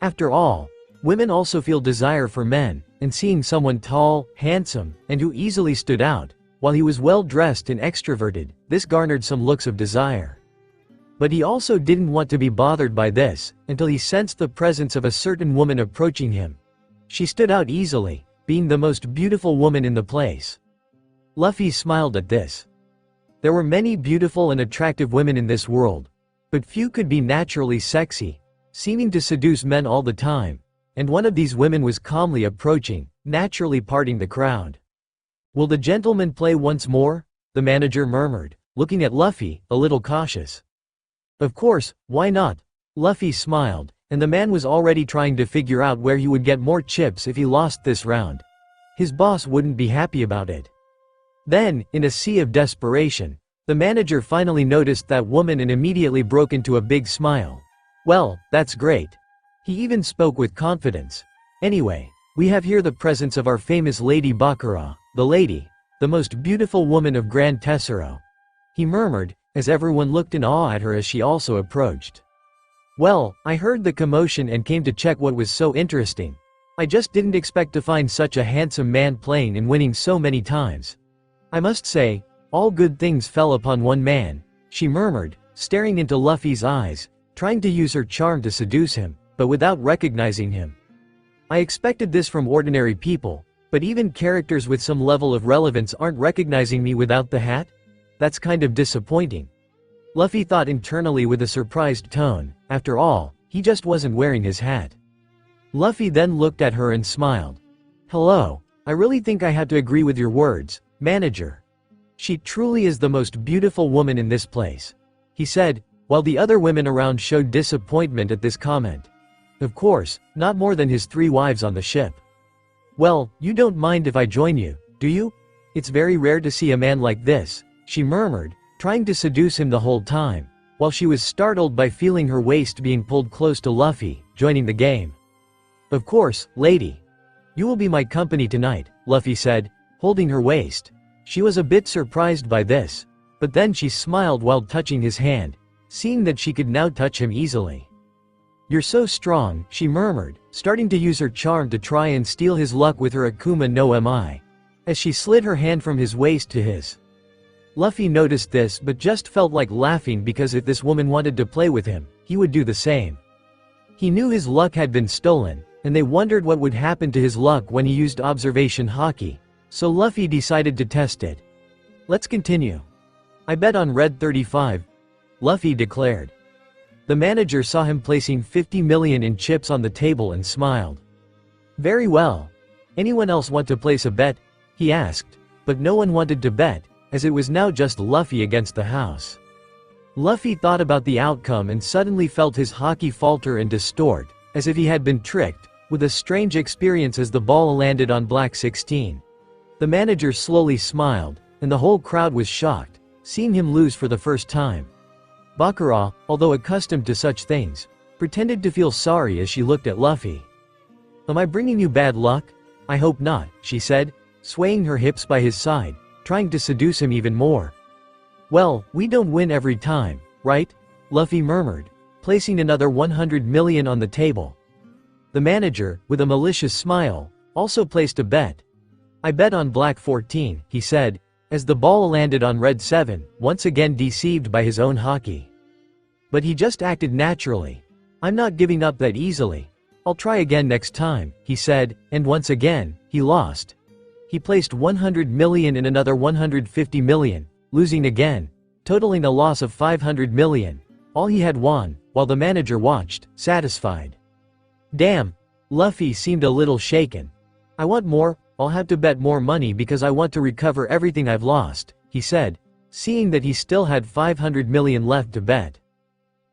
After all, women also feel desire for men, and seeing someone tall, handsome, and who easily stood out, while he was well dressed and extroverted, this garnered some looks of desire. But he also didn't want to be bothered by this, until he sensed the presence of a certain woman approaching him. She stood out easily, being the most beautiful woman in the place. Luffy smiled at this. There were many beautiful and attractive women in this world, but few could be naturally sexy, seeming to seduce men all the time, and one of these women was calmly approaching, naturally parting the crowd. "Will the gentleman play once more?" the manager murmured, looking at Luffy, a little cautious. "Of course, why not?" Luffy smiled, and the man was already trying to figure out where he would get more chips if he lost this round. His boss wouldn't be happy about it. Then, in a sea of desperation, the manager finally noticed that woman and immediately broke into a big smile. "Well, that's great." He even spoke with confidence. "Anyway, we have here the presence of our famous Lady Bakura, the most beautiful woman of Grand Tesoro," he murmured, as everyone looked in awe at her as she also approached. "Well, I heard the commotion and came to check what was so interesting. I just didn't expect to find such a handsome man playing and winning so many times. I must say, all good things fell upon one man," she murmured, staring into Luffy's eyes, trying to use her charm to seduce him, but without recognizing him. "I expected this from ordinary people, but even characters with some level of relevance aren't recognizing me without the hat? That's kind of disappointing." Luffy thought internally with a surprised tone. After all, he just wasn't wearing his hat. Luffy then looked at her and smiled. "Hello, I really think I had to agree with your words, manager. She truly is the most beautiful woman in this place," he said, while the other women around showed disappointment at this comment. Of course, not more than his 3 wives on the ship. "Well, you don't mind if I join you, do you? It's very rare to see a man like this," she murmured, trying to seduce him the whole time, while she was startled by feeling her waist being pulled close to Luffy, joining the game. "Of course, lady. You will be my company tonight," Luffy said, holding her waist. She was a bit surprised by this, but then she smiled while touching his hand, seeing that she could now touch him easily. "You're so strong," she murmured, starting to use her charm to try and steal his luck with her Akuma no Mi, as she slid her hand from his waist to his. Luffy noticed this but just felt like laughing because if this woman wanted to play with him, he would do the same. He knew his luck had been stolen, and they wondered what would happen to his luck when he used observation haki, so Luffy decided to test it. "Let's continue. I bet on red 35, Luffy declared. The manager saw him placing 50 million in chips on the table and smiled. "Very well. Anyone else want to place a bet?" he asked, but no one wanted to bet, as it was now just Luffy against the house. Luffy thought about the outcome and suddenly felt his haki falter and distort, as if he had been tricked, with a strange experience as the ball landed on black 16. The manager slowly smiled, and the whole crowd was shocked, seeing him lose for the first time. Bakura, although accustomed to such things, pretended to feel sorry as she looked at Luffy. "Am I bringing you bad luck? I hope not," she said, swaying her hips by his side, trying to seduce him even more. "Well, we don't win every time, right?" Luffy murmured, placing another 100 million on the table. The manager, with a malicious smile, also placed a bet. "I bet on black 14, he said, as the ball landed on red 7, once again deceived by his own hockey. But he just acted naturally. "I'm not giving up that easily. I'll try again next time," he said, and once again, he lost. He placed 100 million and another 150 million, losing again, totaling a loss of 500 million. All he had won, while the manager watched, satisfied. Damn. Luffy seemed a little shaken. "I want more, I'll have to bet more money because I want to recover everything I've lost," he said, seeing that he still had 500 million left to bet.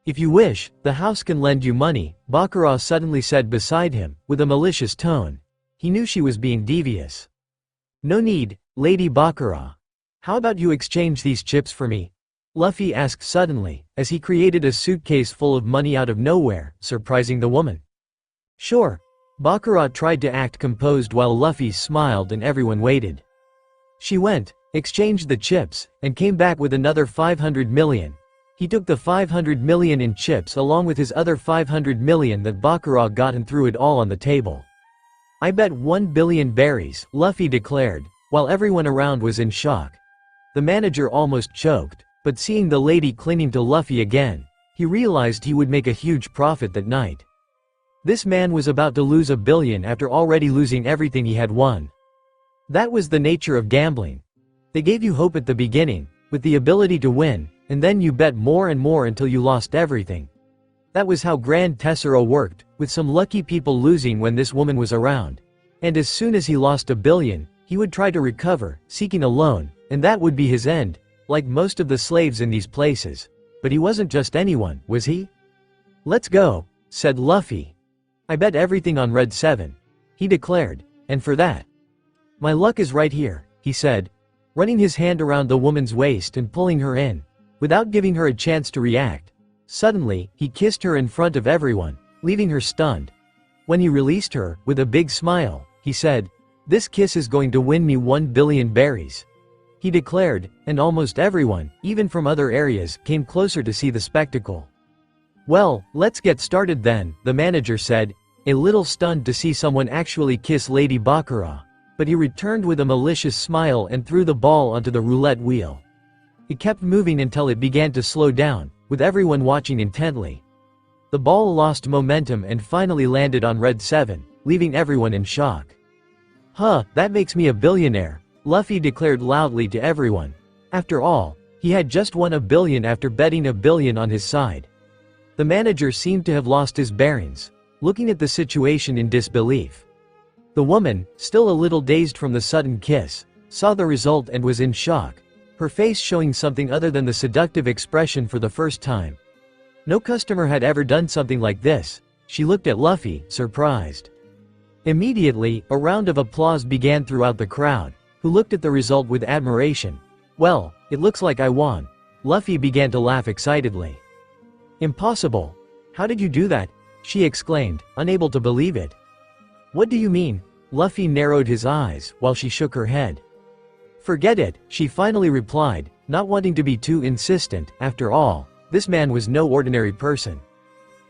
"If you wish, the house can lend you money," Bakura suddenly said beside him, with a malicious tone. He knew she was being devious. "No need, Lady Bakura. How about you exchange these chips for me?" Luffy asked suddenly, as he created a suitcase full of money out of nowhere, surprising the woman. "Sure." Bakura tried to act composed while Luffy smiled and everyone waited. She went, exchanged the chips, and came back with another 500 million. He took the 500 million in chips along with his other 500 million that Bakura got and threw it all on the table. "I bet 1 billion berries," Luffy declared, while everyone around was in shock. The manager almost choked, but seeing the lady clinging to Luffy again, he realized he would make a huge profit that night. This man was about to lose 1 billion after already losing everything he had won. That was the nature of gambling. They gave you hope at the beginning, with the ability to win, and then you bet more and more until you lost everything. That was how Grand Tessero worked, with some lucky people losing when this woman was around. And as soon as he lost 1 billion, he would try to recover, seeking a loan, and that would be his end, like most of the slaves in these places. But he wasn't just anyone, was he? "Let's go," said Luffy. "I bet everything on red 7, he declared, and for that. "My luck is right here," he said, running his hand around the woman's waist and pulling her in, without giving her a chance to react. Suddenly, he kissed her in front of everyone, leaving her stunned. When he released her, with a big smile, he said, "This kiss is going to win me 1 billion berries," he declared, and almost everyone, even from other areas, came closer to see the spectacle. "Well, let's get started then," the manager said, a little stunned to see someone actually kiss Lady Bakura, but he returned with a malicious smile and threw the ball onto the roulette wheel. It kept moving until it began to slow down, with everyone watching intently. The ball lost momentum and finally landed on red 7, leaving everyone in shock. "Huh, that makes me a billionaire," Luffy declared loudly to everyone. After all, he had just won 1 billion after betting 1 billion on his side. The manager seemed to have lost his bearings, looking at the situation in disbelief. The woman, still a little dazed from the sudden kiss, saw the result and was in shock, her face showing something other than the seductive expression for the first time. No customer had ever done something like this. She looked at Luffy, surprised. Immediately, a round of applause began throughout the crowd, who looked at the result with admiration. "Well, it looks like I won." Luffy began to laugh excitedly. "Impossible. How did you do that?" she exclaimed, unable to believe it. "What do you mean?" Luffy narrowed his eyes, while she shook her head. "Forget it," she finally replied, not wanting to be too insistent. After all, this man was no ordinary person.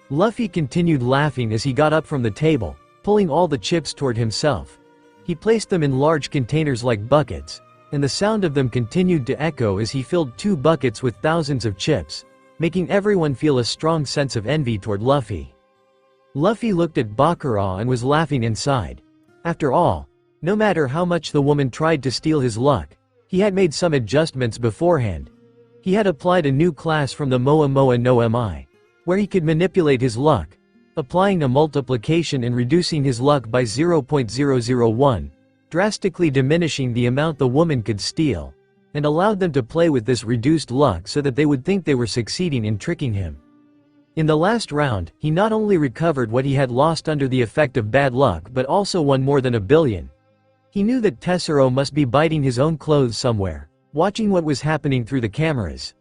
Luffy continued laughing as he got up from the table, pulling all the chips toward himself. He placed them in large containers like buckets, and the sound of them continued to echo as he filled 2 buckets with thousands of chips, making everyone feel a strong sense of envy toward Luffy. Luffy looked at Bakura and was laughing inside. After all, no matter how much the woman tried to steal his luck, he had made some adjustments beforehand. He had applied a new class from the Moa Moa No Mi, where he could manipulate his luck, applying a multiplication and reducing his luck by 0.001, drastically diminishing the amount the woman could steal, and allowed them to play with this reduced luck so that they would think they were succeeding in tricking him. In the last round, he not only recovered what he had lost under the effect of bad luck but also won more than 1 billion. He knew that Tessero must be biting his own clothes somewhere, watching what was happening through the cameras.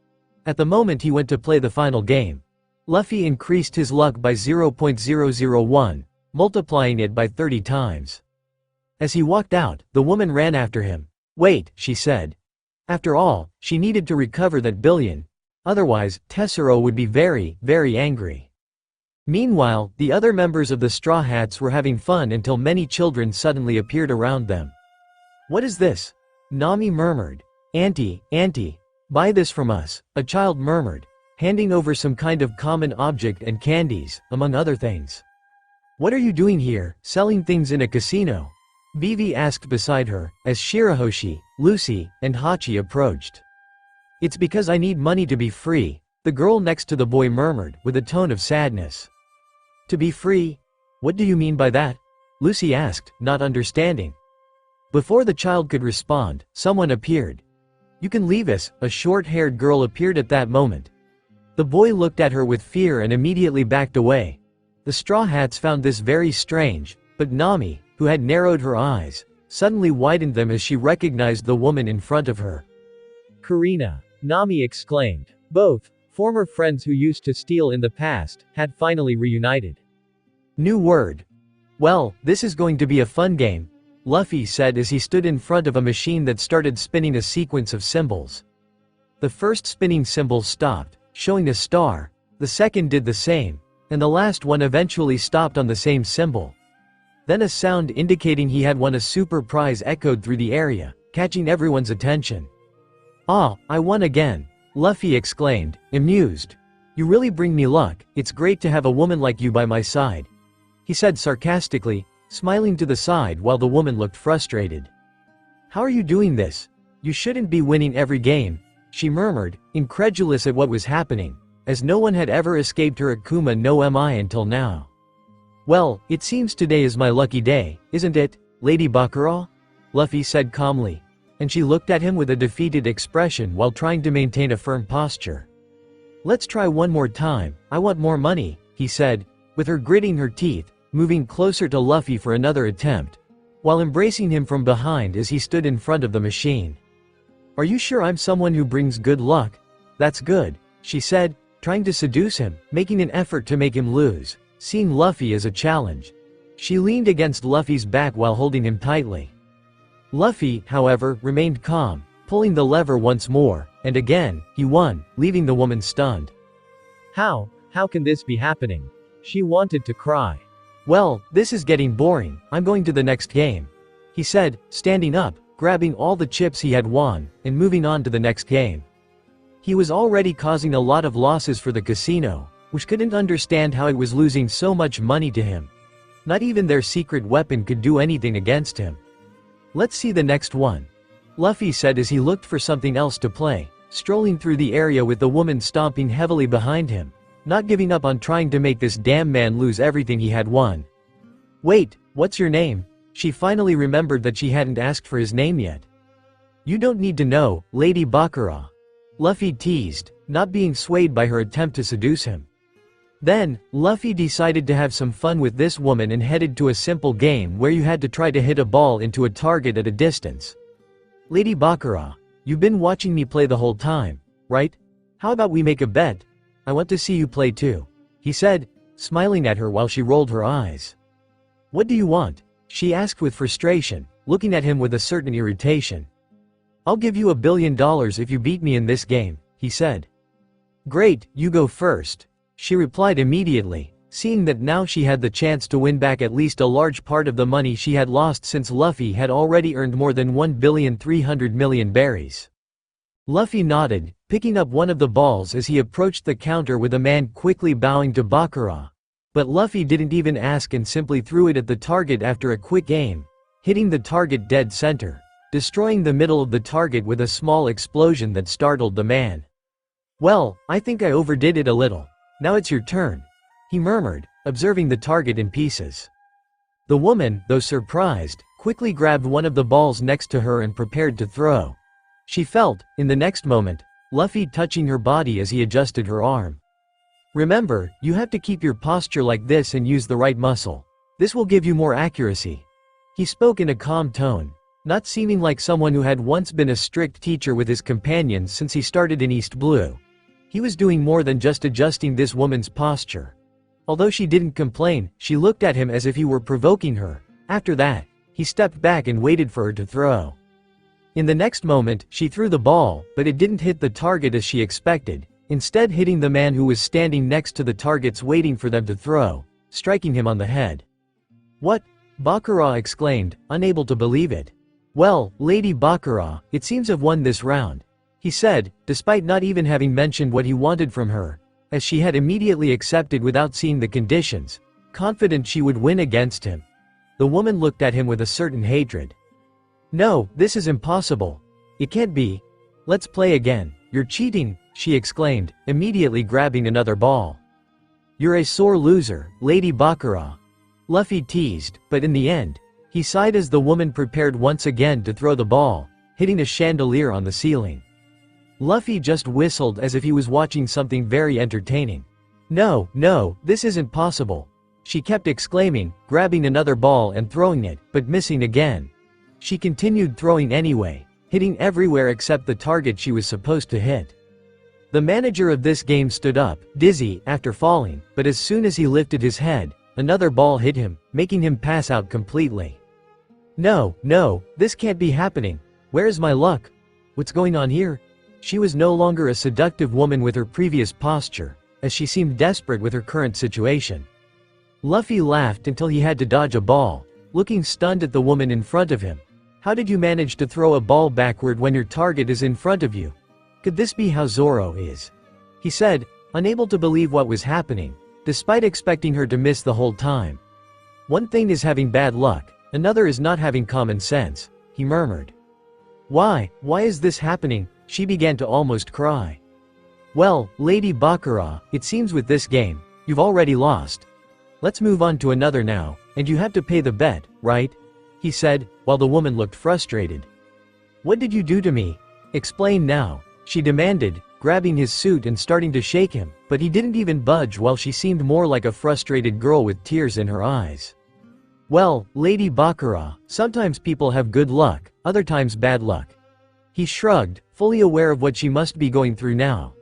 At the moment he went to play the final game, Luffy increased his luck by 0.001, multiplying it by 30 times. As he walked out, the woman ran after him. "Wait," she said. After all, she needed to recover that billion. Otherwise, Tessero would be very, very angry. Meanwhile, the other members of the Straw Hats were having fun until many children suddenly appeared around them. "What is this?" Nami murmured. "Auntie, auntie, buy this from us," a child murmured, handing over some kind of common object and candies, among other things. "What are you doing here, selling things in a casino?" Vivi asked beside her, as Shirahoshi, Lucy, and Hachi approached. "It's because I need money to be free," the girl next to the boy murmured, with a tone of sadness. "To be free? What do you mean by that?" Lucy asked, not understanding. Before the child could respond, someone appeared. "You can leave us," a short-haired girl appeared at that moment. The boy looked at her with fear and immediately backed away. The Straw Hats found this very strange, but Nami, who had narrowed her eyes, suddenly widened them as she recognized the woman in front of her. "Kuina!" Nami exclaimed. Both, former friends who used to steal in the past, had finally reunited. "New word. Well, this is going to be a fun game," Luffy said as he stood in front of a machine that started spinning a sequence of symbols. The first spinning symbol stopped, showing a star, the second did the same, and the last one eventually stopped on the same symbol. Then a sound indicating he had won a super prize echoed through the area, catching everyone's attention. "Ah, I won again," Luffy exclaimed, amused. "You really bring me luck, it's great to have a woman like you by my side," he said sarcastically, smiling to the side while the woman looked frustrated. "How are you doing this? You shouldn't be winning every game," she murmured, incredulous at what was happening, as no one had ever escaped her Akuma no Mi until now. "Well, it seems today is my lucky day, isn't it, Lady Bakura?" Luffy said calmly, and she looked at him with a defeated expression while trying to maintain a firm posture. "Let's try one more time, I want more money," he said, with her gritting her teeth, moving closer to Luffy for another attempt, while embracing him from behind as he stood in front of the machine. "Are you sure I'm someone who brings good luck? That's good," she said, trying to seduce him, making an effort to make him lose, seeing Luffy as a challenge. She leaned against Luffy's back while holding him tightly. Luffy, however, remained calm, pulling the lever once more, and again, he won, leaving the woman stunned. How can this be happening?" She wanted to cry. "Well, this is getting boring, I'm going to the next game," he said, standing up, grabbing all the chips he had won, and moving on to the next game. He was already causing a lot of losses for the casino, which couldn't understand how it was losing so much money to him. Not even their secret weapon could do anything against him. "Let's see the next one," Luffy said as he looked for something else to play, strolling through the area with the woman stomping heavily behind him, not giving up on trying to make this damn man lose everything he had won. "Wait, what's your name?" She finally remembered that she hadn't asked for his name yet. "You don't need to know, Lady Bakura," Luffy teased, not being swayed by her attempt to seduce him. Then, Luffy decided to have some fun with this woman and headed to a simple game where you had to try to hit a ball into a target at a distance. "Lady Bakura, you've been watching me play the whole time, right? How about we make a bet? I want to see you play too," he said, smiling at her while she rolled her eyes. "What do you want?" she asked with frustration, looking at him with a certain irritation. "I'll give you $1 billion if you beat me in this game," he said. "Great, you go first," she replied immediately, seeing that now she had the chance to win back at least a large part of the money she had lost since Luffy had already earned more than 1,300,000,000 berries. Luffy nodded, picking up one of the balls as he approached the counter with a man quickly bowing to Bakura. But Luffy didn't even ask and simply threw it at the target after a quick aim, hitting the target dead center, destroying the middle of the target with a small explosion that startled the man. "Well, I think I overdid it a little. Now it's your turn," he murmured, observing the target in pieces. The woman, though surprised, quickly grabbed one of the balls next to her and prepared to throw. She felt, in the next moment, Luffy touching her body as he adjusted her arm. "Remember, you have to keep your posture like this and use the right muscle. This will give you more accuracy," he spoke in a calm tone, not seeming like someone who had once been a strict teacher with his companions since he started in East Blue. He was doing more than just adjusting this woman's posture. Although she didn't complain, she looked at him as if he were provoking her. After that, he stepped back and waited for her to throw. In the next moment, she threw the ball, but it didn't hit the target as she expected, instead hitting the man who was standing next to the targets waiting for them to throw, striking him on the head. "What?" Bakura exclaimed, unable to believe it. "Well, Lady Bakura, it seems I've won this round," he said, despite not even having mentioned what he wanted from her, as she had immediately accepted without seeing the conditions, confident she would win against him. The woman looked at him with a certain hatred. "No, this is impossible. It can't be. Let's play again. You're cheating," she exclaimed, immediately grabbing another ball. "You're a sore loser, Lady Bakura," Luffy teased, but in the end, he sighed as the woman prepared once again to throw the ball, hitting a chandelier on the ceiling. Luffy just whistled as if he was watching something very entertaining. "No, no, this isn't possible," she kept exclaiming, grabbing another ball and throwing it, but missing again. She continued throwing anyway, hitting everywhere except the target she was supposed to hit. The manager of this game stood up, dizzy, after falling, but as soon as he lifted his head, another ball hit him, making him pass out completely. "No, no, this can't be happening. Where is my luck? What's going on here?" She was no longer a seductive woman with her previous posture, as she seemed desperate with her current situation. Luffy laughed until he had to dodge a ball, looking stunned at the woman in front of him. "How did you manage to throw a ball backward when your target is in front of you? Could this be how Zoro is?" he said, unable to believe what was happening, despite expecting her to miss the whole time. "One thing is having bad luck, another is not having common sense," he murmured. Why is this happening?" She began to almost cry. "Well, Lady Bakura, it seems with this game, you've already lost. Let's move on to another now, and you have to pay the bet, right?" he said, while the woman looked frustrated. "What did you do to me? Explain now," she demanded, grabbing his suit and starting to shake him, but he didn't even budge while she seemed more like a frustrated girl with tears in her eyes. "Well, Lady Bakura, sometimes people have good luck, other times bad luck." He shrugged, fully aware of what she must be going through now.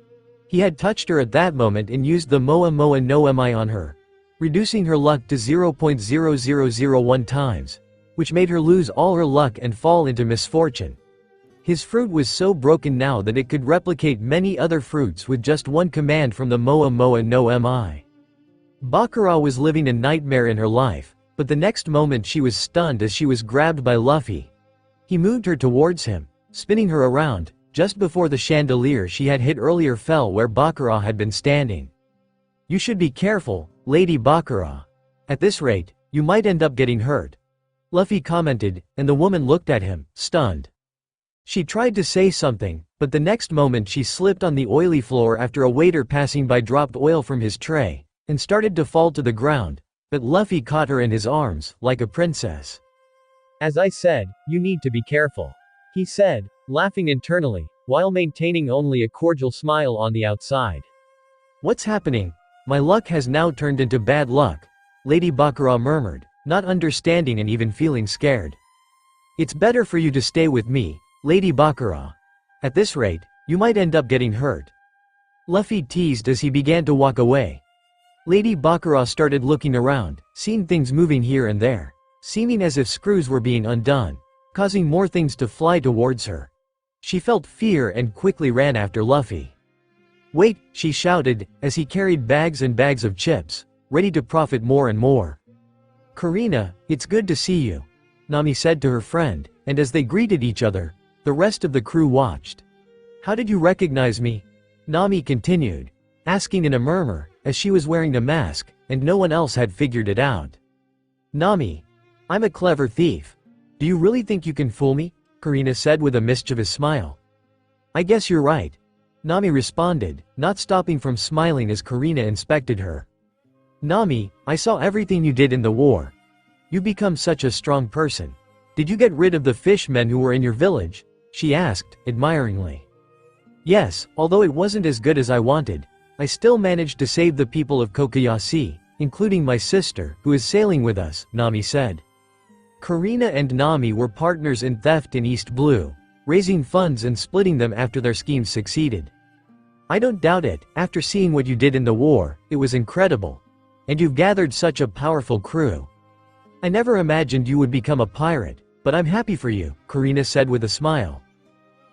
He had touched her at that moment and used the Moa Moa No on her, reducing her luck to 0.0001 times, which made her lose all her luck and fall into misfortune. His fruit was so broken now that it could replicate many other fruits with just one command from the Moa Moa No. Bakura was living a nightmare in her life, but the next moment she was stunned as she was grabbed by Luffy. He moved her towards him, spinning her around, just before the chandelier she had hit earlier fell where Bakura had been standing. "You should be careful, Lady Bakura. At this rate, you might end up getting hurt," Luffy commented, and the woman looked at him, stunned. She tried to say something, but the next moment she slipped on the oily floor after a waiter passing by dropped oil from his tray, and started to fall to the ground, but Luffy caught her in his arms, like a princess. "As I said, you need to be careful," he said, laughing internally, while maintaining only a cordial smile on the outside. "What's happening? My luck has now turned into bad luck," Lady Bakura murmured, not understanding and even feeling scared. "It's better for you to stay with me, Lady Bakura. At this rate, you might end up getting hurt," Luffy teased as he began to walk away. Lady Bakura started looking around, seeing things moving here and there, seeming as if screws were being undone, causing more things to fly towards her. She felt fear and quickly ran after Luffy. "Wait," she shouted, as he carried bags and bags of chips, ready to profit more and more. "Kuina, it's good to see you," Nami said to her friend, and as they greeted each other, the rest of the crew watched. "How did you recognize me?" Nami continued, asking in a murmur, as she was wearing a mask, and no one else had figured it out. "Nami, I'm a clever thief. Do you really think you can fool me?" Kuina said with a mischievous smile. "I guess you're right," Nami responded, not stopping from smiling as Kuina inspected her. "Nami, I saw everything you did in the war. You become such a strong person. Did you get rid of the fishmen who were in your village?" she asked, admiringly. "Yes, although it wasn't as good as I wanted, I still managed to save the people of Kokoyashi, including my sister, who is sailing with us," Nami said. Kuina and Nami were partners in theft in East Blue, raising funds and splitting them after their schemes succeeded. "I don't doubt it, after seeing what you did in the war, it was incredible. And you've gathered such a powerful crew. I never imagined you would become a pirate, but I'm happy for you," Kuina said with a smile.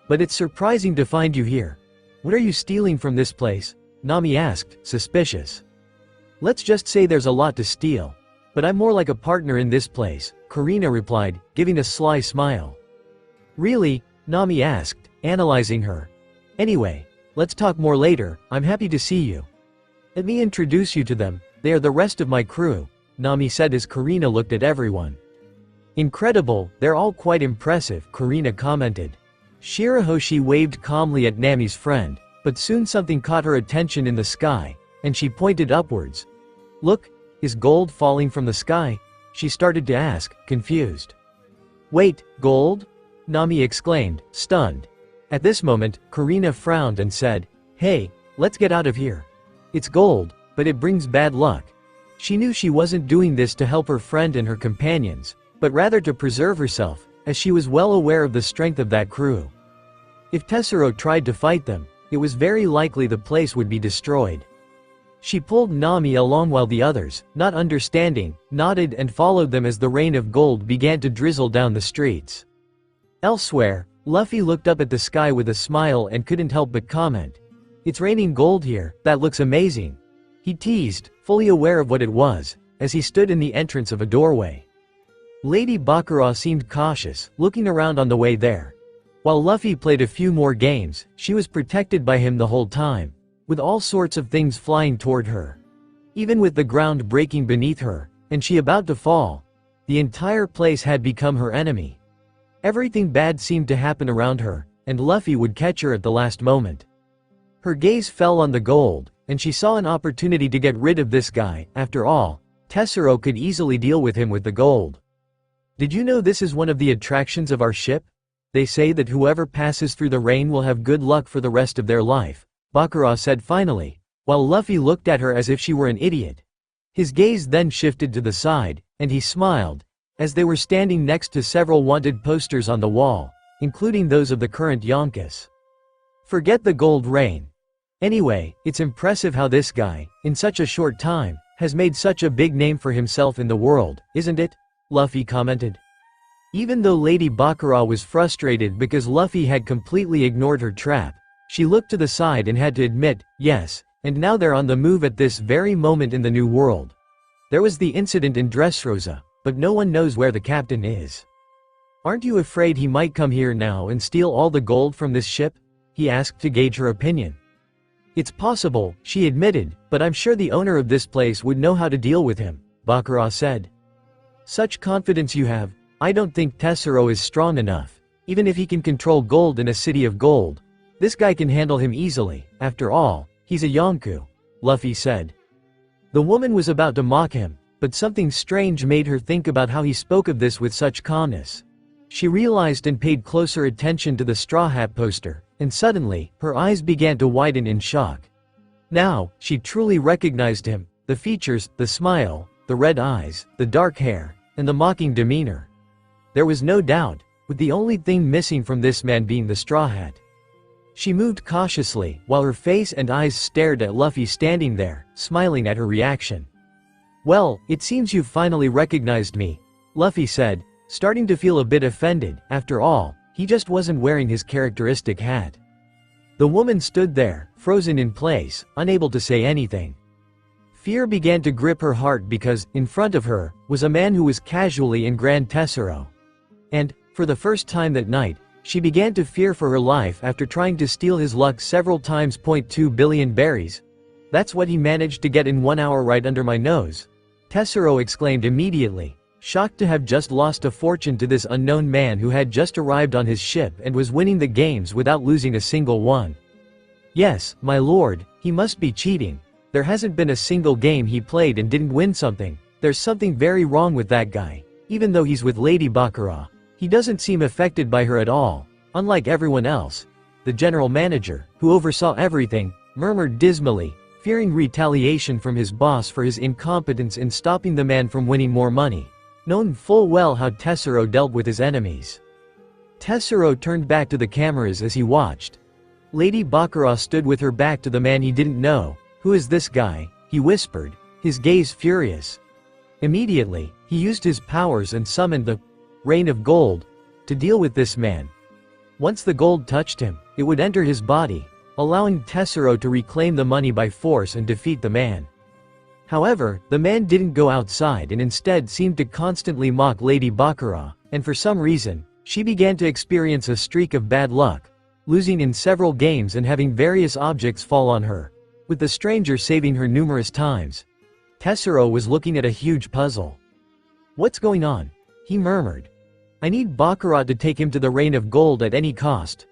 "But it's surprising to find you here. What are you stealing from this place? Nami asked, suspicious. Let's just say there's a lot to steal. But I'm more like a partner in this place, Kuina replied, giving a sly smile. Really? Nami asked, analyzing her. Anyway, let's talk more later, I'm happy to see you. Let me introduce you to them, they are the rest of my crew, Nami said as Kuina looked at everyone. Incredible, they're all quite impressive, Kuina commented. Shirahoshi waved calmly at Nami's friend, but soon something caught her attention in the sky, and she pointed upwards. Look, is gold falling from the sky? She started to ask, confused. Wait, gold? Nami exclaimed, stunned. At this moment, Kuina frowned and said, Hey, let's get out of here. It's gold, but it brings bad luck. She knew she wasn't doing this to help her friend and her companions, but rather to preserve herself, as she was well aware of the strength of that crew. If Tesoro tried to fight them, it was very likely the place would be destroyed. She pulled Nami along while the others, not understanding, nodded and followed them as the rain of gold began to drizzle down the streets. Elsewhere, Luffy looked up at the sky with a smile and couldn't help but comment. It's raining gold here, that looks amazing. He teased, fully aware of what it was, as he stood in the entrance of a doorway. Lady Bakura seemed cautious, looking around on the way there. While Luffy played a few more games, she was protected by him the whole time, with all sorts of things flying toward her. Even with the ground breaking beneath her, and she about to fall, the entire place had become her enemy. Everything bad seemed to happen around her, and Luffy would catch her at the last moment. Her gaze fell on the gold, and she saw an opportunity to get rid of this guy. After all, Tesoro could easily deal with him with the gold. Did you know this is one of the attractions of our ship? They say that whoever passes through the rain will have good luck for the rest of their life, Bakura said finally, while Luffy looked at her as if she were an idiot. His gaze then shifted to the side, and he smiled, as they were standing next to several wanted posters on the wall, including those of the current Yonkus. Forget the gold rain. Anyway, it's impressive how this guy, in such a short time, has made such a big name for himself in the world, isn't it? Luffy commented. Even though Lady Bakura was frustrated because Luffy had completely ignored her trap, she looked to the side and had to admit, yes, and now they're on the move at this very moment in the New World. There was the incident in Dressrosa, but no one knows where the captain is. Aren't you afraid he might come here now and steal all the gold from this ship? He asked to gauge her opinion. It's possible, she admitted, but I'm sure the owner of this place would know how to deal with him, Bakura said. Such confidence you have. I don't think Tesoro is strong enough. Even if he can control gold in a city of gold, this guy can handle him easily. After all, he's a Yonku, Luffy said. The woman was about to mock him, but something strange made her think about how he spoke of this with such calmness. She realized and paid closer attention to the Straw Hat poster, and suddenly, her eyes began to widen in shock. Now, she truly recognized him, the features, the smile, the red eyes, the dark hair, and the mocking demeanor. There was no doubt, with the only thing missing from this man being the Straw Hat. She moved cautiously, while her face and eyes stared at Luffy standing there, smiling at her reaction. Well, it seems you've finally recognized me, Luffy said, starting to feel a bit offended. After all, he just wasn't wearing his characteristic hat. The woman stood there, frozen in place, unable to say anything. Fear began to grip her heart because, in front of her, was a man who was casually in Grand Tesoro. And, for the first time that night, she began to fear for her life after trying to steal his luck several times. 2 billion berries. That's what he managed to get in 1 hour right under my nose. Tesoro exclaimed immediately, shocked to have just lost a fortune to this unknown man who had just arrived on his ship and was winning the games without losing a single one. Yes, my lord, he must be cheating. There hasn't been a single game he played and didn't win something. There's something very wrong with that guy. Even though he's with Lady Bakura, he doesn't seem affected by her at all, unlike everyone else. The general manager, who oversaw everything, murmured dismally, fearing retaliation from his boss for his incompetence in stopping the man from winning more money, knowing full well how Tesoro dealt with his enemies. Tesoro turned back to the cameras as he watched. Lady Bakura stood with her back to the man he didn't know. Who is this guy? He whispered, his gaze furious. Immediately, he used his powers and summoned the rain of gold to deal with this man. Once the gold touched him, it would enter his body, allowing Tesoro to reclaim the money by force and defeat the man. However, the man didn't go outside and instead seemed to constantly mock Lady Baccarat, and for some reason, she began to experience a streak of bad luck, losing in several games and having various objects fall on her, with the stranger saving her numerous times. Tesoro was looking at a huge puzzle. "What's going on?" he murmured. "I need Baccarat to take him to the Rain of Gold at any cost."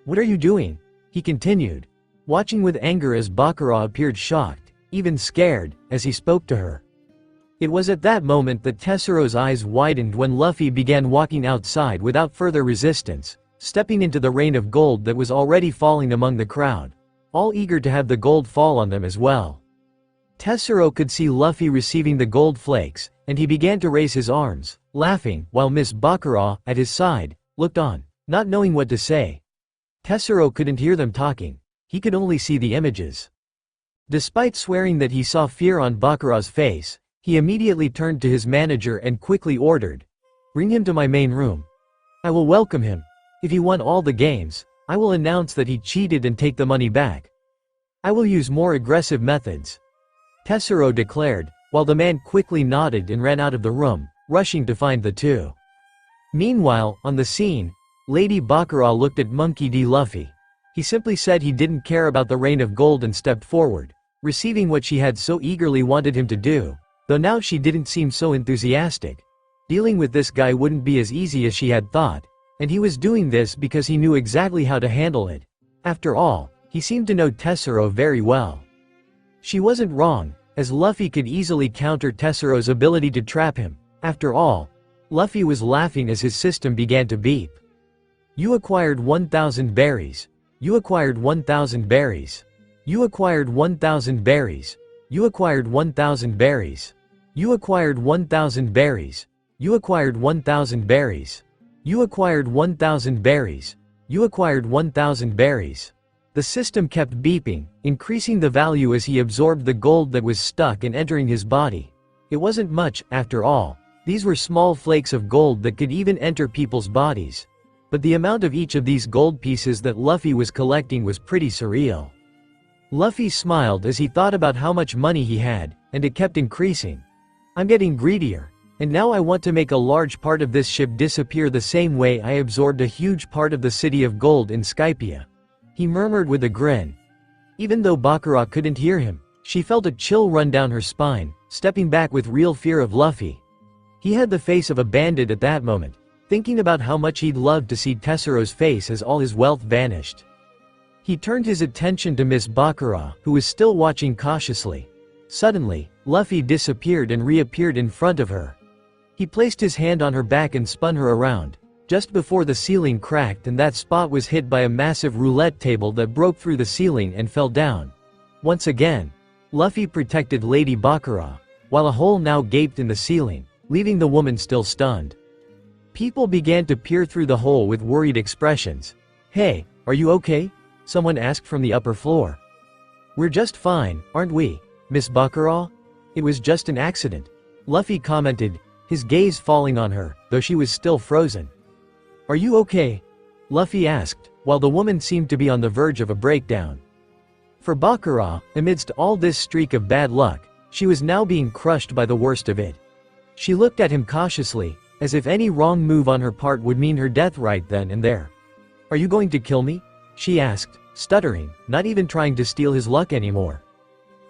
"What are you doing?" he continued, watching with anger as Baccarat appeared shocked, even scared, as he spoke to her. It was at that moment that Tesoro's eyes widened when Luffy began walking outside without further resistance, stepping into the rain of gold that was already falling among the crowd, all eager to have the gold fall on them as well. Tesoro could see Luffy receiving the gold flakes, and he began to raise his arms, laughing, while Miss Baccarat, at his side, looked on, not knowing what to say. Tesoro couldn't hear them talking. He could only see the images. Despite swearing that he saw fear on Baccarat's face, he immediately turned to his manager and quickly ordered, "Bring him to my main room. I will welcome him. If he won all the games, I will announce that he cheated and take the money back. I will use more aggressive methods," Tesoro declared, while the man quickly nodded and ran out of the room, rushing to find the two. Meanwhile, on the scene, Lady Baccarat looked at Monkey D. Luffy. He simply said he didn't care about the Rain of Gold and stepped forward, receiving what she had so eagerly wanted him to do, though now she didn't seem so enthusiastic. Dealing with this guy wouldn't be as easy as she had thought, and he was doing this because he knew exactly how to handle it. After all, he seemed to know Tesoro very well. She wasn't wrong, as Luffy could easily counter Tesoro's ability to trap him. After all, Luffy was laughing as his system began to beep. "You acquired 1,000 berries. You acquired 1,000 berries. You acquired 1,000 berries. You acquired 1,000 berries. You acquired 1,000 berries. You acquired 1,000 berries. You acquired 1,000 berries. You acquired 1,000 berries." The system kept beeping, increasing the value as he absorbed the gold that was stuck and entering his body. It wasn't much, after all. These were small flakes of gold that could even enter people's bodies. But the amount of each of these gold pieces that Luffy was collecting was pretty surreal. Luffy smiled as he thought about how much money he had, and it kept increasing. "I'm getting greedier. And now I want to make a large part of this ship disappear the same way I absorbed a huge part of the City of Gold in Skypia," he murmured with a grin. Even though Baccarat couldn't hear him, she felt a chill run down her spine, stepping back with real fear of Luffy. He had the face of a bandit at that moment, thinking about how much he'd love to see Tesoro's face as all his wealth vanished. He turned his attention to Miss Baccarat, who was still watching cautiously. Suddenly, Luffy disappeared and reappeared in front of her. He placed his hand on her back and spun her around, just before the ceiling cracked and that spot was hit by a massive roulette table that broke through the ceiling and fell down. Once again, Luffy protected Lady Baccarat, while a hole now gaped in the ceiling, leaving the woman still stunned. People began to peer through the hole with worried expressions. "Hey, are you okay?" someone asked from the upper floor. "We're just fine, aren't we, Miss Baccarat? It was just an accident," Luffy commented, his gaze falling on her, though she was still frozen. "Are you okay?" Luffy asked, while the woman seemed to be on the verge of a breakdown. For Baccarat, amidst all this streak of bad luck, she was now being crushed by the worst of it. She looked at him cautiously, as if any wrong move on her part would mean her death right then and there. "Are you going to kill me?" she asked, stuttering, not even trying to steal his luck anymore.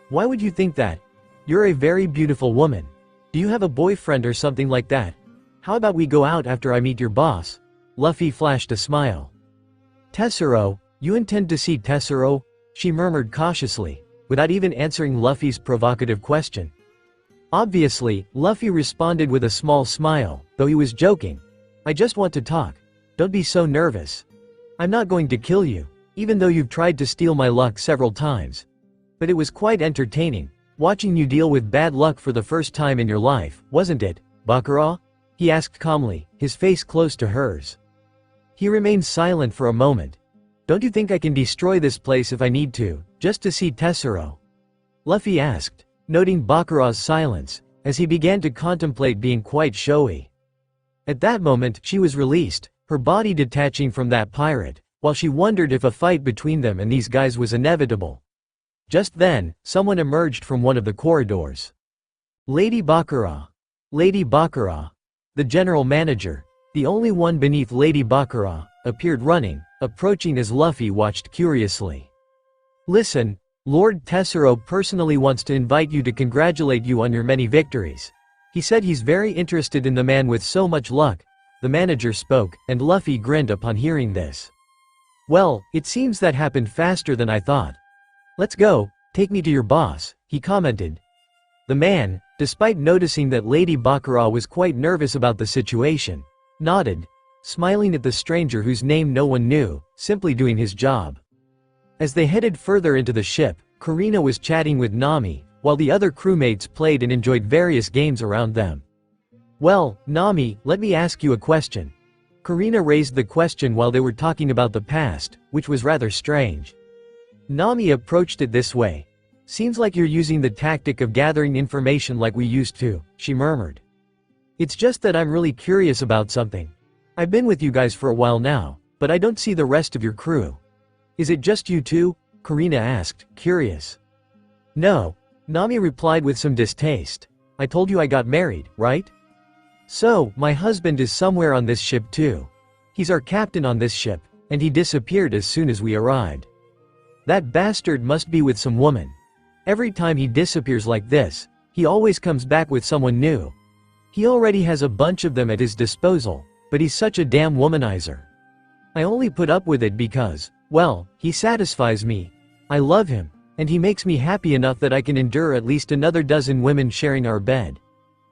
"Why would you think that? You're a very beautiful woman. Do you have a boyfriend or something like that? How about we go out after I meet your boss?" Luffy flashed a smile. "Tesoro, you intend to see Tesoro?" she murmured cautiously, without even answering Luffy's provocative question. Obviously, Luffy responded with a small smile, though he was joking. "I just want to talk. Don't be so nervous. I'm not going to kill you, even though you've tried to steal my luck several times. But it was quite entertaining, watching you deal with bad luck for the first time in your life, wasn't it, Baccarat?" he asked calmly, his face close to hers. He remained silent for a moment. "Don't you think I can destroy this place if I need to, just to see Tesoro?" Luffy asked, noting Baccarat's silence, as he began to contemplate being quite showy. At that moment, she was released, her body detaching from that pirate, while she wondered if a fight between them and these guys was inevitable. Just then, someone emerged from one of the corridors. Lady Baccarat. Lady Baccarat. The general manager, the only one beneath Lady Baccarat, appeared running, approaching as Luffy watched curiously. Listen, Lord Tesoro personally wants to invite you to congratulate you on your many victories. He said he's very interested in the man with so much luck. The manager spoke, and Luffy grinned upon hearing this. Well, it seems that happened faster than I thought. Let's go, take me to your boss, he commented. The man, despite noticing that Lady Baccarat was quite nervous about the situation, nodded, smiling at the stranger whose name no one knew, simply doing his job. As they headed further into the ship, Kuina was chatting with Nami, while the other crewmates played and enjoyed various games around them. Well, Nami, let me ask you a question. Kuina raised the question while they were talking about the past, which was rather strange. Nami approached it this way. Seems like you're using the tactic of gathering information like we used to, she murmured. It's just that I'm really curious about something. I've been with you guys for a while now, but I don't see the rest of your crew. Is it just you two? Kuina asked, curious. No, Nami replied with some distaste. I told you I got married, right? So, my husband is somewhere on this ship too. He's our captain on this ship, and he disappeared as soon as we arrived. That bastard must be with some woman. Every time he disappears like this, he always comes back with someone new. He already has a bunch of them at his disposal, but he's such a damn womanizer. I only put up with it because, well, he satisfies me. I love him, and he makes me happy enough that I can endure at least another dozen women sharing our bed.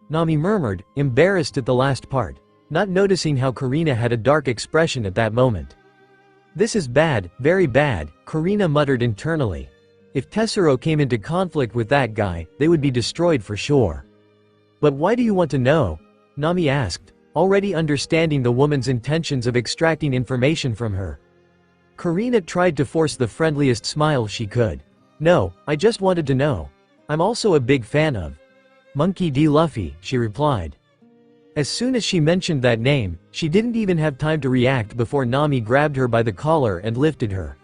Nami murmured, embarrassed at the last part, not noticing how Kuina had a dark expression at that moment. This is bad, very bad, Kuina muttered internally. If Tesoro came into conflict with that guy, they would be destroyed for sure. But why do you want to know? Nami asked, already understanding the woman's intentions of extracting information from her. Kuina tried to force the friendliest smile she could. No, I just wanted to know. I'm also a big fan of Monkey D. Luffy, she replied. As soon as she mentioned that name, she didn't even have time to react before Nami grabbed her by the collar and lifted her.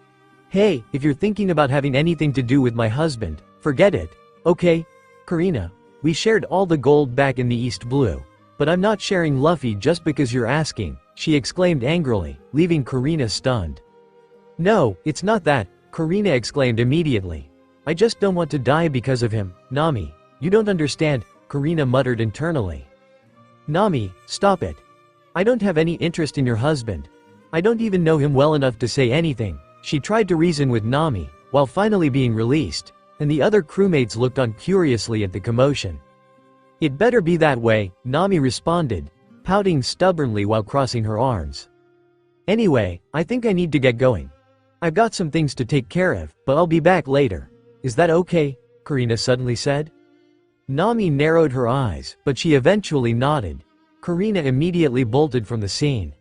Hey, if you're thinking about having anything to do with my husband, forget it, okay? Kuina, we shared all the gold back in the East Blue. But I'm not sharing Luffy just because you're asking, she exclaimed angrily, leaving Kuina stunned. No, it's not that, Kuina exclaimed immediately. I just don't want to die because of him, Nami. You don't understand, Kuina muttered internally. Nami, stop it. I don't have any interest in your husband. I don't even know him well enough to say anything. She tried to reason with Nami, while finally being released, and the other crewmates looked on curiously at the commotion. It better be that way, Nami responded, pouting stubbornly while crossing her arms. Anyway, I think I need to get going. I've got some things to take care of, but I'll be back later. Is that okay? Kuina suddenly said. Nami narrowed her eyes, but she eventually nodded. Kuina immediately bolted from the scene.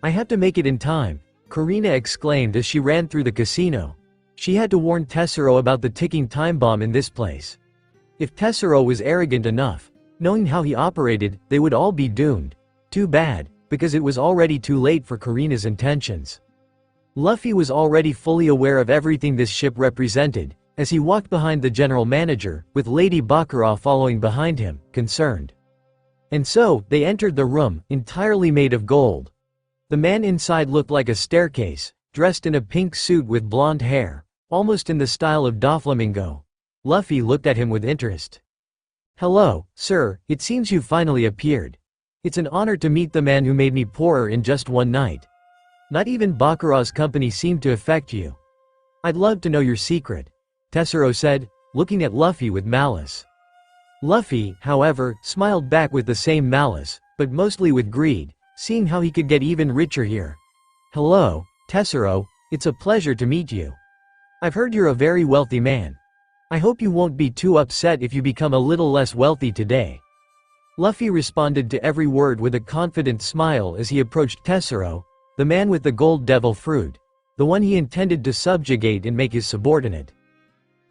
I have to make it in time, Kuina exclaimed as she ran through the casino. She had to warn Tesoro about the ticking time bomb in this place. If Tesoro was arrogant enough, knowing how he operated, they would all be doomed. Too bad, because it was already too late for Kuina's intentions. Luffy was already fully aware of everything this ship represented, as he walked behind the general manager, with Lady Baccarat following behind him, concerned. And so, they entered the room, entirely made of gold. The man inside looked like a staircase, dressed in a pink suit with blonde hair, almost in the style of Doflamingo. Luffy looked at him with interest. Hello, sir, it seems you finally appeared. It's an honor to meet the man who made me poorer in just one night. Not even Baccarat's company seemed to affect you. I'd love to know your secret, Tesoro said, looking at Luffy with malice. Luffy, however, smiled back with the same malice, but mostly with greed, seeing how he could get even richer here. Hello, Tesoro, it's a pleasure to meet you. I've heard you're a very wealthy man. I hope you won't be too upset if you become a little less wealthy today. Luffy responded to every word with a confident smile as he approached Tesoro, the man with the gold devil fruit, the one he intended to subjugate and make his subordinate.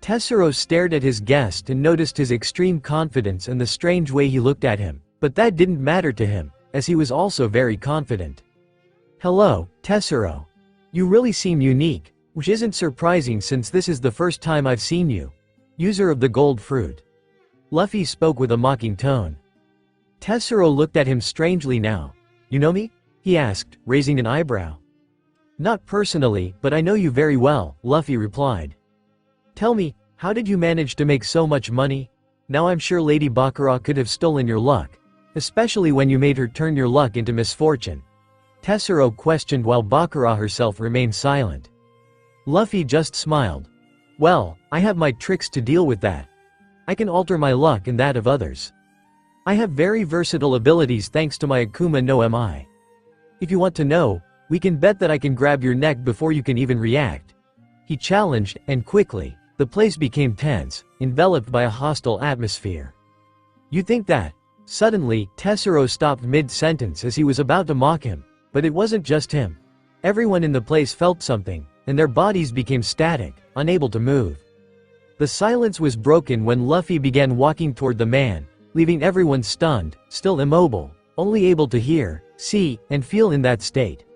Tesoro stared at his guest and noticed his extreme confidence and the strange way he looked at him, but that didn't matter to him, as he was also very confident. Hello, Tesoro. You really seem unique, which isn't surprising since this is the first time I've seen you. User of the gold fruit. Luffy spoke with a mocking tone. Tesoro looked at him strangely now. You know me? He asked, raising an eyebrow. Not personally, but I know you very well, Luffy replied. Tell me, how did you manage to make so much money? Now I'm sure Lady Bakura could have stolen your luck, especially when you made her turn your luck into misfortune. Tesoro questioned while Bakura herself remained silent. Luffy just smiled. Well, I have my tricks to deal with that. I can alter my luck and that of others. I have very versatile abilities thanks to my Akuma no Mi. If you want to know, we can bet that I can grab your neck before you can even react. He challenged, and quickly, the place became tense, enveloped by a hostile atmosphere. You think that? Suddenly, Tesoro stopped mid-sentence as he was about to mock him, but it wasn't just him. Everyone in the place felt something, and their bodies became static, unable to move. The silence was broken when Luffy began walking toward the man, leaving everyone stunned, still immobile, only able to hear, see, and feel in that state.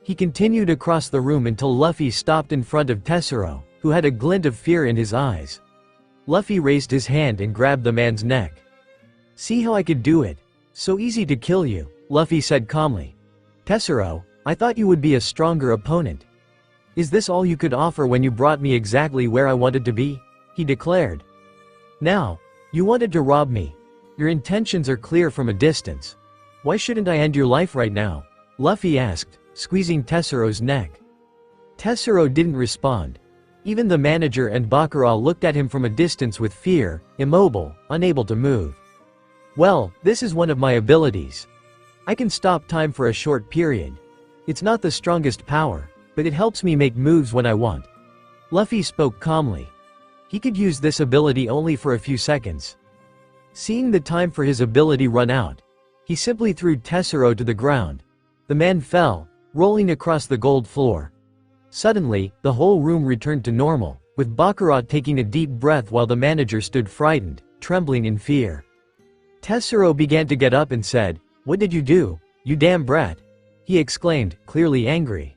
He continued across the room until Luffy stopped in front of Tesoro, who had a glint of fear in his eyes. Luffy raised his hand and grabbed the man's neck. See how I could do it? So easy to kill you, Luffy said calmly. Tesoro, I thought you would be a stronger opponent. Is this all you could offer when you brought me exactly where I wanted to be? He declared. Now, you wanted to rob me. Your intentions are clear from a distance. Why shouldn't I end your life right now? Luffy asked, squeezing Tesoro's neck. Tesoro didn't respond. Even the manager and Bakura looked at him from a distance with fear, immobile, unable to move. Well, this is one of my abilities. I can stop time for a short period. It's not the strongest power, but it helps me make moves when I want. Luffy spoke calmly. He could use this ability only for a few seconds. Seeing the time for his ability run out, he simply threw Tesoro to the ground. The man fell, rolling across the gold floor. Suddenly, the whole room returned to normal, with Bakura taking a deep breath while the manager stood frightened, trembling in fear. Tesoro began to get up and said, "What did you do, you damn brat?" he exclaimed, clearly angry.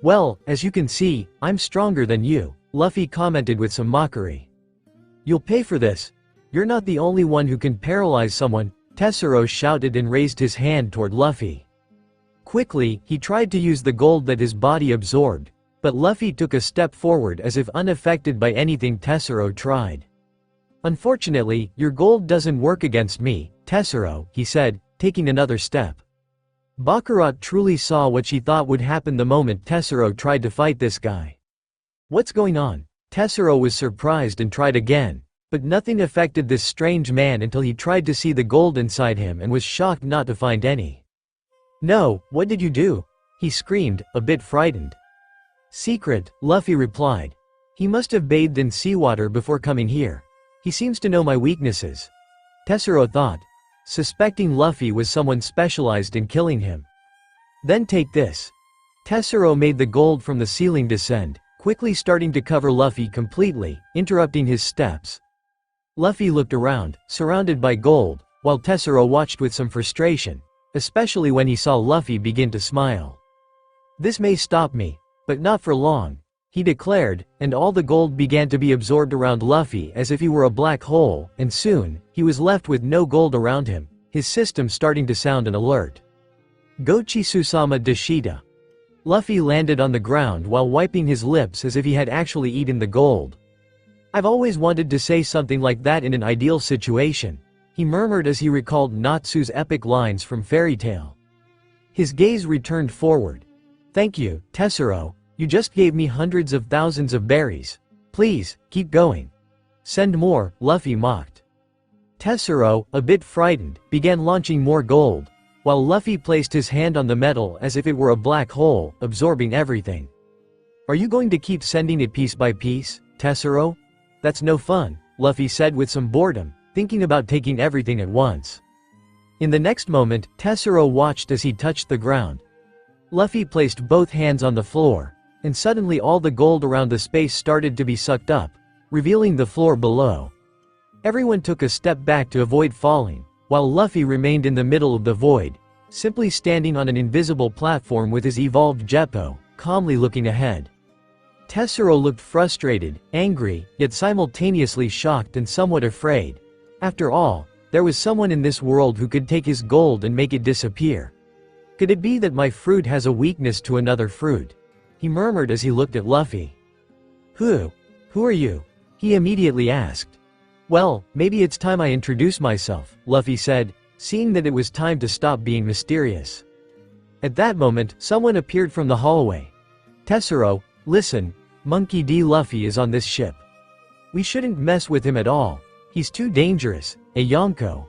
Well, as you can see, I'm stronger than you, Luffy commented with some mockery. You'll pay for this. You're not the only one who can paralyze someone, Tesoro shouted and raised his hand toward Luffy. Quickly, he tried to use the gold that his body absorbed, but Luffy took a step forward as if unaffected by anything Tesoro tried. Unfortunately, your gold doesn't work against me, Tesoro, he said, taking another step. Bakura truly saw what she thought would happen the moment Tesoro tried to fight this guy. What's going on? Tesoro was surprised and tried again, but nothing affected this strange man until he tried to see the gold inside him and was shocked not to find any. No, what did you do? He screamed, a bit frightened. Secret, Luffy replied. He must have bathed in seawater before coming here. He seems to know my weaknesses. Tesoro thought, suspecting Luffy was someone specialized in killing him. Then take this. Tesoro made the gold from the ceiling descend, quickly starting to cover Luffy completely, interrupting his steps. Luffy looked around, surrounded by gold, while Tesoro watched with some frustration, especially when he saw Luffy begin to smile. This may stop me, but not for long, he declared, and all the gold began to be absorbed around Luffy as if he were a black hole, and soon, he was left with no gold around him, his system starting to sound an alert. Gochi Susama Deshita. Luffy landed on the ground while wiping his lips as if he had actually eaten the gold. I've always wanted to say something like that in an ideal situation, he murmured as he recalled Natsu's epic lines from Fairy Tail. His gaze returned forward. Thank you, Tesoro, you just gave me hundreds of thousands of berries. Please, keep going. Send more, Luffy mocked. Tesoro, a bit frightened, began launching more gold, while Luffy placed his hand on the metal as if it were a black hole, absorbing everything. Are you going to keep sending it piece by piece, Tesoro? That's no fun, Luffy said with some boredom, thinking about taking everything at once. In the next moment, Tesoro watched as he touched the ground. Luffy placed both hands on the floor, and suddenly all the gold around the space started to be sucked up, revealing the floor below. Everyone took a step back to avoid falling, while Luffy remained in the middle of the void, simply standing on an invisible platform with his evolved Jeppo, calmly looking ahead. Tesoro looked frustrated, angry, yet simultaneously shocked and somewhat afraid. After all, there was someone in this world who could take his gold and make it disappear. Could it be that my fruit has a weakness to another fruit? He murmured as he looked at Luffy. Who are you? He immediately asked. Well, maybe it's time I introduce myself, Luffy said, seeing that it was time to stop being mysterious. At that moment, someone appeared from the hallway. Tesoro, listen, Monkey D. Luffy is on this ship. We shouldn't mess with him at all. He's too dangerous, a Yonko.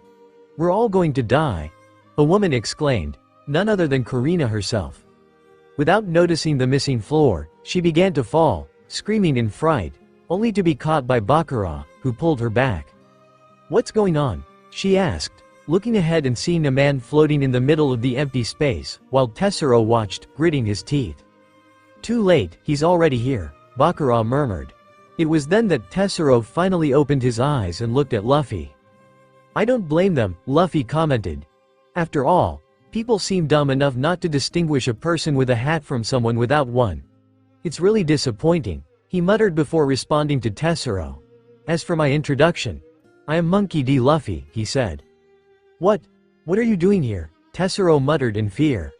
We're all going to die. A woman exclaimed, none other than Kuina herself. Without noticing the missing floor, she began to fall, screaming in fright, only to be caught by Bakura, who pulled her back. What's going on? She asked, looking ahead and seeing a man floating in the middle of the empty space, while Tesoro watched, gritting his teeth. Too late, he's already here, Bakura murmured. It was then that Tesoro finally opened his eyes and looked at Luffy. I don't blame them, Luffy commented. After all, people seem dumb enough not to distinguish a person with a hat from someone without one. It's really disappointing, he muttered before responding to Tesoro. As for my introduction, I am Monkey D. Luffy, he said. What are you doing here? Tesoro muttered in fear.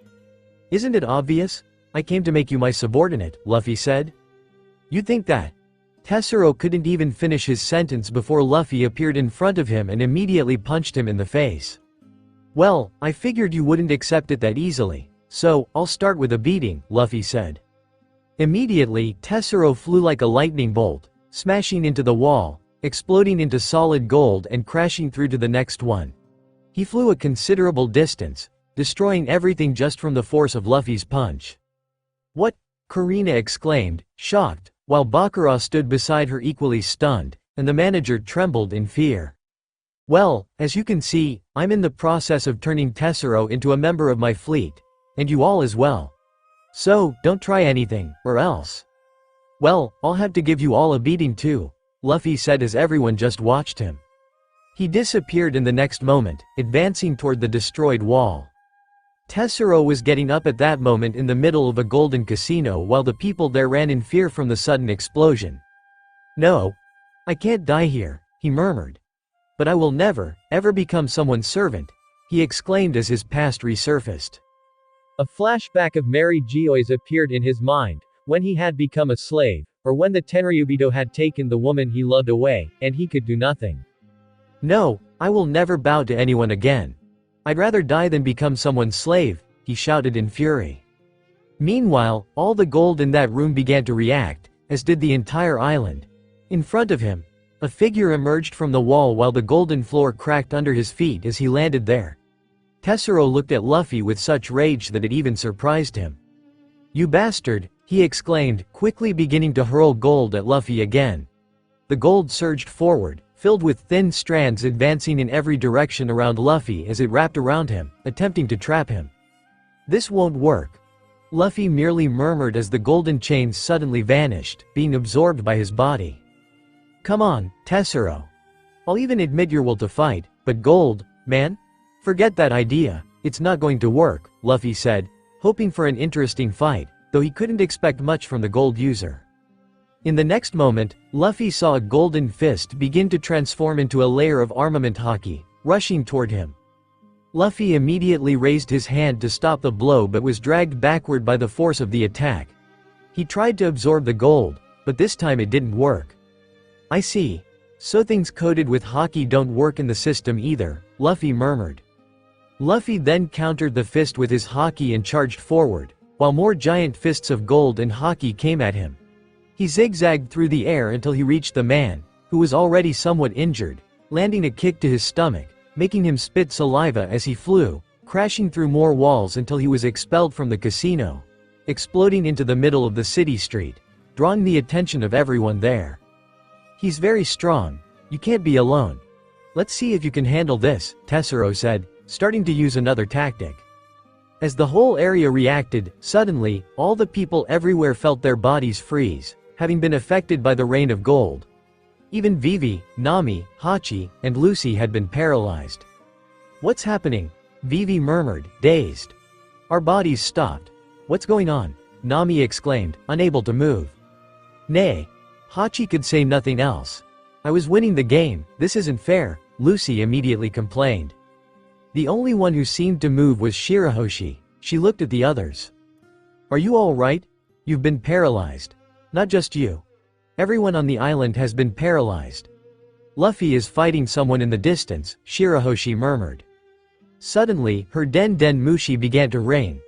Isn't it obvious? I came to make you my subordinate, Luffy said. You think that? Tesoro couldn't even finish his sentence before Luffy appeared in front of him and immediately punched him in the face. Well, I figured you wouldn't accept it that easily, so I'll start with a beating, Luffy said. Immediately, Tesoro flew like a lightning bolt, smashing into the wall, exploding into solid gold and crashing through to the next one. He flew a considerable distance, destroying everything just from the force of Luffy's punch. What? Kuina exclaimed, shocked, while Bakura stood beside her equally stunned, and the manager trembled in fear. Well, as you can see, I'm in the process of turning Tesoro into a member of my fleet, and you all as well. So, don't try anything, or else. Well, I'll have to give you all a beating too, Luffy said as everyone just watched him. He disappeared in the next moment, advancing toward the destroyed wall. Tesoro was getting up at that moment in the middle of a golden casino while the people there ran in fear from the sudden explosion. No. I can't die here, he murmured. But I will never, ever become someone's servant, he exclaimed as his past resurfaced. A flashback of Mary Gioi's appeared in his mind, when he had become a slave, or when the Tenryubito had taken the woman he loved away, and he could do nothing. No, I will never bow to anyone again. I'd rather die than become someone's slave, he shouted in fury. Meanwhile, all the gold in that room began to react, as did the entire island. In front of him, a figure emerged from the wall while the golden floor cracked under his feet as he landed there. Tesoro looked at Luffy with such rage that it even surprised him. You bastard, he exclaimed, quickly beginning to hurl gold at Luffy again. The gold surged forward, filled with thin strands advancing in every direction around Luffy as it wrapped around him, attempting to trap him. This won't work. Luffy merely murmured as the golden chains suddenly vanished, being absorbed by his body. Come on, Tesoro. I'll even admit your will to fight, but gold, man? Forget that idea, it's not going to work, Luffy said, hoping for an interesting fight, though he couldn't expect much from the gold user. In the next moment, Luffy saw a golden fist begin to transform into a layer of armament haki, rushing toward him. Luffy immediately raised his hand to stop the blow but was dragged backward by the force of the attack. He tried to absorb the gold, but this time it didn't work. I see. So things coated with haki don't work in the system either, Luffy murmured. Luffy then countered the fist with his haki and charged forward, while more giant fists of gold and haki came at him. He zigzagged through the air until he reached the man, who was already somewhat injured, landing a kick to his stomach, making him spit saliva as he flew, crashing through more walls until he was expelled from the casino, exploding into the middle of the city street, drawing the attention of everyone there. He's very strong. You can't be alone. Let's see if you can handle this, Tesoro said, starting to use another tactic. As the whole area reacted, suddenly, all the people everywhere felt their bodies freeze, having been affected by the rain of gold. Even Vivi, Nami, Hachi, and Lucy had been paralyzed. What's happening? Vivi murmured, dazed. Our bodies stopped. What's going on? Nami exclaimed, unable to move. Nay. Hachi could say nothing else. I was winning the game, this isn't fair, Lucy immediately complained. The only one who seemed to move was Shirahoshi. She looked at the others. Are you all right? You've been paralyzed. Not just you. Everyone on the island has been paralyzed. Luffy is fighting someone in the distance, Shirahoshi murmured. Suddenly, her Den Den Mushi began to rain.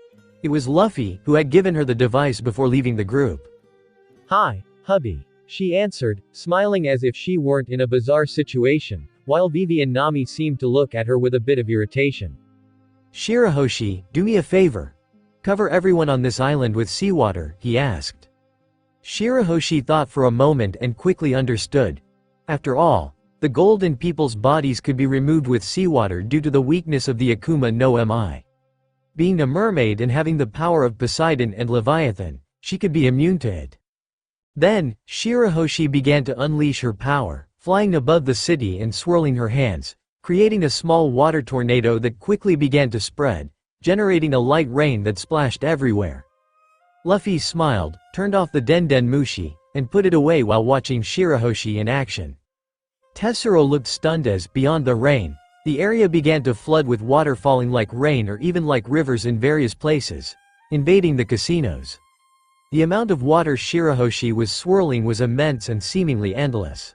It was Luffy who had given her the device before leaving the group. Hi, hubby. She answered, smiling as if she weren't in a bizarre situation, while Vivi and Nami seemed to look at her with a bit of irritation. Shirahoshi, do me a favor. Cover everyone on this island with seawater, he asked. Shirahoshi thought for a moment and quickly understood. After all, the gold in people's bodies could be removed with seawater due to the weakness of the Akuma no Mi. Being a mermaid and having the power of Poseidon and Leviathan, she could be immune to it. Then, Shirahoshi began to unleash her power, flying above the city and swirling her hands, creating a small water tornado that quickly began to spread, generating a light rain that splashed everywhere. Luffy smiled, turned off the Den Den Mushi, and put it away while watching Shirahoshi in action. Tessero looked stunned as, beyond the rain, the area began to flood with water falling like rain or even like rivers in various places, invading the casinos. The amount of water Shirahoshi was swirling was immense and seemingly endless.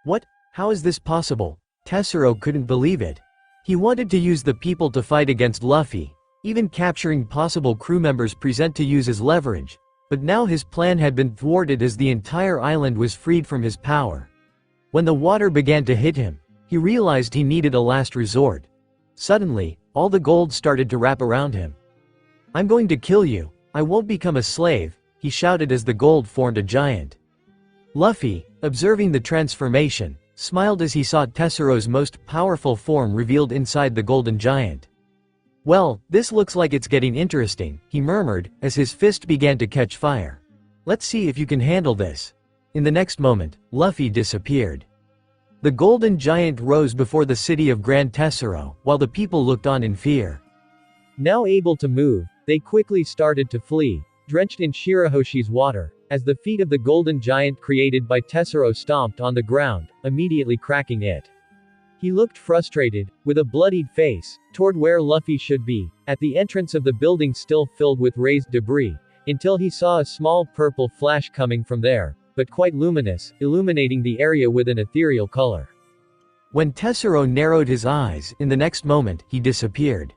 What? How is this possible? Tessero couldn't believe it. He wanted to use the people to fight against Luffy, even capturing possible crew members present to use as leverage, but now his plan had been thwarted as the entire island was freed from his power. When the water began to hit him, he realized he needed a last resort. Suddenly, all the gold started to wrap around him. I'm going to kill you, I won't become a slave, he shouted as the gold formed a giant. Luffy, observing the transformation, smiled as he saw Tessero's most powerful form revealed inside the golden giant. Well, this looks like it's getting interesting, he murmured, as his fist began to catch fire. Let's see if you can handle this. In the next moment, Luffy disappeared. The golden giant rose before the city of Grand Tessero, while the people looked on in fear. Now able to move, they quickly started to flee, drenched in Shirahoshi's water, as the feet of the golden giant created by Tessero stomped on the ground, immediately cracking it. He looked frustrated, with a bloodied face, toward where Luffy should be, at the entrance of the building still filled with raised debris, until he saw a small purple flash coming from there, but quite luminous, illuminating the area with an ethereal color. When Tessero narrowed his eyes, in the next moment, he disappeared.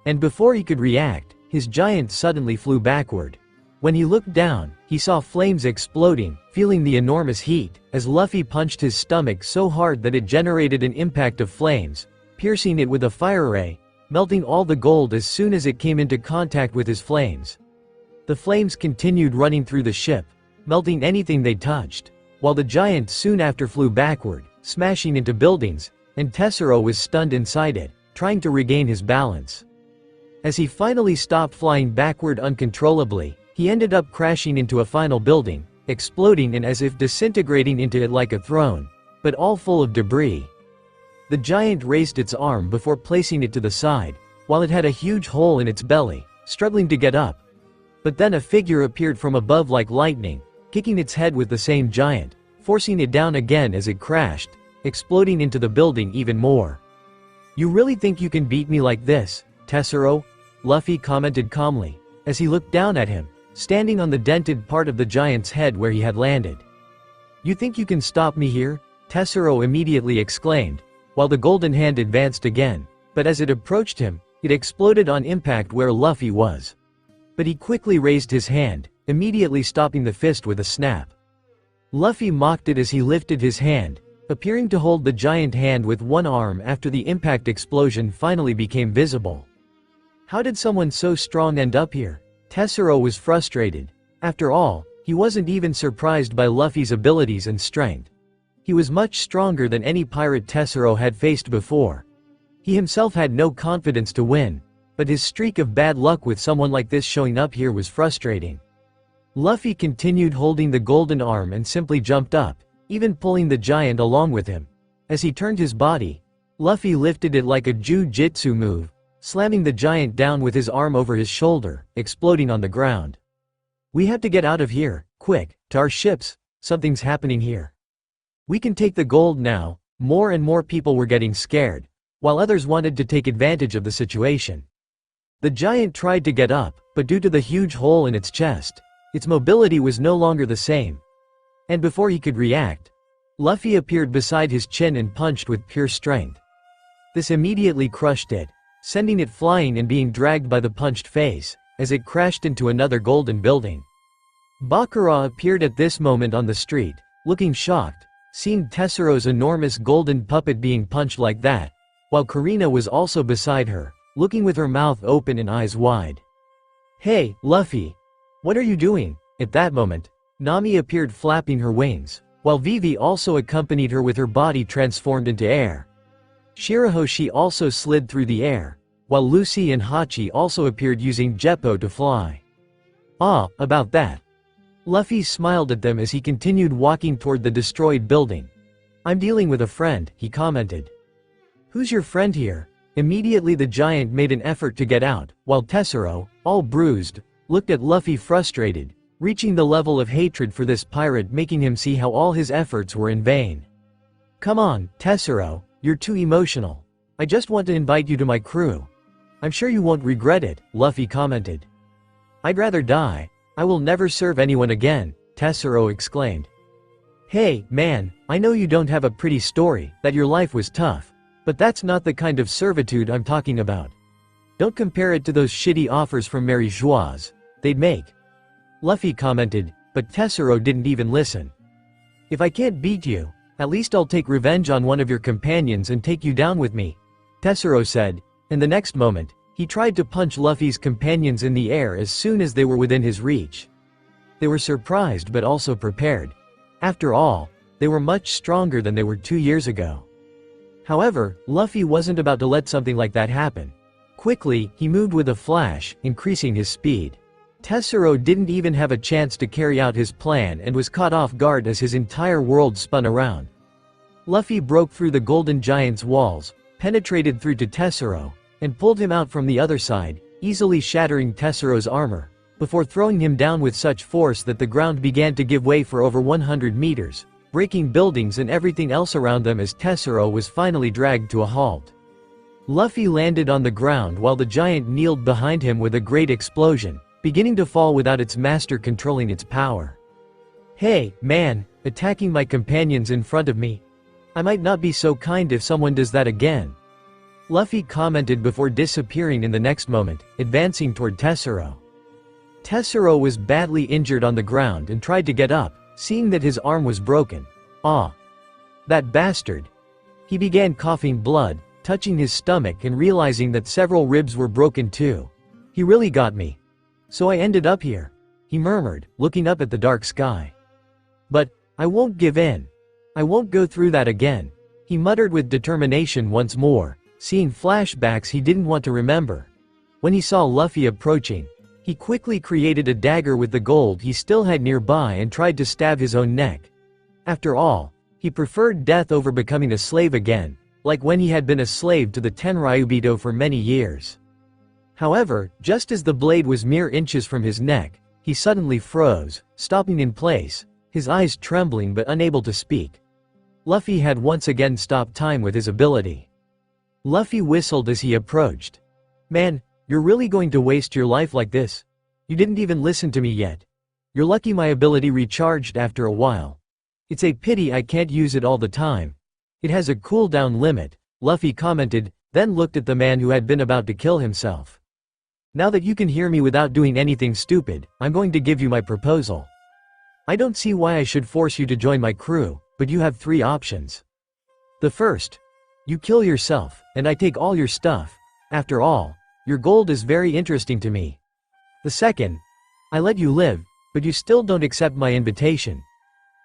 And before he could react, his giant suddenly flew backward. When he looked down, he saw flames exploding, feeling the enormous heat, as Luffy punched his stomach so hard that it generated an impact of flames, piercing it with a fire ray, melting all the gold as soon as it came into contact with his flames. The flames continued running through the ship, melting anything they touched, while the giant soon after flew backward, smashing into buildings, and Tessero was stunned inside it, trying to regain his balance. As he finally stopped flying backward uncontrollably, he ended up crashing into a final building, exploding and as if disintegrating into it like a throne, but all full of debris. The giant raised its arm before placing it to the side, while it had a huge hole in its belly, struggling to get up. But then a figure appeared from above like lightning, kicking its head with the same giant, forcing it down again as it crashed, exploding into the building even more. You really think you can beat me like this, Tessero? Luffy commented calmly, as he looked down at him, standing on the dented part of the giant's head where he had landed. You think you can stop me here? Tessero immediately exclaimed, while the golden hand advanced again, but as it approached him, it exploded on impact where Luffy was. But he quickly raised his hand, immediately stopping the fist with a snap. Luffy mocked it as he lifted his hand, appearing to hold the giant hand with one arm after the impact explosion finally became visible. How did someone so strong end up here? Tessero was frustrated. After all, he wasn't even surprised by Luffy's abilities and strength. He was much stronger than any pirate Tessero had faced before. He himself had no confidence to win, but his streak of bad luck with someone like this showing up here was frustrating. Luffy continued holding the golden arm and simply jumped up, even pulling the giant along with him. As he turned his body, Luffy lifted it like a jiu-jitsu move, slamming the giant down with his arm over his shoulder, exploding on the ground. We have to get out of here, quick, to our ships, something's happening here. We can take the gold now. More and more people were getting scared, while others wanted to take advantage of the situation. The giant tried to get up, but due to the huge hole in its chest, its mobility was no longer the same. And before he could react, Luffy appeared beside his chin and punched with pure strength. This immediately crushed it, sending it flying and being dragged by the punched face, as it crashed into another golden building. Bakura appeared at this moment on the street, looking shocked, seeing Tessero's enormous golden puppet being punched like that, while Kuina was also beside her, looking with her mouth open and eyes wide. "Hey, Luffy! What are you doing?" At that moment, Nami appeared flapping her wings, while Vivi also accompanied her with her body transformed into air. Shirahoshi also slid through the air, while Lucy and Hachi also appeared using Jeppo to fly. "Ah, about that." Luffy smiled at them as he continued walking toward the destroyed building. "I'm dealing with a friend," he commented. "Who's your friend here?" Immediately the giant made an effort to get out, while Tessero, all bruised, looked at Luffy frustrated, reaching the level of hatred for this pirate, making him see how all his efforts were in vain. "Come on, Tessero, you're too emotional. I just want to invite you to my crew. I'm sure you won't regret it," Luffy commented. "I'd rather die. I will never serve anyone again," Tessero exclaimed. "Hey, man, I know you don't have a pretty story, that your life was tough. But that's not the kind of servitude I'm talking about. Don't compare it to those shitty offers from Mary Joie's they'd make," Luffy commented, but Tessero didn't even listen. "If I can't beat you, at least I'll take revenge on one of your companions and take you down with me," Tessero said, and the next moment, he tried to punch Luffy's companions in the air as soon as they were within his reach. They were surprised but also prepared. After all, they were much stronger than they were 2 years ago. However, Luffy wasn't about to let something like that happen. Quickly, he moved with a flash, increasing his speed. Tessero didn't even have a chance to carry out his plan and was caught off guard as his entire world spun around. Luffy broke through the golden giant's walls, penetrated through to Tessero, and pulled him out from the other side, easily shattering Tessero's armor, before throwing him down with such force that the ground began to give way for over 100 meters, breaking buildings and everything else around them as Tessero was finally dragged to a halt. Luffy landed on the ground while the giant kneeled behind him with a great explosion, beginning to fall without its master controlling its power. "Hey, man, attacking my companions in front of me? I might not be so kind if someone does that again," Luffy commented before disappearing in the next moment, advancing toward Tessero. Tessero was badly injured on the ground and tried to get up, seeing that his arm was broken. "Ah! That bastard!" He began coughing blood, touching his stomach and realizing that several ribs were broken too. "He really got me. So I ended up here," he murmured, looking up at the dark sky. "But I won't give in. I won't go through that again," he muttered with determination once more, seeing flashbacks he didn't want to remember. When he saw Luffy approaching, he quickly created a dagger with the gold he still had nearby and tried to stab his own neck. After all, he preferred death over becoming a slave again, like when he had been a slave to the Tenryubito for many years. However, just as the blade was mere inches from his neck, he suddenly froze, stopping in place, his eyes trembling but unable to speak. Luffy had once again stopped time with his ability. Luffy whistled as he approached. "Man, you're really going to waste your life like this? You didn't even listen to me yet. You're lucky my ability recharged after a while. It's a pity I can't use it all the time. It has a cooldown limit," Luffy commented, then looked at the man who had been about to kill himself. "Now that you can hear me without doing anything stupid, I'm going to give you my proposal. I don't see why I should force you to join my crew, but you have 3 options. The first, you kill yourself, and I take all your stuff. After all, your gold is very interesting to me. The second, I let you live, but you still don't accept my invitation.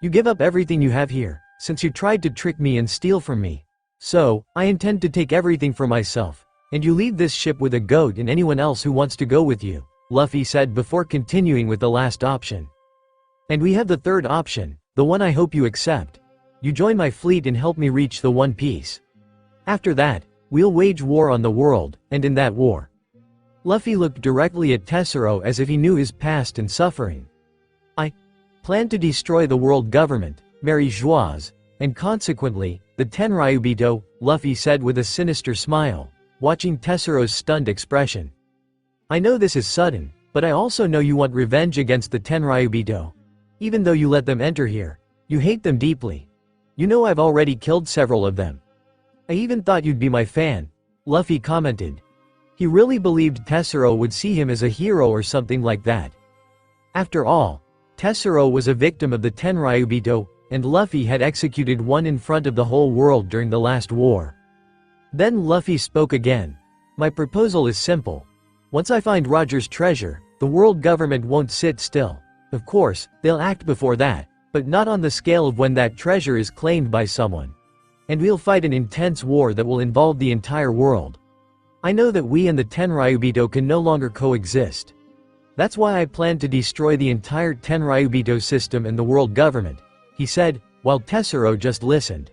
You give up everything you have here, since you tried to trick me and steal from me. So, I intend to take everything for myself, and you leave this ship with a goat and anyone else who wants to go with you," Luffy said before continuing with the last option. "And we have the third option, the one I hope you accept. You join my fleet and help me reach the One Piece. After that, we'll wage war on the world, and in that war..." Luffy looked directly at Tessero as if he knew his past and suffering, plan to destroy the world government, Mary Joie, and consequently, the Tenryubito, Luffy said with a sinister smile, watching Tessero's stunned expression. I know this is sudden, but I also know you want revenge against the Tenryubito. Even though you let them enter here, you hate them deeply. You know I've already killed several of them. I even thought you'd be my fan, Luffy commented. He really believed Tessero would see him as a hero or something like that. After all, Tessero was a victim of the Tenryubito, and Luffy had executed one in front of the whole world during the last war. Then Luffy spoke again. My proposal is simple. Once I find Roger's treasure, the world government won't sit still. Of course, they'll act before that, but not on the scale of when that treasure is claimed by someone. And we'll fight an intense war that will involve the entire world. I know that we and the Tenryubito can no longer coexist. That's why I plan to destroy the entire Tenryubito system and the world government, he said, while Tessero just listened.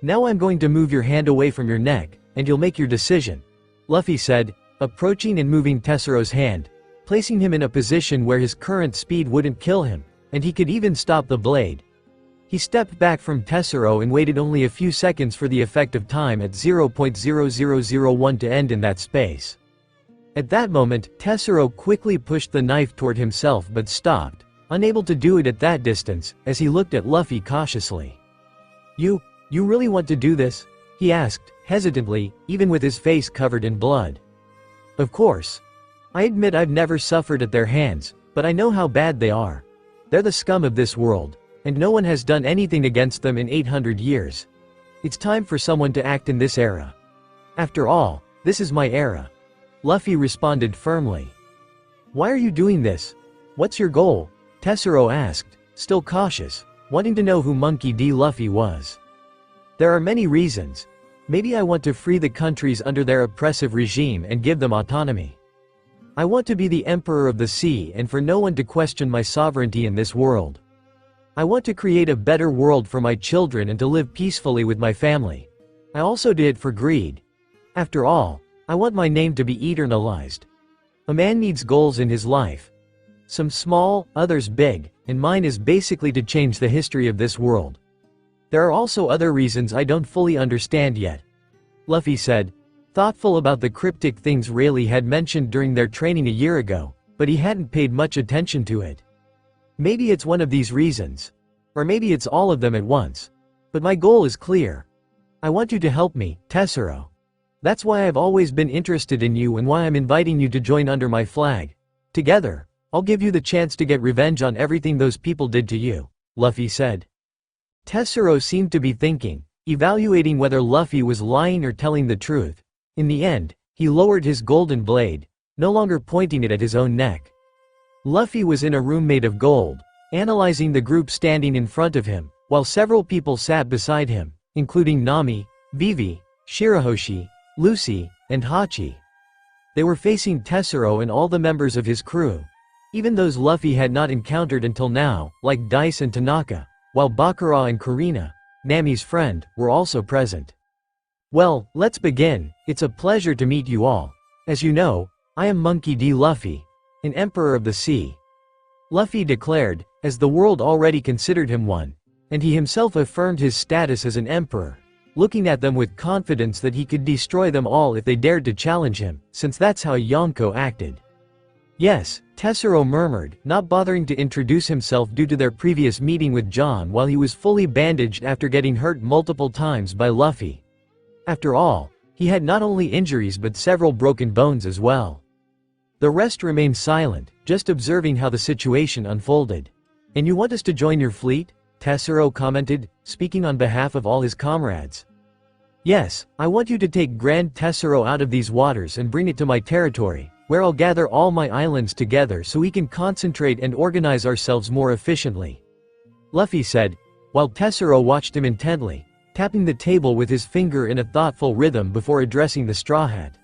Now I'm going to move your hand away from your neck, and you'll make your decision, Luffy said, approaching and moving Tessero's hand, placing him in a position where his current speed wouldn't kill him, and he could even stop the blade. He stepped back from Tessero and waited only a few seconds for the effect of time at 0.0001 to end in that space. At that moment, Tessero quickly pushed the knife toward himself but stopped, unable to do it at that distance, as he looked at Luffy cautiously. You really want to do this? He asked, hesitantly, even with his face covered in blood. Of course. I admit I've never suffered at their hands, but I know how bad they are. They're the scum of this world, and no one has done anything against them in 800 years. It's time for someone to act in this era. After all, this is my era. Luffy responded firmly. Why are you doing this? What's your goal? Tessero asked, still cautious, wanting to know who Monkey D. Luffy was. There are many reasons. Maybe I want to free the countries under their oppressive regime and give them autonomy. I want to be the Emperor of the Sea and for no one to question my sovereignty in this world. I want to create a better world for my children and to live peacefully with my family. I also did it for greed. After all, I want my name to be eternalized. A man needs goals in his life. Some small, others big, and mine is basically to change the history of this world. There are also other reasons I don't fully understand yet, Luffy said, thoughtful about the cryptic things Rayleigh had mentioned during their training a year ago, but he hadn't paid much attention to it. Maybe it's one of these reasons. Or maybe it's all of them at once. But my goal is clear. I want you to help me, Tessero. That's why I've always been interested in you and why I'm inviting you to join under my flag. Together, I'll give you the chance to get revenge on everything those people did to you, Luffy said. Tessero seemed to be thinking, evaluating whether Luffy was lying or telling the truth. In the end, he lowered his golden blade, no longer pointing it at his own neck. Luffy was in a room made of gold, analyzing the group standing in front of him, while several people sat beside him, including Nami, Vivi, Shirahoshi, Lucy, and Hachi. They were facing Tessero and all the members of his crew, even those Luffy had not encountered until now, like Dice and Tanaka, while Bakura and Kuina, Nami's friend, were also present. Well, let's begin. It's a pleasure to meet you all. As you know, I am Monkey D. Luffy, an Emperor of the Sea. Luffy declared, as the world already considered him one, and he himself affirmed his status as an emperor, looking at them with confidence that he could destroy them all if they dared to challenge him, since that's how Yonko acted. Yes, Tessero murmured, not bothering to introduce himself due to their previous meeting with John while he was fully bandaged after getting hurt multiple times by Luffy. After all, he had not only injuries but several broken bones as well. The rest remained silent, just observing how the situation unfolded. And you want us to join your fleet? Tessero commented, speaking on behalf of all his comrades. Yes, I want you to take Grand Tessero out of these waters and bring it to my territory, where I'll gather all my islands together so we can concentrate and organize ourselves more efficiently. Luffy said, while Tessero watched him intently, tapping the table with his finger in a thoughtful rhythm before addressing the Straw Hat.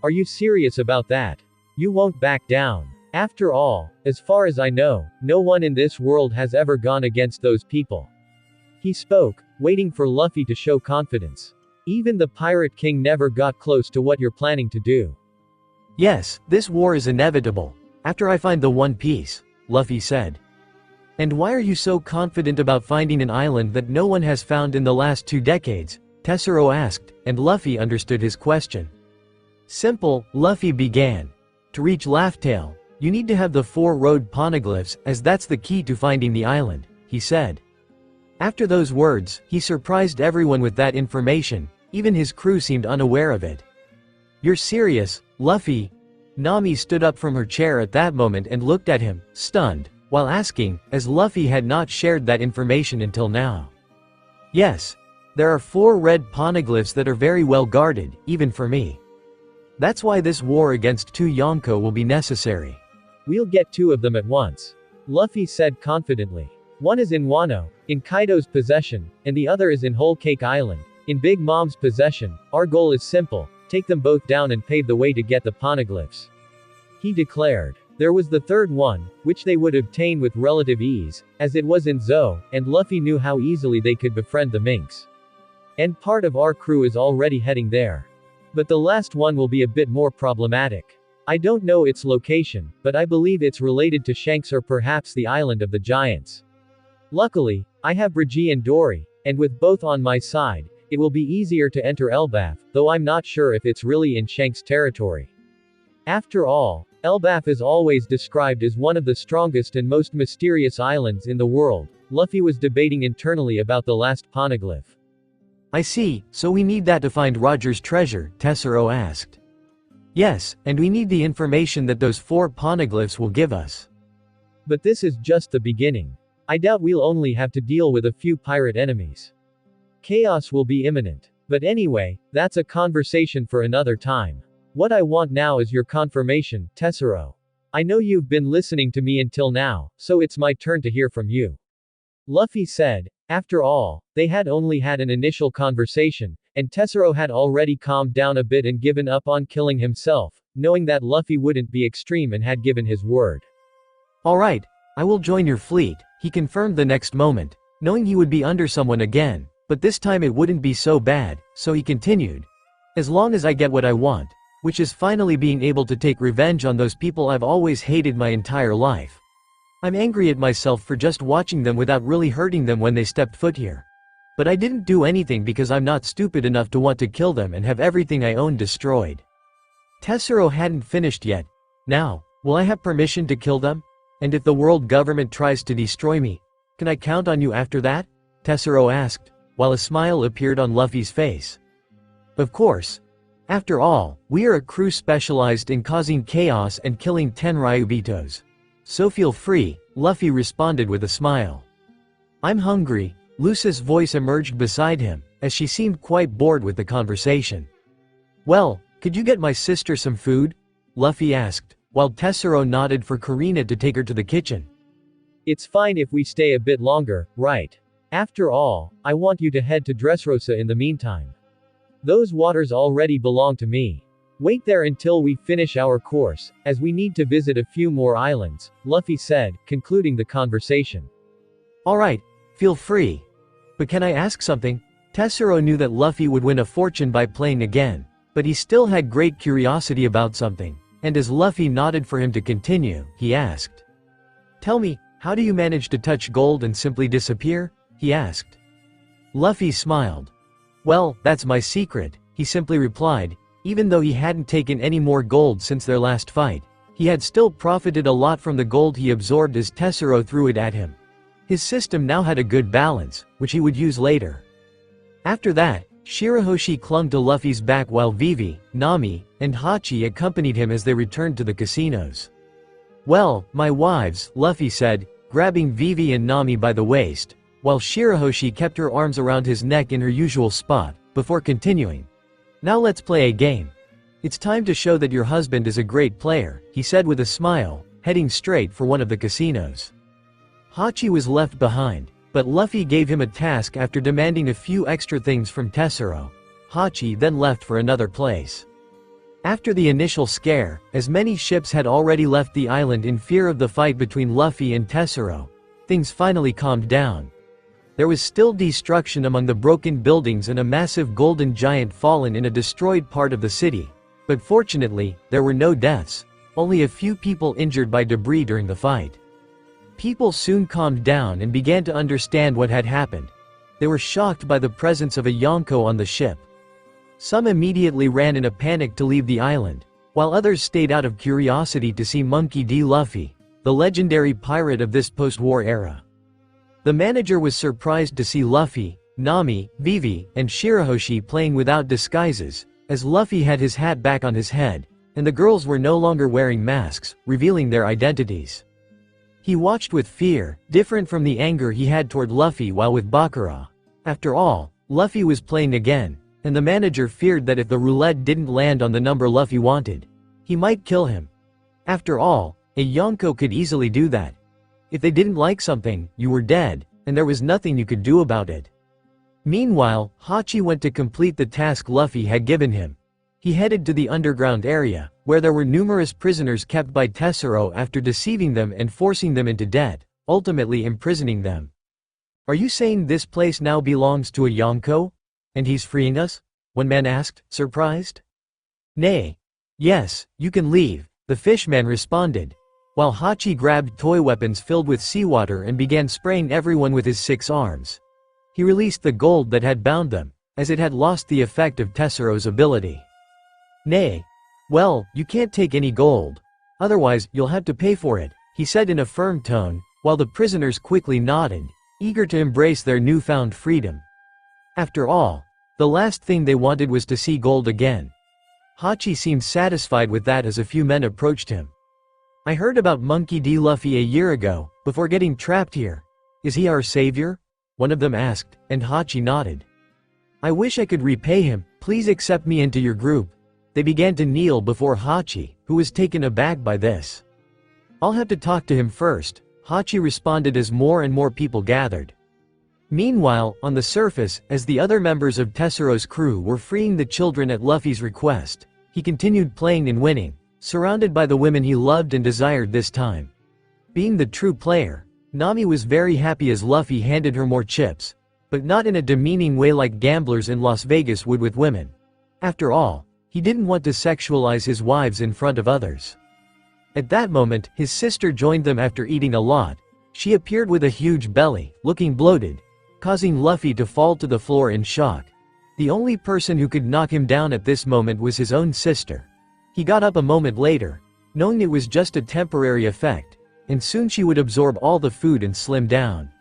Are you serious about that? You won't back down. After all, as far as I know, no one in this world has ever gone against those people. He spoke, waiting for Luffy to show confidence. Even the Pirate King never got close to what you're planning to do. Yes, this war is inevitable, after I find the One Piece, Luffy said. And why are you so confident about finding an island that no one has found in the last 2 decades? Tesoro asked, and Luffy understood his question. Simple, Luffy began. To reach Laugh-Tale, you need to have the 4 road poneglyphs, as that's the key to finding the island, he said. After those words, he surprised everyone with that information, even his crew seemed unaware of it. You're serious, Luffy? Nami stood up from her chair at that moment and looked at him, stunned, while asking, as Luffy had not shared that information until now. Yes. There are 4 red poneglyphs that are very well guarded, even for me. That's why this war against 2 Yonko will be necessary. We'll get 2 of them at once. Luffy said confidently. One is in Wano, in Kaido's possession, and the other is in Whole Cake Island, in Big Mom's possession. Our goal is simple, take them both down and pave the way to get the poneglyphs. He declared. There was the third one, which they would obtain with relative ease, as it was in Zou, and Luffy knew how easily they could befriend the minks. And part of our crew is already heading there. But the last one will be a bit more problematic. I don't know its location, but I believe it's related to Shanks or perhaps the Island of the Giants. Luckily, I have Brigi and Dory, and with both on my side, it will be easier to enter Elbaf, though I'm not sure if it's really in Shanks' territory. After all, Elbaf is always described as one of the strongest and most mysterious islands in the world. Luffy was debating internally about the last poneglyph. I see, so we need that to find Roger's treasure, Tesoro asked. Yes, and we need the information that those 4 poneglyphs will give us. But this is just the beginning. I doubt we'll only have to deal with a few pirate enemies. Chaos will be imminent. But anyway, that's a conversation for another time. What I want now is your confirmation, Tesoro. I know you've been listening to me until now, so it's my turn to hear from you. Luffy said. After all, they had only had an initial conversation, and Tesoro had already calmed down a bit and given up on killing himself, knowing that Luffy wouldn't be extreme and had given his word. Alright, I will join your fleet, he confirmed the next moment, knowing he would be under someone again, but this time it wouldn't be so bad, so he continued. As long as I get what I want, which is finally being able to take revenge on those people I've always hated my entire life. I'm angry at myself for just watching them without really hurting them when they stepped foot here. But I didn't do anything because I'm not stupid enough to want to kill them and have everything I own destroyed. Tesoro hadn't finished yet. Now, will I have permission to kill them? And if the world government tries to destroy me, can I count on you after that? Tesoro asked, while a smile appeared on Luffy's face. Of course. After all, we are a crew specialized in causing chaos and killing 10 Ryubitos. So feel free, Luffy responded with a smile. I'm hungry, Lucy's voice emerged beside him, as she seemed quite bored with the conversation. Well, could you get my sister some food? Luffy asked, while Tesoro nodded for Kuina to take her to the kitchen. It's fine if we stay a bit longer, right? After all, I want you to head to Dressrosa in the meantime. Those waters already belong to me. Wait there until we finish our course, as we need to visit a few more islands, Luffy said, concluding the conversation. Alright, feel free. But can I ask something? Tesoro knew that Luffy would win a fortune by playing again, but he still had great curiosity about something, and as Luffy nodded for him to continue, he asked. Tell me, how do you manage to touch gold and simply disappear? He asked. Luffy smiled. Well, that's my secret, he simply replied. Even though he hadn't taken any more gold since their last fight, he had still profited a lot from the gold he absorbed as Tesoro threw it at him. His system now had a good balance, which he would use later. After that, Shirahoshi clung to Luffy's back while Vivi, Nami, and Hachi accompanied him as they returned to the casinos. Well, my wives, Luffy said, grabbing Vivi and Nami by the waist, while Shirahoshi kept her arms around his neck in her usual spot, before continuing. Now let's play a game. It's time to show that your husband is a great player, he said with a smile, heading straight for one of the casinos. Hachi was left behind, but Luffy gave him a task after demanding a few extra things from Tesoro. Hachi then left for another place. After the initial scare, as many ships had already left the island in fear of the fight between Luffy and Tesoro, things finally calmed down. There was still destruction among the broken buildings and a massive golden giant fallen in a destroyed part of the city. But fortunately, there were no deaths, only a few people injured by debris during the fight. People soon calmed down and began to understand what had happened. They were shocked by the presence of a Yonko on the ship. Some immediately ran in a panic to leave the island, while others stayed out of curiosity to see Monkey D. Luffy, the legendary pirate of this post-war era. The manager was surprised to see Luffy, Nami, Vivi, and Shirahoshi playing without disguises, as Luffy had his hat back on his head, and the girls were no longer wearing masks, revealing their identities. He watched with fear, different from the anger he had toward Luffy while with Bakura. After all, Luffy was playing again, and the manager feared that if the roulette didn't land on the number Luffy wanted, he might kill him. After all, a Yonko could easily do that. If they didn't like something, you were dead, and there was nothing you could do about it. Meanwhile, Hachi went to complete the task Luffy had given him. He headed to the underground area, where there were numerous prisoners kept by Tesoro after deceiving them and forcing them into debt, ultimately imprisoning them. "Are you saying this place now belongs to a Yonko? And he's freeing us?" one man asked, surprised. "Nay. Yes, you can leave," the fishman responded, while Hachi grabbed toy weapons filled with seawater and began spraying everyone with his 6 arms. He released the gold that had bound them, as it had lost the effect of Tesoro's ability. "Nay. Well, you can't take any gold. Otherwise, you'll have to pay for it," he said in a firm tone, while the prisoners quickly nodded, eager to embrace their newfound freedom. After all, the last thing they wanted was to see gold again. Hachi seemed satisfied with that as a few men approached him. "I heard about Monkey D. Luffy a year ago, before getting trapped here. Is he our savior?" one of them asked, and Hachi nodded. "I wish I could repay him, please accept me into your group." They began to kneel before Hachi, who was taken aback by this. "I'll have to talk to him first," Hachi responded as more and more people gathered. Meanwhile, on the surface, as the other members of Tesoro's crew were freeing the children at Luffy's request, he continued playing and winning, surrounded by the women he loved and desired this time. Being the true player, Nami was very happy as Luffy handed her more chips, but not in a demeaning way like gamblers in Las Vegas would with women. After all, he didn't want to sexualize his wives in front of others. At that moment, his sister joined them after eating a lot. She appeared with a huge belly, looking bloated, causing Luffy to fall to the floor in shock. The only person who could knock him down at this moment was his own sister. He got up a moment later, knowing it was just a temporary effect, and soon she would absorb all the food and slim down.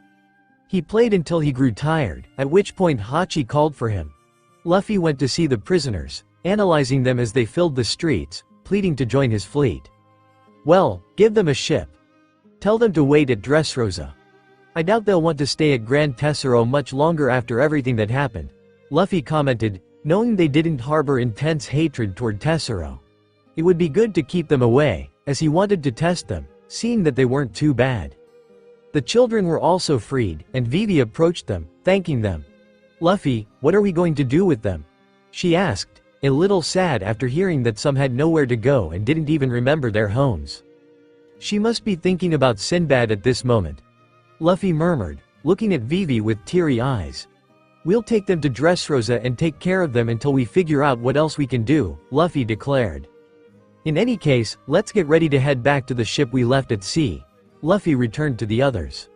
He played until he grew tired, at which point Hachi called for him. Luffy went to see the prisoners, analyzing them as they filled the streets, pleading to join his fleet. "Well, give them a ship. Tell them to wait at Dressrosa. I doubt they'll want to stay at Grand Tesoro much longer after everything that happened," Luffy commented, knowing they didn't harbor intense hatred toward Tesoro. It would be good to keep them away, as he wanted to test them, seeing that they weren't too bad. The children were also freed, and Vivi approached them, thanking them. "Luffy, what are we going to do with them?" she asked, a little sad after hearing that some had nowhere to go and didn't even remember their homes. She must be thinking about Sinbad at this moment. Luffy murmured, looking at Vivi with teary eyes. "We'll take them to Dressrosa and take care of them until we figure out what else we can do," Luffy declared. "In any case, let's get ready to head back to the ship we left at sea." Luffy returned to the others.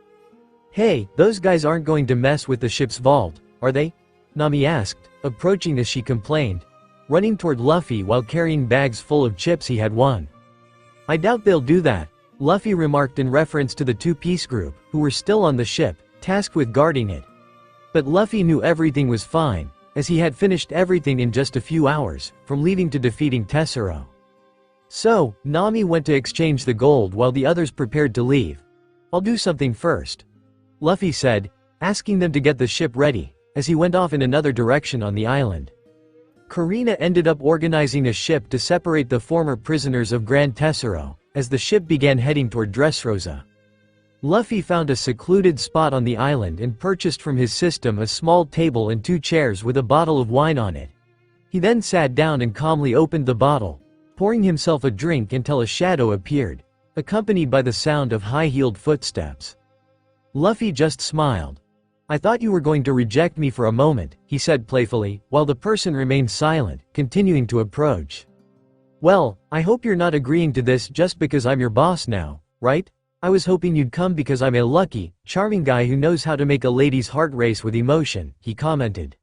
"Hey, those guys aren't going to mess with the ship's vault, are they?" Nami asked, approaching as she complained, running toward Luffy while carrying bags full of chips he had won. "I doubt they'll do that," Luffy remarked in reference to the two-piece group, who were still on the ship, tasked with guarding it. But Luffy knew everything was fine, as he had finished everything in just a few hours, from leaving to defeating Tesoro. So, Nami went to exchange the gold while the others prepared to leave. "I'll do something first," Luffy said, asking them to get the ship ready, as he went off in another direction on the island. Kuina ended up organizing a ship to separate the former prisoners of Grand Tesoro, as the ship began heading toward Dressrosa. Luffy found a secluded spot on the island and purchased from his system a small table and 2 chairs with a bottle of wine on it. He then sat down and calmly opened the bottle, pouring himself a drink until a shadow appeared, accompanied by the sound of high-heeled footsteps. Luffy just smiled. "I thought you were going to reject me for a moment," he said playfully, while the person remained silent, continuing to approach. "Well, I hope you're not agreeing to this just because I'm your boss now, right?" I was hoping you'd come because I'm a lucky, charming guy who knows how to make a lady's heart race with emotion, he commented.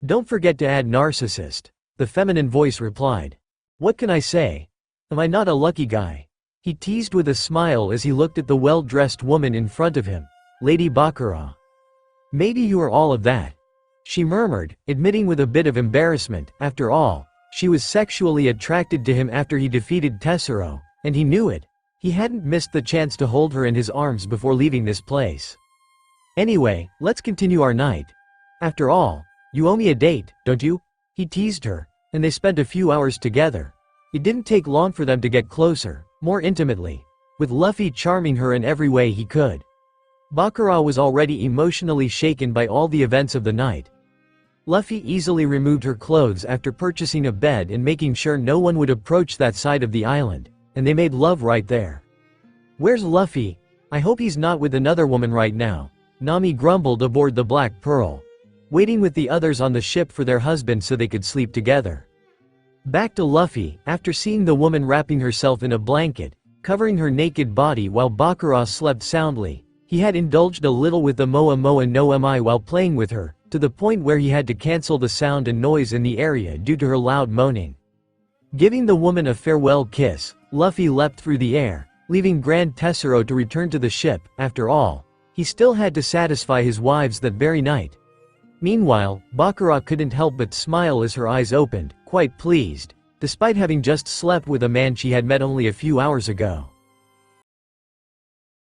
Don't forget to add narcissist, the feminine voice replied. What can I say? Am I not a lucky guy? He teased with a smile as he looked at the well-dressed woman in front of him, Lady Baccarat. Maybe you are all of that, she murmured, admitting with a bit of embarrassment. After all, she was sexually attracted to him after he defeated Tesoro, and he knew it. He hadn't missed the chance to hold her in his arms before leaving this place. Anyway, let's continue our night. After all, you owe me a date, don't you? He teased her, and they spent a few hours together. It didn't take long for them to get closer, more intimately, with Luffy charming her in every way he could. Baccarat was already emotionally shaken by all the events of the night. Luffy easily removed her clothes after purchasing a bed and making sure no one would approach that side of the island. And they made love right there. Where's Luffy? I hope he's not with another woman right now, Nami grumbled aboard the Black Pearl, waiting with the others on the ship for their husband so they could sleep together. Back to Luffy, after seeing the woman wrapping herself in a blanket, covering her naked body while Baccarat slept soundly, he had indulged a little with the Moa Moa no Mi while playing with her, to the point where he had to cancel the sound and noise in the area due to her loud moaning. Giving the woman a farewell kiss, Luffy leapt through the air, leaving Grand Tesoro to return to the ship. After all, he still had to satisfy his wives that very night. Meanwhile, Baccarat couldn't help but smile as her eyes opened, quite pleased, despite having just slept with a man she had met only a few hours ago.